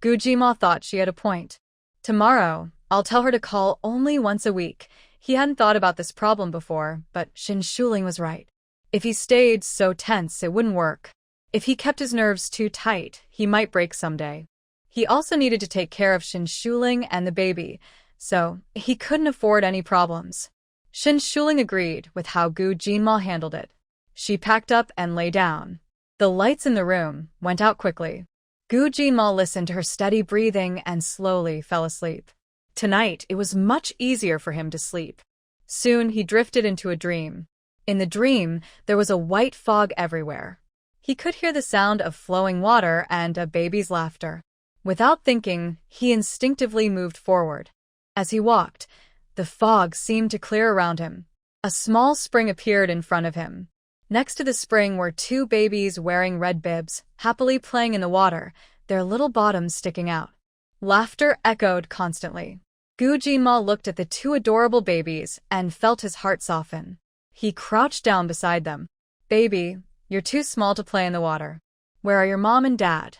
Gu Jinma thought she had a point. "Tomorrow, I'll tell her to call only once a week." He hadn't thought about this problem before, but Shin Shuling was right. If he stayed so tense, it wouldn't work. If he kept his nerves too tight, he might break someday. He also needed to take care of Shin Shuling and the baby, so he couldn't afford any problems. Shin Shuling agreed with how Gu Jinma handled it. She packed up and lay down. The lights in the room went out quickly. Gu Jinma listened to her steady breathing and slowly fell asleep. Tonight, it was much easier for him to sleep. Soon, he drifted into a dream. In the dream, there was a white fog everywhere. He could hear the sound of flowing water and a baby's laughter. Without thinking, he instinctively moved forward. As he walked, the fog seemed to clear around him. A small spring appeared in front of him. Next to the spring were two babies wearing red bibs, happily playing in the water, their little bottoms sticking out. Laughter echoed constantly. Gu Jinma looked at the two adorable babies and felt his heart soften. He crouched down beside them. "Baby, you're too small to play in the water. Where are your mom and dad?"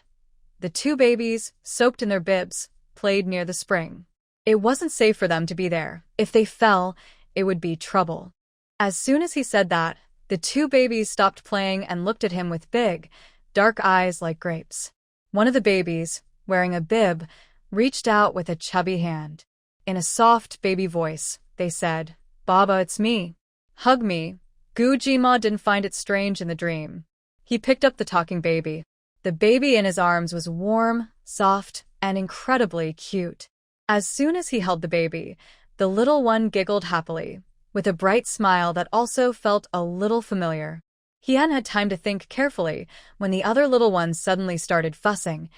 The two babies, soaked in their bibs, played near the spring. It wasn't safe for them to be there. If they fell, it would be trouble. As soon as he said that, the two babies stopped playing and looked at him with big, dark eyes like grapes. One of the babies, wearing a bib, reached out with a chubby hand. In a soft, baby voice, they said, "Baba, it's me. Hug me." Gu Jinma didn't find it strange in the dream. He picked up the talking baby. The baby in his arms was warm, soft, and incredibly cute. As soon as he held the baby, the little one giggled happily, with a bright smile that also felt a little familiar. He hadn't had time to think carefully when the other little ones suddenly started fussing,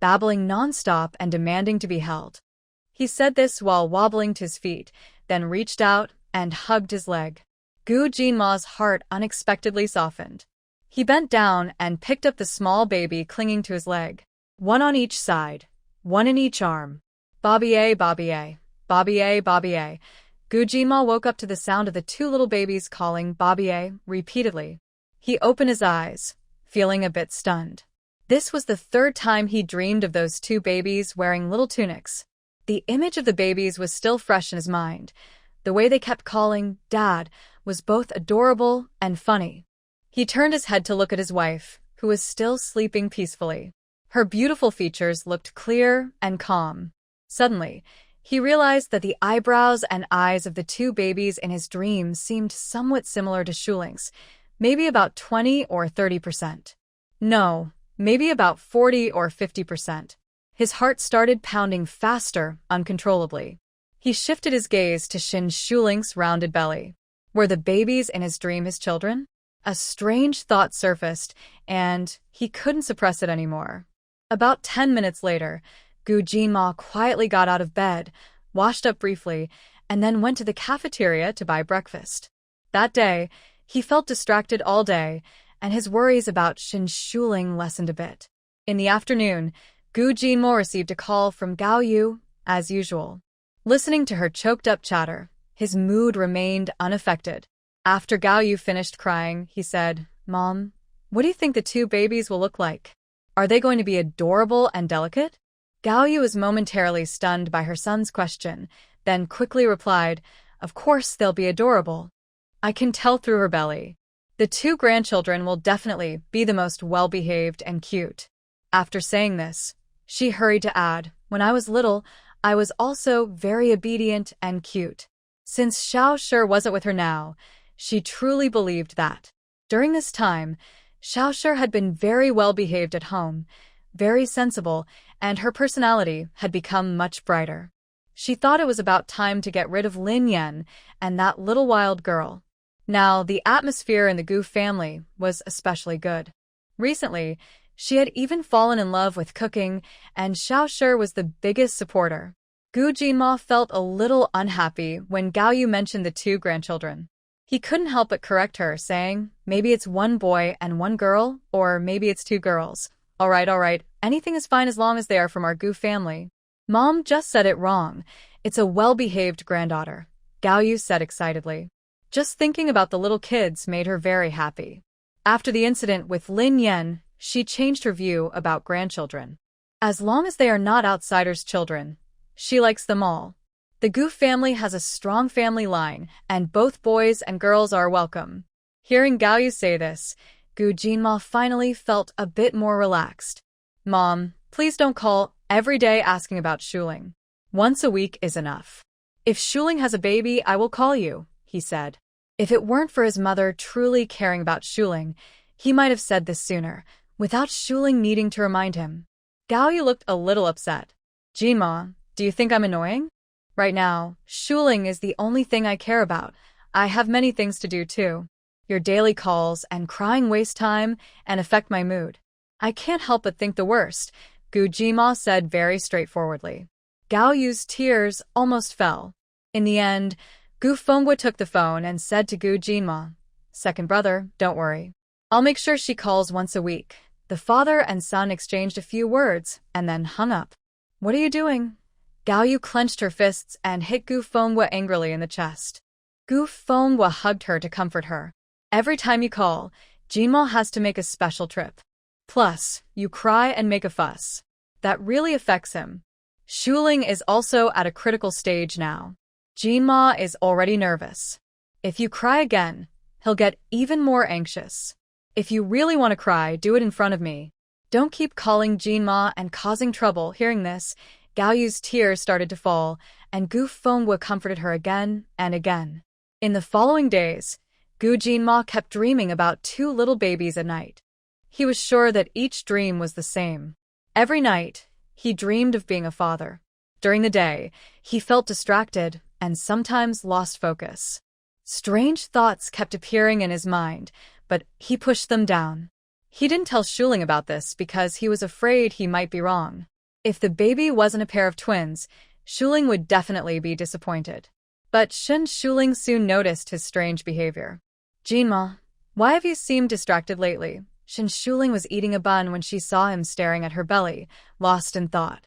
babbling nonstop and demanding to be held. He said this while wobbling to his feet, then reached out and hugged his leg. Gu Jinma's heart unexpectedly softened. He bent down and picked up the small baby clinging to his leg. One on each side, one in each arm. "Bobby-a, Bobby-a, Bobby-a, Bobby-a." Gu Jinma woke up to the sound of the two little babies calling Bobby-a repeatedly. He opened his eyes, feeling a bit stunned. This was the third time he dreamed of those two babies wearing little tunics. The image of the babies was still fresh in his mind. The way they kept calling Dad was both adorable and funny. He turned his head to look at his wife, who was still sleeping peacefully. Her beautiful features looked clear and calm. Suddenly, he realized that the eyebrows and eyes of the two babies in his dream seemed somewhat similar to Shuling's, maybe about 20 or 30%. No, maybe about 40 or 50%. His heart started pounding faster, uncontrollably. He shifted his gaze to Shin Shuling's rounded belly. Were the babies in his dream his children? A strange thought surfaced, and he couldn't suppress it anymore. About 10 minutes later, Gu Jinma quietly got out of bed, washed up briefly, and then went to the cafeteria to buy breakfast. That day, he felt distracted all day, and his worries about Shin Shuling lessened a bit. In the afternoon, Gu Jinma received a call from Gao Yu, as usual. Listening to her choked-up chatter, his mood remained unaffected. After Gao Yu finished crying, he said, "Mom, what do you think the two babies will look like? Are they going to be adorable and delicate?" Gao Yu was momentarily stunned by her son's question, then quickly replied, "Of course they'll be adorable. I can tell through her belly. The two grandchildren will definitely be the most well-behaved and cute." After saying this, she hurried to add, "When I was little, I was also very obedient and cute." Since Xiao Shi wasn't with her now, she truly believed that. During this time, Xiao Shi had been very well-behaved at home, very sensible, and her personality had become much brighter. She thought it was about time to get rid of Lin Yan and that little wild girl. Now, the atmosphere in the Gu family was especially good. Recently, she had even fallen in love with cooking, and Xiao Shi was the biggest supporter. Gu Jinma felt a little unhappy when Gao Yu mentioned the two grandchildren. He couldn't help but correct her, saying, "Maybe it's one boy and one girl, or maybe it's two girls. All right, anything is fine as long as they are from our Gu family." "Mom just said it wrong. It's a well-behaved granddaughter," Gao Yu said excitedly. Just thinking about the little kids made her very happy. After the incident with Lin Yan, she changed her view about grandchildren. As long as they are not outsiders' children, she likes them all. The Gu family has a strong family line, and both boys and girls are welcome. Hearing Gao Yu say this, Gu Jinma finally felt a bit more relaxed. "Mom, please don't call every day asking about Shuling. Once a week is enough. If Shuling has a baby, I will call you," he said. If it weren't for his mother truly caring about Shuling, he might have said this sooner, without Shuling needing to remind him. Gao Yu looked a little upset. "Jinma, do you think I'm annoying? Right now, Shuling is the only thing I care about. I have many things to do too. Your daily calls and crying waste time and affect my mood. I can't help but think the worst," Gu Jinma said very straightforwardly. Gao Yu's tears almost fell. In the end, Gu Fengwa took the phone and said to Gu Jinma, "Second brother, don't worry. I'll make sure she calls once a week." The father and son exchanged a few words and then hung up. "What are you doing?" Gao Yu clenched her fists and hit Gu Fengwa angrily in the chest. Gu Fengwa hugged her to comfort her. "Every time you call, Jinma has to make a special trip. Plus, you cry and make a fuss. That really affects him. Shuling is also at a critical stage now. Jinma is already nervous. If you cry again, he'll get even more anxious. If you really want to cry, do it in front of me. Don't keep calling Jinma and causing trouble." Hearing this, Gao Yu's tears started to fall, and Gu Fengwa comforted her again and again. In the following days, Gu Jinma kept dreaming about two little babies at night. He was sure that each dream was the same. Every night, he dreamed of being a father. During the day, he felt distracted and sometimes lost focus. Strange thoughts kept appearing in his mind, but he pushed them down. He didn't tell Shuling about this because he was afraid he might be wrong. If the baby wasn't a pair of twins, Shuling would definitely be disappointed. But Shuling soon noticed his strange behavior. "Jinma, why have you seemed distracted lately?" Shuling was eating a bun when she saw him staring at her belly, lost in thought.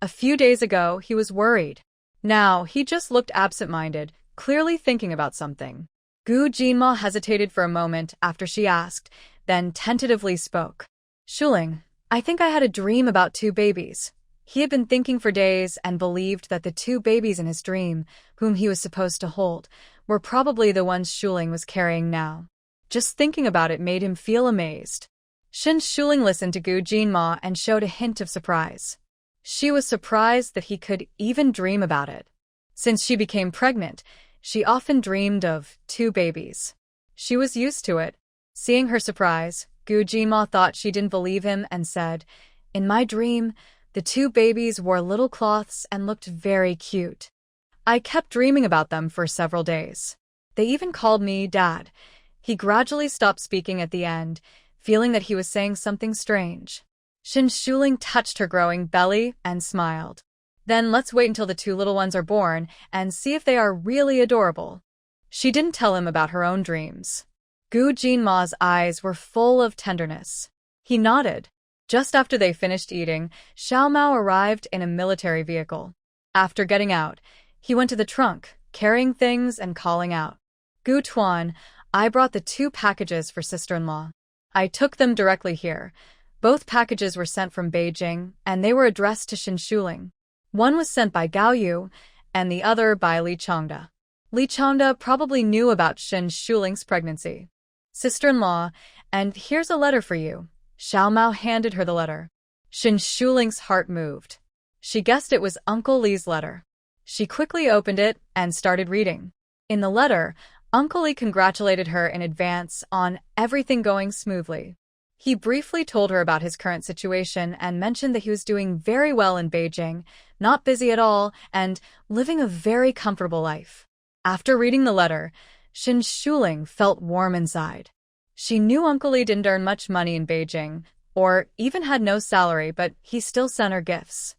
A few days ago, he was worried. Now, he just looked absent-minded, clearly thinking about something. Gu Jinma hesitated for a moment after she asked, then tentatively spoke. "Shuling, I think I had a dream about two babies." He had been thinking for days and believed that the two babies in his dream, whom he was supposed to hold, were probably the ones Shuling was carrying now. Just thinking about it made him feel amazed. Shuling listened to Gu Jinma and showed a hint of surprise. She was surprised that he could even dream about it. Since she became pregnant, she often dreamed of two babies. She was used to it. Seeing her surprise, Gu Jinma thought she didn't believe him and said, "In my dream, the two babies wore little cloths and looked very cute. I kept dreaming about them for several days. They even called me Dad." He gradually stopped speaking at the end, feeling that he was saying something strange. Shuling touched her growing belly and smiled. "Then let's wait until the two little ones are born and see if they are really adorable." She didn't tell him about her own dreams. Gu Jinma's eyes were full of tenderness. He nodded. Just after they finished eating, Xiao Mao arrived in a military vehicle. After getting out, he went to the trunk, carrying things and calling out, "Gu Tuan, I brought the two packages for sister-in-law. I took them directly here. Both packages were sent from Beijing, and they were addressed to Shuling. One was sent by Gao Yu, and the other by Li Changda. Li Changda probably knew about Shuling's pregnancy. Sister-in-law, and here's a letter for you. Xiao Mao handed her the letter. Shuling's heart moved. She guessed it was Uncle Li's letter. She quickly opened it and started reading. In the letter, Uncle Li congratulated her in advance on everything going smoothly. He briefly told her about his current situation and mentioned that he was doing very well in Beijing, not busy at all, and living a very comfortable life. After reading the letter, Shuling felt warm inside. She knew Uncle Li didn't earn much money in Beijing, or even had no salary, but he still sent her gifts.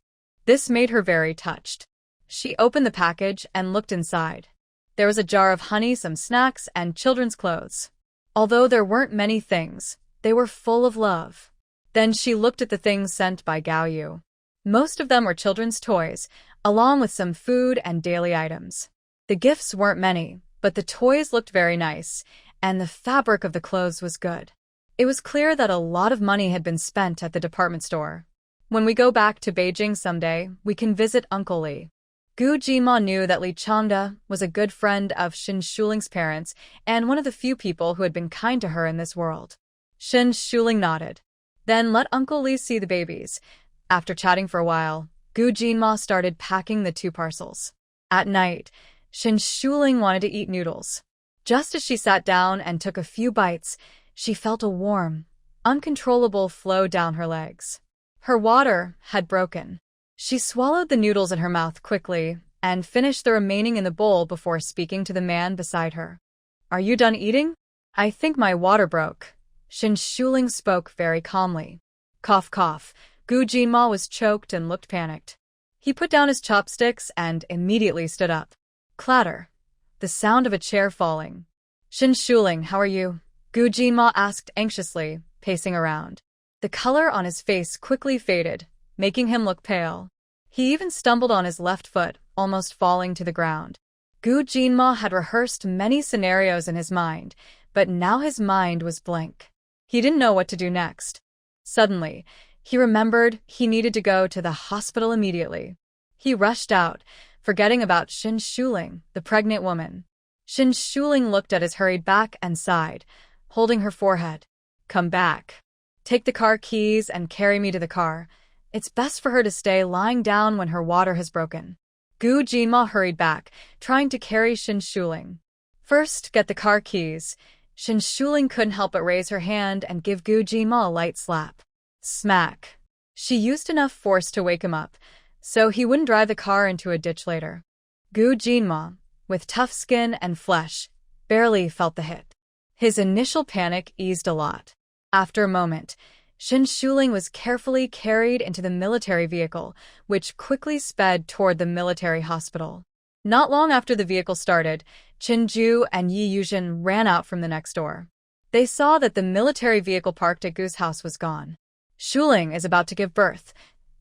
This made her very touched. She opened the package and looked inside. There was a jar of honey, some snacks, and children's clothes. Although there weren't many things, they were full of love. Then she looked at the things sent by Gao Yu. Most of them were children's toys, along with some food and daily items. The gifts weren't many, but the toys looked very nice, and the fabric of the clothes was good. It was clear that a lot of money had been spent at the department store. When we go back to Beijing someday, we can visit Uncle Li. Gu Jima knew that Li Changda was a good friend of Shuling's parents and one of the few people who had been kind to her in this world. Shuling nodded. Then let Uncle Li see the babies. After chatting for a while, Gu Jima started packing the 2 parcels. At night, Shuling wanted to eat noodles. Just as she sat down and took a few bites, she felt a warm, uncontrollable flow down her legs. Her water had broken. She swallowed the noodles in her mouth quickly and finished the remaining in the bowl before speaking to the man beside her. "Are you done eating? I think my water broke." Shuling spoke very calmly. Cough, cough. Gu Jinma was choked and looked panicked. He put down his chopsticks and immediately stood up. Clatter. The sound of a chair falling. Shuling, how are you? Gu Jinma asked anxiously, pacing around. The color on his face quickly faded, making him look pale. He even stumbled on his left foot, almost falling to the ground. Gu Jinma had rehearsed many scenarios in his mind, but now his mind was blank. He didn't know what to do next. Suddenly, he remembered he needed to go to the hospital immediately. He rushed out, forgetting about Shuling, the pregnant woman. Shuling looked at his hurried back and sighed, holding her forehead. "Come back. Take the car keys and carry me to the car. It's best for her to stay lying down when her water has broken." Gu Jinma hurried back, trying to carry Shuling. "First, get the car keys." Shuling couldn't help but raise her hand and give Gu Jinma a light slap. Smack. She used enough force to wake him up, so he wouldn't drive the car into a ditch later. Gu Jinma, with tough skin and flesh, barely felt the hit. His initial panic eased a lot. After a moment, Shuling was carefully carried into the military vehicle, which quickly sped toward the military hospital. Not long after the vehicle started, Ju and Yi Yuzhen ran out from the next door. They saw that the military vehicle parked at Gu's house was gone. Shuling is about to give birth.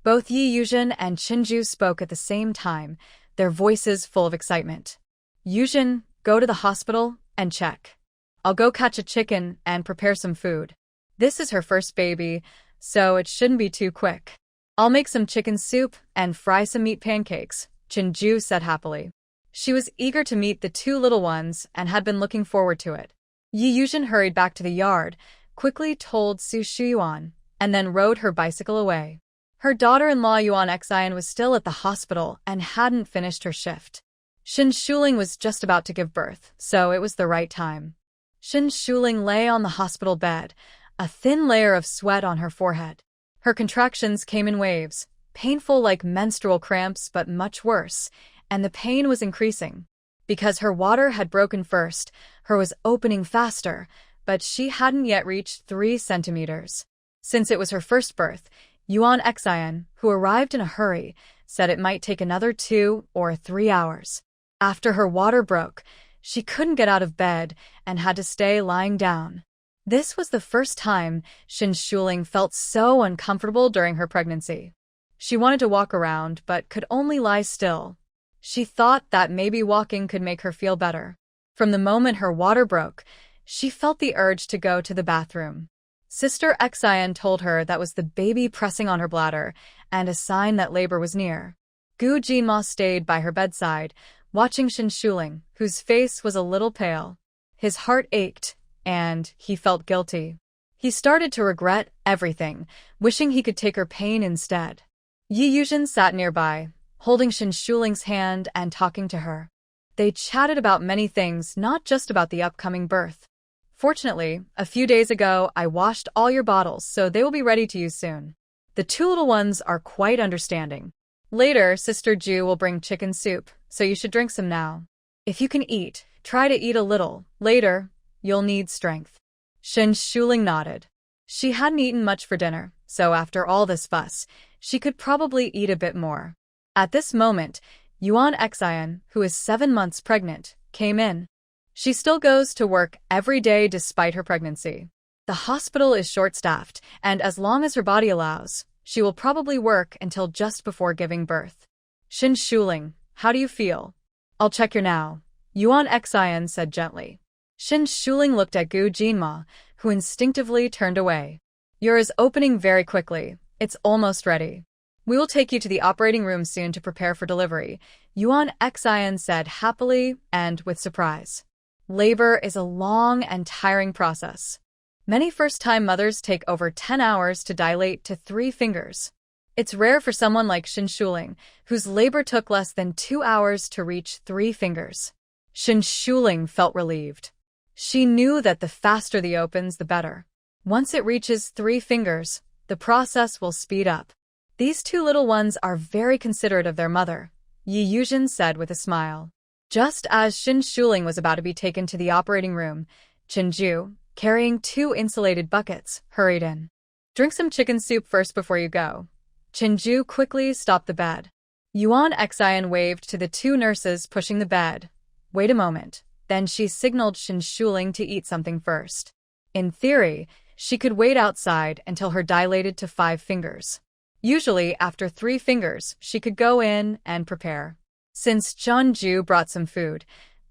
Both Yi Yuzhen and Ju spoke at the same time, their voices full of excitement. "Yuzhen, go to the hospital and check. I'll go catch a chicken and prepare some food. This is her first baby, so it shouldn't be too quick. I'll make some chicken soup and fry some meat pancakes," Ju said happily. She was eager to meet the 2 little ones and had been looking forward to it. Yi Yuzhen hurried back to the yard, quickly told Su Shuyuan, and then rode her bicycle away. Her daughter-in-law Yuan Xian was still at the hospital and hadn't finished her shift. Shuling was just about to give birth, so it was the right time. Shuling lay on the hospital bed, a thin layer of sweat on her forehead. Her contractions came in waves, painful like menstrual cramps but much worse, and the pain was increasing. Because her water had broken first, her was opening faster, but she hadn't yet reached 3 centimeters. Since it was her first birth, Yuan Xian, who arrived in a hurry, said it might take another 2 or 3 hours. After her water broke, she couldn't get out of bed and had to stay lying down. This was the first time Shuling felt so uncomfortable during her pregnancy. She wanted to walk around but could only lie still. She thought that maybe walking could make her feel better. From the moment her water broke, she felt the urge to go to the bathroom. Sister Xian told her that was the baby pressing on her bladder and a sign that labor was near. Gu Jinma stayed by her bedside, watching Shin Shuling, whose face was a little pale. His heart ached, and he felt guilty. He started to regret everything, wishing he could take her pain instead. Yi Yuzhen sat nearby, holding Shin Shuling's hand and talking to her. They chatted about many things, not just about the upcoming birth. Fortunately, a few days ago, I washed all your bottles, so they will be ready to use soon. The two little ones are quite understanding. Later, Sister Ju will bring chicken soup, so you should drink some now. If you can eat, try to eat a little. Later, you'll need strength. Shin Shuling nodded. She hadn't eaten much for dinner, so after all this fuss, she could probably eat a bit more. At this moment, Yuan Xian, who is 7 months pregnant, came in. She still goes to work every day despite her pregnancy. The hospital is short-staffed, and as long as her body allows, she will probably work until just before giving birth. Shin Shuling, how do you feel? I'll check your now, Yuan Xian said gently. Shin Shuling looked at Gu Jinma, who instinctively turned away. Yours is opening very quickly. It's almost ready. We will take you to the operating room soon to prepare for delivery, Yuan Xian said happily and with surprise. Labor is a long and tiring process. Many first-time mothers take over 10 hours to dilate to 3 fingers. It's rare for someone like Shin Shuling, whose labor took less than 2 hours to reach 3 fingers. Shin Shuling felt relieved. She knew that the faster the opens, the better. Once it reaches 3 fingers, the process will speed up. These two little ones are very considerate of their mother, Yi Yuzhen said with a smile. Just as Shin Shuling was about to be taken to the operating room, Chenju, carrying 2 insulated buckets, hurried in. Drink some chicken soup first before you go. Chenju quickly stopped the bed. Yuan Xian waved to the 2 nurses pushing the bed. Wait a moment. Then she signaled Shin Shuling to eat something first. In theory, she could wait outside until her dilated to 5 fingers. Usually, after 3 fingers, she could go in and prepare. Since Chenju brought some food,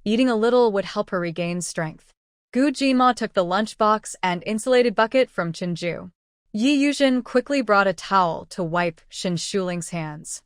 eating a little would help her regain strength. Gu Jinma took the lunchbox and insulated bucket from Chenju. Yi Yuzhen quickly brought a towel to wipe Shin Shuling's hands.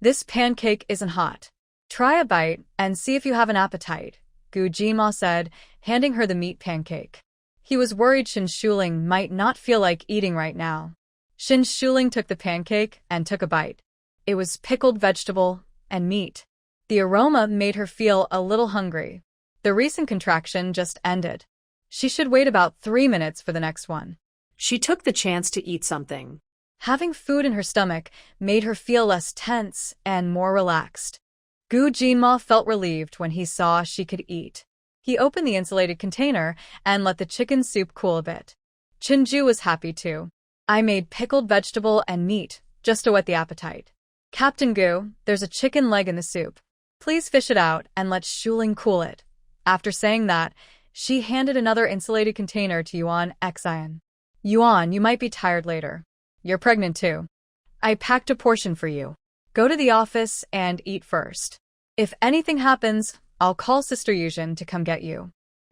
This pancake isn't hot. Try a bite and see if you have an appetite, Gu Jinma said, handing her the meat pancake. He was worried Shin Shuling might not feel like eating right now. Shin Shuling took the pancake and took a bite. It was pickled vegetable and meat. The aroma made her feel a little hungry. The recent contraction just ended. She should wait about 3 minutes for the next one. She took the chance to eat something. Having food in her stomach made her feel less tense and more relaxed. Gu Jinma felt relieved when he saw she could eat. He opened the insulated container and let the chicken soup cool a bit. Chenju was happy too. I made pickled vegetable and meat, just to whet the appetite. Captain Gu, there's a chicken leg in the soup. Please fish it out and let Shuling cool it. After saying that, she handed another insulated container to Yuan Xian. Yuan, you might be tired later. You're pregnant too. I packed a portion for you. Go to the office and eat first. If anything happens, I'll call Sister Yuzhen to come get you.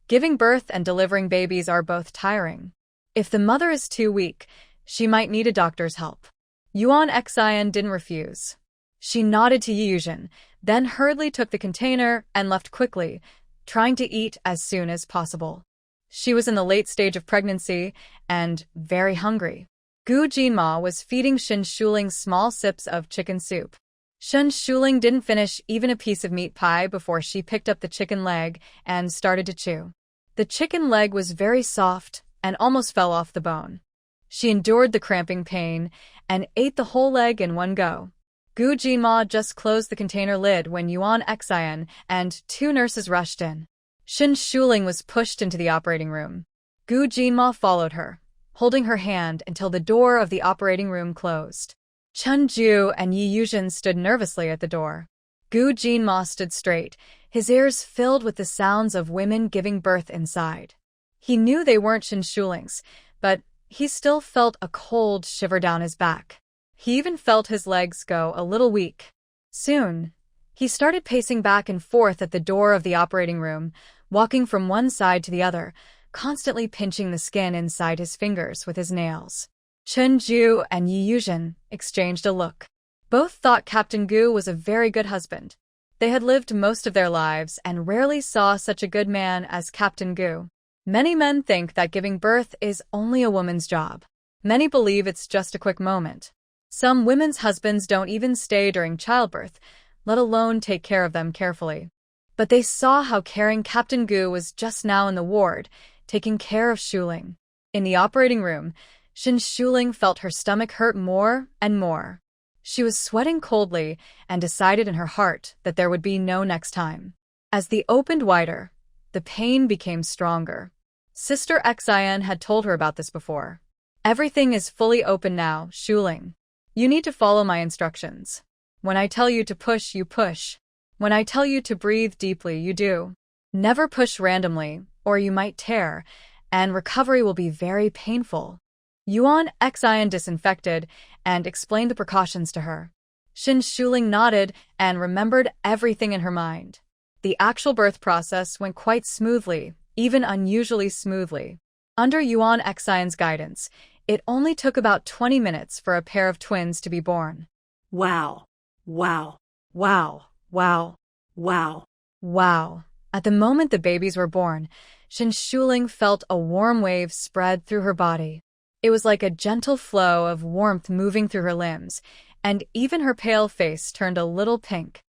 Giving birth and delivering babies are both tiring. If the mother is too weak, she might need a doctor's help. Yuan Xian didn't refuse. She nodded to Yi Yuzhen, then hurriedly took the container and left quickly, trying to eat as soon as possible. She was in the late stage of pregnancy and very hungry. Gu Jinma was feeding Shin Shuling small sips of chicken soup. Shin Shuling didn't finish even a piece of meat pie before she picked up the chicken leg and started to chew. The chicken leg was very soft and almost fell off the bone. She endured the cramping pain and ate the whole leg in one go. Gu Jinma just closed the container lid when Yuan Xian and 2 nurses rushed in. Shin Shuling was pushed into the operating room. Gu Jinma followed her, holding her hand until the door of the operating room closed. Chenju and Yi Yuzhen stood nervously at the door. Gu Jinma stood straight, his ears filled with the sounds of women giving birth inside. He knew they weren't Shin Shuling's, but he still felt a cold shiver down his back. He even felt his legs go a little weak. Soon, he started pacing back and forth at the door of the operating room, walking from one side to the other, constantly pinching the skin inside his fingers with his nails. Chunju and Yi Yuzhen exchanged a look. Both thought Captain Gu was a very good husband. They had lived most of their lives and rarely saw such a good man as Captain Gu. Many men think that giving birth is only a woman's job. Many believe it's just a quick moment. Some women's husbands don't even stay during childbirth, let alone take care of them carefully. But they saw how caring Captain Gu was just now in the ward, taking care of Shuling. In the operating room, Shin Shuling felt her stomach hurt more and more. She was sweating coldly and decided in her heart that there would be no next time. As the opened wider, the pain became stronger. Sister Xian had told her about this before. Everything is fully open now, Shuling. You need to follow my instructions. When I tell you to push, you push. When I tell you to breathe deeply, you do. Never push randomly, or you might tear, and recovery will be very painful. Yuan Xian disinfected and explained the precautions to her. Shin Shuling nodded and remembered everything in her mind. The actual birth process went quite smoothly, even unusually smoothly. Under Yuan Xian's guidance, it only took about 20 minutes for a pair of twins to be born. Wow. Wow. Wow. Wow. Wow. Wow. At the moment the babies were born, Shin Shuling felt a warm wave spread through her body. It was like a gentle flow of warmth moving through her limbs, and even her pale face turned a little pink.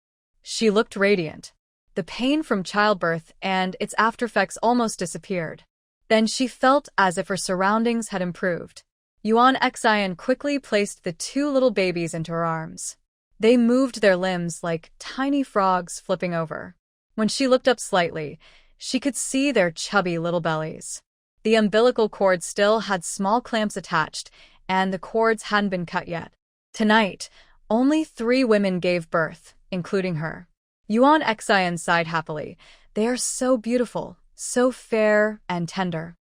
She looked radiant. The pain from childbirth and its aftereffects almost disappeared. Then she felt as if her surroundings had improved. Yuan Xian quickly placed the two little babies into her arms. They moved their limbs like tiny frogs flipping over. When she looked up slightly, she could see their chubby little bellies. The umbilical cord still had small clamps attached, and the cords hadn't been cut yet. Tonight, only 3 women gave birth, including her. Yuan Xian sighed happily. They are so beautiful, so fair and tender.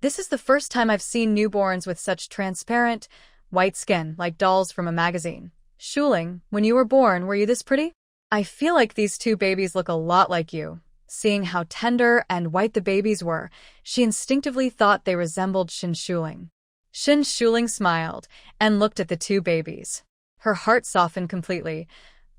This is the first time I've seen newborns with such transparent, white skin like dolls from a magazine. Shuling, when you were born, were you this pretty? I feel like these 2 babies look a lot like you. Seeing how tender and white the babies were, she instinctively thought they resembled Shin Shuling. Shin Shuling smiled and looked at the 2 babies. Her heart softened completely.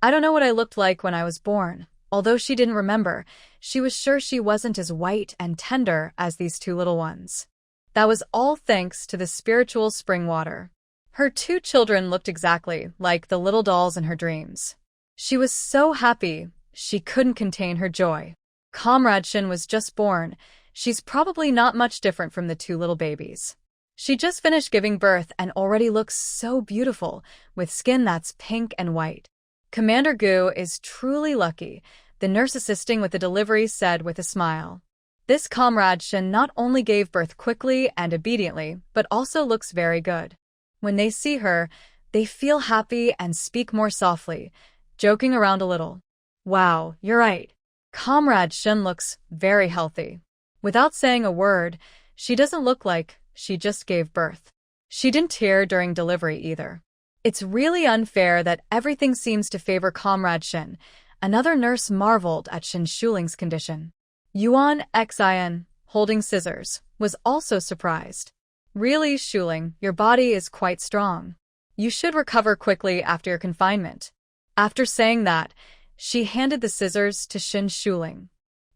I don't know what I looked like when I was born. Although she didn't remember, she was sure she wasn't as white and tender as these 2 little ones. That was all thanks to the spiritual spring water. Her 2 children looked exactly like the little dolls in her dreams. She was so happy, she couldn't contain her joy. Comrade Shin was just born. She's probably not much different from the 2 little babies. She just finished giving birth and already looks so beautiful, with skin that's pink and white. Commander Gu is truly lucky, the nurse assisting with the delivery said with a smile. This Comrade Shin not only gave birth quickly and obediently, but also looks very good. When they see her, they feel happy and speak more softly, joking around a little. Wow, you're right. Comrade Shin looks very healthy. Without saying a word, she doesn't look like she just gave birth. She didn't tear during delivery either. It's really unfair that everything seems to favor Comrade Shin. Another nurse marveled at Shin Shuling's condition. Yuan Xian, holding scissors, was also surprised. Really, Shuling, your body is quite strong. You should recover quickly after your confinement. After saying that, she handed the scissors to Shin Shuling.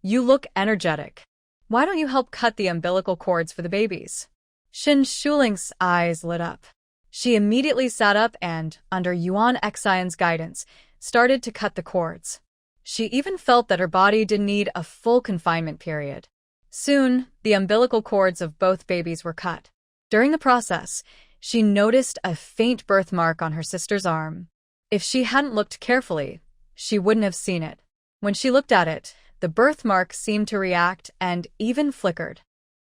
You look energetic. Why don't you help cut the umbilical cords for the babies? Shin Shuling's eyes lit up. She immediately sat up and, under Yuan Xian's guidance, started to cut the cords. She even felt that her body didn't need a full confinement period. Soon, the umbilical cords of both babies were cut. During the process, she noticed a faint birthmark on her sister's arm. If she hadn't looked carefully, she wouldn't have seen it. When she looked at it, the birthmark seemed to react and even flickered.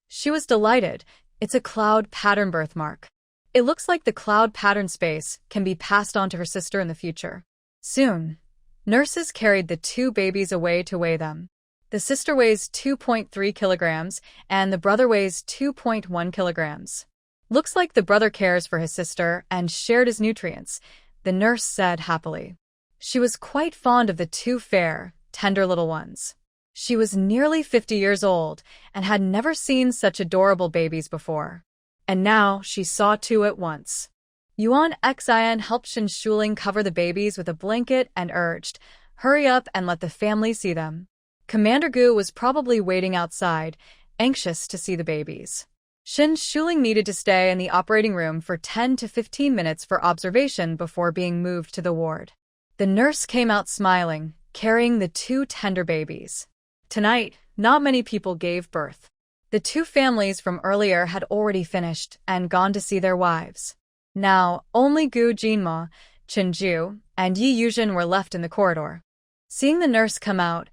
She was delighted. It's a cloud pattern birthmark. It looks like the cloud pattern space can be passed on to her sister in the future. Soon, nurses carried the 2 babies away to weigh them. The sister weighs 2.3 kilograms and the brother weighs 2.1 kilograms. Looks like the brother cares for his sister and shared his nutrients, the nurse said happily. She was quite fond of the 2 fair, tender little ones. She was nearly 50 years old and had never seen such adorable babies before. And now she saw two at once. Yuan Xian helped Shen Shuling cover the babies with a blanket and urged, "Hurry up and let the family see them." Commander Gu was probably waiting outside, anxious to see the babies. Shen Shuling needed to stay in the operating room for 10 to 15 minutes for observation before being moved to the ward. The nurse came out smiling, carrying the two tender babies. Tonight, not many people gave birth. The two families from earlier had already finished and gone to see their wives. Now, only Gu Jinma, Chen Ju, and Yi Yuzhen were left in the corridor. Seeing the nurse come out,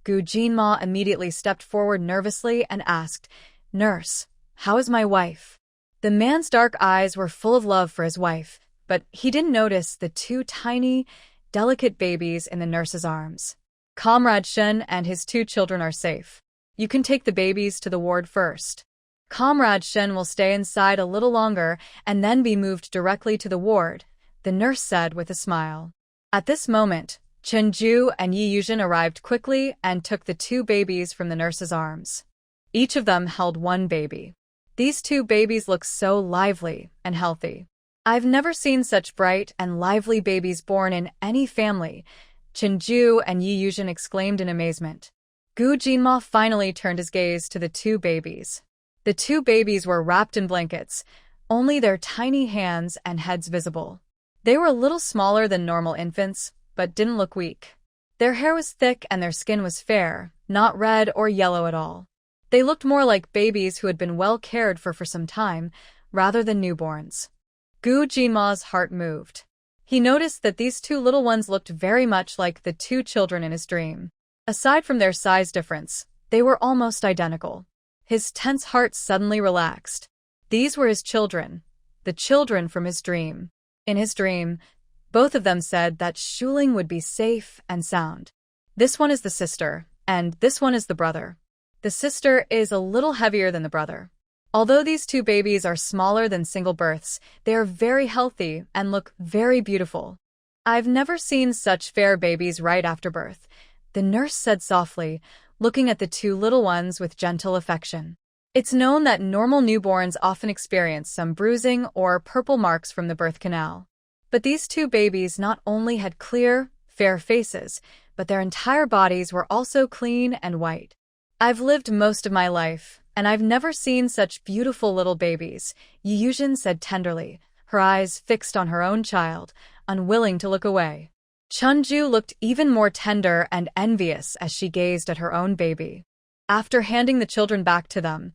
Gu Jinma immediately stepped forward nervously and asked, "Nurse, how is my wife?" The man's dark eyes were full of love for his wife, but he didn't notice the two tiny, delicate babies in the nurse's arms. "Comrade Shen and his two children are safe. You can take the babies to the ward first. Comrade Shen will stay inside a little longer and then be moved directly to the ward," the nurse said with a smile. At this moment, Chen Ju and Yi Yuzhen arrived quickly and took the two babies from the nurse's arms. Each of them held one baby. These two babies look so lively and healthy. "I've never seen such bright and lively babies born in any family," Chen Ju and Yi Yuzhen exclaimed in amazement. Gu Jinma finally turned his gaze to the two babies. The two babies were wrapped in blankets, only their tiny hands and heads visible. They were a little smaller than normal infants, but didn't look weak. Their hair was thick and their skin was fair, not red or yellow at all. They looked more like babies who had been well cared for some time, rather than newborns. Gu Jinma's heart moved. He noticed that these two little ones looked very much like the two children in his dream. Aside from their size difference, they were almost identical. His tense heart suddenly relaxed. These were his children, the children from his dream. In his dream, both of them said that Shuling would be safe and sound. This one is the sister, and this one is the brother. The sister is a little heavier than the brother. Although these two babies are smaller than single births, they are very healthy and look very beautiful. "I've never seen such fair babies right after birth," the nurse said softly, looking at the two little ones with gentle affection. It's known that normal newborns often experience some bruising or purple marks from the birth canal. But these two babies not only had clear, fair faces, but their entire bodies were also clean and white. "I've lived most of my life, and I've never seen such beautiful little babies," Yi Yuzhen said tenderly, her eyes fixed on her own child, unwilling to look away. Chunju looked even more tender and envious as she gazed at her own baby. After handing the children back to them,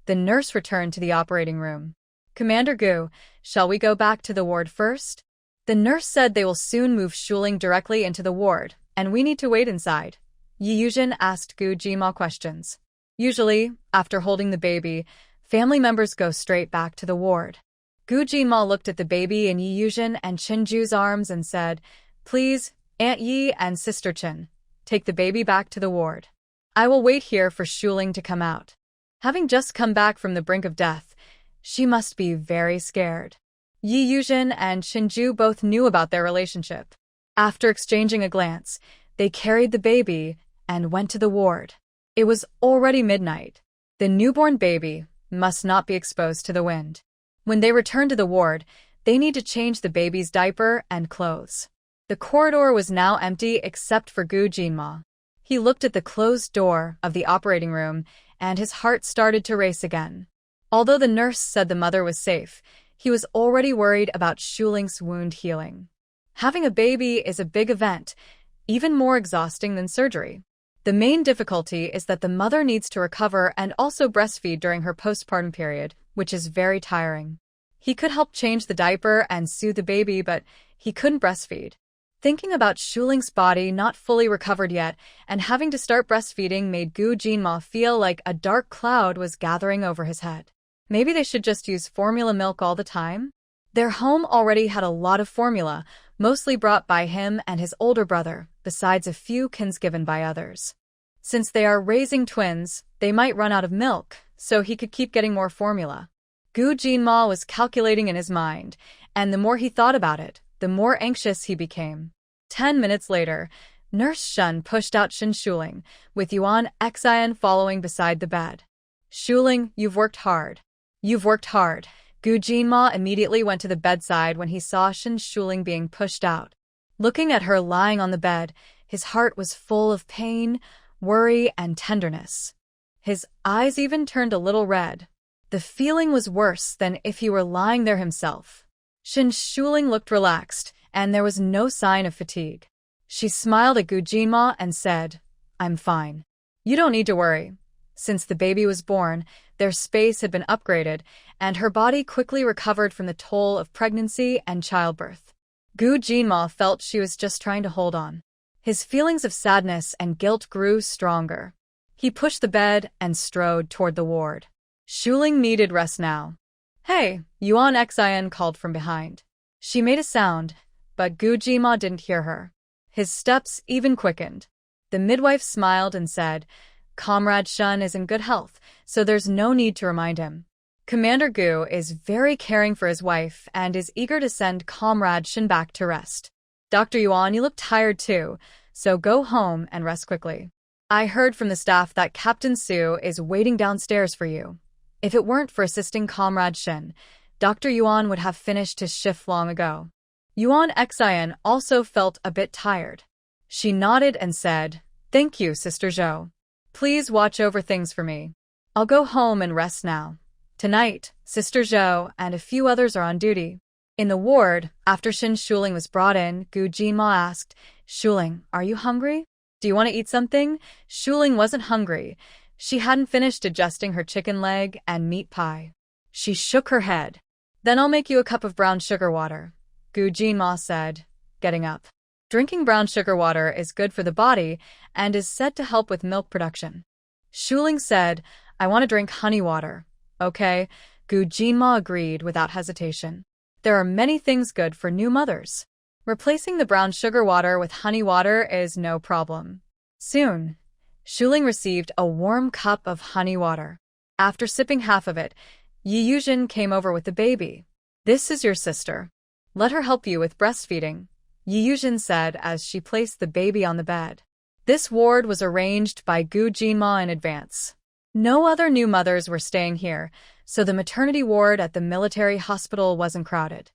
the nurse returned to the operating room. "Commander Gu, shall we go back to the ward first?" The nurse said they will soon move Shuling directly into the ward, and we need to wait inside. Yi Yuzhen asked Gu Jinma questions. Usually, after holding the baby, family members go straight back to the ward. Gu Jinma looked at the baby in Yi Yuzhen and Chenju's arms and said, "Please, Aunt Yi and Sister Chen, take the baby back to the ward. I will wait here for Shuling to come out." Having just come back from the brink of death, she must be very scared. Yi Yuzhen and Chenju both knew about their relationship. After exchanging a glance, they carried the baby and went to the ward. It was already midnight. The newborn baby must not be exposed to the wind. When they returned to the ward, they need to change the baby's diaper and clothes. The corridor was now empty except for Gu Jinma. He looked at the closed door of the operating room, and his heart started to race again. Although the nurse said the mother was safe, he was already worried about Shuling's wound healing. Having a baby is a big event, even more exhausting than surgery. The main difficulty is that the mother needs to recover and also breastfeed during her postpartum period, which is very tiring. He could help change the diaper and soothe the baby, but he couldn't breastfeed. Thinking about Shuling's body not fully recovered yet and having to start breastfeeding made Gu Jinma feel like a dark cloud was gathering over his head. Maybe they should just use formula milk all the time? Their home already had a lot of formula, mostly brought by him and his older brother, besides a few cans given by others. Since they are raising twins, they might run out of milk, so he could keep getting more formula. Gu Jinma was calculating in his mind, and the more he thought about it, the more anxious he became. 10 minutes later, Nurse Shun pushed out Shin Shuling, with Yuan Xian following beside the bed. Shuling, you've worked hard. You've worked hard. Gu Jinma immediately went to the bedside when he saw Shin Shuling being pushed out. Looking at her lying on the bed, his heart was full of pain, worry, and tenderness. His eyes even turned a little red. The feeling was worse than if he were lying there himself. Shin Shuling looked relaxed, and there was no sign of fatigue. She smiled at Gu Jinma and said, I'm fine. You don't need to worry. Since the baby was born, their space had been upgraded, and her body quickly recovered from the toll of pregnancy and childbirth. Gu Jinma felt she was just trying to hold on. His feelings of sadness and guilt grew stronger. He pushed the bed and strode toward the ward. Shuling needed rest now. Hey, Yuan Xian called from behind. She made a sound, but Gu Jinma didn't hear her. His steps even quickened. The midwife smiled and said, Comrade Shun is in good health, so there's no need to remind him. Commander Gu is very caring for his wife and is eager to send Comrade Shun back to rest. Dr. Yuan, you look tired too, so go home and rest quickly. I heard from the staff that Captain Su is waiting downstairs for you. If it weren't for assisting Comrade Shin, Dr. Yuan would have finished his shift long ago. Yuan Xian also felt a bit tired. She nodded and said, Thank you, Sister Zhou. Please watch over things for me. I'll go home and rest now. Tonight, Sister Zhou and a few others are on duty. In the ward, after Shin Shuling was brought in, Gu Jinma asked, Shuling, are you hungry? Do you want to eat something? Shuling wasn't hungry. She hadn't finished adjusting her chicken leg and meat pie. She shook her head. Then I'll make you a cup of brown sugar water, Gu Jinma said, getting up. Drinking brown sugar water is good for the body and is said to help with milk production. Shuling said, I want to drink honey water. Okay, Gu Jinma agreed without hesitation. There are many things good for new mothers. Replacing the brown sugar water with honey water is no problem. Soon, Shuling received a warm cup of honey water. After sipping half of it, Yi Yuzhen came over with the baby. This is your sister. Let her help you with breastfeeding, Yi Yuzhen said as she placed the baby on the bed. This ward was arranged by Gu Jinma in advance. No other new mothers were staying here, so the maternity ward at the military hospital wasn't crowded.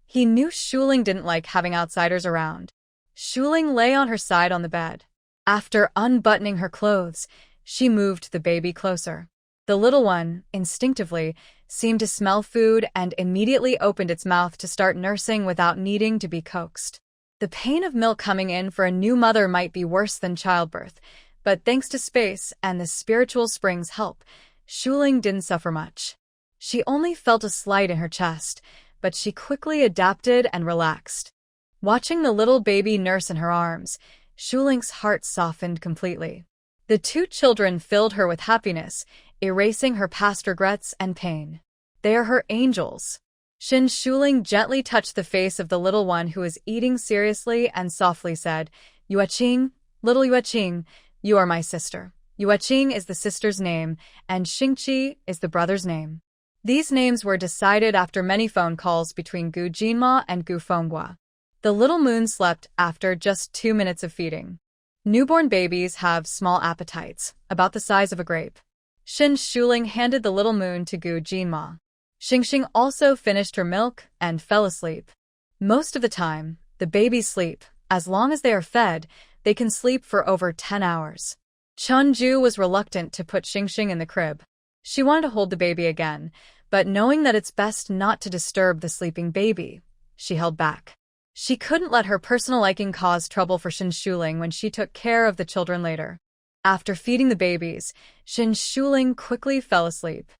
He knew Shuling didn't like having outsiders around. Shuling lay on her side on the bed. After unbuttoning her clothes, she moved the baby closer. The little one, instinctively, seemed to smell food and immediately opened its mouth to start nursing without needing to be coaxed. The pain of milk coming in for a new mother might be worse than childbirth, but thanks to space and the spiritual spring's help, Shuling didn't suffer much. She only felt a slight in her chest, but she quickly adapted and relaxed. Watching the little baby nurse in her arms, Shuling's heart softened completely. The two children filled her with happiness, erasing her past regrets and pain. They are her angels. Shin Shuling gently touched the face of the little one who was eating seriously and softly said, Yueqing, little Yueqing, you are my sister. Yueqing is the sister's name, and Xingqi is the brother's name. These names were decided after many phone calls between Gu Jinma and Gu Fenghua. The little moon slept after just 2 minutes of feeding. Newborn babies have small appetites, about the size of a grape. Shin Shuling handed the little moon to Gu Jinma. Xingxing also finished her milk and fell asleep. Most of the time, the babies sleep. As long as they are fed, they can sleep for over 10 hours. Chunju was reluctant to put Xingxing in the crib. She wanted to hold the baby again, but knowing that it's best not to disturb the sleeping baby, she held back. She couldn't let her personal liking cause trouble for Shin Shuling when she took care of the children later. After feeding the babies, Shin Shuling quickly fell asleep.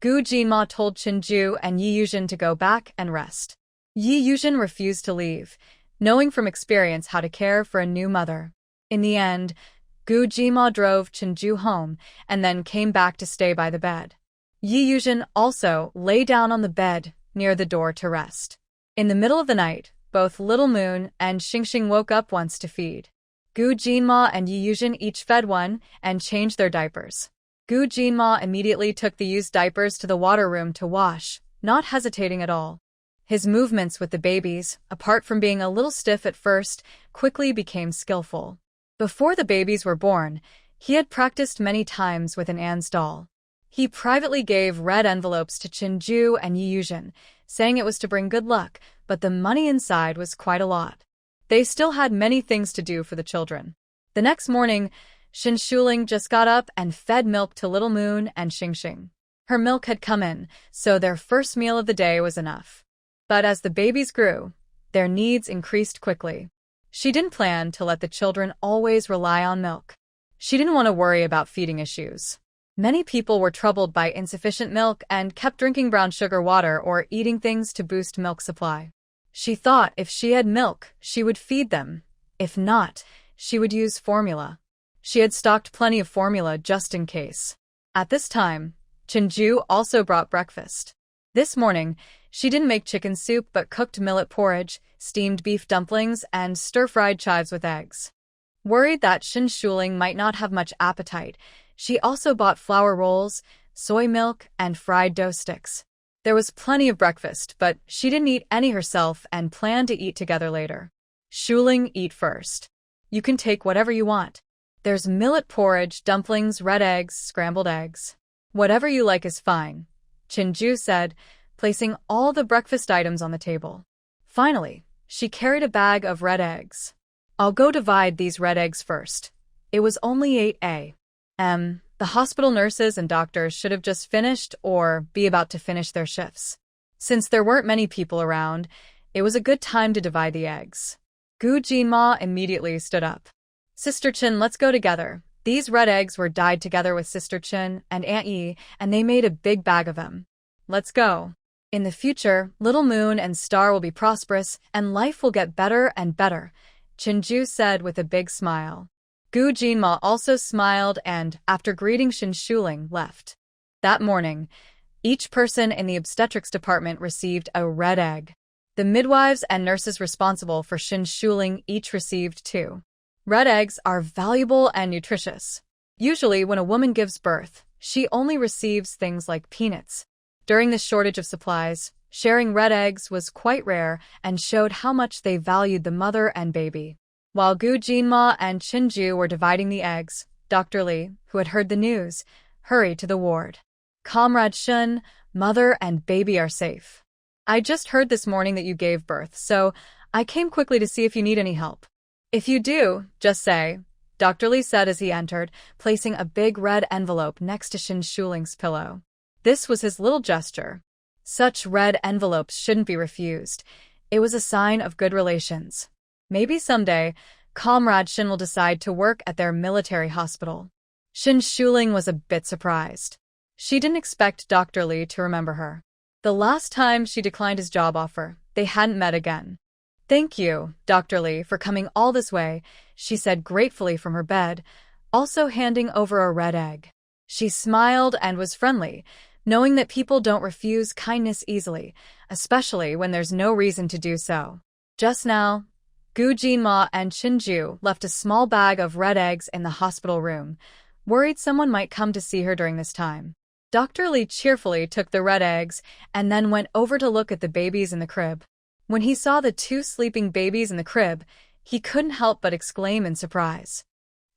Gu Jinma told Chinju and Yi Yuzhen to go back and rest. Yi Yuzhen refused to leave, knowing from experience how to care for a new mother. In the end, Gu Jinma drove Chinju home and then came back to stay by the bed. Yi Yuzhen also lay down on the bed near the door to rest. In the middle of the night, both Little Moon and Xingxing woke up once to feed. Gu Jinma and Yi Yuzhen each fed one and changed their diapers. Gu Jinma immediately took the used diapers to the water room to wash, not hesitating at all. His movements with the babies, apart from being a little stiff at first, quickly became skillful. Before the babies were born, he had practiced many times with an An's doll. He privately gave red envelopes to Chinju and Yiyuzhen, saying it was to bring good luck, but the money inside was quite a lot. They still had many things to do for the children. The next morning, Shin Shuling just got up and fed milk to Little Moon and Xingxing. Her milk had come in, so their first meal of the day was enough. But as the babies grew, their needs increased quickly. She didn't plan to let the children always rely on milk. She didn't want to worry about feeding issues. Many people were troubled by insufficient milk and kept drinking brown sugar water or eating things to boost milk supply. She thought if she had milk, she would feed them. If not, she would use formula. She had stocked plenty of formula just in case. At this time, Chinju also brought breakfast. This morning, she didn't make chicken soup but cooked millet porridge, steamed beef dumplings, and stir-fried chives with eggs. Worried that Shin Shuling might not have much appetite, she also bought flour rolls, soy milk, and fried dough sticks. There was plenty of breakfast, but she didn't eat any herself and planned to eat together later. Shuling, eat first. You can take whatever you want. There's millet porridge, dumplings, red eggs, scrambled eggs. Whatever you like is fine, Chinju said, placing all the breakfast items on the table. Finally, she carried a bag of red eggs. I'll go divide these red eggs first. It was only 8 a.m. The hospital nurses and doctors should have just finished or be about to finish their shifts. Since there weren't many people around, it was a good time to divide the eggs. Gu Jinma immediately stood up. Sister Chin, let's go together. These red eggs were dyed together with Sister Chin and Aunt Yi, and they made a big bag of them. Let's go. In the future, Little Moon and Star will be prosperous, and life will get better and better, Chinju said with a big smile. Gu Jinma also smiled and, after greeting Shin Shuling, left. That morning, each person in the obstetrics department received a red egg. The midwives and nurses responsible for Shin Shuling each received 2. Red eggs are valuable and nutritious. Usually, when a woman gives birth, she only receives things like peanuts. During this shortage of supplies, sharing red eggs was quite rare and showed how much they valued the mother and baby. While Gu Jinma and Chinju were dividing the eggs, Dr. Li, who had heard the news, hurried to the ward. Comrade Shun, mother and baby are safe. I just heard this morning that you gave birth, so I came quickly to see if you need any help. If you do, just say, Dr. Li said as he entered, placing a big red envelope next to Shin Shuling's pillow. This was his little gesture. Such red envelopes shouldn't be refused. It was a sign of good relations. Maybe someday, Comrade Shin will decide to work at their military hospital. Shin Shuling was a bit surprised. She didn't expect Dr. Li to remember her. The last time she declined his job offer, they hadn't met again. Thank you, Dr. Li, for coming all this way, she said gratefully from her bed, also handing over a red egg. She smiled and was friendly, knowing that people don't refuse kindness easily, especially when there's no reason to do so. Just now, Gu Jinma and Chinju left a small bag of red eggs in the hospital room, worried someone might come to see her during this time. Dr. Li cheerfully took the red eggs and then went over to look at the babies in the crib. When he saw the 2 sleeping babies in the crib, he couldn't help but exclaim in surprise.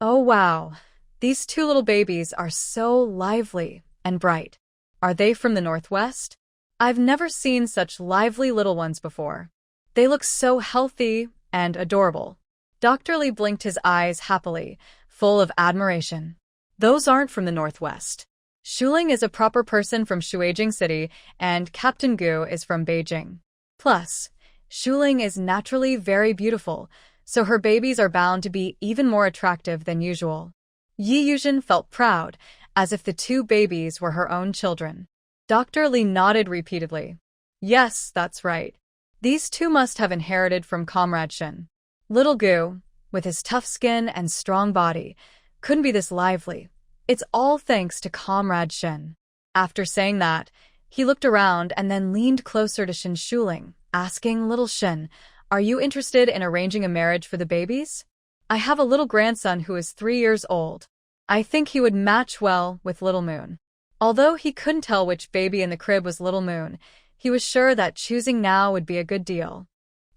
Oh wow, these 2 little babies are so lively and bright. Are they from the Northwest? I've never seen such lively little ones before. They look so healthy and adorable. Dr. Li blinked his eyes happily, full of admiration. Those aren't from the Northwest. Shuling is a proper person from Shuijing City, and Captain Gu is from Beijing. Plus, Shuling is naturally very beautiful, so her babies are bound to be even more attractive than usual. Yiyuzhen felt proud, as if the 2 babies were her own children. Dr. Li nodded repeatedly. Yes, that's right. These 2 must have inherited from Comrade Shin. Little Gu, with his tough skin and strong body, couldn't be this lively. It's all thanks to Comrade Shin. After saying that, he looked around and then leaned closer to Shin Shuling, asking Little Shin, are you interested in arranging a marriage for the babies? I have a little grandson who is 3 years old. I think he would match well with Little Moon. Although he couldn't tell which baby in the crib was Little Moon, he was sure that choosing now would be a good deal.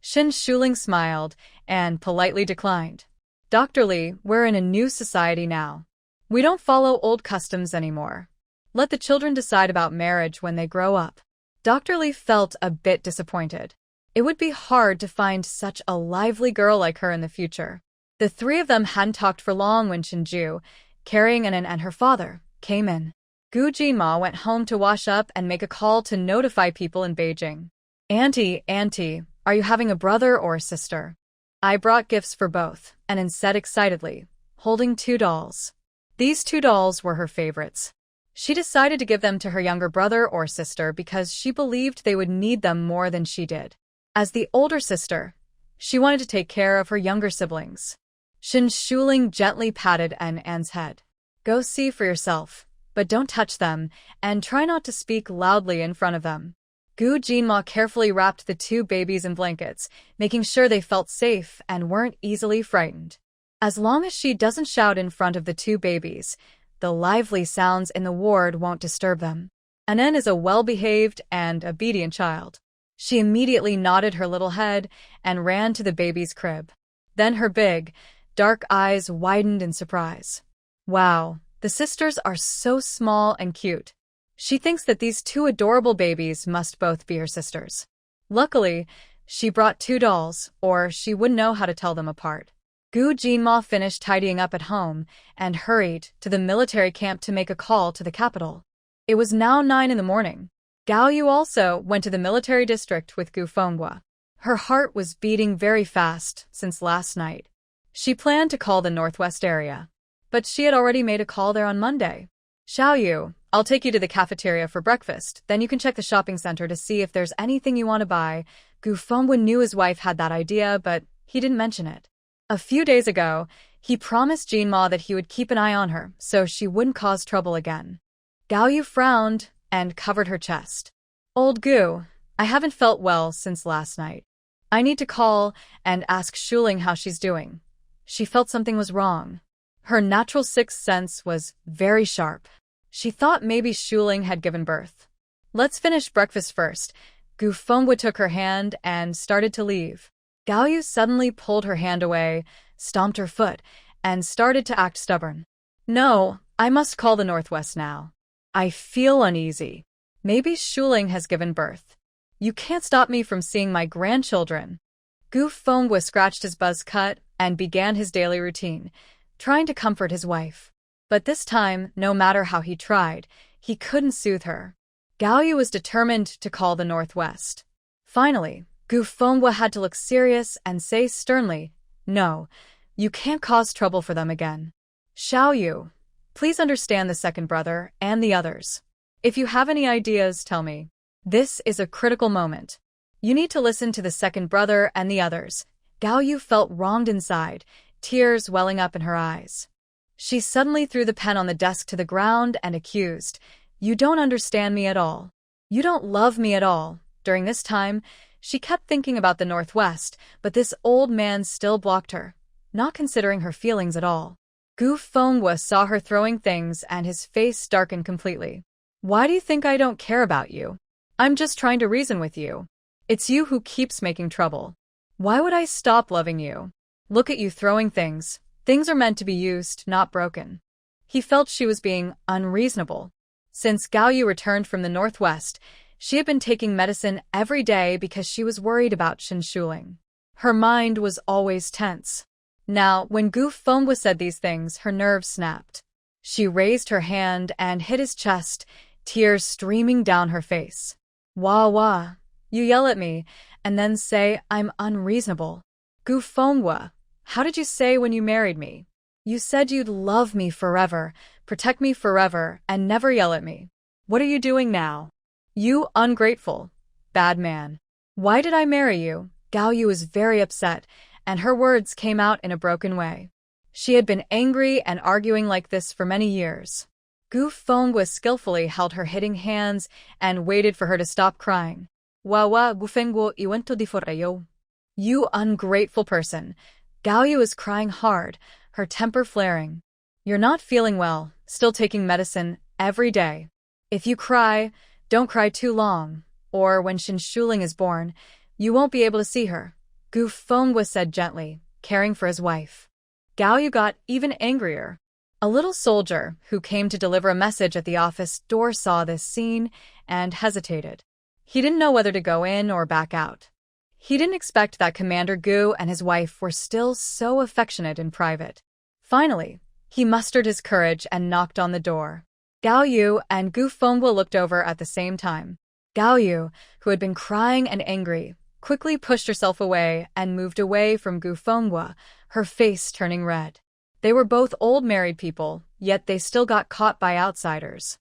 Shin Shuling smiled and politely declined. Dr. Lee, we're in a new society now. We don't follow old customs anymore. Let the children decide about marriage when they grow up. Dr. Lee felt a bit disappointed. It would be hard to find such a lively girl like her in the future. The three of them hadn't talked for long when Shinju, carrying Anan and her father, came in. Gu Jinma went home to wash up and make a call to notify people in Beijing. Auntie, are you having a brother or a sister? I brought gifts for both, Anan said excitedly, holding 2 dolls. These 2 dolls were her favorites. She decided to give them to her younger brother or sister because she believed they would need them more than she did. As the older sister, she wanted to take care of her younger siblings. Shin Shuling gently patted An's head. Go see for yourself, but don't touch them, and try not to speak loudly in front of them. Gu Jinma carefully wrapped the 2 babies in blankets, making sure they felt safe and weren't easily frightened. As long as she doesn't shout in front of the 2 babies, the lively sounds in the ward won't disturb them. Anan is a well-behaved and obedient child. She immediately nodded her little head and ran to the baby's crib. Then her big, dark eyes widened in surprise. Wow, the sisters are so small and cute. She thinks that these 2 adorable babies must both be her sisters. Luckily, she brought 2 dolls, or she wouldn't know how to tell them apart. Gu Jinma finished tidying up at home and hurried to the military camp to make a call to the capital. It was now 9 in the morning. Gao Yu also went to the military district with Gu Fenghua. Her heart was beating very fast since last night. She planned to call the Northwest area, but she had already made a call there on Monday. Xiao Yu, I'll take you to the cafeteria for breakfast, then you can check the shopping center to see if there's anything you want to buy. Gu Fenghua knew his wife had that idea, but he didn't mention it. A few days ago, he promised Jinma that he would keep an eye on her so she wouldn't cause trouble again. Gao Yu frowned and covered her chest. Old Gu, I haven't felt well since last night. I need to call and ask Shuling how she's doing. She felt something was wrong. Her natural sixth sense was very sharp. She thought maybe Shuling had given birth. Let's finish breakfast first. Gu Fenghua took her hand and started to leave. Gao Yu suddenly pulled her hand away, stomped her foot, and started to act stubborn. No, I must call the Northwest now. I feel uneasy. Maybe Shuling has given birth. You can't stop me from seeing my grandchildren. Gu Fenghua scratched his buzz cut and began his daily routine, trying to comfort his wife. But this time, no matter how he tried, he couldn't soothe her. Gao Yu was determined to call the Northwest. Finally, Gu Fenghua had to look serious and say sternly, No, you can't cause trouble for them again. Xiao Yu, please understand the second brother and the others. If you have any ideas, tell me. This is a critical moment. You need to listen to the second brother and the others. Gao Yu felt wronged inside, tears welling up in her eyes. She suddenly threw the pen on the desk to the ground and accused, You don't understand me at all. You don't love me at all. During this time, she kept thinking about the Northwest, but this old man still blocked her, not considering her feelings at all. Gu Fenghua saw her throwing things and his face darkened completely. Why do you think I don't care about you? I'm just trying to reason with you. It's you who keeps making trouble. Why would I stop loving you? Look at you throwing things. Things are meant to be used, not broken. He felt she was being unreasonable. Since Gao Yu returned from the Northwest, she had been taking medicine every day because she was worried about Shin Shuling. Her mind was always tense. Now, when Gu Fenghua said these things, her nerves snapped. She raised her hand and hit his chest, tears streaming down her face. Wah, you yell at me, and then say I'm unreasonable. Gu Fenghua, how did you say when you married me? You said you'd love me forever, protect me forever, and never yell at me. What are you doing now? You ungrateful, bad man. Why did I marry you? Gao Yu was very upset, and her words came out in a broken way. She had been angry and arguing like this for many years. Gu Fenghua skillfully held her hitting hands and waited for her to stop crying. Wawa Gu Fenghua iwento di forayo. You ungrateful person. Gao Yu was crying hard, her temper flaring. You're not feeling well, still taking medicine every day. If you cry, don't cry too long, or when Shin Shuling is born, you won't be able to see her, Gu Fenghua said gently, caring for his wife. Gao Yu got even angrier. A little soldier who came to deliver a message at the office door saw this scene and hesitated. He didn't know whether to go in or back out. He didn't expect that Commander Gu and his wife were still so affectionate in private. Finally, he mustered his courage and knocked on the door. Gao Yu and Gu Fengwa looked over at the same time. Gao Yu, who had been crying and angry, quickly pushed herself away and moved away from Gu Fengwa, her face turning red. They were both old married people, yet they still got caught by outsiders.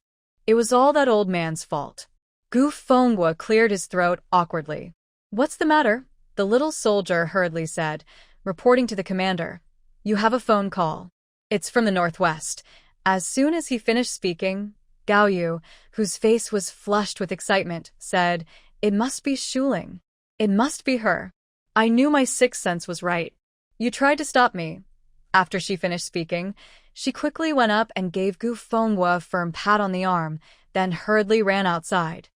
It was all that old man's fault. Gu Fengwa cleared his throat awkwardly. "What's the matter?" the little soldier hurriedly said, reporting to the commander. "You have a phone call. It's from the northwest." As soon as he finished speaking, Gao Yu, whose face was flushed with excitement, said, "It must be Shuling. It must be her. I knew my sixth sense was right. You tried to stop me." After she finished speaking, she quickly went up and gave Gu Fengwa a firm pat on the arm, then hurriedly ran outside.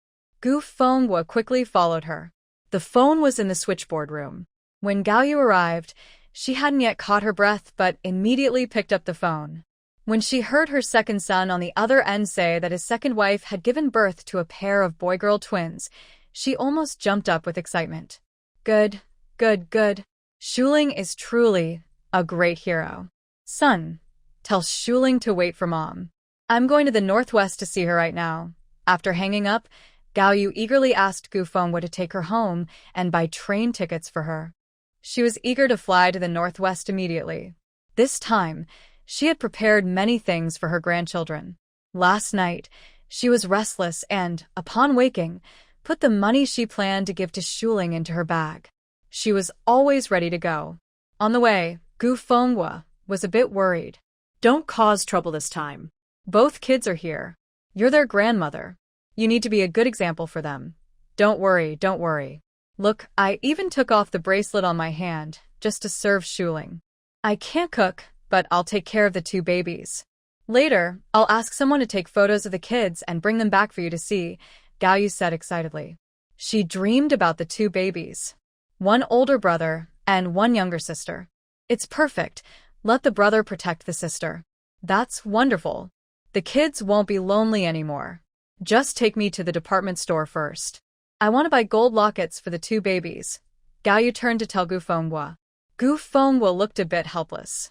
Gu Fengwa quickly followed her. The phone was in the switchboard room. When Gao Yu arrived, she hadn't yet caught her breath but immediately picked up the phone. When she heard her second son on the other end say that his second wife had given birth to a pair of boy-girl twins, she almost jumped up with excitement. Good, good, good. Shuling is truly a great hero. Son, tell Shuling to wait for Mom. I'm going to the northwest to see her right now. After hanging up, Gao Yu eagerly asked Gu Fengwa to take her home and buy train tickets for her. She was eager to fly to the northwest immediately. This time, she had prepared many things for her grandchildren. Last night, she was restless and, upon waking, put the money she planned to give to Shuling into her bag. She was always ready to go. On the way, Gu Fengwa was a bit worried. Don't cause trouble this time. Both kids are here. You're their grandmother. You need to be a good example for them. Don't worry, don't worry. Look, I even took off the bracelet on my hand, just to serve Shuling. I can't cook, but I'll take care of the two babies. Later, I'll ask someone to take photos of the kids and bring them back for you to see, Gao Yu said excitedly. She dreamed about the two babies. One older brother and one younger sister. It's perfect. Let the brother protect the sister. That's wonderful. The kids won't be lonely anymore. Just take me to the department store first. I want to buy gold lockets for the two babies. Gao Yu turned to tell Gu Fengwa. Gu Fengwa looked a bit helpless.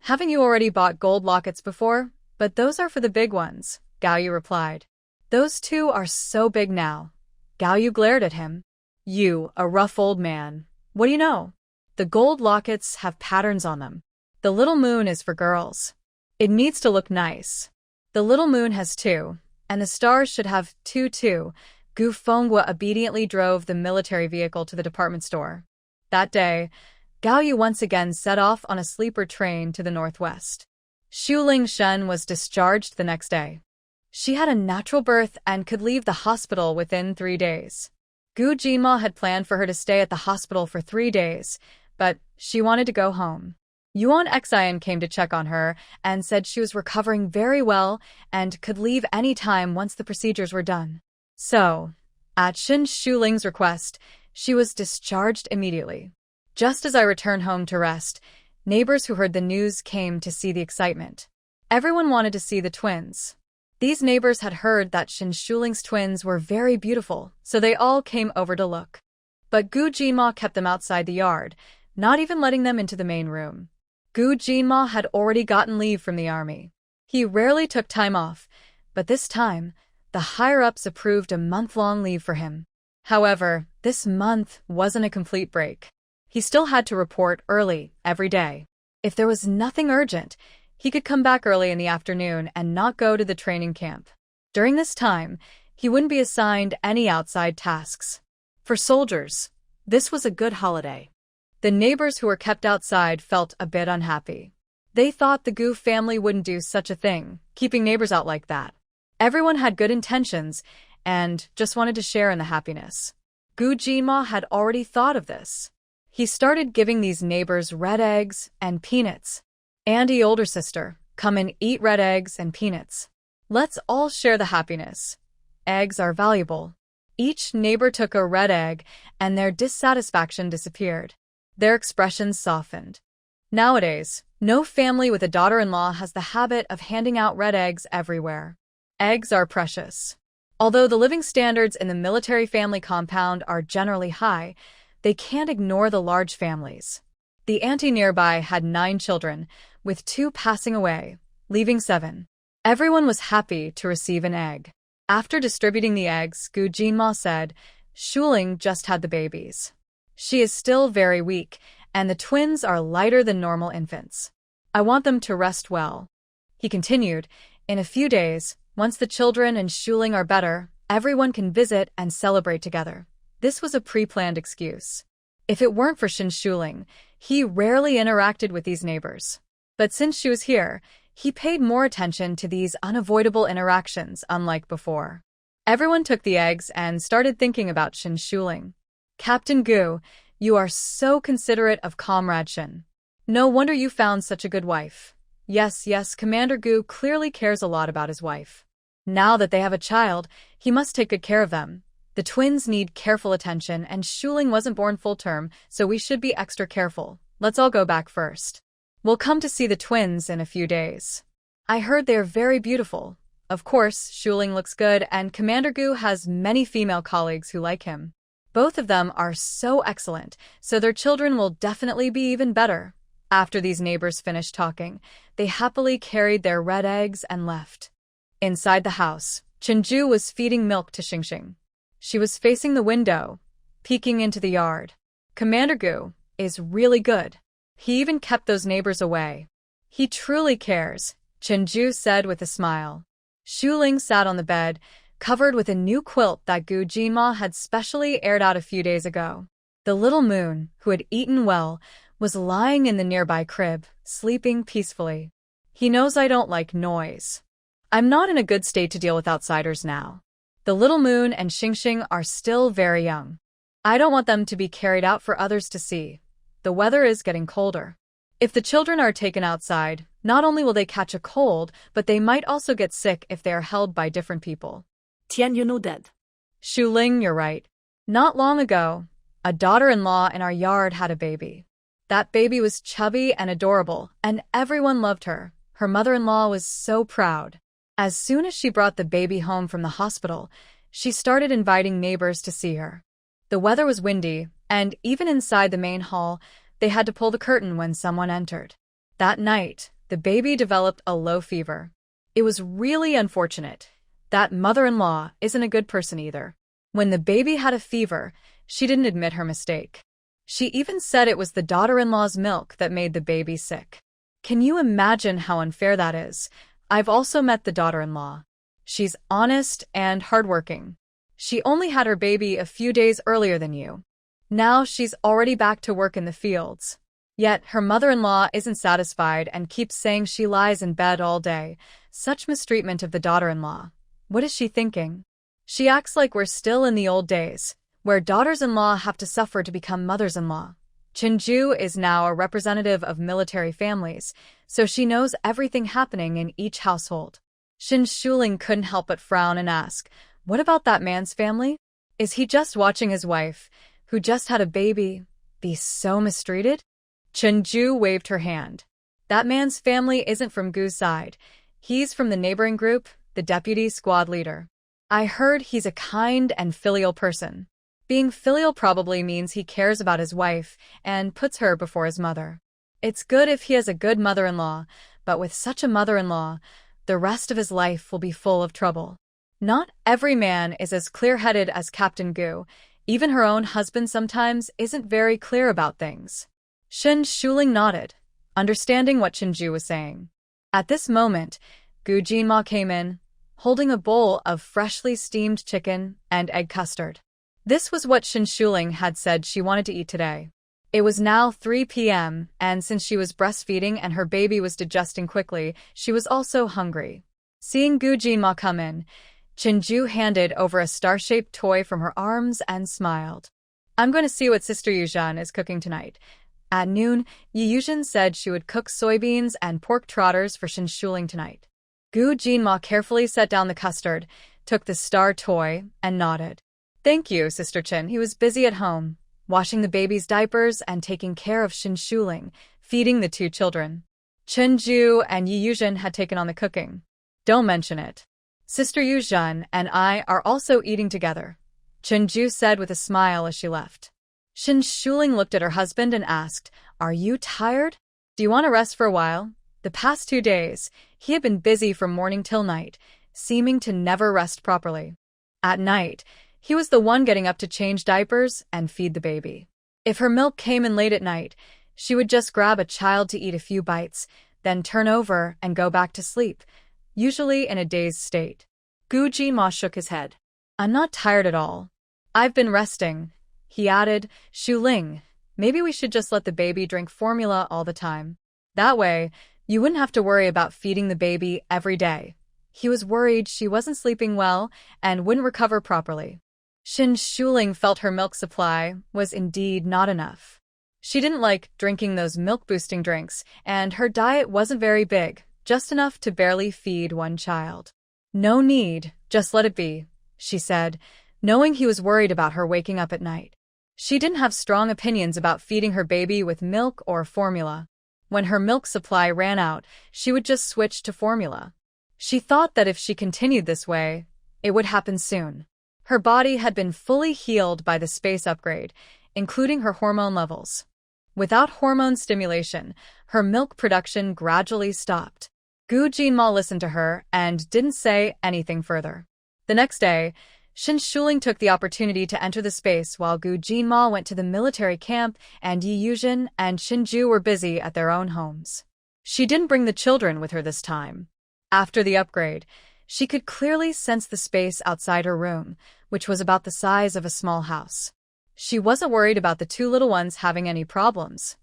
Haven't you already bought gold lockets before? But those are for the big ones, Gao Yu replied. Those two are so big now. Gao Yu glared at him. You, a rough old man. What do you know? The gold lockets have patterns on them. The little moon is for girls. It needs to look nice. The little moon has two, and the stars should have two too. Gu Fengwa obediently drove the military vehicle to the department store. That day, Gao Yu once again set off on a sleeper train to the northwest. Shuling Shen was discharged the next day. She had a natural birth and could leave the hospital within 3 days. Gu Jinma had planned for her to stay at the hospital for 3 days, but she wanted to go home. Yuan Xian came to check on her and said she was recovering very well and could leave any time once the procedures were done. So, at Shin Shuling's request, she was discharged immediately. Just as I returned home to rest, neighbors who heard the news came to see the excitement. Everyone wanted to see the twins. These neighbors had heard that Shin Shuling's twins were very beautiful, so they all came over to look. But Gu Jinma kept them outside the yard, not even letting them into the main room. Gu Jinma had already gotten leave from the army. He rarely took time off, but this time, the higher-ups approved a month-long leave for him. However, this month wasn't a complete break. He still had to report early, every day. If there was nothing urgent, he could come back early in the afternoon and not go to the training camp. During this time, he wouldn't be assigned any outside tasks. For soldiers, this was a good holiday. The neighbors who were kept outside felt a bit unhappy. They thought the Gu family wouldn't do such a thing, keeping neighbors out like that. Everyone had good intentions and just wanted to share in the happiness. Gu Jinma had already thought of this. He started giving these neighbors red eggs and peanuts. Andy, older sister, come and eat red eggs and peanuts. Let's all share the happiness. Eggs are valuable. Each neighbor took a red egg and their dissatisfaction disappeared. Their expressions softened. Nowadays, No family with a daughter-in-law has the habit of handing out red eggs everywhere. Eggs are precious. Although the living standards in the military family compound are generally high, they can't ignore the large families. The auntie nearby had 9 children, with 2 passing away, leaving 7. Everyone was happy to receive an egg. After distributing the eggs, Gu Jinma said, "Shuling just had the babies. She is still very weak, and the twins are lighter than normal infants. I want them to rest well." He continued, "In a few days, once the children and Shuling are better, everyone can visit and celebrate together." This was a pre-planned excuse. If it weren't for Shin Shuling, he rarely interacted with these neighbors. But since she was here, he paid more attention to these unavoidable interactions, unlike before. Everyone took the eggs and started thinking about Shin Shuling. "Captain Gu, you are so considerate of Comrade Shin. No wonder you found such a good wife." Yes, Commander Gu clearly cares a lot about his wife. Now that they have a child, he must take good care of them. The twins need careful attention, and Shuling wasn't born full term, so we should be extra careful. Let's all go back first. We'll come to see the twins in a few days. I heard they are very beautiful. Of course, Shuling looks good, and Commander Gu has many female colleagues who like him. Both of them are so excellent, so their children will definitely be even better. After these neighbors finished talking, they happily carried their red eggs and left. Inside the house, Chenju was feeding milk to Xingxing. She was facing the window, peeking into the yard. "Commander Gu is really good. He even kept those neighbors away. He truly cares," Chenju said with a smile. Shuling sat on the bed, covered with a new quilt that Gu Jinma had specially aired out a few days ago. The little moon, who had eaten well, was lying in the nearby crib, sleeping peacefully. "He knows I don't like noise. I'm not in a good state to deal with outsiders now. The little moon and Xingxing are still very young. I don't want them to be carried out for others to see. The weather is getting colder. If the children are taken outside, not only will they catch a cold, but they might also get sick if they are held by different people." Tian, you know that. Shuling, you're right. Not long ago, a daughter-in-law in our yard had a baby. That baby was chubby and adorable, and everyone loved her. Her mother-in-law was so proud. As soon as she brought the baby home from the hospital, she started inviting neighbors to see her. The weather was windy, and even inside the main hall, they had to pull the curtain when someone entered. That night, the baby developed a low fever. It was really unfortunate. That mother-in-law isn't a good person either. When the baby had a fever, she didn't admit her mistake. She even said it was the daughter-in-law's milk that made the baby sick. Can you imagine how unfair that is? I've also met the daughter-in-law. She's honest and hardworking. She only had her baby a few days earlier than you. Now she's already back to work in the fields. Yet her mother-in-law isn't satisfied and keeps saying she lies in bed all day. Such mistreatment of the daughter-in-law. What is she thinking? She acts like we're still in the old days, where daughters-in-law have to suffer to become mothers-in-law. Chenju is now a representative of military families, so she knows everything happening in each household. Shin Shuling couldn't help but frown and ask, "What about that man's family? Is he just watching his wife, who just had a baby, be so mistreated?" Chenju waved her hand. "That man's family isn't from Gu's side. He's from the neighboring group, the deputy squad leader. I heard he's a kind and filial person. Being filial probably means he cares about his wife and puts her before his mother. It's good if he has a good mother-in-law, but with such a mother-in-law, the rest of his life will be full of trouble. Not every man is as clear-headed as Captain Gu. Even her own husband sometimes isn't very clear about things." Shin Shuling nodded, understanding what Chenju was saying. At this moment, Gu Jinma came in, holding a bowl of freshly steamed chicken and egg custard. This was what Shin Shuling had said she wanted to eat today. It was now 3 p.m., and since she was breastfeeding and her baby was digesting quickly, she was also hungry. Seeing Gu Jinma come in, Chenju handed over a star-shaped toy from her arms and smiled. "I'm going to see what Sister Yuzhan is cooking tonight." At noon, Yuzhan said she would cook soybeans and pork trotters for Shin Shuling tonight. Gu Jinma carefully set down the custard, took the star toy, and nodded. "Thank you, Sister Chen." He was busy at home, washing the baby's diapers and taking care of Shin Shuling, feeding the 2 children. Chenju and Yi Yuzhen had taken on the cooking. Don't mention it. Sister Yuzhen and I are also eating together, Chenju said with a smile as she left. Shin Shuling looked at her husband and asked, "Are you tired? Do you want to rest for a while?" The past 2 days, he had been busy from morning till night, seeming to never rest properly. At night, he was the one getting up to change diapers and feed the baby. If her milk came in late at night, she would just grab a child to eat a few bites, then turn over and go back to sleep, usually in a dazed state. Gu Jinma shook his head. "I'm not tired at all. I've been resting," he added. "Shuling, maybe we should just let the baby drink formula all the time. That way, you wouldn't have to worry about feeding the baby every day." He was worried she wasn't sleeping well and wouldn't recover properly. Shin Shuling felt her milk supply was indeed not enough. She didn't like drinking those milk-boosting drinks, and her diet wasn't very big, just enough to barely feed one child. "No need, just let it be," she said, knowing he was worried about her waking up at night. She didn't have strong opinions about feeding her baby with milk or formula. When her milk supply ran out, she would just switch to formula. She thought that if she continued this way, it would happen soon. Her body had been fully healed by the space upgrade, including her hormone levels. Without hormone stimulation, her milk production gradually stopped. Gu Jinma listened to her and didn't say anything further. The next day, Shin Shuling took the opportunity to enter the space while Gu Jinma went to the military camp and Yi Yuzhen and Shinju were busy at their own homes. She didn't bring the children with her this time. After the upgrade, she could clearly sense the space outside her room, which was about the size of a small house. She wasn't worried about the two little ones having any problems.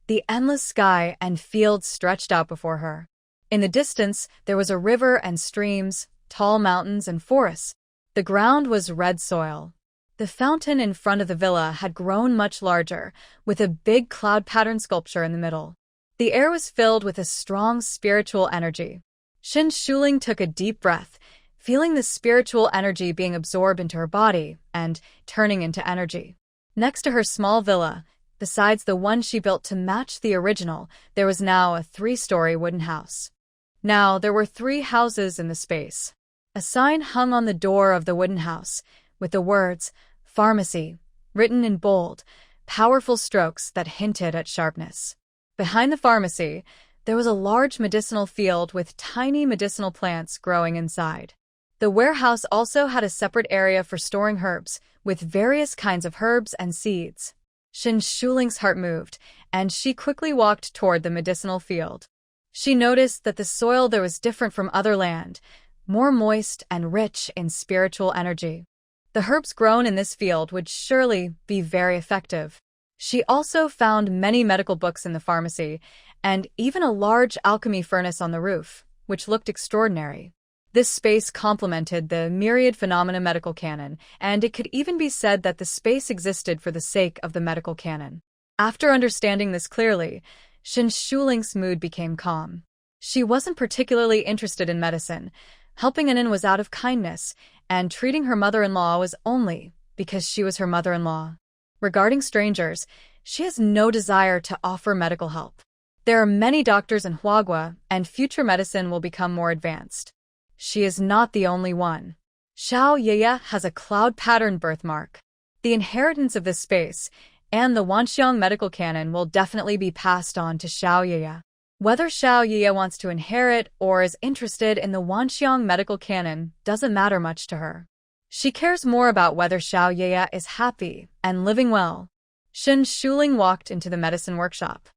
The endless sky and fields stretched out before her. In the distance, there was a river and streams, tall mountains and forests. The ground was red soil. The fountain in front of the villa had grown much larger, with a big cloud pattern sculpture in the middle. The air was filled with a strong spiritual energy. Shin Shuling took a deep breath, feeling the spiritual energy being absorbed into her body and turning into energy. Next to her small villa, besides the one she built to match the original, there was now a 3-story wooden house. Now there were 3 houses in the space. A sign hung on the door of the wooden house, with the words, "Pharmacy," written in bold, powerful strokes that hinted at sharpness. Behind the pharmacy, there was a large medicinal field with tiny medicinal plants growing inside. The warehouse also had a separate area for storing herbs, with various kinds of herbs and seeds. Shin Shuling's heart moved, and she quickly walked toward the medicinal field. She noticed that the soil there was different from other land, more moist and rich in spiritual energy. The herbs grown in this field would surely be very effective. She also found many medical books in the pharmacy, and even a large alchemy furnace on the roof, which looked extraordinary. This space complemented the myriad phenomena medical canon, and it could even be said that the space existed for the sake of the medical canon. After understanding this clearly, Shin Shuling's mood became calm. She wasn't particularly interested in medicine. Helping Anin was out of kindness, and treating her mother-in-law was only because she was her mother-in-law. Regarding strangers, she has no desire to offer medical help. There are many doctors in Huagua, and future medicine will become more advanced. She is not the only one. Xiao Yeye has a cloud pattern birthmark. The inheritance of this space and the Wanxiang medical canon will definitely be passed on to Xiao Yeye. Whether Xiao Yeye wants to inherit or is interested in the Wanxiang medical canon doesn't matter much to her. She cares more about whether Xiao Yeye is happy and living well. Shin Shuling walked into the medicine workshop.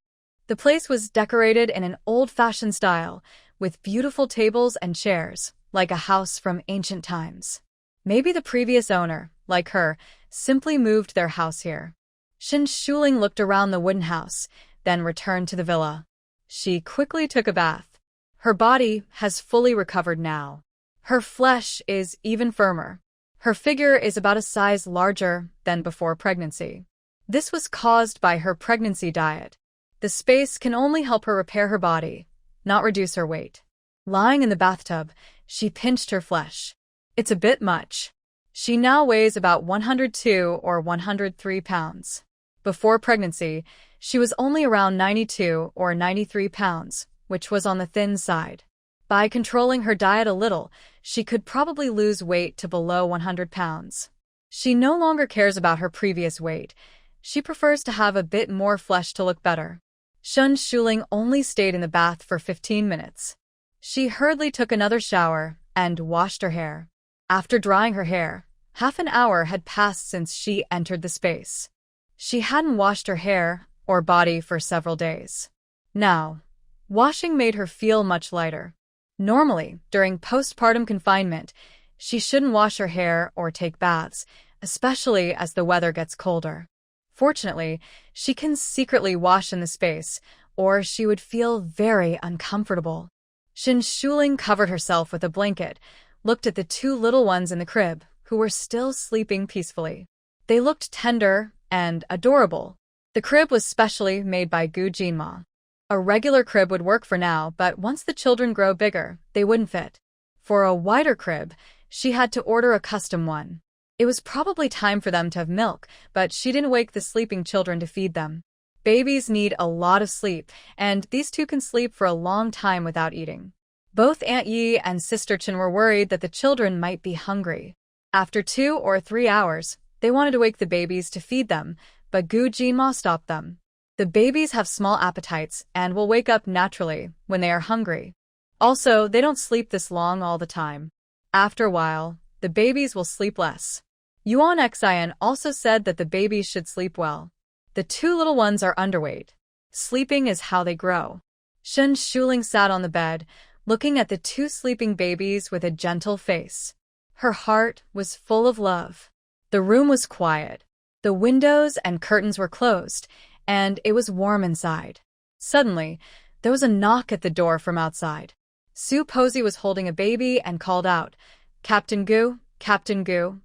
The place was decorated in an old-fashioned style, with beautiful tables and chairs, like a house from ancient times. Maybe the previous owner, like her, simply moved their house here. Shin Shuling looked around the wooden house, then returned to the villa. She quickly took a bath. Her body has fully recovered now. Her flesh is even firmer. Her figure is about a size larger than before pregnancy. This was caused by her pregnancy diet. The space can only help her repair her body, not reduce her weight. Lying in the bathtub, she pinched her flesh. It's a bit much. She now weighs about 102 or 103 pounds. Before pregnancy, she was only around 92 or 93 pounds, which was on the thin side. By controlling her diet a little, she could probably lose weight to below 100 pounds. She no longer cares about her previous weight. She prefers to have a bit more flesh to look better. Shun Shuling only stayed in the bath for 15 minutes. She hurriedly took another shower and washed her hair. After drying her hair, half an hour had passed since she entered the space. She hadn't washed her hair or body for several days. Now, washing made her feel much lighter. Normally, during postpartum confinement, she shouldn't wash her hair or take baths, especially as the weather gets colder. Fortunately, she can secretly wash in the space, or she would feel very uncomfortable. Shin Shuling covered herself with a blanket, looked at the two little ones in the crib, who were still sleeping peacefully. They looked tender and adorable. The crib was specially made by Gu Jinma. A regular crib would work for now, but once the children grow bigger, they wouldn't fit. For a wider crib, she had to order a custom one. It was probably time for them to have milk, but she didn't wake the sleeping children to feed them. Babies need a lot of sleep, and these two can sleep for a long time without eating. Both Aunt Yi and Sister Chen were worried that the children might be hungry. After 2 or 3 hours, they wanted to wake the babies to feed them, but Gu Jinma stopped them. The babies have small appetites and will wake up naturally when they are hungry. Also, they don't sleep this long all the time. After a while, the babies will sleep less. Yuan Xian also said that the babies should sleep well. The two little ones are underweight. Sleeping is how they grow. Shen Shuling sat on the bed, looking at the two sleeping babies with a gentle face. Her heart was full of love. The room was quiet. The windows and curtains were closed, and it was warm inside. Suddenly, there was a knock at the door from outside. Su Posey was holding a baby and called out, Captain Gu,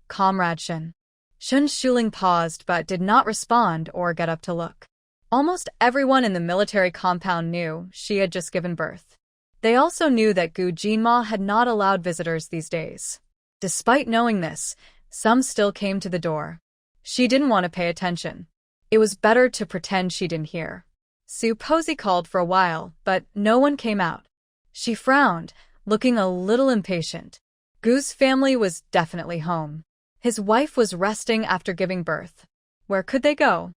Comrade Shen. Shen Shuling paused but did not respond or get up to look. Almost everyone in the military compound knew she had just given birth. They also knew that Gu Jinma had not allowed visitors these days. Despite knowing this, some still came to the door. She didn't want to pay attention. It was better to pretend she didn't hear. Su Posey called for a while, but no one came out. She frowned, looking a little impatient. Gu's family was definitely home. His wife was resting after giving birth. Where could they go?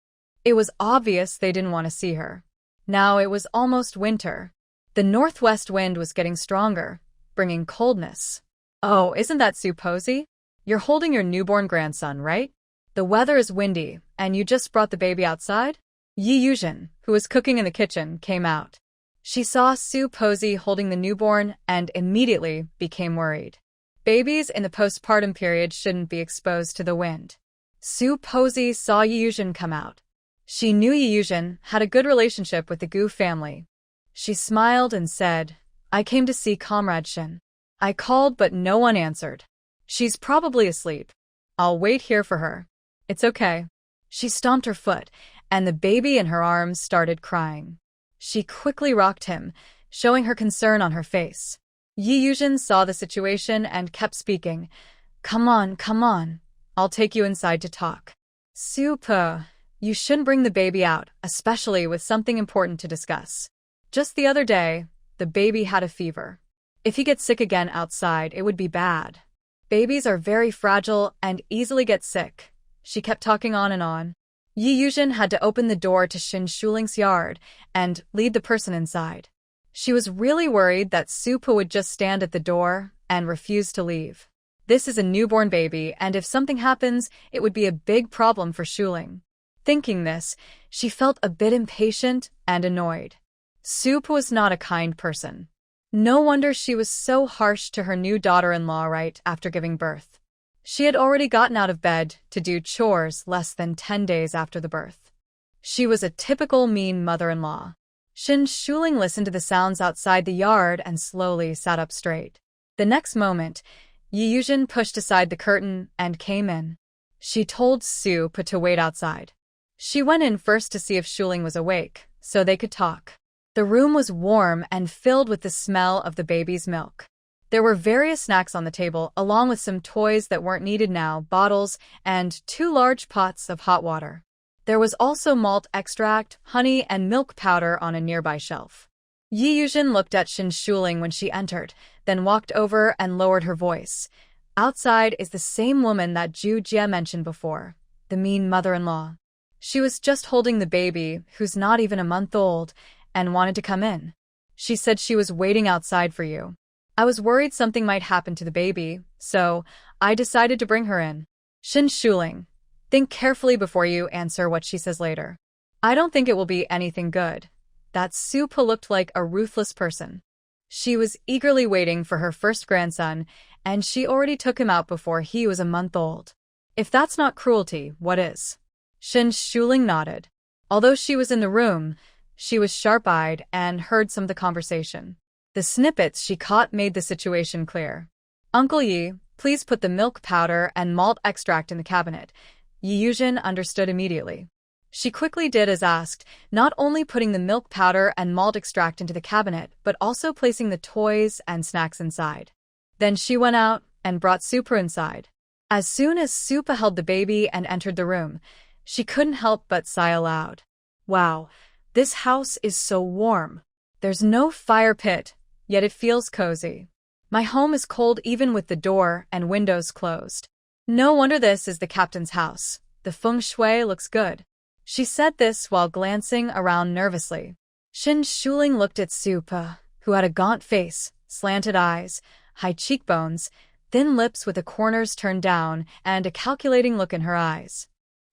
It was obvious they didn't want to see her. Now it was almost winter. The northwest wind was getting stronger, bringing coldness. Oh, isn't that Su Posey? You're holding your newborn grandson, right? The weather is windy, and you just brought the baby outside? Yi Yuzhen, who was cooking in the kitchen, came out. She saw Su Posey holding the newborn and immediately became worried. Babies in the postpartum period shouldn't be exposed to the wind. Su Posey saw Yi Yuzhen come out. She knew Yi Yuzhen had a good relationship with the Gu family. She smiled and said, I came to see Comrade Shen. I called but no one answered. She's probably asleep. I'll wait here for her. It's okay. She stomped her foot, and the baby in her arms started crying. She quickly rocked him, showing her concern on her face. Yi Yuzhen saw the situation and kept speaking. Come on. I'll take you inside to talk. Super. You shouldn't bring the baby out, especially with something important to discuss. Just the other day, the baby had a fever. If he gets sick again outside, it would be bad. Babies are very fragile and easily get sick. She kept talking on and on. Yi Yuzhen had to open the door to Shin Shuling's yard and lead the person inside. She was really worried that Supa would just stand at the door and refuse to leave. This is a newborn baby, and if something happens, it would be a big problem for Shuling. Thinking this, she felt a bit impatient and annoyed. Supa was not a kind person. No wonder she was so harsh to her new daughter-in-law right after giving birth. She had already gotten out of bed to do chores less than 10 days after the birth. She was a typical mean mother-in-law. Shin Shuling listened to the sounds outside the yard and slowly sat up straight. The next moment, Yi Yuzhen pushed aside the curtain and came in. She told Supa to wait outside. She went in first to see if Shuling was awake, so they could talk. The room was warm and filled with the smell of the baby's milk. There were various snacks on the table, along with some toys that weren't needed now, bottles, and 2 large pots of hot water. There was also malt extract, honey, and milk powder on a nearby shelf. Yi Yuzhen looked at Shin Shuling when she entered, then walked over and lowered her voice. Outside is the same woman that Zhu Jie mentioned before, the mean mother-in-law. She was just holding the baby, who's not even a month old, and wanted to come in. She said she was waiting outside for you. I was worried something might happen to the baby, so I decided to bring her in. Shin Shuling, think carefully before you answer what she says later. I don't think it will be anything good. That Supa looked like a ruthless person. She was eagerly waiting for her first grandson, and she already took him out before he was a month old. If that's not cruelty, what is? Shin Shuling nodded. Although she was in the room, she was sharp-eyed and heard some of the conversation. The snippets she caught made the situation clear. Uncle Yi, please put the milk powder and malt extract in the cabinet. Yi Yuzhen understood immediately. She quickly did as asked, not only putting the milk powder and malt extract into the cabinet, but also placing the toys and snacks inside. Then she went out and brought Supa inside. As soon as Supa held the baby and entered the room, she couldn't help but sigh aloud. Wow, this house is so warm. There's no fire pit, yet it feels cozy. My home is cold even with the door and windows closed. No wonder this is the captain's house. The feng shui looks good. She said this while glancing around nervously. Shin Shuling looked at Supa, who had a gaunt face, slanted eyes, high cheekbones, thin lips with the corners turned down, and a calculating look in her eyes.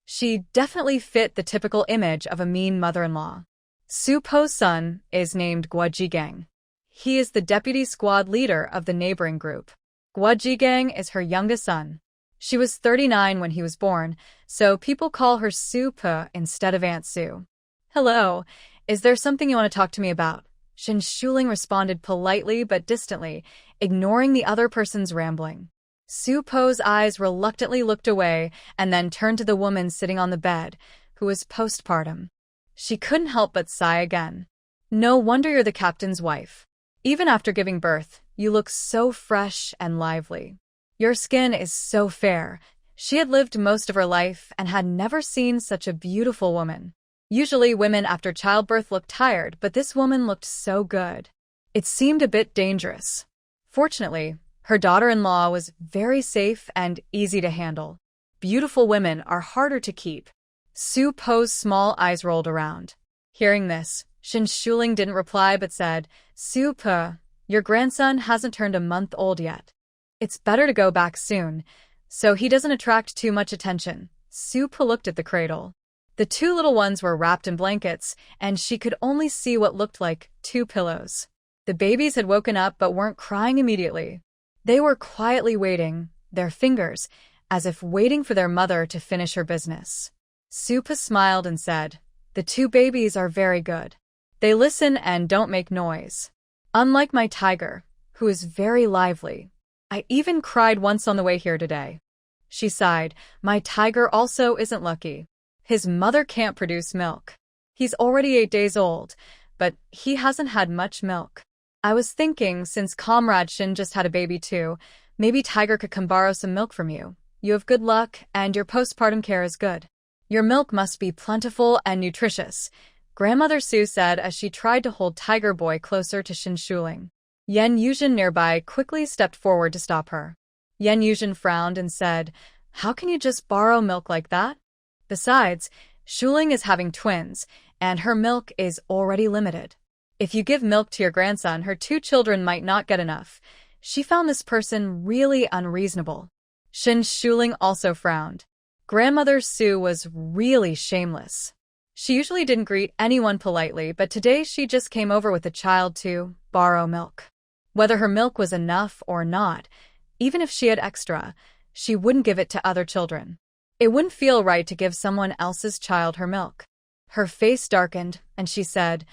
She definitely fit the typical image of a mean mother-in-law. Supa's son is named Guo Jigang. He is the deputy squad leader of the neighboring group. Guo Jigang is her youngest son. She was 39 when he was born, so people call her Supa instead of Aunt Sue. Hello, is there something you want to talk to me about? Shin Shuling responded politely but distantly, ignoring the other person's rambling. Supa's eyes reluctantly looked away and then turned to the woman sitting on the bed, who was postpartum. She couldn't help but sigh again. No wonder you're the captain's wife. Even after giving birth, you look so fresh and lively. Your skin is so fair. She had lived most of her life and had never seen such a beautiful woman. Usually women after childbirth look tired, but this woman looked so good. It seemed a bit dangerous. Fortunately, her daughter-in-law was very safe and easy to handle. Beautiful women are harder to keep. Supa's small eyes rolled around. Hearing this, Shin Shuling didn't reply but said, Supa, your grandson hasn't turned a month old yet. It's better to go back soon, so he doesn't attract too much attention. Supa looked at the cradle. The two little ones were wrapped in blankets, and she could only see what looked like 2 pillows. The babies had woken up but weren't crying immediately. They were quietly waiting, their fingers, as if waiting for their mother to finish her business. Supa smiled and said, the 2 babies are very good. They listen and don't make noise. Unlike my tiger, who is very lively. I even cried once on the way here today. She sighed. My tiger also isn't lucky. His mother can't produce milk. He's already 8 days old, but he hasn't had much milk. I was thinking, since Comrade Shin just had a baby too, maybe Tiger could come borrow some milk from you. You have good luck, and your postpartum care is good. Your milk must be plentiful and nutritious, Grandmother Sue said as she tried to hold Tiger Boy closer to Shin Shuling. Yen Yuzhen nearby quickly stepped forward to stop her. Yen Yuzhen frowned and said, how can you just borrow milk like that? Besides, Shuling is having twins, and her milk is already limited. If you give milk to your grandson, her 2 children might not get enough. She found this person really unreasonable. Shin Shuling also frowned. Grandmother Sue was really shameless. She usually didn't greet anyone politely, but today she just came over with a child to borrow milk. Whether her milk was enough or not, even if she had extra, she wouldn't give it to other children. It wouldn't feel right to give someone else's child her milk. Her face darkened, and she said,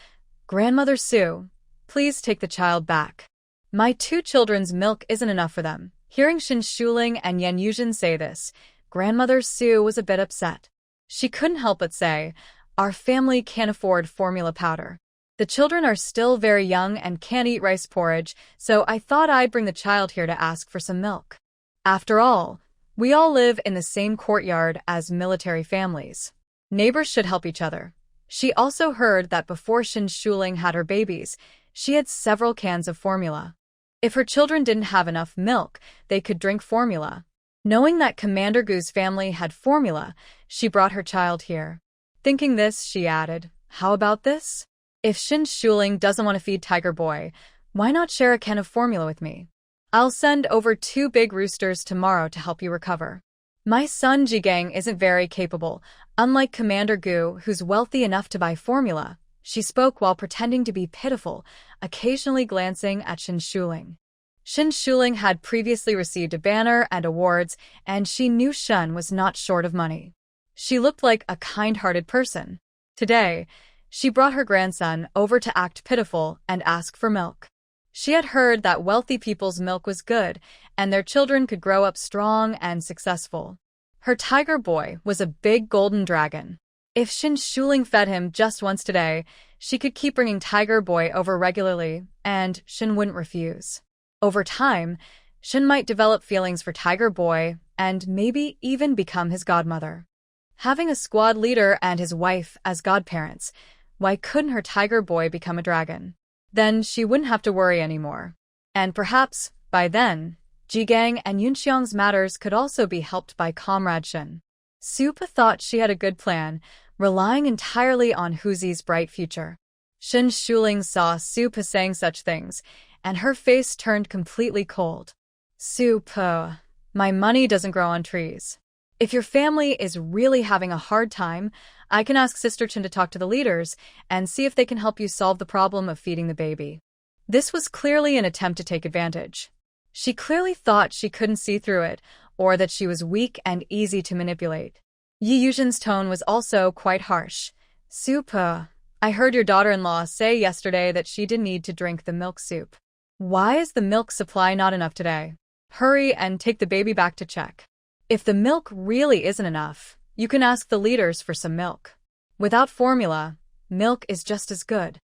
Grandmother Sue, please take the child back. My 2 children's milk isn't enough for them. Hearing Shin Shuling and Yen Yuzhen say this, Grandmother Sue was a bit upset. She couldn't help but say, our family can't afford formula powder. The children are still very young and can't eat rice porridge, so I thought I'd bring the child here to ask for some milk. After all, we all live in the same courtyard as military families. Neighbors should help each other. She also heard that before Shin Shuling had her babies, She had several cans of formula. If her children didn't have enough milk, they could drink formula. Knowing that Commander Gu's family had formula, she brought her child here. Thinking this, she added, "How about this? If Shin Shuling doesn't want to feed Tiger Boy, why not share a can of formula with me? I'll send over 2 big roosters tomorrow to help you recover." My son Jigang isn't very capable, unlike Commander Gu, who's wealthy enough to buy formula. She spoke while pretending to be pitiful, occasionally glancing at Shin Shuling. Shin Shuling had previously received a banner and awards, and she knew Shun was not short of money. She looked like a kind-hearted person. Today, she brought her grandson over to act pitiful and ask for milk. She had heard that wealthy people's milk was good, and their children could grow up strong and successful. Her tiger boy was a big golden dragon. If Shin Shuling fed him just once today, she could keep bringing Tiger Boy over regularly, and Shin wouldn't refuse. Over time, Shin might develop feelings for Tiger Boy and maybe even become his godmother. Having a squad leader and his wife as godparents, why couldn't her Tiger Boy become a dragon? Then she wouldn't have to worry anymore. And perhaps, by then, Jigang and Yunxiang's matters could also be helped by Comrade Shin. Supa thought she had a good plan, relying entirely on Huzi's bright future. Shin Shuling saw Supa saying such things, and her face turned completely cold. "Supa, my money doesn't grow on trees. If your family is really having a hard time, I can ask Sister Chin to talk to the leaders and see if they can help you solve the problem of feeding the baby." This was clearly an attempt to take advantage. She clearly thought she couldn't see through it, or that she was weak and easy to manipulate. Yi Yuzhen's tone was also quite harsh. "Supa, I heard your daughter-in-law say yesterday that she didn't need to drink the milk soup. Why is the milk supply not enough today? Hurry and take the baby back to check. If the milk really isn't enough, you can ask the leaders for some milk. Without formula, milk is just as good."